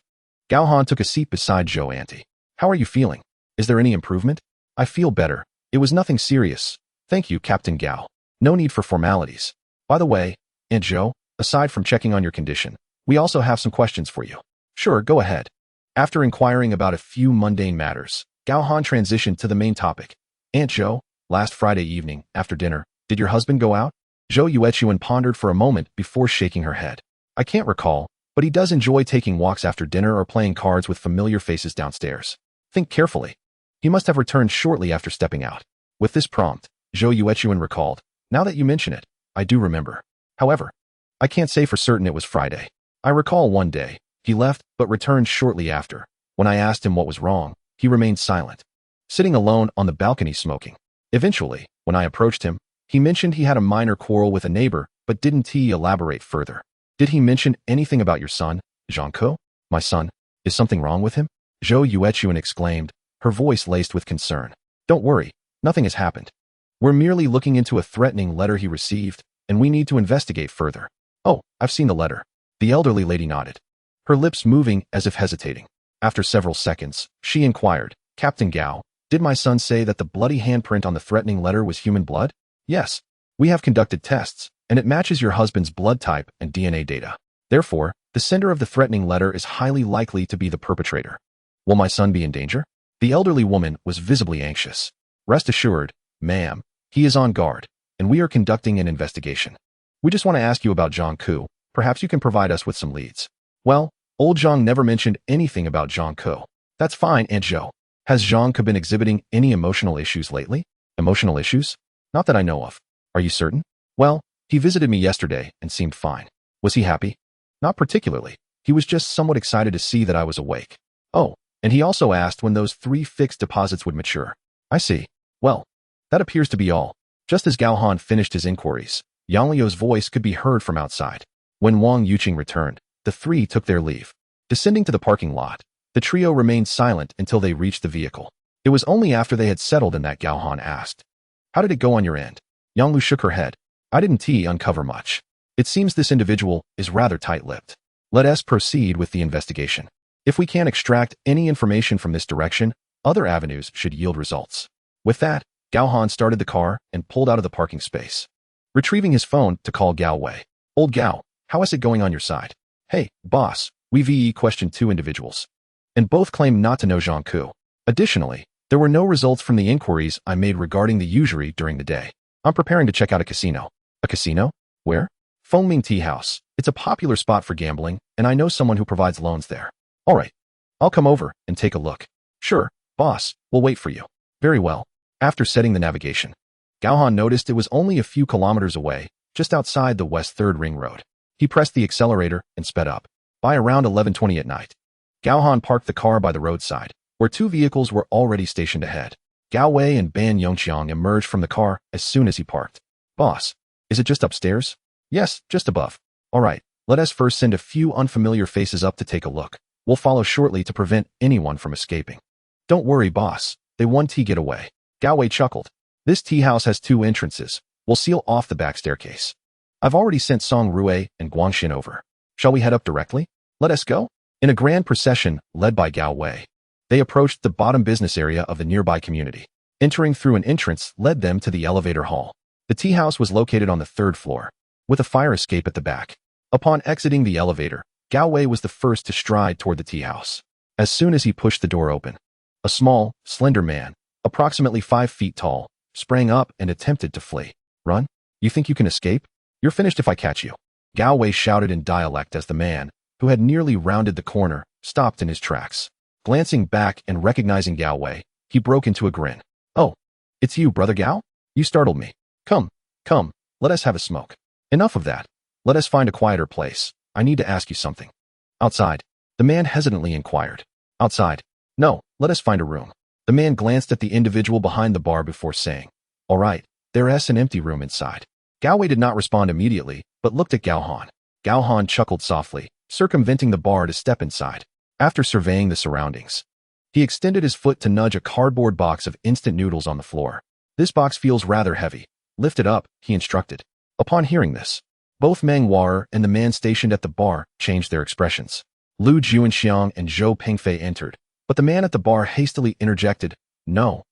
Gao Han took a seat beside Zhou Auntie. How are you feeling? Is there any improvement? I feel better. It was nothing serious. Thank you, Captain Gao. No need for formalities. By the way, Aunt Zhou, aside from checking on your condition, we also have some questions for you. Sure, go ahead. After inquiring about a few mundane matters, Gao Han transitioned to the main topic. Aunt Zhou, last Friday evening, after dinner, did your husband go out? Zhou Yuechuan pondered for a moment before shaking her head. I can't recall, but he does enjoy taking walks after dinner or playing cards with familiar faces downstairs. Think carefully. He must have returned shortly after stepping out. With this prompt, Zhou Yuechuan recalled, now that you mention it, I do remember. However, I can't say for certain it was Friday. I recall one day, he left but returned shortly after. When I asked him what was wrong, he remained silent, sitting alone on the balcony smoking. Eventually, when I approached him, he mentioned he had a minor quarrel with a neighbor, but didn't he elaborate further? Did he mention anything about your son, Zhang Ke? My son? Is something wrong with him? Zhou Yuechuan exclaimed, her voice laced with concern. Don't worry, nothing has happened. We're merely looking into a threatening letter he received, and we need to investigate further. Oh, I've seen the letter. The elderly lady nodded, her lips moving as if hesitating. After several seconds, she inquired, Captain Gao, did my son say that the bloody handprint on the threatening letter was human blood? Yes. We have conducted tests, and it matches your husband's blood type and DNA data. Therefore, the sender of the threatening letter is highly likely to be the perpetrator. Will my son be in danger? The elderly woman was visibly anxious. Rest assured, ma'am, he is on guard, and we are conducting an investigation. We just want to ask you about Zhang Ke. Perhaps you can provide us with some leads. Well, old Zhang never mentioned anything about Zhang Ke. That's fine, Aunt Zhou. Has Zhang Ke been exhibiting any emotional issues lately? Emotional issues? Not that I know of. Are you certain? Well, he visited me yesterday and seemed fine. Was he happy? Not particularly. He was just somewhat excited to see that I was awake. Oh, and he also asked when those 3 fixed deposits would mature. I see. Well, that appears to be all. Just as Gao Han finished his inquiries, Yang Liu's voice could be heard from outside. When Wang Yuqing returned, the 3 took their leave. Descending to the parking lot, the trio remained silent until they reached the vehicle. It was only after they had settled in that Gao Han asked, how did it go on your end? Yang Lu shook her head. I didn't uncover much. It seems this individual is rather tight-lipped. Let us proceed with the investigation. If we can't extract any information from this direction, other avenues should yield results. With that, Gao Han started the car and pulled out of the parking space, retrieving his phone to call Gao Wei. Old Gao, how is it going on your side? Hey, boss, we questioned 2 individuals, and both claimed not to know Zhang Ke. Additionally, there were no results from the inquiries I made regarding the usury during the day. I'm preparing to check out a casino. A casino? Where? Fengming Tea House. It's a popular spot for gambling, and I know someone who provides loans there. All right, I'll come over and take a look. Sure, boss, we'll wait for you. Very well. After setting the navigation, Gao Han noticed it was only a few kilometers away, just outside the West 3rd Ring Road. He pressed the accelerator and sped up. By around 11:20 at night, Gao Han parked the car by the roadside, where two vehicles were already stationed ahead. Gao Wei and Ban Yongqiang emerged from the car as soon as he parked. "Boss, is it just upstairs?" "Yes, just above." "All right, let us first send a few unfamiliar faces up to take a look. We'll follow shortly to prevent anyone from escaping." "Don't worry, boss. They won tea getaway." Gao Wei chuckled. "This tea house has two entrances. We'll seal off the back staircase. I've already sent Song Rui and Guangxin over. Shall we head up directly? Let us go." In a grand procession led by Gao Wei, they approached the bottom business area of the nearby community. Entering through an entrance led them to the elevator hall. The tea house was located on the third floor, with a fire escape at the back. Upon exiting the elevator, Gao Wei was the first to stride toward the tea house. As soon as he pushed the door open, a small, slender man, approximately 5 feet tall, sprang up and attempted to flee. "Run? You think you can escape? You're finished if I catch you." Gao Wei shouted in dialect as the man, who had nearly rounded the corner, stopped in his tracks. Glancing back and recognizing Gao Wei, he broke into a grin. "Oh, it's you, brother Gao? You startled me. Come, let us have a smoke." "Enough of that. Let us find a quieter place. I need to ask you something." "Outside?" the man hesitantly inquired. "Outside? No, let us find a room." The man glanced at the individual behind the bar before saying, "All right, there's an empty room inside." Gao Wei did not respond immediately, but looked at Gao Han. Gao Han chuckled softly, circumventing the bar to step inside. After surveying the surroundings, he extended his foot to nudge a cardboard box of instant noodles on the floor. "This box feels rather heavy. Lift it up," he instructed. Upon hearing this, both Meng War and the man stationed at the bar changed their expressions. Lu Juanxiang and Zhou Pengfei entered, but the man at the bar hastily interjected, No,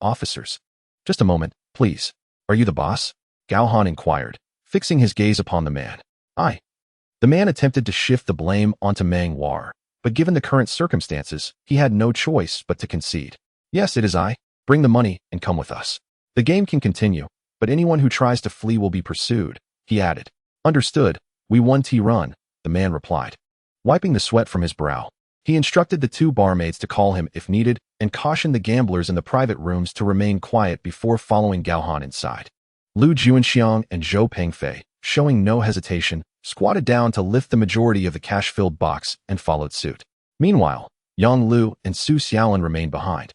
officers. Just a moment, please. Are you the boss?" Gao Han inquired, fixing his gaze upon the man. "I." The man attempted to shift the blame onto Meng War, but given the current circumstances, he had no choice but to concede. "Yes, it is I. Bring the money and come with us. The game can continue, but anyone who tries to flee will be pursued," he added. "Understood. We won tea run," the man replied. Wiping the sweat from his brow, he instructed the two barmaids to call him if needed and cautioned the gamblers in the private rooms to remain quiet before following Gao Han inside. Lu Juanxiang and Zhou Pengfei, showing no hesitation, squatted down to lift the majority of the cash-filled box and followed suit. Meanwhile, Yang Lu and Su Xiaolin remained behind,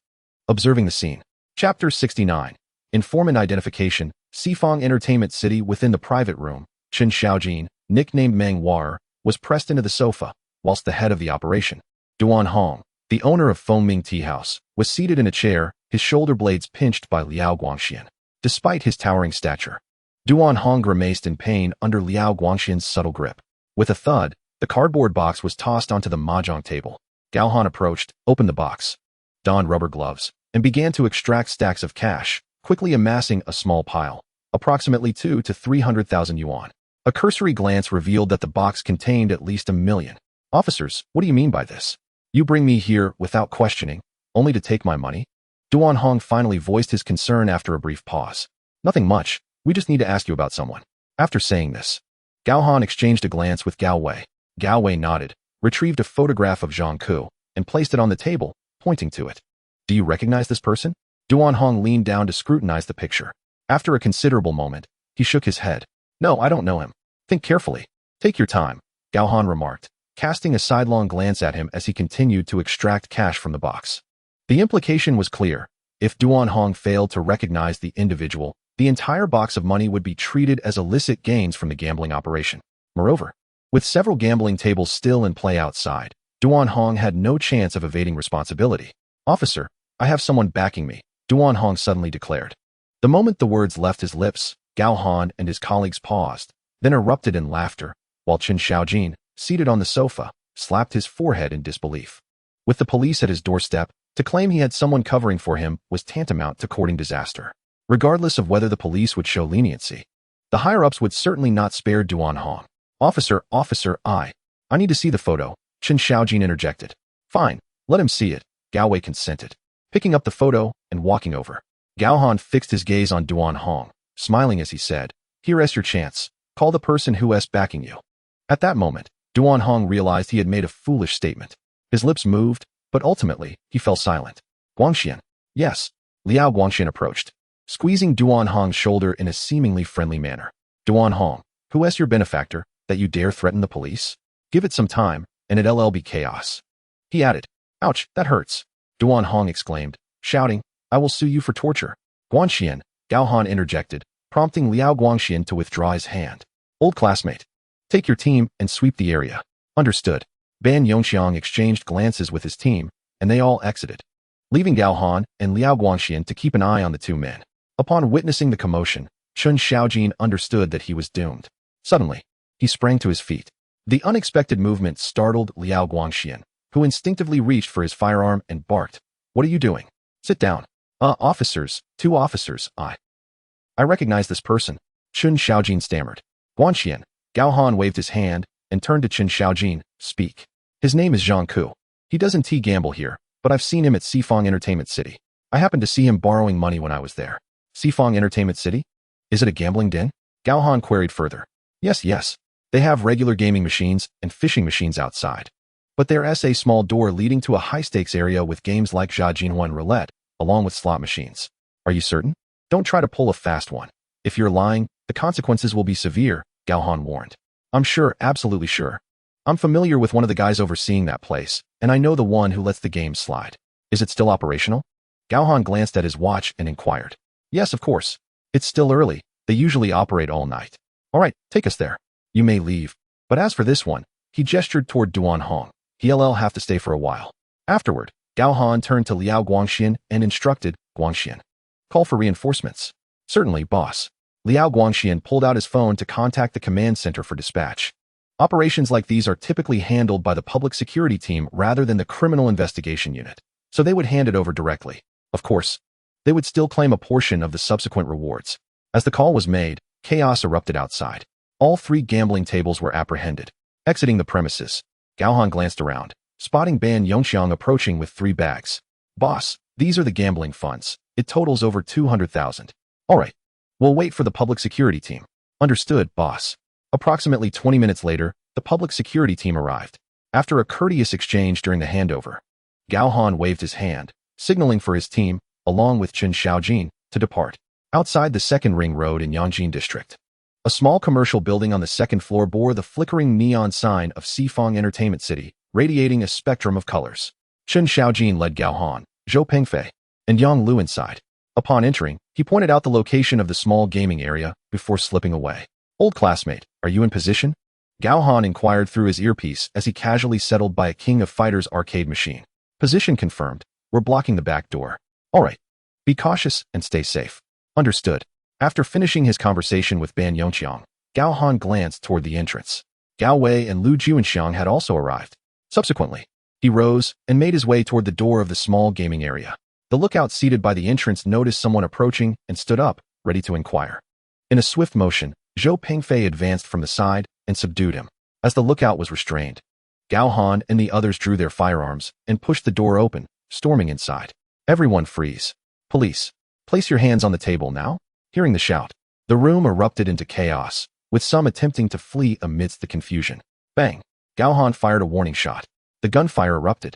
observing the scene. Chapter 69. Informant Identification. Sifang Entertainment City. Within the private room, Chen Xiaojin, nicknamed Meng War, was pressed into the sofa, whilst the head of the operation, Duan Hong, the owner of Fengming Tea House, was seated in a chair, his shoulder blades pinched by Liao Guangxian. Despite his towering stature, Duan Hong grimaced in pain under Liao Guangxian's subtle grip. With a thud, the cardboard box was tossed onto the mahjong table. Gao Han approached, opened the box, donned rubber gloves, and began to extract stacks of cash, quickly amassing a small pile, approximately 200,000 to 300,000 yuan. A cursory glance revealed that the box contained at least 1 million. "Officers, what do you mean by this? You bring me here without questioning, only to take my money?" Duan Hong finally voiced his concern after a brief pause. "Nothing much. We just need to ask you about someone." After saying this, Gao Han exchanged a glance with Gao Wei. Gao Wei nodded, retrieved a photograph of Zhang Ku, and placed it on the table, pointing to it. "Do you recognize this person?" Duan Hong leaned down to scrutinize the picture. After a considerable moment, he shook his head. "No, I don't know him." "Think carefully. Take your time," Gao Han remarked, casting a sidelong glance at him as he continued to extract cash from the box. The implication was clear. If Duan Hong failed to recognize the individual, the entire box of money would be treated as illicit gains from the gambling operation. Moreover, with several gambling tables still in play outside, Duan Hong had no chance of evading responsibility. "Officer, I have someone backing me," Duan Hong suddenly declared. The moment the words left his lips, Gao Han and his colleagues paused, then erupted in laughter, while Chen Xiaojin, seated on the sofa, slapped his forehead in disbelief. With the police at his doorstep, to claim he had someone covering for him was tantamount to courting disaster. Regardless of whether the police would show leniency, the higher-ups would certainly not spare Duan Hong. Officer, I need to see the photo," Chen Xiaojin interjected. "Fine, let him see it," Gao Wei consented, picking up the photo and walking over. Gao Han fixed his gaze on Duan Hong, smiling as he said, "Here's your chance. Call the person who's backing you." At that moment, Duan Hong realized he had made a foolish statement. His lips moved, but ultimately, he fell silent. "Guangxian." "Yes." Liao Guangxian approached, squeezing Duan Hong's shoulder in a seemingly friendly manner. "Duan Hong, who's your benefactor, that you dare threaten the police? Give it some time, and it'll be chaos." He added, "Ouch, that hurts." Duan Hong exclaimed, shouting, "I will sue you for torture." "Guanxian," Gao Han interjected, prompting Liao Guangxian to withdraw his hand. "Old classmate, take your team and sweep the area." "Understood." Ban Yongxiang exchanged glances with his team, and they all exited, leaving Gao Han and Liao Guangxian to keep an eye on the two men. Upon witnessing the commotion, Chun Xiaojin understood that he was doomed. Suddenly, he sprang to his feet. The unexpected movement startled Liao Guangxian, who instinctively reached for his firearm and barked, "What are you doing? Sit down." Officers, two officers, I recognize this person," Chun Xiaojin stammered. "Guanxian." Gao Han waved his hand and turned to Chun Xiaojin, "Speak." "His name is Zhang Ku. He doesn't gamble here, but I've seen him at Sifang Entertainment City. I happened to see him borrowing money when I was there." "Sifang Entertainment City? Is it a gambling den?" Gao Han queried further. Yes. They have regular gaming machines and fishing machines outside. But there's a small door leading to a high-stakes area with games like Jiajinhuan Roulette, along with slot machines." "Are you certain? Don't try to pull a fast one. If you're lying, the consequences will be severe," Gao Han warned. "I'm sure, absolutely sure. I'm familiar with one of the guys overseeing that place, and I know the one who lets the games slide. Is it still operational?" Gao Han glanced at his watch and inquired. "Yes, of course. It's still early. They usually operate all night." "All right, take us there. You may leave. But as for this one," he gestured toward Duan Hong, "he'll have to stay for a while." Afterward, Gao Han turned to Liao Guangxian and instructed, "Guangxian, call for reinforcements." "Certainly, boss." Liao Guangxian pulled out his phone to contact the command center for dispatch. Operations like these are typically handled by the public security team rather than the criminal investigation unit, so they would hand it over directly. Of course, they would still claim a portion of the subsequent rewards. As the call was made, chaos erupted outside. All three gambling tables were apprehended. Exiting the premises, Gao Han glanced around, spotting Ban Yongxiang approaching with 3 bags. "Boss, these are the gambling funds. It totals over 200,000. "All right. We'll wait for the public security team." "Understood, boss." Approximately 20 minutes later, the public security team arrived. After a courteous exchange during the handover, Gao Han waved his hand, signaling for his team, along with Chun Xiaojin, to depart. Outside the second ring road in Yangjin district, a small commercial building on the second floor bore the flickering neon sign of Sifang Entertainment City, radiating a spectrum of colors. Chun Xiaojin led Gao Han, Zhou Pengfei, and Yang Lu inside. Upon entering, he pointed out the location of the small gaming area before slipping away. "Old classmate, are you in position?" Gao Han inquired through his earpiece as he casually settled by a King of Fighters arcade machine. "Position confirmed. We're blocking the back door." "All right. Be cautious and stay safe." "Understood." After finishing his conversation with Ban Yongxiang, Gao Han glanced toward the entrance. Gao Wei and Lu Juanxiang had also arrived. Subsequently, he rose and made his way toward the door of the small gaming area. The lookout seated by the entrance noticed someone approaching and stood up, ready to inquire. In a swift motion, Zhou Pengfei advanced from the side and subdued him. As the lookout was restrained, Gao Han and the others drew their firearms and pushed the door open, storming inside. "Everyone freeze. Police, place your hands on the table now." Hearing the shout, the room erupted into chaos, with some attempting to flee amidst the confusion. Bang! Gao Han fired a warning shot. The gunfire erupted,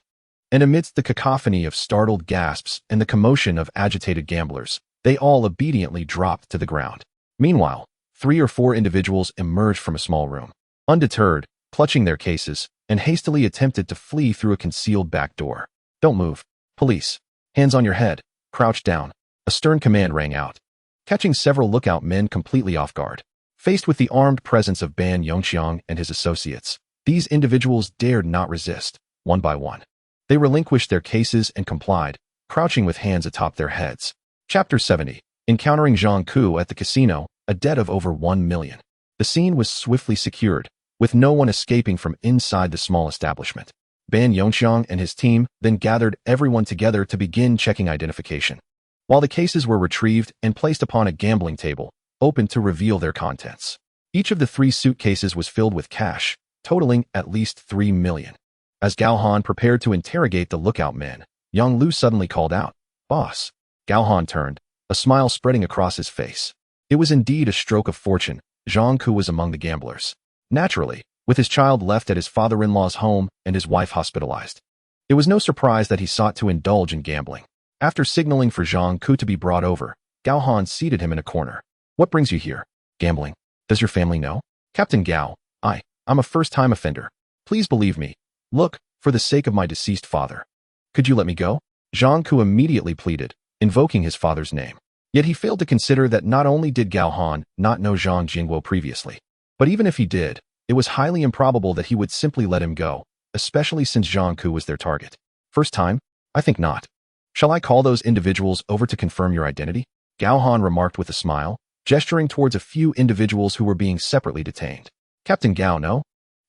and amidst the cacophony of startled gasps and the commotion of agitated gamblers, they all obediently dropped to the ground. Meanwhile, 3 or 4 individuals emerged from a small room. Undeterred, clutching their cases, and hastily attempted to flee through a concealed back door. "Don't move. Police. Hands on your head. Crouch down." A stern command rang out, catching several lookout men completely off guard. Faced with the armed presence of Ban Yongxiang and his associates, these individuals dared not resist. One by one, they relinquished their cases and complied, crouching with hands atop their heads. Chapter 70. Encountering Zhang Ku at the casino, a debt of over 1 million. The scene was swiftly secured, with no one escaping from inside the small establishment. Ban Yongxiang and his team then gathered everyone together to begin checking identification, while the cases were retrieved and placed upon a gambling table, open to reveal their contents. Each of the 3 suitcases was filled with cash, totaling at least 3 million. As Gao Han prepared to interrogate the lookout men, Yang Lu suddenly called out, "Boss." Gao Han turned, a smile spreading across his face. It was indeed a stroke of fortune. Zhang Ku was among the gamblers. Naturally, with his child left at his father-in-law's home and his wife hospitalized, it was no surprise that he sought to indulge in gambling. After signaling for Zhang Ku to be brought over, Gao Han seated him in a corner. "What brings you here?" "Gambling. Does your family know?" "Captain Gao, I'm a first-time offender. Please believe me. Look, for the sake of my deceased father. Could you let me go? Zhang Ku immediately pleaded, invoking his father's name. Yet he failed to consider that not only did Gao Han not know Zhang Jingguo previously, but even if he did, it was highly improbable that he would simply let him go, especially since Zhang Ku was their target. First time? I think not. Shall I call those individuals over to confirm your identity? Gao Han remarked with a smile, gesturing towards a few individuals who were being separately detained. Captain Gao, no?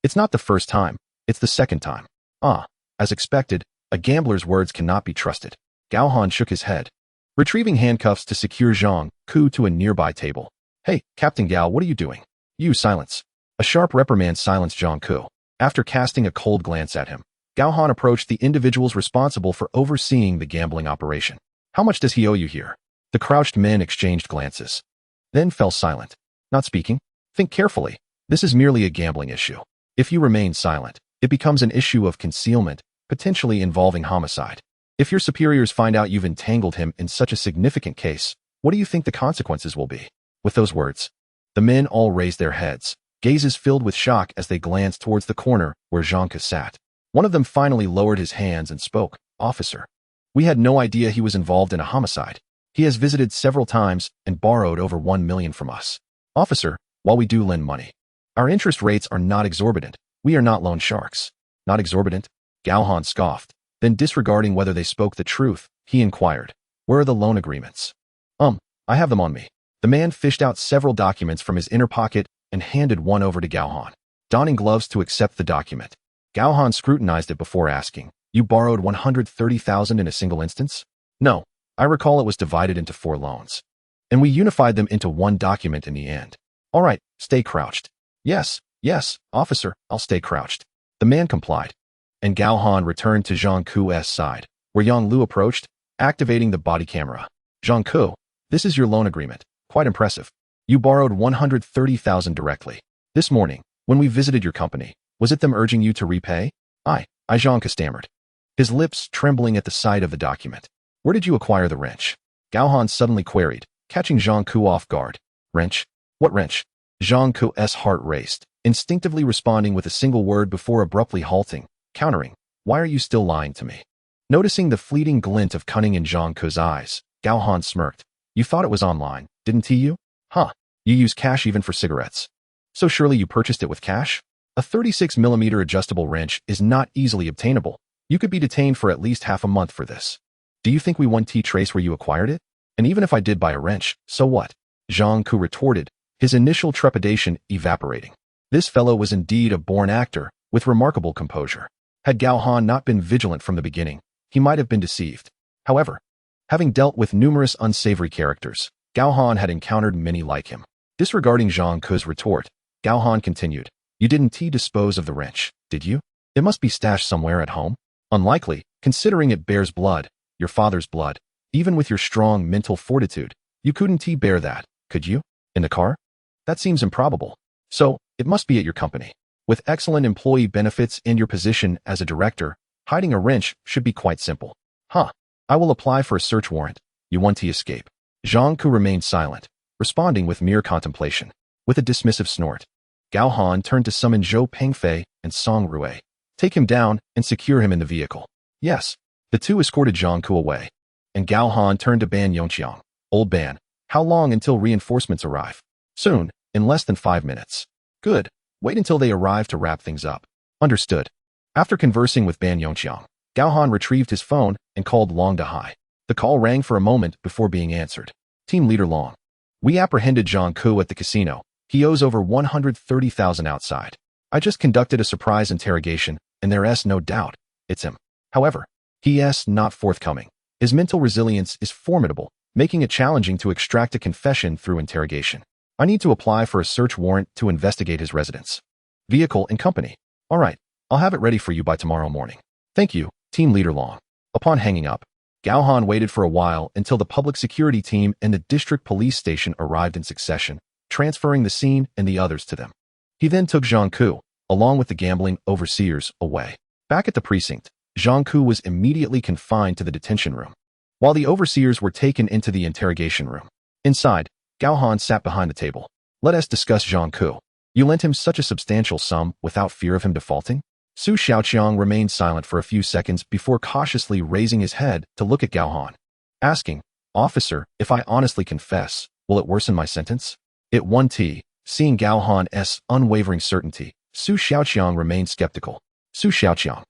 It's not the first time, it's the second time. As expected, a gambler's words cannot be trusted. Gao Han shook his head, retrieving handcuffs to secure Zhang Ku to a nearby table. Hey, Captain Gao, what are you doing? You, silence. A sharp reprimand silenced Zhang Ku. After casting a cold glance at him, Gao Han approached the individuals responsible for overseeing the gambling operation. How much does he owe you here? The crouched men exchanged glances, then fell silent. Not speaking? Think carefully. This is merely a gambling issue. If you remain silent, it becomes an issue of concealment, potentially involving homicide. If your superiors find out you've entangled him in such a significant case, what do you think the consequences will be? With those words, the men all raised their heads, gazes filled with shock as they glanced towards the corner where Zhang Ku sat. One of them finally lowered his hands and spoke. Officer, we had no idea he was involved in a homicide. He has visited several times and borrowed over 1 million from us. Officer, while we do lend money, our interest rates are not exorbitant. We are not loan sharks. Not exorbitant? Gao Han scoffed. Then disregarding whether they spoke the truth, he inquired, where are the loan agreements? I have them on me. The man fished out several documents from his inner pocket and handed one over to Gao Han, donning gloves to accept the document. Gao Han scrutinized it before asking, you borrowed 130,000 in a single instance? No, I recall it was divided into 4 loans. And we unified them into one document in the end. All right, stay crouched. Yes, officer, I'll stay crouched. The man complied. And Gao Han returned to Zhang Ku's side, where Yang Lu approached, activating the body camera. Zhang Ku, this is your loan agreement. Quite impressive. You borrowed 130,000 directly. This morning, when we visited your company, was it them urging you to repay? I Zhang Ku stammered, his lips trembling at the sight of the document. Where did you acquire the wrench? Gao Han suddenly queried, catching Zhang Ku off guard. Wrench? What wrench? Zhang Ku's heart raced, instinctively responding with a single word before abruptly halting, countering, why are you still lying to me? Noticing the fleeting glint of cunning in Zhang Ku's eyes, Gao Han smirked. You thought it was online, didn't you? You use cash even for cigarettes. So surely you purchased it with cash? A 36mm adjustable wrench is not easily obtainable. You could be detained for at least half a month for this. Do you think we want to trace where you acquired it? And even if I did buy a wrench, so what? Zhang Ku retorted, his initial trepidation evaporating. This fellow was indeed a born actor, with remarkable composure. Had Gao Han not been vigilant from the beginning, he might have been deceived. However, having dealt with numerous unsavory characters, Gao Han had encountered many like him. Disregarding Zhang Ku's retort, Gao Han continued, you didn't dispose of the wrench, did you? It must be stashed somewhere at home. Unlikely, considering it bears blood, your father's blood. Even with your strong mental fortitude, you couldn't bear that, could you? In the car? That seems improbable. So, it must be at your company. With excellent employee benefits and your position as a director, hiding a wrench should be quite simple. I will apply for a search warrant. You want to escape. Zhang Ku remained silent, responding with mere contemplation. With a dismissive snort, Gao Han turned to summon Zhou Pengfei and Song Rui. Take him down and secure him in the vehicle. Yes. The two escorted Zhang Ku away. And Gao Han turned to Ban Yongqiang. Old Ban, how long until reinforcements arrive? Soon, in less than 5 minutes. Good. Wait until they arrive to wrap things up. Understood. After conversing with Ban Yongqiang, Gao Han retrieved his phone and called Long Dahai. The call rang for a moment before being answered. Team Leader Long. We apprehended Zhang Ku at the casino. He owes over 130,000 outside. I just conducted a surprise interrogation, and there's no doubt. It's him. However, he's not forthcoming. His mental resilience is formidable, making it challenging to extract a confession through interrogation. I need to apply for a search warrant to investigate his residence, vehicle, and company. All right, I'll have it ready for you by tomorrow morning. Thank you, Team Leader Long. Upon hanging up, Gao Han waited for a while until the public security team and the district police station arrived in succession, transferring the scene and the others to them. He then took Zhang Ku, along with the gambling overseers, away. Back at the precinct, Zhang Ku was immediately confined to the detention room, while the overseers were taken into the interrogation room. Inside, Gao Han sat behind the table. Let us discuss Zhang Ku. You lent him such a substantial sum without fear of him defaulting? Su Xiaoqiang remained silent for a few seconds before cautiously raising his head to look at Gao Han, asking, "Officer, if I honestly confess, will it worsen my sentence?" It won T. Seeing Gao Han's unwavering certainty, Su Xiaoqiang remained skeptical. Su Xiaoqiang,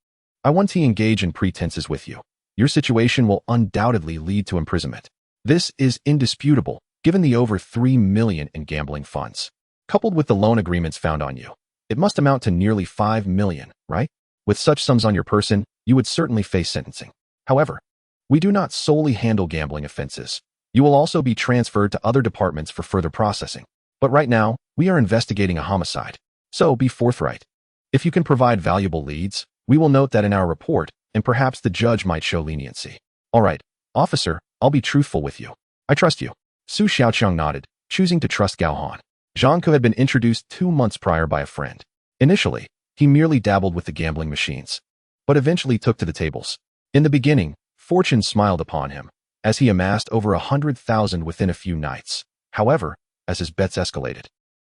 I want to engage in pretenses with you. Your situation will undoubtedly lead to imprisonment. This is indisputable, given the over 3 million in gambling funds. Coupled with the loan agreements found on you, it must amount to nearly 5 million, right? With such sums on your person, you would certainly face sentencing. However, we do not solely handle gambling offenses. You will also be transferred to other departments for further processing. But right now, we are investigating a homicide. So be forthright. If you can provide valuable leads, we will note that in our report, and perhaps the judge might show leniency. All right, officer, I'll be truthful with you. I trust you. Su Xiaoqiang nodded, choosing to trust Gao Han. Zhang Ke had been introduced 2 months prior by a friend. Initially, he merely dabbled with the gambling machines, but eventually took to the tables. In the beginning, fortune smiled upon him, as he amassed over 100,000 within a few nights. However, as his bets escalated,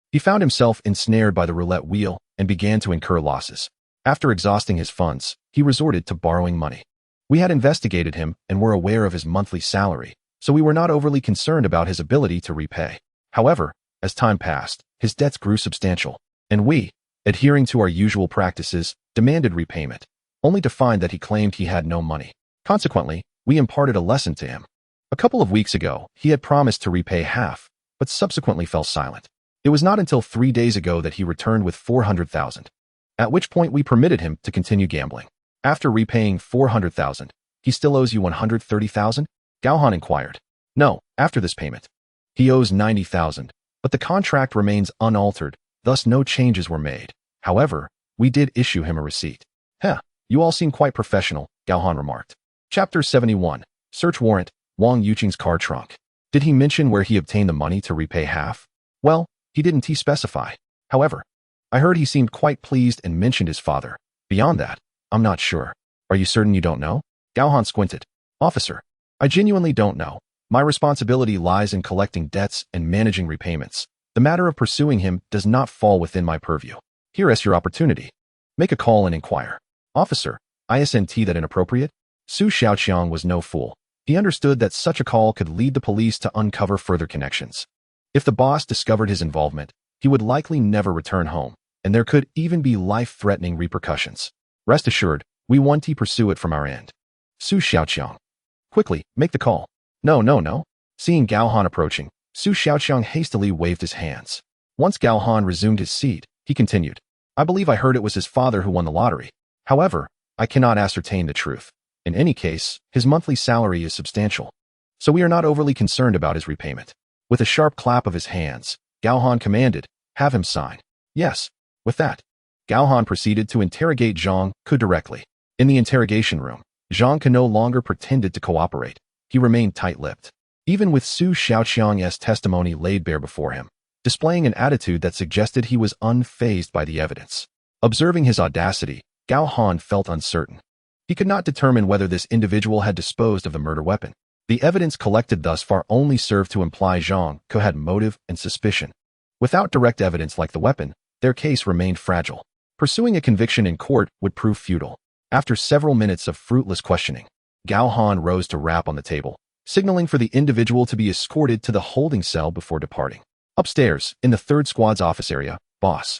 he found himself ensnared by the roulette wheel and began to incur losses. After exhausting his funds, he resorted to borrowing money. We had investigated him and were aware of his monthly salary, so we were not overly concerned about his ability to repay. However, as time passed, his debts grew substantial, and we, adhering to our usual practices, demanded repayment, only to find that he claimed he had no money. Consequently, we imparted a lesson to him. A couple of weeks ago, he had promised to repay half, but subsequently fell silent. It was not until 3 days ago that he returned with 400,000, at which point we permitted him to continue gambling. After repaying 400,000, he still owes you 130,000? Gao Han inquired. No, after this payment. He owes 90,000, but the contract remains unaltered, thus no changes were made. However, we did issue him a receipt. You all seem quite professional, Gao Han remarked. Chapter 71. Search warrant, Wang Yuqing's car trunk. Did he mention where he obtained the money to repay half? Well, he didn't specify. However, I heard he seemed quite pleased and mentioned his father. Beyond that, I'm not sure. Are you certain you don't know? Gao Han squinted. Officer, I genuinely don't know. My responsibility lies in collecting debts and managing repayments. The matter of pursuing him does not fall within my purview. Here is your opportunity. Make a call and inquire. Officer, isn't that inappropriate? Su Xiaoqiang was no fool. He understood that such a call could lead the police to uncover further connections. If the boss discovered his involvement, he would likely never return home, and there could even be life-threatening repercussions. Rest assured, we want to pursue it from our end. Su Xiaoqiang. Quickly, make the call. No. Seeing Gao Han approaching, Su Xiaoqiang hastily waved his hands. Once Gao Han resumed his seat, he continued. I believe I heard it was his father who won the lottery. However, I cannot ascertain the truth. In any case, his monthly salary is substantial, so we are not overly concerned about his repayment. With a sharp clap of his hands, Gao Han commanded, have him sign. Yes. With that, Gao Han proceeded to interrogate Zhang Ke directly. In the interrogation room, Zhang Ke no longer pretended to cooperate. He remained tight-lipped, even with Su Xiaoqiang's testimony laid bare before him, displaying an attitude that suggested he was unfazed by the evidence. Observing his audacity, Gao Han felt uncertain. He could not determine whether this individual had disposed of the murder weapon. The evidence collected thus far only served to imply Zhang Ke had motive and suspicion. Without direct evidence like the weapon, their case remained fragile. Pursuing a conviction in court would prove futile. After several minutes of fruitless questioning, Gao Han rose to rap on the table, signaling for the individual to be escorted to the holding cell before departing. Upstairs, in the 3rd Squad's office area, boss.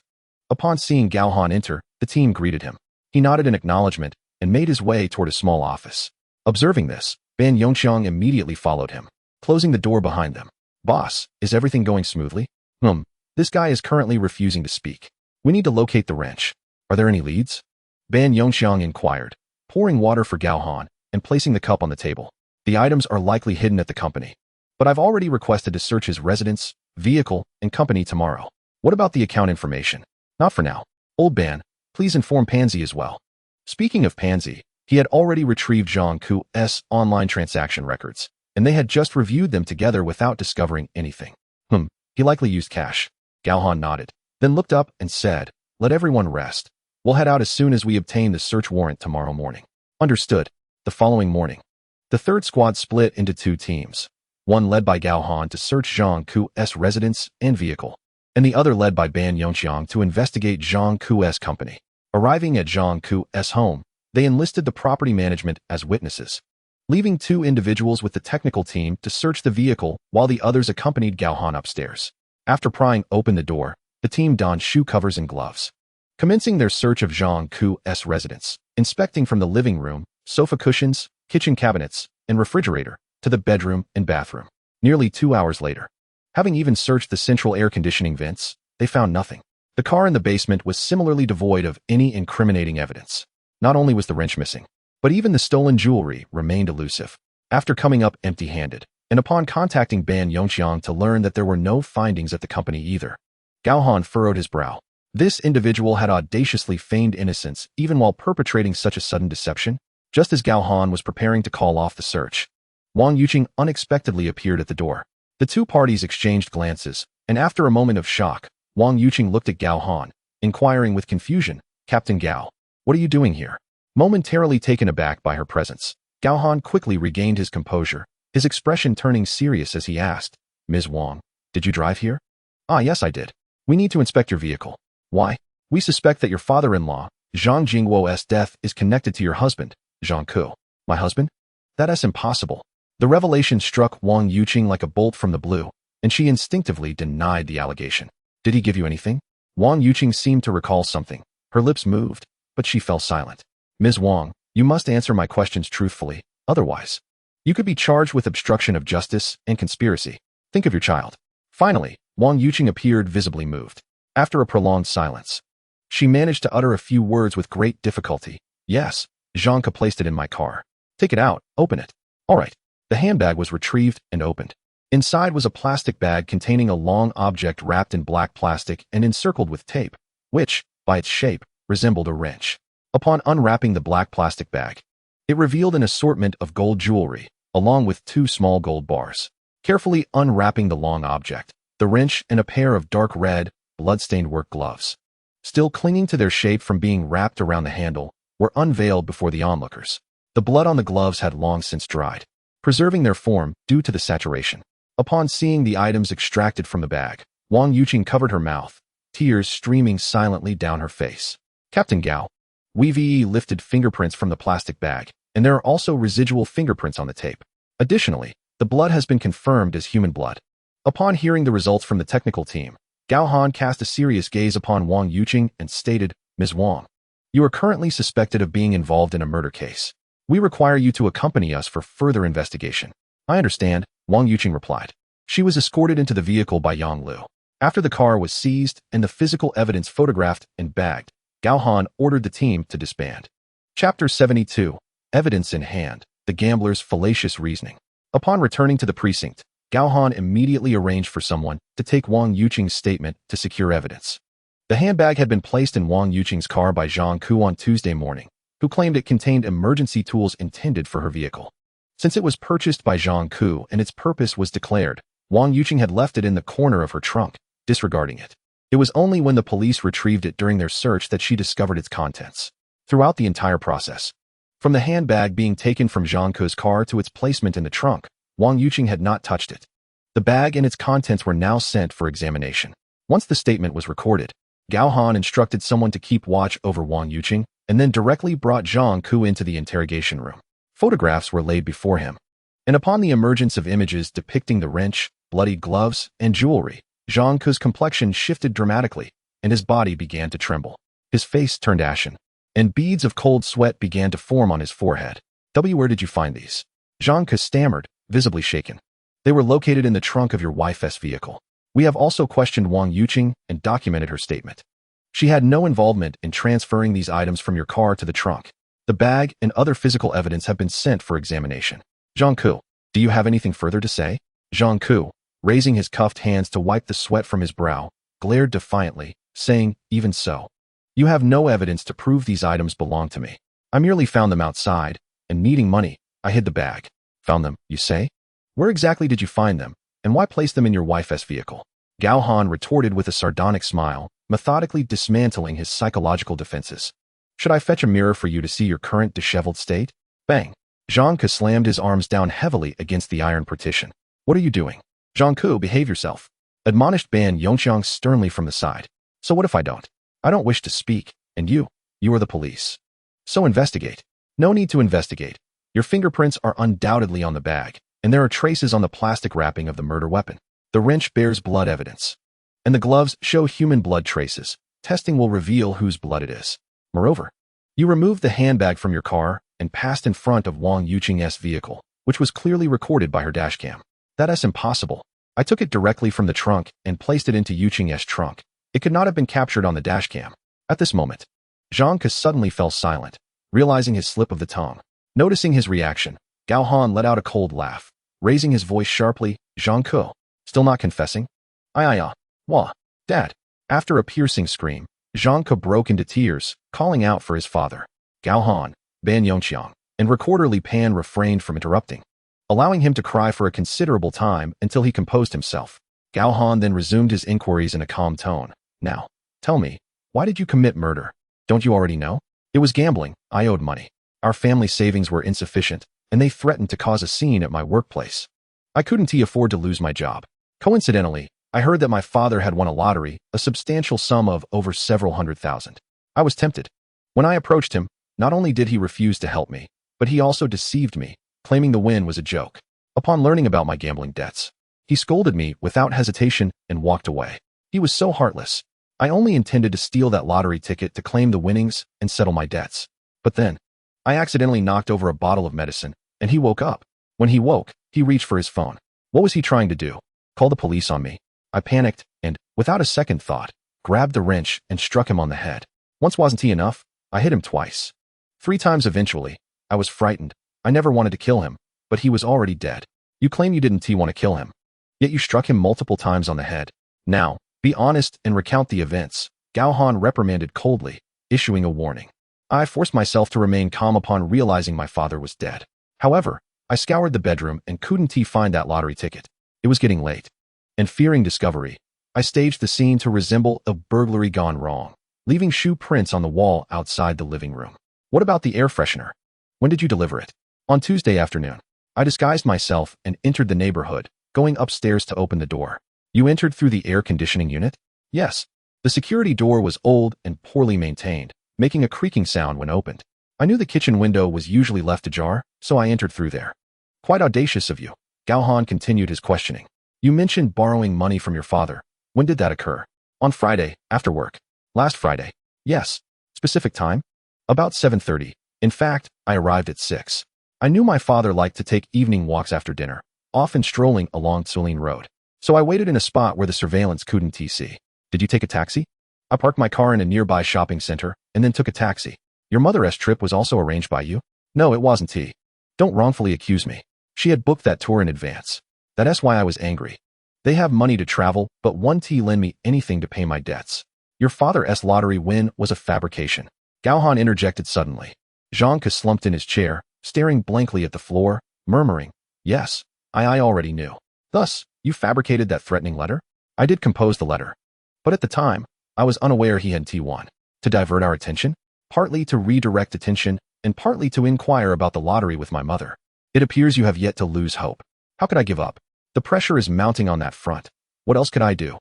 Upon seeing Gao Han enter, the team greeted him. He nodded in acknowledgement and made his way toward a small office. Observing this, Ban Yongqiang immediately followed him, closing the door behind them. Boss, is everything going smoothly? This guy is currently refusing to speak. We need to locate the wrench. Are there any leads? Ban Yongqiang inquired, pouring water for Gao Han and placing the cup on the table. The items are likely hidden at the company, but I've already requested to search his residence, vehicle, and company tomorrow. What about the account information? Not for now. Old Ban, please inform Pansy as well. Speaking of Pansy, he had already retrieved Zhang Ke's online transaction records, and they had just reviewed them together without discovering anything. He likely used cash. Gao Han nodded, then looked up and said, let everyone rest. We'll head out as soon as we obtain the search warrant tomorrow morning. Understood. The following morning, the 3rd Squad split into 2 teams, one led by Gao Han to search Zhang Ke's residence and vehicle, and the other led by Ban Yongqiang to investigate Zhang Ku's company. Arriving at Zhang Ku's home, they enlisted the property management as witnesses, leaving 2 individuals with the technical team to search the vehicle while the others accompanied Gao Han upstairs. After prying open the door, the team donned shoe covers and gloves, commencing their search of Zhang Ku's residence, inspecting from the living room, sofa cushions, kitchen cabinets, and refrigerator to the bedroom and bathroom. Nearly 2 hours later, having even searched the central air conditioning vents, they found nothing. The car in the basement was similarly devoid of any incriminating evidence. Not only was the wrench missing, but even the stolen jewelry remained elusive. After coming up empty-handed, and upon contacting Ban Yongqiang to learn that there were no findings at the company either, Gao Han furrowed his brow. This individual had audaciously feigned innocence even while perpetrating such a sudden deception. Just as Gao Han was preparing to call off the search, Wang Yuqing unexpectedly appeared at the door. The 2 parties exchanged glances, and after a moment of shock, Wang Yuqing looked at Gao Han, inquiring with confusion, "Captain Gao, what are you doing here?" Momentarily taken aback by her presence, Gao Han quickly regained his composure, his expression turning serious as he asked, "Ms. Wang, did you drive here?" "Ah, yes, I did. We need to inspect your vehicle." "Why?" "We suspect that your father-in-law, Zhang Jingwo's death is connected to your husband, Zhang Ku." "My husband? That's impossible." The revelation struck Wang Yuqing like a bolt from the blue, and she instinctively denied the allegation. "Did he give you anything?" Wang Yuqing seemed to recall something. Her lips moved, but she fell silent. "Ms. Wang, you must answer my questions truthfully, otherwise you could be charged with obstruction of justice and conspiracy. Think of your child." Finally, Wang Yuqing appeared visibly moved. After a prolonged silence, she managed to utter a few words with great difficulty. "Yes, Zhang Ke placed it in my car." "Take it out, open it." "All right." The handbag was retrieved and opened. Inside was a plastic bag containing a long object wrapped in black plastic and encircled with tape, which, by its shape, resembled a wrench. Upon unwrapping the black plastic bag, it revealed an assortment of gold jewelry, along with 2 small gold bars. Carefully unwrapping the long object, the wrench and a pair of dark red, blood-stained work gloves, still clinging to their shape from being wrapped around the handle, were unveiled before the onlookers. The blood on the gloves had long since dried, preserving their form due to the saturation. Upon seeing the items extracted from the bag, Wang Yuqing covered her mouth, tears streaming silently down her face. "Captain Gao, we've lifted fingerprints from the plastic bag, and there are also residual fingerprints on the tape. Additionally, the blood has been confirmed as human blood." Upon hearing the results from the technical team, Gao Han cast a serious gaze upon Wang Yuqing and stated, "Ms. Wang, you are currently suspected of being involved in a murder case. We require you to accompany us for further investigation." "I understand," Wang Yuqing replied. She was escorted into the vehicle by Yang Lu. After the car was seized and the physical evidence photographed and bagged, Gao Han ordered the team to disband. Chapter 72. Evidence in Hand. The Gambler's Fallacious Reasoning. Upon returning to the precinct, Gao Han immediately arranged for someone to take Wang Yuqing's statement to secure evidence. The handbag had been placed in Wang Yuqing's car by Zhang Ku on Tuesday morning, who claimed it contained emergency tools intended for her vehicle. Since it was purchased by Zhang Ku and its purpose was declared, Wang Yuqing had left it in the corner of her trunk, disregarding it. It was only when the police retrieved it during their search that she discovered its contents. Throughout the entire process, from the handbag being taken from Zhang Ku's car to its placement in the trunk, Wang Yuqing had not touched it. The bag and its contents were now sent for examination. Once the statement was recorded, Gao Han instructed someone to keep watch over Wang Yuqing and then directly brought Zhang Ku into the interrogation room. Photographs were laid before him, and upon the emergence of images depicting the wrench, bloody gloves, and jewelry, Zhang Ku's complexion shifted dramatically, and his body began to tremble. His face turned ashen, and beads of cold sweat began to form on his forehead. "Where did you find these?" Zhang Ku stammered, visibly shaken. "They were located in the trunk of your wife's vehicle." We have also questioned Wang Yuqing and documented her statement. She had no involvement in transferring these items from your car to the trunk. The bag and other physical evidence have been sent for examination. Zhang Ku, do you have anything further to say? Zhang Ku, raising his cuffed hands to wipe the sweat from his brow, glared defiantly, saying, "Even so, you have no evidence to prove these items belong to me. I merely found them outside, and needing money, I hid the bag." "Found them, you say? Where exactly did you find them, and why place them in your wife's vehicle?" Gao Han retorted with a sardonic smile, methodically dismantling his psychological defenses. "Should I fetch a mirror for you to see your current disheveled state?" Bang! Zhang Ku slammed his arms down heavily against the iron partition. "What are you doing? Zhang Ku, behave yourself." admonished Ban Yongqiang sternly from the side. So what if I don't? I don't wish to speak, and you are the police. So investigate. No need to investigate. Your fingerprints are undoubtedly on the bag, and there are traces on the plastic wrapping of the murder weapon. The wrench bears blood evidence, and the gloves show human blood traces. Testing will reveal whose blood it is. Moreover, you removed the handbag from your car and passed in front of Wang Yuqing's vehicle, which was clearly recorded by her dashcam. That's impossible. I took it directly from the trunk and placed it into Yuqing's trunk. It could not have been captured on the dashcam. At this moment, Zhang Ke suddenly fell silent, realizing his slip of the tongue. Noticing his reaction, Gao Han let out a cold laugh, raising his voice sharply. Zhang Ke, still not confessing? Wah, Dad. After a piercing scream, Zhang Ke broke into tears, calling out for his father. Gao Han, Ban Yongqiang, and Recorder Li Pan refrained from interrupting, allowing him to cry for a considerable time until he composed himself. Gao Han then resumed his inquiries in a calm tone. Now, tell me, why did you commit murder? Don't you already know? It was gambling. I owed money. Our family savings were insufficient, and they threatened to cause a scene at my workplace. I couldn't afford to lose my job. Coincidentally, I heard that my father had won a lottery, a substantial sum of over several $100,000. I was tempted. When I approached him, not only did he refuse to help me, but he also deceived me, claiming the win was a joke. Upon learning about my gambling debts, he scolded me without hesitation and walked away. He was so heartless. I only intended to steal that lottery ticket to claim the winnings and settle my debts. But then, I accidentally knocked over a bottle of medicine, and he woke up. When he woke, he reached for his phone. What was he trying to do? Call the police on me? I panicked and, without a second thought, grabbed the wrench and struck him on the head. Once wasn't he enough? I hit him twice. 3 times eventually. I was frightened. I never wanted to kill him, but he was already dead. You claim you didn't want to kill him, yet you struck him multiple times on the head. Now, be honest and recount the events. Gao Han reprimanded coldly, issuing a warning. I forced myself to remain calm upon realizing my father was dead. However, I scoured the bedroom and couldn't find that lottery ticket. It was getting late, and fearing discovery, I staged the scene to resemble a burglary gone wrong, leaving shoe prints on the wall outside the living room. What about the air freshener? When did you deliver it? On Tuesday afternoon. I disguised myself and entered the neighborhood, going upstairs to open the door. You entered through the air conditioning unit? Yes. The security door was old and poorly maintained, making a creaking sound when opened. I knew the kitchen window was usually left ajar, so I entered through there. Quite audacious of you. Gao Han continued his questioning. You mentioned borrowing money from your father. When did that occur? On Friday, after work. Last Friday. Yes. Specific time? About 7:30. In fact, I arrived at 6. I knew my father liked to take evening walks after dinner, often strolling along Tsulin Road. So I waited in a spot where the surveillance couldn't see. Did you take a taxi? I parked my car in a nearby shopping center and then took a taxi. Your mother's trip was also arranged by you? No, it wasn't. Don't wrongfully accuse me. She had booked that tour in advance. That's why I was angry. They have money to travel, but won't lend me anything to pay my debts. Your father's lottery win was a fabrication. Gao Han interjected suddenly. Zhang Ke slumped in his chair, staring blankly at the floor, murmuring, Yes, I already knew. Thus, you fabricated that threatening letter? I did compose the letter. But at the time, I was unaware he had T1. To divert our attention? Partly to redirect attention, and partly to inquire about the lottery with my mother. It appears you have yet to lose hope. How could I give up? The pressure is mounting on that front. What else could I do?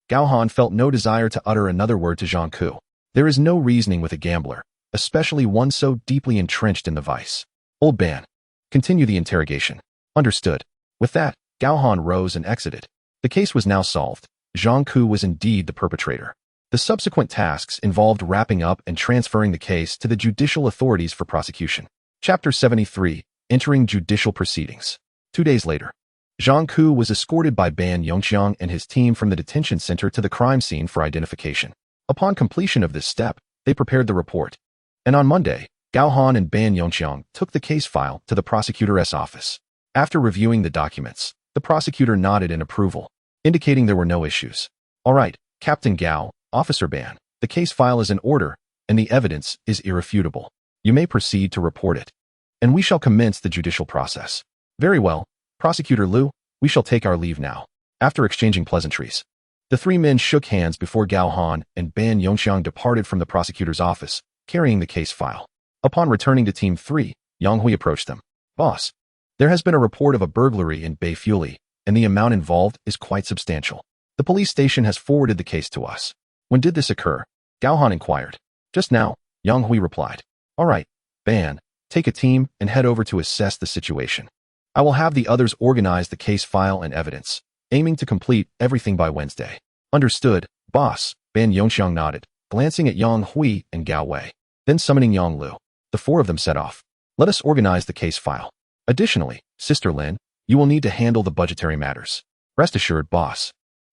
Gao Han felt no desire to utter another word to Zhang Ke. There is no reasoning with a gambler, especially one so deeply entrenched in the vice. Old Ban. Continue the interrogation. Understood. With that, Gao Han rose and exited. The case was now solved. Zhang Ke was indeed the perpetrator. The subsequent tasks involved wrapping up and transferring the case to the judicial authorities for prosecution. Chapter 73. Entering judicial proceedings. 2 days later, Zhang Ke was escorted by Ban Yongqiang and his team from the detention center to the crime scene for identification. Upon completion of this step, they prepared the report. And on Monday, Gao Han and Ban Yongqiang took the case file to the prosecutor's office. After reviewing the documents, the prosecutor nodded in approval, indicating there were no issues. All right, Captain Gao, Officer Ban, the case file is in order, and the evidence is irrefutable. You may proceed to report it. And we shall commence the judicial process. Very well, Prosecutor Liu, we shall take our leave now. After exchanging pleasantries, the 3 men shook hands before Gao Han and Ban Yongqiang departed from the prosecutor's office, carrying the case file. Upon returning to Team 3, Yang Hui approached them. Boss, there has been a report of a burglary in Beifuli, and the amount involved is quite substantial. The police station has forwarded the case to us. When did this occur? Gao Han inquired. Just now, Yang Hui replied. All right, Ban, take a team and head over to assess the situation. I will have the others organize the case file and evidence, aiming to complete everything by Wednesday. Understood, boss, Ban Yongxiang nodded, glancing at Yang Hui and Gao Wei. Then summoning Yang Lu. The four of them set off. Let us organize the case file. Additionally, Sister Lin, you will need to handle the budgetary matters. Rest assured, boss.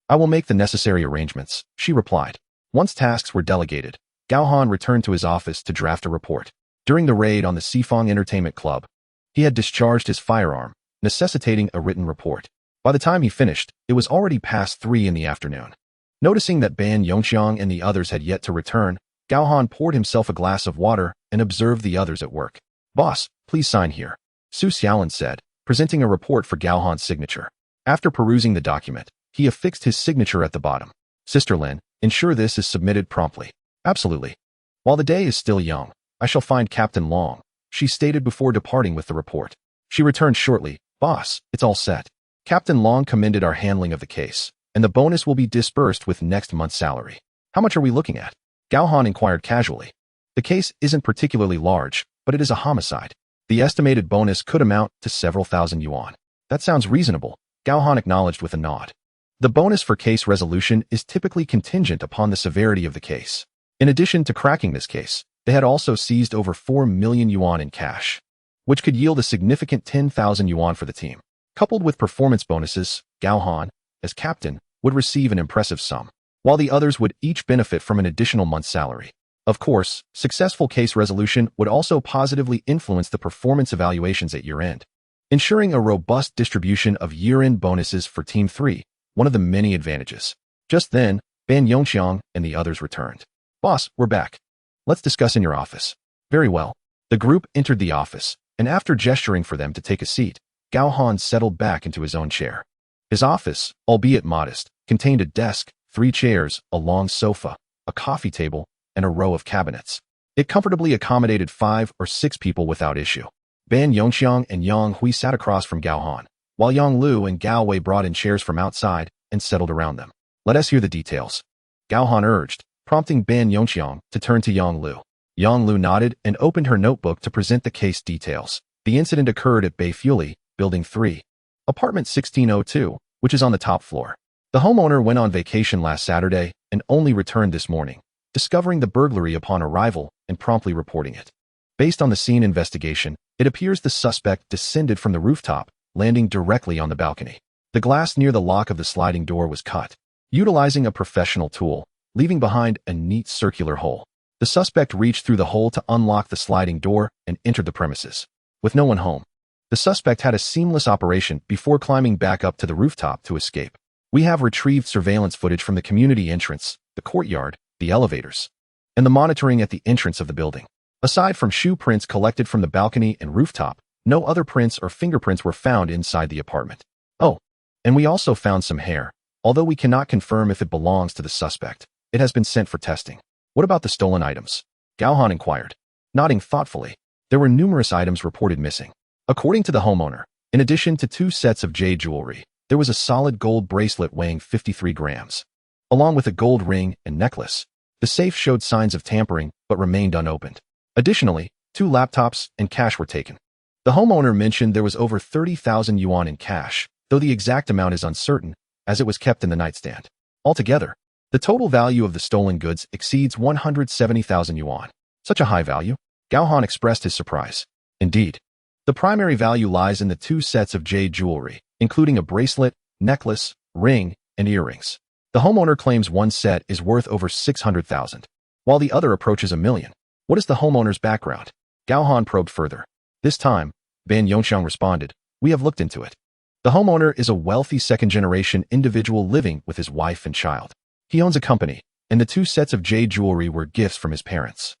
I will make the necessary arrangements, she replied. Once tasks were delegated, Gao Han returned to his office to draft a report. During the raid on the Sifang Entertainment Club, he had discharged his firearm, necessitating a written report. By the time he finished, it was already past 3 in the afternoon. Noticing that Ban Yongxiang and the others had yet to return, Gao Han poured himself a glass of water and observed the others at work. Boss, please sign here, Su Xiaolin said, presenting a report for Gao Han's signature. After perusing the document, he affixed his signature at the bottom. Sister Lin, ensure this is submitted promptly. Absolutely. While the day is still young, I shall find Captain Long, she stated before departing with the report. She returned shortly. Boss, it's all set. Captain Long commended our handling of the case, and the bonus will be disbursed with next month's salary. How much are we looking at? Gao Han inquired casually. The case isn't particularly large, but it is a homicide. The estimated bonus could amount to several thousand yuan. That sounds reasonable, Gao Han acknowledged with a nod. The bonus for case resolution is typically contingent upon the severity of the case. In addition to cracking this case, they had also seized over 4 million yuan in cash, which could yield a significant 10,000 yuan for the team. Coupled with performance bonuses, Gao Han, as captain, would receive an impressive sum, while the others would each benefit from an additional month's salary. Of course, successful case resolution would also positively influence the performance evaluations at year-end, ensuring a robust distribution of year-end bonuses for Team 3, one of the many advantages. Just then, Ban Yongxiang and the others returned. Boss, we're back. Let's discuss in your office. Very well. The group entered the office, and after gesturing for them to take a seat, Gao Han settled back into his own chair. His office, albeit modest, contained a desk, 3 chairs, a long sofa, a coffee table, and a row of cabinets. It comfortably accommodated 5 or 6 people without issue. Ban Yongxiang and Yang Hui sat across from Gao Han, while Yang Lu and Gao Wei brought in chairs from outside and settled around them. Let us hear the details, Gao Han urged, prompting Ban Yongxiang to turn to Yang Lu. Yang Lu nodded and opened her notebook to present the case details. The incident occurred at Bei Fuli, Building 3, Apartment 1602, which is on the top floor. The homeowner went on vacation last Saturday and only returned this morning, discovering the burglary upon arrival and promptly reporting it. Based on the scene investigation, it appears the suspect descended from the rooftop, landing directly on the balcony. The glass near the lock of the sliding door was cut, utilizing a professional tool, leaving behind a neat circular hole. The suspect reached through the hole to unlock the sliding door and entered the premises. With no one home, the suspect had a seamless operation before climbing back up to the rooftop to escape. We have retrieved surveillance footage from the community entrance, the courtyard, the elevators, and the monitoring at the entrance of the building. Aside from shoe prints collected from the balcony and rooftop, no other prints or fingerprints were found inside the apartment. Oh, and we also found some hair. Although we cannot confirm if it belongs to the suspect, it has been sent for testing. What about the stolen items? Gao Han inquired. Nodding thoughtfully, there were numerous items reported missing. According to the homeowner, in addition to 2 sets of jade jewelry, there was a solid gold bracelet weighing 53 grams, along with a gold ring and necklace. The safe showed signs of tampering but remained unopened. Additionally, 2 laptops and cash were taken. The homeowner mentioned there was over 30,000 yuan in cash, though the exact amount is uncertain, as it was kept in the nightstand. Altogether, the total value of the stolen goods exceeds 170,000 yuan. Such a high value? Gao Han expressed his surprise. Indeed. The primary value lies in the 2 sets of jade jewelry, including a bracelet, necklace, ring, and earrings. The homeowner claims one set is worth over 600,000, while the other approaches 1 million. What is the homeowner's background? Gao Han probed further. This time, Ban Yongxiang responded, we have looked into it. The homeowner is a wealthy second-generation individual living with his wife and child. He owns a company, and the 2 sets of jade jewelry were gifts from his parents.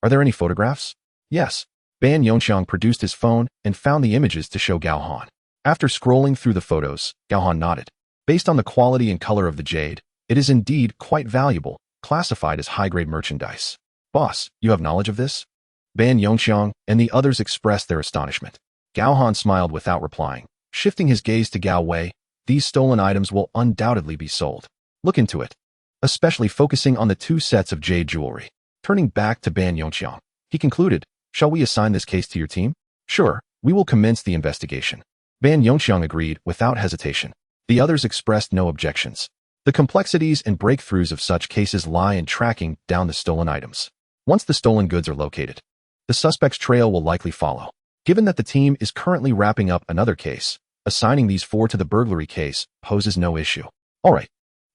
Are there any photographs? Yes. Ban Yongxiang produced his phone and found the images to show Gao Han. After scrolling through the photos, Gao Han nodded. Based on the quality and color of the jade, it is indeed quite valuable, classified as high-grade merchandise. Boss, you have knowledge of this? Ban Yongxiang and the others expressed their astonishment. Gao Han smiled without replying. Shifting his gaze to Gao Wei, these stolen items will undoubtedly be sold. Look into it, especially focusing on the 2 sets of jade jewelry. Turning back to Ban Yongqiang, he concluded, "Shall we assign this case to your team?" "Sure, we will commence the investigation." Ban Yongqiang agreed without hesitation. The others expressed no objections. The complexities and breakthroughs of such cases lie in tracking down the stolen items. Once the stolen goods are located, the suspect's trail will likely follow. Given that the team is currently wrapping up another case, assigning these 4 to the burglary case poses no issue. All right,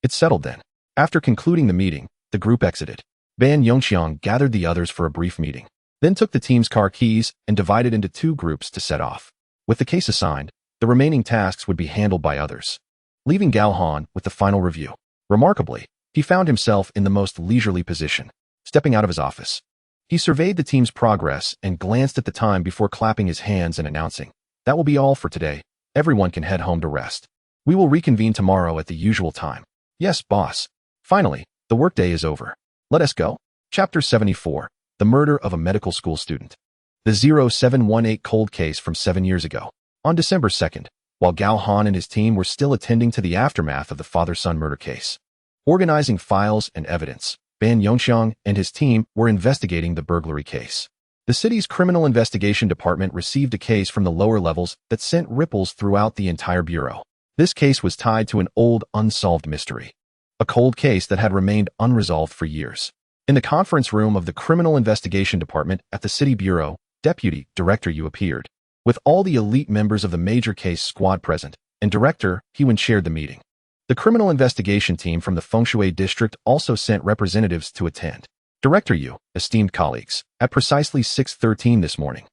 it's settled then. After concluding the meeting, the group exited. Ban Yongqiang gathered the others for a brief meeting, then took the team's car keys and divided into 2 groups to set off. With the case assigned, the remaining tasks would be handled by others, leaving Gao Han with the final review. Remarkably, he found himself in the most leisurely position. Stepping out of his office, he surveyed the team's progress and glanced at the time before clapping his hands and announcing, "That will be all for today. Everyone can head home to rest. We will reconvene tomorrow at the usual time." "Yes, boss." Finally, the workday is over. Let us go. Chapter 74. The Murder of a Medical School Student. The 0718 cold case from 7 years ago. On December 2nd, while Gao Han and his team were still attending to the aftermath of the father-son murder case, organizing files and evidence, Ban Yongqiang and his team were investigating the burglary case. The city's criminal investigation department received a case from the lower levels that sent ripples throughout the entire bureau. This case was tied to an old, unsolved mystery, a cold case that had remained unresolved for years. In the conference room of the criminal investigation department at the city bureau, Deputy Director Yu appeared, with all the elite members of the major case squad present, and Director Hewen chaired the meeting. The criminal investigation team from the Fengshui district also sent representatives to attend. "Director Yu, esteemed colleagues, at precisely 6:13 this morning,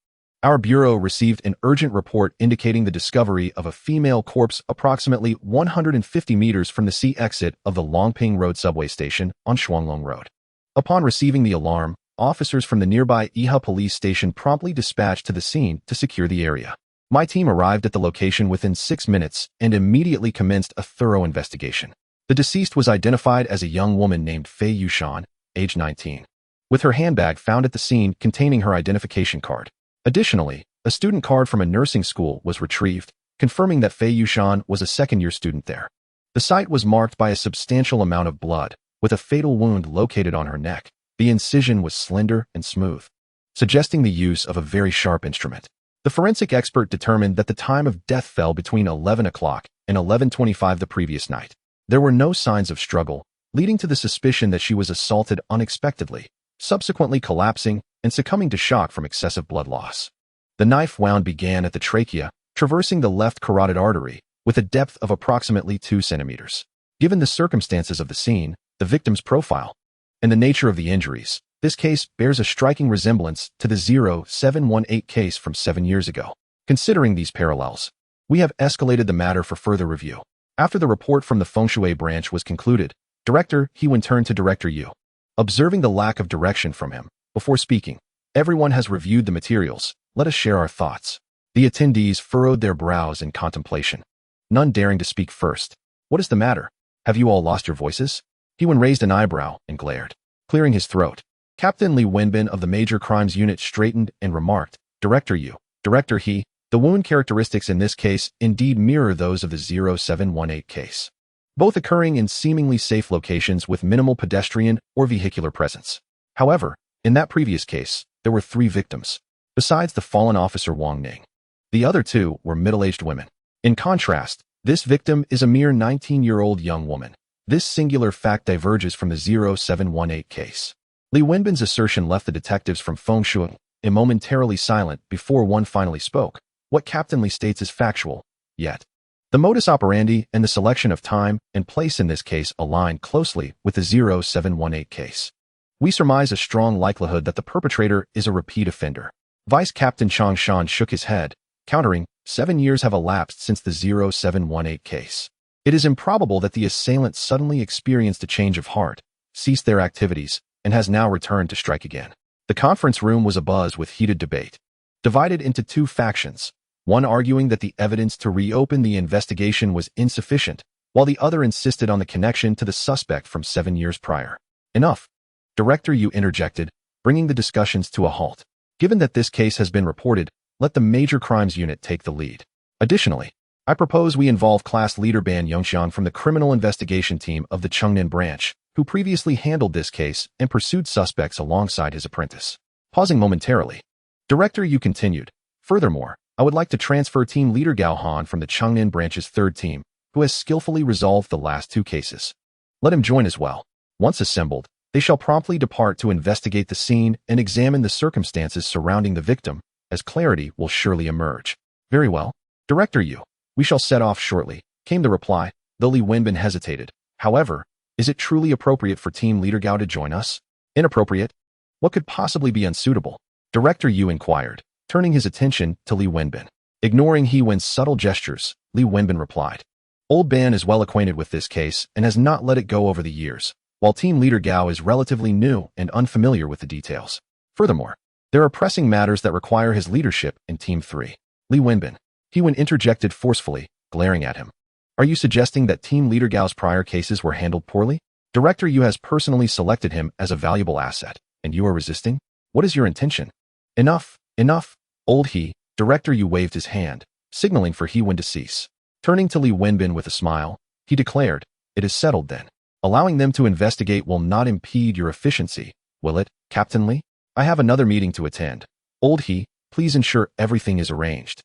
our bureau received an urgent report indicating the discovery of a female corpse approximately 150 meters from the C exit of the Longping Road subway station on Shuanglong Road. Upon receiving the alarm, officers from the nearby Iha police station promptly dispatched to the scene to secure the area. My team arrived at the location within 6 minutes and immediately commenced a thorough investigation. The deceased was identified as a young woman named Fei Yushan, age 19, with her handbag found at the scene containing her identification card. Additionally, a student card from a nursing school was retrieved, confirming that Fei Yushan was a second-year student there. The site was marked by a substantial amount of blood, with a fatal wound located on her neck. The incision was slender and smooth, suggesting the use of a very sharp instrument. The forensic expert determined that the time of death fell between 11 o'clock and 11:25 the previous night. There were no signs of struggle, leading to the suspicion that she was assaulted unexpectedly, subsequently collapsing and succumbing to shock from excessive blood loss. The knife wound began at the trachea, traversing the left carotid artery, with a depth of approximately 2 centimeters. Given the circumstances of the scene, the victim's profile, and the nature of the injuries, this case bears a striking resemblance to the 0718 case from 7 years ago. Considering these parallels, we have escalated the matter for further review. After the report from the Fengshui branch was concluded, Director Hewen turned to Director Yu, observing the lack of direction from him. Before speaking, "Everyone has reviewed the materials. Let us share our thoughts." The attendees furrowed their brows in contemplation, none daring to speak first. "What is the matter? Have you all lost your voices?" Hewen raised an eyebrow and glared, clearing his throat. Captain Li Wenbin of the Major Crimes Unit straightened and remarked, "Director Yu, Director He, the wound characteristics in this case indeed mirror those of the 0718 case, both occurring in seemingly safe locations with minimal pedestrian or vehicular presence. However, in that previous case, there were 3 victims, besides the fallen officer Wang Ning. The other 2 were middle-aged women. In contrast, this victim is a mere 19-year-old young woman. This singular fact diverges from the 0718 case." Li Wenbin's assertion left the detectives from Fengshui momentarily silent before one finally spoke. "What Captain Li states is factual, yet the modus operandi and the selection of time and place in this case align closely with the 0718 case. We surmise a strong likelihood that the perpetrator is a repeat offender." Vice Captain Chang Shan shook his head, countering, 7 years have elapsed since the 0718 case. It is improbable that the assailant suddenly experienced a change of heart, ceased their activities, and has now returned to strike again. The conference room was abuzz with heated debate, divided into 2 factions, one arguing that the evidence to reopen the investigation was insufficient, while the other insisted on the connection to the suspect from 7 years prior. "Enough," Director Yu interjected, bringing the discussions to a halt. "Given that this case has been reported, let the Major Crimes Unit take the lead. Additionally, I propose we involve class leader Ban Yongxiang from the criminal investigation team of the Chengnin branch, who previously handled this case and pursued suspects alongside his apprentice. Pausing momentarily, Director Yu continued, furthermore, I would like to transfer team leader Gao Han from the Chengnin branch's third team, who has skillfully resolved the last two cases. Let him join as well. Once assembled, they shall promptly depart to investigate the scene and examine the circumstances surrounding the victim, as clarity will surely emerge. Very well. Director Yu, we shall set off shortly, came the reply, though Li Wenbin hesitated. However, is it truly appropriate for team leader Gao to join us? Inappropriate? What could possibly be unsuitable? Director Yu inquired, turning his attention to Li Wenbin. Ignoring He Wen's subtle gestures, Li Wenbin replied, Old Ban is well acquainted with this case and has not let it go over the years, while team leader Gao is relatively new and unfamiliar with the details. Furthermore, there are pressing matters that require his leadership in Team 3. Li Wenbin. He Wen interjected forcefully, glaring at him. Are you suggesting that team leader Gao's prior cases were handled poorly? Director Yu has personally selected him as a valuable asset, and you are resisting? What is your intention? Enough, enough, old He. Director Yu waved his hand, signaling for He Wen to cease. Turning to Li Wenbin with a smile, he declared, It is settled then. Allowing them to investigate will not impede your efficiency, will it, Captain Li? I have another meeting to attend. Old He, please ensure everything is arranged.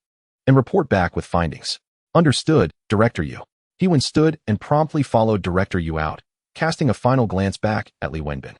And report back with findings. Understood, Director Yu. He Wen stood and promptly followed Director Yu out, casting a final glance back at Li Wenbin.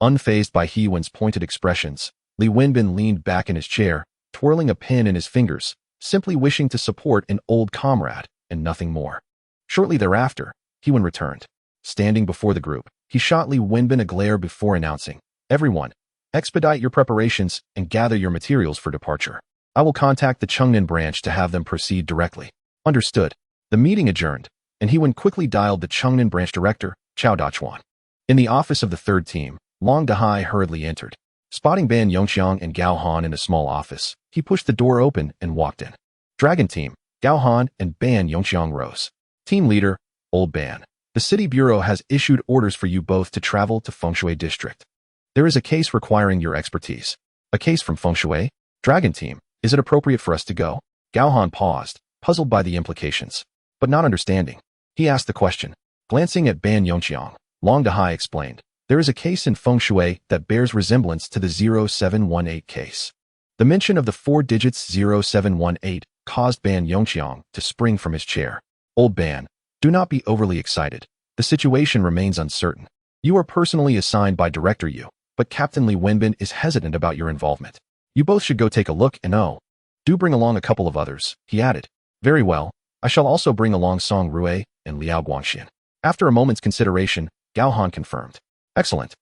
Unfazed by He Wen's pointed expressions, Li Wenbin leaned back in his chair, twirling a pen in his fingers, simply wishing to support an old comrade, and nothing more. Shortly thereafter, He Wen returned. Standing before the group, he shot Li Wenbin a glare before announcing, Everyone, expedite your preparations and gather your materials for departure. I will contact the Chengnin branch to have them proceed directly. Understood. The meeting adjourned, and He Wen quickly dialed the Chengnin branch director, Chao Dachuan. In the office of the third team, Long Dahai hurriedly entered. Spotting Ban Yongxiang and Gao Han in a small office, he pushed the door open and walked in. Dragon Team, Gao Han and Ban Yongxiang rose. Team leader, Old Ban. The city bureau has issued orders for you both to travel to Fengshui district. There is a case requiring your expertise. A case from Fengshui? Dragon Team, is it appropriate for us to go? Gao Han paused, puzzled by the implications, but not understanding. He asked the question. Glancing at Ban Yongxiang, Long Dahai explained, there is a case in Fengshui that bears resemblance to the 0718 case. The mention of the 4 digits 0718 caused Ban Yongxiang to spring from his chair. Old Ban, do not be overly excited. The situation remains uncertain. You are personally assigned by Director Yu, but Captain Li Wenbin is hesitant about your involvement. You both should go take a look and do bring along a couple of others, he added. Very well, I shall also bring along Song Rue and Liao Guangxian. After a moment's consideration, Gao Han confirmed. Excellent.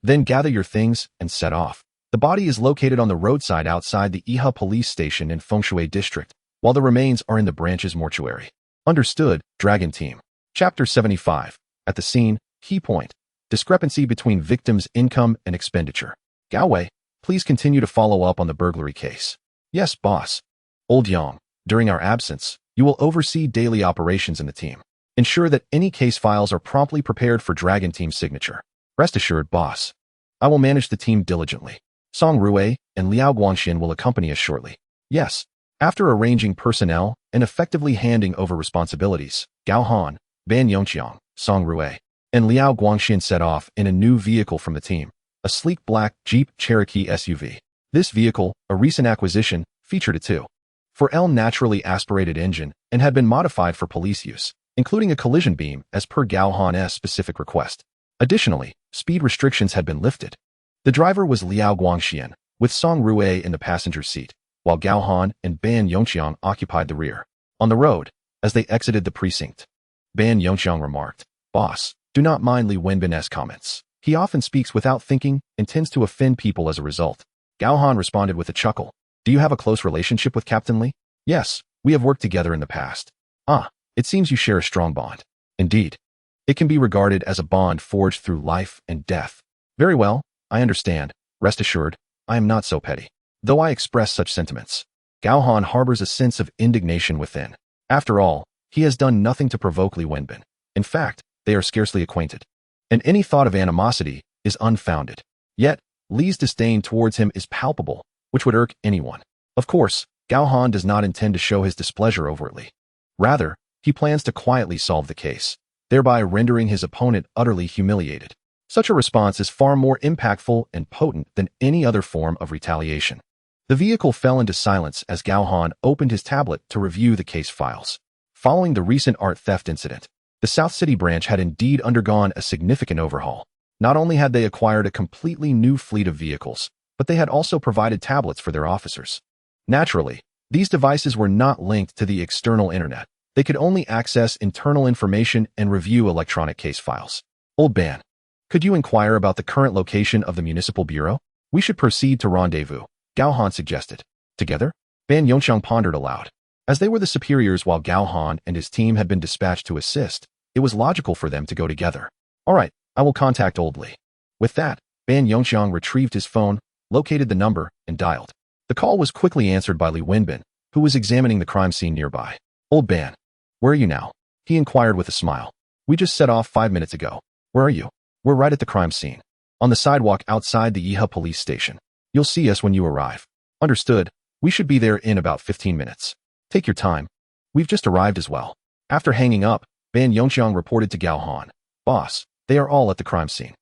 Then gather your things and set off. The body is located on the roadside outside the Iha police station in Fengshui district, while the remains are in the branch's mortuary. Understood, Dragon Team. Chapter 75. At the scene, key point. Discrepancy between victim's income and expenditure. Gao Wei, please continue to follow up on the burglary case. Yes, boss. Old Yang, during our absence, you will oversee daily operations in the team. Ensure that any case files are promptly prepared for Dragon Team's signature. Rest assured, boss. I will manage the team diligently. Song Rue and Liao Guangxian will accompany us shortly. Yes. After arranging personnel and effectively handing over responsibilities, Gao Han, Ban Yongxiang, Song Rue, and Liao Guangxian set off in a new vehicle from the team, a sleek black Jeep Cherokee SUV. This vehicle, a recent acquisition, featured a 2.4L naturally aspirated engine and had been modified for police use, including a collision beam as per Gao Han's specific request. Additionally, speed restrictions had been lifted. The driver was Liao Guangxian, with Song Rue in the passenger seat, while Gao Han and Ban Yongxiang occupied the rear. On the road, as they exited the precinct, Ban Yongxiang remarked, Boss, do not mind Li Wenbin's comments. He often speaks without thinking and tends to offend people as a result. Gao Han responded with a chuckle. Do you have a close relationship with Captain Li? Yes, we have worked together in the past. Ah, it seems you share a strong bond. Indeed. It can be regarded as a bond forged through life and death. Very well, I understand. Rest assured, I am not so petty. Though I express such sentiments, Gao Han harbors a sense of indignation within. After all, he has done nothing to provoke Li Wenbin. In fact, they are scarcely acquainted. And any thought of animosity is unfounded. Yet, Li's disdain towards him is palpable, which would irk anyone. Of course, Gao Han does not intend to show his displeasure overtly. Rather, he plans to quietly solve the case, thereby rendering his opponent utterly humiliated. Such a response is far more impactful and potent than any other form of retaliation. The vehicle fell into silence as Gao Han opened his tablet to review the case files. Following the recent art theft incident, the South City branch had indeed undergone a significant overhaul. Not only had they acquired a completely new fleet of vehicles, but they had also provided tablets for their officers. Naturally, these devices were not linked to the external internet. They could only access internal information and review electronic case files. Old Ban, could you inquire about the current location of the municipal bureau? We should proceed to rendezvous, Gao Han suggested. Together, Ban Yongxiang pondered aloud. As they were the superiors while Gao Han and his team had been dispatched to assist, it was logical for them to go together. All right, I will contact Old Li. With that, Ban Yongxiang retrieved his phone, located the number, and dialed. The call was quickly answered by Li Wenbin, who was examining the crime scene nearby. Old Ban, where are you now? He inquired with a smile. We just set off 5 minutes ago. Where are you? We're right at the crime scene. On the sidewalk outside the Yihe police station. You'll see us when you arrive. Understood. We should be there in about 15 minutes. Take your time. We've just arrived as well. After hanging up, Ban Yongxiang reported to Gao Han. Boss, they are all at the crime scene.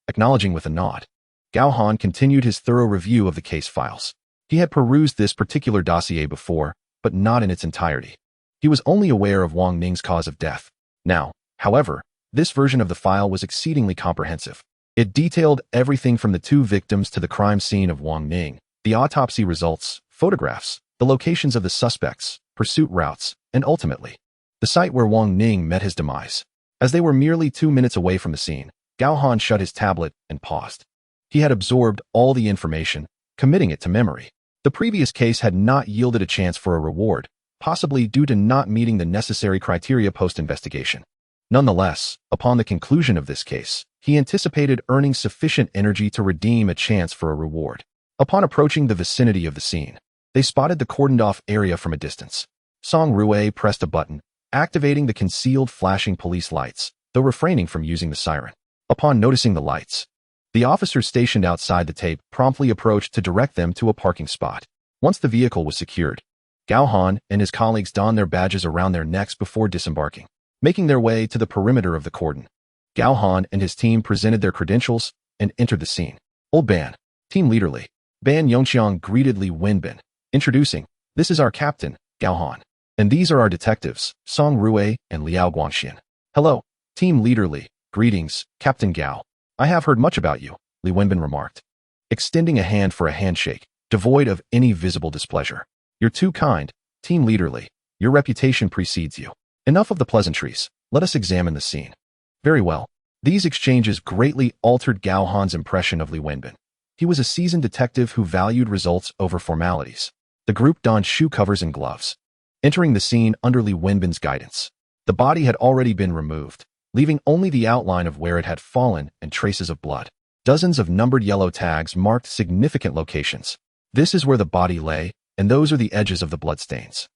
Acknowledging with a nod. Gao Han continued his thorough review of the case files. He had perused this particular dossier before, but not in its entirety. He was only aware of Wang Ning's cause of death. Now, however, this version of the file was exceedingly comprehensive. It detailed everything from the 2 victims to the crime scene of Wang Ning, the autopsy results, photographs, the locations of the suspects, pursuit routes, and ultimately, the site where Wang Ning met his demise. As they were merely 2 minutes away from the scene, Gao Han shut his tablet and paused. He had absorbed all the information, committing it to memory. The previous case had not yielded a chance for a reward, possibly due to not meeting the necessary criteria post-investigation. Nonetheless, upon the conclusion of this case, he anticipated earning sufficient energy to redeem a chance for a reward. Upon approaching the vicinity of the scene, they spotted the cordoned-off area from a distance. Song Rue pressed a button, activating the concealed flashing police lights, though refraining from using the siren. Upon noticing the lights, the officers stationed outside the tape promptly approached to direct them to a parking spot. Once the vehicle was secured, Gao Han and his colleagues donned their badges around their necks before disembarking. Making their way to the perimeter of the cordon, Gao Han and his team presented their credentials and entered the scene. Old Ban, Team Leader Li. Ban Yongxiang greeted Li Wenbin, introducing, this is our captain, Gao Han. And these are our detectives, Song Rue and Liao Guangxian. Hello, Team Leader Li. Greetings, Captain Gao. I have heard much about you, Li Wenbin remarked, extending a hand for a handshake, devoid of any visible displeasure. You're too kind, Team Leader Li. Your reputation precedes you. Enough of the pleasantries, let us examine the scene. Very well. These exchanges greatly altered Gao Han's impression of Li Wenbin. He was a seasoned detective who valued results over formalities. The group donned shoe covers and gloves, entering the scene under Li Wenbin's guidance. The body had already been removed, leaving only the outline of where it had fallen and traces of blood. Dozens of numbered yellow tags marked significant locations. This is where the body lay, and those are the edges of the bloodstains.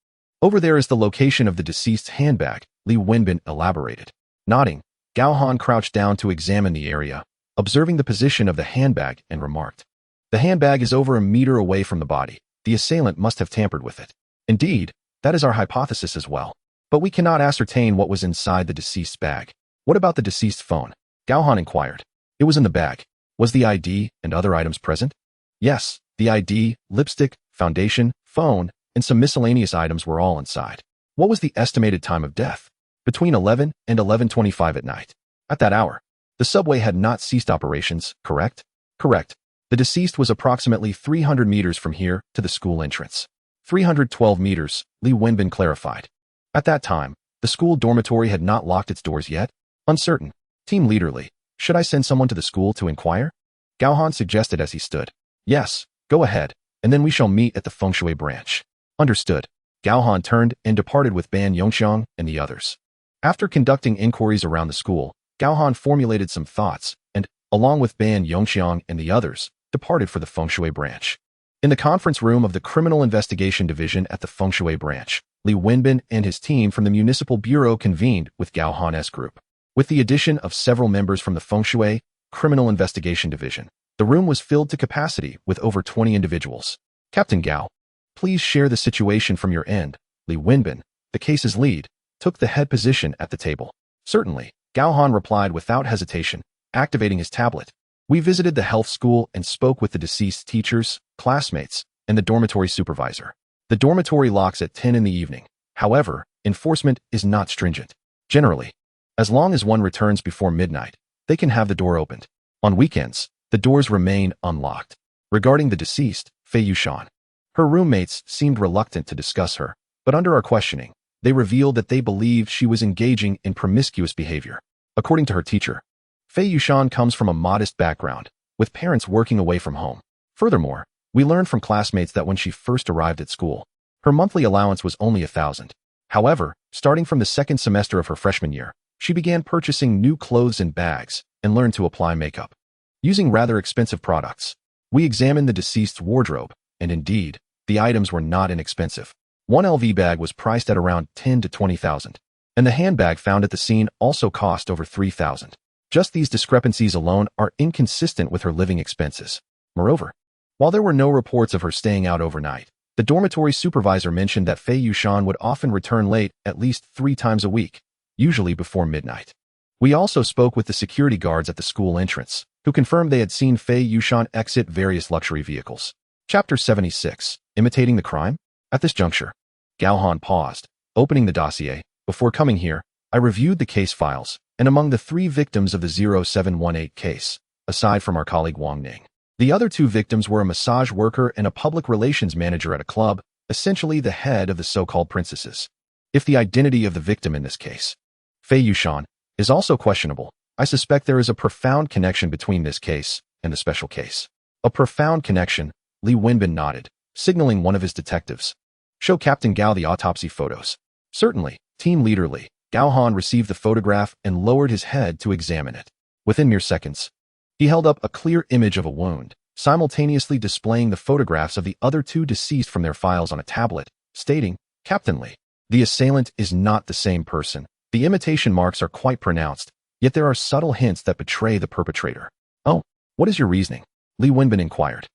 Over there is the location of the deceased's handbag, Li Wenbin elaborated. Nodding, Gao Han crouched down to examine the area, observing the position of the handbag and remarked. The handbag is over a meter away from the body. The assailant must have tampered with it. Indeed, that is our hypothesis as well. But we cannot ascertain what was inside the deceased's bag. What about the deceased's phone? Gao Han inquired. It was in the bag. Was the ID and other items present? Yes, the ID, lipstick, foundation, phone, and some miscellaneous items were all inside. What was the estimated time of death? Between 11 and 11:25 at night. At that hour, the subway had not ceased operations, correct? Correct. The deceased was approximately 300 meters from here to the school entrance. 312 meters, Li Wenbin clarified. At that time, the school dormitory had not locked its doors yet. Uncertain. Team Leader Li, should I send someone to the school to inquire? Gao Han suggested as he stood. Yes, go ahead, and then we shall meet at the Feng Shui branch. Understood. Gao Han turned and departed with Ban Yongxiang and the others. After conducting inquiries around the school, Gao Han formulated some thoughts and, along with Ban Yongxiang and the others, departed for the Feng Shui branch. In the conference room of the Criminal Investigation Division at the Feng Shui branch, Li Wenbin and his team from the Municipal Bureau convened with Gao Han's group. With the addition of several members from the Feng Shui Criminal Investigation Division, the room was filled to capacity with over 20 individuals. Captain Gao, please share the situation from your end, Li Wenbin, the case's lead, took the head position at the table. Certainly, Gao Han replied without hesitation, activating his tablet. We visited the health school and spoke with the deceased teachers, classmates, and the dormitory supervisor. The dormitory locks at 10 in the evening. However, enforcement is not stringent. Generally, as long as one returns before midnight, they can have the door opened. On weekends, the doors remain unlocked. Regarding the deceased, Fei Yushan, her roommates seemed reluctant to discuss her, but under our questioning, they revealed that they believed she was engaging in promiscuous behavior. According to her teacher, Fei Yushan comes from a modest background, with parents working away from home. Furthermore, we learned from classmates that when she first arrived at school, her monthly allowance was only 1,000. However, starting from the second semester of her freshman year, she began purchasing new clothes and bags and learned to apply makeup. Using rather expensive products, we examined the deceased's wardrobe, and indeed, the items were not inexpensive. One LV bag was priced at around 10 to 20,000, and the handbag found at the scene also cost over 3,000. Just these discrepancies alone are inconsistent with her living expenses. Moreover, while there were no reports of her staying out overnight, the dormitory supervisor mentioned that Fei Yushan would often return late at least 3 times a week, usually before midnight. We also spoke with the security guards at the school entrance, who confirmed they had seen Fei Yushan exit various luxury vehicles. Chapter 76. Imitating the crime? At this juncture, Gao Han paused, opening the dossier. Before coming here, I reviewed the case files, and among the 3 victims of the 0718 case, aside from our colleague Wang Ning, the other 2 victims were a massage worker and a public relations manager at a club, essentially the head of the so-called princesses. If the identity of the victim in this case, Fei Yushan, is also questionable, I suspect there is a profound connection between this case and the special case. A profound connection, Li Wenbin nodded, signaling one of his detectives. Show Captain Gao the autopsy photos. Certainly, team leader Li. Gao Han received the photograph and lowered his head to examine it. Within mere seconds, he held up a clear image of a wound, simultaneously displaying the photographs of the other 2 deceased from their files on a tablet, stating, Captain Li, the assailant is not the same person. The imitation marks are quite pronounced, yet there are subtle hints that betray the perpetrator. Oh, what is your reasoning? Li Wenbin inquired.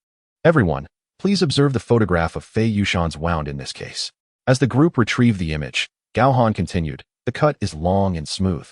Everyone, please observe the photograph of Fei Yushan's wound in this case. As the group retrieved the image, Gao Han continued, the cut is long and smooth,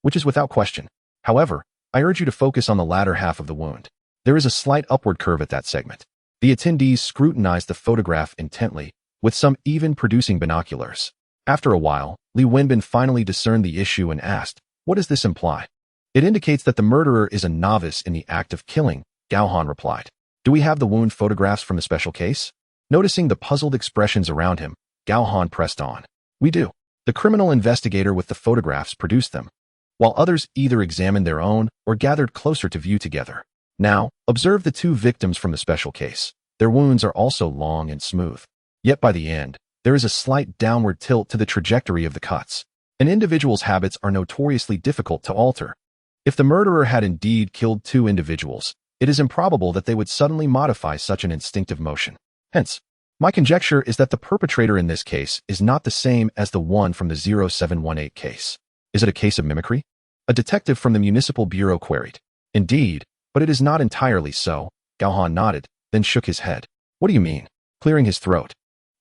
which is without question. However, I urge you to focus on the latter half of the wound. There is a slight upward curve at that segment. The attendees scrutinized the photograph intently, with some even producing binoculars. After a while, Li Wenbin finally discerned the issue and asked, what does this imply? It indicates that the murderer is a novice in the act of killing, Gao Han replied. Do we have the wound photographs from the special case? Noticing the puzzled expressions around him, Gao Han pressed on. We do. The criminal investigator with the photographs produced them, while others either examined their own or gathered closer to view together. Now, observe the 2 victims from the special case. Their wounds are also long and smooth. Yet by the end, there is a slight downward tilt to the trajectory of the cuts. An individual's habits are notoriously difficult to alter. If the murderer had indeed killed 2 individuals, it is improbable that they would suddenly modify such an instinctive motion. Hence, my conjecture is that the perpetrator in this case is not the same as the one from the 0718 case. Is it a case of mimicry? A detective from the Municipal Bureau queried. Indeed, but it is not entirely so. Gao Han nodded, then shook his head. What do you mean? Clearing his throat,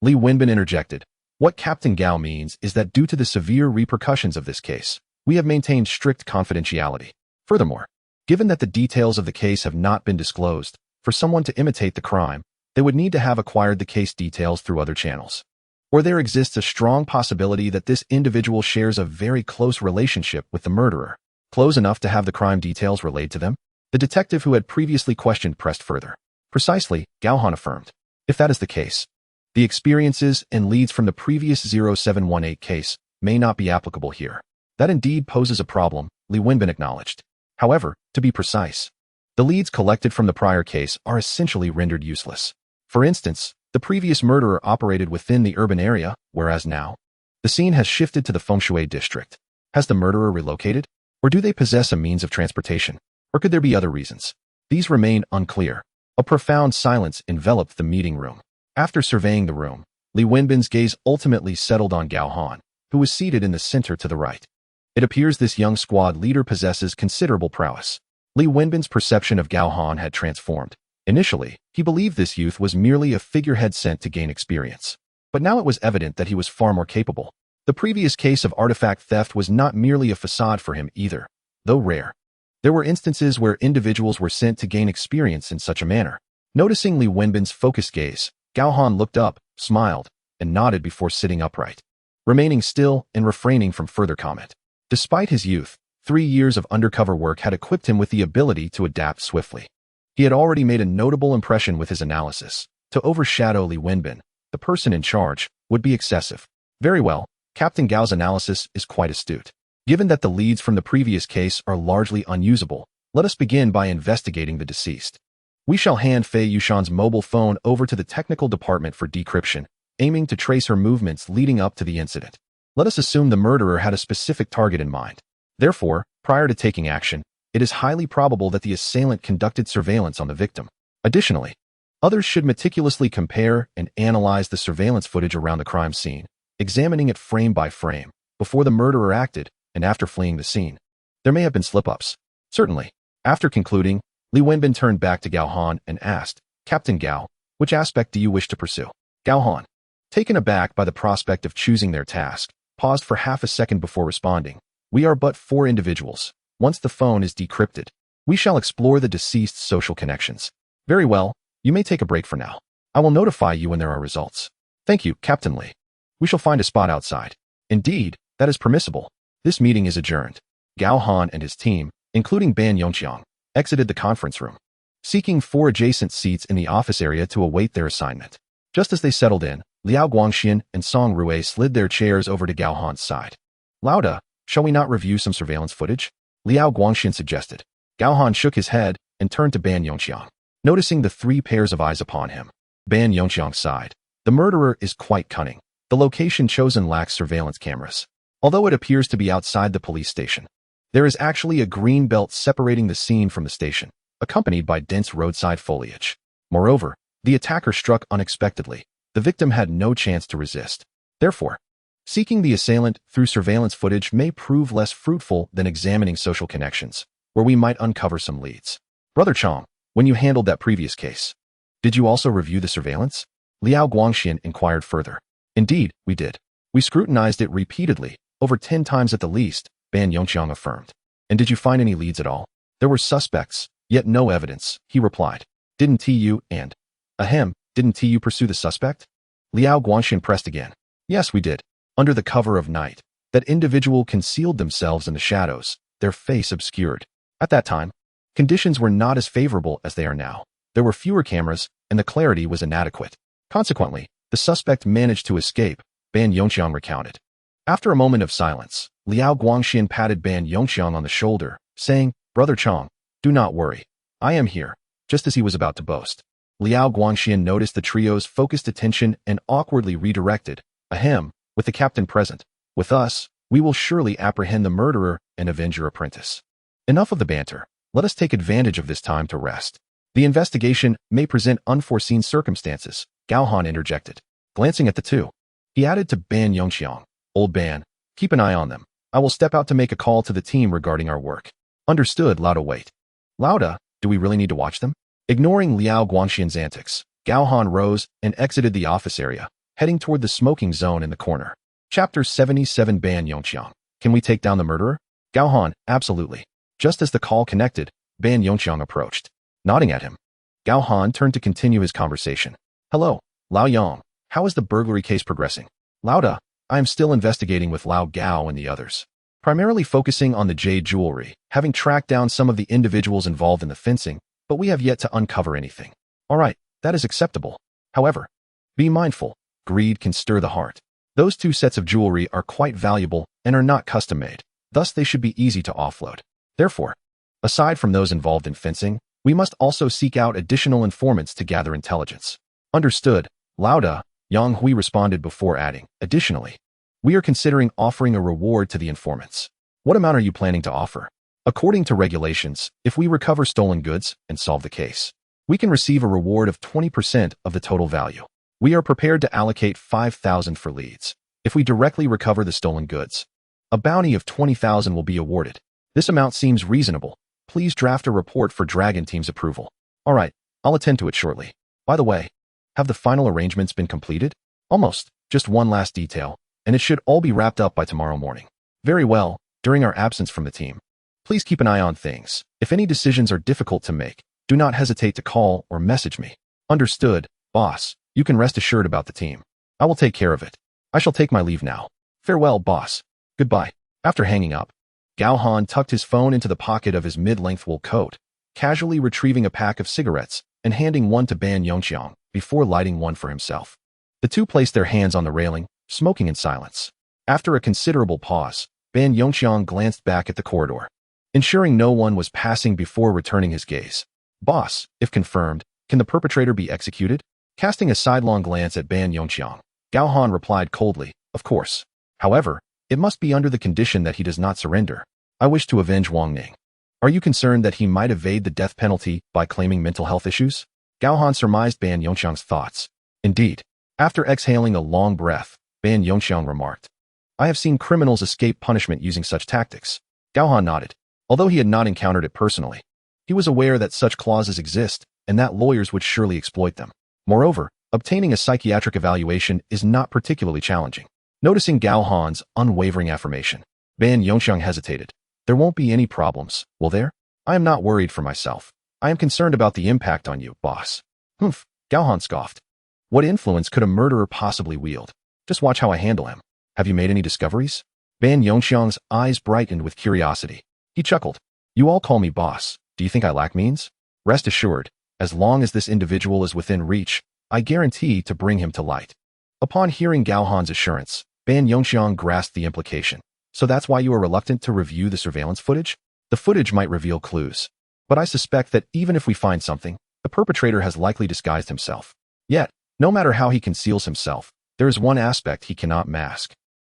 Li Wenbin interjected. What Captain Gao means is that due to the severe repercussions of this case, we have maintained strict confidentiality. Furthermore, given that the details of the case have not been disclosed, for someone to imitate the crime, they would need to have acquired the case details through other channels. Or there exists a strong possibility that this individual shares a very close relationship with the murderer, close enough to have the crime details relayed to them? The detective who had previously questioned pressed further. Precisely, Gao Han affirmed. If that is the case, the experiences and leads from the previous 0718 case may not be applicable here. That indeed poses a problem, Li Wenbin acknowledged. However, to be precise, the leads collected from the prior case are essentially rendered useless. For instance, the previous murderer operated within the urban area, whereas now, the scene has shifted to the Feng Shui district. Has the murderer relocated? Or do they possess a means of transportation? Or could there be other reasons? These remain unclear. A profound silence enveloped the meeting room. After surveying the room, Li Wenbin's gaze ultimately settled on Gao Han, who was seated in the center to the right. It appears this young squad leader possesses considerable prowess. Li Wenbin's perception of Gao Han had transformed. Initially, he believed this youth was merely a figurehead sent to gain experience. But now it was evident that he was far more capable. The previous case of artifact theft was not merely a facade for him either, though rare. There were instances where individuals were sent to gain experience in such a manner. Noticing Li Wenbin's focused gaze, Gao Han looked up, smiled, and nodded before sitting upright, remaining still and refraining from further comment. Despite his youth, 3 years of undercover work had equipped him with the ability to adapt swiftly. He had already made a notable impression with his analysis. To overshadow Li Wenbin, the person in charge, would be excessive. Very well, Captain Gao's analysis is quite astute. Given that the leads from the previous case are largely unusable, let us begin by investigating the deceased. We shall hand Fei Yushan's mobile phone over to the technical department for decryption, aiming to trace her movements leading up to the incident. Let us assume the murderer had a specific target in mind. Therefore, prior to taking action, it is highly probable that the assailant conducted surveillance on the victim. Additionally, others should meticulously compare and analyze the surveillance footage around the crime scene, examining it frame by frame, before the murderer acted and after fleeing the scene. There may have been slip-ups. Certainly. After concluding, Li Wenbin turned back to Gao Han and asked, Captain Gao, which aspect do you wish to pursue? Gao Han, taken aback by the prospect of choosing their task, paused for half a second before responding. We are but 4 individuals. Once the phone is decrypted, we shall explore the deceased's social connections. Very well, you may take a break for now. I will notify you when there are results. Thank you, Captain Li. We shall find a spot outside. Indeed, that is permissible. This meeting is adjourned. Gao Han and his team, including Ban Yongqiang, exited the conference room, seeking 4 adjacent seats in the office area to await their assignment. Just as they settled in, Liao Guangxian and Song Rui slid their chairs over to Gao Han's side. Lauda, shall we not review some surveillance footage? Liao Guangxian suggested. Gao Han shook his head and turned to Ban Yongqiang, noticing the 3 pairs of eyes upon him. Ban Yongqiang sighed. The murderer is quite cunning. The location chosen lacks surveillance cameras. Although it appears to be outside the police station, there is actually a green belt separating the scene from the station, accompanied by dense roadside foliage. Moreover, the attacker struck unexpectedly. The victim had no chance to resist. Therefore, seeking the assailant through surveillance footage may prove less fruitful than examining social connections, where we might uncover some leads. Brother Chong, when you handled that previous case, did you also review the surveillance? Liao Guangxian inquired further. Indeed, we did. We scrutinized it repeatedly, over 10 times at the least, Ban Yongqiang affirmed. And did you find any leads at all? There were suspects, yet no evidence, he replied. Didn't you pursue the suspect? Liao Guangxian pressed again. Yes, we did. Under the cover of night, that individual concealed themselves in the shadows, their face obscured. At that time, conditions were not as favorable as they are now. There were fewer cameras, and the clarity was inadequate. Consequently, the suspect managed to escape, Ban Yongqiang recounted. After a moment of silence, Liao Guangxian patted Ban Yongqiang on the shoulder, saying, Brother Chong, do not worry. I am here, just as he was about to boast. Liao Guangxian noticed the trio's focused attention and awkwardly redirected. Ahem, with the captain present. With us, we will surely apprehend the murderer and avenge your apprentice. Enough of the banter. Let us take advantage of this time to rest. The investigation may present unforeseen circumstances, Gao Han interjected. Glancing at the 2, he added to Ban Yongqiang, Old Ban, keep an eye on them. I will step out to make a call to the team regarding our work. Understood, Lauda. Wait. Lauda, do we really need to watch them? Ignoring Liao Guangxian's antics, Gao Han rose and exited the office area, heading toward the smoking zone in the corner. Chapter 77 Ban Yongqiang. Can we take down the murderer? Gao Han, absolutely. Just as the call connected, Ban Yongqiang approached. Nodding at him, Gao Han turned to continue his conversation. Hello, Lao Yang. How is the burglary case progressing? Lauda, I am still investigating with Lao Gao and the others, primarily focusing on the jade jewelry, having tracked down some of the individuals involved in the fencing, but we have yet to uncover anything. All right, that is acceptable. However, be mindful, greed can stir the heart. Those 2 sets of jewelry are quite valuable and are not custom-made, thus they should be easy to offload. Therefore, aside from those involved in fencing, we must also seek out additional informants to gather intelligence. Understood, Lauda, Yang Hui responded before adding, additionally, we are considering offering a reward to the informants. What amount are you planning to offer? According to regulations, if we recover stolen goods and solve the case, we can receive a reward of 20% of the total value. We are prepared to allocate 5,000 for leads. If we directly recover the stolen goods, a bounty of 20,000 will be awarded. This amount seems reasonable. Please draft a report for Dragon Team's approval. All right, I'll attend to it shortly. By the way, have the final arrangements been completed? Almost. Just one last detail. and it should all be wrapped up by tomorrow morning. Very well, during our absence from the team. Please keep an eye on things. If any decisions are difficult to make, do not hesitate to call or message me. Understood, boss. You can rest assured about the team. I will take care of it. I shall take my leave now. Farewell, boss. Goodbye. After hanging up, Gao Han tucked his phone into the pocket of his mid-length wool coat, casually retrieving a pack of cigarettes and handing one to Ban Yongqiang before lighting one for himself. The two placed their hands on the railing, smoking in silence. After a considerable pause, Ban Yongqiang glanced back at the corridor, ensuring no one was passing before returning his gaze. Boss, if confirmed, can the perpetrator be executed? Casting a sidelong glance at Ban Yongqiang, Gao Han replied coldly, of course. However, it must be under the condition that he does not surrender. I wish to avenge Wang Ning. Are you concerned that he might evade the death penalty by claiming mental health issues? Gao Han surmised Ban Yongqiang's thoughts. Indeed. After exhaling a long breath, Ban Yongqiang remarked, I have seen criminals escape punishment using such tactics. Gao Han nodded. Although he had not encountered it personally, he was aware that such clauses exist and that lawyers would surely exploit them. Moreover, obtaining a psychiatric evaluation is not particularly challenging. Noticing Gao Han's unwavering affirmation, Ban Yongqiang hesitated. There won't be any problems, will there? I am not worried for myself. I am concerned about the impact on you, boss. Humph, Gao Han scoffed. What influence could a murderer possibly wield? Just watch how I handle him. Have you made any discoveries? Ban Yongqiang's eyes brightened with curiosity. He chuckled. You all call me boss. Do you think I lack means? Rest assured, as long as this individual is within reach, I guarantee to bring him to light. Upon hearing Gao Han's assurance, Ban Yongqiang grasped the implication. So that's why you are reluctant to review the surveillance footage? The footage might reveal clues. But I suspect that even if we find something, the perpetrator has likely disguised himself. Yet, no matter how he conceals himself, there is one aspect he cannot mask.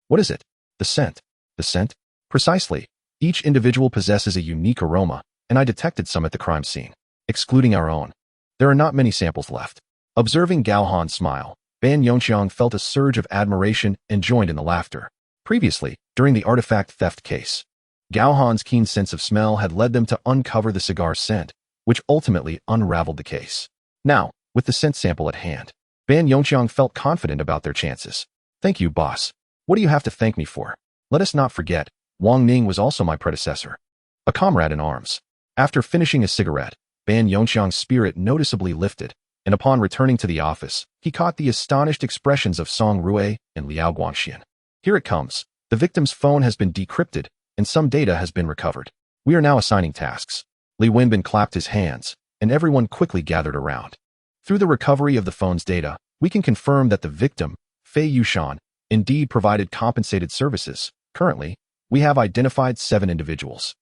What is it? The scent. The scent? Precisely. Each individual possesses a unique aroma, and I detected some at the crime scene. Excluding our own. There are not many samples left. Observing Gao Han smile, Ban Yongqiang felt a surge of admiration and joined in the laughter. Previously, during the artifact theft case, Gao Han's keen sense of smell had led them to uncover the cigar scent, which ultimately unraveled the case. Now, with the scent sample at hand, Ban Yongqiang felt confident about their chances. Thank you, boss. What do you have to thank me for? Let us not forget, Wang Ning was also my predecessor. A comrade in arms. After finishing a cigarette, Ban Yongqiang's spirit noticeably lifted, and upon returning to the office, he caught the astonished expressions of Song Rui and Liao Guangxian. Here it comes. The victim's phone has been decrypted, and some data has been recovered. We are now assigning tasks. Li Wenbin clapped his hands, and everyone quickly gathered around. Through the recovery of the phone's data, we can confirm that the victim, Fei Yushan, indeed provided compensated services. Currently, we have identified 7 individuals.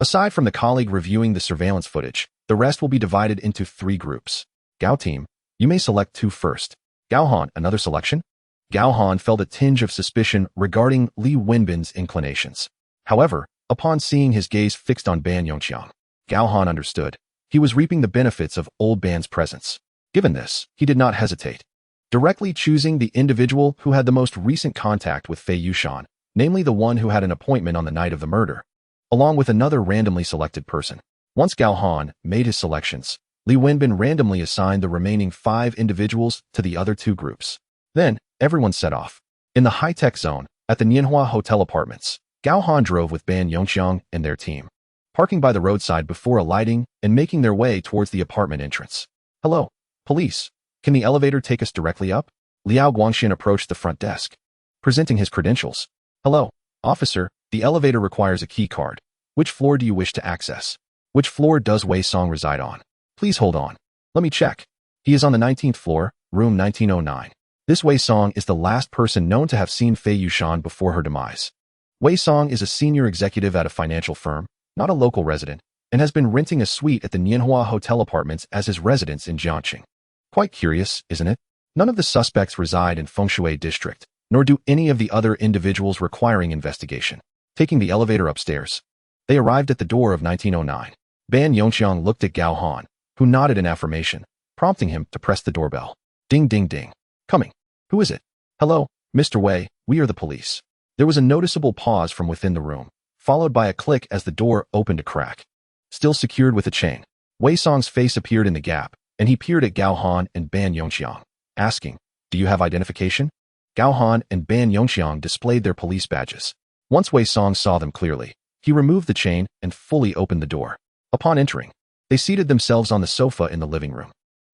Aside from the colleague reviewing the surveillance footage, the rest will be divided into 3 groups. Gao team, you may select 2 first. Gao Han, another selection? Gao Han felt a tinge of suspicion regarding Li Wenbin's inclinations. However, upon seeing his gaze fixed on Ban Yongqiang, Gao Han understood. He was reaping the benefits of old Ban's presence. Given this, he did not hesitate. Directly choosing the individual who had the most recent contact with Fei Yushan, namely the one who had an appointment on the night of the murder, along with another randomly selected person. Once Gao Han made his selections, Li Wenbin randomly assigned the remaining 5 individuals to the other 2 groups. Then, everyone set off. In the high-tech zone, at the Nianhua Hotel apartments, Gao Han drove with Ban Yongqiang and their team, parking by the roadside before alighting and making their way towards the apartment entrance. Hello, police. Can the elevator take us directly up? Liao Guangxian approached the front desk, presenting his credentials. Hello, officer, the elevator requires a key card. Which floor do you wish to access? Which floor does Wei Song reside on? Please hold on. Let me check. He is on the 19th floor, room 1909. This Wei Song is the last person known to have seen Fei Yushan before her demise. Wei Song is a senior executive at a financial firm, not a local resident, and has been renting a suite at the Nianhua Hotel apartments as his residence in Jiangqing. Quite curious, isn't it? None of the suspects reside in Fengshui district, nor do any of the other individuals requiring investigation. Taking the elevator upstairs, they arrived at the door of 1909. Ban Yongqiang looked at Gao Han, who nodded in affirmation, prompting him to press the doorbell. Ding ding ding. Coming. Who is it? Hello, Mr. Wei, we are the police. There was a noticeable pause from within the room, followed by a click as the door opened a crack. Still secured with a chain, Wei Song's face appeared in the gap, and he peered at Gao Han and Ban Yongqiang, asking, Do you have identification? Gao Han and Ban Yongxiang displayed their police badges. Once Wei Song saw them clearly, he removed the chain and fully opened the door. Upon entering, they seated themselves on the sofa in the living room.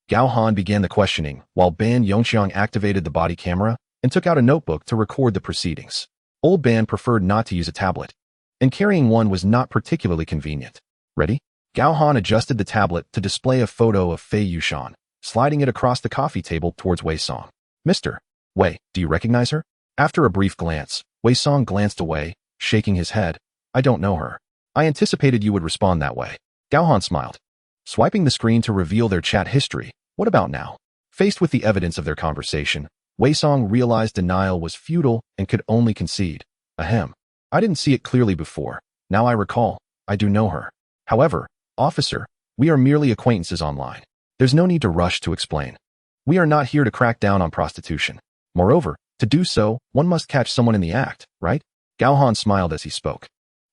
Gao Han began the questioning, while Ban Yongxiang activated the body camera and took out a notebook to record the proceedings. Old Ban preferred not to use a tablet, and carrying one was not particularly convenient. Ready? Gao Han adjusted the tablet to display a photo of Fei Yushan, sliding it across the coffee table towards Wei Song. Mr. Wei, do you recognize her? After a brief glance, Wei Song glanced away, shaking his head. I don't know her. I anticipated you would respond that way. Gao Han smiled, swiping the screen to reveal their chat history. What about now? Faced with the evidence of their conversation, Wei Song realized denial was futile and could only concede. Ahem. I didn't see it clearly before. Now I recall. I do know her. However, officer, we are merely acquaintances online. There's no need to rush to explain. We are not here to crack down on prostitution. Moreover, to do so, one must catch someone in the act, right? Gao Han smiled as he spoke,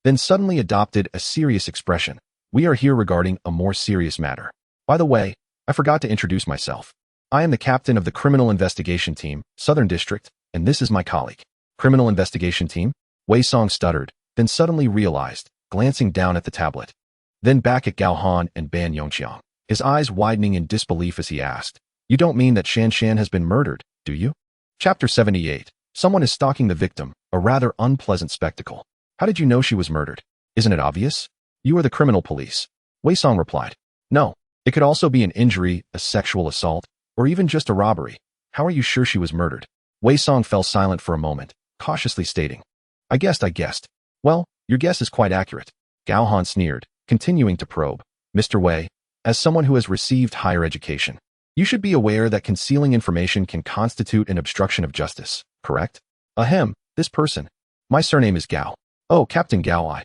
then suddenly adopted a serious expression. We are here regarding a more serious matter. By the way, I forgot to introduce myself. I am the captain of the Criminal Investigation Team, Southern District, and this is my colleague. Criminal Investigation Team? Wei Song stuttered, then suddenly realized, glancing down at the tablet. Then back at Gao Han and Ban Yongxiang, his eyes widening in disbelief as he asked, You don't mean that Shan Shan has been murdered, do you? Chapter 78. Someone is stalking the victim, a rather unpleasant spectacle. How did you know she was murdered? Isn't it obvious? You are the criminal police. Wei Song replied. No, it could also be an injury, a sexual assault, or even just a robbery. How are you sure she was murdered? Wei Song fell silent for a moment, cautiously stating. I guessed. Well, your guess is quite accurate. Gao Han sneered, continuing to probe. Mr. Wei, as someone who has received higher education, you should be aware that concealing information can constitute an obstruction of justice, correct? Ahem, this person. My surname is Gao. Oh, Captain Gao.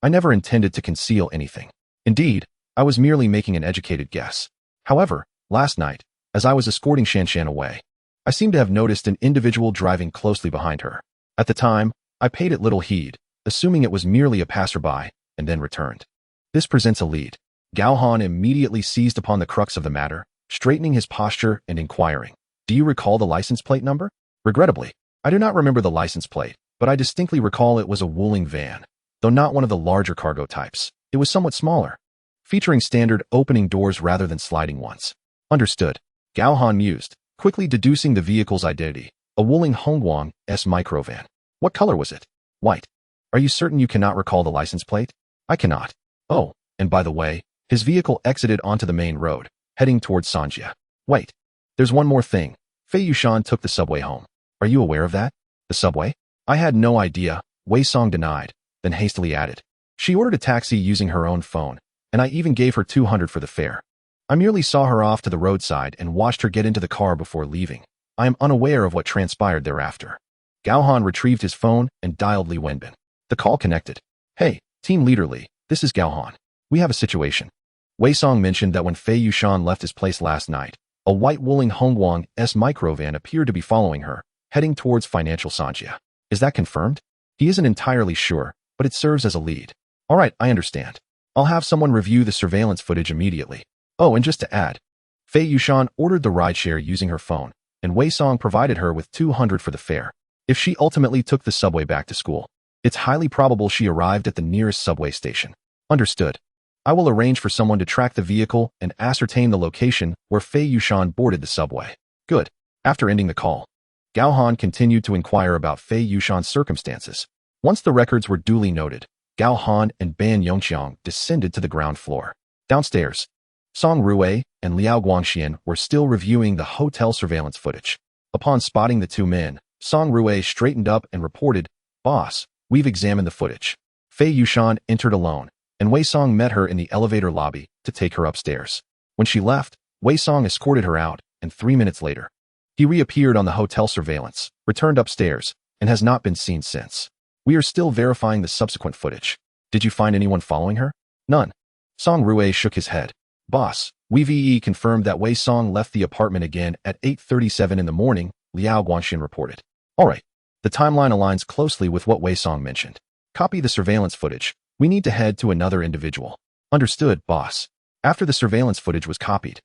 I never intended to conceal anything. Indeed, I was merely making an educated guess. However, last night, as I was escorting Shan Shan away, I seemed to have noticed an individual driving closely behind her. At the time, I paid it little heed, assuming it was merely a passerby, and then returned. This presents a lead. Gao Han immediately seized upon the crux of the matter, straightening his posture and inquiring, Do you recall the license plate number? Regrettably, I do not remember the license plate, but I distinctly recall it was a Wuling van, though not one of the larger cargo types. It was somewhat smaller, featuring standard opening doors rather than sliding ones. Understood. Gao Han mused, quickly deducing the vehicle's identity, a Wuling Hongguang S microvan. What color was it? White. Are you certain you cannot recall the license plate? I cannot. Oh, and by the way, his vehicle exited onto the main road, heading towards Sanjia. Wait. There's one more thing. Fei Yushan took the subway home. Are you aware of that? The subway? I had no idea, Wei Song denied, then hastily added. She ordered a taxi using her own phone, and I even gave her 200 for the fare. I merely saw her off to the roadside and watched her get into the car before leaving. I am unaware of what transpired thereafter. Gao Han retrieved his phone and dialed Li Wenbin. The call connected. Hey, Team Leader Li, this is Gao Han. We have a situation. Wei Song mentioned that when Fei Yushan left his place last night, a white Wuling Hongguang S microvan appeared to be following her, heading towards Financial Sanjia. Is that confirmed? He isn't entirely sure, but it serves as a lead. All right, I understand. I'll have someone review the surveillance footage immediately. Oh, and just to add, Fei Yushan ordered the rideshare using her phone, and Wei Song provided her with 200 for the fare. If she ultimately took the subway back to school, it's highly probable she arrived at the nearest subway station. Understood. I will arrange for someone to track the vehicle and ascertain the location where Fei Yushan boarded the subway. Good. After ending the call, Gao Han continued to inquire about Fei Yushan's circumstances. Once the records were duly noted, Gao Han and Ban Yongxiang descended to the ground floor. Downstairs, Song Rui and Liao Guangxian were still reviewing the hotel surveillance footage. Upon spotting the two men, Song Rui straightened up and reported, Boss, we've examined the footage. Fei Yushan entered alone, and Wei Song met her in the elevator lobby to take her upstairs. When she left, Wei Song escorted her out, and 3 minutes later, he reappeared on the hotel surveillance, returned upstairs, and has not been seen since. We are still verifying the subsequent footage. Did you find anyone following her? None. Song Rui shook his head. Boss, we confirmed that Wei Song left the apartment again at 8:37 in the morning, Liao Guangxian reported. All right. The timeline aligns closely with what Wei Song mentioned. Copy the surveillance footage. We need to head to another individual. Understood, boss. After the surveillance footage was copied,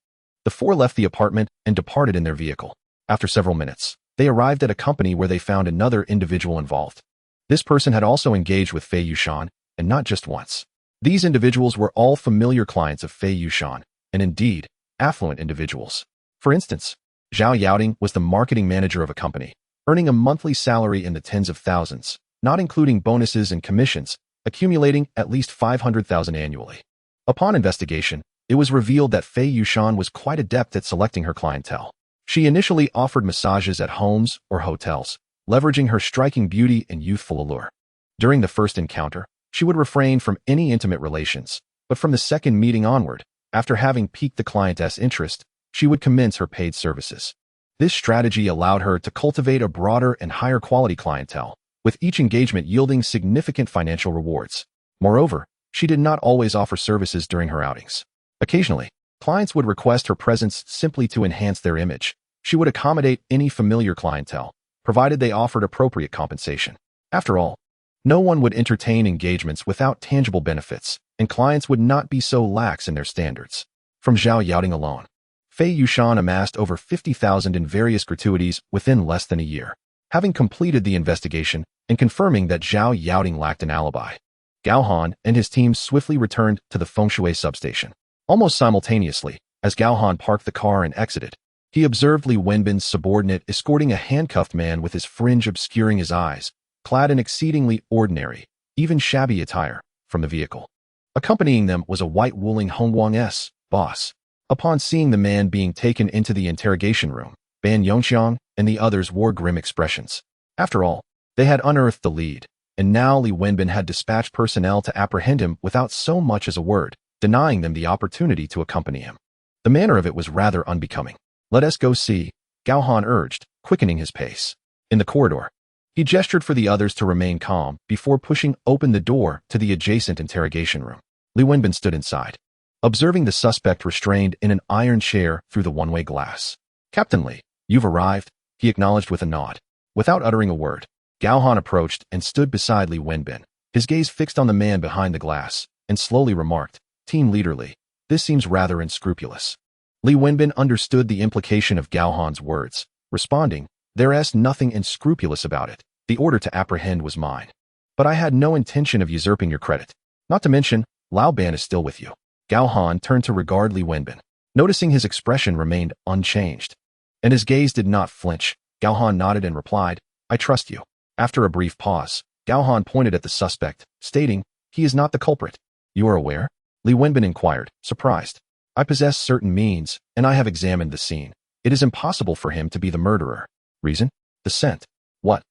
the four left the apartment and departed in their vehicle. After several minutes, they arrived at a company where they found another individual involved. This person had also engaged with Fei Yushan, and not just once. These individuals were all familiar clients of Fei Yushan, and indeed, affluent individuals. For instance, Zhao Yaoding was the marketing manager of a company, earning a monthly salary in the tens of thousands, not including bonuses and commissions, accumulating at least 500,000 annually. Upon investigation, it was revealed that Fei Yushan was quite adept at selecting her clientele. She initially offered massages at homes or hotels, leveraging her striking beauty and youthful allure. During the first encounter, she would refrain from any intimate relations, but from the second meeting onward, after having piqued the client's interest, she would commence her paid services. This strategy allowed her to cultivate a broader and higher quality clientele, with each engagement yielding significant financial rewards. Moreover, she did not always offer services during her outings. Occasionally, clients would request her presence simply to enhance their image. She would accommodate any familiar clientele, provided they offered appropriate compensation. After all, no one would entertain engagements without tangible benefits, and clients would not be so lax in their standards. From Zhao Yaoding alone, Fei Yushan amassed over 50,000 in various gratuities within less than a year. Having completed the investigation and confirming that Zhao Yaoding lacked an alibi, Gao Han and his team swiftly returned to the Fengshui substation. Almost simultaneously, as Gao Han parked the car and exited, he observed Li Wenbin's subordinate escorting a handcuffed man with his fringe obscuring his eyes, clad in exceedingly ordinary, even shabby attire, from the vehicle. Accompanying them was a white wooling Hongguang's boss. Upon seeing the man being taken into the interrogation room, Ban Yongxiang and the others wore grim expressions. After all, they had unearthed the lead, and now Li Wenbin had dispatched personnel to apprehend him without so much as a word, denying them the opportunity to accompany him. The manner of it was rather unbecoming. "Let us go see," Gao Han urged, quickening his pace. In the corridor, he gestured for the others to remain calm before pushing open the door to the adjacent interrogation room. Li Wenbin stood inside, observing the suspect restrained in an iron chair through the one-way glass. "Captain Li, you've arrived," he acknowledged with a nod. Without uttering a word, Gao Han approached and stood beside Li Wenbin, his gaze fixed on the man behind the glass, and slowly remarked, "Team Leader Li, this seems rather unscrupulous." Li Wenbin understood the implication of Gao Han's words, responding, "There's nothing unscrupulous about it. The order to apprehend was mine. But I had no intention of usurping your credit. Not to mention, Lao Ban is still with you." Gao Han turned to regard Li Wenbin, noticing his expression remained unchanged. And his gaze did not flinch. Gao Han nodded and replied, "I trust you." After a brief pause, Gao Han pointed at the suspect, stating, "He is not the culprit." "You are aware?" Li Wenbin inquired, surprised. "I possess certain means, and I have examined the scene. It is impossible for him to be the murderer." "Reason?" "The scent." "What?"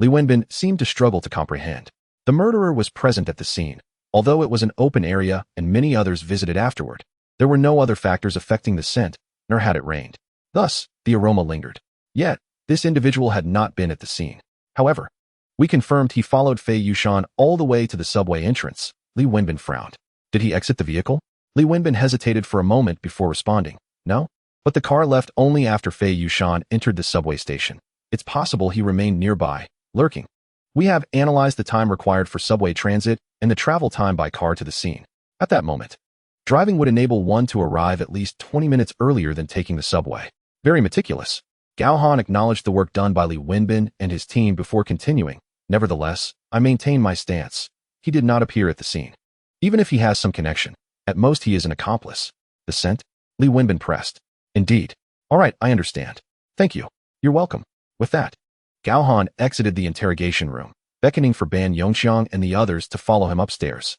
Li Wenbin seemed to struggle to comprehend. The murderer was present at the scene. Although it was an open area and many others visited afterward, there were no other factors affecting the scent, nor had it rained. Thus, the aroma lingered. Yet, this individual had not been at the scene. However, we confirmed he followed Fei Yushan all the way to the subway entrance. Li Wenbin frowned. "Did he exit the vehicle?" Li Wenbin hesitated for a moment before responding, "No, but the car left only after Fei Yushan entered the subway station. It's possible he remained nearby, lurking. We have analyzed the time required for subway transit and the travel time by car to the scene. At that moment, driving would enable one to arrive at least 20 minutes earlier than taking the subway." Very meticulous. Gao Han acknowledged the work done by Li Wenbin and his team before continuing. "Nevertheless, I maintain my stance. He did not appear at the scene. Even if he has some connection, at most he is an accomplice." "The scent?" Li Wenbin pressed. "Indeed. All right, I understand. Thank you. You're welcome." With that, Gao Han exited the interrogation room, beckoning for Ban Yongxiang and the others to follow him upstairs.